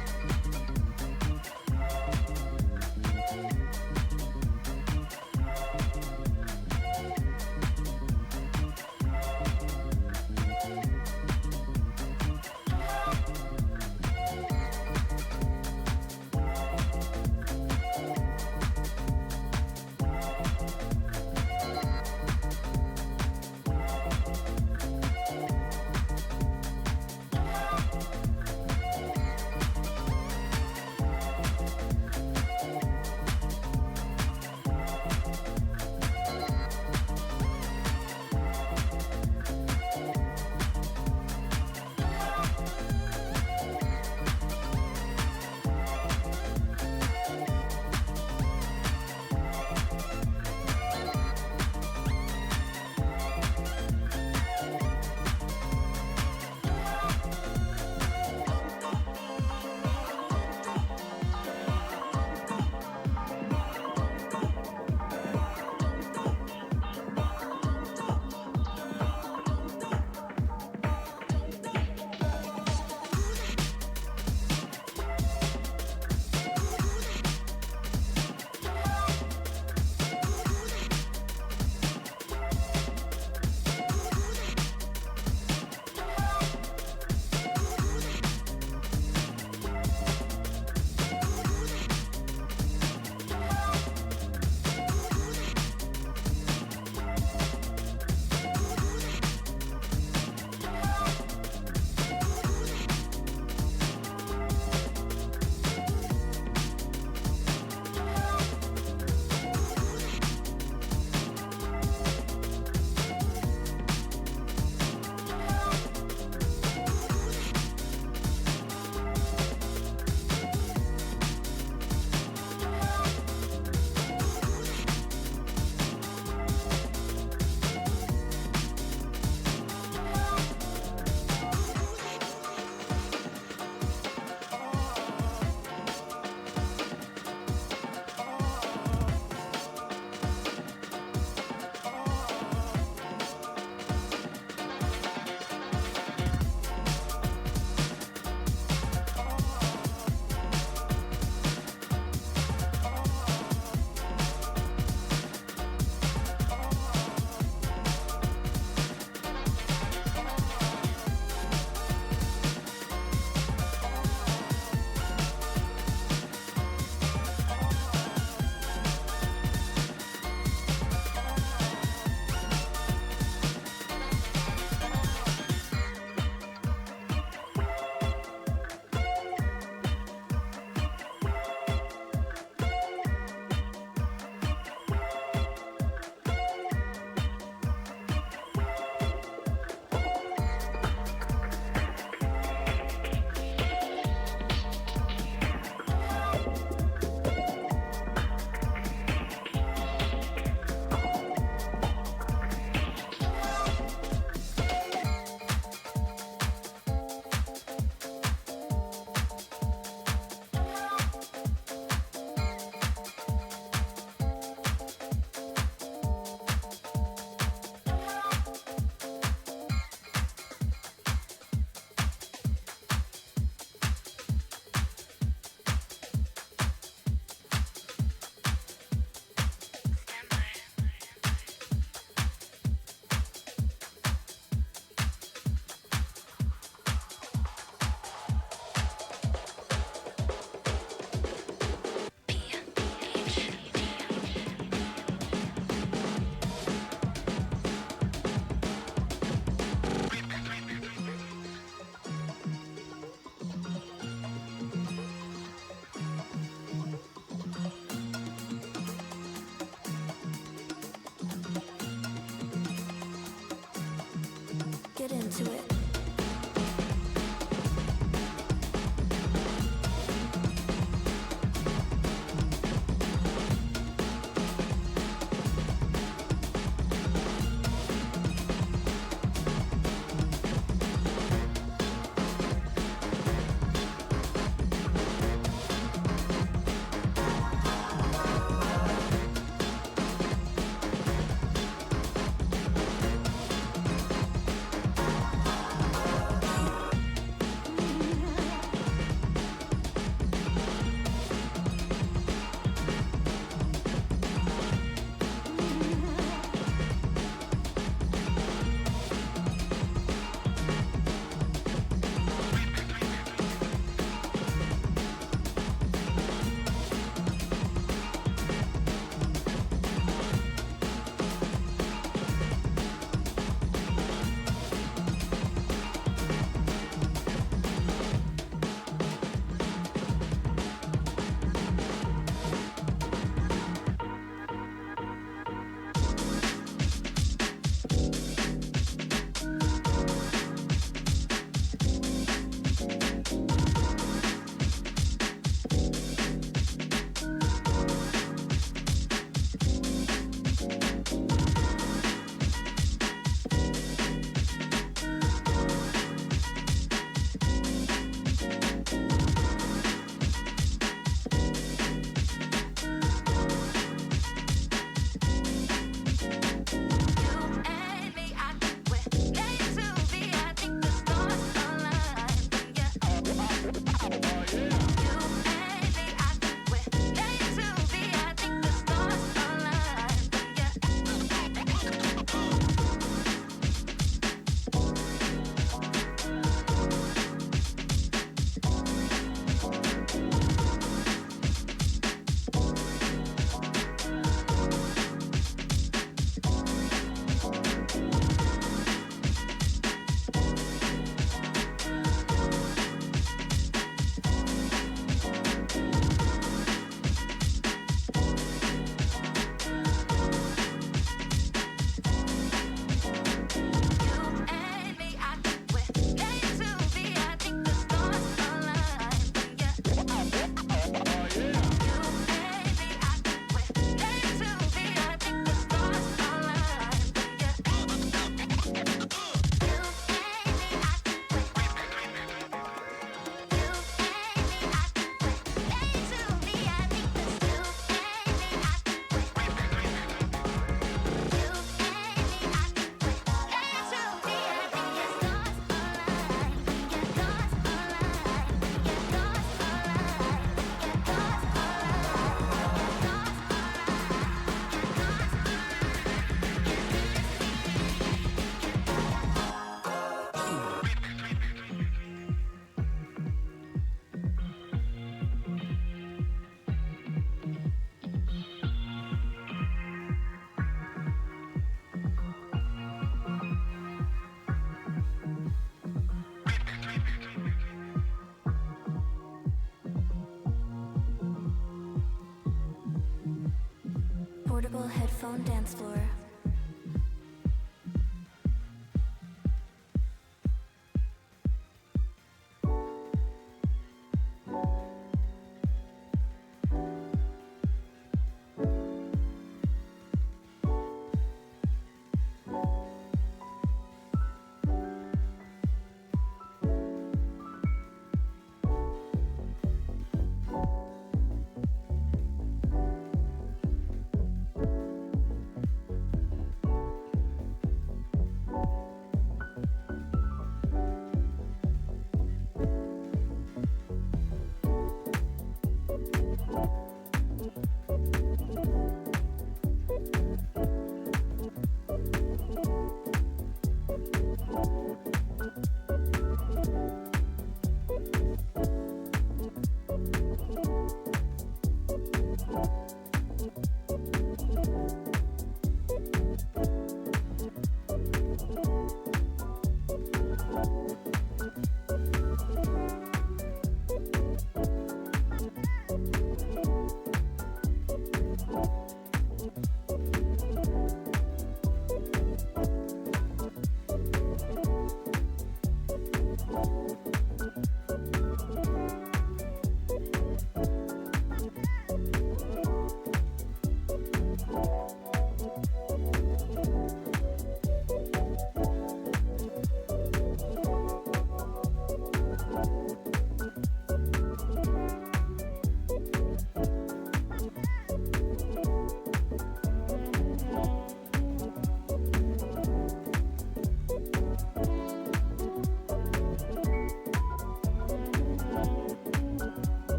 into it. Portable headphone dance floor.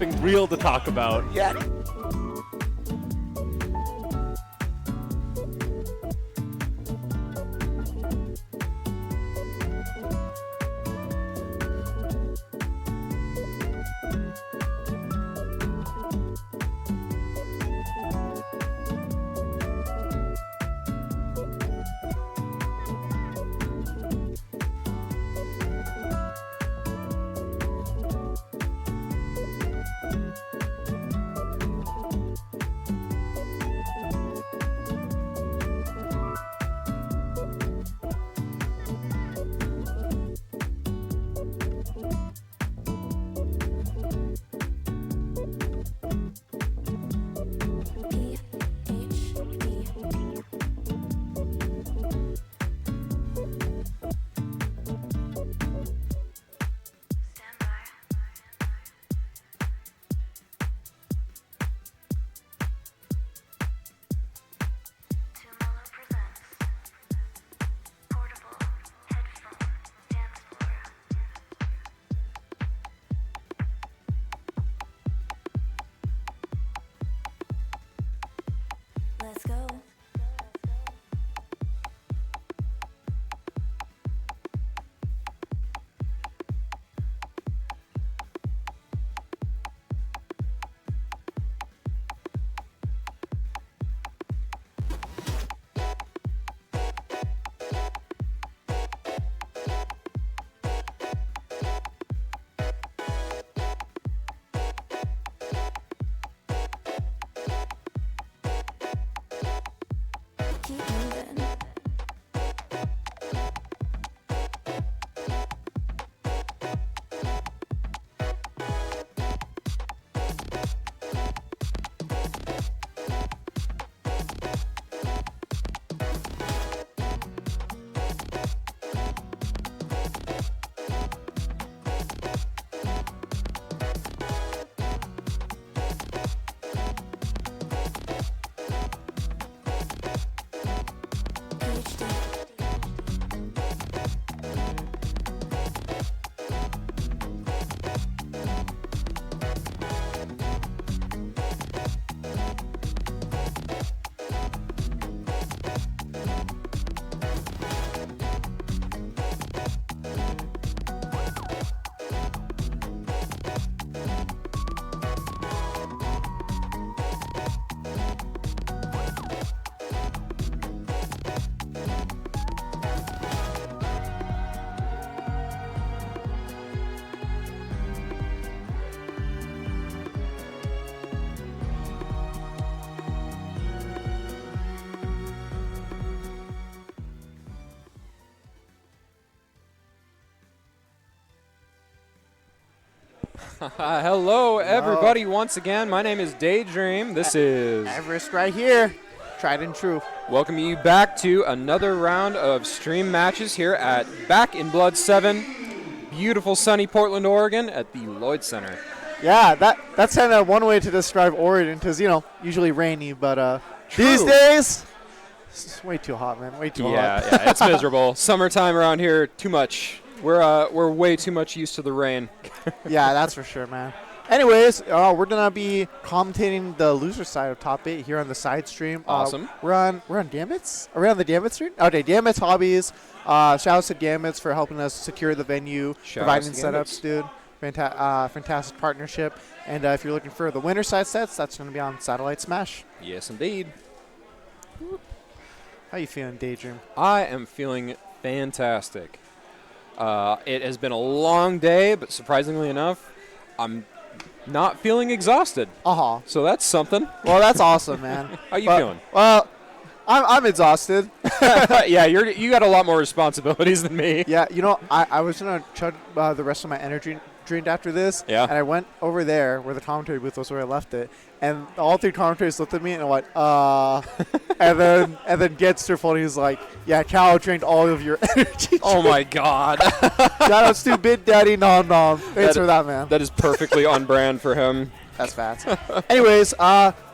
something real to talk about. Yeah. Let's go. Keep moving. PhD. Hello, everybody, once again. My name is Daydream. This is Everest right here. Tried and true. welcoming you back to another round of stream matches here at Back in Blood 7, beautiful sunny Portland, Oregon at the Lloyd Center. Yeah, that's kind of one way to describe Oregon because, usually rainy, but these True. days, it's way too hot, man. Way too hot. Yeah, it's miserable. Summertime around here, too much. We're way too much used to the rain. Yeah, that's for sure, man. Anyways, we're gonna be commentating the loser side of top 8 here on the side stream. Awesome. We're on Damits. Are we on the Damits stream? Okay, Damits Hobbies. Shout out to Damits for helping us secure the venue, Shout providing outs to setups, dude. Fantastic partnership. And if you're looking for the winter side sets, that's gonna be on Satellite Smash. Yes, indeed. How you feeling, Daydream? I am feeling fantastic. It has been a long day, but surprisingly enough, I'm not feeling exhausted. Uh-huh. So that's something. Well, that's awesome, man. How you feeling? Well, I'm exhausted. Yeah, you got a lot more responsibilities than me. Yeah, I was going to chug the rest of my energy drink after this. Yeah. And I went over there where the commentary booth was where I left it. And all 3 commentators looked at me and I went, and then Getster phone, he's like, yeah, Cal drained all of your energy. Oh, my God. Shout outs to Big Daddy Nom Nom. Thanks for that, man. That is perfectly on brand for him. That's fast. Anyways,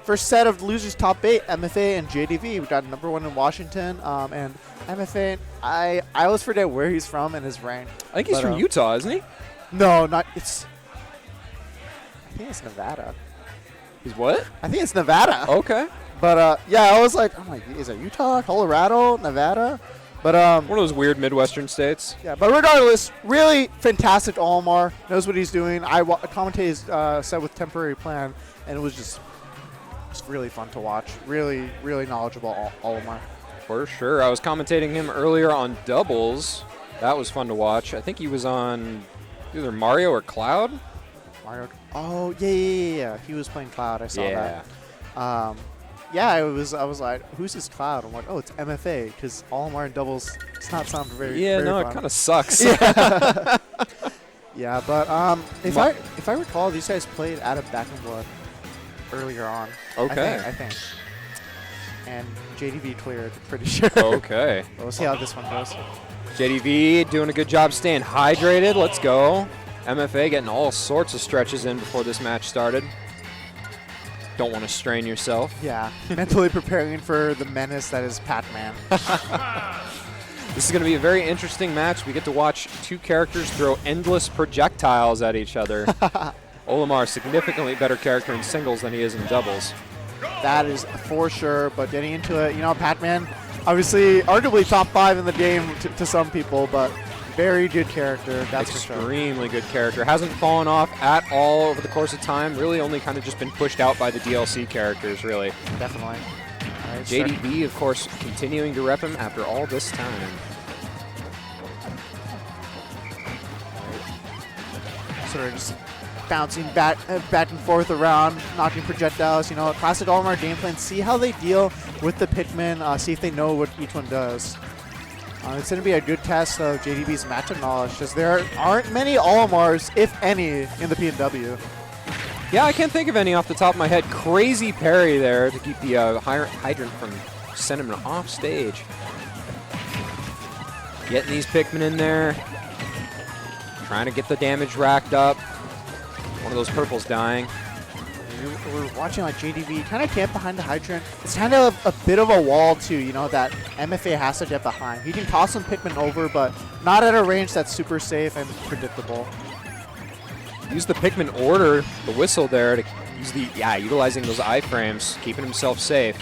first set of losers top 8, MFA and JDV. We got number 1 in Washington. And MFA, I always forget where he's from and his rank. I think he's But, from Utah, isn't he? No, not it's. think it's Nevada. He's what? I think it's Nevada. Okay. But yeah, I'm like, is it Utah, Colorado, Nevada? But One of those weird Midwestern states. yeah. But regardless, really fantastic. Olimar knows what he's doing. I commentated set with Temporary Plan, and it was just really fun to watch. Really, really knowledgeable Olimar. For sure. I was commentating him earlier on doubles. That was fun to watch. I think he was on either Mario or Cloud. Mario. Oh yeah. He was playing Cloud. I saw Yeah. that. Yeah, I was like, who's this Cloud? I'm like, oh, it's MFA, because Olimar and doubles does not sound very Yeah, very no, fun. it kind of sucks. Yeah, but if I recall, these guys played out of Back in Blood earlier on. Okay. I think. And JDV cleared, pretty sure. Okay. We'll see how this one goes. JDV doing a good job staying hydrated. Let's go. MFA getting all sorts of stretches in before this match started. Don't want to strain yourself. Yeah, mentally preparing for the menace that is Pac-Man. This is going to be a very interesting match. We get to watch two characters throw endless projectiles at each other. Olimar, significantly better character in singles than he is in doubles. That is for sure, but getting into it, Pac-Man, obviously, arguably top 5 in the game to some people, but very good character, that's for sure. Extremely good character. Hasn't fallen off at all over the course of time. Really only kind of just been pushed out by the DLC characters, really. Definitely. All right, JDV, of course, continuing to rep him after all this time. Sort of just bouncing back and forth around, knocking projectiles. Classic Olimar game plan. See how they deal with the Pikmin. See if they know what each one does. It's going to be a good test of JDV's matchup knowledge, because there aren't many Olimars, if any, in the PNW. Yeah, I can't think of any off the top of my head. Crazy parry there to keep the Hydrant from sending him off stage. Getting these Pikmin in there. Trying to get the damage racked up. One of those purples dying. We're watching like JDV kind of camp behind the hydrant. It's kind of a bit of a wall too, that MFA has to get behind. He can toss some Pikmin over, but not at a range that's super safe and predictable. Use the Pikmin order, the whistle there, to use utilizing those iframes, keeping himself safe.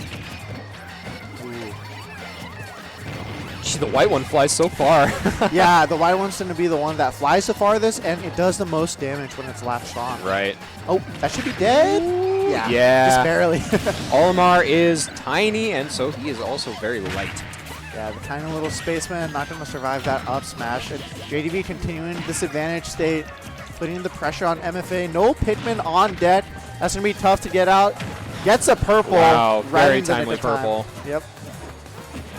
Gee, the white one flies so far. Yeah, the white one's going to be the one that flies the farthest, and it does the most damage when it's latched on. Right. Oh, that should be dead. Yeah. Yeah. Just barely. Olimar is tiny, and so he is also very light. Yeah, the tiny little spaceman not going to survive that up smash. And JDV continuing this advantage state, putting the pressure on MFA. No Pikmin on deck. That's going to be tough to get out. Gets a purple. Wow, right very in the nick timely of time. purple. Yep.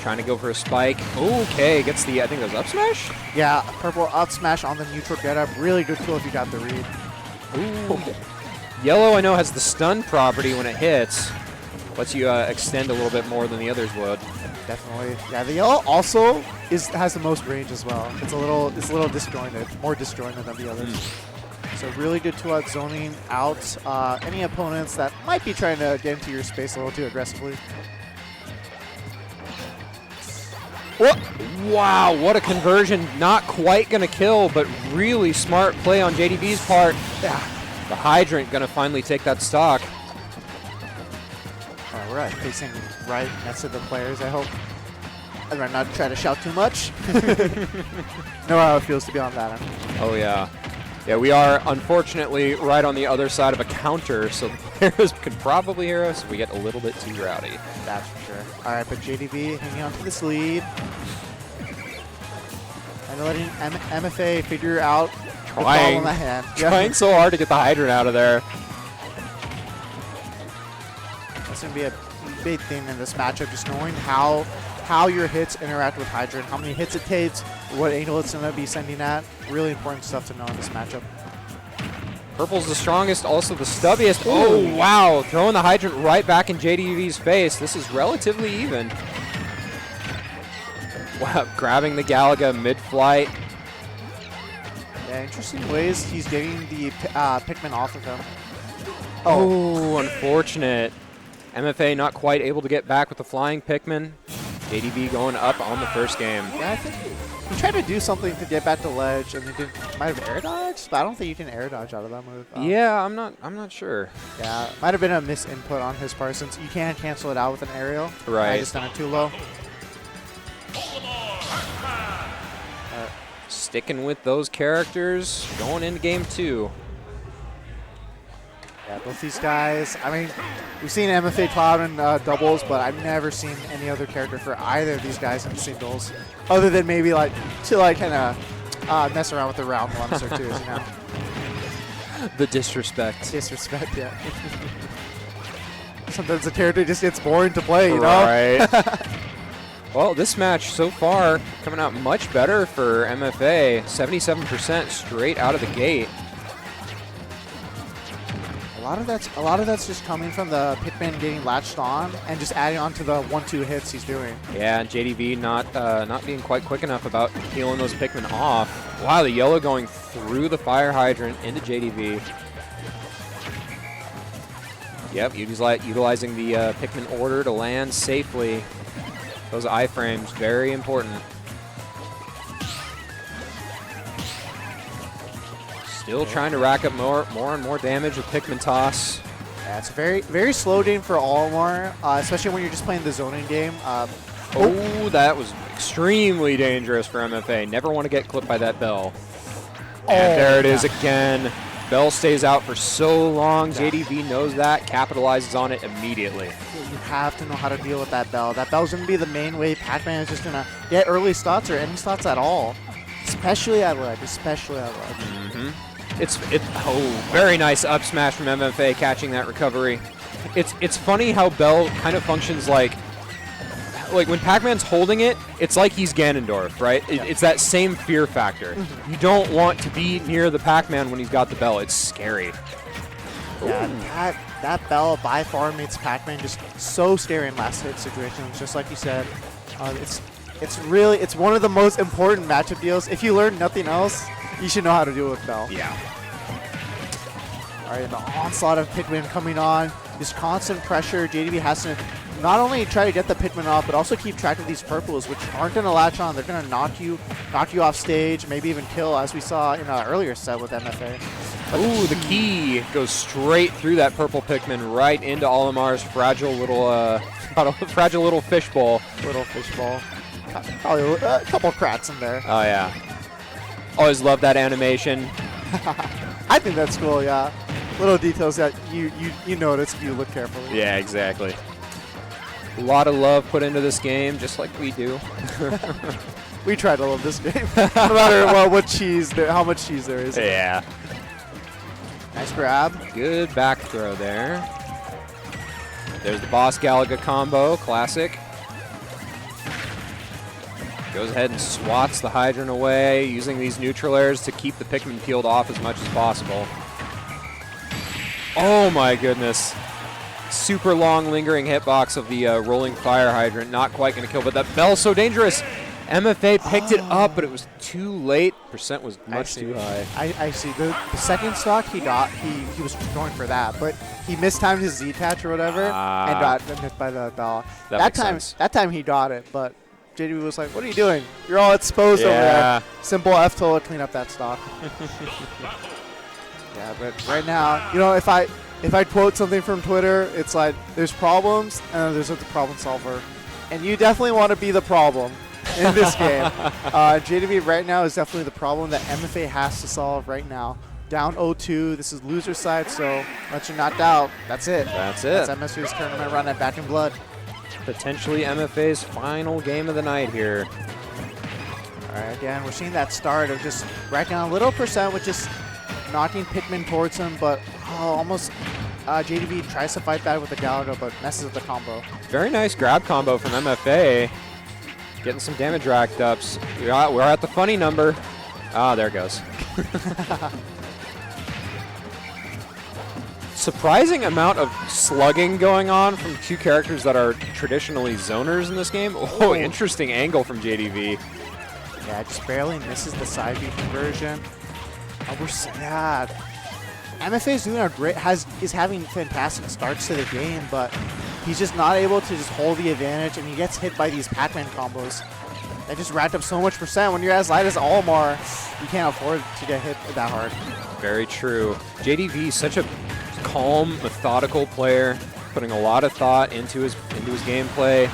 Trying to go for a spike. Okay, gets the, I think that was up smash? Yeah, purple up smash on the neutral getup. Really good tool if you got the read. Ooh. Yellow, I know, has the stun property when it hits. Lets you extend a little bit more than the others would. Definitely. Yeah, the yellow also has the most range as well. It's a little disjointed, more disjointed than the others. So really good tool at zoning out any opponents that might be trying to get into your space a little too aggressively. What? Wow, what a conversion. Not quite going to kill, but really smart play on JDV's part. Yeah. The Hydrant going to finally take that stock. All right, we're facing right next to the players, I hope. I'm going to not try to shout too much. Know how it feels to be on that end. Oh, yeah. Yeah, we are unfortunately right on the other side of a counter, so the players can probably hear us if we get a little bit too rowdy. That's for sure. All right, but JDV hanging on to this lead. And letting MFA figure out the ball in the hand. Trying so hard to get the Hydrant out of there. That's going to be a big thing in this matchup, just knowing how your hits interact with Hydrant, how many hits it takes, what angle it's going to be sending at. Really important stuff to know in this matchup. Purple's the strongest, also the stubbiest. Oh, wow. Throwing the Hydrant right back in JDV's face. This is relatively even. Wow, grabbing the Galaga mid-flight. Yeah, interesting ways he's getting the Pikmin off of him. Oh, unfortunate. MFA not quite able to get back with the flying Pikmin. JDV going up on the first game. Yeah, I think he tried to do something to get back to ledge, and he didn't. Might have air dodged, but I don't think you can air dodge out of that move. Yeah, I'm not sure. Yeah, might have been a misinput on his part since you can cancel it out with an aerial. Right. I just done it too low. Sticking with those characters, going into game 2. Yeah, both these guys. I mean, we've seen MFA Cloud in doubles, but I've never seen any other character for either of these guys in singles, other than maybe like to like kind of mess around with the round ones or twos, you know. The disrespect. Disrespect, yeah. Sometimes the character just gets boring to play, you know. Right. Well, this match so far coming out much better for MFA. 77% straight out of the gate. A lot of that's just coming from the Pikmin getting latched on and just adding on to the 1-2 hits he's doing. Yeah, and JDV not being quite quick enough about peeling those Pikmin off. Wow, the yellow going through the fire hydrant into JDV. Yep, utilizing the Pikmin order to land safely. Those iframes, very important. Still trying to rack up more and more damage with Pikmin toss. Yeah, it's a very, very slow game for Olimar, especially when you're just playing the zoning game. Oh, that was extremely dangerous for MFA. Never want to get clipped by that bell. And there it is again. Bell stays out for so long. JDV knows that, capitalizes on it immediately. You have to know how to deal with that bell. That bell's going to be the main way Pac-Man is just going to get early stats or any stats at all. Especially at ledge, Very nice up smash from MFA, catching that recovery. It's funny how Bell kind of functions like when Pac-Man's holding it, it's like he's Ganondorf, right? It's that same fear factor. You don't want to be near the Pac-Man when he's got the bell. It's scary. Yeah, that bell by far makes Pac-Man just so scary in last hit situations, just like you said. It's one of the most important matchup deals. If you learn nothing else, you should know how to deal with bell. Yeah. All right, the onslaught of Pikmin coming on. This constant pressure. JDV has to not only try to get the Pikmin off, but also keep track of these purples, which aren't going to latch on. They're going to knock you off stage, maybe even kill, as we saw in an earlier set with MFA. Ooh, the key goes straight through that purple Pikmin right into Olimar's fragile little fishbowl. Little fishbowl. Probably a couple cracks in there. Oh yeah. Always love that animation. I think that's cool, yeah. Little details that you notice if you look carefully. Yeah, exactly. A lot of love put into this game, just like we do. We try to love this game, no matter how much cheese there is. Yeah. Nice grab. Good back throw there. There's the Boss Galaga combo, classic. Goes ahead and swats the hydrant away, using these neutral airs to keep the Pikmin peeled off as much as possible. Oh my goodness. Super long lingering hitbox of the rolling fire hydrant. Not quite going to kill, but that bell's so dangerous. MFA picked it up, but it was too late. Percent was much too high. I see. The second stock he was going for that, but he mistimed his Z-catch or whatever and got missed by the bell. That time he got it, but JDV was like, "What are you doing? You're all exposed over there." Simple F-tool to clean up that stock. Yeah, but right now, if I quote something from Twitter, it's like there's problems and then there's a problem solver, and you definitely want to be the problem in this game. JDV right now is definitely the problem that MFA has to solve right now. Down 0-2. This is loser side, so once you're knocked out, that's it. That's it. That's MSU's tournament run at Back in Blood. Potentially MFA's final game of the night here. All right, again, we're seeing that start of just racking on a little percent with just knocking Pikmin towards him, but almost JDV tries to fight back with the Galaga, but messes up the combo. Very nice grab combo from MFA. Getting some damage racked up. We're at the funny number. Ah, there it goes. Surprising amount of slugging going on from two characters that are traditionally zoners in this game. Oh, interesting angle from JDV. Yeah, just barely misses the side B conversion. We're sad. MFA is doing is having fantastic starts to the game, but he's just not able to just hold the advantage, and he gets hit by these Pac-Man combos. That just racked up so much percent. When you're as light as Olimar, you can't afford to get hit that hard. Very true. JDV, such a calm, methodical player, putting a lot of thought into his gameplay.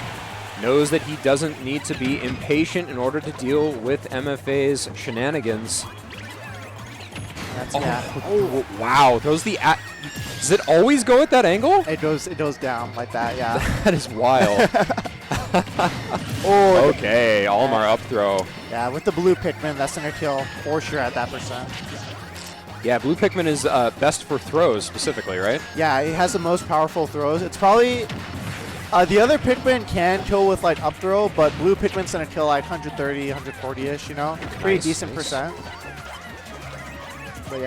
Knows that he doesn't need to be impatient in order to deal with MFA's shenanigans. That's, Oh, wow. Throws the does it always go at that angle? It goes down like that, yeah. That is wild. Oh, Okay, Almar up throw. yeah, with the blue Pikmin, that's gonna kill for sure at that percent. Yeah, blue Pikmin is best for throws specifically, right? Yeah, it has the most powerful throws. It's probably the other Pikmin can kill with like up throw, but blue Pikmin's gonna kill like 130, 140ish. You know, pretty Nice, decent nice. percent. But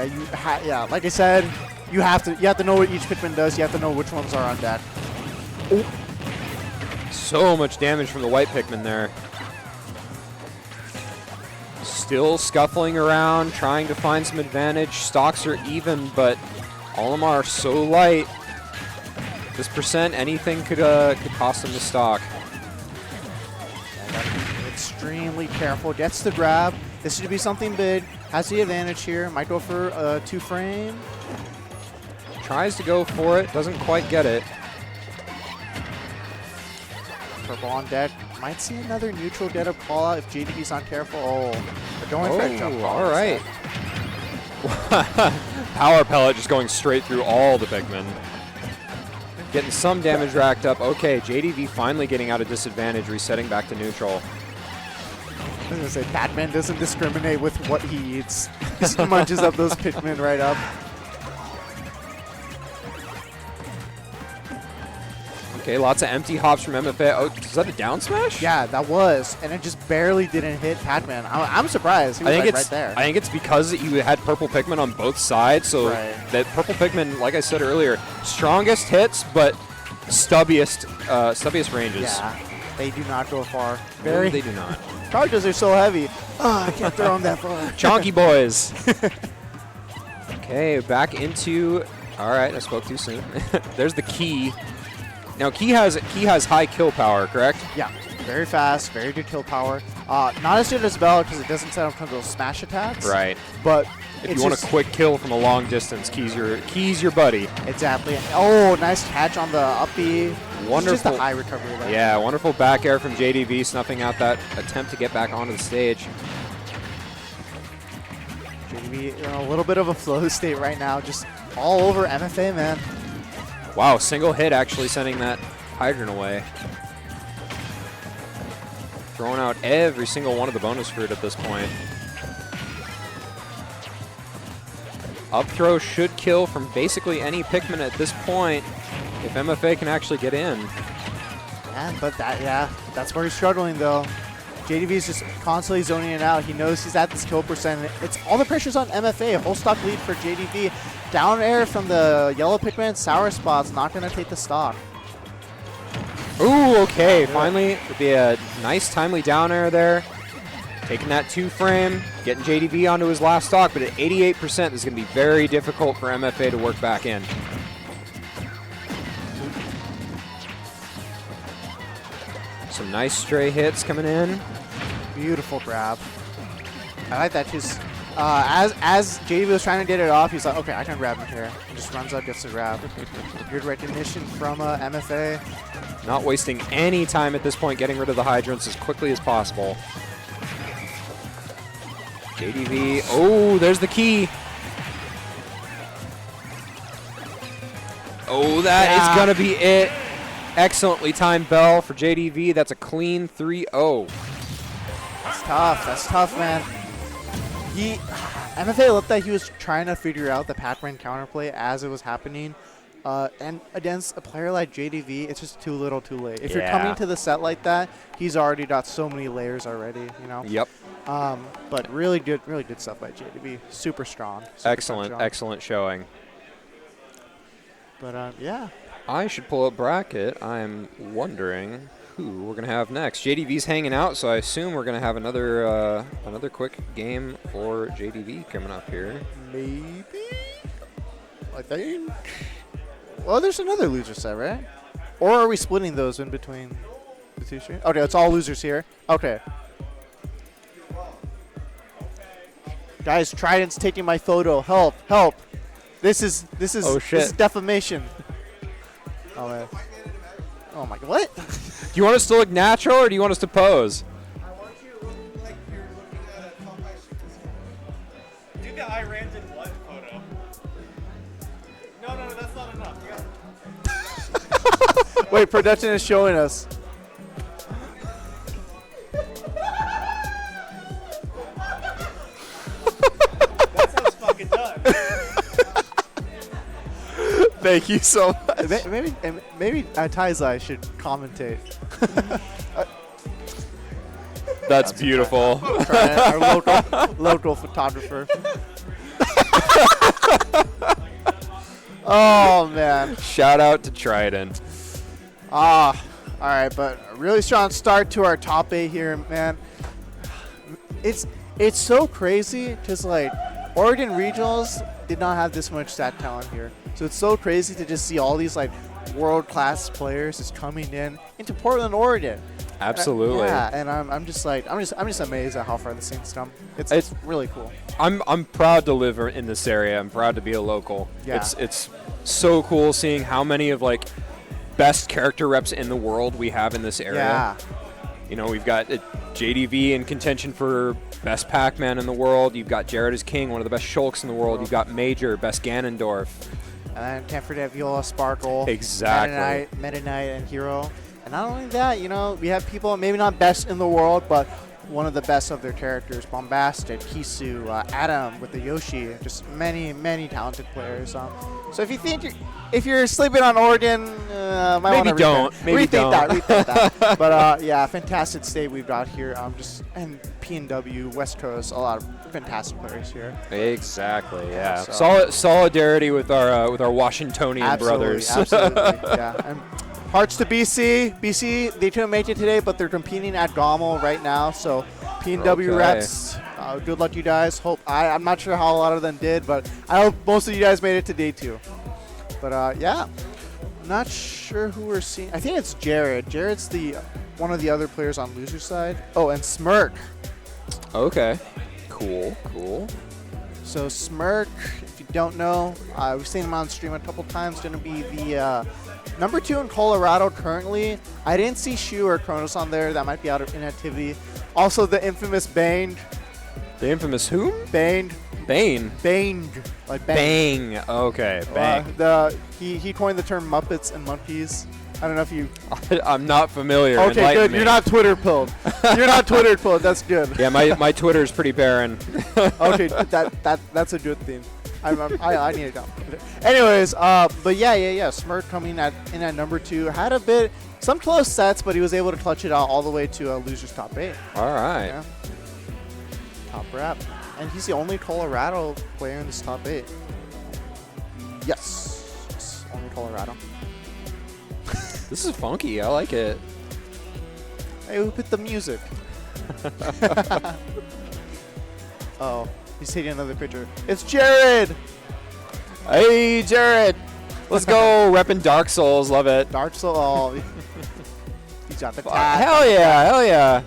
yeah, like I said, you have to know what each Pikmin does. You have to know which ones are on deck. So much damage from the white Pikmin there. Still scuffling around, trying to find some advantage. Stocks are even, but Olimar so light. This percent, anything could cost him the stock. Extremely careful. Gets the grab. This should be something big. Has the advantage here. Might go for a 2-frame. Tries to go for it, doesn't quite get it. Purple on deck. Might see another neutral dead up call out if JDV's not careful. Oh, they're going for a jump ball all right. Power pellet just going straight through all the Pikmin. Getting some damage racked up. Okay, JDV finally getting out of disadvantage, resetting back to neutral. I was gonna say, Pac-Man doesn't discriminate with what he eats. He just munches up those Pikmin right up. Okay, lots of empty hops from MFA. Oh, is that a down smash? Yeah, that was, and it just barely didn't hit Pac-Man. I'm surprised. He was like right there. I think it's because you had purple Pikmin on both sides, so Right. that purple Pikmin, like I said earlier, strongest hits, but stubbiest ranges. Yeah, they do not go far. No, they do not. Probably because they're so heavy. Oh, I can't throw them that far. Chonky boys. Okay, back into. All right, I spoke too soon. There's the key. Now key has high kill power, correct? Yeah, very fast, very good kill power. Not as good as Bell because it doesn't set up those smash attacks. Right. But If you want a quick kill from a long distance, key's your buddy. Exactly. Oh, nice catch on the up B. Wonderful. Just a high recovery there. Yeah, wonderful back air from JDV, snuffing out that attempt to get back onto the stage. JDV in a little bit of a flow state right now, just all over MFA, man. Wow, single hit actually sending that Hydrant away. Throwing out every single one of the bonus fruit at this point. Up throw should kill from basically any Pikmin at this point if MFA can actually get in. Yeah, but that's where he's struggling though. JDV's just constantly zoning it out. He knows he's at this kill percent. It's all the pressure's on MFA. A whole stock lead for JDV. Down air from the yellow Pikmin. Sour Spot's not going to take the stock. Ooh, okay. Finally, would be a nice timely down air there. Taking that 2-frame, getting JDV onto his last stock, but at 88%, this is going to be very difficult for MFA to work back in. Some nice stray hits coming in. Beautiful grab. I like that just as JDV was trying to get it off, he's like, okay, I can grab him here. And just runs up, gets the grab. Good recognition from MFA. Not wasting any time at this point, getting rid of the hydrants as quickly as possible. JDV, oh, there's the key. Oh, that is going to be it. Excellently timed bell for JDV. That's a clean 3-0. That's tough. That's tough, man. MFA looked like he was trying to figure out the Pac-Man counterplay as it was happening. And against a player like JDV, it's just too little too late. If you're coming to the set like that, he's already got so many layers already, you know? Yep. But really good stuff by JDV. Super strong. Excellent showing. But, yeah. I should pull up bracket. I'm wondering who we're going to have next. JDV's hanging out, so I assume we're going to have another quick game for JDV coming up here. Maybe? I think. Well, there's another loser set, right? Or are we splitting those in between the two streams? Okay, it's all losers here. Okay. Guys, Trident's taking my photo. Help! Help! This is Oh, shit. This is defamation. Oh man. Oh my god. What? Do you want us to look natural or do you want us to pose? Do the I ranted blood photo. No, that's not enough. Wait, production is showing us. That sounds fucking done. Thank you so much. Maybe Taizai should commentate. That's beautiful. Our local photographer. Oh man. Shout out to Trident. All right, but a really strong start to our top 8 here, man. It's so crazy because like Oregon Regionals did not have this much stat talent here, so it's so crazy to just see all these like world-class players just coming into Portland, Oregon. Absolutely. Yeah, and I'm just amazed at how far the scene's come. It's really cool. I'm proud to live in this area. I'm proud to be a local. Yeah. It's so cool seeing how many of like best character reps in the world we have in this area. Yeah. You know, we've got JDV in contention for best Pac-Man in the world. You've got Jared as King, one of the best Shulks in the world. You've got Major, best Ganondorf. And then can't forget Viola, Sparkle, Exactly. Meta Knight, and Hero. And not only that, you know, we have people maybe not best in the world, but one of the best of their characters: Bombastic, Kisu, Adam with the Yoshi. Just many, many talented players. So if you're sleeping on Oregon, might Maybe want to don't. Maybe don't. Rethink that. But yeah, fantastic state we've got here. And P&W, West Coast, a lot of fantastic players here. Exactly. Yeah. So- Solidarity with our Washingtonian brothers. Absolutely, yeah. And hearts to BC. BC, they couldn't make it today, but they're competing at GOML right now. So P&W Okay. reps, good luck you guys. I'm not sure how a lot of them did, but I hope most of you guys made it to day 2. But yeah, not sure who we're seeing. I think it's Jared. Jared's one of the other players on loser side. Oh, and Smirk. Okay. Cool. So Smirk, if you don't know, we've seen him on stream a couple times. Going to be the number 2 in Colorado currently. I didn't see Shu or Kronos on there. That might be out of inactivity. Also, the infamous Bang. The infamous whom? Bang. Bane. Bang. Like Bang. Bang. Okay. Bang. He coined the term Muppets and Monkeys. I don't know if you... I'm not familiar. Okay, Enlighten good. me. You're not Twitter pilled. You're not Twitter pilled. That's good. Yeah, my Twitter's pretty barren. Okay, that's a good thing. I need to go. Anyways, but yeah. Smirk coming in at number 2 had some close sets, but he was able to clutch it out all the way to a loser's top 8. All right. Yeah. Top rap, and he's the only Colorado player in this top 8. Yes, only Colorado. This is funky. I like it. Hey, who put the music? Oh, he's taking another picture. It's Jared! Hey, Jared. Let's go. Repping Dark Souls. Love it. Dark Soul. Oh, he's got the tag. Hell yeah.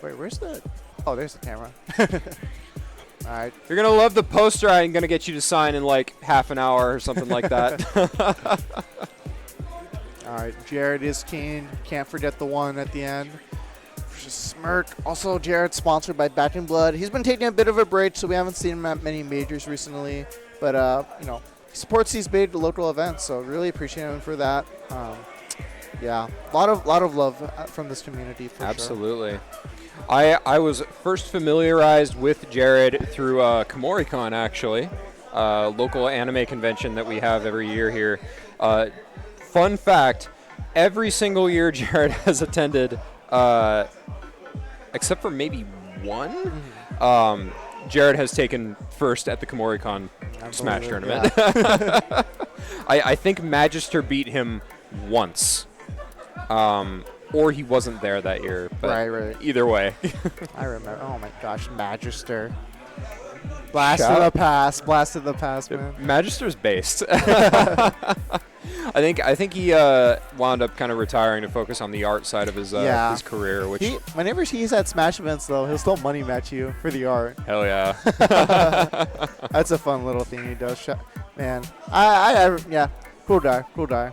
Wait, where's the... Oh, there's the camera. All right. You're going to love the poster I'm going to get you to sign in like half an hour or something like that. All right, Jared is keen. Can't forget the one at the end. Smirk. Also, Jared's sponsored by Back in Blood. He's been taking a bit of a break, so we haven't seen him at many majors recently. But, you know, he supports these big local events, so really appreciate him for that. Yeah, a lot of love from this community, for Absolutely. Sure. I was first familiarized with Jared through KomoriCon, actually, local anime convention that we have every year here. Fun fact, every single year Jared has attended, except for maybe one, Jared has taken first at the KomoriCon Smash tournament. Yeah. I think Magister beat him once. Or he wasn't there that year. But right. Either way. I remember. Oh my gosh, Magister. Blasted the past, man. Magister's based. I think he wound up kind of retiring to focus on the art side of his career, which Whenever he's at Smash events, though, he'll still money match you for the art. hell yeah. That's a fun little thing he does. Man, yeah, cool guy.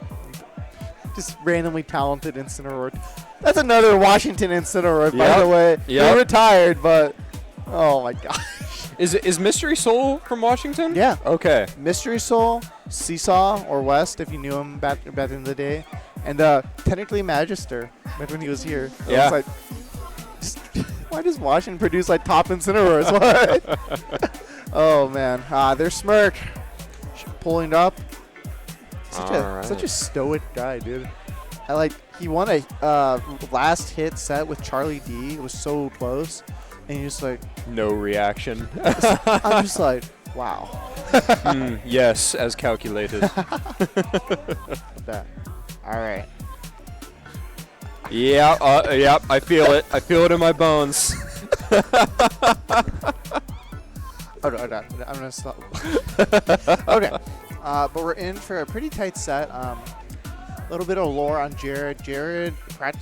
Just randomly talented Incineroar. That's another Washington Incineroar, by the way. He retired, but oh my gosh. Is Mystery Soul from Washington? Yeah. Okay. Mystery Soul, Seesaw, or West, if you knew him back in the day, and technically Magister, back when he was here. So Yeah. it's like, why does Washington produce like top Incineroars? What? Oh man, there's Smirk pulling up. Such a stoic guy, dude. He won a last hit set with Charlie D. It was so close, and he's just like, No reaction. I'm just like, wow. Yes, as calculated. That. All right. Yeah, I feel it. I feel it in my bones. I'm gonna stop. Okay, but we're in for a pretty tight set. A little bit of lore on Jared. Jared, I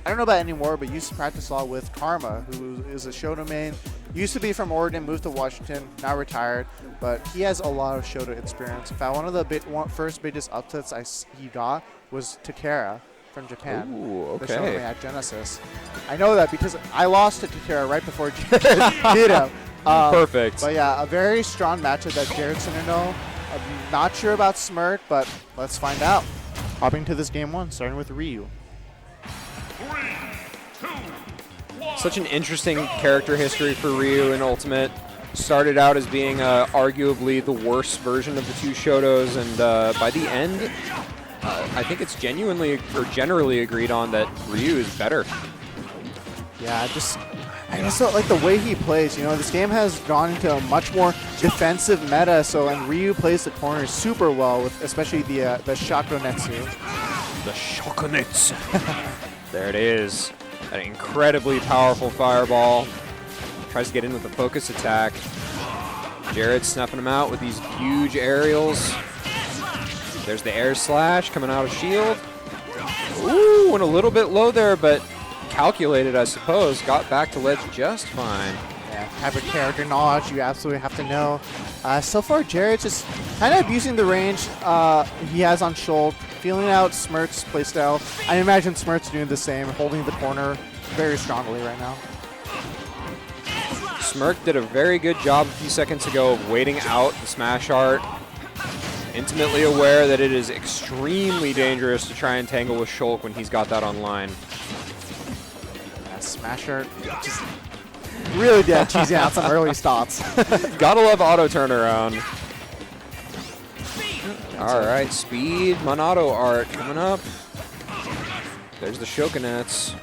don't know about anymore, but used to practice law with Karma, who is a Shoto main. Used to be from Oregon, moved to Washington, now retired, but he has a lot of Shoto experience. In fact, one of the first biggest upsets he got was Takara from Japan. Ooh, The Shoto main okay. at Genesis. I know that because I lost to Takara right before Jared beat him. Perfect. But yeah, a very strong matchup that Jared's gonna know. I'm not sure about Smirk, but let's find out. Hopping to this game one, starting with Ryu. Such an interesting character history for Ryu in Ultimate. Started out as being arguably the worst version of the two Shotos, and by the end, I think it's genuinely or generally agreed on that Ryu is better. Yeah, I just don't like the way he plays. You know, this game has gone into a much more defensive meta, and Ryu plays the corners super well, with especially the Shakonetsu. The Shokunitsu. There it is. An incredibly powerful fireball. Tries to get in with a focus attack. Jared snuffing him out with these huge aerials. There's the air slash coming out of shield. Ooh, went a little bit low there, but calculated, I suppose. Got back to ledge just fine. Yeah, type of character knowledge you absolutely have to know. So far, Jared's just kind of abusing the range he has on Shoal, feeling out Smirk's playstyle. I imagine Smirk's doing the same, holding the corner very strongly right now. Smirk did a very good job a few seconds ago of waiting out the smash art. Intimately aware that it is extremely dangerous to try and tangle with Shulk when he's got that online. Smasher just really cheesing out some early stops. Gotta love auto turnaround. All right, speed, Monado art coming up. There's the Shokunets.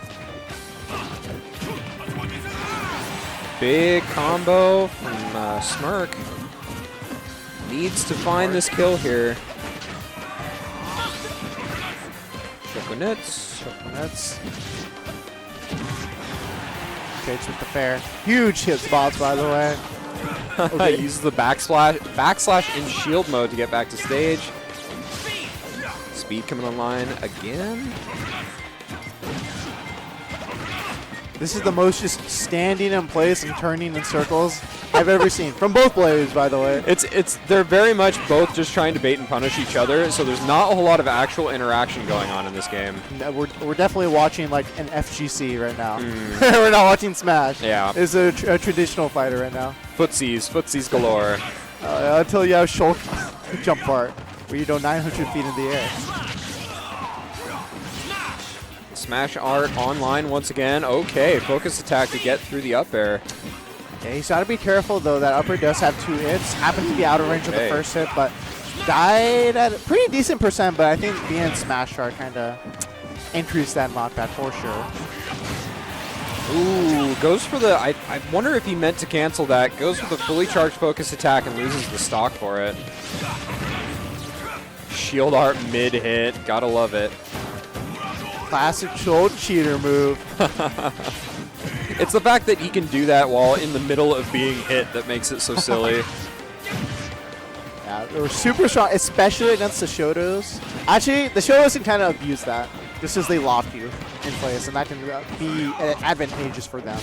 Big combo from Smirk. Needs to find this kill here. Shokunets. Takes with the fair. Huge hit spots, by the way. Okay. Uses the backslash in shield mode to get back to stage. Speed coming online again. This is the most just standing in place and turning in circles I've ever seen from both players, by the way. They're very much both just trying to bait and punish each other, so there's not a whole lot of actual interaction going on in this game. We're definitely watching like an FGC right now. We're not watching Smash. Yeah. It's a traditional fighter right now. Footsies galore. Until you have Shulk jump part, where you go 900 feet in the air. Smash art online once again. Okay, focus attack to get through the up air. Yeah, he's got to be careful, though. That upper does have 2 hits. Happened to be out of range of the first hit, but died at a pretty decent percent. But I think being Smash art kind of increased that knockback for sure. Ooh, goes for the... I wonder if he meant to cancel that. Goes for the fully charged focus attack and loses the stock for it. Shield art mid-hit. Gotta love it. Classic Shulk cheater move. It's the fact that he can do that while in the middle of being hit that makes it so silly. Yeah, Yeah, they were super strong, especially against the Shotos. Actually, the Shotos can kind of abuse that, just as they lock you in place, and that can be advantageous for them.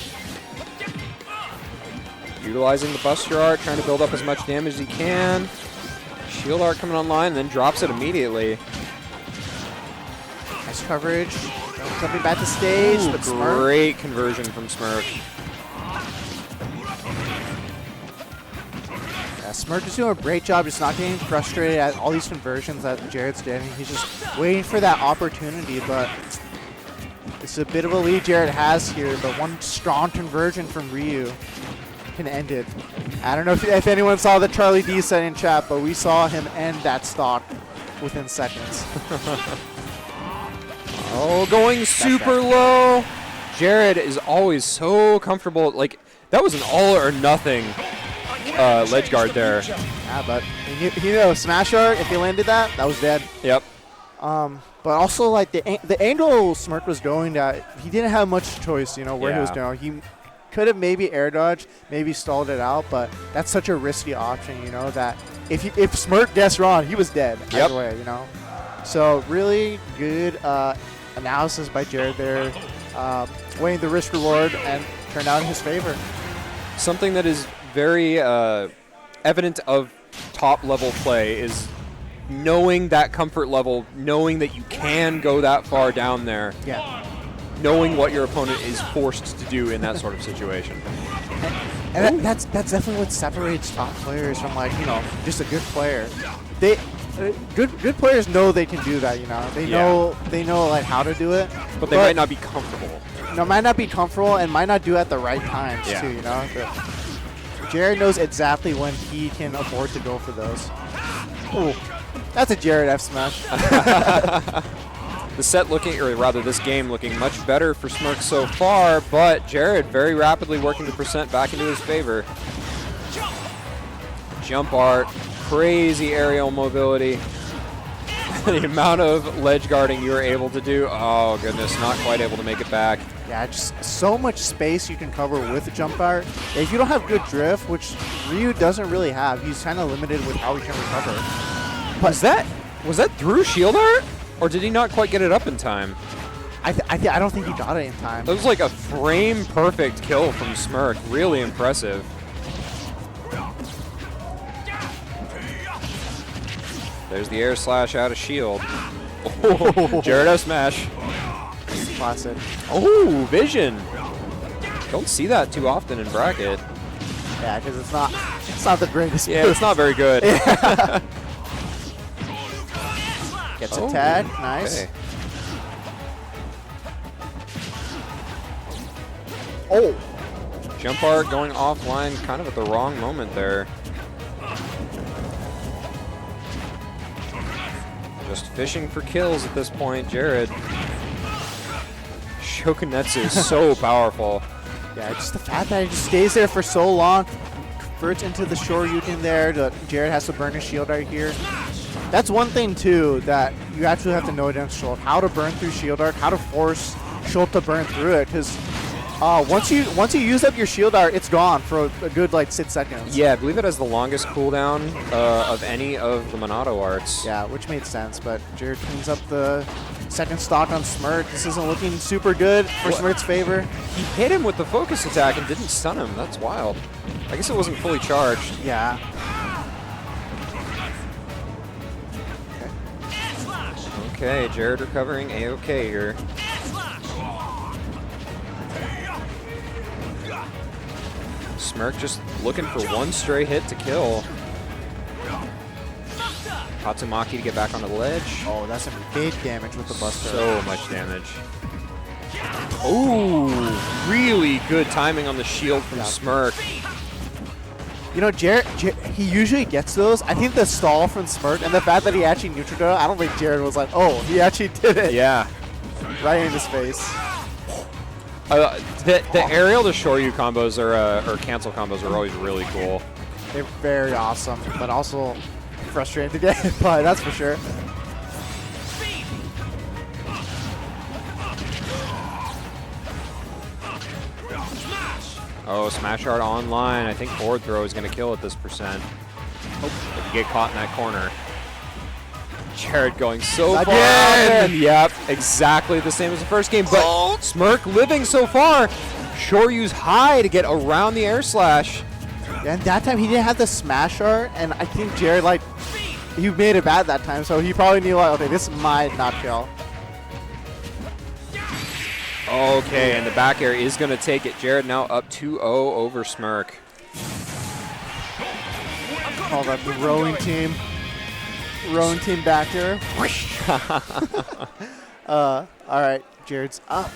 Utilizing the Buster Art, trying to build up as much damage as he can. Shield Art coming online, and then drops it immediately. Nice coverage. Coming back to stage. Ooh, but Smurf. great conversion from Smurf. Yeah, Smurf is doing a great job just not getting frustrated at all these conversions that Jared's getting. He's just waiting for that opportunity, but it's a bit of a lead Jared has here, but one strong conversion from Ryu can end it. I don't know if anyone saw the Charlie D set in chat, but we saw him end that stock within seconds. Oh, going super low. Jared is always so comfortable. Like, that was an all or nothing ledge guard there. Yeah, but he knew Smash Art, if he landed that, that was dead. Yep. But also, like, the angle Smirk was going at, he didn't have much choice, you know, where he was going. He could have maybe air dodged, maybe stalled it out, but that's such a risky option, you know, that if Smirk guessed wrong, he was dead either way, you know. So really good analysis by Jared there, weighing the risk reward and turned out in his favor. Something that is very evident of top level play is knowing that comfort level, knowing that you can go that far down there. Yeah. Knowing what your opponent is forced to do in that sort of situation. And that's definitely what separates top players from, like, you know, just a good player. Good players know they can do that, you know. They know like how to do it, but they might not be comfortable. No, might not be comfortable and might not do it at the right times too, you know. But Jared knows exactly when he can afford to go for those. Ooh, that's a Jared F smash. The set looking, or rather this game looking much better for Smirk so far, but Jared very rapidly working the percent back into his favor. Jump art, crazy aerial mobility. The amount of ledge guarding you were able to do, oh goodness, not quite able to make it back. Yeah, just so much space you can cover with jump art. If you don't have good drift, which Ryu doesn't really have, he's kind of limited with how he can recover. But was that through shield art? Or did he not quite get it up in time? I don't think he got it in time. That was like a frame perfect kill from Smirk. Really impressive. There's the air slash out of shield. Oh, Jared F smash. Classic. Oh, vision. Don't see that too often in bracket. Yeah, because it's not the greatest. Yeah, it's not very good. Gets a tag, nice. Okay. Oh, Jump art going offline kind of at the wrong moment there. Just fishing for kills at this point, Jared. Shokunetsu is so powerful. yeah, just the fact that it just stays there for so long, converts into the Shoryuken there. Jared has to burn his shield right here. That's one thing too that you actually have to know against Schultz, how to burn through shield art, how to force Schultz to burn through it, because once you use up your shield art, it's gone for a good like 6 seconds. Yeah, I believe it has the longest cooldown of any of the Monado arts. Yeah, which made sense, but Jared cleans up the second stock on Smirk. This isn't looking super good for Smirk's favor. He hit him with the focus attack and didn't stun him. That's wild. I guess it wasn't fully charged. Yeah. Okay, Jared recovering A-okay here. Smirk just looking for one stray hit to kill. Tatsumaki to get back on the ledge. Oh, that's some big damage with the Buster. So much damage. Ooh, really good timing on the shield from Smirk. You know, Jared, he usually gets those. I think the stall from Smirk and the fact that he actually neutral, I don't think Jared was like, oh, he actually did it. Yeah. Right in his face. The aerial to Shoryu combos or cancel combos are always really cool. They're very awesome, but also frustrating to get hit by, that's for sure. Oh, Smash Art online. I think forward throw is going to kill at this percent. Oh, You get caught in that corner. Jared going so far. Again! Yep, exactly the same as the first game. But Smirk living so far. Shoryu's high to get around the air slash. And that time he didn't have the smash art, and I think Jared, like, he made it bad that time, so he probably knew, like, okay, this might not kill. Okay, and the back air is going to take it. Jared now up 2-0 over Smirk. Call that the rowing team. Rowing team back here. All right, Jared's up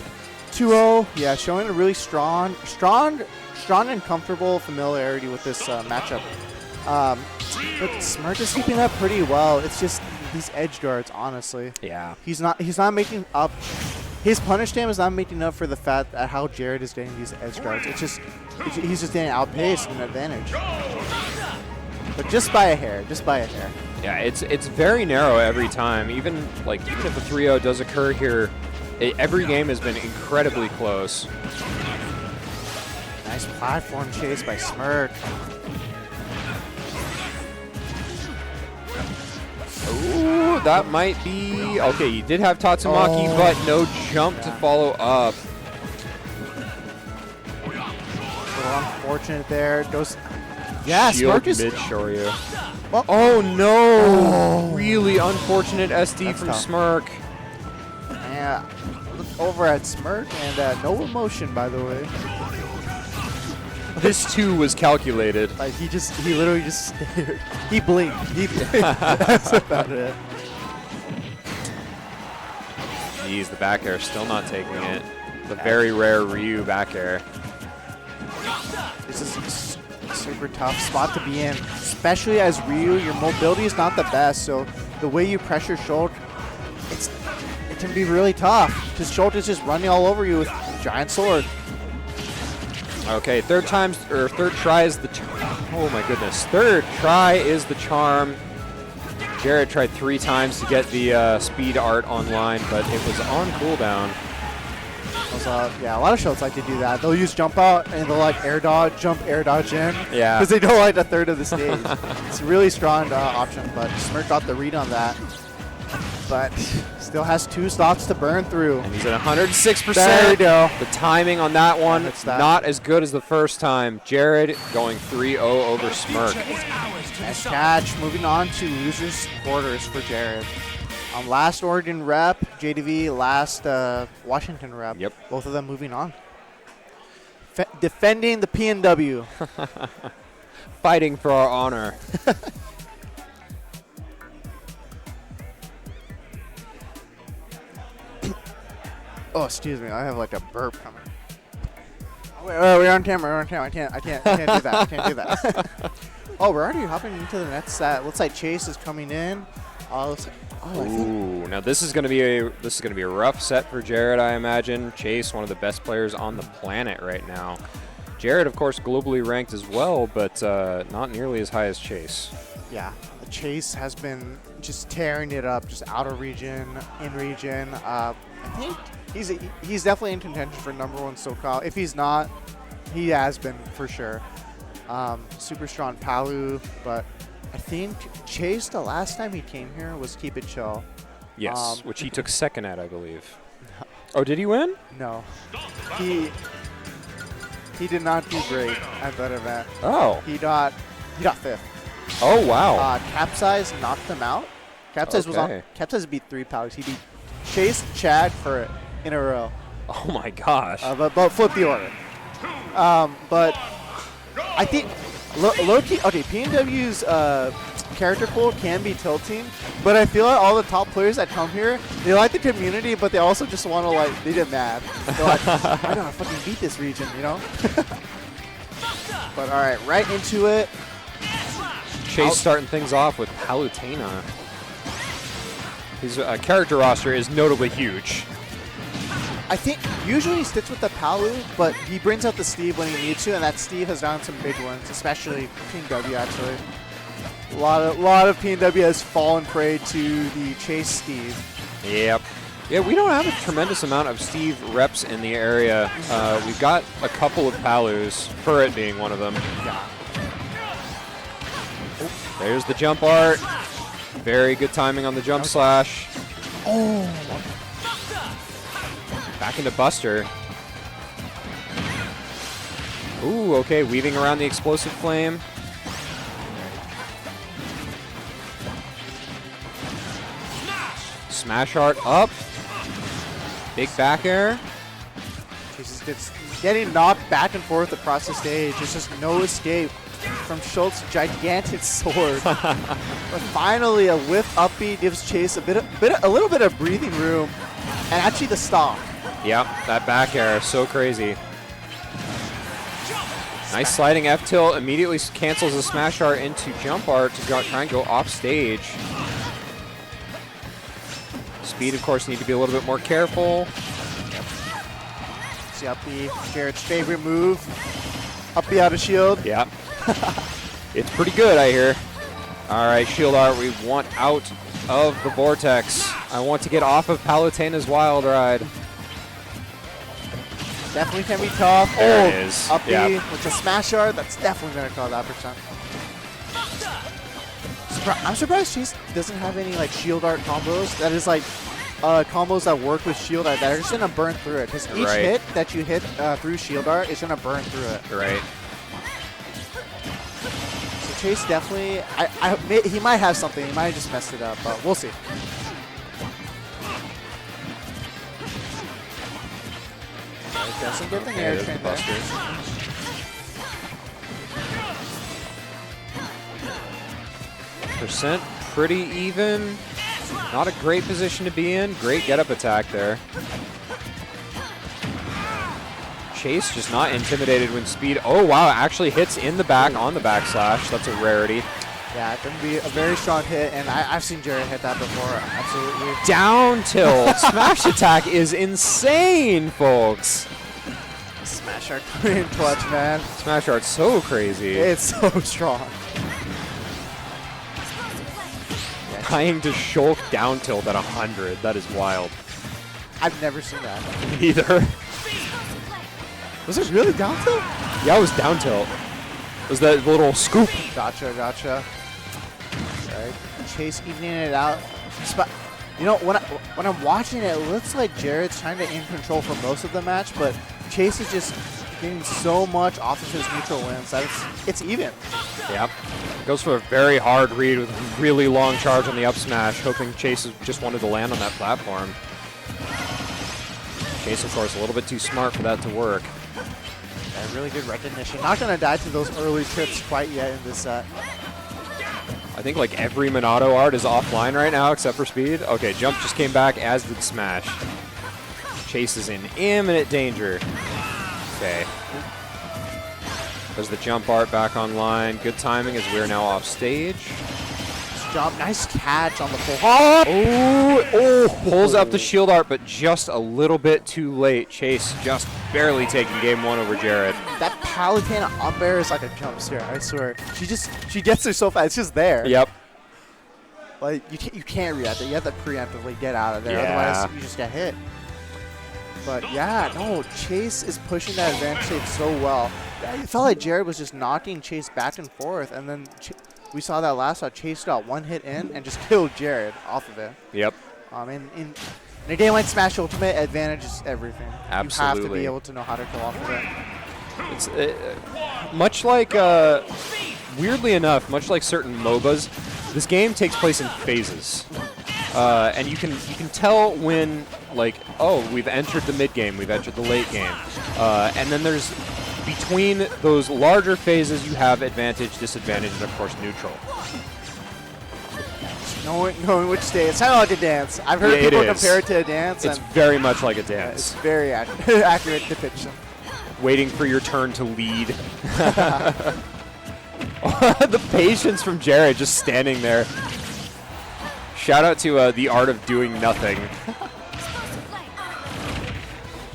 2-0. Yeah, showing a really strong and comfortable familiarity with this matchup. But Smirk is keeping up pretty well. It's just these edge guards, honestly. Yeah. He's not making up. His punish damage is not making up for the fact that how Jared is getting these edge guards. He's just getting outpaced and an advantage. But just by a hair, Yeah, it's very narrow every time. Even if a 3-0 does occur here, every game has been incredibly close. Nice platform chase by Smirk. Ooh, that might be... Okay, you did have Tatsumaki, but no jump to follow up. A little unfortunate there. Goes. Yeah, Shield Smirk is. mid Shoryu. Well, Oh no! Really unfortunate SD That's from tough. Smirk. Yeah. Look over at Smirk and no emotion, by the way. This too was calculated. Like he literally just stared. He blinked. That's about it. Jeez, the back air still not taking it. The very rare Ryu back air. This is a super tough spot to be in, especially as Ryu. Your mobility is not the best, so the way you pressure Schultz, it can be really tough because Schultz is just running all over you with a giant sword. Okay, third try is the oh my goodness. Third try is the charm. Jared tried 3 times to get the speed art online, but it was on cooldown. Yeah, a lot of Schultz like to do that. They'll use jump out and they'll like air dodge in. Yeah. Because they don't like a third of the stage. It's a really strong option, but Smirk got the read on that. But still has 2 stocks to burn through. And he's at 106%. There we go. The timing on that one, hits that. not as good as the first time. Jared going 3-0 over Smirk. Nice catch. Moving on to losers quarters for Jared. Last Oregon rep, JDV, last Washington rep. Yep. Both of them moving on. Defending the PNW. Fighting for our honor. Oh, excuse me. I have like a burp coming. Oh, wait, we're on camera. I can't do that. I can't do that. Oh, we're already hopping into the next set. Looks like Chase is coming in. Ooh, now this is going to be a rough set for Jared, I imagine. Chase, one of the best players on the planet right now. Jared, of course, globally ranked as well, but not nearly as high as Chase. Yeah, Chase has been just tearing it up, just out of region, in region. I think he's definitely in contention for #1 SoCal. If he's not, he has been for sure. Super strong Palu, but I think Chase, the last time he came here, was Keep It Chill. Yes, which he took second at, I believe. Oh, did he win? No. He did not do great at that event. Oh. He got 5th. Oh, wow. Capsize knocked him out. Capsize beat 3 Palus. He beat Chase, Chad, Furret in a row. Oh, my gosh. But flip the order. But I think low-key, okay, PNW's character pool can be tilting, but I feel like all the top players that come here, they like the community, but they also just want to, they get mad. They're like, I gotta fucking beat this region, you know? But all right, right into it. Chase starting things off with Palutena. His character roster is notably huge. I think usually he sticks with the Palu, but he brings out the Steve when he needs to, and that Steve has done some big ones, especially PNW actually. A lot of PNW has fallen prey to the Chase Steve. Yep. Yeah, we don't have a tremendous amount of Steve reps in the area. We've got a couple of Palus, Furret being one of them. Yeah. There's the jump art. Very good timing on the jump slash. Oh. Back into Buster. Ooh, okay, weaving around the explosive flame. Smash art up. Big back air. It's getting knocked back and forth across the stage. There's just no escape from Schultz's gigantic sword. But finally, a whiff upbeat gives Chase a little bit of breathing room, and actually the stop. Yep, that back air, so crazy. Nice sliding F tilt, immediately cancels the smash art into jump art to try and go off stage. Speed, of course, need to be a little bit more careful. See up B, Jared's favorite move. Up B out of shield. Yep. It's pretty good, I hear. All right, shield art, we want out of the vortex. I want to get off of Palutena's wild ride. Definitely can be tough. There it is. Up B Yep. with the smash art. That's definitely going to call that percent. I'm surprised Chase doesn't have any like shield art combos. That is like combos that work with shield art that are just going to burn through it. Because each Right. hit that you hit through shield art is going to burn through it. Right. So Chase definitely, he might have something. He might have just messed it up, but we'll see. Doesn't get the Okay, air there's train the there. Buster. Percent pretty even. Not a great position to be in. Great get-up attack there. Chase just not intimidated when speed. Oh, wow, actually hits in the back on the backslash. That's a rarity. Yeah, it's going to be a very strong hit, and I've seen Jared hit that before. Absolutely. Down tilt. Smash attack is insane, folks. Smash art coming in clutch, man. Smash art's so crazy. It's so strong. Trying to shulk down tilt at 100. That is wild. I've never seen that. Either. Was it really down tilt? Yeah, it was down tilt. It was that little scoop. Gotcha, gotcha. Right. Chase evening it out. You know, when I'm watching it, it looks like Jared's trying to in control for most of the match, but Chase is just getting so much off of his neutral wins that it's even. Yep. Goes for a very hard read with a really long charge on the up smash, hoping Chase just wanted to land on that platform. Chase, of course, a little bit too smart for that to work. Yeah, really good recognition. Not going to die to those early trips quite yet in this set. I think like every Minato art is offline right now except for speed. Okay, jump just came back, as did smash. Chase is in imminent danger. Okay. There's the jump art back online. Good timing as we're now off stage. Jump, nice catch on the full hop. Oh, pulls up the shield art, but just a little bit too late. Chase just barely taking game one over Jared. That Palutena up air is like a jump scare, I swear. She gets there so fast, it's just there. Yep. Like you can't react it. You have to preemptively get out of there, Yeah. otherwise you just get hit. But yeah, no, Chase is pushing that advantage state so well. It felt like Jared was just knocking Chase back and forth, and then we saw that last shot. Chase got one hit in and just killed Jared off of it. Yep. In a game like Smash Ultimate, advantage is everything. You have to Absolutely. be able to know how to kill off of it. It's much like, weirdly enough, much like certain MOBAs, this game takes place in phases. And you can tell when, like, oh, we've entered the mid game, we've entered the late game, and then there's between those larger phases you have advantage, disadvantage, and of course neutral. Knowing which state. It's kind of like a dance. I've heard Yeah, it people is. compare it to a dance. It's and very much like a it's dance. very accurate depiction. Waiting for your turn to lead. The patience from Jared just standing there. Shout out to the art of doing nothing.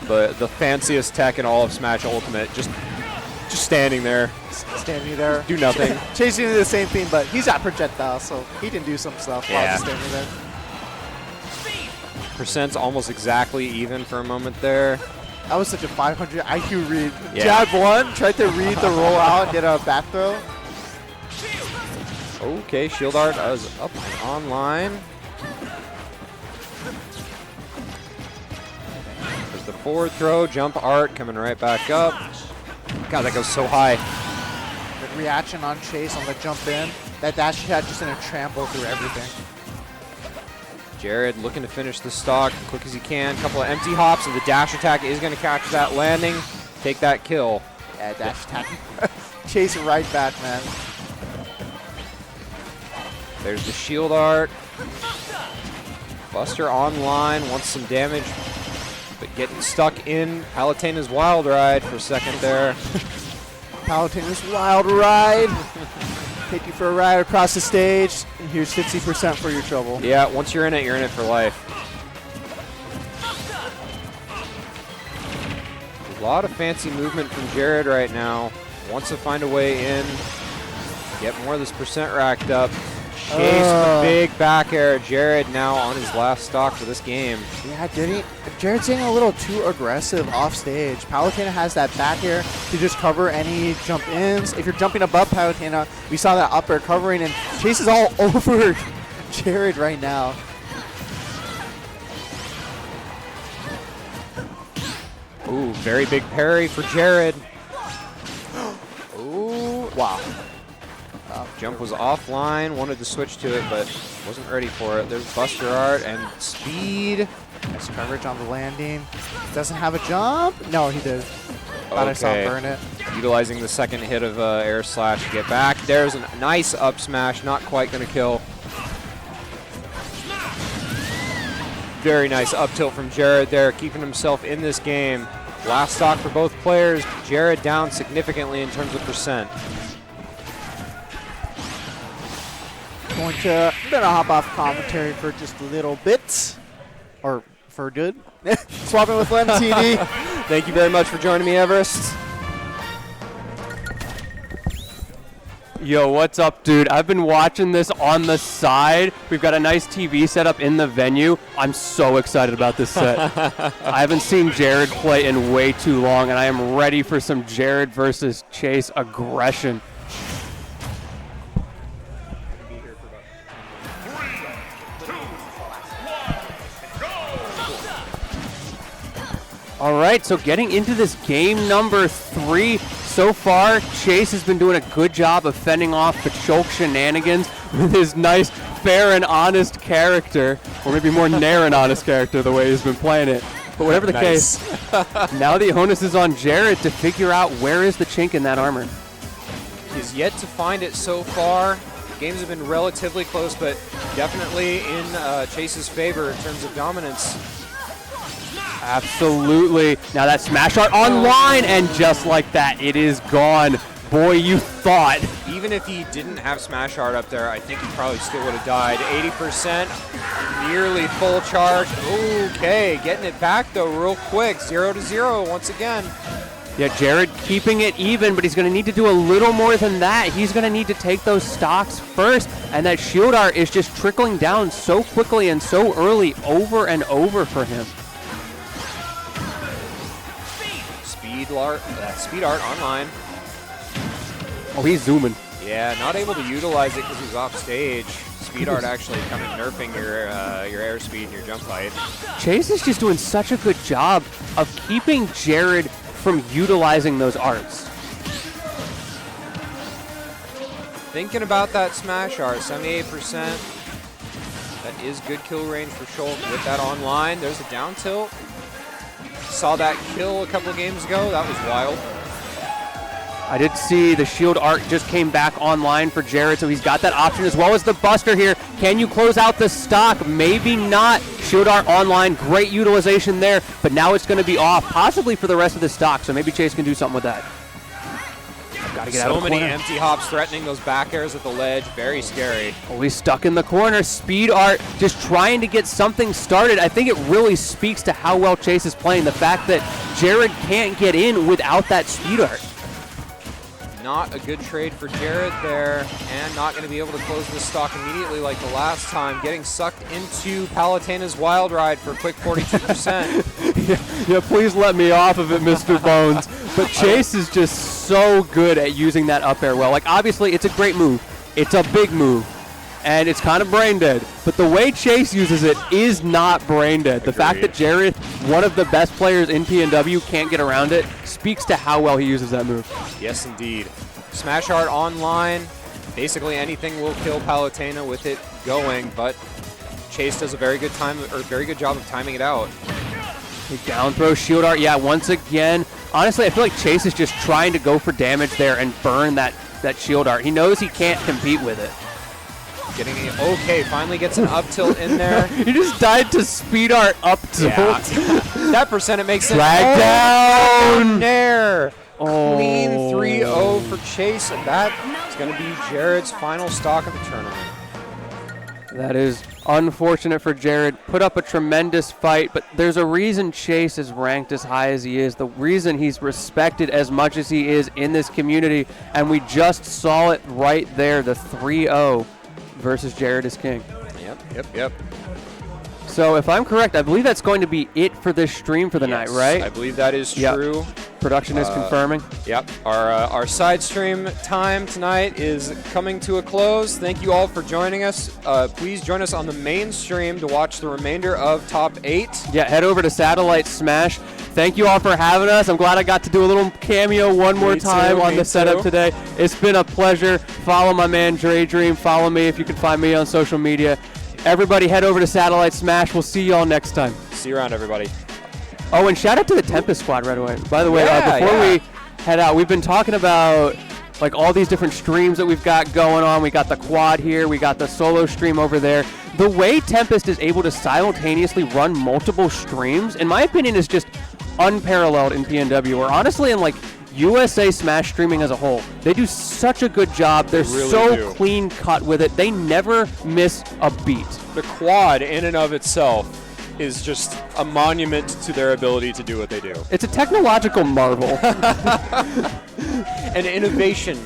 The fanciest tech in all of Smash Ultimate, just standing there, Standing there. do nothing. Chasing the same thing, but he's got projectiles, so he can do some stuff while Yeah. he's standing there. Percent's almost exactly even for a moment there. That was such a 500 IQ read. Yeah. Jab one, tried to read the roll out and get a back throw. Okay, shield art is up and online. There's the forward throw, jump art coming right back up. God, that goes so high. The reaction on Chase on the jump in. That dash attack just gonna trample through everything. Jared looking to finish the stock as quick as he can. Couple of empty hops, and the dash attack is going to catch that landing. Take that kill. Yeah, dash attack. Chase it right back, man. There's the shield art. Buster online, wants some damage, but getting stuck in Palutena's wild ride for a second there. Palutena's wild ride. Take you for a ride across the stage, and here's 50% for your trouble. Yeah, once you're in it for life. A lot of fancy movement from Jared right now. Wants to find a way in, get more of this percent racked up. Chase the big back air. Jared now on his last stock for this game. Yeah, Jared's getting a little too aggressive off stage. Palutena has that back air to just cover any jump ins. If you're jumping above Palutena, we saw that up air covering, and Chase is all over Jared right now. Ooh, very big parry for Jared. Ooh, wow. Jump was offline, wanted to switch to it, but wasn't ready for it. There's Buster Art and speed. Nice coverage on the landing. Doesn't have a jump? No, he did. Thought I saw him burn it. Utilizing the second hit of air slash to get back. There's a nice up smash, not quite going to kill. Very nice up tilt from Jared there, keeping himself in this game. Last stock for both players. Jared down significantly in terms of percent. Gonna hop off commentary for just a little bit, or for good. Swapping with Lem TV. Thank you very much for joining me, Everest. Yo, what's up, dude? I've been watching this on the side. We've got a nice TV set up in the venue. I'm so excited about this set. I haven't seen Jared play in way too long, and I am ready for some Jared versus Chase aggression. All right, so getting into this game number 3. So far, Chase has been doing a good job of fending off the choke shenanigans with his nice, fair and honest character, or maybe more nair and honest character the way he's been playing it. But whatever the case, now the onus is on Jared to figure out where is the chink in that armor. He's yet to find it so far. Games have been relatively close, but definitely in Chase's favor in terms of dominance. Absolutely. Now that smash art online, and just like that, it is gone. Boy, you thought. Even if he didn't have smash art up there, I think he probably still would have died. 80%, nearly full charge. Okay, getting it back though real quick. 0-0 once again. Yeah, Jared keeping it even, but he's going to need to do a little more than that. He's going to need to take those stocks first, and that shield art is just trickling down so quickly and so early over and over for him. Speed art online. Oh, he's zooming. Yeah, not able to utilize it because he's off stage. Speed art actually kind of nerfing your airspeed and your jump height. Chase is just doing such a good job of keeping Jared from utilizing those arts. Thinking about that smash art, 78%. That is good kill range for Schultz with that online. There's a down tilt. Saw that kill a couple games ago. That was wild. I did see the shield art just came back online for Jared, so he's got that option as well as the Buster here. Can you close out the stock? Maybe not. Shield art online, great utilization there, but now it's going to be off, possibly for the rest of the stock, so maybe Chase can do something with that. Got to get out of the corner. So many empty hops threatening those back airs at the ledge. Very scary. Oh, he's stuck in the corner. Speed art just trying to get something started. I think it really speaks to how well Chase is playing. The fact that Jared can't get in without that speed art. Not a good trade for Jared there, and not going to be able to close this stock immediately like the last time. Getting sucked into Palutena's wild ride for a quick 42%. yeah, please let me off of it, Mr. Bones. But Chase is just so good at using that up air well. Like, obviously, it's a great move. It's a big move. and it's kind of brain dead. But the way Chase uses it is not brain dead. The fact that Jareth, one of the best players in PNW, can't get around it speaks to how well he uses that move. Yes, indeed. Smash Art online. Basically anything will kill Palutena with it going, but Chase does a very good job of timing it out. Down throw shield art. Yeah, once again. Honestly, I feel like Chase is just trying to go for damage there and burn that shield art. He knows he can't compete with it. Getting it. Okay, finally gets an up tilt in there. He just died to speed art up tilt. Yeah. That percent, it makes sense. Drag down. Nair. Oh. Clean 3-0 for Chase, and that is going to be Jared's final stock of the tournament. That is unfortunate for Jared. Put up a tremendous fight, but there's a reason Chase is ranked as high as he is, the reason he's respected as much as he is in this community, and we just saw it right there, the 3-0 versus Jared is king. Yep. So if I'm correct, I believe that's going to be it for this stream for the night, right? I believe that is true. Production is confirming. Yep. Our side stream time tonight is coming to a close. Thank you all for joining us. Please join us on the main stream to watch the remainder of Top 8. Yeah, head over to Satellite Smash. Thank you all for having us. I'm glad I got to do a little cameo one more time on the setup today. It's been a pleasure. Follow my man Dre Dream. Follow me if you can find me on social media. Everybody head over to Satellite Smash. We'll see you all next time. See you around, everybody. Oh, and shout out to the Tempest Squad right away. By the way, before we head out, we've been talking about like all these different streams that we've got going on. We got the quad here. We got the solo stream over there. The way Tempest is able to simultaneously run multiple streams, in my opinion, is just unparalleled in PNW, or honestly in like USA Smash streaming as a whole. They do such a good job. They're so clean cut with it. They never miss a beat. The quad in and of itself is just a monument to their ability to do what they do. It's a technological marvel. An innovation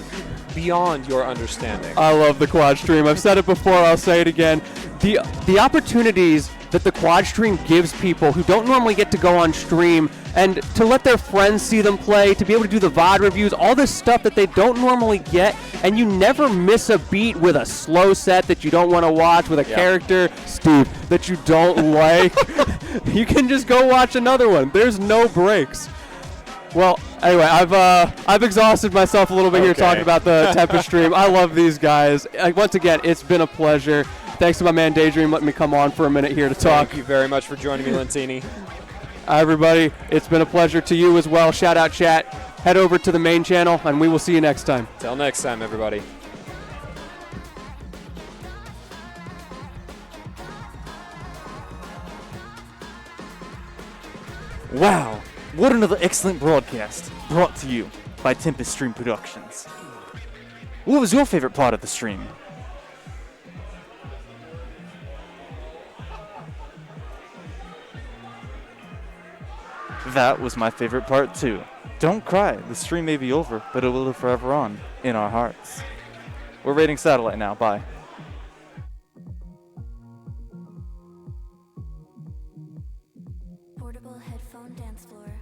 beyond your understanding. I love the quad stream. I've said it before, I'll say it again. The opportunities that the quad stream gives people who don't normally get to go on stream and to let their friends see them play, to be able to do the VOD reviews, all this stuff that they don't normally get, and you never miss a beat with a slow set that you don't want to watch, with a character, Steve, that you don't like. You can just go watch another one. There's no breaks. Well, anyway, I've exhausted myself a little bit here talking about the Tempest stream. I love these guys. Once again, it's been a pleasure. Thanks to my man Daydream letting me come on for a minute here to talk. Thank you very much for joining me, Lentini. Everybody, it's been a pleasure to you as well. Shout out chat. Head over to the main channel, and we will see you next time. Till next time, everybody. Wow, what another excellent broadcast brought to you by Tempest Stream Productions. What was your favorite part of the stream? That was my favorite part too. Don't cry, the stream may be over, but it will live forever on in our hearts. We're rating Satellite now, bye. Portable headphone dance floor.